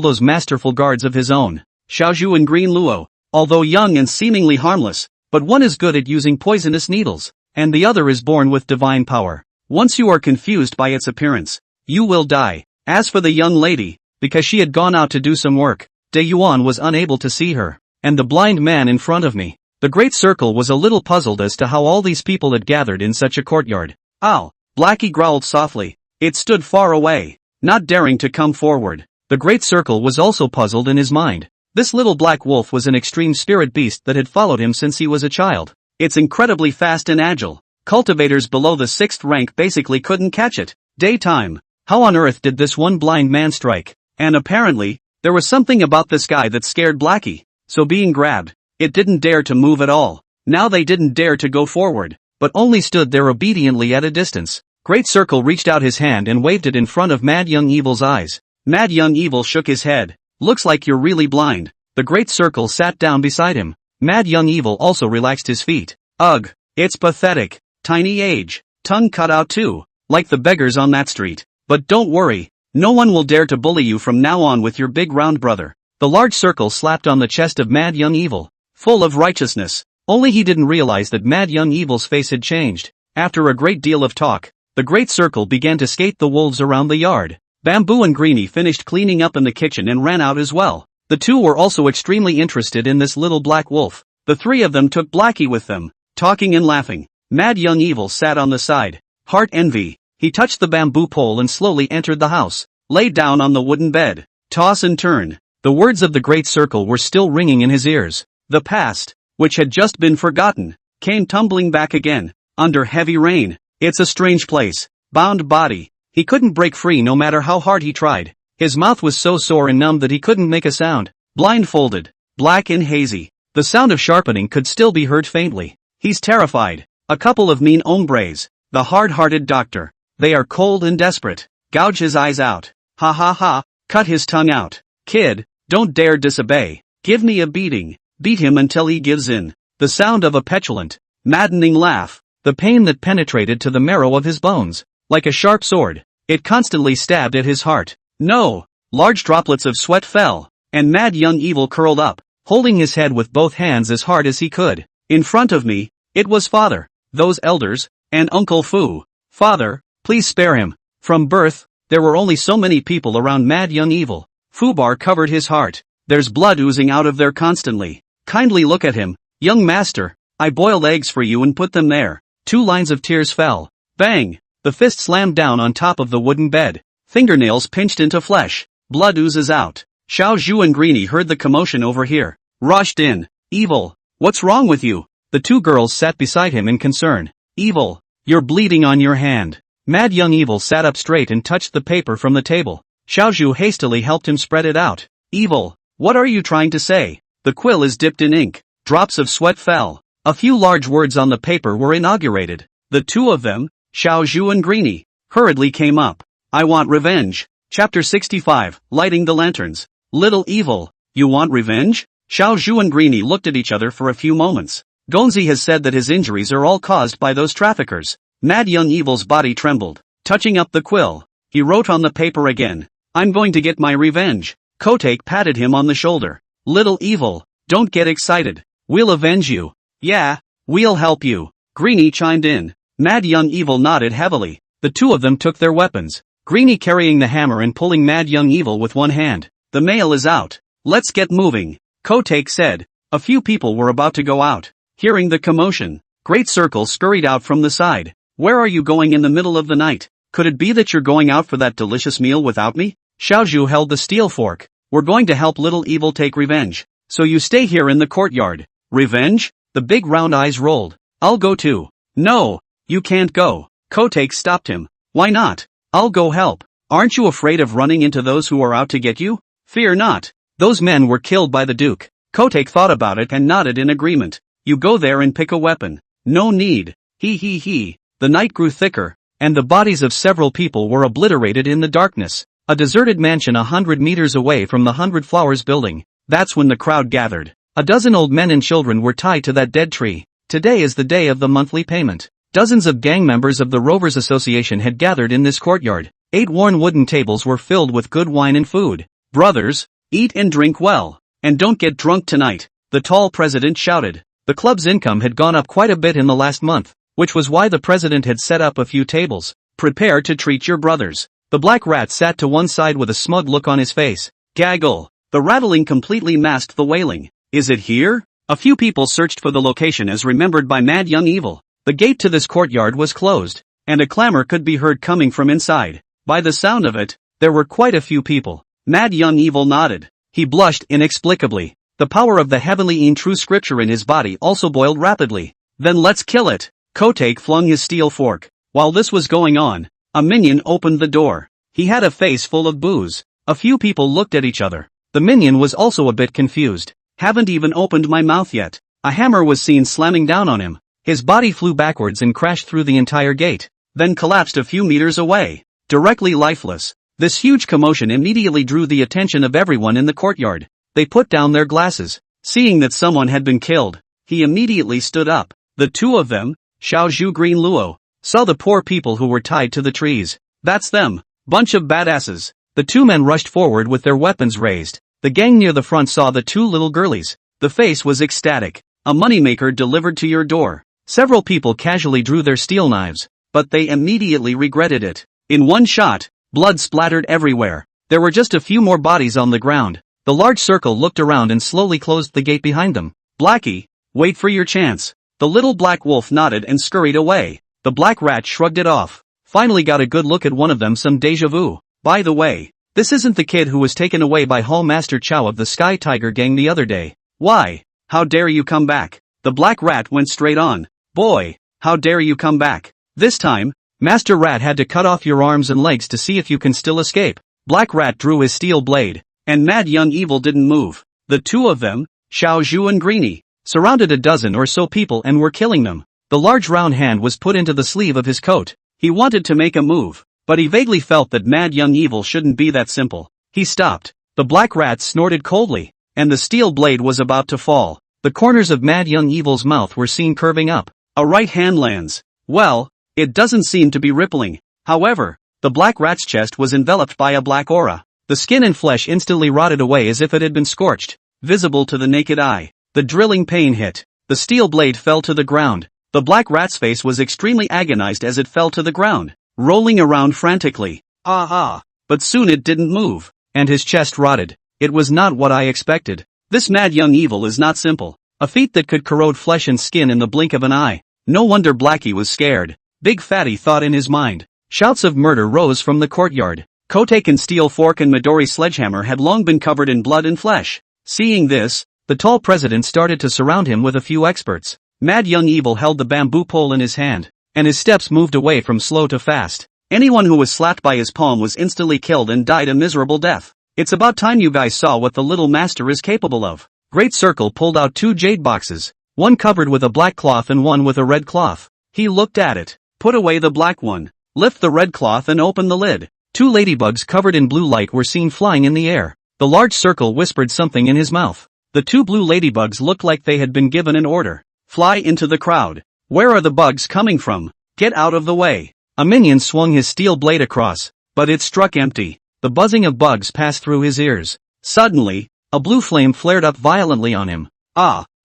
Speaker 1: those masterful guards of his own. Xiaozhu and Green Luo, although young and seemingly harmless, but one is good at using poisonous needles, and the other is born with divine power. Once you are confused by its appearance, you will die. As for the young lady, because she had gone out to do some work, De Yuan was unable to see her, and the blind man in front of me. The Great Circle was a little puzzled as to how all these people had gathered in such a courtyard. Ow! Blackie growled softly. It stood far away, not daring to come forward. The Great Circle was also puzzled in his mind. This little black wolf was an extreme spirit beast that had followed him since he was a child. It's incredibly fast and agile. Cultivators below the 6th rank basically couldn't catch it. Daytime. How on earth did this one blind man strike? And apparently, there was something about this guy that scared Blackie. So being grabbed, it didn't dare to move at all. Now they didn't dare to go forward, but only stood there obediently at a distance. Great Circle reached out his hand and waved it in front of Mad Young Evil's eyes. Mad Young Evil shook his head. Looks like you're really blind. The Great Circle sat down beside him. Mad Young Evil also relaxed his feet. Ugh, it's pathetic. Tiny age. Tongue cut out too, like the beggars on that street. But don't worry, no one will dare to bully you from now on with your big round brother. The large circle slapped on the chest of Mad Young Evil, full of righteousness. Only he didn't realize that Mad Young Evil's face had changed. After a great deal of talk, the Great Circle began to skate the wolves around the yard. Bamboo and Greenie finished cleaning up in the kitchen and ran out as well. The two were also extremely interested in this little black wolf. The three of them took Blackie with them, talking and laughing. Mad Young Evil sat on the side. Heart envy. He touched the bamboo pole and slowly entered the house. Laid down on the wooden bed. Toss and turn. The words of the Great Circle were still ringing in his ears. The past, which had just been forgotten, came tumbling back again, under heavy rain. It's a strange place. Bound body. He couldn't break free no matter how hard he tried. His mouth was so sore and numb that he couldn't make a sound. Blindfolded. Black and hazy. The sound of sharpening could still be heard faintly. He's terrified. A couple of mean hombres. The hard-hearted doctor. They are cold and desperate. Gouge his eyes out. Ha ha ha. Cut his tongue out. Kid, don't dare disobey. Give me a beating. Beat him until he gives in. The sound of a petulant, maddening laugh. The pain that penetrated to the marrow of his bones. Like a sharp sword, it constantly stabbed at his heart. No! Large droplets of sweat fell, and Mad Young Evil curled up. holding his head with both hands as hard as he could. In front of me, it was father, those elders, and Uncle Fu. Father, please spare him. From birth, there were only so many people around Mad Young Evil. Fubar covered his heart. There's blood oozing out of there constantly. Kindly look at him, young master. I boiled eggs for you and put them there. 2 lines of tears fell. Bang! The fist slammed down on top of the wooden bed. Fingernails pinched into flesh. Blood oozes out. Xiao Zhu and Greenie heard the commotion over here. Rushed in. Evil, what's wrong with you? The 2 girls sat beside him in concern. Evil, you're bleeding on your hand. Mad Young Evil sat up straight and touched the paper from the table. Xiao Zhu hastily helped him spread it out. Evil, what are you trying to say? The quill is dipped in ink. Drops of sweat fell. A few large words on the paper were inaugurated. The 2 of them, Xiao Zhu and Greenie, hurriedly came up. I want revenge. Chapter 65, Lighting the Lanterns. Little Evil, you want revenge? Xiao Zhu and Greenie looked at each other for a few moments. Gonzi has said that his injuries are all caused by those traffickers. Mad Young Evil's body trembled. Touching up the quill, he wrote on the paper again. I'm going to get my revenge. Kotake patted him on the shoulder. Little Evil, don't get excited. We'll avenge you. Yeah, we'll help you. Greenie chimed in. Mad Young Evil nodded heavily. The 2 of them took their weapons. Greenie carrying the hammer and pulling Mad Young Evil with one hand. The mail is out. Let's get moving. Kotake said. A few people were about to go out. Hearing the commotion, Great Circle scurried out from the side. Where are you going in the middle of the night? Could it be that you're going out for that delicious meal without me? Xiao Zhu held the steel fork. We're going to help Little Evil take revenge. So you stay here in the courtyard. Revenge? The big round eyes rolled. I'll go too. No, you can't go. Kotake stopped him. Why not? I'll go help. Aren't you afraid of running into those who are out to get you? Fear not. Those men were killed by the Duke. Kotake thought about it and nodded in agreement. You go there and pick a weapon. No need. He. The night grew thicker, and the bodies of several people were obliterated in the darkness. A deserted mansion 100 meters away from the 100 Flowers building. That's when the crowd gathered. A dozen old men and children were tied to that dead tree. Today is the day of the monthly payment. Dozens of gang members of the Rovers Association had gathered in this courtyard. 8 worn wooden tables were filled with good wine and food. Brothers, eat and drink well. And don't get drunk tonight, the tall president shouted. The club's income had gone up quite a bit in the last month, which was why the president had set up a few tables. Prepare to treat your brothers. The black rat sat to one side with a smug look on his face. Gaggle. The rattling completely masked the wailing. Is it here? A few people searched for the location as remembered by Mad Young Evil. The gate to this courtyard was closed, and a clamor could be heard coming from inside. By the sound of it, there were quite a few people. Mad Young Evil nodded. He blushed inexplicably. The power of the heavenly in true scripture in his body also boiled rapidly. Then let's kill it. Kotake flung his steel fork. While this was going on, a minion opened the door. He had a face full of booze. A few people looked at each other. The minion was also a bit confused. Haven't even opened my mouth yet. A hammer was seen slamming down on him. His body flew backwards and crashed through the entire gate, then collapsed a few meters away, directly lifeless. This huge commotion immediately drew the attention of everyone in the courtyard. They put down their glasses. Seeing that someone had been killed, he immediately stood up. The 2 of them, Xiao Zhu Green Luo, saw the poor people who were tied to the trees. That's them. Bunch of badasses. The 2 men rushed forward with their weapons raised. The gang near the front saw the 2 little girlies. The face was ecstatic. A moneymaker delivered to your door. Several people casually drew their steel knives, but they immediately regretted it. In one shot, blood splattered everywhere. There were just a few more bodies on the ground. The large circle looked around and slowly closed the gate behind them. Blackie, wait for your chance. The little black wolf nodded and scurried away. The black rat shrugged it off. Finally got a good look at one of them. Some déjà vu. By the way, this isn't the kid who was taken away by Hall Master Chow of the Sky Tiger gang the other day. Why? How dare you come back? The black rat went straight on. Boy, how dare you come back? This time, Master Rat had to cut off your arms and legs to see if you can still escape. Black Rat drew his steel blade, and Mad Young Evil didn't move. The 2 of them, Xiao Zhu and Greenie, surrounded a dozen or so people and were killing them. The large round hand was put into the sleeve of his coat. He wanted to make a move, but he vaguely felt that Mad Young Evil shouldn't be that simple. He stopped. The black rat snorted coldly, and the steel blade was about to fall. The corners of Mad Young Evil's mouth were seen curving up. A right hand lands. Well, it doesn't seem to be rippling. However, the black rat's chest was enveloped by a black aura. The skin and flesh instantly rotted away as if it had been scorched. visible to the naked eye. The drilling pain hit. The steel blade fell to the ground. The black rat's face was extremely agonized as it fell to the ground, rolling around frantically. But soon it didn't move, and his chest rotted. It was not what I expected. This mad young evil is not simple. A feat that could corrode flesh and skin in the blink of an eye. No wonder Blackie was scared. Big Fatty thought in his mind. Shouts of murder rose from the courtyard. Kotaken steel fork and Midori sledgehammer had long been covered in blood and flesh. Seeing this, the tall president started to surround him with a few experts. Mad young evil held the bamboo pole in his hand, and his steps moved away from slow to fast. Anyone who was slapped by his palm was instantly killed and died a miserable death. It's about time you guys saw what the little master is capable of. Great Circle pulled out 2 jade boxes, one covered with a black cloth and one with a red cloth. He looked at it, put away the black one, lift the red cloth and open the lid. 2 ladybugs covered in blue light were seen flying in the air. The large circle whispered something in his mouth. The 2 blue ladybugs looked like they had been given an order. Fly into the crowd. Where are the bugs coming from? Get out of the way. A minion swung his steel blade across, but it struck empty. The buzzing of bugs passed through his ears. Suddenly, a blue flame flared up violently on him.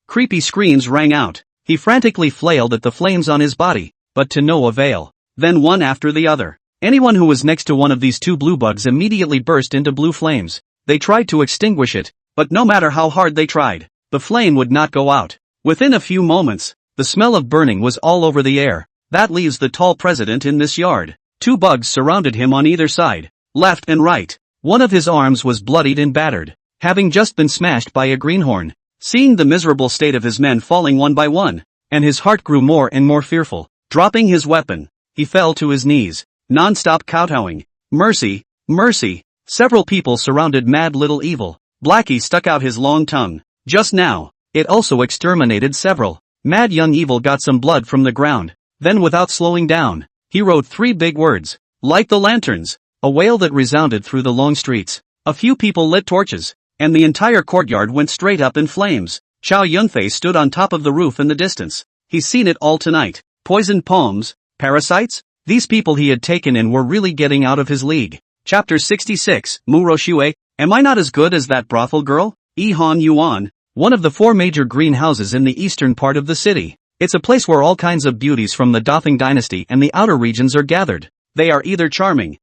Speaker 1: Creepy screams rang out. He frantically flailed at the flames on his body, but to no avail. Then one after the other. Anyone who was next to one of these 2 blue bugs immediately burst into blue flames. They tried to extinguish it, but no matter how hard they tried, the flame would not go out. Within a few moments, the smell of burning was all over the air. That leaves the tall president in this yard. 2 bugs surrounded him on either side, left and right. One of his arms was bloodied and battered, having just been smashed by a greenhorn. Seeing the miserable state of his men falling one by one, and his heart grew more and more fearful. Dropping his weapon, he fell to his knees, non-stop kowtowing. Mercy, mercy. Several people surrounded Mad Little Evil. Blackie stuck out his long tongue. Just now, it also exterminated several. Mad Young Evil got some blood from the ground. Then without slowing down, he wrote 3 big words. Light the lanterns. A wail that resounded through the long streets. A few people lit torches, and the entire courtyard went straight up in flames. Chow Yunfei stood on top of the roof in the distance. He's seen it all tonight. Poisoned palms, parasites? These people he had taken in were really getting out of his league. Chapter 66, Muroshue, am I not as good as that brothel girl? Ihan Yuan, one of the 4 major greenhouses in the eastern part of the city. It's a place where all kinds of beauties from the Dothing dynasty and the outer regions are gathered. They are either charming,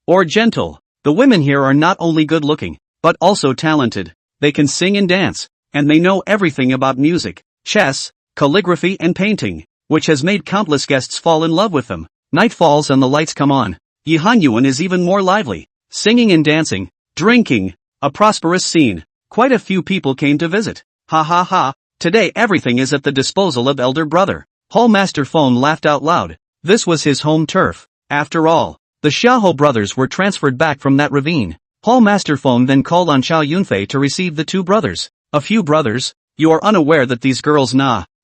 Speaker 1: or gentle. The women here are not only good looking, but also talented. They can sing and dance, and they know everything about music, chess, calligraphy and painting, which has made countless guests fall in love with them. Night falls and the lights come on. Yihanyuan is even more lively, singing and dancing, drinking, a prosperous scene. Quite a few people came to visit. Ha ha ha, today everything is at the disposal of elder brother. Hallmaster Phone laughed out loud. This was his home turf. After all, the Xiaoho brothers were transferred back from that ravine. Hallmaster Phone then called on Chow Yunfei to receive the 2 brothers. A few brothers? You are unaware that these girls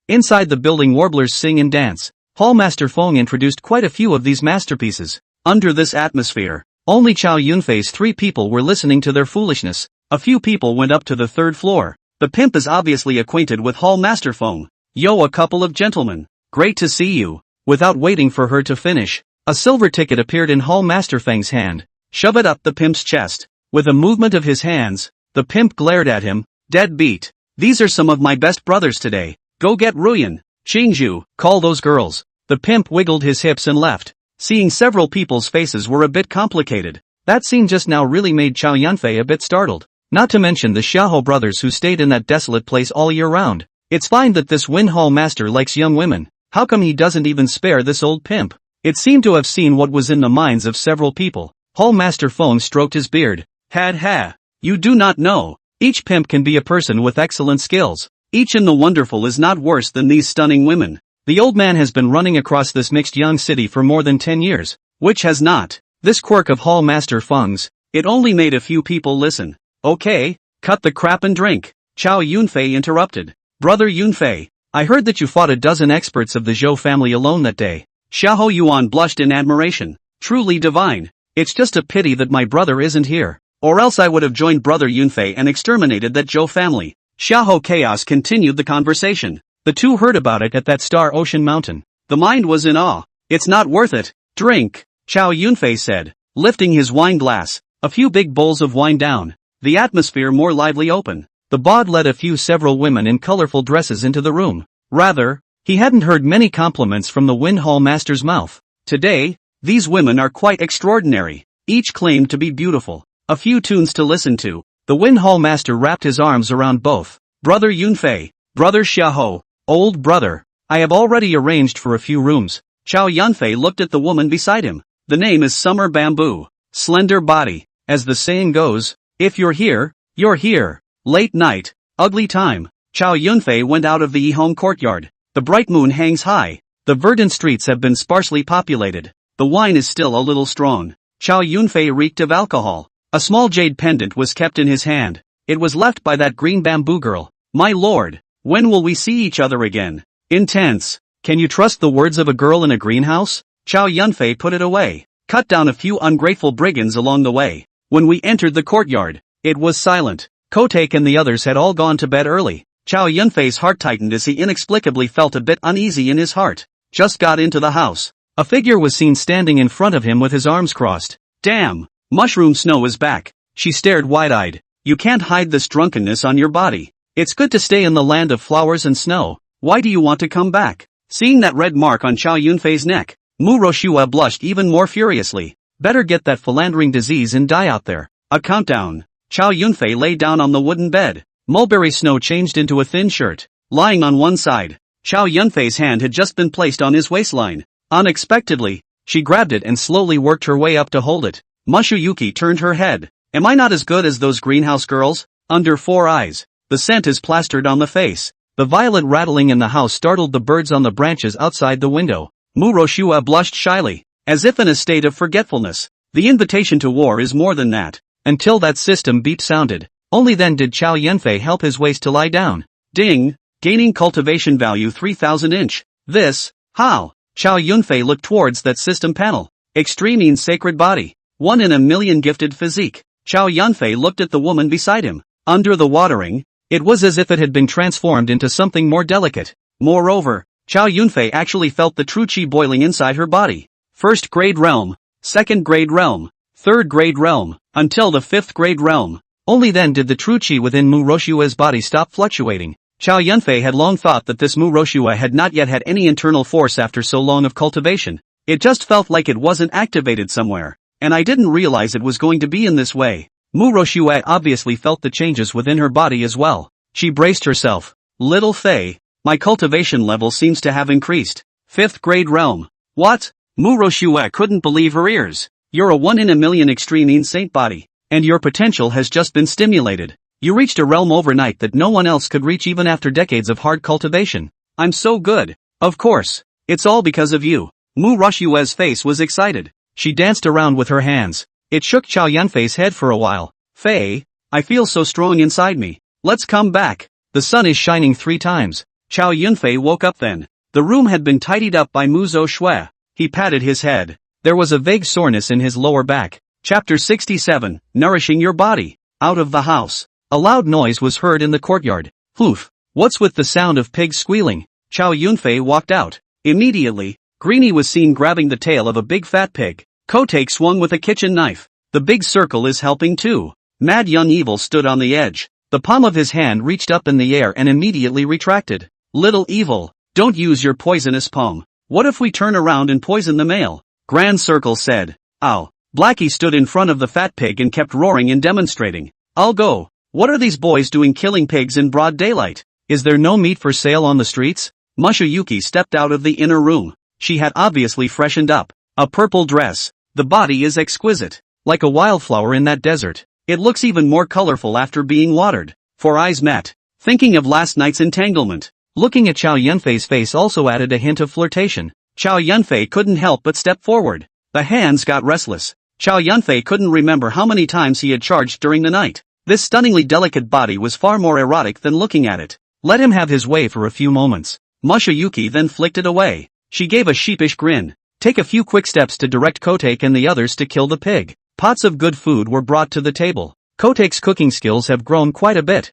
Speaker 1: inside the building warblers sing and dance. Hallmaster Phone introduced quite a few of these masterpieces. Under this atmosphere, only Chow Yunfei's 3 people were listening to their foolishness. A few people went up to the 3rd floor. The pimp is obviously acquainted with Hallmaster Phone. Yo, a couple of gentlemen. Great to see you. Without waiting for her to finish, a silver ticket appeared in Hallmaster Feng's hand. Shove it up the pimp's chest. With a movement of his hands, the pimp glared at him. Dead beat. These are some of my best brothers today. Go get Ruyan. Qingzhu, call those girls. The pimp wiggled his hips and left. Seeing several people's faces were a bit complicated. That scene just now really made Chow Yunfei a bit startled. Not to mention the Xiaoho brothers who stayed in that desolate place all year round. It's fine that this Win Hall master likes young women. How come he doesn't even spare this old pimp? It seemed to have seen what was in the minds of several people. Hallmaster Phone stroked his beard. Ha. You do not know. Each pimp can be a person with excellent skills. Each in the wonderful is not worse than these stunning women. The old man has been running across this mixed young city for more than 10 years. Which has not. This quirk of Hallmaster Feng's, it only made a few people listen. Okay, cut the crap and drink. Chow Yunfei interrupted. Brother Yunfei, I heard that you fought a dozen experts of the Zhou family alone that day. Xiahou Yuan blushed in admiration. Truly divine. It's just a pity that my brother isn't here. Or else I would have joined Brother Yunfei and exterminated that Zhou family. Xiahou Chaos continued the conversation. The 2 heard about it at that Star Ocean mountain. The mind was in awe. It's not worth it. Drink, Chow Yunfei said, lifting his wine glass. A few big bowls of wine down. The atmosphere more lively open. The bod led several women in colorful dresses into the room. Rather, he hadn't heard many compliments from the Wind Hall Master's mouth. Today, these women are quite extraordinary. Each claimed to be beautiful. A few tunes to listen to. The Wind Hall Master wrapped his arms around both. Brother Yunfei, Brother Xiaoho, old brother. I have already arranged for a few rooms. Chow Yunfei looked at the woman beside him. The name is Summer Bamboo. Slender body. As the saying goes, if you're here, you're here. Late night, ugly time. Chow Yunfei went out of the home courtyard. The bright moon hangs high. The verdant streets have been sparsely populated. The wine is still a little strong. Chow Yunfei reeked of alcohol. A small jade pendant was kept in his hand. It was left by that green bamboo girl. My lord, when will we see each other again? Intense. Can you trust the words of a girl in a greenhouse? Chow Yunfei put it away. Cut down a few ungrateful brigands along the way. When we entered the courtyard, it was silent. Kotek and the others had all gone to bed early. Chow Yunfei's heart tightened as he inexplicably felt a bit uneasy in his heart. Just got into the house. A figure was seen standing in front of him with his arms crossed. Damn! Mushroom Snow is back. She stared wide-eyed. You can't hide this drunkenness on your body. It's good to stay in the land of flowers and snow. Why do you want to come back? Seeing that red mark on Chow Yunfei's neck, Mu Roshua blushed even more furiously. Better get that philandering disease and die out there. A countdown. Chow Yunfei lay down on the wooden bed. Mulberry Snow changed into a thin shirt. Lying on one side, Chow Yunfei's hand had just been placed on his waistline. Unexpectedly, she grabbed it and slowly worked her way up to hold it. Mushuyuki turned her head. Am I not as good as those greenhouse girls? Under 4 eyes. The scent is plastered on the face. The violet rattling in the house startled the birds on the branches outside the window. Mu Roshua blushed shyly, as if in a state of forgetfulness. The invitation to war is more than that. Until that system beep sounded. Only then did Chow Yunfei help his waist to lie down. Ding! Gaining cultivation value 3000 inch. This, how? Chow Yunfei looked towards that system panel. Extreme means sacred body. 1 in a million gifted physique. Chow Yunfei looked at the woman beside him. Under the watering, it was as if it had been transformed into something more delicate. Moreover, Chow Yunfei actually felt the true chi boiling inside her body. 1st grade realm, 2nd grade realm, 3rd grade realm, until the 5th grade realm. Only then did the true chi within Mu Roshua's body stop fluctuating. Chow Yunfei had long thought that this Mu Roshua had not yet had any internal force after so long of cultivation. It just felt like it wasn't activated somewhere. And I didn't realize it was going to be in this way. Mu Roshua obviously felt the changes within her body as well. She braced herself. Little Fei, my cultivation level seems to have increased. 5th grade realm. What? Mu Roshua couldn't believe her ears. You're a 1 in a million extreme insane body. And your potential has just been stimulated. You reached a realm overnight that no one else could reach even after decades of hard cultivation. I'm so good. Of course. It's all because of you. Mu Roshua's face was excited. She danced around with her hands. It shook Chow Yunfei's head for a while. Fei, I feel so strong inside me. Let's come back. The sun is shining 3 times. Chow Yunfei woke up then. The room had been tidied up by Mu Zhou. He patted his head. There was a vague soreness in his lower back. Chapter 67, Nourishing Your Body. Out of the house. A loud noise was heard in the courtyard. Poof. What's with the sound of pigs squealing? Chow Yunfei walked out. Immediately, Greenie was seen grabbing the tail of a big fat pig. Kotek swung with a kitchen knife. The big circle is helping too. Mad Young Evil stood on the edge. The palm of his hand reached up in the air and immediately retracted. Little Evil, don't use your poisonous palm. What if we turn around and poison the male? Grand Circle said. Ow. Blackie stood in front of the fat pig and kept roaring and demonstrating. I'll go. What are these boys doing killing pigs in broad daylight? Is there no meat for sale on the streets? Mushuyuki stepped out of the inner room. She had obviously freshened up. A purple dress. The body is exquisite. Like a wildflower in that desert. It looks even more colorful after being watered. 4 eyes met. Thinking of last night's entanglement. Looking at Chow Yunfei's face also added a hint of flirtation. Chow Yunfei couldn't help but step forward. The hands got restless. Chow Yunfei couldn't remember how many times he had charged during the night. This stunningly delicate body was far more erotic than looking at it. Let him have his way for a few moments. Mushuyuki then flicked it away. She gave a sheepish grin. Take a few quick steps to direct Kotek and the others to kill the pig. Pots of good food were brought to the table. Kotek's cooking skills have grown quite a bit.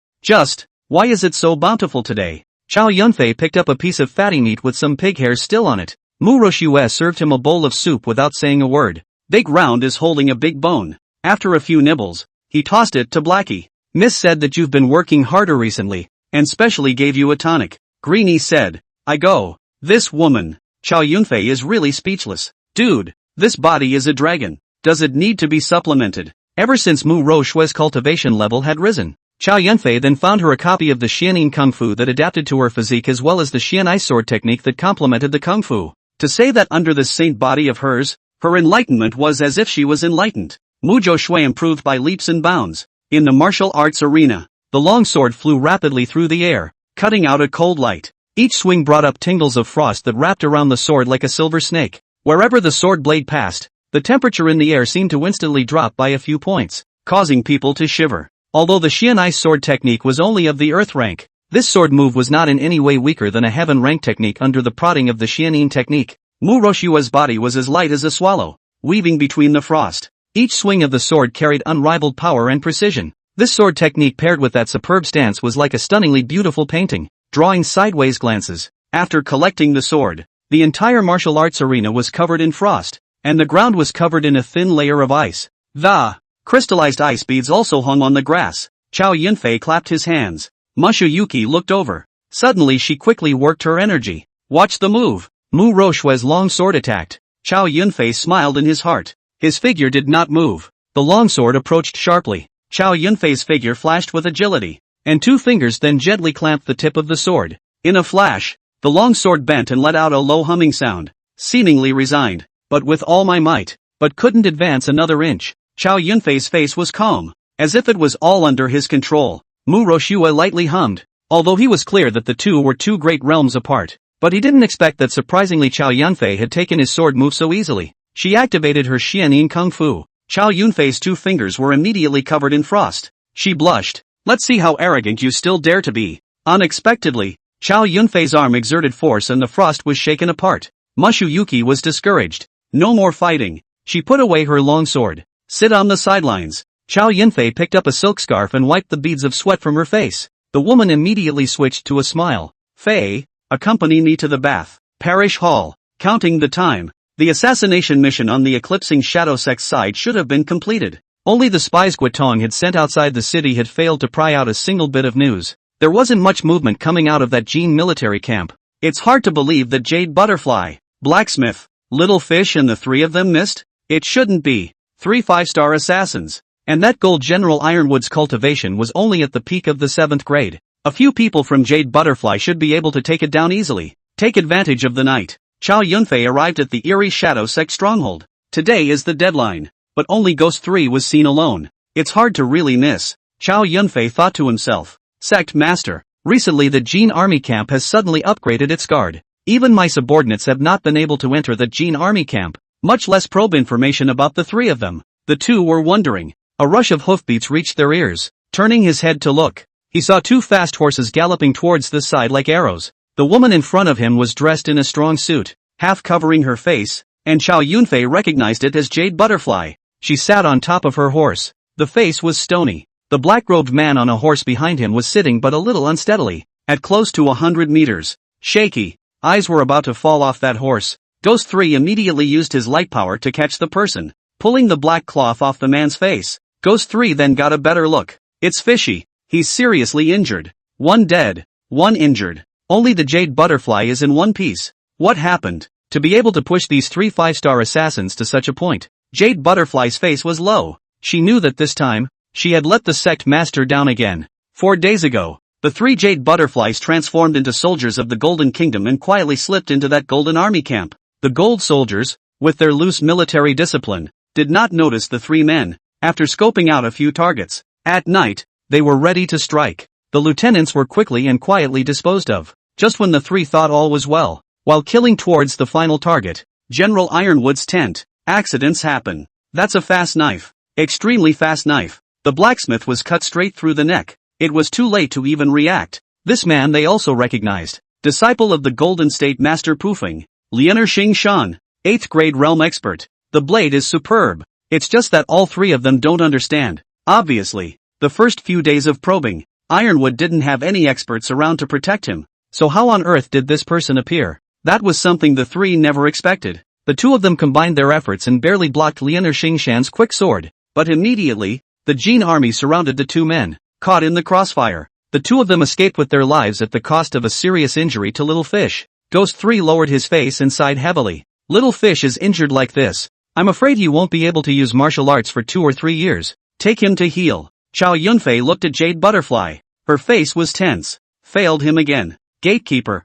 Speaker 1: Why is it so bountiful today? Chow Yunfei picked up a piece of fatty meat with some pig hairs still on it. Mu Roshue served him a bowl of soup without saying a word. Big Round is holding a big bone. After a few nibbles, he tossed it to Blackie. Miss said that you've been working harder recently, and specially gave you a tonic. Greenie said. I go. This woman, Chow Yunfei, is really speechless. Dude, this body is a dragon. Does it need to be supplemented? Ever since Mu Roshui's cultivation level had risen, Chow Yunfei then found her a copy of the Xianin Kung Fu that adapted to her physique as well as the Xian Ice Sword technique that complemented the Kung Fu. To say that under this saint body of hers, her enlightenment was as if she was enlightened. Mu Roshui improved by leaps and bounds. In the martial arts arena, the long sword flew rapidly through the air, cutting out a cold light. Each swing brought up tingles of frost that wrapped around the sword like a silver snake. Wherever the sword blade passed, the temperature in the air seemed to instantly drop by a few points, causing people to shiver. Although the Xian Ice Sword technique was only of the earth rank, this sword move was not in any way weaker than a heaven rank technique under the prodding of the Xianin technique. Mu Roshui's body was as light as a swallow, weaving between the frost. Each swing of the sword carried unrivaled power and precision. This sword technique paired with that superb stance was like a stunningly beautiful painting, drawing sideways glances. After collecting the sword, the entire martial arts arena was covered in frost, and the ground was covered in a thin layer of ice. The crystallized ice beads also hung on the grass. Chow Yunfei clapped his hands. Mushu Yuki looked over. Suddenly she quickly worked her energy. Watch the move. Mu Roshui's long sword attacked. Chow Yunfei smiled in his heart. His figure did not move. The long sword approached sharply. Chow Yunfei's figure flashed with agility, and two fingers then gently clamped the tip of the sword. In a flash, the long sword bent and let out a low humming sound, seemingly resigned, but with all my might, but couldn't advance another inch. Chow Yunfei's face was calm, as if it was all under his control. Mu Roshui lightly hummed, although he was clear that the two were two great realms apart, but he didn't expect that surprisingly Chow Yunfei had taken his sword move so easily. She activated her Xianin Kung Fu. Chow Yunfei's two fingers were immediately covered in frost. She blushed. Let's see how arrogant you still dare to be. Unexpectedly, Chow Yunfei's arm exerted force and the frost was shaken apart. Mushu Yuki was discouraged. No more fighting. She put away her long sword. Sit on the sidelines. Chow Yunfei picked up a silk scarf and wiped the beads of sweat from her face. The woman immediately switched to a smile. Fei, accompany me to the bath. Parish Hall. Counting the time. The assassination mission on the eclipsing shadow sect's side should have been completed. Only the spies Guotong had sent outside the city had failed to pry out a single bit of news. There wasn't much movement coming out of that Jin military camp. It's hard to believe that Jade Butterfly, Blacksmith, Little Fish and the three of them missed. It shouldn't be. 3 5-star assassins. And that gold General Ironwood's cultivation was only at the peak of the 7th grade. A few people from Jade Butterfly should be able to take it down easily. Take advantage of the night. Chow Yunfei arrived at the eerie shadow sect stronghold. Today is the deadline. But only Ghost 3 was seen alone. It's hard to really miss. Chow Yunfei thought to himself. Sect Master. Recently the Jin army camp has suddenly upgraded its guard. Even my subordinates have not been able to enter the Jin army camp, much less probe information about the three of them. The two were wondering. A rush of hoofbeats reached their ears. Turning his head to look, he saw two fast horses galloping towards the side like arrows. The woman in front of him was dressed in a strong suit, half covering her face, and Chow Yunfei recognized it as Jade Butterfly. She sat on top of her horse. The face was stony. The black-robed man on a horse behind him was sitting but a little unsteadily, at close to 100 meters. Shaky. Eyes were about to fall off that horse. Ghost 3 immediately used his light power to catch the person, pulling the black cloth off the man's face. Ghost 3 then got a better look. It's fishy. He's seriously injured. One dead, one injured. Only the Jade Butterfly is in one piece. What happened? To be able to push these 3 5-star assassins to such a point. Jade Butterfly's face was low. She knew that this time, she had let the sect master down again. 4 days ago, the 3 Jade Butterflies transformed into soldiers of the Golden Kingdom and quietly slipped into that Golden Army camp. The Gold soldiers, with their loose military discipline, did not notice the 3 men. After scoping out a few targets, at night, they were ready to strike. The lieutenants were quickly and quietly disposed of, just when the 3 thought all was well. While killing towards the final target, General Ironwood's tent, accidents happen. That's a fast knife. Extremely fast knife. The blacksmith was cut straight through the neck. It was too late to even react. This man they also recognized. Disciple of the Golden State Master Pufeng, Lianer Xing Shan, 8th grade realm expert. The blade is superb. It's just that all 3 of them don't understand. Obviously, the first few days of probing, Ironwood didn't have any experts around to protect him. So how on earth did this person appear? That was something the 3 never expected. The 2 of them combined their efforts and barely blocked Lianer Xingshan's quick sword. But immediately, the Jin army surrounded the two men, caught in the crossfire. The two of them escaped with their lives at the cost of a serious injury to Little Fish. Ghost 3 lowered his face and sighed heavily. Little Fish is injured like this. I'm afraid you won't be able to use martial arts for 2 or 3 years. Take him to heal. Chow Yunfei looked at Jade Butterfly. Her face was tense. Failed him again. Gatekeeper.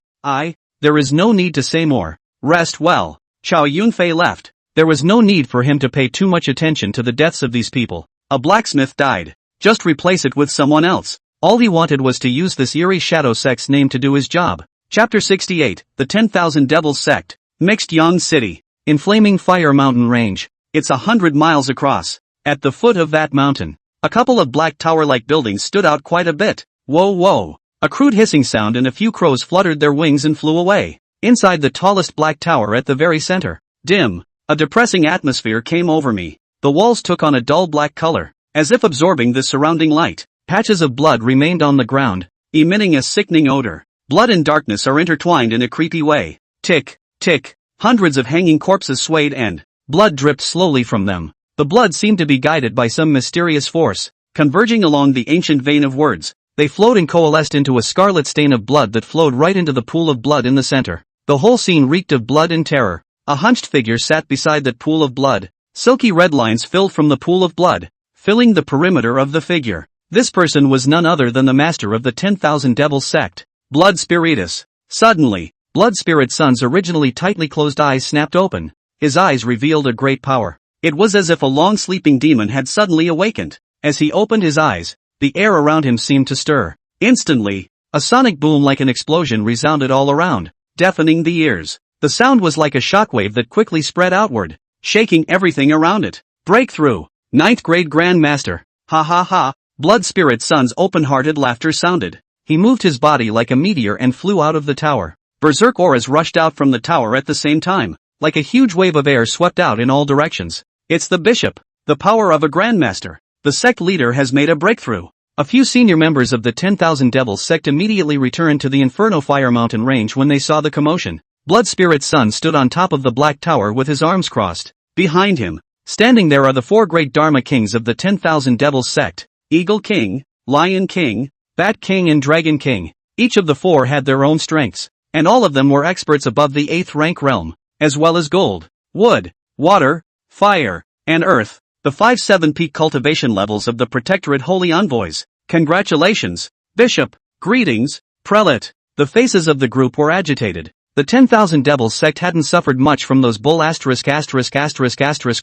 Speaker 1: There is no need to say more. Rest well. Chow Yunfei left. There was no need for him to pay too much attention to the deaths of these people. A blacksmith died. Just replace it with someone else. All he wanted was to use this eerie shadow sect's name to do his job. Chapter 68, The 10,000 Devils Sect. Mixed Yang City. In Flaming Fire Mountain Range. It's 100 miles across. At the foot of that mountain, a couple of black tower-like buildings stood out quite a bit. Whoa whoa. A crude hissing sound and a few crows fluttered their wings and flew away. Inside the tallest black tower at the very center. Dim. A depressing atmosphere came over me. The walls took on a dull black color, as if absorbing the surrounding light. Patches of blood remained on the ground, emitting a sickening odor. Blood and darkness are intertwined in a creepy way. Tick, tick. Hundreds of hanging corpses swayed and blood dripped slowly from them. The blood seemed to be guided by some mysterious force, converging along the ancient vein of words. They flowed and coalesced into a scarlet stain of blood that flowed right into the pool of blood in the center. The whole scene reeked of blood and terror. A hunched figure sat beside that pool of blood. Silky red lines filled from the pool of blood, filling the perimeter of the figure. This person was none other than the master of the 10,000 Devils Sect, Blood Spiritus. Suddenly, Blood Spirit Sun's originally tightly closed eyes snapped open. His eyes revealed a great power. It was as if a long-sleeping demon had suddenly awakened. As he opened his eyes, the air around him seemed to stir. Instantly, a sonic boom like an explosion resounded all around, deafening the ears. The sound was like a shockwave that quickly spread outward, shaking everything around it. Breakthrough! 9th grade Grand Master. Ha ha ha! Blood Spirit Sun's open-hearted laughter sounded. He moved his body like a meteor and flew out of the tower. Berserk auras rushed out from the tower at the same time, like a huge wave of air swept out in all directions. It's the bishop, the power of a Grandmaster. The sect leader has made a breakthrough. A few senior members of the 10,000 Devils Sect immediately returned to the Inferno Fire Mountain Range when they saw the commotion. Blood Spirit Sun stood on top of the black tower with his arms crossed. Behind him, standing there are the 4 great Dharma Kings of the 10,000 Devils Sect. Eagle King, Lion King, Bat King and Dragon King. Each of the 4 had their own strengths, and all of them were experts above the 8th rank realm, as well as gold, wood, water, fire, and earth. The 5-7 peak cultivation levels of the Protectorate Holy Envoys. Congratulations, Bishop. Greetings, Prelate. The faces of the group were agitated. The 10,000 Devils Sect hadn't suffered much from those bull ****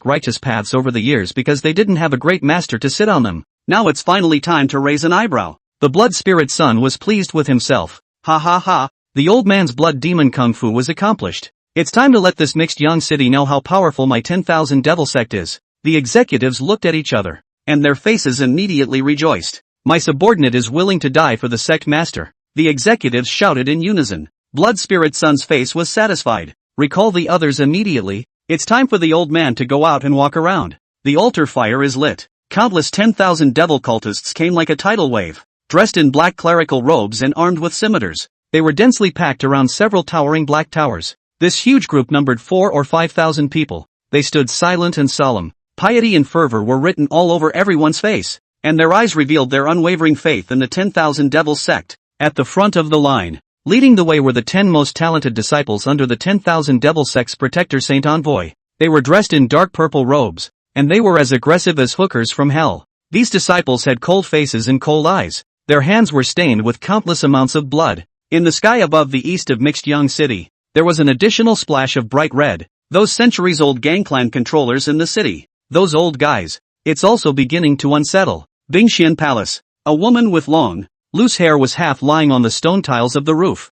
Speaker 1: righteous paths over the years because they didn't have a great master to sit on them. Now it's finally time to raise an eyebrow. The Blood Spirit Sun was pleased with himself. Ha ha ha, the old man's blood demon kung fu was accomplished. It's time to let this mixed young city know how powerful my 10,000 Devil Sect is. The executives looked at each other, and their faces immediately rejoiced. My subordinate is willing to die for the sect master. The executives shouted in unison. Blood Spirit Sun's face was satisfied. Recall the others immediately. It's time for the old man to go out and walk around. The altar fire is lit. Countless 10,000 devil cultists came like a tidal wave, dressed in black clerical robes and armed with scimitars. They were densely packed around several towering black towers. This huge group numbered 4,000 or 5,000 people. They stood silent and solemn. Piety and fervor were written all over everyone's face, and their eyes revealed their unwavering faith in the 10,000 Devil Sect. At the front of the line, leading the way were the 10 most talented disciples under the 10,000 Devil Sect's protector Saint Envoy. They were dressed in dark purple robes, and they were as aggressive as hookers from hell. These disciples had cold faces and cold eyes. Their hands were stained with countless amounts of blood. In the sky above the east of Mixed Young City, there was an additional splash of bright red. Those centuries-old gang clan controllers in the city. Those old guys. It's also beginning to unsettle. Bingxian Palace. A woman with long, loose hair was half lying on the stone tiles of the roof.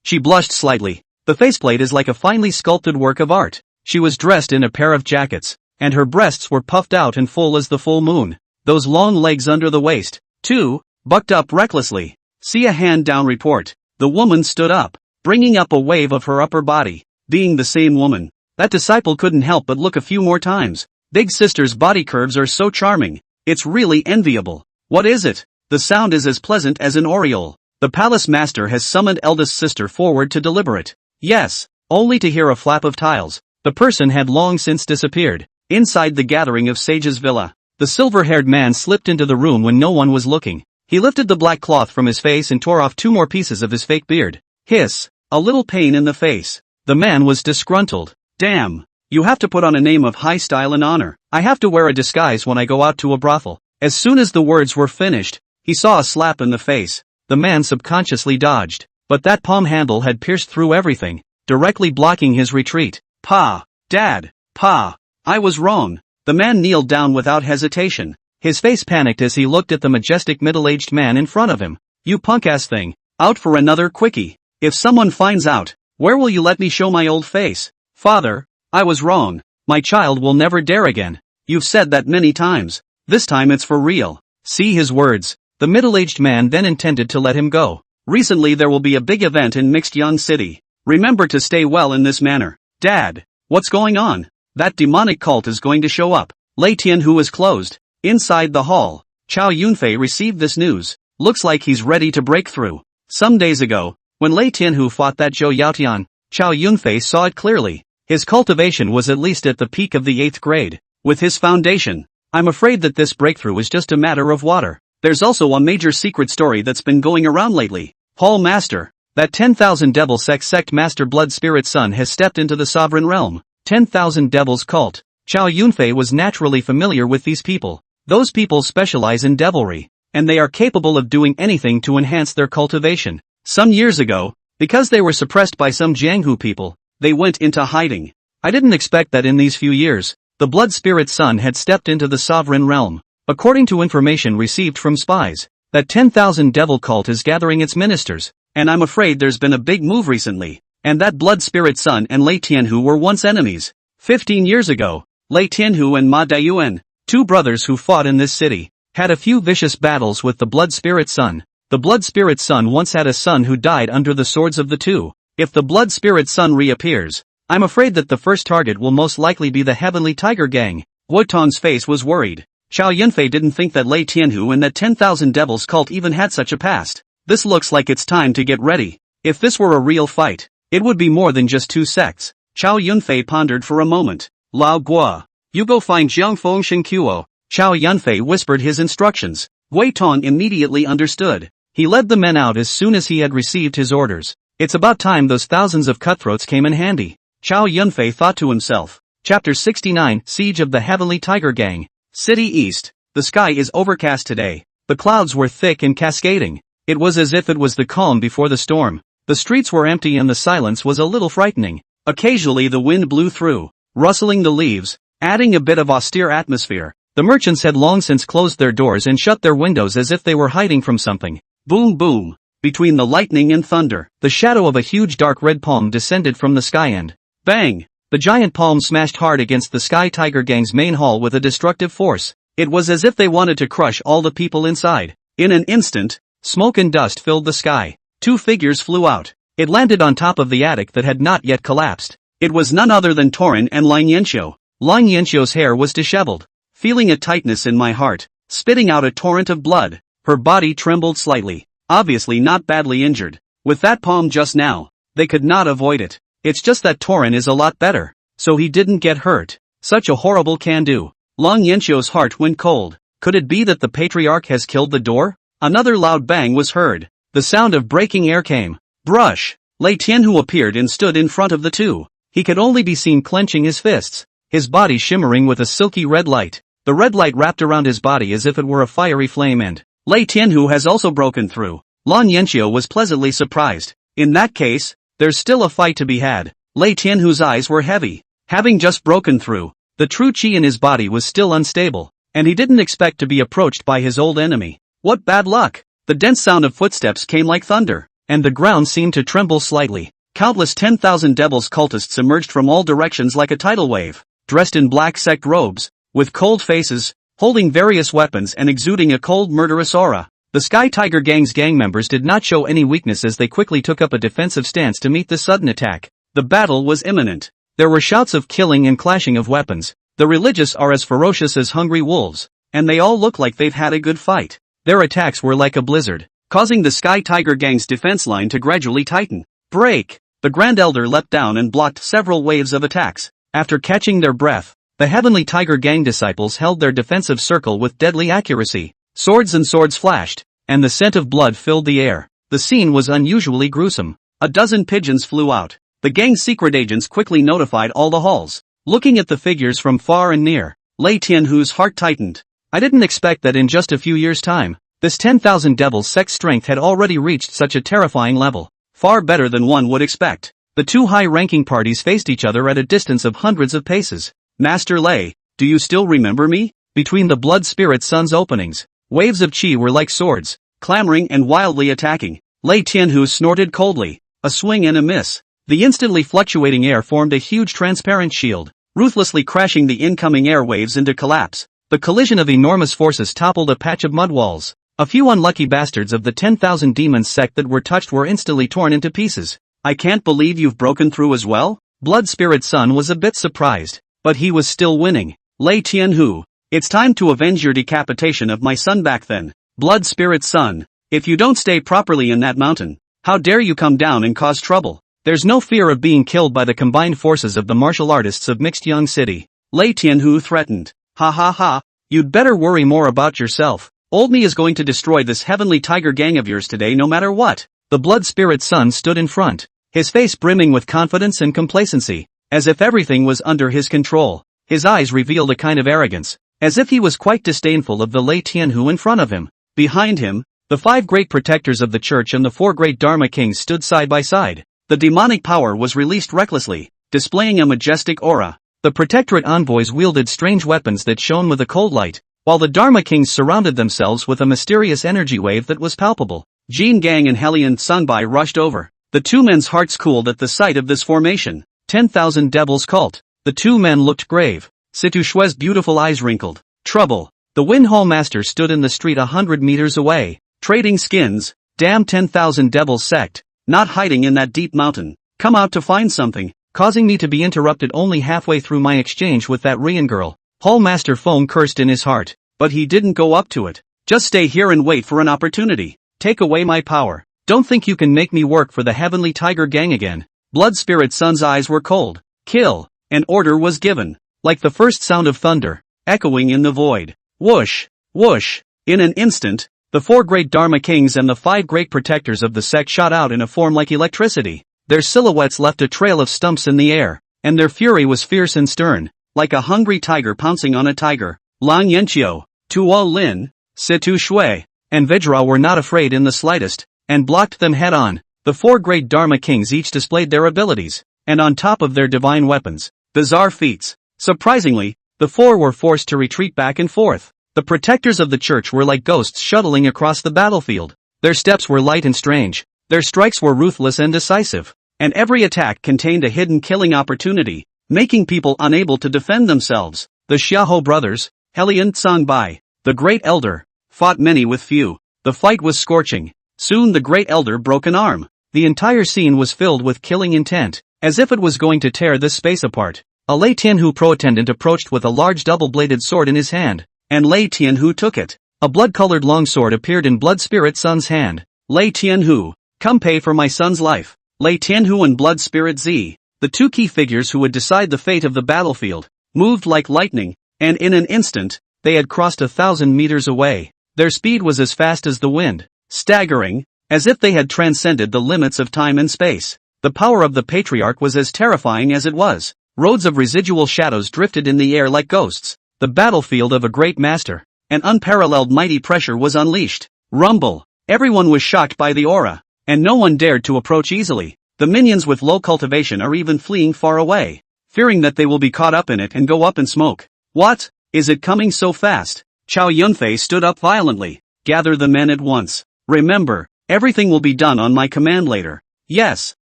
Speaker 1: She blushed slightly. The faceplate is like a finely sculpted work of art. She was dressed in a pair of jackets, and her breasts were puffed out and full as the full moon. Those long legs under the waist, too, bucked up recklessly. See a hand down report. The woman stood up, bringing up a wave of her upper body. Being the same woman, that disciple couldn't help but look a few more times. Big Sister's body curves are so charming. It's really enviable. What is it? The sound is as pleasant as an aureole. The palace master has summoned eldest sister forward to deliberate. Yes, only to hear a flap of tiles. The person had long since disappeared. Inside the gathering of Sage's villa, the silver-haired man slipped into the room when no one was looking. He lifted the black cloth from his face and tore off 2 more pieces of his fake beard. Hiss. A little pain in the face. The man was disgruntled. Damn. You have to put on a name of high style and honor. I have to wear a disguise when I go out to a brothel. As soon as the words were finished, he saw a slap in the face. The man subconsciously dodged. But that palm handle had pierced through everything, directly blocking his retreat. Pa. Dad. Pa. I was wrong. The man kneeled down without hesitation. His face panicked as he looked at the majestic middle-aged man in front of him. You punk-ass thing. Out for another quickie. If someone finds out, where will you let me show my old face? Father, I was wrong. My child will never dare again. You've said that many times. This time it's for real. See his words. The middle-aged man then intended to let him go. Recently there will be a big event in Mixedyan City. Remember to stay well in this manner. Dad, what's going on? That demonic cult is going to show up. Lei Tianhu is closed. Inside the hall, Chow Yunfei received this news. Looks like he's ready to break through. Some days ago, when Lei Tianhu fought that Zhou Yaotian, Chow Yunfei saw it clearly. His cultivation was at least at the peak of the 8th grade. With his foundation, I'm afraid that this breakthrough is just a matter of water. There's also a major secret story that's been going around lately. Hall Master, that 10,000 Devil sect Master Blood Spirit Son has stepped into the sovereign realm. 10,000 Devils cult. Chow Yunfei was naturally familiar with these people. Those people specialize in devilry, and they are capable of doing anything to enhance their cultivation. Some years ago, because they were suppressed by some Jianghu people, they went into hiding. I didn't expect that in these few years, the Blood Spirit Son had stepped into the sovereign realm. According to information received from spies, that 10,000 Devil cult is gathering its ministers, and I'm afraid there's been a big move recently, and that Blood Spirit Son and Lei Tianhu were once enemies. 15 years ago, Lei Tianhu and Ma Daiyuan, 2 brothers who fought in this city, had a few vicious battles with the Blood Spirit Son. The Blood Spirit Son once had a son who died under the swords of the 2. If the Blood Spirit Son reappears, I'm afraid that the first target will most likely be the Heavenly Tiger Gang. Wotan's face was worried. Chow Yunfei didn't think that Lei Tianhu and that 10,000 Devils cult even had such a past. This looks like it's time to get ready. If this were a real fight, it would be more than just 2 sects. Chow Yunfei pondered for a moment. Lao Guo, you go find Jiang Feng Shenqiuo. Chow Yunfei whispered his instructions. Wei Tong immediately understood. He led the men out as soon as he had received his orders. It's about time those thousands of cutthroats came in handy. Chow Yunfei thought to himself. Chapter 69, Siege of the Heavenly Tiger Gang. City East. The sky is overcast today. The clouds were thick and cascading. It was as if it was the calm before the storm. The streets were empty and the silence was a little frightening. Occasionally the wind blew through, rustling the leaves, adding a bit of austere atmosphere. The merchants had long since closed their doors and shut their windows as if they were hiding from something. Boom boom. Between the lightning and thunder, the shadow of a huge dark red palm descended from the sky and bang! The giant palm smashed hard against the Sky Tiger Gang's main hall with a destructive force. It was as if they wanted to crush all the people inside. In an instant, smoke and dust filled the sky. 2 figures flew out. It landed on top of the attic that had not yet collapsed. It was none other than Torin and Lang Yanxiu. Lang Yanxiu's hair was disheveled. Feeling a tightness in my heart, spitting out a torrent of blood, her body trembled slightly. Obviously not badly injured. With that palm just now, they could not avoid it. It's just that Torin is a lot better, so he didn't get hurt. Such a horrible can-do. Lang Yanxiu's heart went cold. Could it be that the patriarch has killed the door? Another loud bang was heard. The sound of breaking air came. Brush! Lei Tianhu appeared and stood in front of the 2. He could only be seen clenching his fists, his body shimmering with a silky red light. The red light wrapped around his body as if it were a fiery flame and Lei Tianhu has also broken through. Lang Yanxiu was pleasantly surprised. In that case, there's still a fight to be had. Lei Tianhu's eyes were heavy. Having just broken through, the true chi in his body was still unstable, and he didn't expect to be approached by his old enemy. What bad luck! The dense sound of footsteps came like thunder, and the ground seemed to tremble slightly. Countless 10,000 Devils cultists emerged from all directions like a tidal wave, dressed in black sect robes, with cold faces, holding various weapons and exuding a cold murderous aura. The Sky Tiger Gang's gang members did not show any weakness as they quickly took up a defensive stance to meet the sudden attack. The battle was imminent. There were shouts of killing and clashing of weapons. The religious are as ferocious as hungry wolves, and they all look like they've had a good fight. Their attacks were like a blizzard, causing the Sky Tiger Gang's defense line to gradually tighten. Break! The Grand Elder leapt down and blocked several waves of attacks. After catching their breath, The Heavenly Tiger Gang disciples held their defensive circle with deadly accuracy. Swords and swords flashed, and the scent of blood filled the air. The scene was unusually gruesome. A dozen pigeons flew out. The gang's secret agents quickly notified all the halls. Looking at the figures from far and near, Lei Tianhu's heart tightened. I didn't expect that in just a few years' time, this 10,000 devils' sex strength had already reached such a terrifying level. Far better than one would expect. The two high-ranking parties faced each other at a distance of hundreds of paces. Master Lei, do you still remember me? Between the Blood Spirit Sun's openings, waves of chi were like swords, clamoring and wildly attacking. Lei Tianhu snorted coldly. A swing and a miss. The instantly fluctuating air formed a huge transparent shield, ruthlessly crashing the incoming air waves into collapse. The collision of enormous forces toppled a patch of mud walls. A few unlucky bastards of the 10,000 demons sect that were touched were instantly torn into pieces. I can't believe you've broken through as well? Blood Spirit Sun was a bit surprised, but he was still winning. Lei Tianhu, it's time to avenge your decapitation of my son back then. Blood Spirit Sun, if you don't stay properly in that mountain, how dare you come down and cause trouble? There's no fear of being killed by the combined forces of the martial artists of Mixed Young City. Lei Tianhu threatened. Ha ha ha, you'd better worry more about yourself. Old me is going to destroy this Heavenly Tiger Gang of yours today no matter what. The Blood Spirit Sun stood in front, his face brimming with confidence and complacency, as if everything was under his control. His eyes revealed a kind of arrogance, as if he was quite disdainful of the Lei Tianhu in front of him. Behind him, the 5 great protectors of the church and the 4 great Dharma kings stood side by side. The demonic power was released recklessly, displaying a majestic aura. The protectorate envoys wielded strange weapons that shone with a cold light, while the Dharma kings surrounded themselves with a mysterious energy wave that was palpable. Jin Gang and Helian Sungbai rushed over. The two men's hearts cooled at the sight of this formation. 10,000 devils cult. The two men looked grave. Situ Shue's beautiful eyes wrinkled. Trouble. The Wind Hall Master stood in the street 100 meters away. Trading skins. Damn 10,000 devils sect. Not hiding in that deep mountain. Come out to find something. Causing me to be interrupted only halfway through my exchange with that Rian girl. Hall Master Feng cursed in his heart. But he didn't go up to it. Just stay here and wait for an opportunity. Take away my power. Don't think you can make me work for the Heavenly Tiger Gang again. Blood Spirit Sun's eyes were cold. Kill. An order was given. Like the first sound of thunder, echoing in the void. Whoosh. Whoosh. In an instant, the 4 great Dharma kings and the 5 great protectors of the sect shot out in a form like electricity. Their silhouettes left a trail of stumps in the air, and their fury was fierce and stern, like a hungry tiger pouncing on a tiger. Lang Yanqiu, Tuo Lin, Situ Shui, and Vajra were not afraid in the slightest, and blocked them head-on. The 4 great Dharma kings each displayed their abilities, and on top of their divine weapons, bizarre feats. Surprisingly, the 4 were forced to retreat back and forth. The protectors of the church were like ghosts shuttling across the battlefield. Their steps were light and strange, their strikes were ruthless and decisive, and every attack contained a hidden killing opportunity, making people unable to defend themselves. The Xiahou brothers, Helian Songbai, the Great Elder, fought many with few. The fight was scorching. Soon the Great Elder broke an arm. The entire scene was filled with killing intent, as if it was going to tear this space apart. A Lei Tianhu pro-attendant approached with a large double-bladed sword in his hand, and Lei Tianhu took it. A blood-colored longsword appeared in Blood Spirit Sun's hand. Lei Tianhu, come pay for my son's life. Lei Tianhu and Blood Spirit Z, the 2 key figures who would decide the fate of the battlefield, moved like lightning, and in an instant, they had crossed 1,000 meters away. Their speed was as fast as the wind, staggering, as if they had transcended the limits of time and space. The power of the Patriarch was as terrifying as it was. Roads of residual shadows drifted in the air like ghosts. The battlefield of a great master. An unparalleled mighty pressure was unleashed. Rumble. Everyone was shocked by the aura, and no one dared to approach easily. The minions with low cultivation are even fleeing far away, fearing that they will be caught up in it and go up in smoke. What? Is it coming so fast? Chow Yunfei stood up violently. Gather the men at once. Remember, everything will be done on my command later. Yes.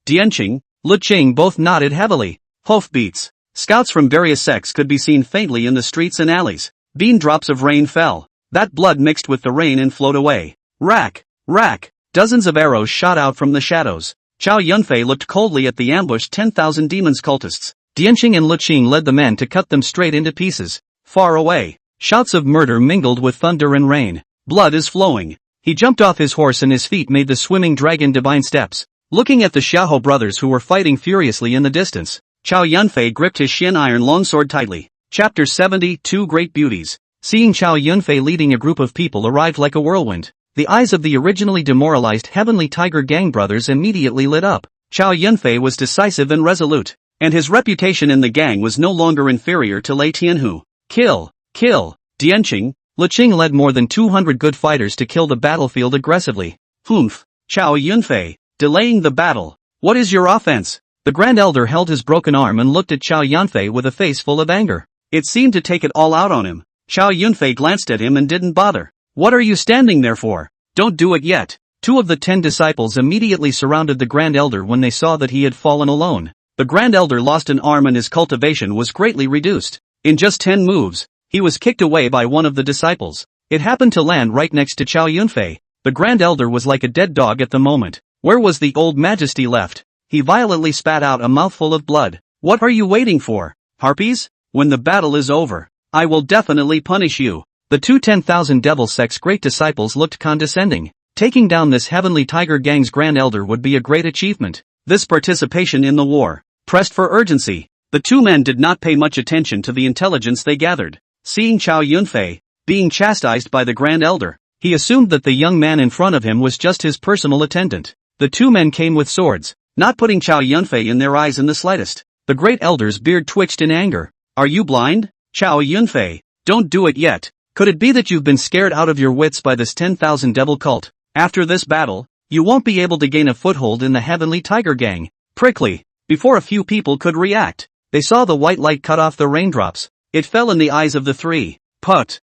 Speaker 1: Dianqing, Luqing both nodded heavily. Hoofbeats. Scouts from various sects could be seen faintly in the streets and alleys. Bean drops of rain fell. That blood mixed with the rain and flowed away. Rack! Rack! Dozens of arrows shot out from the shadows. Chow Yunfei looked coldly at the ambushed 10,000 demons cultists. Dianqing and Luqing led the men to cut them straight into pieces. Far away, shouts of murder mingled with thunder and rain. Blood is flowing. He jumped off his horse and his feet made the swimming dragon divine steps. Looking at the Xiahou brothers who were fighting furiously in the distance, Chow Yunfei gripped his shin iron longsword tightly. Chapter 70, Two Great Beauties. Seeing Chow Yunfei leading a group of people arrived like a whirlwind. The eyes of the originally demoralized Heavenly Tiger Gang brothers immediately lit up. Chow Yunfei was decisive and resolute, and his reputation in the gang was no longer inferior to Lei Tianhu. Kill. Dianqing, Liqing led more than 200 good fighters to kill the battlefield aggressively. Humph. Chow Yunfei, delaying the battle. What is your offense? The Grand Elder held his broken arm and looked at Chow Yunfei with a face full of anger. It seemed to take it all out on him. Chow Yunfei glanced at him and didn't bother. What are you standing there for? Don't do it yet. 2 of the 10 disciples immediately surrounded the Grand Elder when they saw that he had fallen alone. The Grand Elder lost an arm and his cultivation was greatly reduced. In just 10 moves, he was kicked away by one of the disciples. It happened to land right next to Chow Yunfei. The Grand Elder was like a dead dog at the moment. Where was the old majesty left? He violently spat out a mouthful of blood. What are you waiting for? Harpies? When the battle is over, I will definitely punish you. The 10,000 Devil Sect's great disciples looked condescending. Taking down this Heavenly Tiger Gang's Grand Elder would be a great achievement. This participation in the war pressed for urgency. The 2 men did not pay much attention to the intelligence they gathered. Seeing Chow Yunfei being chastised by the Grand Elder, he assumed that the young man in front of him was just his personal attendant. The 2 men came with swords, not putting Chow Yunfei in their eyes in the slightest. The Great Elder's beard twitched in anger. Are you blind? Chow Yunfei, don't do it yet. Could it be that you've been scared out of your wits by this 10,000 devil cult? After this battle, you won't be able to gain a foothold in the Heavenly Tiger Gang. Prickly. Before a few people could react, they saw the white light cut off the raindrops. It fell in the eyes of the 3. Put.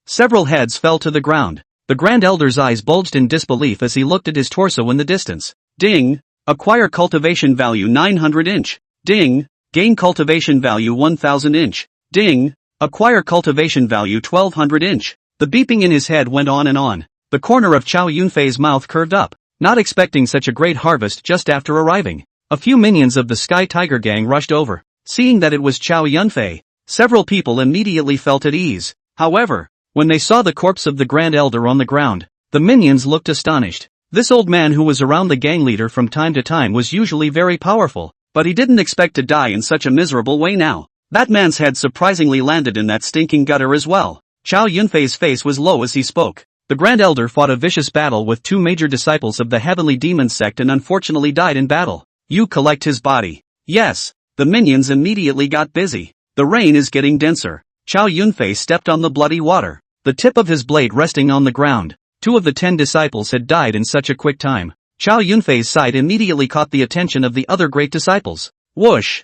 Speaker 1: Several heads fell to the ground. The Grand Elder's eyes bulged in disbelief as he looked at his torso in the distance. Ding. Acquire cultivation value 900 inch. Ding. Gain cultivation value 1000 inch. Ding. Acquire cultivation value 1200 inch. The beeping in his head went on and on. The corner of Chow Yunfei's mouth curved up, not expecting such a great harvest just after arriving. A few minions of the Sky Tiger Gang rushed over. Seeing that it was Chow Yunfei, several people immediately felt at ease. However, when they saw the corpse of the Grand Elder on the ground, the minions looked astonished. This old man who was around the gang leader from time to time was usually very powerful, but he didn't expect to die in such a miserable way now. That man's head surprisingly landed in that stinking gutter as well. Chow Yunfei's face was low as he spoke. The Grand Elder fought a vicious battle with 2 major disciples of the Heavenly Demon Sect and unfortunately died in battle. You collect his body. Yes. The minions immediately got busy. The rain is getting denser. Chow Yunfei stepped on the bloody water, the tip of his blade resting on the ground. 2 of the 10 disciples had died in such a quick time. Chow Yunfei's sight immediately caught the attention of the other great disciples. Whoosh!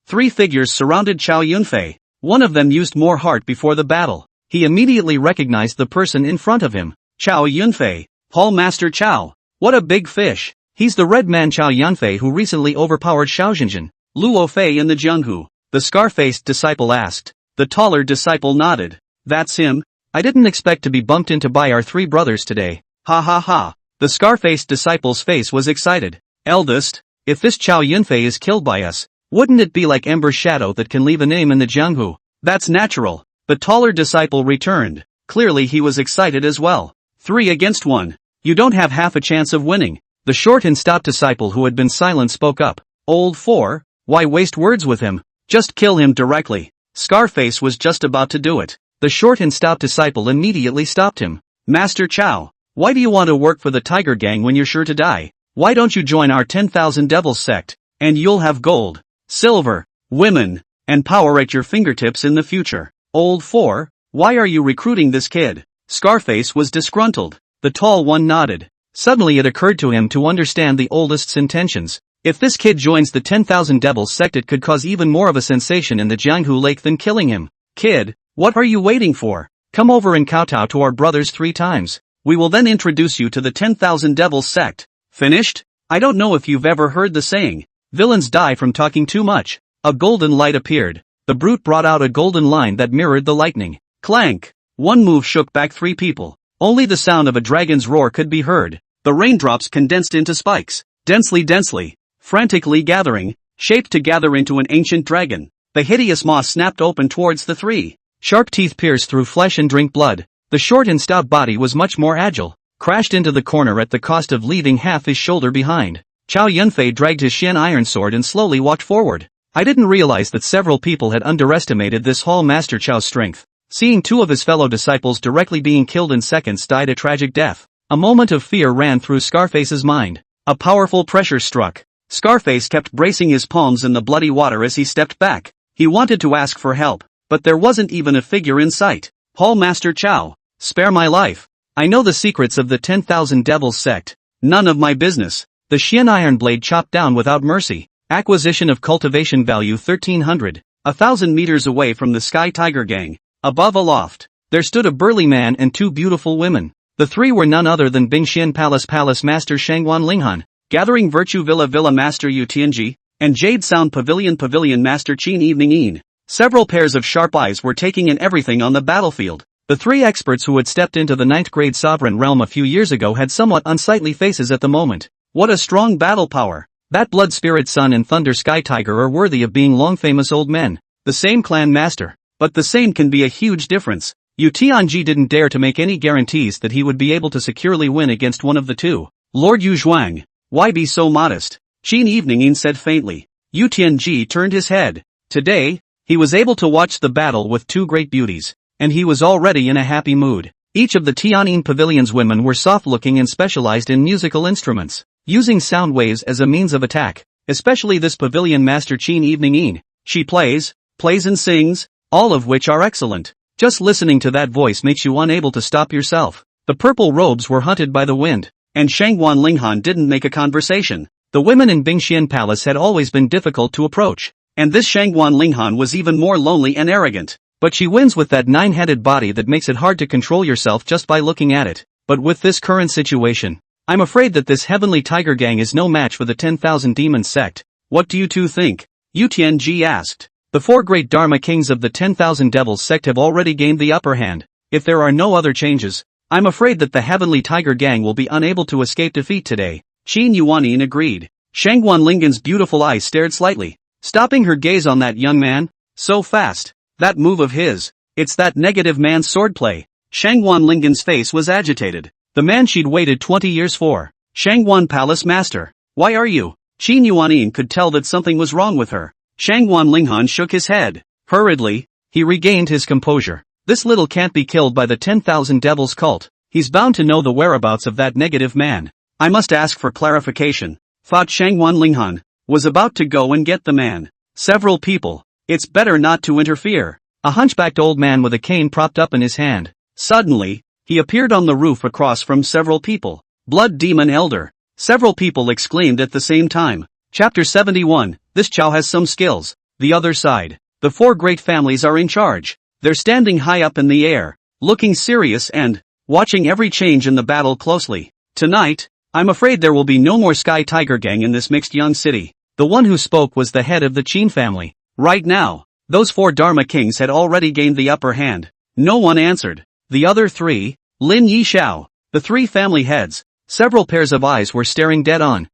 Speaker 1: 3 figures surrounded Chow Yunfei. One of them used more heart before the battle. He immediately recognized the person in front of him. Chow Yunfei. Hall Master Chow. What a big fish. He's the red man Chow Yunfei who recently overpowered Xiao Xinjin, Luo Fei and the Jianghu. The scar-faced disciple asked. The taller disciple nodded. That's him. I didn't expect to be bumped into by our 3 brothers today. Ha ha ha. The scar-faced disciple's face was excited. Eldest, if this Chow Yunfei is killed by us, wouldn't it be like Ember's shadow that can leave a name in the Jianghu? That's natural. The taller disciple returned. Clearly he was excited as well. 3 against 1. You don't have half a chance of winning. The short and stout disciple who had been silent spoke up. Old 4, why waste words with him? Just kill him directly. Scarface was just about to do it. The short and stout disciple immediately stopped him. Master Chow, why do you want to work for the Tiger Gang when you're sure to die? Why don't you join our 10,000 Devils sect, and you'll have gold, silver, women, and power at your fingertips in the future. Old 4, why are you recruiting this kid? Scarface was disgruntled. The tall one nodded. Suddenly it occurred to him to understand the oldest's intentions. If this kid joins the 10,000 Devils sect, it could cause even more of a sensation in the Jianghu Lake than killing him. Kid, what are you waiting for? Come over and kowtow to our brothers 3 times. We will then introduce you to the 10,000 Devils sect. Finished? I don't know if you've ever heard the saying, villains die from talking too much. A golden light appeared. The brute brought out a golden line that mirrored the lightning. Clank! One move shook back 3 people. Only the sound of a dragon's roar could be heard. The raindrops condensed into spikes, densely, frantically gathering, shaped to gather into an ancient dragon. The hideous maw snapped open towards the 3. Sharp teeth pierced through flesh and drink blood. The short and stout body was much more agile, crashed into the corner at the cost of leaving half his shoulder behind. Chow Yunfei dragged his Shen iron sword and slowly walked forward. I didn't realize that several people had underestimated this Hall Master Chow's strength. Seeing two of his fellow disciples directly being killed in seconds died a tragic death. A moment of fear ran through Scarface's mind. A powerful pressure struck. Scarface kept bracing his palms in the bloody water as he stepped back. He wanted to ask for help, but there wasn't even a figure in sight. Hall Master Chow, spare my life. I know the secrets of the 10,000 Devils sect. None of my business. The Xian Iron Blade chopped down without mercy. Acquisition of cultivation value 1300. 1,000 meters away from the Sky Tiger Gang. Above aloft, there stood a burly man and two beautiful women. The three were none other than Bingxian Palace Master Shangwan Linghan, Gathering Virtue Villa Master Yu Tianji, and Jade Sound Pavilion Master Qin Evening Yin. Several pairs of sharp eyes were taking in everything on the battlefield. The three experts who had stepped into the 9th grade sovereign realm a few years ago had somewhat unsightly faces at the moment. What a strong battle power! That Blood Spirit Sun and Thunder Sky Tiger are worthy of being long famous old men. The same clan master. But the same can be a huge difference. Yu Tianji didn't dare to make any guarantees that he would be able to securely win against one of the two. Lord Yu Zhuang, why be so modest? Qin Evening Yin said faintly. Yu Tianji turned his head. Today, he was able to watch the battle with two great beauties, and he was already in a happy mood. Each of the Tianyin Pavilion's women were soft-looking and specialized in musical instruments, using sound waves as a means of attack, especially this pavilion master Qin Evening Yin. She plays and sings, all of which are excellent. Just listening to that voice makes you unable to stop yourself. The purple robes were hunted by the wind, and Shangwan Linghan didn't make a conversation. The women in Bingxian Palace had always been difficult to approach, and this Shangwan Linghan was even more lonely and arrogant. But she wins with that nine-headed body that makes it hard to control yourself just by looking at it. But with this current situation, I'm afraid that this Heavenly Tiger Gang is no match for the 10,000 Demons sect. What do you two think? Yu Tianji asked. The four great Dharma Kings of the 10,000 Devils sect have already gained the upper hand. If there are no other changes, I'm afraid that the Heavenly Tiger Gang will be unable to escape defeat today. Qin Yuanin agreed. Shangwan Linghan's beautiful eyes stared slightly, stopping her gaze on that young man. So fast. That move of his. It's that negative man's swordplay. Shangwan Linghan's face was agitated. The man she'd waited 20 years for. Shangwan Palace Master. Why are you? Qin Yuanin could tell that something was wrong with her. Shangwan Linghan shook his head. Hurriedly, he regained his composure. This little can't be killed by the 10,000 Devils cult. He's bound to know the whereabouts of that negative man. I must ask for clarification. Thought Shangwan Linghan was about to go and get the man. Several people. It's better not to interfere. A hunchbacked old man with a cane propped up in his hand. Suddenly, he appeared on the roof across from several people. Blood Demon Elder. Several people exclaimed at the same time. Chapter 71, this Chow has some skills. The other side. The four great families are in charge. They're standing high up in the air, looking serious and watching every change in the battle closely. Tonight, I'm afraid there will be no more Sky Tiger Gang in this mixed young city. The one who spoke was the head of the Qin family. Right now, those four Dharma Kings had already gained the upper hand. No one answered. The other three, Lin Yishao, the three family heads, several pairs of eyes were staring dead on.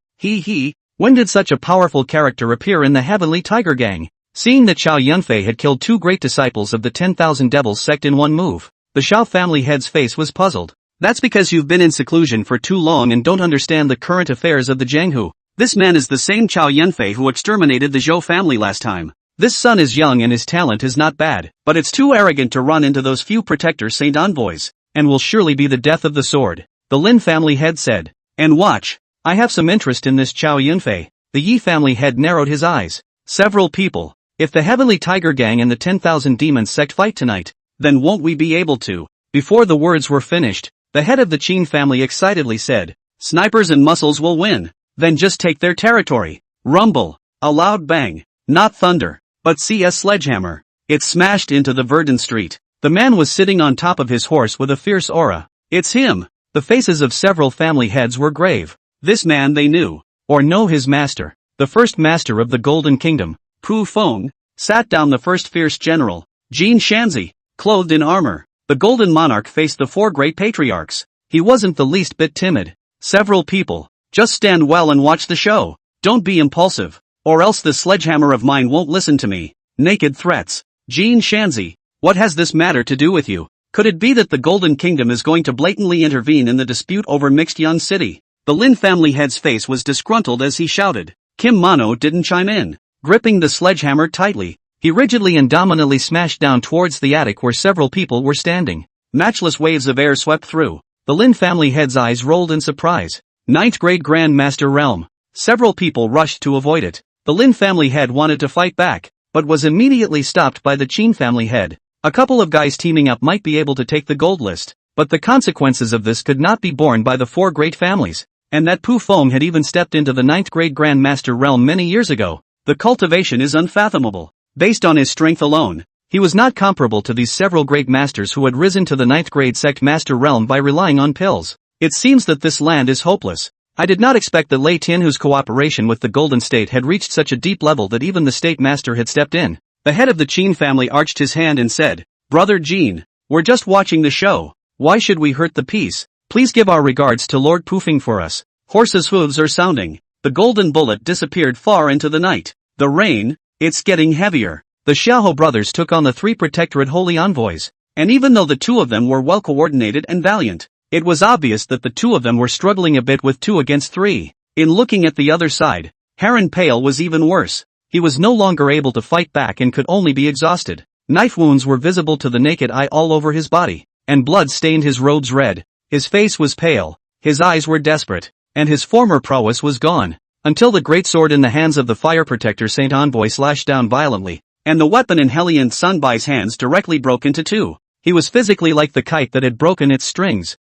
Speaker 1: When did such a powerful character appear in the Heavenly Tiger Gang? Seeing that Xiao Yunfei had killed two great disciples of the 10,000 Devils sect in one move, the Xiao family head's face was puzzled. That's because you've been in seclusion for too long and don't understand the current affairs of the Jianghu. This man is the same Xiao Yunfei who exterminated the Zhou family last time. This son is young and his talent is not bad, but it's too arrogant to run into those few Protector Saint envoys, and will surely be the death of the sword, the Lin family head said. And watch, I have some interest in this Xiao Yunfei. The Yi family head narrowed his eyes. Several people. If the Heavenly Tiger Gang and the 10,000 Demons sect fight tonight, then won't we be able to? Before the words were finished, the head of the Qin family excitedly said, snipers and muscles will win. Then just take their territory. Rumble. A loud bang. Not thunder, but CS sledgehammer. It smashed into the Verdun Street. The man was sitting on top of his horse with a fierce aura. It's him. The faces of several family heads were grave. This man they knew, or know his master. The first master of the Golden Kingdom, Pu Feng, sat down the first fierce general, Jin Shanzi, clothed in armor. The Golden Monarch faced the four great patriarchs. He wasn't the least bit timid. Several people. Just stand well and watch the show. Don't be impulsive, or else this sledgehammer of mine won't listen to me. Naked threats. Jin Shanzi, what has this matter to do with you? Could it be that the Golden Kingdom is going to blatantly intervene in the dispute over Mixed Young City? The Lin family head's face was disgruntled as he shouted. Kim Mano didn't chime in. Gripping the sledgehammer tightly, he rigidly and dominantly smashed down towards the attic where several people were standing. Matchless waves of air swept through. The Lin family head's eyes rolled in surprise. Ninth grade Grand Master realm. Several people rushed to avoid it. The Lin family head wanted to fight back, but was immediately stopped by the Qin family head. A couple of guys teaming up might be able to take the gold list, but the consequences of this could not be borne by the four great families. And that Pu Feng had even stepped into the ninth grade Grand Master realm many years ago. The cultivation is unfathomable. Based on his strength alone, he was not comparable to these several great masters who had risen to the ninth grade sect master realm by relying on pills. It seems that this land is hopeless. I did not expect that Lei Tianhu's cooperation with the Golden State had reached such a deep level that even the state master had stepped in. The head of the Qin family arched his hand and said, "Brother Jean, we're just watching the show. Why should we hurt the peace? Please give our regards to Lord Pufeng for us." Horses' hooves are sounding. The golden bullet disappeared far into the night. The rain, it's getting heavier. The Xiahou brothers took on the three protectorate holy envoys. And even though the two of them were well coordinated and valiant, it was obvious that the two of them were struggling a bit with 2 against 3. In looking at the other side, Heron Pale was even worse. He was no longer able to fight back and could only be exhausted. Knife wounds were visible to the naked eye all over his body, and blood stained his robes red. His face was pale, his eyes were desperate, and his former prowess was gone, until the great sword in the hands of the fire protector Saint Envoy slashed down violently, and the weapon in Hellion Sunbai's hands directly broke into 2. He was physically like the kite that had broken its strings.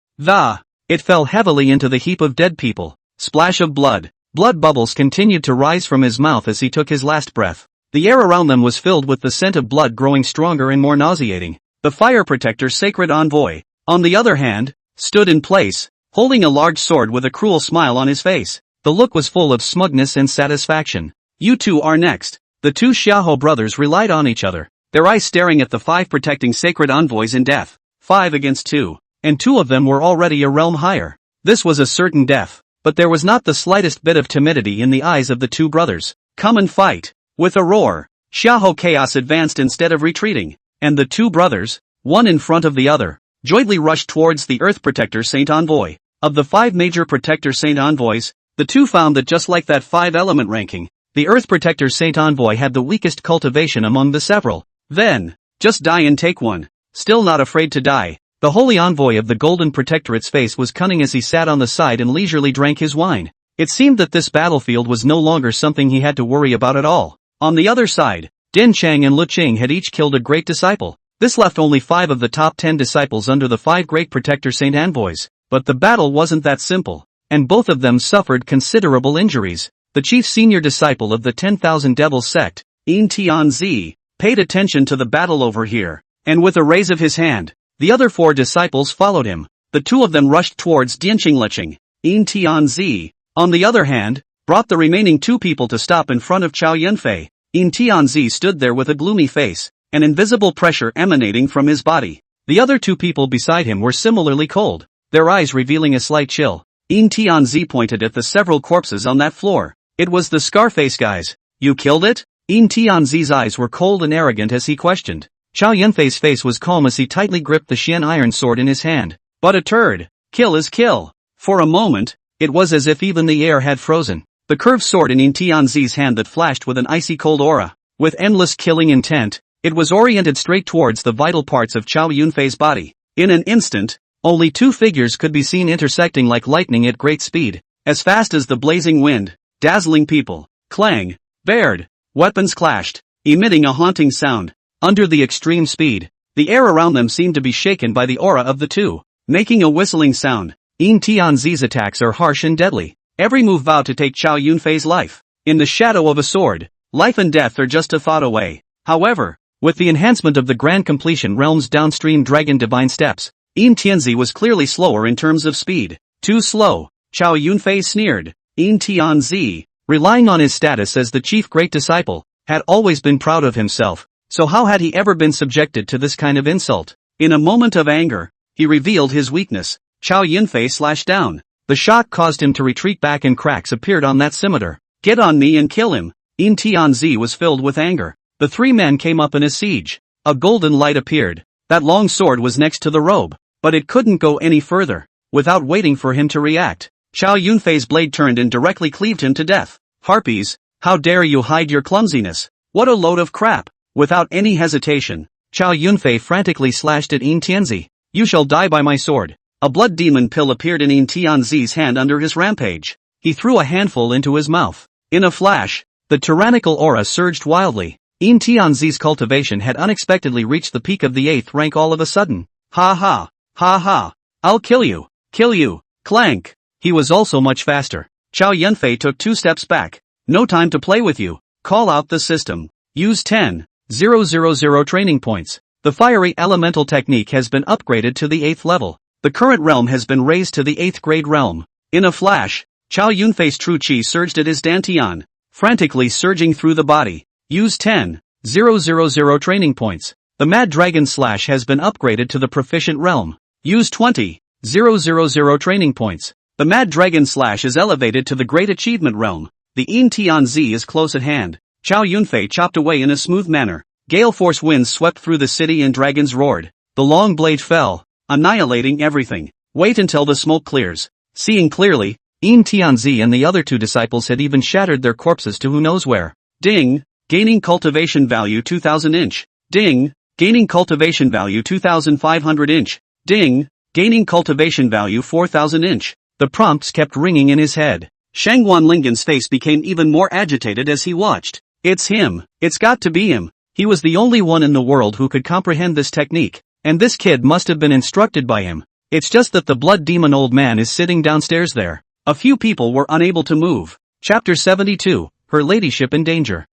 Speaker 1: It fell heavily into the heap of dead people. Splash of blood. Blood bubbles continued to rise from his mouth as he took his last breath. The air around them was filled with the scent of blood growing stronger and more nauseating. The fire protector's sacred envoy, on the other hand, stood in place, holding a large sword with a cruel smile on his face. The look was full of smugness and satisfaction. "You two are next." The two Xiahou brothers relied on each other, their eyes staring at the 5 protecting sacred envoys in death. 5 against 2. And 2 of them were already a realm higher. This was a certain death, but there was not the slightest bit of timidity in the eyes of the 2 brothers. "Come and fight." With a roar, Xiahou Chaos advanced instead of retreating, and the 2 brothers, one in front of the other, joyfully rushed towards the Earth Protector Saint Envoy. Of the 5 major Protector Saint Envoys, the 2 found that just like that 5-element ranking, the Earth Protector Saint Envoy had the weakest cultivation among the several. Then, just die and take one. Still not afraid to die, the Holy Envoy of the Golden Protectorate's face was cunning as he sat on the side and leisurely drank his wine. It seemed that this battlefield was no longer something he had to worry about at all. On the other side, Din Chang and Lu Qing had each killed a great disciple. This left only 5 of the top 10 disciples under the 5 great Protector Saint Envoys. But the battle wasn't that simple, and both of them suffered considerable injuries. The chief senior disciple of the 10,000 Devils sect, Yin Tianzi, paid attention to the battle over here, and with a raise of his hand, the other 4 disciples followed him. The 2 of them rushed towards Dianqing Lecheng. Yin Tianzi, on the other hand, brought the remaining 2 people to stop in front of Chao Yunfei. Yin Tianzi stood there with a gloomy face, an invisible pressure emanating from his body. The other 2 people beside him were similarly cold, their eyes revealing a slight chill. Yin Tianzi pointed at the several corpses on that floor. "It was the Scarface guys. You killed it?" Yin Tianzi's eyes were cold and arrogant as he questioned. Chao Yunfei's face was calm as he tightly gripped the Xian iron sword in his hand. "But a turd. Kill is kill." For a moment, it was as if even the air had frozen. The curved sword in Yin Tianzi's hand that flashed with an icy cold aura. With endless killing intent, it was oriented straight towards the vital parts of Chao Yunfei's body. In an instant, only 2 figures could be seen intersecting like lightning at great speed, as fast as the blazing wind, dazzling people. Clang, bared, weapons clashed, emitting a haunting sound. Under the extreme speed, the air around them seemed to be shaken by the aura of the 2, making a whistling sound. Yin Tianzi's attacks are harsh and deadly. Every move vowed to take Chao Yunfei's life. In the shadow of a sword, life and death are just a thought away. However, with the enhancement of the Grand Completion Realm's downstream Dragon Divine Steps, Yin Tianzi was clearly slower in terms of speed. "Too slow," Chao Yunfei sneered. Yin Tianzi, relying on his status as the chief great disciple, had always been proud of himself. So how had he ever been subjected to this kind of insult? In a moment of anger, he revealed his weakness. Chao Yunfei slashed down. The shock caused him to retreat back and cracks appeared on that scimitar. "Get on me and kill him." Yin Tianzi was filled with anger. The 3 men came up in a siege. A golden light appeared. That long sword was next to the robe, but it couldn't go any further. Without waiting for him to react, Chao Yunfei's blade turned and directly cleaved him to death. "Harpies, How dare you hide your clumsiness? What a load of crap! Without any hesitation, Chow Yunfei frantically slashed at Yin Tianzi. You shall die by my sword. A blood demon pill appeared in Yin Tianzi's hand under his rampage. He threw a handful into his mouth. In a flash, the tyrannical aura surged wildly. Yin Tianzi's cultivation had unexpectedly reached the peak of the 8th rank all of a sudden. Ha ha! Ha ha! I'll kill you! Kill you! Clank! He was also much faster. Chow Yunfei took 2 steps back. No time to play with you. Call out the system. Use 10,000 training points. The fiery elemental technique has been upgraded to the 8th level. The current realm has been raised to the 8th grade realm. In a flash, Chow Yunfei's true chi surged at his dantian, frantically surging through the body. Use 10,000 training points. The Mad Dragon Slash has been upgraded to the proficient realm. Use 20,000 training points. The Mad Dragon Slash is elevated to the Great Achievement realm. The Yin Tianzi is close at hand. Chow Yunfei chopped away in a smooth manner. Gale force winds swept through the city and dragons roared. The long blade fell, annihilating everything. Wait until the smoke clears. Seeing clearly, Yin Tianzi and the other 2 disciples had even shattered their corpses to who knows where. Ding! Gaining cultivation value 2000 inch. Ding! Gaining cultivation value 2500 inch. Ding! Gaining cultivation value 4000 inch. The prompts kept ringing in his head. Shang Wanlingan's face became even more agitated as he watched. It's him. It's got to be him. He was the only one in the world who could comprehend this technique, and this kid must have been instructed by him. It's just that the blood demon old man is sitting downstairs there. A few people were unable to move. Chapter 72, Her Ladyship in Danger.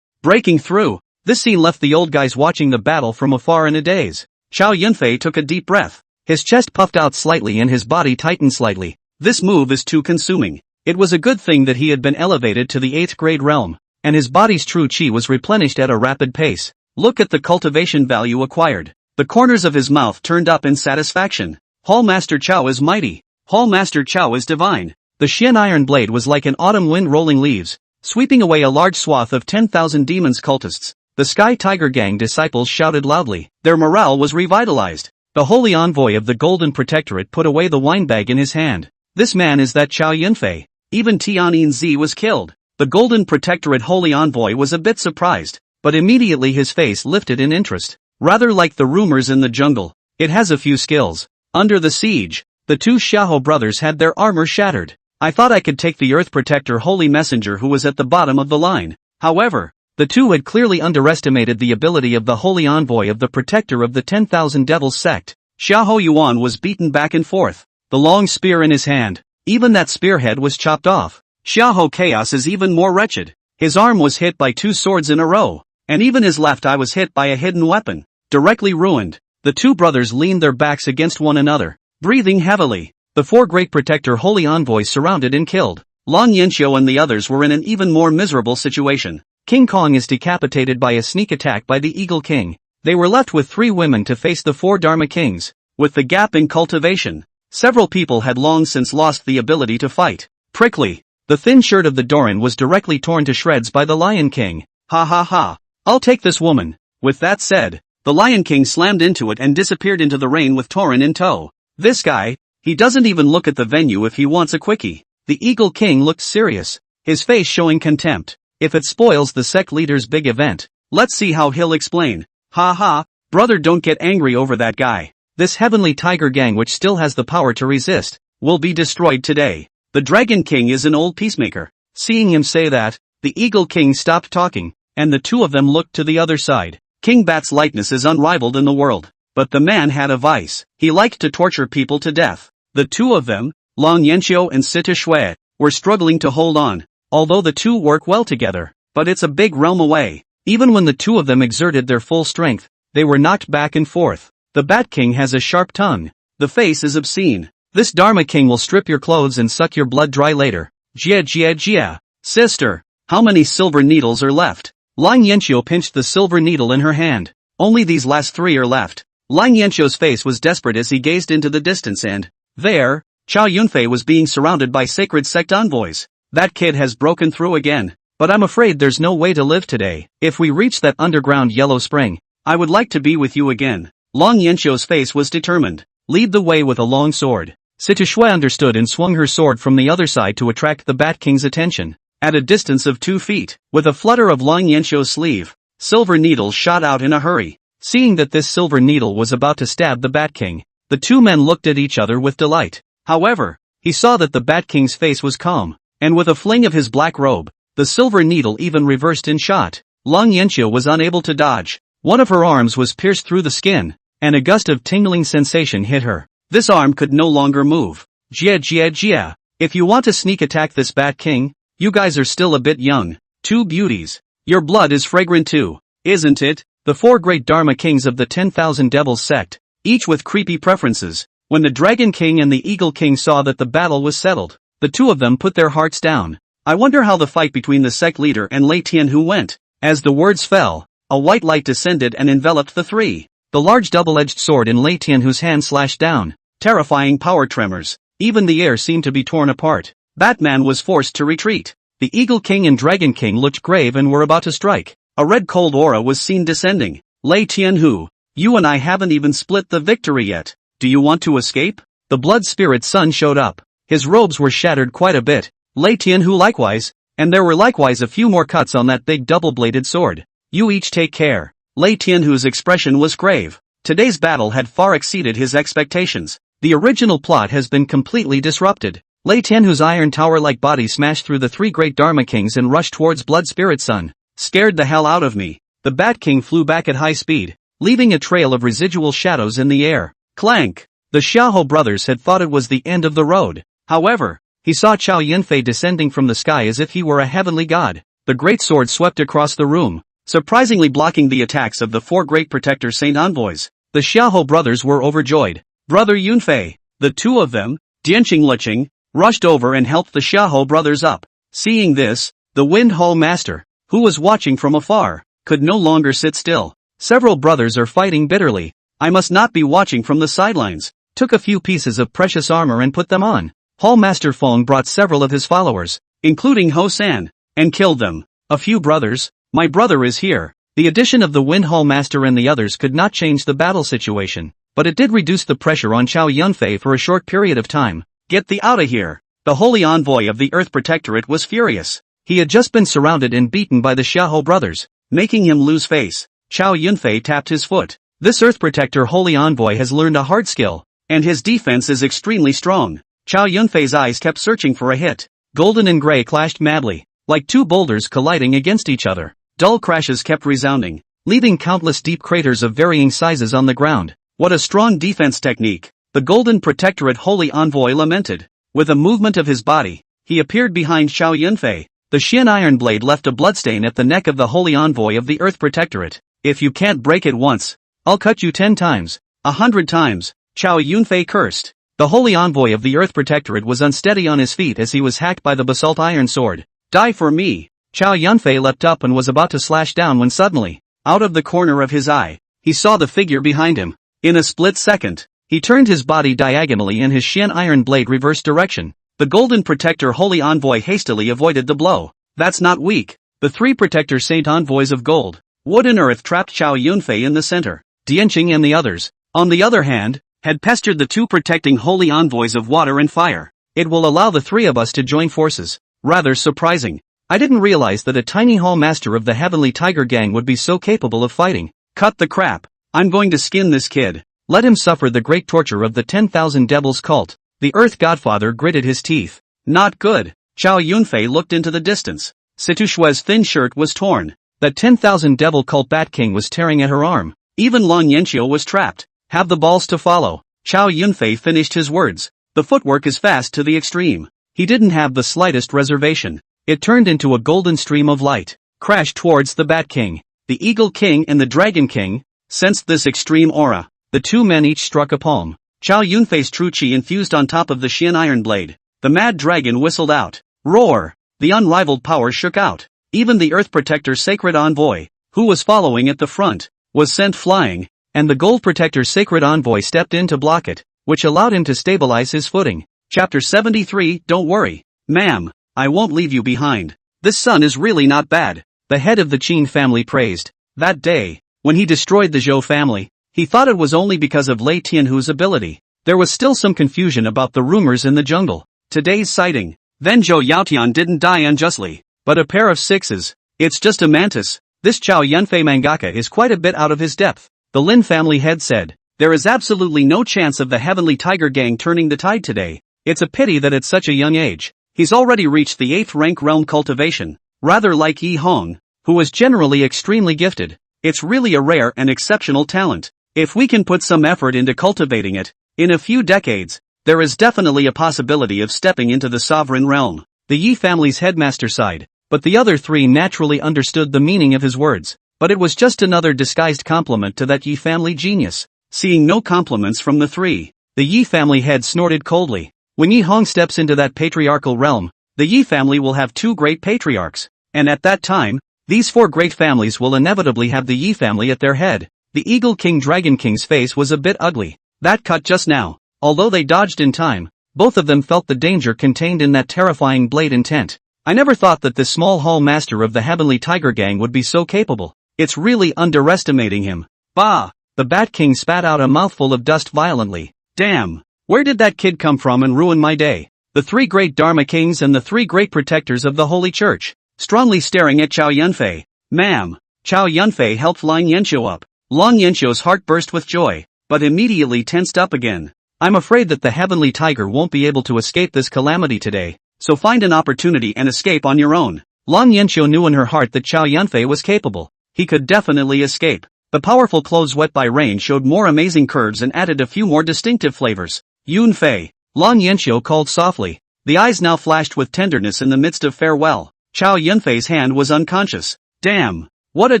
Speaker 1: Breaking through. This scene left the old guys watching the battle from afar in a daze. Chow Yunfei took a deep breath. His chest puffed out slightly and his body tightened slightly. This move is too consuming. It was a good thing that he had been elevated to the 8th grade realm, and his body's true chi was replenished at a rapid pace. Look at the cultivation value acquired. The corners of his mouth turned up in satisfaction. Hall Master Chow is mighty. Hall Master Chow is divine. The Xian Iron Blade was like an autumn wind rolling leaves, sweeping away a large swath of 10,000 demons cultists. The Sky Tiger Gang disciples shouted loudly. Their morale was revitalized. The Holy Envoy of the Golden Protectorate put away the wine bag in his hand. This man is that Chow Yunfei. Even Tianyin Zi was killed. The Golden Protectorate Holy Envoy was a bit surprised, but immediately his face lifted in interest. Rather like the rumors in the jungle, it has a few skills. Under the siege, the 2 Xiahou brothers had their armor shattered. I thought I could take the Earth Protector Holy Messenger who was at the bottom of the line. However, the 2 had clearly underestimated the ability of the Holy Envoy of the Protector of the 10,000 Devils sect. Xiahou Yuan was beaten back and forth, the long spear in his hand. Even that spearhead was chopped off. Xiahou Chaos is even more wretched. His arm was hit by 2 swords in a row, and even his left eye was hit by a hidden weapon. Directly ruined. The 2 brothers leaned their backs against one another, breathing heavily. The 4 Great Protector Holy Envoys surrounded and killed. Long Yanxiu and the others were in an even more miserable situation. King Kong is decapitated by a sneak attack by the Eagle King. They were left with 3 women to face the 4 Dharma Kings. With the gap in cultivation, several people had long since lost the ability to fight. Prickly. The thin shirt of the Doran was directly torn to shreds by the Lion King. Ha ha ha. I'll take this woman. With that said, the Lion King slammed into it and disappeared into the rain with Torin in tow. This guy, he doesn't even look at the venue if he wants a quickie. The Eagle King looked serious, his face showing contempt. If it spoils the sect leader's big event, let's see how he'll explain. Ha ha, brother, don't get angry over that guy. This heavenly tiger gang, which still has the power to resist, will be destroyed today. The Dragon King is an old peacemaker. Seeing him say that, the Eagle King stopped talking, and the 2 of them looked to the other side. King Bat's lightness is unrivaled in the world, but the man had a vice. He liked to torture people to death. The 2 of them, Long Yanxiu and Sita Shui, were struggling to hold on, although the 2 work well together, but it's a big realm away. Even when the 2 of them exerted their full strength, they were knocked back and forth. The Bat King has a sharp tongue. The face is obscene. This Dharma King will strip your clothes and suck your blood dry later. Jia. Sister, how many silver needles are left? Lang Yanxiu pinched the silver needle in her hand. Only these last 3 are left. Lang Yanxiu's face was desperate as he gazed into the distance and, there, Chow Yunfei was being surrounded by sacred sect envoys. That kid has broken through again. But I'm afraid there's no way to live today. If we reach that underground yellow spring, I would like to be with you again. Long Yanxiu's face was determined. Lead the way with a long sword. Sita Shui understood and swung her sword from the other side to attract the Bat King's attention. at a distance of 2 feet. With a flutter of Long Yanxiu's sleeve, silver needles shot out in a hurry. Seeing that this silver needle was about to stab the Bat King, the two men looked at each other with delight. However, he saw that the Bat King's face was calm, and with a fling of his black robe, the silver needle even reversed in shot. Long Yanxiu was unable to dodge. One of her arms was pierced through the skin, and a gust of tingling sensation hit her. This arm could no longer move. Jia. If you want to sneak attack this Bat King, you guys are still a bit young. 2 beauties. Your blood is fragrant too, isn't it? The 4 great Dharma Kings of the 10,000 Devils sect, each with creepy preferences. When the Dragon King and the Eagle King saw that the battle was settled, the two of them put their hearts down. I wonder how the fight between the sect leader and Lei Tianhu went. As the words fell, a white light descended and enveloped the three. The large double-edged sword in Lei Tianhu's hand slashed down, terrifying power tremors. Even the air seemed to be torn apart. Batman was forced to retreat. The Eagle King and Dragon King looked grave and were about to strike. A red cold aura was seen descending. Lei Tianhu, you and I haven't even split the victory yet. Do you want to escape? The blood spirit son showed up. His robes were shattered quite a bit. Lei Tianhu likewise, and there were likewise a few more cuts on that big double-bladed sword. You each take care. Lei Tianhu's expression was grave. Today's battle had far exceeded his expectations. The original plot has been completely disrupted. Lei Tianhu's iron tower-like body smashed through the 3 great Dharma Kings and rushed towards Blood Spirit Sun. Scared the hell out of me. The Bat King flew back at high speed, leaving a trail of residual shadows in the air. Clank! The Xiaohou brothers had thought it was the end of the road. However, he saw Chao Yunfei descending from the sky as if he were a heavenly god. The great sword swept across the room, surprisingly blocking the attacks of the 4 great Protector Saint envoys. The Xiaohou brothers were overjoyed. Brother Yunfei, the two of them, Dianqing Liqing, rushed over and helped the Xiaohou brothers up. Seeing this, the Wind Hall Master, who was watching from afar, could no longer sit still. Several brothers are fighting bitterly. I must not be watching from the sidelines. Took a few pieces of precious armor and put them on. Hall Master Feng brought several of his followers, including Ho San, and killed them. A few brothers. My brother is here. The addition of the Wind Hall Master and the others could not change the battle situation, but it did reduce the pressure on Chao Yunfei for a short period of time. Get thee outta here. The Holy Envoy of the Earth Protectorate was furious. He had just been surrounded and beaten by the Xiaohou brothers, making him lose face. Chao Yunfei tapped his foot. This Earth Protector Holy Envoy has learned a hard skill, and his defense is extremely strong. Chao Yunfei's eyes kept searching for a hit. Golden and gray clashed madly, like 2 boulders colliding against each other. Dull crashes kept resounding, leaving countless deep craters of varying sizes on the ground. What a strong defense technique, the Golden Protectorate Holy Envoy lamented. With a movement of his body, he appeared behind Chao Yunfei. The Shin Iron Blade left a bloodstain at the neck of the Holy Envoy of the Earth Protectorate. If you can't break it once, I'll cut you 10 times, 100 times, Chao Yunfei cursed. The Holy Envoy of the Earth Protectorate was unsteady on his feet as he was hacked by the Basalt Iron Sword. Die for me! Chao Yunfei leapt up and was about to slash down when suddenly, out of the corner of his eye, he saw the figure behind him. In a split second, he turned his body diagonally in his Shin Iron Blade reverse direction. The Golden Protector Holy Envoy hastily avoided the blow. That's not weak. The 3 Protector Saint Envoys of Gold, Wood and Earth trapped Chao Yunfei in the center. Dianqing and the others, on the other hand, had pestered the 2 protecting Holy Envoys of Water and Fire. It will allow the 3 of us to join forces. Rather surprising. I didn't realize that a tiny Hall Master of the Heavenly Tiger Gang would be so capable of fighting. Cut the crap. I'm going to skin this kid. Let him suffer the great torture of the 10,000 Devils cult. The Earth Godfather gritted his teeth. Not good. Chao Yunfei looked into the distance. Situshue's thin shirt was torn. That 10,000 Devil cult Bat King was tearing at her arm. Even Long Yanxiu was trapped. Have the balls to follow. Chao Yunfei finished his words. The footwork is fast to the extreme. He didn't have the slightest reservation. It turned into a golden stream of light, crashed towards the Bat King. The Eagle King and the Dragon King sensed this extreme aura. The 2 men each struck a palm. Chao Yunfei's true chi infused on top of the Shin Iron Blade. The Mad Dragon whistled out. Roar! The unrivaled power shook out. Even the Earth Protector Sacred Envoy, who was following at the front, was sent flying, and the Gold Protector Sacred Envoy stepped in to block it, which allowed him to stabilize his footing. Chapter 73. Don't worry, ma'am, I won't leave you behind. This son is really not bad, the head of the Qin family praised. That day, when he destroyed the Zhou family, he thought it was only because of Lei Tianhu's ability. There was still some confusion about the rumors in the jungle. Today's sighting. Then Zhou Yaotian didn't die unjustly. but a pair of sixes. It's just a mantis. This Chow Yunfei mangaka is quite a bit out of his depth. The Lin family head said. There is absolutely no chance of the Heavenly Tiger Gang turning the tide today. It's a pity that at such a young age, he's already reached the 8th rank realm cultivation, rather like Yi Hong, who was generally extremely gifted. It's really a rare and exceptional talent. If we can put some effort into cultivating it, in a few decades, there is definitely a possibility of stepping into the sovereign realm. The Yi family's headmaster sighed, but the other three naturally understood the meaning of his words. But it was just another disguised compliment to that Yi family genius. Seeing no compliments from the three, the Yi family head snorted coldly. When Yi Hong steps into that patriarchal realm, the Yi family will have 2 great patriarchs, and at that time, these 4 great families will inevitably have the Yi family at their head. The Eagle King Dragon King's face was a bit ugly. That cut just now. Although they dodged in time, both of them felt the danger contained in that terrifying blade intent. I never thought that this small hall master of the Heavenly Tiger Gang would be so capable. It's really underestimating him. Bah! The Bat King spat out a mouthful of dust violently. Damn! Where did that kid come from and ruin my day? The 3 great Dharma Kings and the 3 great protectors of the Holy Church. Strongly staring at Chow Yunfei. Ma'am. Chow Yunfei helped Lang Yanqiu up. Lang Yanqiu's heart burst with joy, but immediately tensed up again. I'm afraid that the Heavenly Tiger won't be able to escape this calamity today, so find an opportunity and escape on your own. Lang Yanqiu knew in her heart that Chow Yunfei was capable. He could definitely escape. The powerful clothes wet by rain showed more amazing curves and added a few more distinctive flavors. Yunfei. Lang Yanqiu called softly. The eyes now flashed with tenderness in the midst of farewell. Chow Yunfei's hand was unconscious. Damn. What a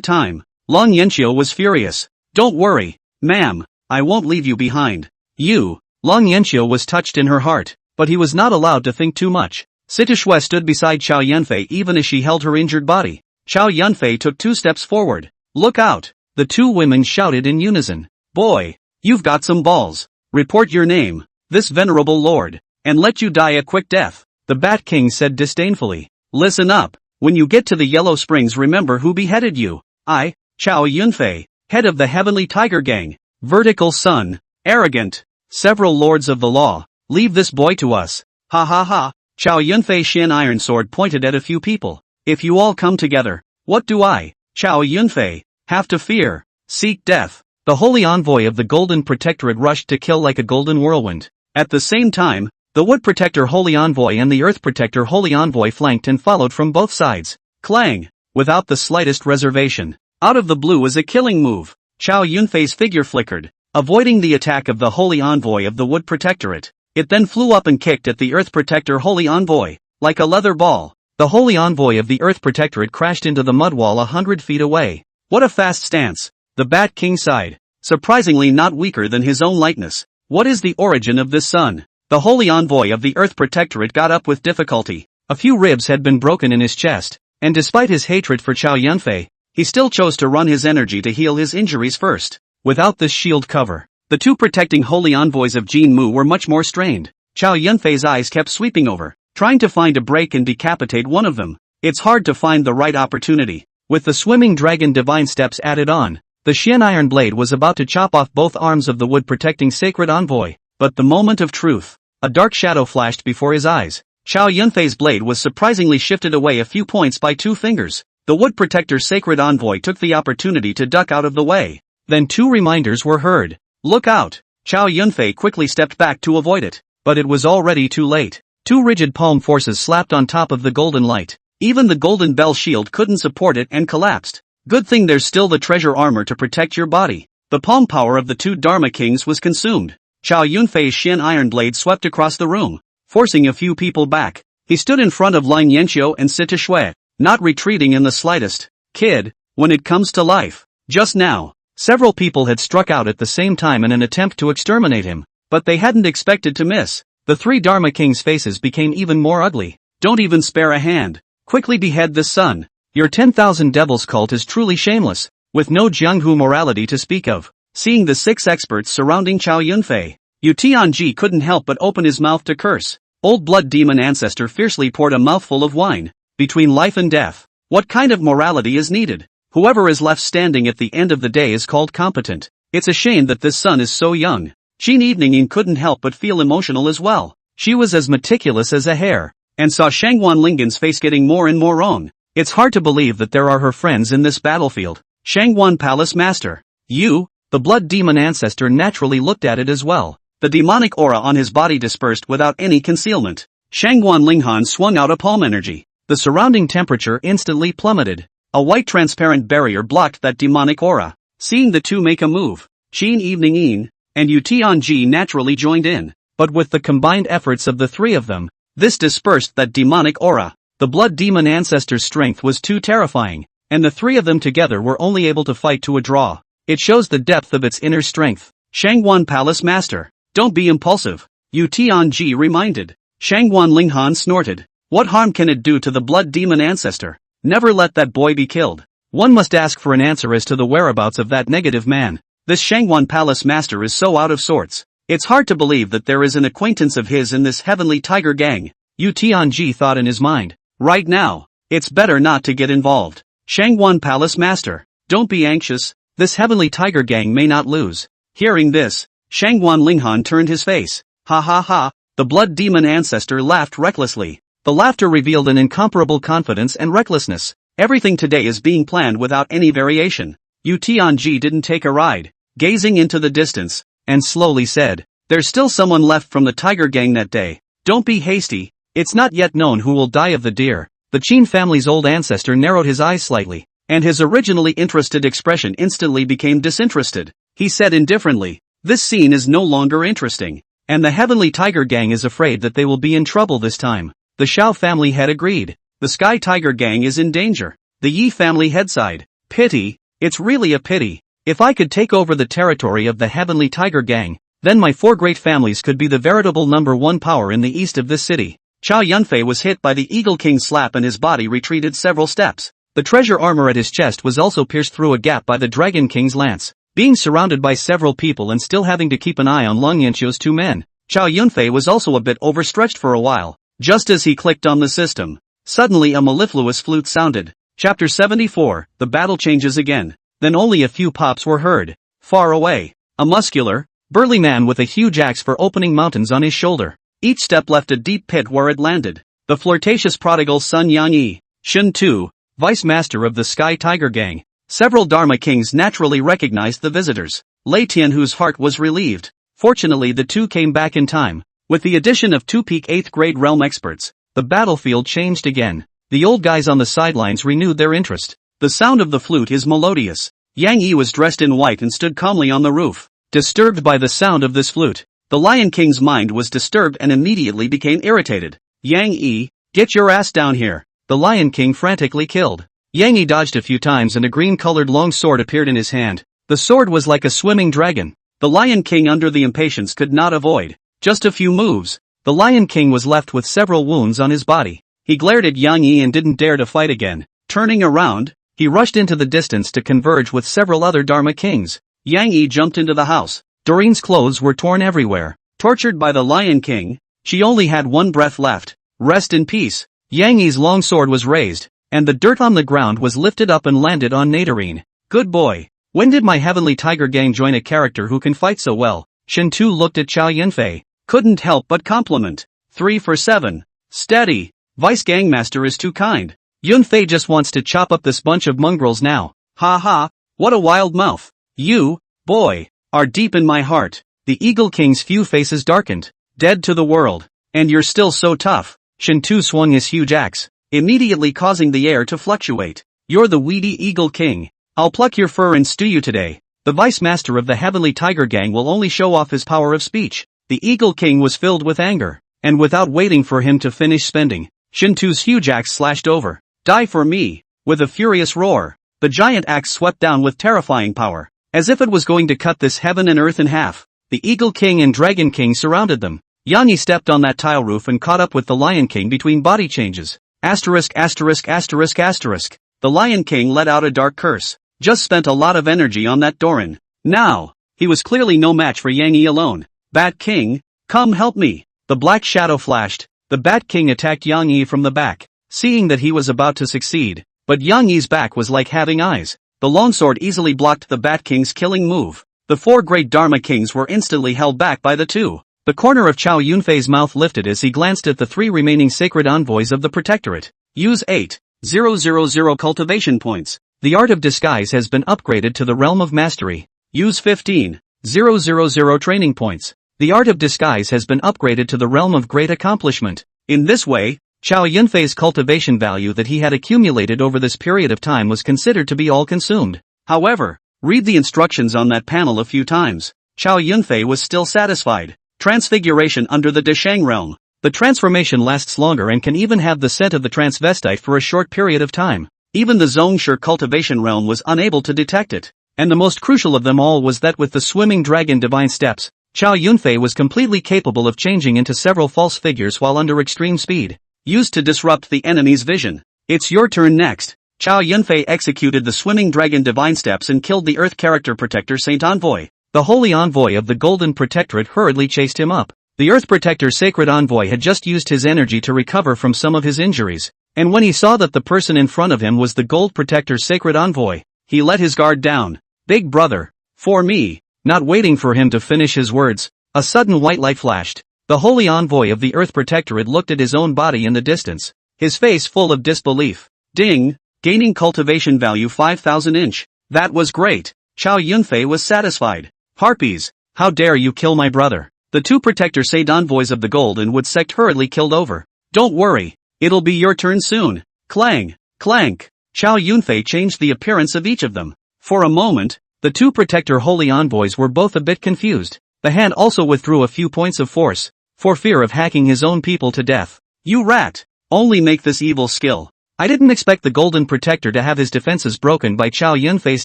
Speaker 1: time. Lang Yanqiu was furious. Don't worry, ma'am, I won't leave you behind. You. Lang Yanqiu was touched in her heart, but he was not allowed to think too much. Sitishue stood beside Chow Yunfei even as she held her injured body. Chow Yunfei took 2 steps forward. Look out! The 2 women shouted in unison. Boy, you've got some balls. Report your name, this venerable lord, and let you die a quick death. The Bat King said disdainfully. Listen up, when you get to the Yellow Springs remember who beheaded you. I, Chow Yunfei, head of the Heavenly Tiger Gang. Vertical Sun. Arrogant. Several lords of the law, leave this boy to us. Ha ha ha. Chow Yunfei's Shin Iron Sword pointed at a few people. If you all come together, what do I, Chow Yunfei, have to fear? Seek death. The Holy Envoy of the Golden Protectorate rushed to kill like a golden whirlwind. At the same time, the Wood Protector Holy Envoy and the Earth Protector Holy Envoy flanked and followed from both sides. Clang! Without the slightest reservation. Out of the blue as a killing move, Chow Yunfei's figure flickered, avoiding the attack of the Holy Envoy of the Wood Protectorate. It then flew up and kicked at the Earth Protector Holy Envoy, like a leather ball. The Holy Envoy of the Earth Protectorate crashed into the mud wall 100 feet away. What a fast stance. The Bat King sighed. Surprisingly not weaker than his own likeness. What is the origin of this sun? The Holy Envoy of the Earth Protectorate got up with difficulty. A few ribs had been broken in his chest, and despite his hatred for Chow Yunfei, he still chose to run his energy to heal his injuries first. Without this shield cover, the 2 protecting Holy Envoys of Jin Mu were much more strained. Chow Yunfei's eyes kept sweeping over, trying to find a break and decapitate one of them. It's hard to find the right opportunity. With the swimming dragon divine steps added on, the Shin Iron Blade was about to chop off both arms of the wood-protecting sacred envoy. But the moment of truth, a dark shadow flashed before his eyes. Chow Yunfei's blade was surprisingly shifted away a few points by 2 fingers. The wood protector sacred envoy took the opportunity to duck out of the way. Then 2 reminders were heard. Look out! Chow Yunfei quickly stepped back to avoid it, but it was already too late. 2 rigid palm forces slapped on top of the golden light. Even the golden bell shield couldn't support it and collapsed. Good thing there's still the treasure armor to protect your body. The palm power of the 2 Dharma Kings was consumed. Chow Yunfei's Shin Iron Blade swept across the room, forcing a few people back. He stood in front of Lang Yanqiu and Sitishue, not retreating in the slightest. Kid, when it comes to life. Just now, several people had struck out at the same time in an attempt to exterminate him, but they hadn't expected to miss. The 3 Dharma Kings' faces became even more ugly. Don't even spare a hand. Quickly behead this son. Your 10,000 devils cult is truly shameless, with no Jianghu morality to speak of. Seeing the 6 experts surrounding Chow Yunfei, Yu Tianji couldn't help but open his mouth to curse. Old blood demon ancestor fiercely poured a mouthful of wine. Between life and death, what kind of morality is needed? Whoever is left standing at the end of the day is called competent. It's a shame that this son is so young. Jin Evening couldn't help but feel emotional as well. She was as meticulous as a hare. and saw Shangwan Lingan's face getting more and more wrong. It's hard to believe that there are her friends in this battlefield. Shangwan Palace Master. You? The blood demon ancestor naturally looked at it as well. The demonic aura on his body dispersed without any concealment. Shangwan Linghan swung out a palm energy. The surrounding temperature instantly plummeted. A white transparent barrier blocked that demonic aura. Seeing the two make a move, Sheen Evening Een and Yu Tianji naturally joined in. But with the combined efforts of the three of them, this dispersed that demonic aura. The blood demon ancestor's strength was too terrifying, and the three of them together were only able to fight to a draw. It shows the depth of its inner strength. Shangwan Palace Master. Don't be impulsive, Yu Tianji reminded. Shangwan Linghan snorted. What harm can it do to the blood demon ancestor? Never let that boy be killed. One must ask for an answer as to the whereabouts of that negative man. This Shangwan Palace Master is so out of sorts. It's hard to believe that there is an acquaintance of his in this heavenly tiger gang, Yu Tianji thought in his mind. Right now, it's better not to get involved. Shangwan Palace Master. Don't be anxious, this heavenly tiger gang may not lose. Hearing this, Shangwan Linghan turned his face. Ha ha ha, the blood demon ancestor laughed recklessly. The laughter revealed an incomparable confidence and recklessness. Everything today is being planned without any variation. Yu Tianji didn't take a ride, gazing into the distance, and slowly said, there's still someone left from the tiger gang that day. Don't be hasty, it's not yet known who will die of the deer. The Qin family's old ancestor narrowed his eyes slightly, and his originally interested expression instantly became disinterested. He said indifferently, this scene is no longer interesting, and the heavenly tiger gang is afraid that they will be in trouble this time. The Xiao family had agreed. The Sky Tiger gang is in danger. The Yi family head sighed. Pity, it's really a pity. If I could take over the territory of the heavenly tiger gang, then my four great families could be the veritable number one power in the east of this city. Chow Yunfei was hit by the Eagle King's slap and his body retreated several steps. The treasure armor at his chest was also pierced through a gap by the Dragon King's lance. Being surrounded by several people and still having to keep an eye on Lung Yanqiu's two men, Chow Yunfei was also a bit overstretched for a while. Just as he clicked on the system, suddenly a mellifluous flute sounded. Chapter 74, the battle changes again. Then only a few pops were heard. Far away, a muscular, burly man with a huge axe for opening mountains on his shoulder. Each step left a deep pit where it landed. The flirtatious prodigal son Yang Yi, Shen Tu, vice master of the Sky Tiger gang. Several Dharma kings naturally recognized the visitors. Lei Tian, whose heart was relieved. Fortunately the two came back in time. With the addition of two peak 8th grade realm experts, the battlefield changed again. The old guys on the sidelines renewed their interest. The sound of the flute is melodious. Yang Yi was dressed in white and stood calmly on the roof, disturbed by the sound of this flute. The Lion King's mind was disturbed and immediately became irritated. Yang Yi, get your ass down here. The Lion King frantically killed. Yang Yi dodged a few times and a green-colored long sword appeared in his hand. The sword was like a swimming dragon. The Lion King under the impatience could not avoid. Just a few moves. The Lion King was left with several wounds on his body. He glared at Yang Yi and didn't dare to fight again. Turning around, he rushed into the distance to converge with several other Dharma kings. Yang Yi jumped into the house. Doreen's clothes were torn everywhere. Tortured by the Lion King, she only had one breath left. Rest in peace. Yang Yi's long sword was raised, and the dirt on the ground was lifted up and landed on Nadoreen. Good boy. When did my heavenly tiger gang join a character who can fight so well? Shen Tu looked at Chow Yunfei. Couldn't help but compliment. 3 for 7. Steady. Vice Gangmaster is too kind. Yunfei just wants to chop up this bunch of mongrels now. Ha ha, what a wild mouth. You, boy, are deep in my heart. The Eagle King's few faces darkened. Dead to the world. And you're still so tough. Shen Tu swung his huge axe, immediately causing the air to fluctuate. You're the weedy Eagle King. I'll pluck your fur and stew you today. The Vice Master of the Heavenly Tiger Gang will only show off his power of speech. The Eagle King was filled with anger, and without waiting for him to finish spending, Shen Tu's huge axe slashed over. Die for me! With a furious roar, the giant axe swept down with terrifying power, as if it was going to cut this heaven and earth in half. The Eagle King and Dragon King surrounded them. Yang Yi stepped on that tile roof and caught up with the Lion King between body changes. Asterisk asterisk asterisk asterisk. The Lion King let out a dark curse. Just spent a lot of energy on that Doran. Now, he was clearly no match for Yang Yi alone. Bat King, come help me. The black shadow flashed. The Bat King attacked Yang Yi from the back, seeing that he was about to succeed. But Yang Yi's back was like having eyes. The longsword easily blocked the Bat King's killing move. The four great Dharma Kings were instantly held back by the two. The corner of Chow Yunfei's mouth lifted as he glanced at the 3 remaining sacred envoys of the Protectorate. Use 8,000 cultivation points. The art of disguise has been upgraded to the realm of mastery. Use 15,000 training points. The art of disguise has been upgraded to the realm of great accomplishment. In this way, Chow Yunfei's cultivation value that he had accumulated over this period of time was considered to be all consumed. However, read the instructions on that panel a few times. Chow Yunfei was still satisfied. Transfiguration under the Deshang realm. The transformation lasts longer and can even have the scent of the transvestite for a short period of time. Even the Zhongshe cultivation realm was unable to detect it. And the most crucial of them all was that with the swimming dragon divine steps, Chow Yunfei was completely capable of changing into several false figures while under extreme speed, used to disrupt the enemy's vision. It's your turn next. Chow Yunfei executed the swimming dragon divine steps and killed the Earth character protector Saint Envoy. The holy envoy of the Golden Protectorate hurriedly chased him up. The Earth Protector Sacred Envoy had just used his energy to recover from some of his injuries, and when he saw that the person in front of him was the Gold Protector Sacred Envoy, he let his guard down. Big brother, for me. Not waiting for him to finish his words, a sudden white light flashed. The holy envoy of the Earth Protectorate looked at his own body in the distance, his face full of disbelief. Ding! Gaining cultivation value 5,000 inch. That was great. Chow Yunfei was satisfied. Harpies, how dare you kill my brother? The 2 Protector Saint envoys of the Golden Wood sect hurriedly killed over. Don't worry, it'll be your turn soon. Clang, clank. Chow Yunfei changed the appearance of each of them. For a moment, the 2 Protector Holy Envoys were both a bit confused. The hand also withdrew a few points of force, for fear of hacking his own people to death. You rat! Only make this evil skill. I didn't expect the Golden Protector to have his defenses broken by Chow Yunfei's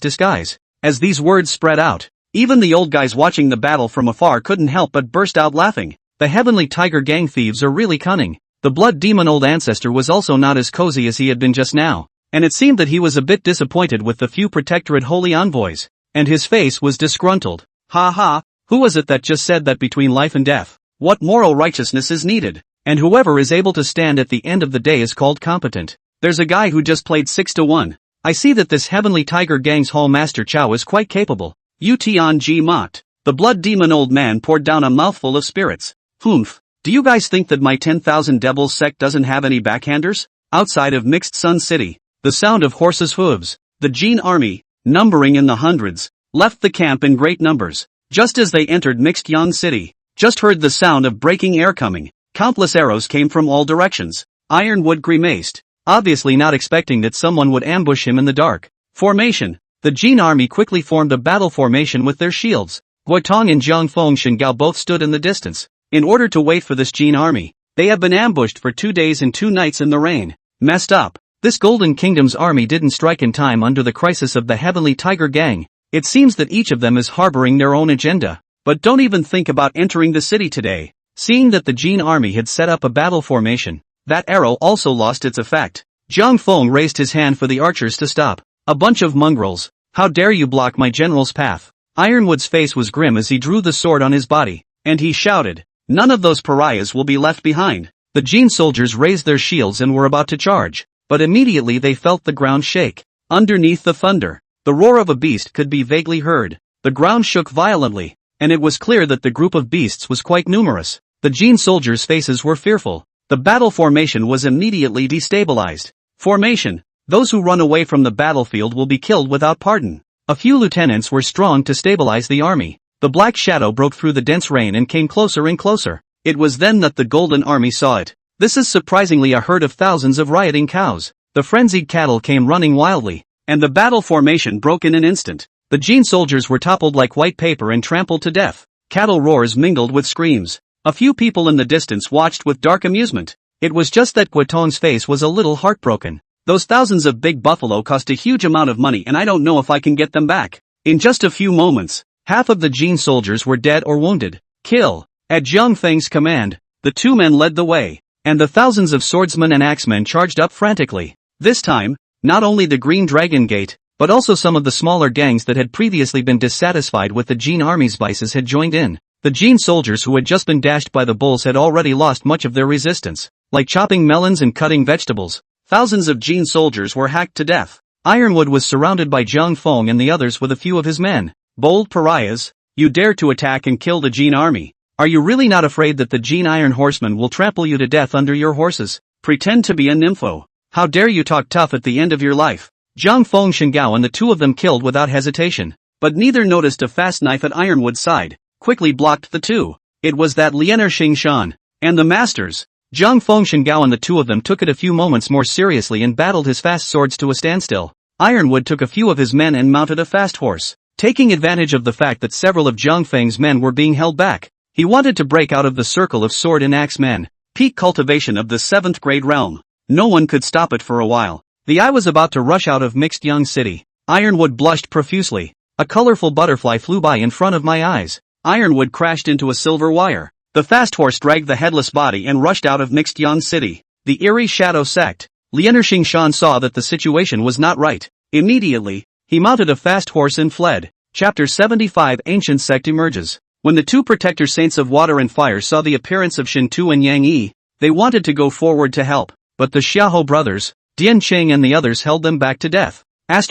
Speaker 1: disguise. As these words spread out, even the old guys watching the battle from afar couldn't help but burst out laughing. The Heavenly Tiger Gang thieves are really cunning. The Blood Demon Old Ancestor was also not as cozy as he had been just now, and it seemed that he was a bit disappointed with the few Protectorate Holy Envoys. And his face was disgruntled. Ha ha, who was it that just said that between life and death, what moral righteousness is needed? And whoever is able to stand at the end of the day is called competent. There's a guy who just played 6-1. I see that this Heavenly Tiger Gang's Hall Master Chow is quite capable. Utian mocked. The Blood Demon Old Man poured down a mouthful of spirits. Humph, do you guys think that my 10,000 Devils sect doesn't have any backhanders? Outside of Mixed Sun City, the sound of horses' hooves, the Jin army, numbering in the hundreds, left the camp in great numbers. Just as they entered Mixed Yang City, just heard the sound of breaking air coming. Countless arrows came from all directions. Ironwood grimaced, obviously not expecting that someone would ambush him in the dark. Formation. The Jin army quickly formed a battle formation with their shields. Guotong and Jiang Feng Shengao both stood in the distance, in order to wait for this Jin army. They have been ambushed for 2 days and 2 nights in the rain. Messed up. This Golden Kingdom's army didn't strike in time under the crisis of the Heavenly Tiger Gang. It seems that each of them is harboring their own agenda. But don't even think about entering the city today. Seeing that the Jin army had set up a battle formation, that arrow also lost its effect. Jiang Feng raised his hand for the archers to stop. A bunch of mongrels. How dare you block my general's path? Ironwood's face was grim as he drew the sword on his body, and he shouted, none of those pariahs will be left behind. The Jin soldiers raised their shields and were about to charge, but immediately they felt the ground shake. Underneath the thunder, the roar of a beast could be vaguely heard. The ground shook violently, and it was clear that the group of beasts was quite numerous. The Jin soldiers' faces were fearful. The battle formation was immediately destabilized. Formation. Those who run away from the battlefield will be killed without pardon. A few lieutenants were strong to stabilize the army. The black shadow broke through the dense rain and came closer and closer. It was then that the Golden Army saw it. This is surprisingly a herd of thousands of rioting cows. The frenzied cattle came running wildly, and the battle formation broke in an instant. The Jin soldiers were toppled like white paper and trampled to death. Cattle roars mingled with screams. A few people in the distance watched with dark amusement. It was just that Guotong's face was a little heartbroken. Those thousands of big buffalo cost a huge amount of money and I don't know if I can get them back. In just a few moments, half of the Jin soldiers were dead or wounded. Kill. At Jiang Feng's command, the 2 men led the way, and the thousands of swordsmen and axemen charged up frantically. This time, not only the Green Dragon Gate, but also some of the smaller gangs that had previously been dissatisfied with the Jin army's vices had joined in. The Jin soldiers who had just been dashed by the bulls had already lost much of their resistance. Like chopping melons and cutting vegetables, thousands of Jin soldiers were hacked to death. Ironwood was surrounded by Jiang Feng and the others with a few of his men. Bold pariahs, you dare to attack and kill the Jin army. Are you really not afraid that the Gene Iron Horseman will trample you to death under your horses? Pretend to be a nympho. How dare you talk tough at the end of your life? Zhang Feng Shenggao and the two of them killed without hesitation. But neither noticed a fast knife at Ironwood's side, quickly blocked the two. It was that Liener Xingshan. And the masters. Zhang Feng Shenggao and the two of them took it a few moments more seriously and battled his fast swords to a standstill. Ironwood took a few of his men and mounted a fast horse. Taking advantage of the fact that several of Zhang Feng's men were being held back, he wanted to break out of the circle of sword and axe men. Peak cultivation of the 7th grade realm. No one could stop it for a while. The eye was about to rush out of Mixed Young City. Ironwood blushed profusely. A colorful butterfly flew by in front of my eyes. Ironwood crashed into a silver wire. The fast horse dragged the headless body and rushed out of Mixed Young City. The eerie shadow sect. Liener Xingshan saw that the situation was not right. Immediately, he mounted a fast horse and fled. Chapter 75 Ancient Sect emerges. When the two protector saints of water and fire saw the appearance of Shin Tu and Yang Yi, they wanted to go forward to help, but the Xiahou brothers, Dian Qing and the others held them back to death. Off.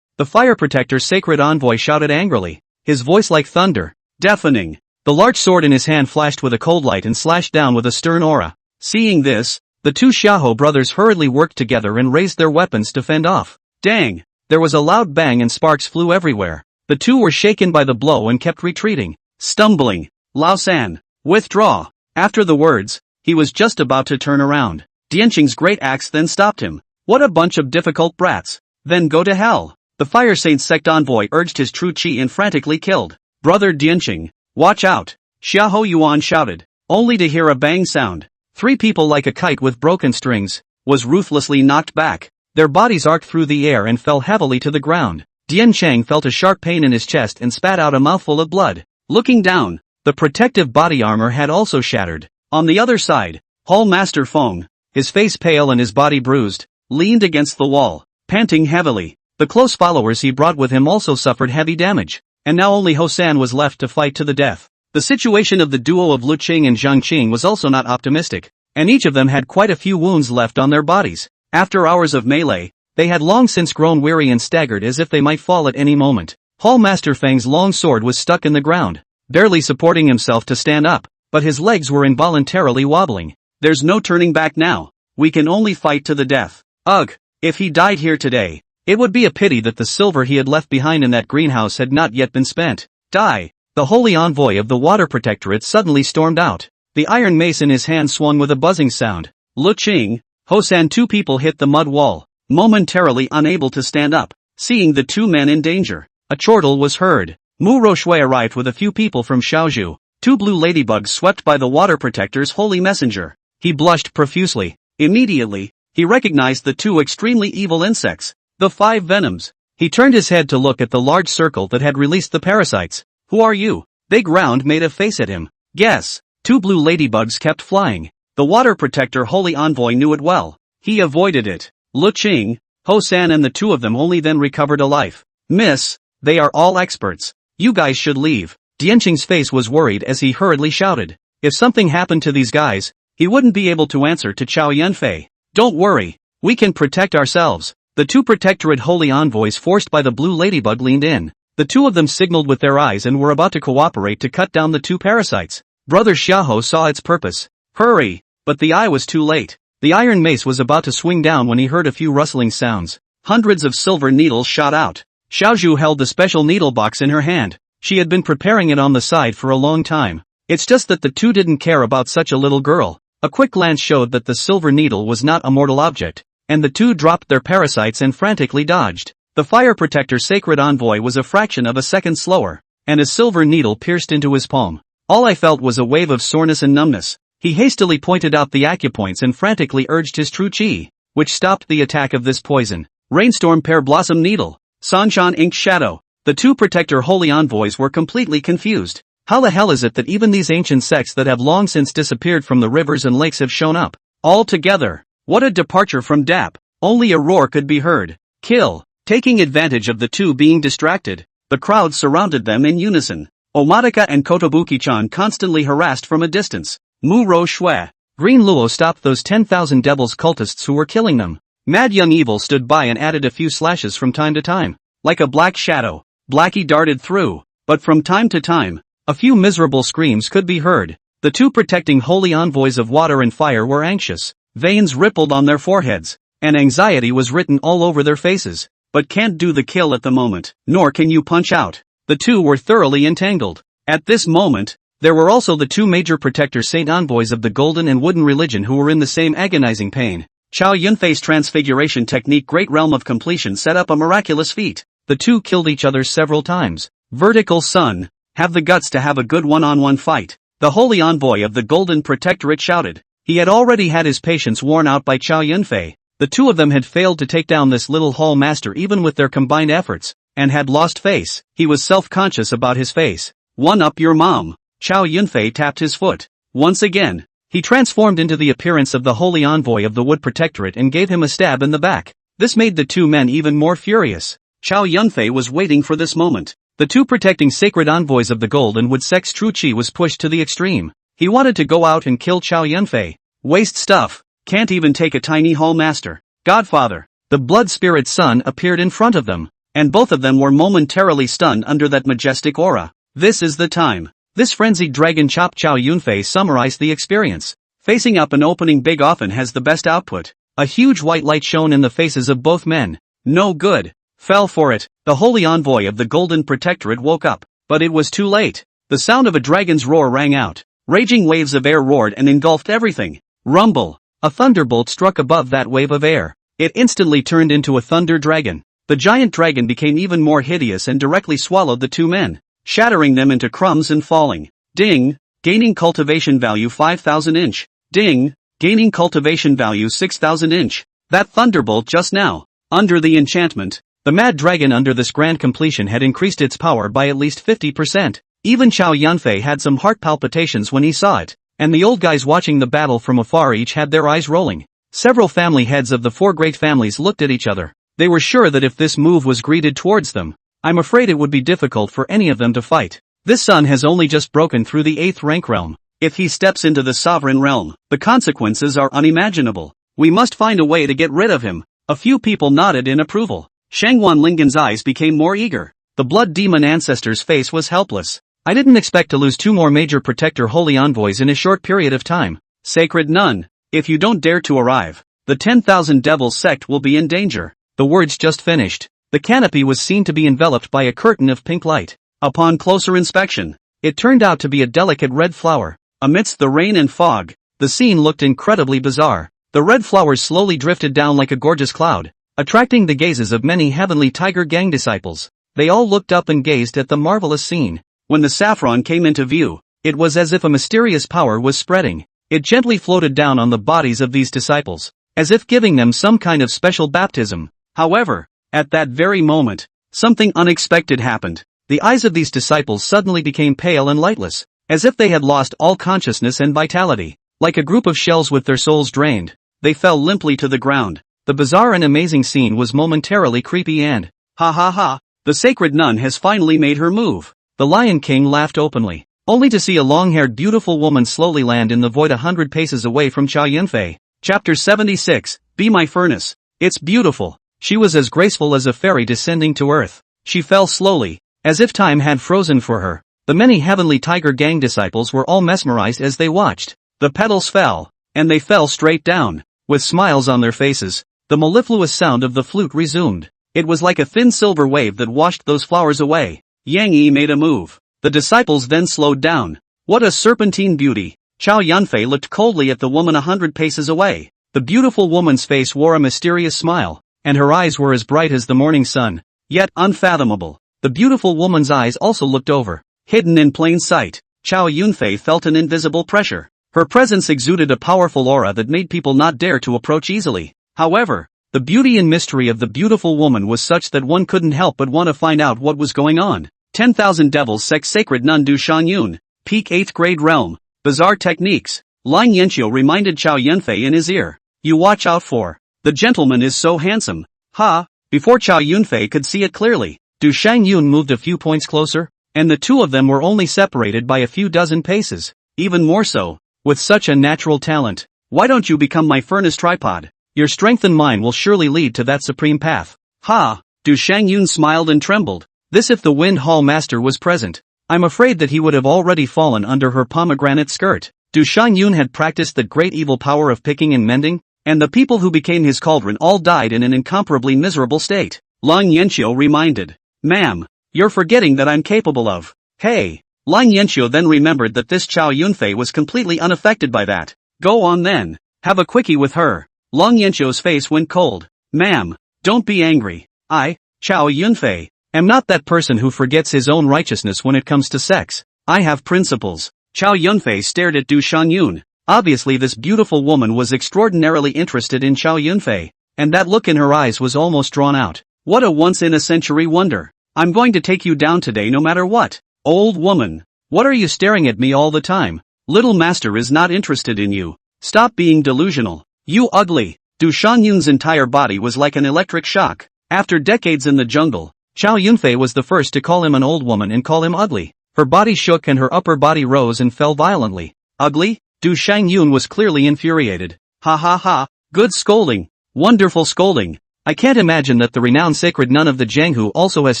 Speaker 1: The fire protector sacred envoy shouted angrily, his voice like thunder, deafening. The large sword in his hand flashed with a cold light and slashed down with a stern aura. Seeing this, the two Xiahou brothers hurriedly worked together and raised their weapons to fend off. Dang! There was a loud bang and sparks flew everywhere. The two were shaken by the blow and kept retreating. Stumbling. Lao San, withdraw. After the words, he was just about to turn around. Dianqing's great axe then stopped him. What a bunch of difficult brats. Then go to hell. The Fire Saint sect envoy urged his true chi and frantically killed. Brother Dianqing, watch out. Xiahou Yuan shouted, only to hear a bang sound. 3 people like a kite with broken strings, was ruthlessly knocked back. Their bodies arced through the air and fell heavily to the ground. Dian Chang felt a sharp pain in his chest and spat out a mouthful of blood. Looking down, the protective body armor had also shattered. On the other side, Hall Master Feng, his face pale and his body bruised, leaned against the wall, panting heavily. The close followers he brought with him also suffered heavy damage, and now only Hosan was left to fight to the death. The situation of the duo of Lu Qing and Zhang Qing was also not optimistic, and each of them had quite a few wounds left on their bodies. After hours of melee, they had long since grown weary and staggered as if they might fall at any moment. Hall Master Feng's long sword was stuck in the ground, barely supporting himself to stand up, but his legs were involuntarily wobbling. There's no turning back now. We can only fight to the death. Ugh, if he died here today, it would be a pity that the silver he had left behind in that greenhouse had not yet been spent. Die! The holy envoy of the Water Protectorate suddenly stormed out. The iron mace in his hand swung with a buzzing sound. Lu Qing, Hosan, 2 people hit the mud wall, momentarily unable to stand up. Seeing the 2 men in danger, a chortle was heard. Mu Roushui arrived with a few people from Shaozhou. 2 blue ladybugs swept by the Water Protector's holy messenger. He blushed profusely. Immediately, he recognized the 2 extremely evil insects, the 5 venoms. He turned his head to look at the large circle that had released the parasites. Who are you? Big Round made a face at him. Guess. 2 blue ladybugs kept flying. The Water Protector holy envoy knew it well. He avoided it. Lu Qing, Hosan and the 2 of them only then recovered alive. Miss, they are all experts. You guys should leave. Dianqing's face was worried as he hurriedly shouted. If something happened to these guys, he wouldn't be able to answer to Chow Yanfei. Don't worry, we can protect ourselves. The 2 Protectorate holy envoys forced by the blue ladybug leaned in. The 2 of them signaled with their eyes and were about to cooperate to cut down the 2 parasites. Brother Xiahou saw its purpose. Hurry! But the eye was too late. The iron mace was about to swing down when he heard a few rustling sounds. Hundreds of silver needles shot out. Xiaozhu held the special needle box in her hand. She had been preparing it on the side for a long time. It's just that the 2 didn't care about such a little girl. A quick glance showed that the silver needle was not a mortal object, and the 2 dropped their parasites and frantically dodged. The Fire Protector Sacred Envoy was a fraction of a second slower, and a silver needle pierced into his palm. All I felt was a wave of soreness and numbness. He hastily pointed out the acupoints and frantically urged his true chi, which stopped the attack of this poison. Rainstorm Pear Blossom Needle. Sanshan Inked Shadow. The 2 Protector Holy Envoys were completely confused. How the hell is it that even these ancient sects that have long since disappeared from the rivers and lakes have shown up? All together. What a departure from DAP. Only a roar could be heard. Kill. Taking advantage of the 2 being distracted, the crowd surrounded them in unison. Omatica and Kotobuki-chan constantly harassed from a distance. Mu Ro Shui. Green Luo stopped those 10,000 devils cultists who were killing them. Mad Young Evil stood by and added a few slashes from time to time. Like a black shadow, Blackie darted through, but from time to time, A few miserable screams could be heard. The two protecting holy envoys of water and fire were anxious. Veins rippled on their foreheads, and anxiety was written all over their faces. But can't do the kill at the moment, nor can you punch out. The two were thoroughly entangled. At this moment, there were also the two major protector saint envoys of the golden and wooden religion who were in the same agonizing pain. Chow Yunfei's transfiguration technique Great Realm of Completion set up a miraculous feat. The two killed each other several times. Vertical Sun, have the guts to have a good one-on-one fight. The holy envoy of the golden protectorate shouted. He had already had his patience worn out by Chow Yunfei. The two of them had failed to take down this little hall master even with their combined efforts, and had lost face. He was self-conscious about his face. One up your mom. Chow Yunfei tapped his foot. Once again, he transformed into the appearance of the holy envoy of the wood protectorate and gave him a stab in the back. This made the two men even more furious. Chow Yunfei was waiting for this moment. The two protecting sacred envoys of the gold and wood sect's true chi was pushed to the extreme. He wanted to go out and kill Chow Yunfei. Waste stuff. Can't even take a tiny hall master. Godfather. The blood spirit son appeared in front of them, and both of them were momentarily stunned under that majestic aura. This is the time. This frenzied dragon chop. Chow Yunfei summarized the experience. Facing up and opening big often has the best output. A huge white light shone in the faces of both men. No good. Fell for it. The holy envoy of the golden protectorate woke up, but it was too late. The sound of a dragon's roar rang out. Raging waves of air roared and engulfed everything. Rumble. A thunderbolt struck above that wave of air. It instantly turned into a thunder dragon. The giant dragon became even more hideous and directly swallowed the two men, shattering them into crumbs and falling. Ding. Gaining cultivation value 5000 inch. Ding. Gaining cultivation value 6000 inch. That thunderbolt just now. Under the enchantment, the mad dragon under this grand completion had increased its power by at least 50%. Even Chow Yunfei had some heart palpitations when he saw it. And the old guys watching the battle from afar each had their eyes rolling. Several family heads of the four great families looked at each other. They were sure that if this move was greeted towards them, I'm afraid it would be difficult for any of them to fight. This son has only just broken through the 8th rank realm. If he steps into the sovereign realm, the consequences are unimaginable. We must find a way to get rid of him. A few people nodded in approval. Shangwan Lingan's eyes became more eager. The blood demon ancestor's face was helpless. I didn't expect to lose two more major protector holy envoys in a short period of time. Sacred Nun, if you don't dare to arrive, the 10,000 devils sect will be in danger. The words just finished. The canopy was seen to be enveloped by a curtain of pink light. Upon closer inspection, it turned out to be a delicate red flower. Amidst the rain and fog, the scene looked incredibly bizarre. The red flowers slowly drifted down like a gorgeous cloud, attracting the gazes of many heavenly tiger gang disciples. They all looked up and gazed at the marvelous scene. When the saffron came into view, it was as if a mysterious power was spreading. It gently floated down on the bodies of these disciples, as if giving them some kind of special baptism. However, at that very moment, something unexpected happened. The eyes of these disciples suddenly became pale and lightless, as if they had lost all consciousness and vitality. Like a group of shells with their souls drained, they fell limply to the ground. The bizarre and amazing scene was momentarily creepy and, ha ha ha, the sacred nun has finally made her move. The Lion King laughed openly, only to see a long-haired beautiful woman slowly land in the void 100 paces away from Chow Yunfei. Chapter 76, Be My Furnace. It's beautiful. She was as graceful as a fairy descending to earth. She fell slowly, as if time had frozen for her. The many heavenly tiger gang disciples were all mesmerized as they watched. The petals fell, and they fell straight down. With smiles on their faces, the mellifluous sound of the flute resumed. It was like a thin silver wave that washed those flowers away. Yang Yi made a move. The disciples then slowed down. What a serpentine beauty. Chow Yunfei looked coldly at the woman 100 paces away. The beautiful woman's face wore a mysterious smile, and her eyes were as bright as the morning sun, yet unfathomable. The beautiful woman's eyes also looked over, hidden in plain sight. Chow Yunfei felt an invisible pressure. Her presence exuded a powerful aura that made people not dare to approach easily. However, the beauty and mystery of the beautiful woman was such that one couldn't help but want to find out what was going on. 10,000 Devils Sect Sacred Nun Du Shan Peak 8th Grade Realm. Bizarre Techniques. Lin Yanqiu reminded Chow Yunfei in his ear. You watch out for. The gentleman is so handsome. Ha! Before Chow Yunfei could see it clearly, Du Shangyun moved a few points closer, and the two of them were only separated by a few dozen paces. Even more so, with such a natural talent. Why don't you become my furnace tripod? Your strength and mine will surely lead to that supreme path. Ha! Du Shangyun smiled and trembled. This if the Wind Hall Master was present. I'm afraid that he would have already fallen under her pomegranate skirt. Du Shangyun had practiced the great evil power of picking and mending, and the people who became his cauldron all died in an incomparably miserable state. Lang Yanqiu reminded. Ma'am, you're forgetting that I'm capable of. Hey! Lang Yanqiu then remembered that this Chow Yunfei was completely unaffected by that. Go on then. Have a quickie with her. Lang Yanqiu's face went cold. Ma'am, don't be angry. I, Chow Yunfei, am not that person who forgets his own righteousness when it comes to sex. I have principles. Chow Yunfei stared at Du Shangyun. Obviously this beautiful woman was extraordinarily interested in Chow Yunfei, and that look in her eyes was almost drawn out. What a once-in-a-century wonder. I'm going to take you down today no matter what. Old woman. What are you staring at me all the time? Little master is not interested in you. Stop being delusional. You ugly. Du Shangyun's entire body was like an electric shock. After decades in the jungle, Chow Yunfei was the first to call him an old woman and call him ugly. Her body shook and her upper body rose and fell violently. Ugly? Du Shangyun was clearly infuriated. Ha ha ha, good scolding. Wonderful scolding. I can't imagine that the renowned sacred nun of the Jianghu also has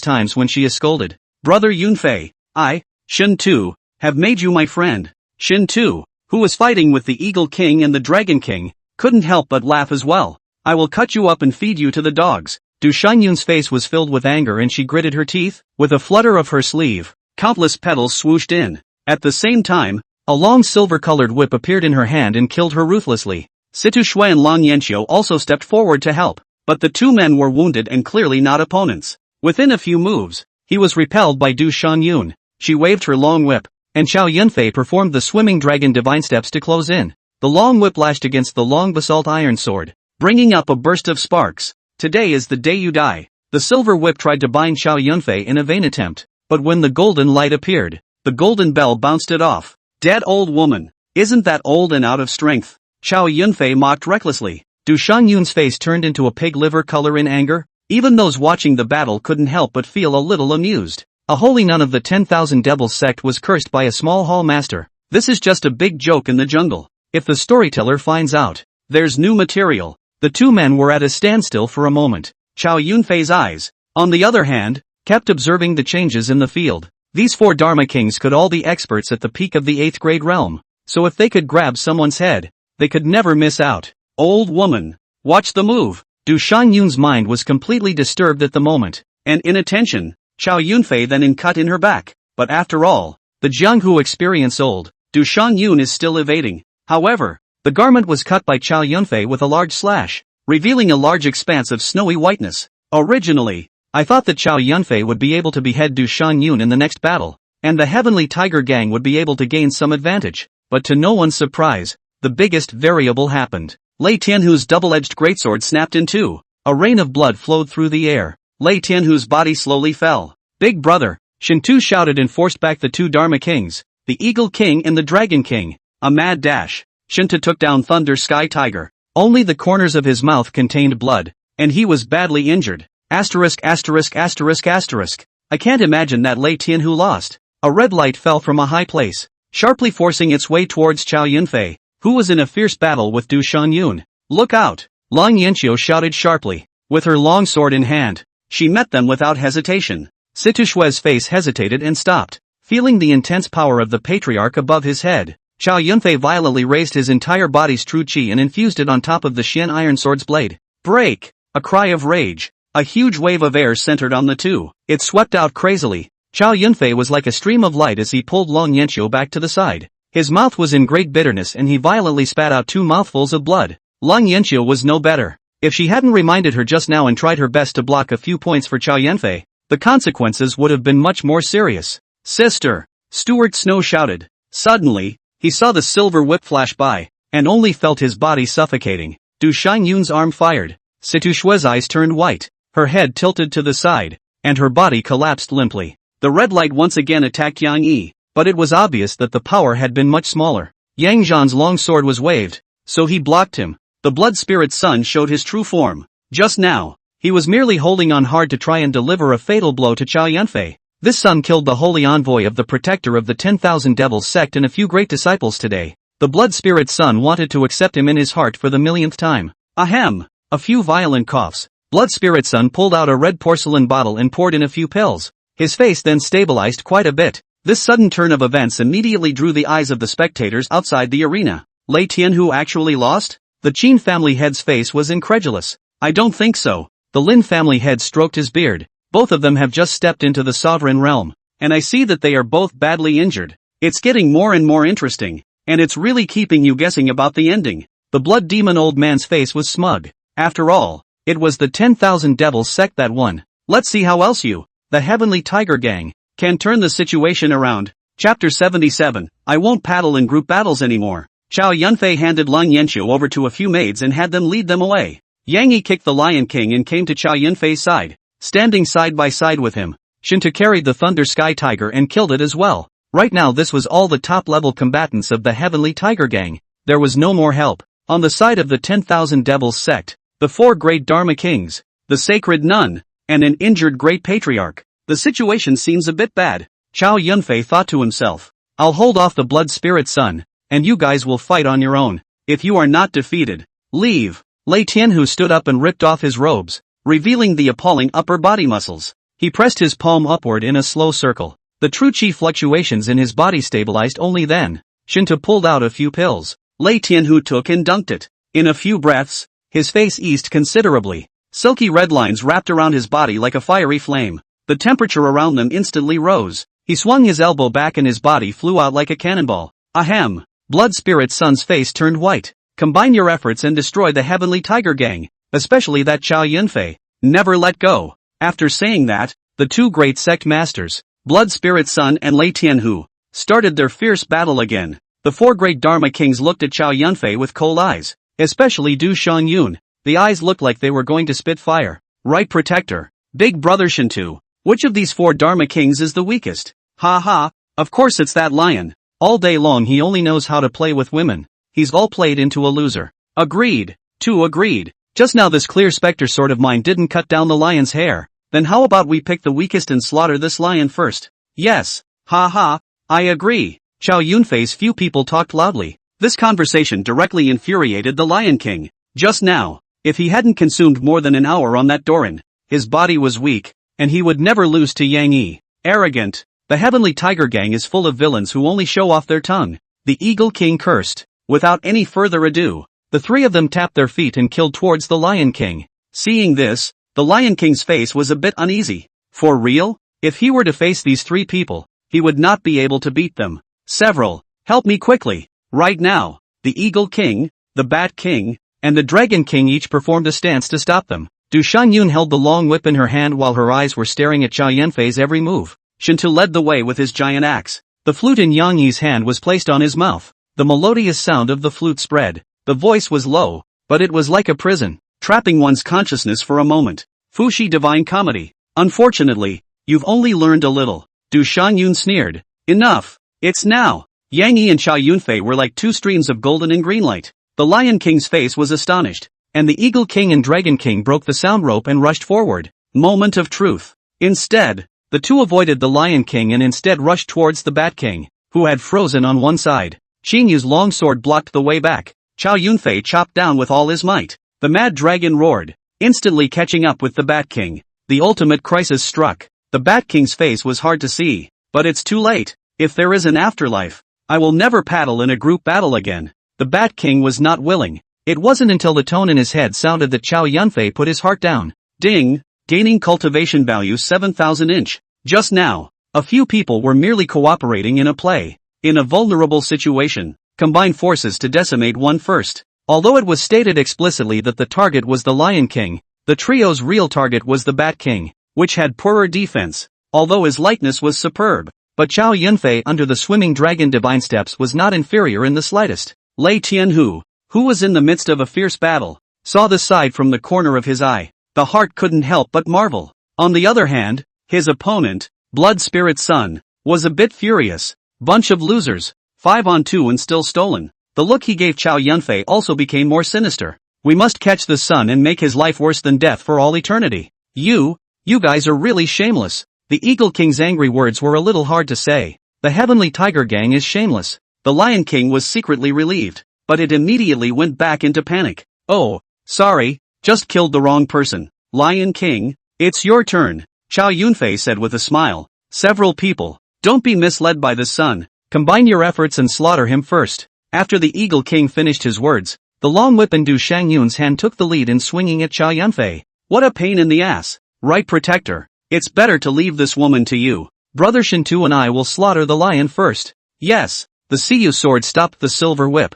Speaker 1: times when she is scolded. Brother Yunfei, I, Shen Tu, have made you my friend. Shen Tu, who was fighting with the Eagle King and the Dragon King, couldn't help but laugh as well. I will cut you up and feed you to the dogs. Du Shangyun's face was filled with anger and she gritted her teeth. With a flutter of her sleeve, countless petals swooshed in. At the same time, a long silver-colored whip appeared in her hand and killed her ruthlessly. Situ Shui and Lang Yanqiu also stepped forward to help, but the two men were wounded and clearly not opponents. Within a few moves, he was repelled by Du Shangyun. She waved her long whip, and Chow Yunfei performed the swimming dragon divine steps to close in. The long whip lashed against the long basalt iron sword, bringing up a burst of sparks. Today is the day you die. The silver whip tried to bind Chow Yunfei in a vain attempt, but when the golden light appeared, the golden bell bounced it off. Dead old woman. Isn't that old and out of strength? Chow Yunfei mocked recklessly. Du Shangyun's face turned into a pig liver color in anger. Even those watching the battle couldn't help but feel a little amused. A holy nun of the 10,000 Devils sect was cursed by a small hall master. This is just a big joke in the jungle. If the storyteller finds out, there's new material. The two men were at a standstill for a moment. Chow Yunfei's eyes, on the other hand, kept observing the changes in the field. These four Dharma kings could all be experts at the peak of the 8th grade realm, so if they could grab someone's head, they could never miss out. Old woman, watch the move. Du Shangyun's mind was completely disturbed at the moment, and inattention. Chow Yunfei then cut in her back, but after all, the Jianghu experience old, Du Shangyun is still evading. However, the garment was cut by Chow Yunfei with a large slash, revealing a large expanse of snowy whiteness. Originally, I thought that Chow Yunfei would be able to behead Du Shangyun in the next battle, and the Heavenly Tiger Gang would be able to gain some advantage, but to no one's surprise, the biggest variable happened. Lei Tianhu's double-edged greatsword snapped in two. A rain of blood flowed through the air. Lei Tianhu's body slowly fell. Big brother, Shen Tu shouted and forced back the two Dharma kings, the Eagle King and the Dragon King. A mad dash. Shen Tu took down Thunder Sky Tiger. Only the corners of his mouth contained blood, and he was badly injured. Asterisk asterisk asterisk asterisk. I can't imagine that Lei Tianhu lost. A red light fell from a high place, sharply forcing its way towards Chow Yunfei, who was in a fierce battle with Du Shangyun. Look out! Lang Yanqiu shouted sharply. With her long sword in hand, she met them without hesitation. Situ Shui's face hesitated and stopped. Feeling the intense power of the patriarch above his head, Chow Yunfei violently raised his entire body's true qi and infused it on top of the Xian iron sword's blade. Break! A cry of rage. A huge wave of air centered on the two. It swept out crazily. Chow Yunfei was like a stream of light as he pulled Lang Yanqiu back to the side. His mouth was in great bitterness and he violently spat out 2 mouthfuls of blood. Lang Yanqiu was no better. If she hadn't reminded her just now and tried her best to block a few points for Chow Yunfei, the consequences would have been much more serious. Sister! Stuart Snow shouted. Suddenly, he saw the silver whip flash by, and only felt his body suffocating. Du Shangyun's arm fired. Situ Shui's eyes turned white, her head tilted to the side, and her body collapsed limply. The red light once again attacked Yang Yi, but it was obvious that the power had been much smaller. Yang Zhan's long sword was waved, so he blocked him. The blood spirit sun showed his true form. Just now, he was merely holding on hard to try and deliver a fatal blow to Chow Yunfei. This sun killed the holy envoy of the protector of the 10,000 Devils sect and a few great disciples today. The blood spirit sun wanted to accept him in his heart for the millionth time. Ahem! A few violent coughs. Blood spirit sun pulled out a red porcelain bottle and poured in a few pills. His face then stabilized quite a bit. This sudden turn of events immediately drew the eyes of the spectators outside the arena. Lei Tianhu actually lost? The Qin family head's face was incredulous. I don't think so. The Lin family head stroked his beard. Both of them have just stepped into the sovereign realm, and I see that they are both badly injured. It's getting more and more interesting, and it's really keeping you guessing about the ending. The blood demon old man's face was smug. After all, it was the 10,000 Devils sect that won. Let's see how else you, the Heavenly Tiger Gang, can turn the situation around. Chapter 77, I won't paddle in group battles anymore. Chow Yunfei handed Lung Yanqiu over to a few maids and had them lead them away. Yang Yi kicked the Lion King and came to Chow Yunfei's side. Standing side by side with him, Shinta carried the Thunder Sky Tiger and killed it as well. Right now this was all the top-level combatants of the Heavenly Tiger Gang. There was no more help. On the side of the 10,000 Devils sect, the 4 great Dharma Kings, the Sacred Nun, and an injured Great Patriarch. The situation seems a bit bad. Chow Yunfei thought to himself. I'll hold off the Blood Spirit Sun, and you guys will fight on your own. If you are not defeated, leave. Lei Tianhu stood up and ripped off his robes, revealing the appalling upper body muscles. He pressed his palm upward in a slow circle. The true chi fluctuations in his body stabilized only then. Shinta pulled out a few pills. Lei Tianhu took and dunked it. In a few breaths, his face eased considerably. Silky red lines wrapped around his body like a fiery flame. The temperature around them instantly rose. He swung his elbow back and his body flew out like a cannonball. Ahem! Blood Spirit Sun's face turned white. Combine your efforts and destroy the Heavenly Tiger Gang, especially that Chow Yunfei. Never let go. After saying that, the 2 great sect masters, Blood Spirit Sun and Lei Tianhu, started their fierce battle again. The 4 great Dharma Kings looked at Chow Yunfei with cold eyes, especially Du Shan-yun. The eyes looked like they were going to spit fire. Right, Protector? Big Brother Shintu. Which of these 4 Dharma Kings is the weakest? Ha ha, of course it's that lion. All day long he only knows how to play with women. He's all played into a loser. Agreed. 2 agreed. Just now this clear specter sort of mind didn't cut down the lion's hair. Then how about we pick the weakest and slaughter this lion first? Yes. Ha ha, I agree. Chow Yunfei's few people talked loudly. This conversation directly infuriated the Lion King. Just now, if he hadn't consumed more than an hour on that Doran, his body was weak, and he would never lose to Yang Yi. Arrogant. The Heavenly Tiger Gang is full of villains who only show off their tongue. The Eagle King cursed. Without any further ado, the 3 of them tapped their feet and killed towards the Lion King. Seeing this, the Lion King's face was a bit uneasy. For real? If he were to face these 3 people, he would not be able to beat them. Several. Help me quickly. Right now. The Eagle King, the Bat King, and the Dragon King each performed a stance to stop them. Du Shan-yun held the long whip in her hand while her eyes were staring at Chow Yunfei's every move. Shintu led the way with his giant axe. The flute in Yang Yi's hand was placed on his mouth. The melodious sound of the flute spread. The voice was low, but it was like a prison, trapping one's consciousness for a moment. Fushi Divine Comedy. Unfortunately, you've only learned a little. Du Shan-yun sneered. Enough. It's now. Yang Yi and Chow Yunfei were like 2 streams of golden and green light. The Lion King's face was astonished, and the Eagle King and Dragon King broke the sound rope and rushed forward. Moment of truth. Instead, the 2 avoided the Lion King and instead rushed towards the Bat King, who had frozen on one side. Qin Yu's long sword blocked the way back. Chow Yunfei chopped down with all his might. The Mad Dragon roared, instantly catching up with the Bat King. The ultimate crisis struck. The Bat King's face was hard to see, but it's too late. If there is an afterlife, I will never paddle in a group battle again. The Bat King was not willing. It wasn't until the tone in his head sounded that Chow Yunfei put his heart down. Ding! Gaining cultivation value 7,000 inch. Just now, a few people were merely cooperating in a play. In a vulnerable situation, combine forces to decimate one first. Although it was stated explicitly that the target was the Lion King, the trio's real target was the Bat King, which had poorer defense, although his likeness was superb. But Chow Yunfei under the swimming dragon divine steps was not inferior in the slightest. Lei Tianhu, who was in the midst of a fierce battle, saw the side from the corner of his eye. The heart couldn't help but marvel. On the other hand, his opponent, Blood Spirit Sun, was a bit furious. Bunch of losers, 5-on-2 and still stolen. The look he gave Chow Yunfei also became more sinister. We must catch the sun and make his life worse than death for all eternity. You guys are really shameless. The Eagle King's angry words were a little hard to say. The Heavenly Tiger Gang is shameless. The Lion King was secretly relieved, but it immediately went back into panic. Oh, sorry, just killed the wrong person. Lion King, it's your turn, Chow Yunfei said with a smile. Several people, Don't be misled by the sun. Combine your efforts and slaughter him first. After the Eagle King finished his words, the long whip in Du Shang Yun's hand took the lead in swinging at Chow Yunfei. What a pain in the ass. Right, protector? It's better to leave this woman to you. Brother Shintu and I will slaughter the lion first. Yes. The Siyu sword stopped the silver whip.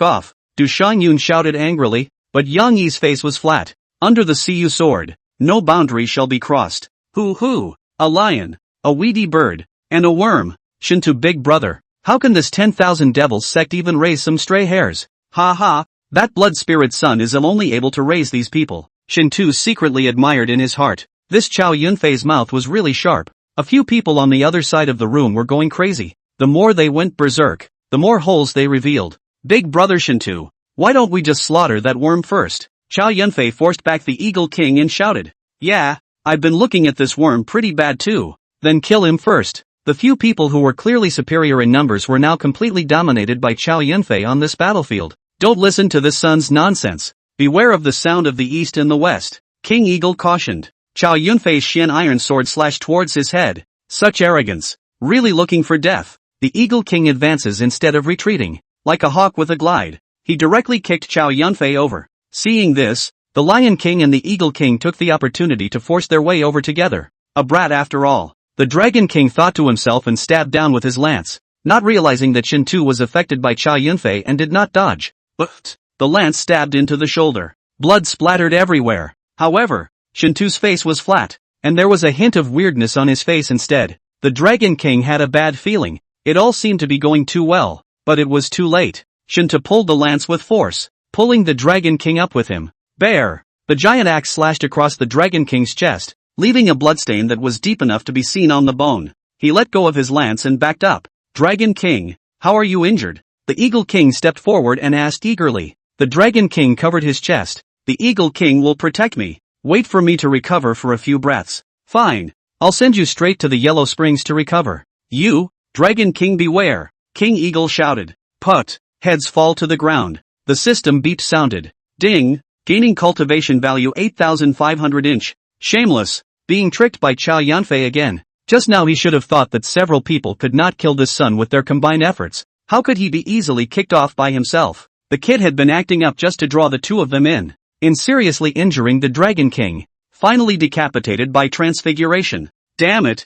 Speaker 1: Off. Du Shang Yun shouted angrily, but Yang Yi's face was flat. Under the Siyu sword, no boundary shall be crossed. Hoo! A lion, a weedy bird, and a worm. Shintu, big brother, how can this 10,000 devils sect even raise some stray hairs? Ha, that blood spirit son is only able to raise these people. Shintu secretly admired in his heart. This Chow Yunfei's mouth was really sharp. A few people on the other side of the room were going crazy. The more they went berserk, the more holes they revealed. Big brother Shintu, why don't we just slaughter that worm first? Chow Yunfei forced back the Eagle King and shouted. Yeah, I've been looking at this worm pretty bad too. Then kill him first. The few people who were clearly superior in numbers were now completely dominated by Chow Yunfei on this battlefield. Don't listen to this son's nonsense. Beware of the sound of the east and the west. King Eagle cautioned. Chow Yunfei's Xian iron sword slashed towards his head. Such arrogance. Really looking for death. The Eagle King advances instead of retreating. Like a hawk with a glide. He directly kicked Chow Yunfei over. Seeing this, the Lion King and the Eagle King took the opportunity to force their way over together. A brat after all. The Dragon King thought to himself and stabbed down with his lance, not realizing that Shintu was affected by Chow Yunfei and did not dodge. But the lance stabbed into the shoulder. Blood splattered everywhere. However, Shintu's face was flat, and there was a hint of weirdness on his face instead. The Dragon King had a bad feeling. It all seemed to be going too well, but it was too late. Shintu pulled the lance with force, pulling the Dragon King up with him. Bear! The giant axe slashed across the Dragon King's chest, leaving a bloodstain that was deep enough to be seen on the bone. He let go of his lance and backed up. Dragon King, how are you injured? The Eagle King stepped forward and asked eagerly. The Dragon King covered his chest. The Eagle King will protect me. Wait for me to recover for a few breaths. Fine. I'll send you straight to the Yellow Springs to recover. You, Dragon King, beware. King Eagle shouted. Put. Heads fall to the ground. The system beep sounded. Ding. Gaining cultivation value 8,500 inch. Shameless. Being tricked by Chow Yunfei again. Just now he should have thought that several people could not kill this son with their combined efforts. How could he be easily kicked off by himself? The kid had been acting up just to draw the two of them in seriously injuring the Dragon King. Finally decapitated by transfiguration. Damn it.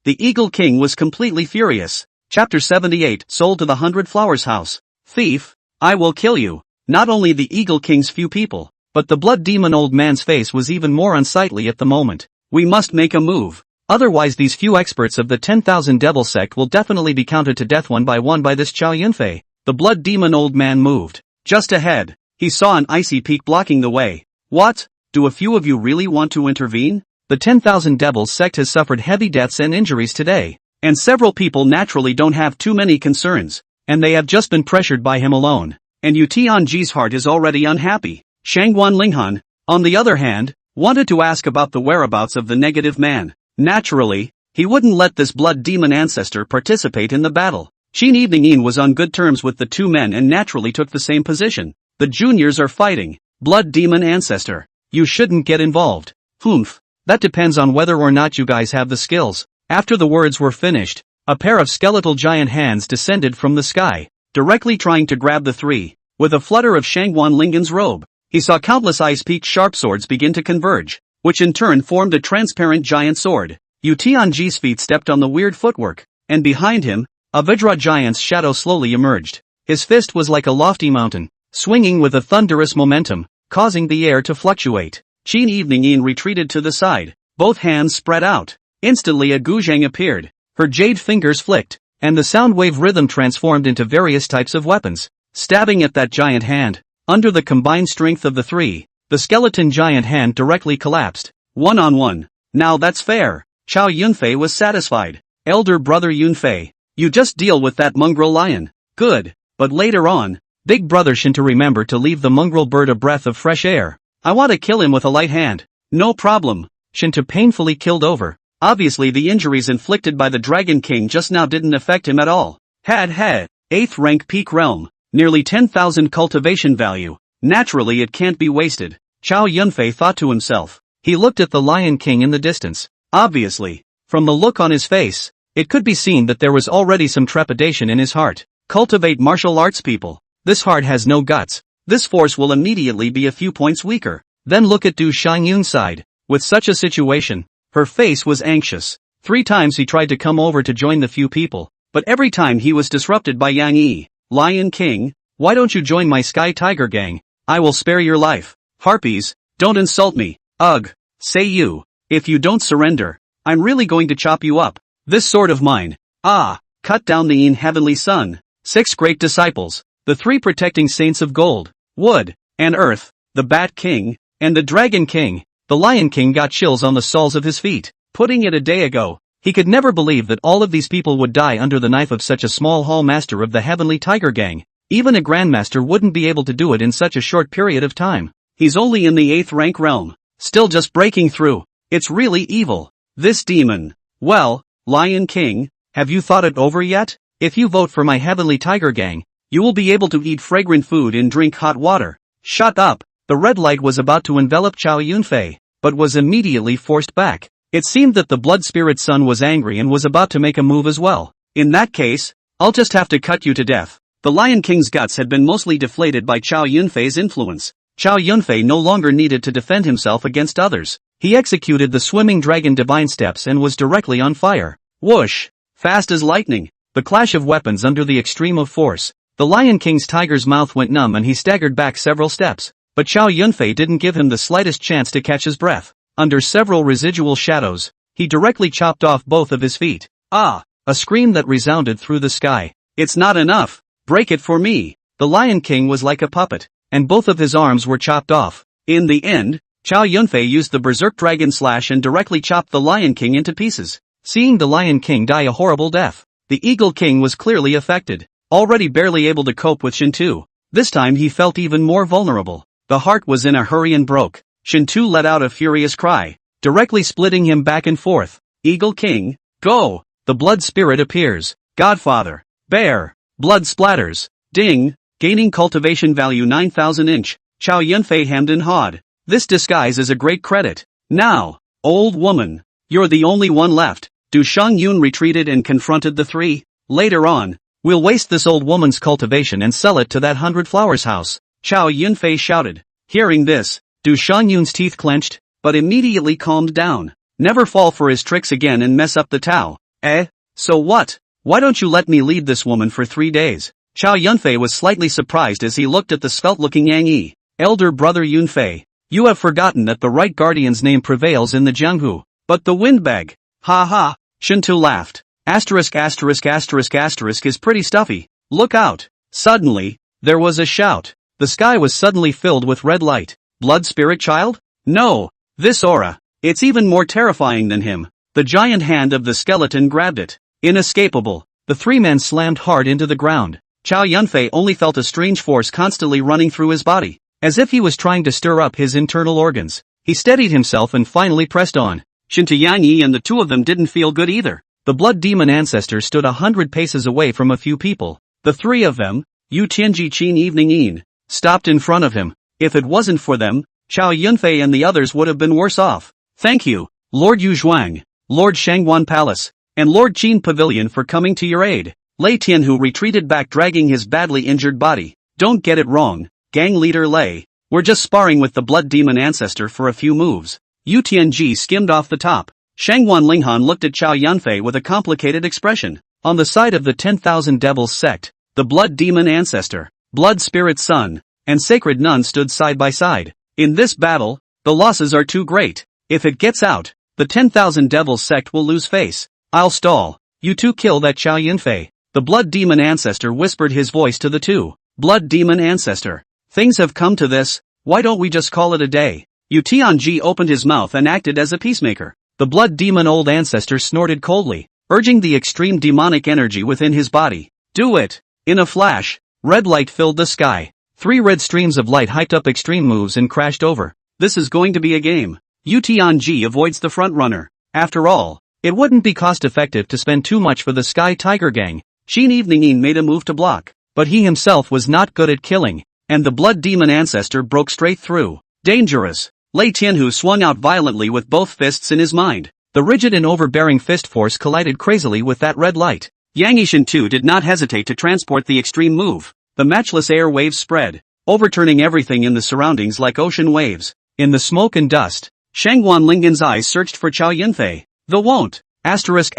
Speaker 1: The Eagle King was completely furious. Chapter 78, Sold to the 100 Flowers House. Thief, I will kill you. Not only the Eagle King's few people, but the blood demon old man's face was even more unsightly at the moment. We must make a move. Otherwise these few experts of the 10,000 Devil Sect will definitely be counted to death one by this Chow Yunfei. The blood demon old man moved. Just ahead, he saw an icy peak blocking the way. What? Do a few of you really want to intervene? The 10,000 Devils Sect has suffered heavy deaths and injuries today, and several people naturally don't have too many concerns, and they have just been pressured by him alone. And Yu Tianji's heart is already unhappy. Shangguan Linghan, on the other hand, wanted to ask about the whereabouts of the negative man. Naturally, he wouldn't let this blood demon ancestor participate in the battle. Qin Evening was on good terms with the two men and naturally took the same position. The juniors are fighting. Blood demon ancestor. You shouldn't get involved. Humph. That depends on whether or not you guys have the skills. After the words were finished, a pair of skeletal giant hands descended from the sky, directly trying to grab the three. With a flutter of Shangguan Linghan's robe, he saw countless ice-peaked sharp swords begin to converge, which in turn formed a transparent giant sword. Yu Tianji's feet stepped on the weird footwork, and behind him, a Vajra giant's shadow slowly emerged. His fist was like a lofty mountain, swinging with a thunderous momentum, causing the air to fluctuate. Qin Evening retreated to the side, both hands spread out. Instantly a Guzhang appeared. Her jade fingers flicked, and the sound wave rhythm transformed into various types of weapons, stabbing at that giant hand. Under the combined strength of the three, the skeleton giant hand directly collapsed. One-on-one. Now that's fair. Chow Yunfei was satisfied. Elder brother Yunfei, you just deal with that mongrel lion. Good. But later on, big brother Shintu remember to leave the mongrel bird a breath of fresh air. I want to kill him with a light hand. No problem. Shintu painfully killed over. Obviously the injuries inflicted by the Dragon King just now didn't affect him at all. Had. 8th rank peak realm. Nearly 10,000 cultivation value. Naturally it can't be wasted. Chow Yunfei thought to himself. He looked at the Lion King in the distance. Obviously, From the look on his face, it could be seen that there was already some trepidation in his heart. Cultivate martial arts people. This heart has no guts. This force will immediately be a few points weaker. Then look at Du Xiangyun's side. With such a situation, her face was anxious. 3 times he tried to come over to join the few people, but every time he was disrupted by Yang Yi. Lion King, why don't you join my Sky Tiger gang? I will spare your life. Harpies, don't insult me. Ugh, say you. If you don't surrender, I'm really going to chop you up. This sword of mine. Ah, cut down the Yin Heavenly Sun. 6 great disciples, the 3 protecting saints of gold, wood, and earth, the Bat King, and the Dragon King. The Lion King got chills on the soles of his feet. Putting it a day ago, he could never believe that all of these people would die under the knife of such a small hall master of the Heavenly Tiger Gang. Even a grandmaster wouldn't be able to do it in such a short period of time. He's only in the 8th rank realm, still just breaking through. It's really evil. This demon. Well, Lion King, have you thought it over yet? If you vote for my Heavenly Tiger Gang, you will be able to eat fragrant food and drink hot water. Shut up. The red light was about to envelop Chow Yunfei, but was immediately forced back. It seemed that the blood spirit son was angry and was about to make a move as well. In that case, I'll just have to cut you to death. The Lion King's guts had been mostly deflated by Chow Yunfei's influence. Chow Yunfei no longer needed to defend himself against others. He executed the swimming dragon divine steps and was directly on fire. Whoosh! Fast as lightning. The clash of weapons under the extreme of force. The Lion King's tiger's mouth went numb and he staggered back several steps. But Chow Yunfei didn't give him the slightest chance to catch his breath. Under several residual shadows, he directly chopped off both of his feet. Ah! A scream that resounded through the sky. It's not enough! Break it for me! The Lion King was like a puppet, and both of his arms were chopped off. In the end, Chow Yunfei used the Berserk Dragon Slash and directly chopped the Lion King into pieces. Seeing the Lion King die a horrible death, the Eagle King was clearly affected, already barely able to cope with Shintu. This time he felt even more vulnerable. The heart was in a hurry and broke. Shintu let out a furious cry, directly splitting him back and forth. Eagle King, go! The blood spirit appears. Godfather. Bear. Blood splatters. Ding. Gaining cultivation value 9,000 inch. Chow Yunfei hemmed and hawed. This disguise is a great credit. Now, old woman, you're the only one left. Du Xiangyun retreated and confronted the 3. Later on, we'll waste this old woman's cultivation and sell it to that 100 Flowers house. Chow Yunfei shouted. Hearing this, Du Xiangyun's teeth clenched, but immediately calmed down. Never fall for his tricks again and mess up the Tao. So what? Why don't you let me lead this woman for 3 days? Chow Yunfei was slightly surprised as he looked at the svelte-looking Yang Yi. Elder brother Yunfei, you have forgotten that the right guardian's name prevails in the Jianghu. But the windbag. Ha ha. Shintu laughed. Asterisk asterisk asterisk asterisk is pretty stuffy. Look out. Suddenly, there was a shout. The sky was suddenly filled with red light. Blood spirit child? No. This aura. It's even more terrifying than him. The giant hand of the skeleton grabbed it. Inescapable. The 3 men slammed hard into the ground. Chow Yunfei only felt a strange force constantly running through his body, as if he was trying to stir up his internal organs. He steadied himself and finally pressed on. Shintu Yang Yi and the 2 of them didn't feel good either. The blood demon ancestor stood 100 paces away from a few people. The 3 of them, Yu Tianji Qin Evening Yin, stopped in front of him. If it wasn't for them, Chow Yunfei and the others would have been worse off. Thank you, Lord Yu Zhuang, Lord Shangguan Palace, and Lord Qin Pavilion for coming to your aid. Lei Tianhu retreated back dragging his badly injured body. Don't get it wrong, gang leader Lei. We're just sparring with the blood demon ancestor for a few moves. Yu Tianji skimmed off the top. Shangguan Linghan looked at Chow Yunfei with a complicated expression. On the side of the 10,000 Devils sect, the blood demon ancestor, blood spirit son, and sacred nun stood side by side. In this battle, the losses are too great. If it gets out, the 10,000 Devils sect will lose face. I'll stall. You 2 kill that Chow Yunfei. The blood demon ancestor whispered his voice to the 2. Blood demon ancestor. Things have come to this, why don't we just call it a day? Yu Tianji opened his mouth and acted as a peacemaker. The blood demon old ancestor snorted coldly, urging the extreme demonic energy within his body. Do it! In a flash, red light filled the sky. 3 red streams of light hyped up extreme moves and crashed over. This is going to be a game. Yu Tianji avoids the front runner. After all, it wouldn't be cost effective to spend too much for the Sky Tiger Gang. Qin Evening made a move to block, but he himself was not good at killing, and the blood demon ancestor broke straight through. Dangerous. Lei Tianhu swung out violently with both fists in his mind. The rigid and overbearing fist force collided crazily with that red light. Yang Yishan too did not hesitate to transport the extreme move. The matchless air waves spread, overturning everything in the surroundings like ocean waves. In the smoke and dust, Shangguan Lingan's eyes searched for Chow Yunfei. The won't. Asterisk.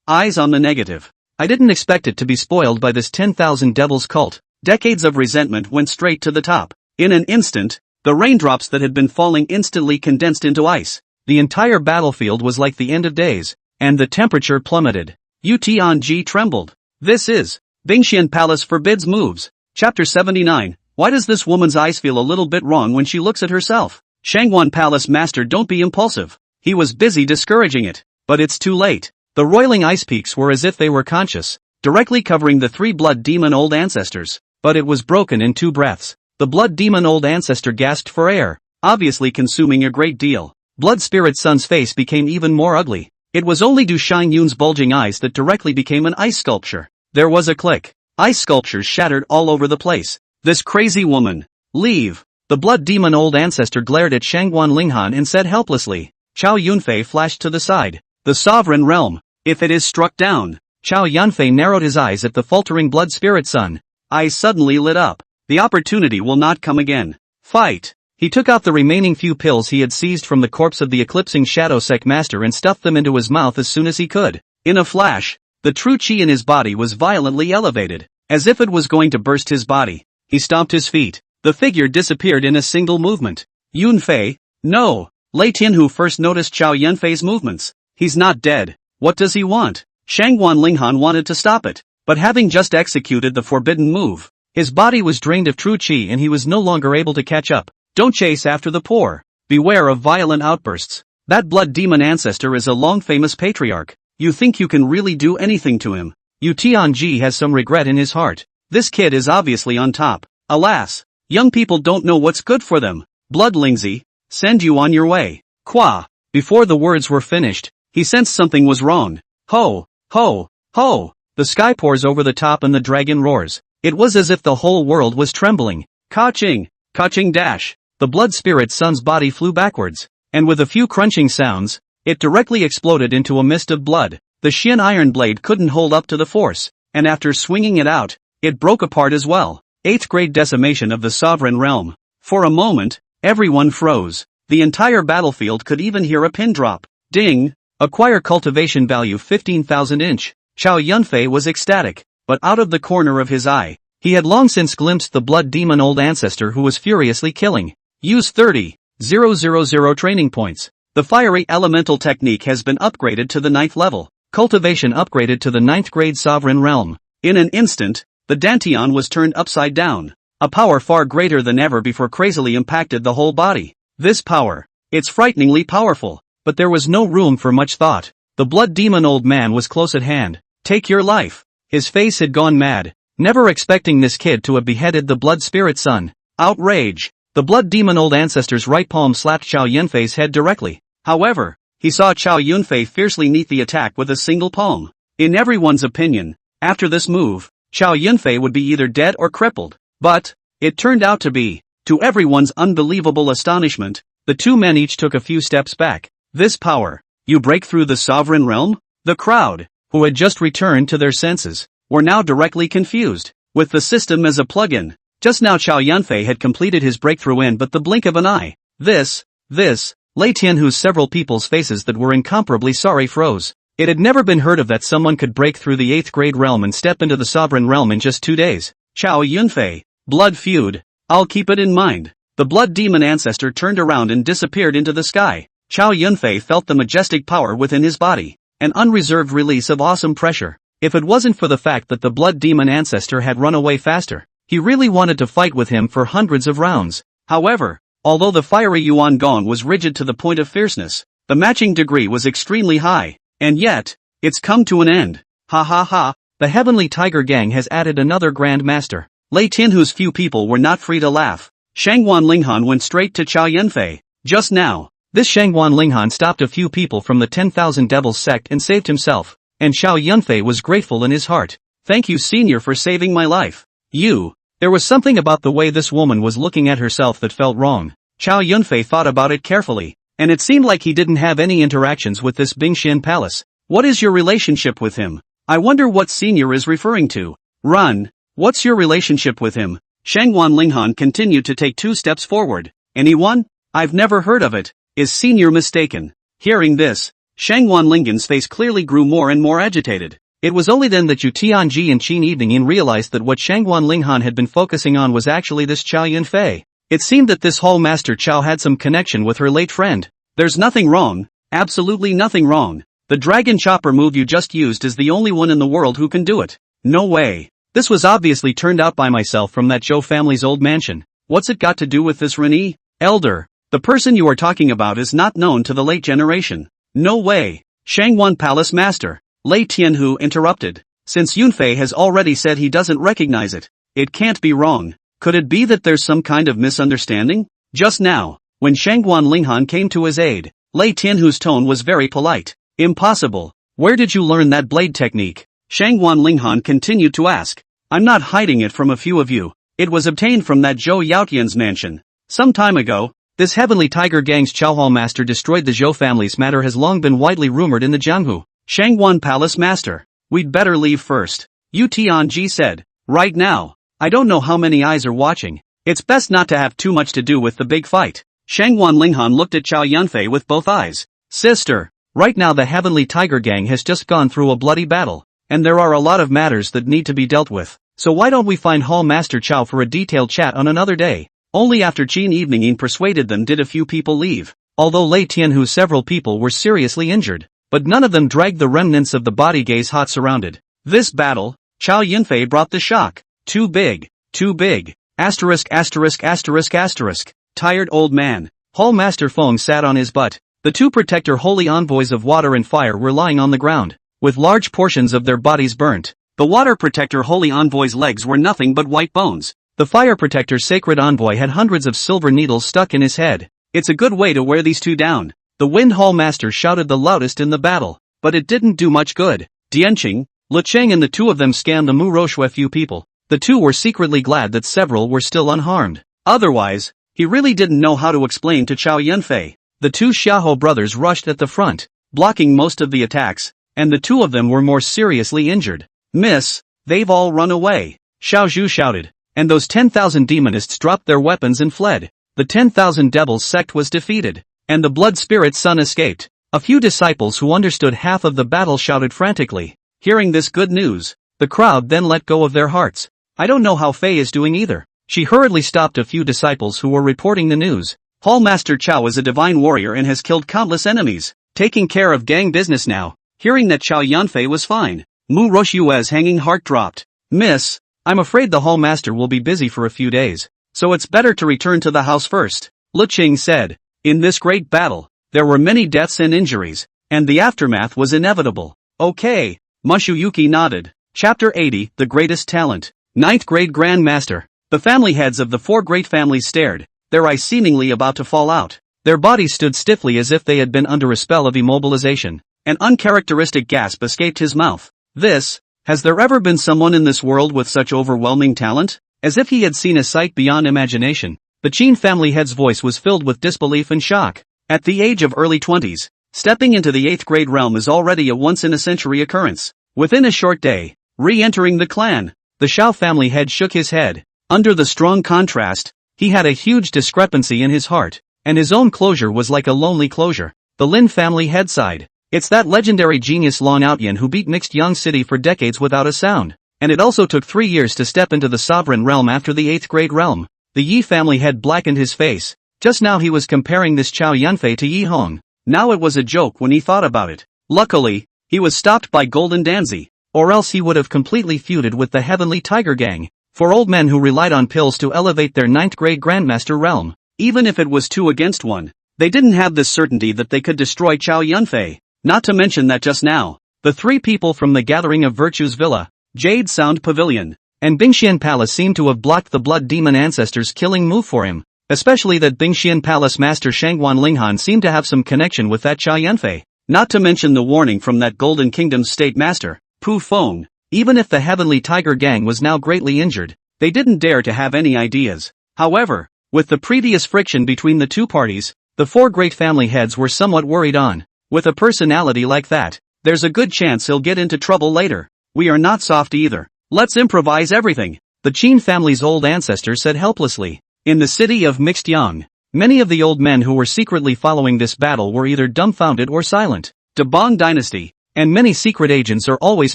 Speaker 1: Eyes on the negative. I didn't expect it to be spoiled by this 10,000 devils cult. Decades of resentment went straight to the top. In an instant, the raindrops that had been falling instantly condensed into ice. The entire battlefield was like the end of days, and the temperature plummeted. Yu Tianji trembled. This is Bingxian Palace forbids moves. Chapter 79. Why does this woman's eyes feel a little bit wrong when she looks at herself? Shangguan Palace Master, don't be impulsive. He was busy discouraging it, but it's too late. The roiling ice peaks were as if they were conscious, directly covering the 3 blood demon old ancestors, but it was broken in 2 breaths. The blood demon old ancestor gasped for air, obviously consuming a great deal. Blood Spirit Sun's face became even more ugly. It was only Du Shang Yun's bulging eyes that directly became an ice sculpture. There was a click. Ice sculptures shattered all over the place. This crazy woman. Leave. The blood demon old ancestor glared at Shangguan Linghan and said helplessly. Chow Yunfei flashed to the side. The sovereign realm. If it is struck down. Chow Yunfei narrowed his eyes at the faltering blood spirit sun. Eyes suddenly lit up. The opportunity will not come again. Fight. He took out the remaining few pills he had seized from the corpse of the eclipsing Shadow Sect Master and stuffed them into his mouth as soon as he could. In a flash, the true chi in his body was violently elevated, as if it was going to burst his body. He stomped his feet. The figure disappeared in a single movement. Yunfei? No. Lei Tianhu first noticed Chow Yunfei's movements. He's not dead. What does he want? Shangguan Linghan wanted to stop it, but having just executed the forbidden move, his body was drained of true chi and he was no longer able to catch up. Don't chase after the poor. Beware of violent outbursts. That blood demon ancestor is a long-famous patriarch. You think you can really do anything to him? Yu Tianji has some regret in his heart. This kid is obviously on top. Alas, young people don't know what's good for them. Blood Lingzi, send you on your way. Qua. Before the words were finished, he sensed something was wrong. Ho, ho, ho. The sky pours over the top and the dragon roars. It was as if the whole world was trembling. Ka-ching, ka-ching dash. The blood spirit sun's body flew backwards, and with a few crunching sounds, it directly exploded into a mist of blood. The Xian iron blade couldn't hold up to the force, and after swinging it out, it broke apart as well. 8th grade decimation of the sovereign realm. For a moment, everyone froze. The entire battlefield could even hear a pin drop. Ding! Acquire cultivation value 15,000 inch. Chow Yunfei was ecstatic, but out of the corner of his eye, he had long since glimpsed the blood demon old ancestor who was furiously killing. Use 30,000 training points. The fiery elemental technique has been upgraded to the 9th level. Cultivation upgraded to the 9th grade sovereign realm. In an instant, the Dantian was turned upside down. A power far greater than ever before crazily impacted the whole body. This power. It's frighteningly powerful. But there was no room for much thought. The blood demon old man was close at hand. Take your life. His face had gone mad, never expecting this kid to have beheaded the blood spirit son. Outrage. The blood demon old ancestor's right palm slapped Chow Yunfei's head directly. However, he saw Chow Yunfei fiercely meet the attack with a single palm. In everyone's opinion, after this move, Chow Yunfei would be either dead or crippled. But it turned out to be, to everyone's unbelievable astonishment, the 2 men each took a few steps back. This power, you break through the sovereign realm? The crowd, who had just returned to their senses, were now directly confused. With the system as a plug-in, just now Chow Yunfei had completed his breakthrough in but the blink of an eye. This, Lei Tianhu's several people's faces that were incomparably sorry froze. It had never been heard of that someone could break through the 8th grade realm and step into the sovereign realm in just 2 days. Chow Yunfei, blood feud. I'll keep it in mind. The blood demon ancestor turned around and disappeared into the sky. Chow Yunfei felt the majestic power within his body, an unreserved release of awesome pressure. If it wasn't for the fact that the blood demon ancestor had run away faster, he really wanted to fight with him for hundreds of rounds. However, although the fiery Yuan Gong was rigid to the point of fierceness, the matching degree was extremely high. And yet, it's come to an end. Ha ha ha, the Heavenly Tiger Gang has added another Grand Master. Lei Tianhu's few people were not free to laugh. Shangguan Linghan went straight to Chow Yunfei. Just now, this Shangguan Linghan stopped a few people from the 10,000 Devils sect and saved himself. And Chow Yunfei was grateful in his heart. Thank you, senior, for saving my life. There was something about the way this woman was looking at herself that felt wrong. Chow Yunfei thought about it carefully. and it seemed like he didn't have any interactions with this Bingxian palace. What is your relationship with him? I wonder what senior is referring to. Run. What's your relationship with him? Shangwan Linghan continued to take 2 steps forward. Anyone? I've never heard of it. Is senior mistaken? Hearing this, Shangwan Linghan's face clearly grew more and more agitated. It was only then that Yu Tianji and Qin Evening realized that what Shangwan Linghan had been focusing on was actually this Chow Yunfei. It seemed that this Hall Master Chow had some connection with her late friend. There's nothing wrong, absolutely nothing wrong. The dragon chopper move you just used is the only one in the world who can do it. No way. This was obviously turned out by myself from that Zhou family's old mansion. What's it got to do with this Reni? Elder, the person you are talking about is not known to the late generation. No way. Shangwan Palace Master. Lei Tianhu interrupted. Since Yunfei has already said he doesn't recognize it, it can't be wrong. Could it be that there's some kind of misunderstanding? Just now, when Shangwan Linghan came to his aid, Lei Tianhu's tone was very polite. Impossible. Where did you learn that blade technique? Shangwan Linghan continued to ask. I'm not hiding it from a few of you. It was obtained from that Zhou Yaotian's mansion. Some time ago, this Heavenly Tiger Gang's Chow Hall Master destroyed the Zhou family's matter has long been widely rumored in the Jianghu. Shangwan Palace Master. We'd better leave first. Yu Tianji said. Right now. I don't know how many eyes are watching. It's best not to have too much to do with the big fight. Shangwan Linghan looked at Chow Yunfei with both eyes. Sister. Right now the Heavenly Tiger Gang has just gone through a bloody battle, and there are a lot of matters that need to be dealt with. So why don't we find Hall Master Chow for a detailed chat on another day? Only after Qin Evening persuaded them did a few people leave. Although Lei Tianhu several people were seriously injured, but none of them dragged the remnants of the body gaze hot surrounded. This battle, Chow Yunfei brought the shock. Too big, too big. Asterisk asterisk asterisk asterisk. Tired old man. Hall Master Feng sat on his butt. The 2 protector holy envoys of water and fire were lying on the ground, with large portions of their bodies burnt. The water protector holy envoy's legs were nothing but white bones. The fire protector sacred envoy had hundreds of silver needles stuck in his head. It's a good way to wear these 2 down. The Wind Hall Master shouted the loudest in the battle, but it didn't do much good. Dianqing, Le Cheng and the 2 of them scanned the Mu Roshue few people. The 2 were secretly glad that several were still unharmed. Otherwise, he really didn't know how to explain to Chow Yunfei. The 2 Xiahou brothers rushed at the front, blocking most of the attacks, and the 2 of them were more seriously injured. Miss, they've all run away. Xiao Zhu shouted, and those 10,000 demonists dropped their weapons and fled. The 10,000 devils sect was defeated, and the blood spirit son escaped. A few disciples who understood half of the battle shouted frantically. Hearing this good news, the crowd then let go of their hearts. I don't know how Fei is doing either. She hurriedly stopped a few disciples who were reporting the news. Hall Master Chow is a divine warrior and has killed countless enemies, taking care of gang business now. Hearing that Chow Yunfei was fine, Mu Roshue's hanging heart dropped. Miss, I'm afraid the Hall Master will be busy for a few days, so it's better to return to the house first, Le Qing said. In this great battle, there were many deaths and injuries, and the aftermath was inevitable. Okay, Mushu Yuki nodded. Chapter 80, The Greatest Talent. 9th Grade Grand Master. The family heads of the 4 great families stared, their eyes seemingly about to fall out. Their bodies stood stiffly as if they had been under a spell of immobilization. An uncharacteristic gasp escaped his mouth. Has there ever been someone in this world with such overwhelming talent? As if he had seen a sight beyond imagination, the Qin family head's voice was filled with disbelief and shock. At the age of early 20s, stepping into the 8th grade realm is already a once-in-a-century occurrence. Within a short day, re-entering the clan, the Shao family head shook his head. Under the strong contrast, he had a huge discrepancy in his heart, and his own closure was like a lonely closure. The Lin family head sighed. It's that legendary genius Long Outyan who beat Mixed Yang City for decades without a sound, and it also took 3 years to step into the sovereign realm after the 8th grade realm. The Yi family head blackened his face. Just now he was comparing this Chow Yunfei to Yi Hong. Now it was a joke when he thought about it. Luckily, he was stopped by Golden Danzi, or else he would have completely feuded with the Heavenly Tiger Gang. For old men who relied on pills to elevate their 9th grade Grandmaster realm, even if it was 2 against 1, they didn't have this certainty that they could destroy Chow Yunfei. Not to mention that just now, the 3 people from the Gathering of Virtues Villa, Jade Sound Pavilion, and Bingxian Palace seemed to have blocked the Blood Demon ancestors' killing move for him, especially that Bingxian Palace Master Shangwan Linghan seemed to have some connection with that Chow Yunfei. Not to mention the warning from that Golden Kingdom's State Master, Pu Feng. Even if the Heavenly Tiger Gang was now greatly injured, they didn't dare to have any ideas. However, with the previous friction between the 2 parties, The four great family heads were somewhat worried on. With a personality like that, there's a good chance he'll get into trouble later. We are not soft either. Let's improvise everything, the Qin family's old ancestor said helplessly. In the city of Mixed Yang, many of the old men who were secretly following this battle were either dumbfounded or silent. The Bong dynasty, and many secret agents are always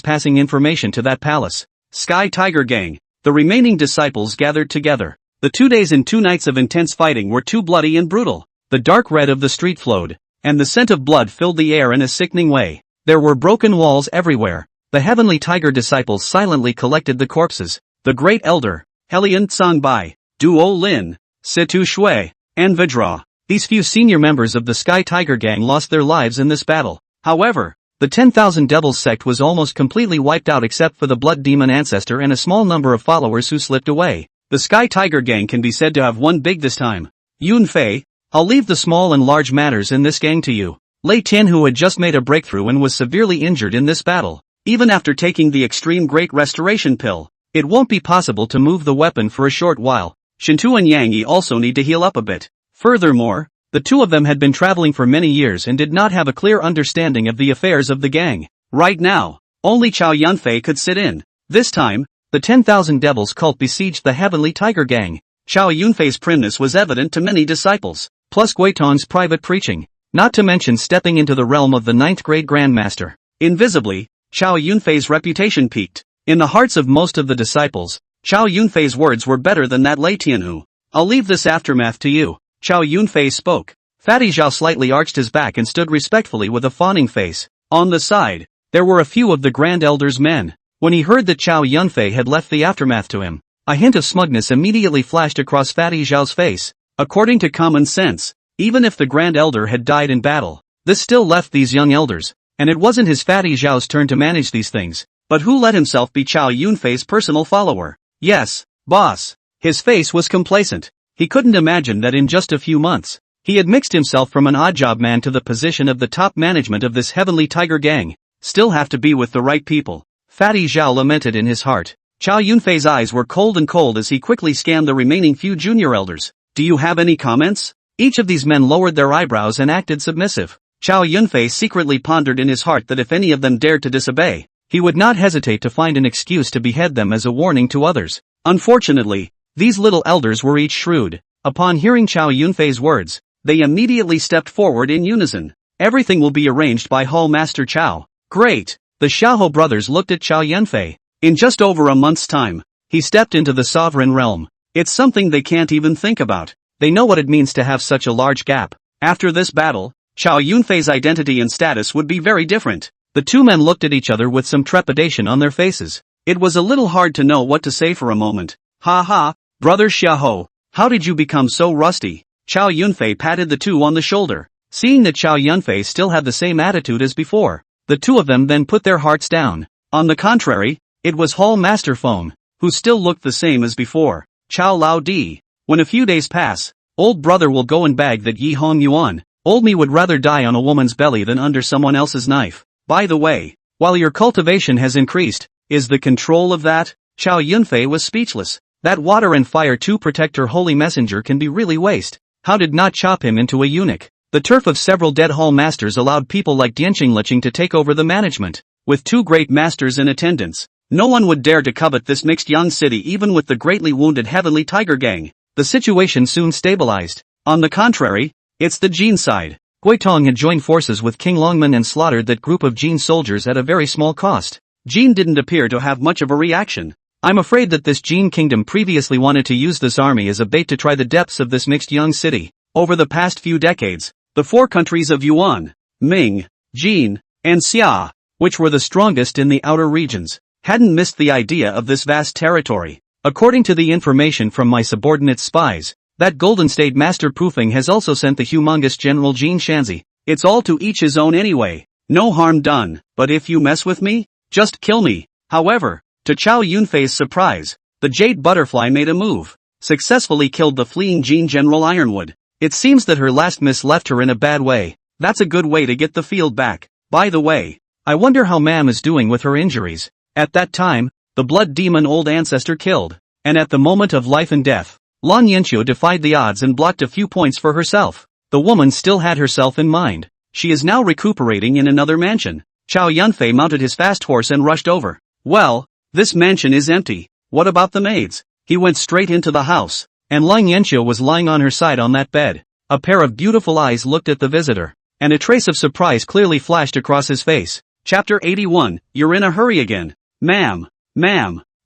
Speaker 1: passing information to that palace. Sky Tiger Gang, the remaining disciples gathered together. The 2 days and 2 nights of intense fighting were too bloody and brutal. The dark red of the street flowed, and the scent of blood filled the air in a sickening way. There were broken walls everywhere. The heavenly tiger disciples silently collected the corpses. The great elder, Helian Tsangbai, Duo Lin, Situ Shui, and Vidra. These few senior members of the Sky Tiger Gang lost their lives in this battle. However, the 10,000 Devils sect was almost completely wiped out except for the Blood Demon ancestor and a small number of followers who slipped away. The Sky Tiger Gang can be said to have won big this time. Yun Fei, I'll leave the small and large matters in this gang to you. Lei Tian, who had just made a breakthrough and was severely injured in this battle. Even after taking the extreme great restoration pill, it won't be possible to move the weapon for a short while. Shintu and Yang Yi also need to heal up a bit. Furthermore, the two of them had been traveling for many years and did not have a clear understanding of the affairs of the gang. Right now, only Chow Yunfei could sit in. This time, the 10,000 Devils cult besieged the Heavenly Tiger Gang. Chow Yunfei's primness was evident to many disciples, plus Guitong's private preaching, not to mention stepping into the realm of the 9th grade Grandmaster. Invisibly, Chow Yunfei's reputation peaked. In the hearts of most of the disciples, Chow Yunfei's words were better than that Lei Tianhu. I'll leave this aftermath to you. Chow Yunfei spoke. Fatty Zhao slightly arched his back and stood respectfully with a fawning face. On the side, there were a few of the Grand Elder's men. When he heard that Chow Yunfei had left the aftermath to him, a hint of smugness immediately flashed across Fatty Zhao's face. According to common sense, even if the Grand Elder had died in battle, this still left these young elders, and it wasn't his Fatty Zhao's turn to manage these things. But who let himself be Chow Yunfei's personal follower? Yes, boss. His face was complacent. He couldn't imagine that in just a few months, he had mixed himself from an odd-job man to the position of the top management of this Heavenly Tiger Gang. Still have to be with the right people. Fatty Zhao lamented in his heart. Chow Yunfei's eyes were cold as he quickly scanned the remaining few junior elders. Do you have any comments? Each of these men lowered their eyebrows and acted submissive. Chow Yunfei secretly pondered in his heart that if any of them dared to disobey, he would not hesitate to find an excuse to behead them as a warning to others. Unfortunately, these little elders were each shrewd. Upon hearing Chow Yunfei's words, they immediately stepped forward in unison. Everything will be arranged by Hall Master Chow. Great! The Xiaoho brothers looked at Chow Yunfei. In just over a month's time, he stepped into the sovereign realm. It's something they can't even think about. They know what it means to have such a large gap. After this battle, Chow Yunfei's identity and status would be very different. The two men looked at each other with some trepidation on their faces. It was a little hard to know what to say for a moment. Ha ha, brother Xiaoho, how did you become so rusty? Chow Yunfei patted the two on the shoulder. Seeing that Chow Yunfei still had the same attitude as before, the two of them then put their hearts down. On the contrary, it was Hall Master Feng, who still looked the same as before. Chow Lao Di, when a few days pass, old brother will go and bag that Yi Hong Yuan. Old me would rather die on a woman's belly than under someone else's knife. By the way, while your cultivation has increased, is the control of that? Chow Yunfei was speechless. That water and fire to protect her holy messenger can be really waste. How did not chop him into a eunuch? The turf of several dead hall masters allowed people like Dianqing Liqing to take over the management. With two great masters in attendance, no one would dare to covet this mixed young city even with the greatly wounded Heavenly Tiger Gang. The situation soon stabilized. On the contrary, it's the Jin side. Guitong had joined forces with King Longman and slaughtered that group of Jin soldiers at a very small cost. Jin didn't appear to have much of a reaction. I'm afraid that this Jin kingdom previously wanted to use this army as a bait to try the depths of this mixed young city. Over the past few decades, the four countries of Yuan, Ming, Jin, and Xia, which were the strongest in the outer regions, hadn't missed the idea of this vast territory. According to the information from my subordinate spies, that Golden State Master Pufeng has also sent the humongous General Jin Shanzi. It's all to each his own anyway. No harm done, but if you mess with me, just kill me. However, to Chow Yunfei's surprise, the Jade Butterfly made a move, successfully killed the fleeing Jin General Ironwood. It seems that her last miss left her in a bad way. That's a good way to get the field back. By the way, I wonder how Mam is doing with her injuries. At that time, the blood demon old ancestor killed, and at the moment of life and death, Lan Yanqiu defied the odds and blocked a few points for herself. the woman still had herself in mind. She is now recuperating in another mansion. Chow Yunfei mounted his fast horse and rushed over. Well, this mansion is empty. What about the maids? He went straight into the house, and Lang Yanqiu was lying on her side on that bed. A pair of beautiful eyes looked at the visitor, and a trace of surprise clearly flashed across his face. Chapter 81, You're in a hurry again. Ma'am.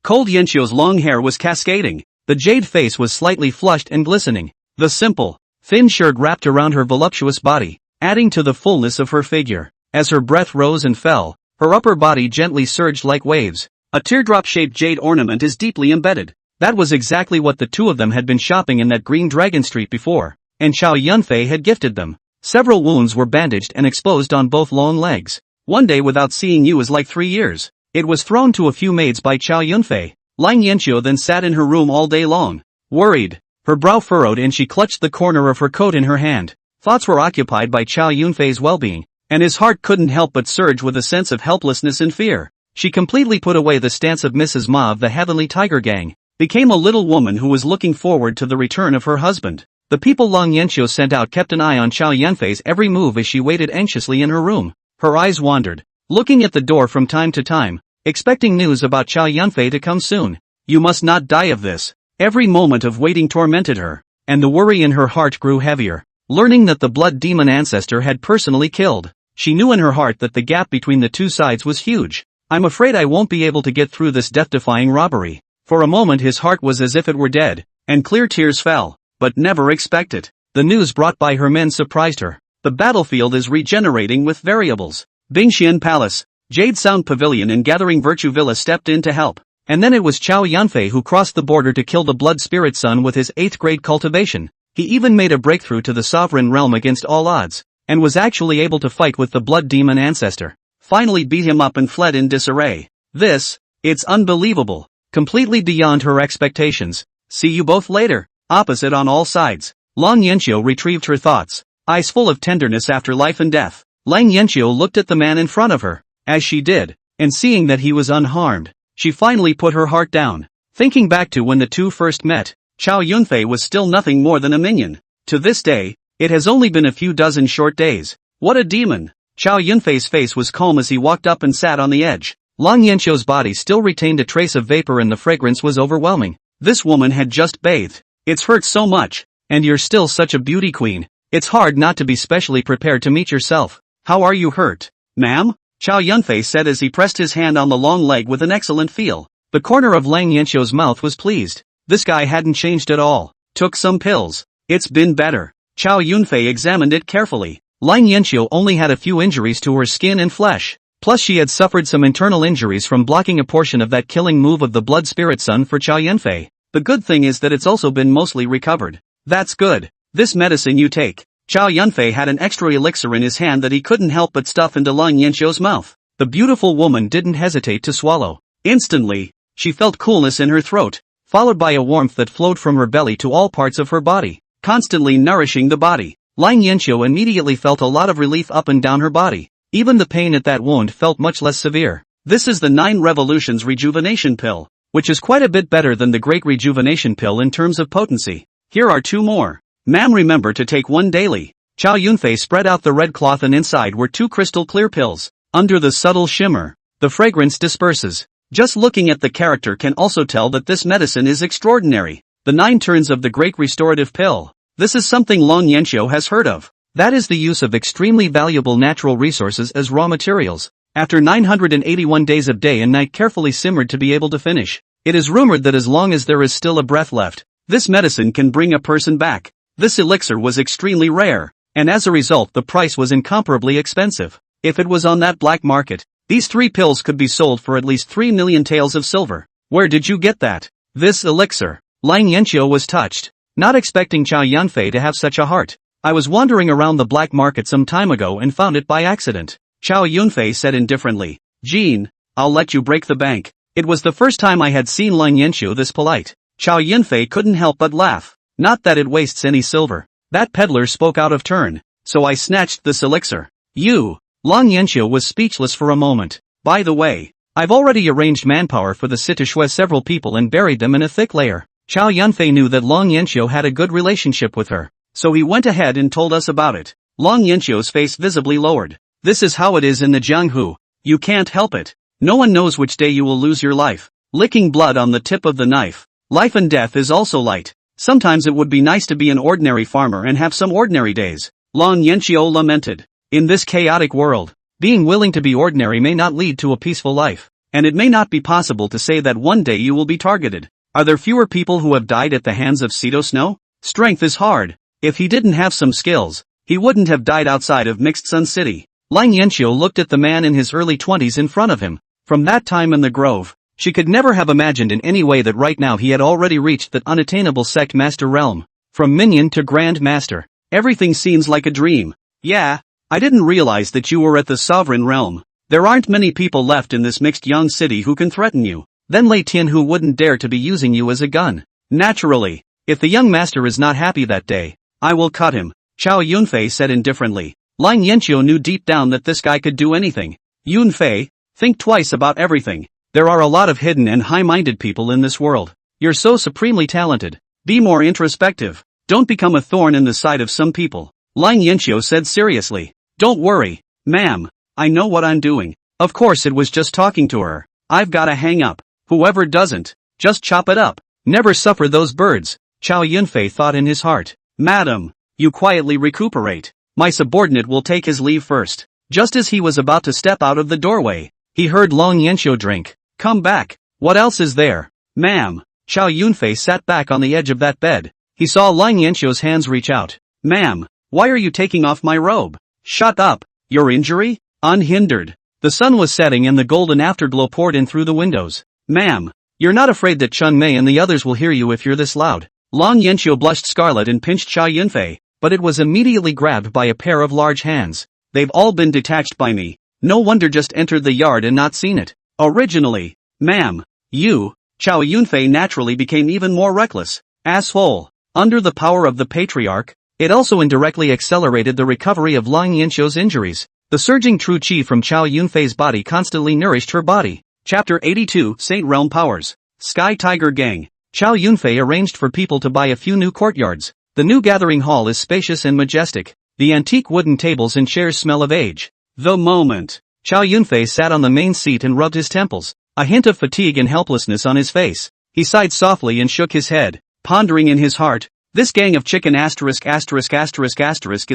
Speaker 1: Cold Yanqiu's long hair was cascading. The jade face was slightly flushed and glistening. The simple, thin shirt wrapped around her voluptuous body, adding to the fullness of her figure. As her breath rose and fell, her upper body gently surged like waves. A teardrop-shaped jade ornament is deeply embedded. That was exactly what the two of them had been shopping in that green dragon street before, and Chow Yunfei had gifted them. Several wounds were bandaged and exposed on both long legs. One day without seeing you is like 3 years. It was thrown to a few maids by Chow Yunfei. Lang Yanqiu then sat in her room all day long. Worried, her brow furrowed and she clutched the corner of her coat in her hand. Thoughts were occupied by Chow Yunfei's well-being, and his heart couldn't help but surge with a sense of helplessness and fear. She completely put away the stance of Mrs. Ma of the Heavenly Tiger Gang, became a little woman who was looking forward to the return of her husband. The people Lang Yanqiu sent out kept an eye on Chow Yunfei's every move as she waited anxiously in her room. Her eyes wandered, looking at the door from time to time, expecting news about Chow Yunfei to come soon. You must not die of this. Every moment of waiting tormented her, and the worry in her heart grew heavier. Learning that the blood demon ancestor had personally killed, she knew in her heart that the gap between the two sides was huge. I'm afraid I won't be able to get through this death-defying robbery. For a moment his heart was as if it were dead, and clear tears fell, but never expect it. The news brought by her men surprised her. The battlefield is regenerating with variables. Bingxian Palace, Jade Sound Pavilion and Gathering Virtue Villa stepped in to help. And then it was Chow Yunfei who crossed the border to kill the blood spirit son with his 8th grade cultivation. He even made a breakthrough to the sovereign realm against all odds, and was actually able to fight with the blood demon ancestor. Finally beat him up and fled in disarray. It's unbelievable. Completely beyond her expectations. See you both later. Opposite on all sides. Lang Yanqiu retrieved her thoughts, eyes full of tenderness after life and death. Lang Yanqiu looked at the man in front of her. As she did, and seeing that he was unharmed, she finally put her heart down. Thinking back to when the two first met, Chow Yunfei was still nothing more than a minion. To this day, it has only been a few dozen short days. What a demon! Chow Yunfei's face was calm as he walked up and sat on the edge. Lang Yanqiu's body still retained a trace of vapor and the fragrance was overwhelming. This woman had just bathed. It's hurt so much, and you're still such a beauty queen. It's hard not to be specially prepared to meet yourself. How are you hurt? Ma'am? Chow Yunfei said as he pressed his hand on the long leg with an excellent feel. The corner of Lang Yanqiu's mouth was pleased. This guy hadn't changed at all. Took some pills. It's been better. Chow Yunfei examined it carefully. Lang Yanqiu only had a few injuries to her skin and flesh. Plus she had suffered some internal injuries from blocking a portion of that killing move of the blood spirit son for Chow Yunfei. The good thing is that it's also been mostly recovered. That's good. This medicine you take. Chow Yunfei had an extra elixir in his hand that he couldn't help but stuff into Lang Yanqiu's mouth. The beautiful woman didn't hesitate to swallow. Instantly, she felt coolness in her throat, followed by a warmth that flowed from her belly to all parts of her body, constantly nourishing the body. Lang Yanqiu immediately felt a lot of relief up and down her body. Even the pain at that wound felt much less severe. This is the 9 Revolutions Rejuvenation Pill, which is quite a bit better than the Great Rejuvenation Pill in terms of potency. Here are 2 more. Ma'am, remember to take 1 daily. Chow Yunfei spread out the red cloth and inside were 2 crystal clear pills. Under the subtle shimmer, the fragrance disperses. Just looking at the character can also tell that this medicine is extraordinary. The 9 turns of the Great Restorative Pill. This is something Lang Yanqiu has heard of. That is the use of extremely valuable natural resources as raw materials. After 981 days of day and night carefully simmered to be able to finish. It is rumored that as long as there is still a breath left, this medicine can bring a person back. This elixir was extremely rare, and as a result the price was incomparably expensive. If it was on that black market, these 3 pills could be sold for at least 3 million taels of silver. Where did you get that? This elixir. Lang Yanqiu was touched, not expecting Chow Yunfei to have such a heart. I was wandering around the black market some time ago and found it by accident. Chow Yunfei said indifferently. Jean, I'll let you break the bank. It was the first time I had seen Lang Yanqiu this polite. Chow Yunfei couldn't help but laugh. Not that it wastes any silver. That peddler spoke out of turn, so I snatched this elixir. You. Lang Yanqiu was speechless for a moment. By the way, I've already arranged manpower for the sit to shui several people and buried them in a thick layer. Chow Yunfei knew that Lang Yanqiu had a good relationship with her, so he went ahead and told us about it. Long Yanxio's face visibly lowered. This is how it is in the Jianghu. You can't help it. No one knows which day you will lose your life. Licking blood on the tip of the knife. Life and death is also light. Sometimes it would be nice to be an ordinary farmer and have some ordinary days. Long Yanxio lamented. In this chaotic world, being willing to be ordinary may not lead to a peaceful life. And it may not be possible to say that one day you will be targeted. Are there fewer people who have died at the hands of Ceto Snow? Strength is hard. If he didn't have some skills, he wouldn't have died outside of Mixed Sun City. Lang Yanxio looked at the man in his early 20s in front of him. From that time in the grove, she could never have imagined in any way that right now he had already reached that unattainable sect master realm. From minion to grand master, everything seems like a dream. Yeah, I didn't realize that you were at the sovereign realm. There aren't many people left in this mixed young city who can threaten you. Then Lei Tianhu wouldn't dare to be using you as a gun. Naturally, if the young master is not happy that day, I will cut him, Chao Yunfei said indifferently. Lang Yanxio knew deep down that this guy could do anything. Yunfei, think twice about everything. There are a lot of hidden and high-minded people in this world. You're so supremely talented. Be more introspective. Don't become a thorn in the side of some people. Lang Yanxio said seriously. Don't worry, ma'am. I know what I'm doing. Of course it was just talking to her. I've gotta hang up. Whoever doesn't, just chop it up. Never suffer those birds, Chao Yunfei thought in his heart. Madam, you quietly recuperate. My subordinate will take his leave first. Just as he was about to step out of the doorway, he heard Long Yanxio drink. Come back. What else is there? Ma'am. Chao Yunfei sat back on the edge of that bed. He saw Lang Yanxio's hands reach out. Ma'am, why are you taking off my robe? Shut up. Your injury? Unhindered. The sun was setting and the golden afterglow poured in through the windows. Ma'am, you're not afraid that Chun Mei and the others will hear you if you're this loud. Long Yanxio blushed scarlet and pinched Chao Yunfei, but it was immediately grabbed by a pair of large hands. They've all been detached by me. No wonder just entered the yard and not seen it. Originally, ma'am, you, Chao Yunfei naturally became even more reckless. Asshole. Under the power of the patriarch, it also indirectly accelerated the recovery of Lang Yanxio's injuries. The surging true chi from Chao Yunfei's body constantly nourished her body. Chapter 82 Saint Realm Powers. Sky Tiger Gang. Chao Yunfei arranged for people to buy a few new courtyards. The new gathering hall is spacious and majestic. The antique wooden tables and chairs smell of age. The moment. Chao Yunfei sat on the main seat and rubbed his temples, a hint of fatigue and helplessness on his face. He sighed softly and shook his head, pondering in his heart, this gang of chicken is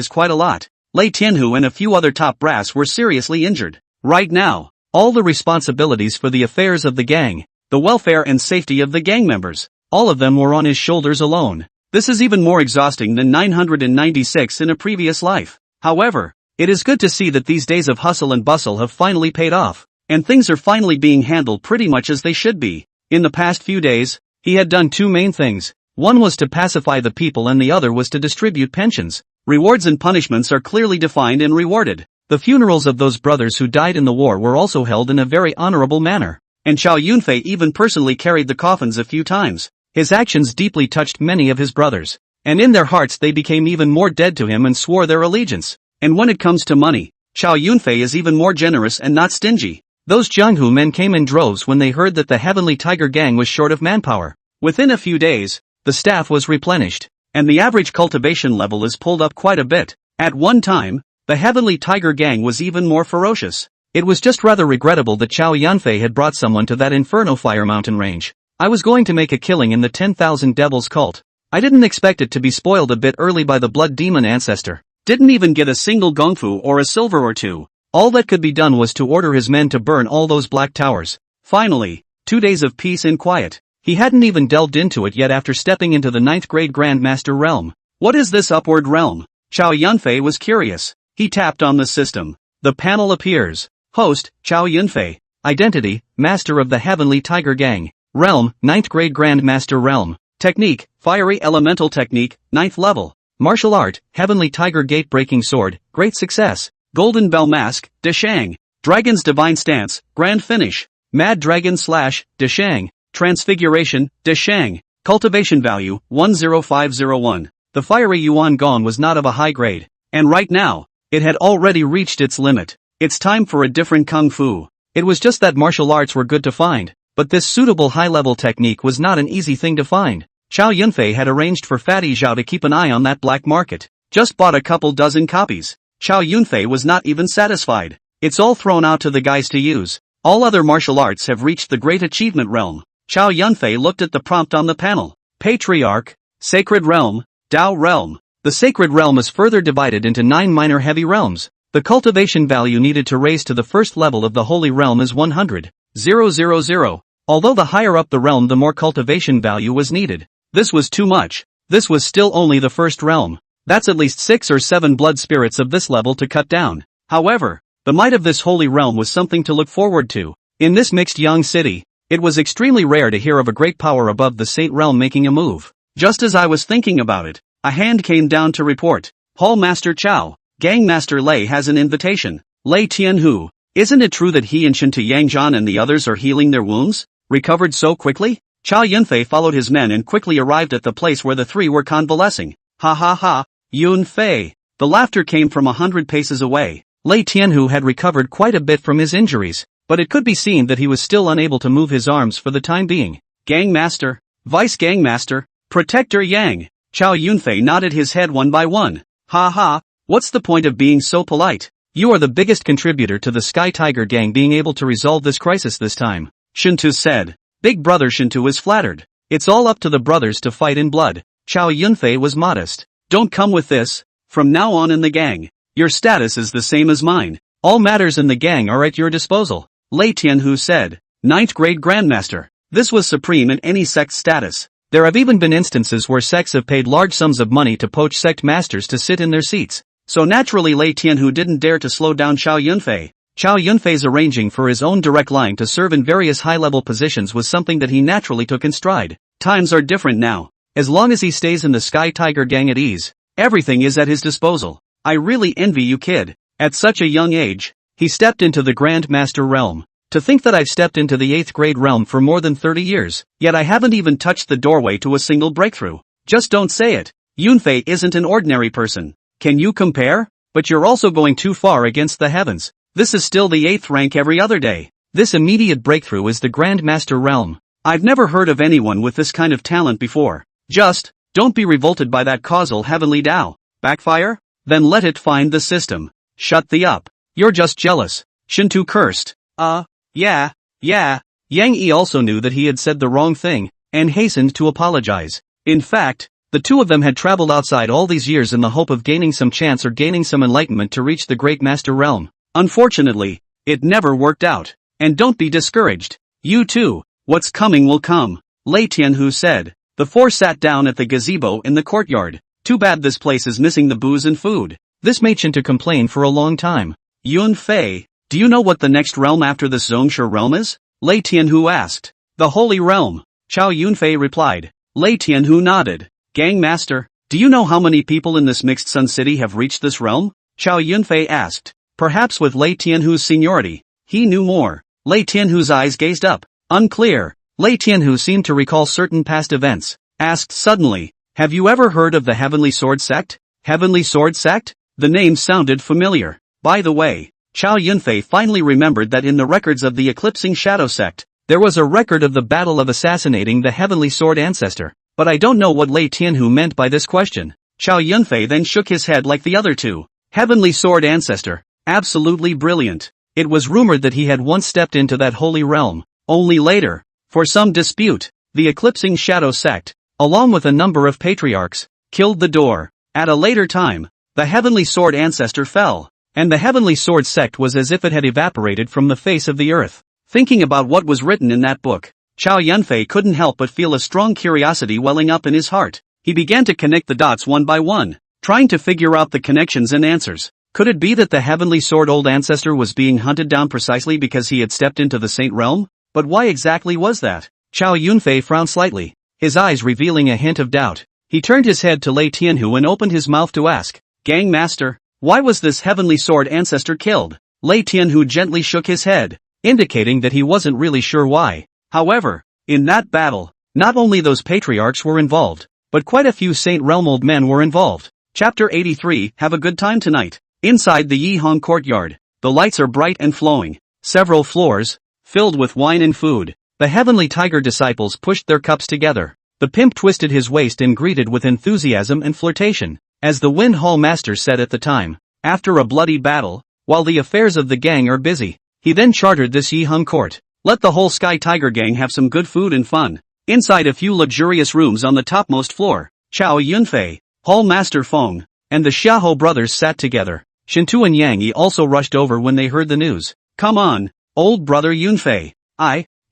Speaker 1: quite a lot. Lei Tianhu and a few other top brass were seriously injured. Right now, all the responsibilities for the affairs of the gang, the welfare and safety of the gang members, all of them were on his shoulders alone. This is even more exhausting than 996 in a previous life. However, it is good to see that these days of hustle and bustle have finally paid off, and things are finally being handled pretty much as they should be. In the past few days, he had done two main things. One was to pacify the people and the other was to distribute pensions. Rewards and punishments are clearly defined and rewarded. The funerals of those brothers who died in the war were also held in a very honorable manner, and Chao Yunfei even personally carried the coffins a few times. His actions deeply touched many of his brothers, and in their hearts they became even more dead to him and swore their allegiance. And when it comes to money, Chao Yunfei is even more generous and not stingy. Those Jianghu men came in droves when they heard that the Heavenly Tiger Gang was short of manpower. Within a few days, the staff was replenished, and the average cultivation level is pulled up quite a bit. At one time, the Heavenly Tiger Gang was even more ferocious. It was just rather regrettable that Chao Yunfei had brought someone to that Inferno Fire Mountain range. I was going to make a killing in the 10,000 Devils cult. I didn't expect it to be spoiled a bit early by the Blood Demon ancestor. Didn't even get a single gongfu or a silver or two. All that could be done was to order his men to burn all those black towers. Finally, 2 days of peace and quiet. He hadn't even delved into it yet after stepping into the 9th grade Grandmaster realm. What is this upward realm? Chao Yunfei was curious. He tapped on the system. The panel appears. Host, Chao Yunfei. Identity, Master of the Heavenly Tiger Gang. Realm, 9th grade Grandmaster realm. Technique, Fiery Elemental Technique, 9th level. Martial art, Heavenly Tiger Gate Breaking Sword, great success. Golden Bell Mask, Deshang. Dragon's Divine Stance, Grand Finish. Mad Dragon Slash, Deshang. Transfiguration, Deshang. Cultivation value, 10501. The fiery Yuan Gong was not of a high grade, and right now, it had already reached its limit. It's time for a different kung fu. It was just that martial arts were good to find, but this suitable high-level technique was not an easy thing to find. Chow Yunfei had arranged for Fatty Zhao to keep an eye on that black market. Just bought a couple dozen copies. Chow Yunfei was not even satisfied. It's all thrown out to the guys to use. All other martial arts have reached the great achievement realm. Chow Yunfei looked at the prompt on the panel. Patriarch, Sacred Realm, Dao Realm. The Sacred Realm is further divided into 9 minor heavy realms. The cultivation value needed to raise to the first level of the Holy Realm is 100,000. Although the higher up the realm the more cultivation value was needed. This was too much. This was still only the first realm. That's at least 6 or 7 blood spirits of this level to cut down. However, the might of this holy realm was something to look forward to. In this mixed young city, it was extremely rare to hear of a great power above the Saint Realm making a move. Just as I was thinking about it, a hand came down to report. Hall Master Chow, Gangmaster Lei has an invitation. Lei Tianhu, isn't it true that he and Shintu Yangzhan and the others are healing their wounds? Recovered so quickly? Chow Yunfei followed his men and quickly arrived at the place where the three were convalescing. Ha ha ha, Yunfei. The laughter came from 100 paces away. Lei Tianhu had recovered quite a bit from his injuries, but it could be seen that he was still unable to move his arms for the time being. Gangmaster, Vice Gangmaster, Protector Yang. Chow Yunfei nodded his head one by one. Ha ha, what's the point of being so polite? You are the biggest contributor to the Sky Tiger gang being able to resolve this crisis this time. Shintu said. Big brother Shintu is flattered. It's all up to the brothers to fight in blood. Chow Yunfei was modest. Don't come with this. From now on in the gang, your status is the same as mine. All matters in the gang are at your disposal. Lei Tianhu said. 9th grade Grandmaster. This was supreme in any sect status. There have even been instances where sects have paid large sums of money to poach sect masters to sit in their seats. So naturally Lei Tianhu didn't dare to slow down Chow Yunfei. Chow Yunfei's arranging for his own direct line to serve in various high-level positions was something that he naturally took in stride. Times are different now. As long as he stays in the Sky Tiger gang at ease, everything is at his disposal. I really envy you, kid. At such a young age, he stepped into the Grand Master realm. To think that I've stepped into the 8th grade realm for more than 30 years, yet I haven't even touched the doorway to a single breakthrough. Just don't say it. Yunfei isn't an ordinary person. Can you compare? But you're also going too far against the heavens. This is still the 8th rank every other day. This immediate breakthrough is the Grand Master realm. I've never heard of anyone with this kind of talent before. Just, don't be revolted by that causal heavenly Tao. Backfire? Then let it find the system. Shut the up. You're just jealous. Shintu cursed. Yeah. Yang Yi also knew that he had said the wrong thing, and hastened to apologize. In fact, the two of them had traveled outside all these years in the hope of gaining some chance or gaining some enlightenment to reach the Great Master realm. Unfortunately, it never worked out. And don't be discouraged. You too, what's coming will come. Lei Tianhu said. The four sat down at the gazebo in the courtyard. Too bad this place is missing the booze and food. This made Shintu complain for a long time. Yunfei, do you know what the next realm after this Zongshe realm is? Lei Tianhu asked. The Holy Realm. Chow Yunfei replied. Lei Tianhu nodded. Gangmaster, do you know how many people in this mixed Sun City have reached this realm? Chow Yunfei asked. Perhaps with Lei Tianhu's seniority, he knew more. Lei Tianhu's eyes gazed up. Unclear. Lei Tianhu seemed to recall certain past events. Asked suddenly, have you ever heard of the Heavenly Sword Sect? Heavenly Sword Sect? The name sounded familiar. By the way, Chow Yunfei finally remembered that in the records of the Eclipsing Shadow Sect, there was a record of the battle of assassinating the Heavenly Sword Ancestor. But I don't know what Lei Tianhu meant by this question. Chow Yunfei then shook his head like the other two. Heavenly Sword Ancestor. Absolutely brilliant. It was rumored that he had once stepped into that holy realm. Only later, for some dispute, the Eclipsing Shadow Sect, along with a number of patriarchs, killed the door. At a later time, the Heavenly Sword Ancestor fell, and the Heavenly Sword Sect was as if it had evaporated from the face of the earth. Thinking about what was written in that book, Chow Yunfei couldn't help but feel a strong curiosity welling up in his heart. He began to connect the dots one by one, trying to figure out the connections and answers. Could it be that the Heavenly Sword Old Ancestor was being hunted down precisely because he had stepped into the Saint Realm? But why exactly was that? Chow Yunfei frowned slightly, his eyes revealing a hint of doubt. He turned his head to Lei Tianhu and opened his mouth to ask, Gangmaster, why was this Heavenly Sword Ancestor killed? Lei Tianhu gently shook his head, indicating that he wasn't really sure why. However, in that battle, not only those patriarchs were involved, but quite a few Saint Realm old men were involved. Chapter 83, Have a good time tonight. Inside the Yihong courtyard, the lights are bright and flowing. Several floors, filled with wine and food. The Heavenly Tiger disciples pushed their cups together. The pimp twisted his waist and greeted with enthusiasm and flirtation. As the Wind Hall Master said at the time, after a bloody battle, while the affairs of the gang are busy, he then chartered this Yiheng court. Let the whole Sky Tiger gang have some good food and fun. Inside a few luxurious rooms on the topmost floor, Chao Yunfei, Hall Master Feng, and the Xiahou brothers sat together. Shintu and Yang Yi also rushed over when they heard the news. Come on, old brother Yunfei.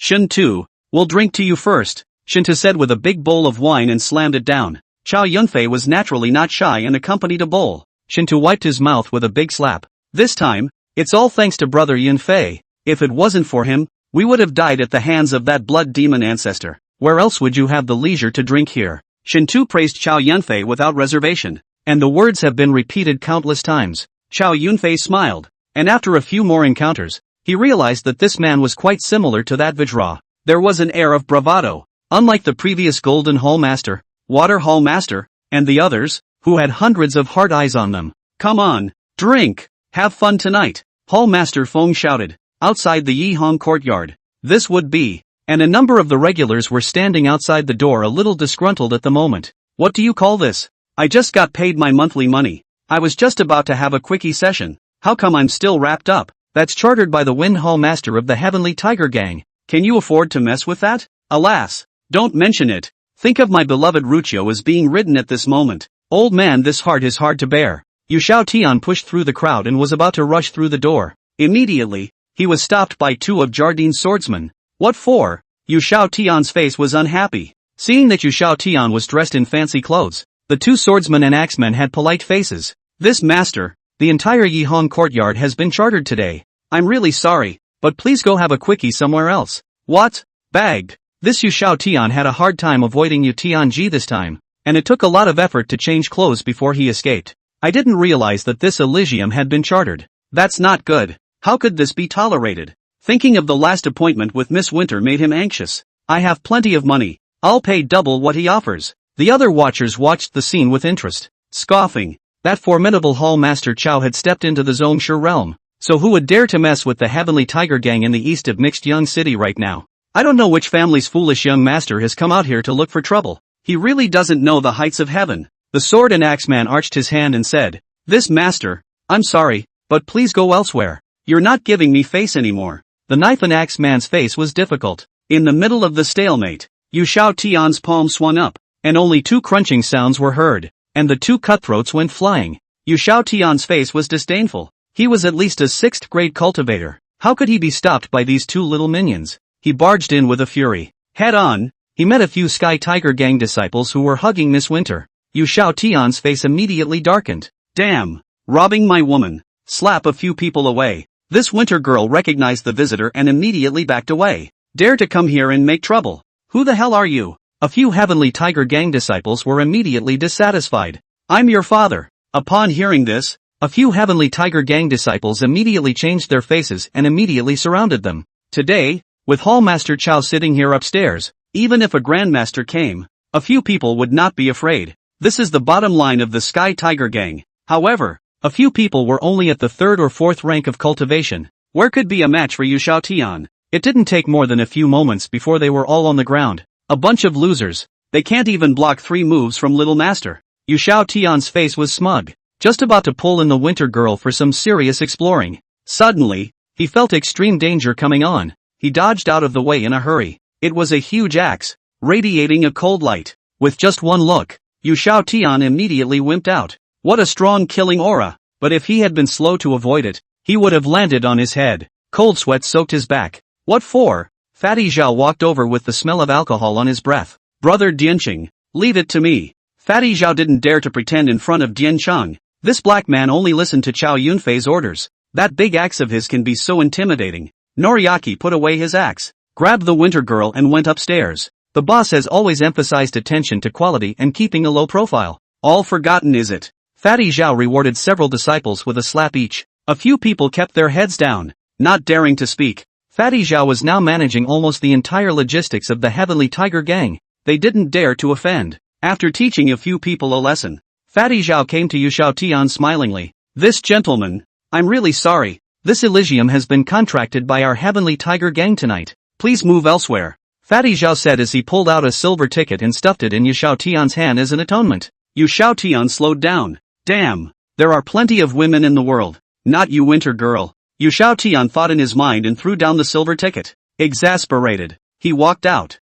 Speaker 1: Shintu, will drink to you first, Shintu said with a big bowl of wine and slammed it down. Chao Yunfei was naturally not shy and accompanied a bowl. Shintu wiped his mouth with a big slap. This time, it's all thanks to brother Yunfei. If it wasn't for him, we would have died at the hands of that blood demon ancestor. Where else would you have the leisure to drink here? Shintu praised Chao Yunfei without reservation, and the words have been repeated countless times. Chao Yunfei smiled, and after a few more encounters, he realized that this man was quite similar to that Vajra. There was an air of bravado, unlike the previous Golden Hall Master, Water Hall Master, and the others, who had hundreds of hard eyes on them. Come on, drink, have fun tonight, Hall Master Feng shouted, outside the Yiheng courtyard. This would be, and a number of the regulars were standing outside the door a little disgruntled at the moment. What do you call this? I just got paid my monthly money. I was just about to have a quickie session. How come I'm still wrapped up? That's chartered by the Wind Hall Master of the Heavenly Tiger Gang. Can you afford to mess with that? Alas, don't mention it. Think of my beloved Ruchio as being ridden at this moment. Old man, this heart is hard to bear. Yu Shao Tian pushed through the crowd and was about to rush through the door. Immediately, he was stopped by two of Jardine's swordsmen. What for? Yu Shao Tian's face was unhappy. Seeing that Yu Shao Tian was dressed in fancy clothes, the two swordsmen and axemen had polite faces. This master, the entire Yiheng courtyard has been chartered today. I'm really sorry, but please go have a quickie somewhere else. What? Bagged. This Yu Shao Tian had a hard time avoiding Yu Tianji this time, and it took a lot of effort to change clothes before he escaped. I didn't realize that this Elysium had been chartered. That's not good. How could this be tolerated? Thinking of the last appointment with Miss Winter made him anxious. I have plenty of money. I'll pay double what he offers. The other watchers watched the scene with interest, scoffing. That formidable Hall Master Chao had stepped into the Zhongshu realm. So who would dare to mess with the Heavenly Tiger Gang in the east of Mixed Young City right now? I don't know which family's foolish young master has come out here to look for trouble. He really doesn't know the heights of heaven. The sword and axe man arched his hand and said, This master, I'm sorry, but please go elsewhere. You're not giving me face anymore. The knife and axe man's face was difficult. In the middle of the stalemate, Yu Shao Tian's palm swung up, and only two crunching sounds were heard, and the two cutthroats went flying. Yu Shao Tian's face was disdainful. He was at least a 6th grade cultivator. How could he be stopped by these two little minions? He barged in with a fury. Head on, he met a few Sky Tiger Gang disciples who were hugging Miss Winter. Yu Shao Tian's face immediately darkened. Damn, robbing my woman. Slap a few people away. This Winter girl recognized the visitor and immediately backed away. Dare to come here and make trouble. Who the hell are you? A few Heavenly Tiger Gang disciples were immediately dissatisfied. I'm your father. Upon hearing this, a few Heavenly Tiger Gang disciples immediately changed their faces and immediately surrounded them. Today, with Hall Master Chao sitting here upstairs, even if a Grandmaster came, a few people would not be afraid. This is the bottom line of the Sky Tiger Gang. However, a few people were only at the 3rd or 4th rank of cultivation. Where could be a match for Yu Shao Tian? It didn't take more than a few moments before they were all on the ground. A bunch of losers. They can't even block 3 moves from Little Master. Yu Shao Tian's face was smug, just about to pull in the Winter girl for some serious exploring. Suddenly, he felt extreme danger coming on. He dodged out of the way in a hurry. It was a huge axe, radiating a cold light. With just one look, Yu Shao Tian immediately wimped out. What a strong killing aura, but if he had been slow to avoid it, he would have landed on his head. Cold sweat soaked his back. What for? Fatty Zhao walked over with the smell of alcohol on his breath. Brother Dianqing, leave it to me. Fatty Zhao didn't dare to pretend in front of Diancheng. This black man only listened to Chao Yunfei's orders. That big axe of his can be so intimidating. Noriaki put away his axe, grabbed the Winter girl and went upstairs. The boss has always emphasized attention to quality and keeping a low profile. All forgotten is it? Fatty Zhao rewarded several disciples with a slap each. A few people kept their heads down, not daring to speak. Fatty Zhao was now managing almost the entire logistics of the Heavenly Tiger Gang. They didn't dare to offend. After teaching a few people a lesson, Fatty Zhao came to Yu Shao Tian smilingly. This gentleman, I'm really sorry. This Elysium has been contracted by our Heavenly Tiger Gang tonight. Please move elsewhere. Fatty Zhao said as he pulled out a silver ticket and stuffed it in Yu Xiaotian's hand as an atonement. Yu Xiaotian slowed down. Damn, there are plenty of women in the world. Not you, winter girl. Yu Xiaotian thought in his mind and threw down the silver ticket. Exasperated, he walked out.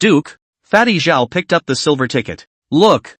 Speaker 1: Duke. Fatty Zhao picked up the silver ticket. Look,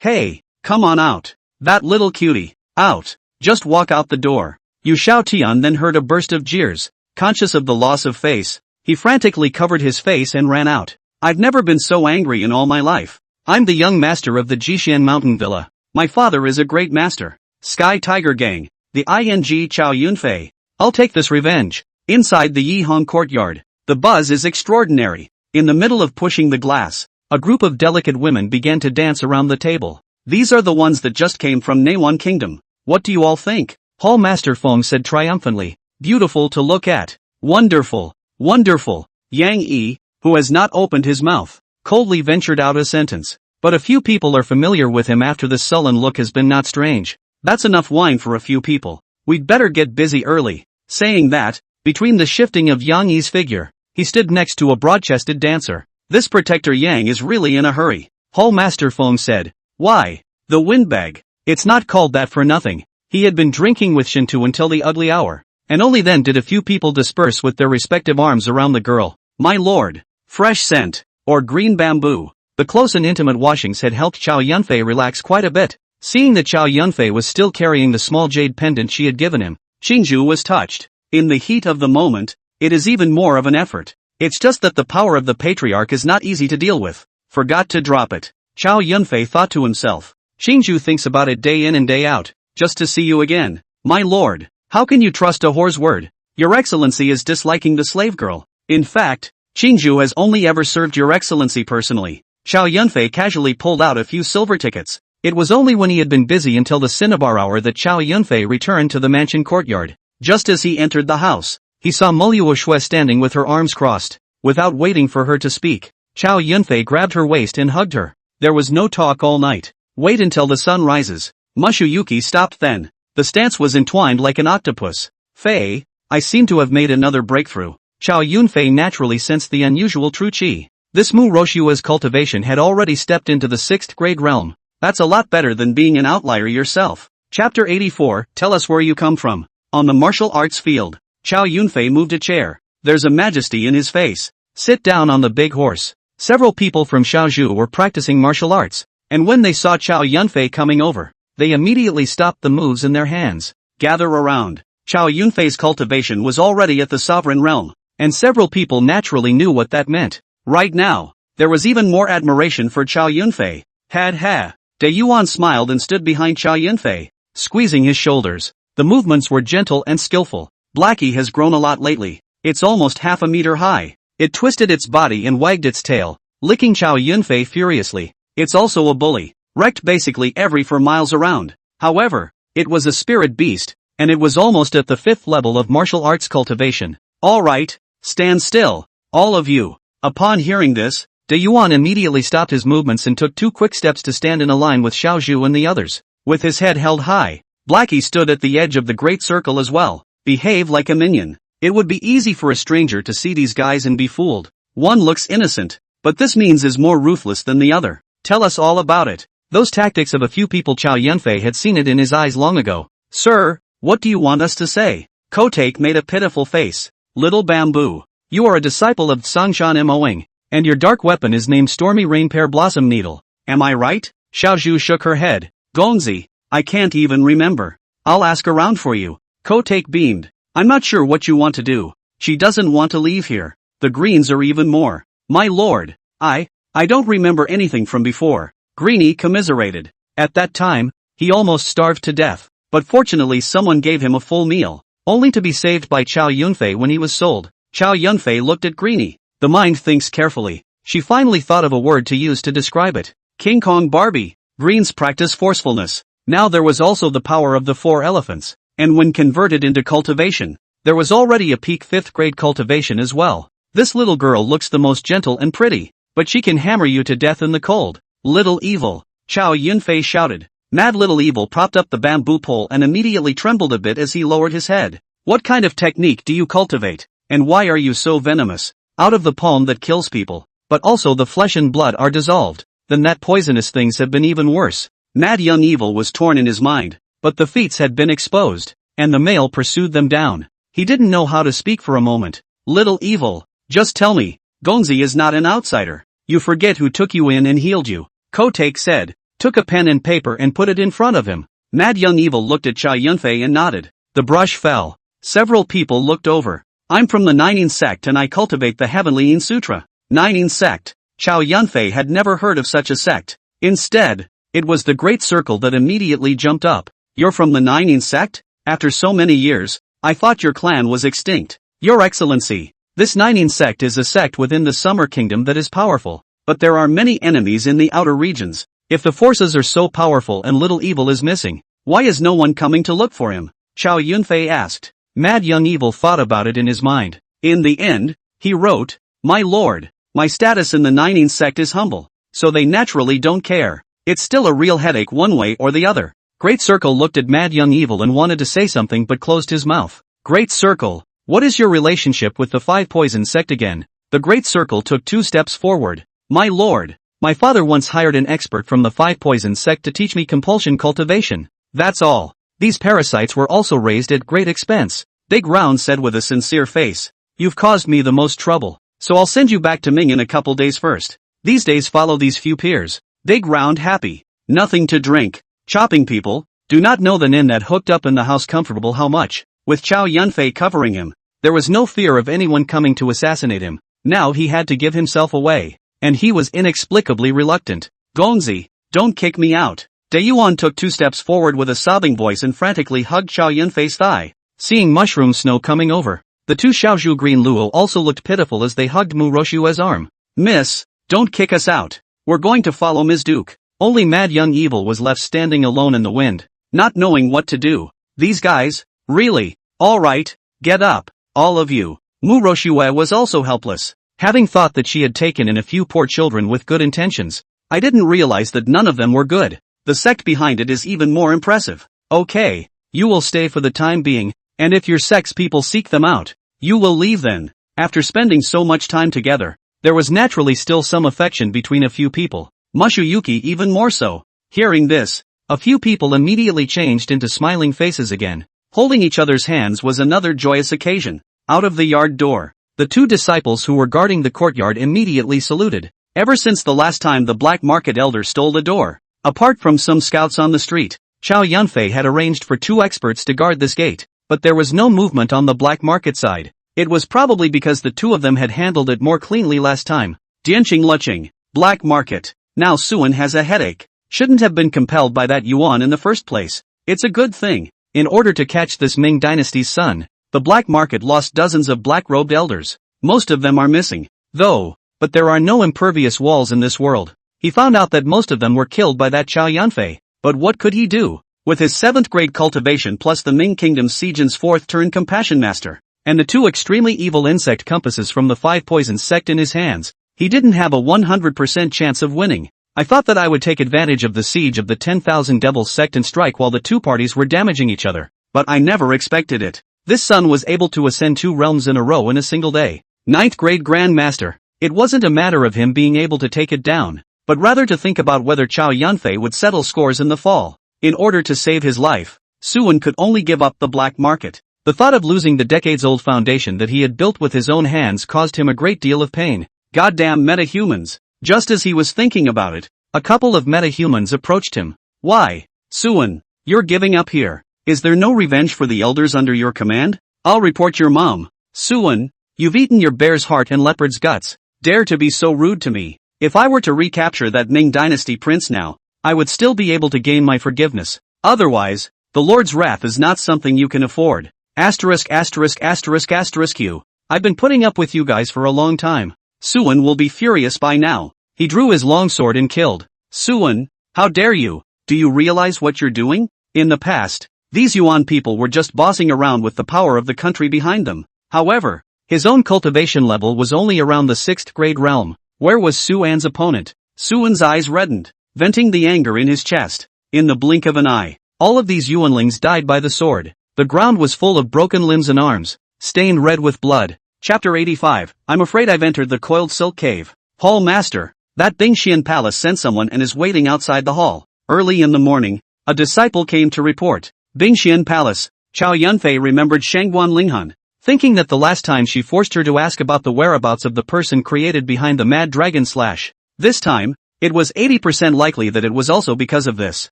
Speaker 1: hey, come on out. That little cutie, out. Just walk out the door. Yu Xiaotian then heard a burst of jeers. Conscious of the loss of face, he frantically covered his face and ran out. I've never been so angry in all my life. I'm the young master of the Jishan Mountain Villa. My father is a great master. Sky Tiger Gang, the ING Chow Yunfei. I'll take this revenge. Inside the Yihong courtyard, the buzz is extraordinary. In the middle of pushing the glass, a group of delicate women began to dance around the table. These are the ones that just came from Neiwan Kingdom. What do you all think? Hall Master Feng said triumphantly. Beautiful to look at. Wonderful. Wonderful. Yang Yi, who has not opened his mouth, coldly ventured out a sentence. But a few people are familiar with him after this sullen look has been not strange. That's enough wine for a few people. We'd better get busy early. Saying that, between the shifting of Yang Yi's figure, he stood next to a broad-chested dancer. This protector Yang is really in a hurry. Hall Master Feng said. Why? The windbag. It's not called that for nothing. He had been drinking with Shintu until the ugly hour. And only then did a few people disperse with their respective arms around the girl. My lord. Fresh scent. Or green bamboo. The close and intimate washings had helped Chow Yunfei relax quite a bit. Seeing that Chow Yunfei was still carrying the small jade pendant she had given him, Qingju was touched. In the heat of the moment, it is even more of an effort. It's just that the power of the patriarch is not easy to deal with. Forgot to drop it. Chow Yunfei thought to himself. Qingju thinks about it day in and day out. Just to see you again. My lord. How can you trust a whore's word? Your Excellency is disliking the slave girl. In fact, Qingju has only ever served Your Excellency personally. Chow Yunfei casually pulled out a few silver tickets. It was only when he had been busy until the cinnabar hour that Chow Yunfei returned to the mansion courtyard. Just as he entered the house, he saw Moluo Shui standing with her arms crossed. Without waiting for her to speak, Chow Yunfei grabbed her waist and hugged her. There was no talk all night. Wait until the sun rises. Mushu Yuki stopped then. The stance was entwined like an octopus. Fei, I seem to have made another breakthrough. Chow Yunfei naturally sensed the unusual true qi. This Mu Roshua's cultivation had already stepped into the 6th grade realm. That's a lot better than being an outlier yourself. Chapter 84, tell us where you come from. On the martial arts field, Chow Yunfei moved a chair. There's a majesty in his face. Sit down on the big horse. Several people from Shaozhou were practicing martial arts, and when they saw Chow Yunfei coming over, they immediately stopped the moves in their hands. Gather around. Chow Yunfei's cultivation was already at the sovereign realm, and several people naturally knew what that meant. Right now, there was even more admiration for Chow Yunfei. Ha. De Yuan smiled and stood behind Chow Yunfei, squeezing his shoulders. The movements were gentle and skillful. Blackie has grown a lot lately. It's almost half a meter high. It twisted its body and wagged its tail, licking Chow Yunfei furiously. It's also a bully. Wrecked basically every 4 miles around. However, it was a spirit beast, and it was almost at the 5th level of martial arts cultivation. Alright, stand still, all of you. Upon hearing this, De Yuan immediately stopped his movements and took 2 quick steps to stand in a line with Xiaozhu and the others. With his head held high, Blackie stood at the edge of the great circle as well. Behave like a minion. It would be easy for a stranger to see these guys and be fooled. One looks innocent, but this means is more ruthless than the other. Tell us all about it. Those tactics of a few people. Chow Yunfei had seen it in his eyes long ago. Sir, what do you want us to say? Kotake made a pitiful face. Little bamboo. You are a disciple of Tsangshan Moing, and your dark weapon is named Stormy Rain Pear Blossom Needle. Am I right? Xiaozhu shook her head. Gongzi, I can't even remember. I'll ask around for you. Kotake beamed. I'm not sure what you want to do. She doesn't want to leave here. The greens are even more. My lord, I don't remember anything from before. Greenie commiserated. At that time, he almost starved to death, but fortunately someone gave him a full meal, only to be saved by Chow Yunfei when he was sold. Chow Yunfei looked at Greenie. The mind thinks carefully. She finally thought of a word to use to describe it. King Kong Barbie. Greens practice forcefulness. Now there was also the power of the 4 elephants, and when converted into cultivation, there was already a peak 5th grade cultivation as well. This little girl looks the most gentle and pretty, but she can hammer you to death in the cold. Little evil, Chow Yunfei shouted. Mad little evil propped up the bamboo pole and immediately trembled a bit as he lowered his head. What kind of technique do you cultivate, and why are you so venomous? out of the poem that kills people, but also the flesh and blood are dissolved, then that poisonous things have been even worse. Mad Young Evil was torn in his mind, but the feats had been exposed, and the male pursued them down. He didn't know how to speak for a moment. Little Evil, just tell me, Gongzi is not an outsider. You forget who took you in and healed you. Kotake said, took a pen and paper and put it in front of him. Mad Young Evil looked at Chow Yunfei and nodded. The brush fell. Several people looked over. I'm from the Nining sect and I cultivate the Heavenly In Sutra. Nining sect. Chow Yunfei had never heard of such a sect. Instead, it was the Great Circle that immediately jumped up. You're from the Nining sect? After so many years, I thought your clan was extinct. Your Excellency, this Nining sect is a sect within the Summer Kingdom that is powerful, but there are many enemies in the outer regions. If the forces are so powerful and Little Evil is missing, why is no one coming to look for him? Chow Yunfei asked. Mad Young Evil thought about it in his mind. In the end, he wrote, My lord, my status in the Nining sect is humble, so they naturally don't care. It's still a real headache one way or the other. Great Circle looked at Mad Young Evil and wanted to say something but closed his mouth. Great Circle, what is your relationship with the Five Poison sect again? The Great Circle took 2 steps forward. My lord, my father once hired an expert from the Five Poison sect to teach me compulsion cultivation. That's all. These parasites were also raised at great expense. Big Round said with a sincere face. You've caused me the most trouble, so I'll send you back to Ming in a couple days first. These days follow these few peers. Big Round happy. Nothing to drink. Chopping people. Do not know the nin that hooked up in the house comfortable how much. With Chow Yunfei covering him, there was no fear of anyone coming to assassinate him. Now he had to give himself away, and he was inexplicably reluctant. Gongzi, don't kick me out. Daeyuan took 2 steps forward with a sobbing voice and frantically hugged Chow Yunfei's thigh. Seeing mushroom snow coming over, the 2 Xiaozhu Green Luo also looked pitiful as they hugged Mu Roshua's arm. Miss, don't kick us out. We're going to follow Ms. Duke. Only Mad Young Evil was left standing alone in the wind, not knowing what to do. These guys? Really? Alright, get up, all of you. Mu Roshua was also helpless, having thought that she had taken in a few poor children with good intentions. I didn't realize that none of them were good. The sect behind it is even more impressive. Okay, you will stay for the time being, and if your sect's people seek them out, you will leave then. After spending so much time together, there was naturally still some affection between a few people. Mushuyuki even more so. Hearing this, a few people immediately changed into smiling faces again. Holding each other's hands was another joyous occasion. Out of the yard door, the 2 disciples who were guarding the courtyard immediately saluted. Ever since the last time the black market elder stole the door, apart from some scouts on the street, Chow Yunfei had arranged for 2 experts to guard this gate, but there was no movement on the black market side. It was probably because the 2 of them had handled it more cleanly last time. Dianqing Luqing, black market. Now Suan has a headache. Shouldn't have been compelled by that yuan in the first place. It's a good thing. In order to catch this Ming dynasty's son, the black market lost dozens of black-robed elders. Most of them are missing, though, but there are no impervious walls in this world. He found out that most of them were killed by that Chow Yunfei, but what could he do? With his 7th grade cultivation plus the Ming Kingdom's Sijin's 4th turn Compassion Master, and the 2 extremely evil insect compasses from the Five Poison sect in his hands, he didn't have a 100% chance of winning. I thought that I would take advantage of the siege of the 10,000 Devils sect and strike while the 2 parties were damaging each other, but I never expected it. This son was able to ascend 2 realms in a row in a single day. 9th grade Grand Master. It wasn't a matter of him being able to take it down, but rather to think about whether Chow Yunfei would settle scores in the fall. In order to save his life, Suan could only give up the black market. The thought of losing the decades-old foundation that he had built with his own hands caused him a great deal of pain. Goddamn metahumans. Just as he was thinking about it, a couple of metahumans approached him. Why, Suan, you're giving up here. Is there no revenge for the elders under your command? I'll report your mom. Suan, you've eaten your bear's heart and leopard's guts. Dare to be so rude to me. If I were to recapture that Ming dynasty prince now, I would still be able to gain my forgiveness. Otherwise, the Lord's wrath is not something you can afford. Q. I've been putting up with you guys for a long time. Suan will be furious by now. He drew his longsword and killed. Suan, how dare you? Do you realize what you're doing? In the past, these Yuan people were just bossing around with the power of the country behind them. However, his own cultivation level was only around the 6th grade realm. Where was Suan's opponent? Suan's eyes reddened, venting the anger in his chest. In the blink of an eye, all of these Yuanlings died by the sword. The ground was full of broken limbs and arms, stained red with blood. Chapter 85, I'm afraid I've entered the coiled silk cave. Hall Master, that Bingxian Palace sent someone and is waiting outside the hall. Early in the morning, a disciple came to report. Bingxian Palace. Chow Yunfei remembered Shangguan Linghan, thinking that the last time she forced her to ask about the whereabouts of the person created behind the Mad Dragon Slash. This time, it was 80% likely that it was also because of this.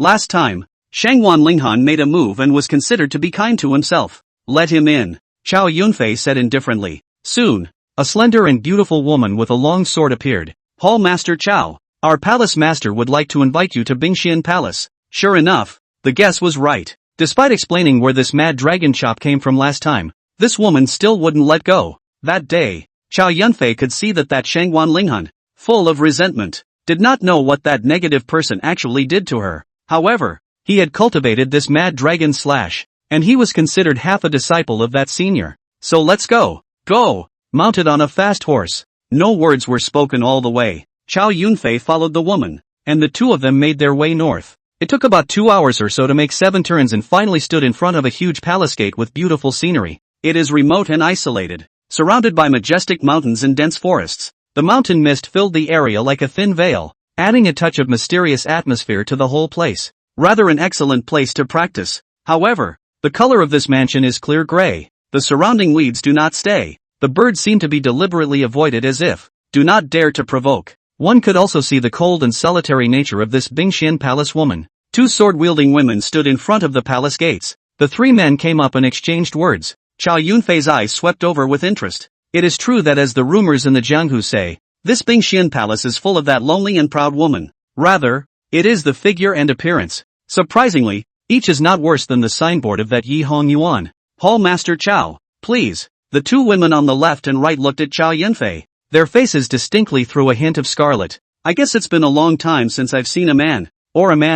Speaker 1: Last time, Shangguan Linghan made a move and was considered to be kind to himself. Let him in, Chow Yunfei said indifferently. Soon, a slender and beautiful woman with a long sword appeared. Hall Master Chow, our palace master would like to invite you to Bingxian Palace. Sure enough, the guess was right. Despite explaining where this mad dragon chop came from last time, this woman still wouldn't let go. That day, Chow Yunfei could see that Shangguan Linghan, full of resentment, did not know what that negative person actually did to her. However, he had cultivated this mad dragon Slash, and he was considered half a disciple of that senior. So let's go. Go! Mounted on a fast horse. No words were spoken all the way. Chow Yunfei followed the woman, and the two of them made their way north. It took about 2 hours or so to make 7 turns and finally stood in front of a huge palace gate with beautiful scenery. It is remote and isolated, surrounded by majestic mountains and dense forests. The mountain mist filled the area like a thin veil, adding a touch of mysterious atmosphere to the whole place. Rather an excellent place to practice. However, the color of this mansion is clear gray. The surrounding weeds do not stay. The birds seem to be deliberately avoided as if, do not dare to provoke. One could also see the cold and solitary nature of this Bingxian Palace woman. 2 sword-wielding women stood in front of the palace gates. The 3 men came up and exchanged words. Chow Yunfei's eyes swept over with interest. It is true that as the rumors in the Jianghu say, this Bingxian Palace is full of that lonely and proud woman. Rather, it is the figure and appearance. Surprisingly, each is not worse than the signboard of that Yi Hong Yuan. Hall Master Chow, please. The 2 women on the left and right looked at Chow Yunfei. Their faces distinctly threw a hint of scarlet. I guess it's been a long time since I've seen a man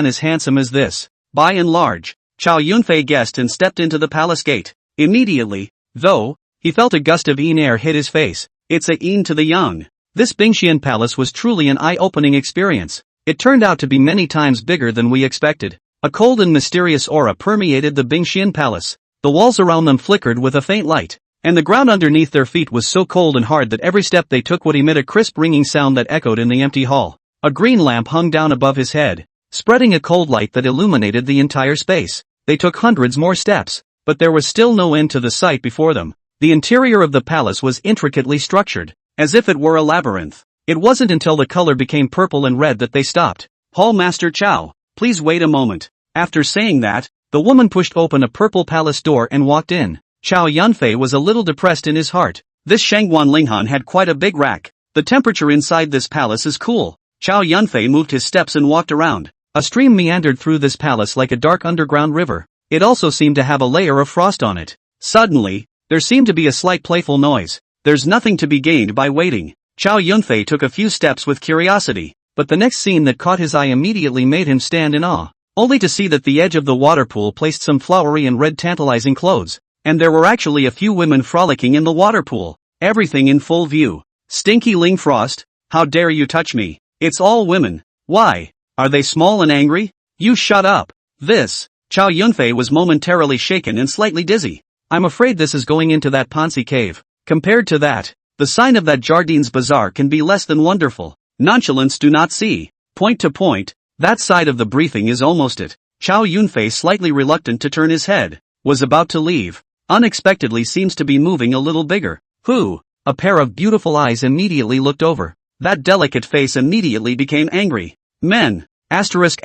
Speaker 1: as handsome as this. By and large, Chow Yunfei guessed and stepped into the palace gate. Immediately, though, he felt a gust of Yin air hit his face. It's a Yin to the young. This Bingxian Palace was truly an eye-opening experience. It turned out to be many times bigger than we expected. A cold and mysterious aura permeated the Bingxian Palace. The walls around them flickered with a faint light, and the ground underneath their feet was so cold and hard that every step they took would emit a crisp ringing sound that echoed in the empty hall. A green lamp hung down above his head, spreading a cold light that illuminated the entire space. They took hundreds more steps, but there was still no end to the sight before them. The interior of the palace was intricately structured, as if it were a labyrinth. It wasn't until the color became purple and red that they stopped. Hall Master Chow, please wait a moment. After saying that, the woman pushed open a purple palace door and walked in. Chow Yunfei was a little depressed in his heart. This Shangguan Linghan had quite a big rack. The temperature inside this palace is cool. Chow Yunfei moved his steps and walked around. A stream meandered through this palace like a dark underground river. It also seemed to have a layer of frost on it. Suddenly, there seemed to be a slight playful noise. There's nothing to be gained by waiting. Chow Yunfei took a few steps with curiosity, but the next scene that caught his eye immediately made him stand in awe, only to see that the edge of the water pool placed some flowery and red tantalizing clothes. And there were actually a few women frolicking in the water pool. Everything in full view. Stinky Ling Frost, how dare you touch me? It's all women. Why? Are they small and angry? You shut up. This. Chow Yunfei was momentarily shaken and slightly dizzy. I'm afraid this is going into that Ponzi cave. Compared to that, the sign of that Jardine's Bazaar can be less than wonderful. Nonchalance do not see. Point to point, that side of the briefing is almost it. Chow Yunfei, slightly reluctant to turn his head, was about to leave. Unexpectedly seems to be moving a little bigger. Who? A pair of beautiful eyes immediately looked over. That delicate face immediately became angry. Men. Asterisk.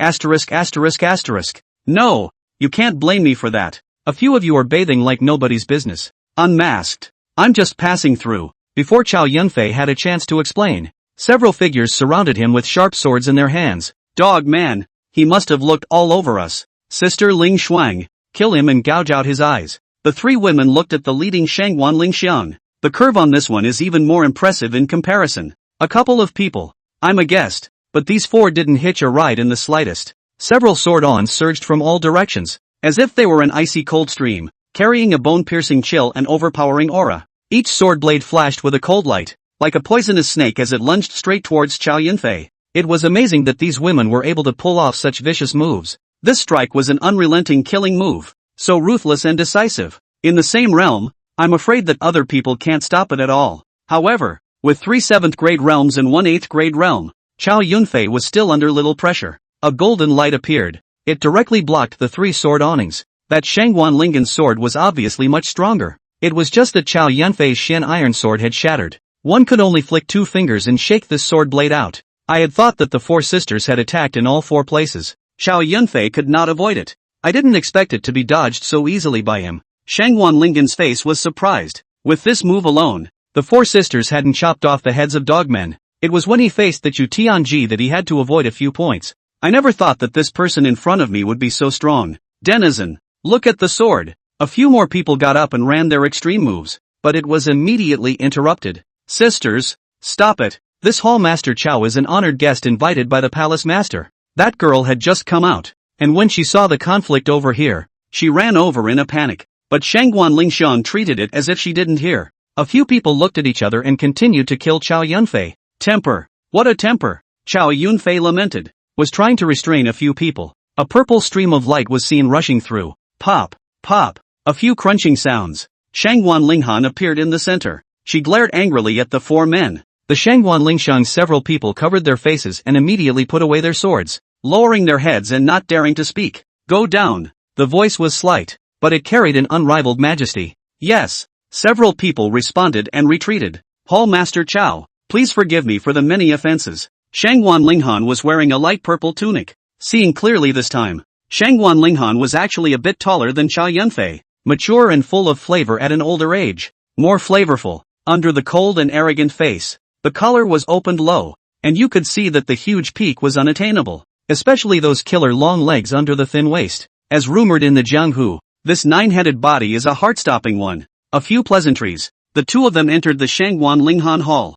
Speaker 1: No, you can't blame me for that. A few of you are bathing like nobody's business. Unmasked. I'm just passing through. Before Chow Yunfei had a chance to explain, several figures surrounded him with sharp swords in their hands. Dog man, he must have looked all over us. Sister Ling Shuang, kill him and gouge out his eyes. The 3 women looked at the leading Shangguan Lingxiang. The curve on this one is even more impressive in comparison. A couple of people. I'm a guest, but these 4 didn't hitch a ride in the slightest. Several sword-ons surged from all directions, as if they were an icy cold stream, carrying a bone-piercing chill and overpowering aura. Each sword blade flashed with a cold light, like a poisonous snake as it lunged straight towards Chow Yunfei. It was amazing that these women were able to pull off such vicious moves. This strike was an unrelenting killing move. So ruthless and decisive. In the same realm, I'm afraid that other people can't stop it at all. However, with 3 7th grade realms and 1 8th grade realm, Chow Yunfei was still under little pressure. A golden light appeared. It directly blocked the 3 sword awnings. That Shangguan Lingon's sword was obviously much stronger. It was just that Chow Yunfei's Shen iron sword had shattered. One could only flick 2 fingers and shake this sword blade out. I had thought that the 4 sisters had attacked in all 4 places. Chow Yunfei could not avoid it. I didn't expect it to be dodged so easily by him. Shangguan Lingon's face was surprised. With this move alone, the 4 sisters hadn't chopped off the heads of dogmen. It was when he faced the Chu Tianji that he had to avoid a few points. I never thought that this person in front of me would be so strong. Denizen, look at the sword. A few more people got up and ran their extreme moves, but it was immediately interrupted. Sisters, stop it. This Hall Master Chow is an honored guest invited by the Palace Master. That girl had just come out, and when she saw the conflict over here, she ran over in a panic. But Shangguan Lingshan treated it as if she didn't hear. A few people looked at each other and continued to kill Chow Yunfei. Temper. What a temper. Chow Yunfei lamented. Was trying to restrain a few people. A purple stream of light was seen rushing through. Pop. Pop. A few crunching sounds. Shangguan Linghan appeared in the center. She glared angrily at the 4 men. The Shangguan Lingshan's several people covered their faces and immediately put away their swords, lowering their heads and not daring to speak. Go down. The voice was slight, but it carried an unrivaled majesty. Yes. Several people responded and retreated. Hall Master Chow, please forgive me for the many offenses. Shangguan Linghan was wearing a light purple tunic. Seeing clearly this time, Shangguan Linghan was actually a bit taller than Chow Yunfei, mature and full of flavor at an older age. More flavorful. Under the cold and arrogant face, the collar was opened low, and you could see that the huge peak was unattainable, especially those killer long legs under the thin waist. As rumored in the Jianghu, this 9-headed body is a heart-stopping one. A few pleasantries. The 2 of them entered the Shangguan Linghan Hall.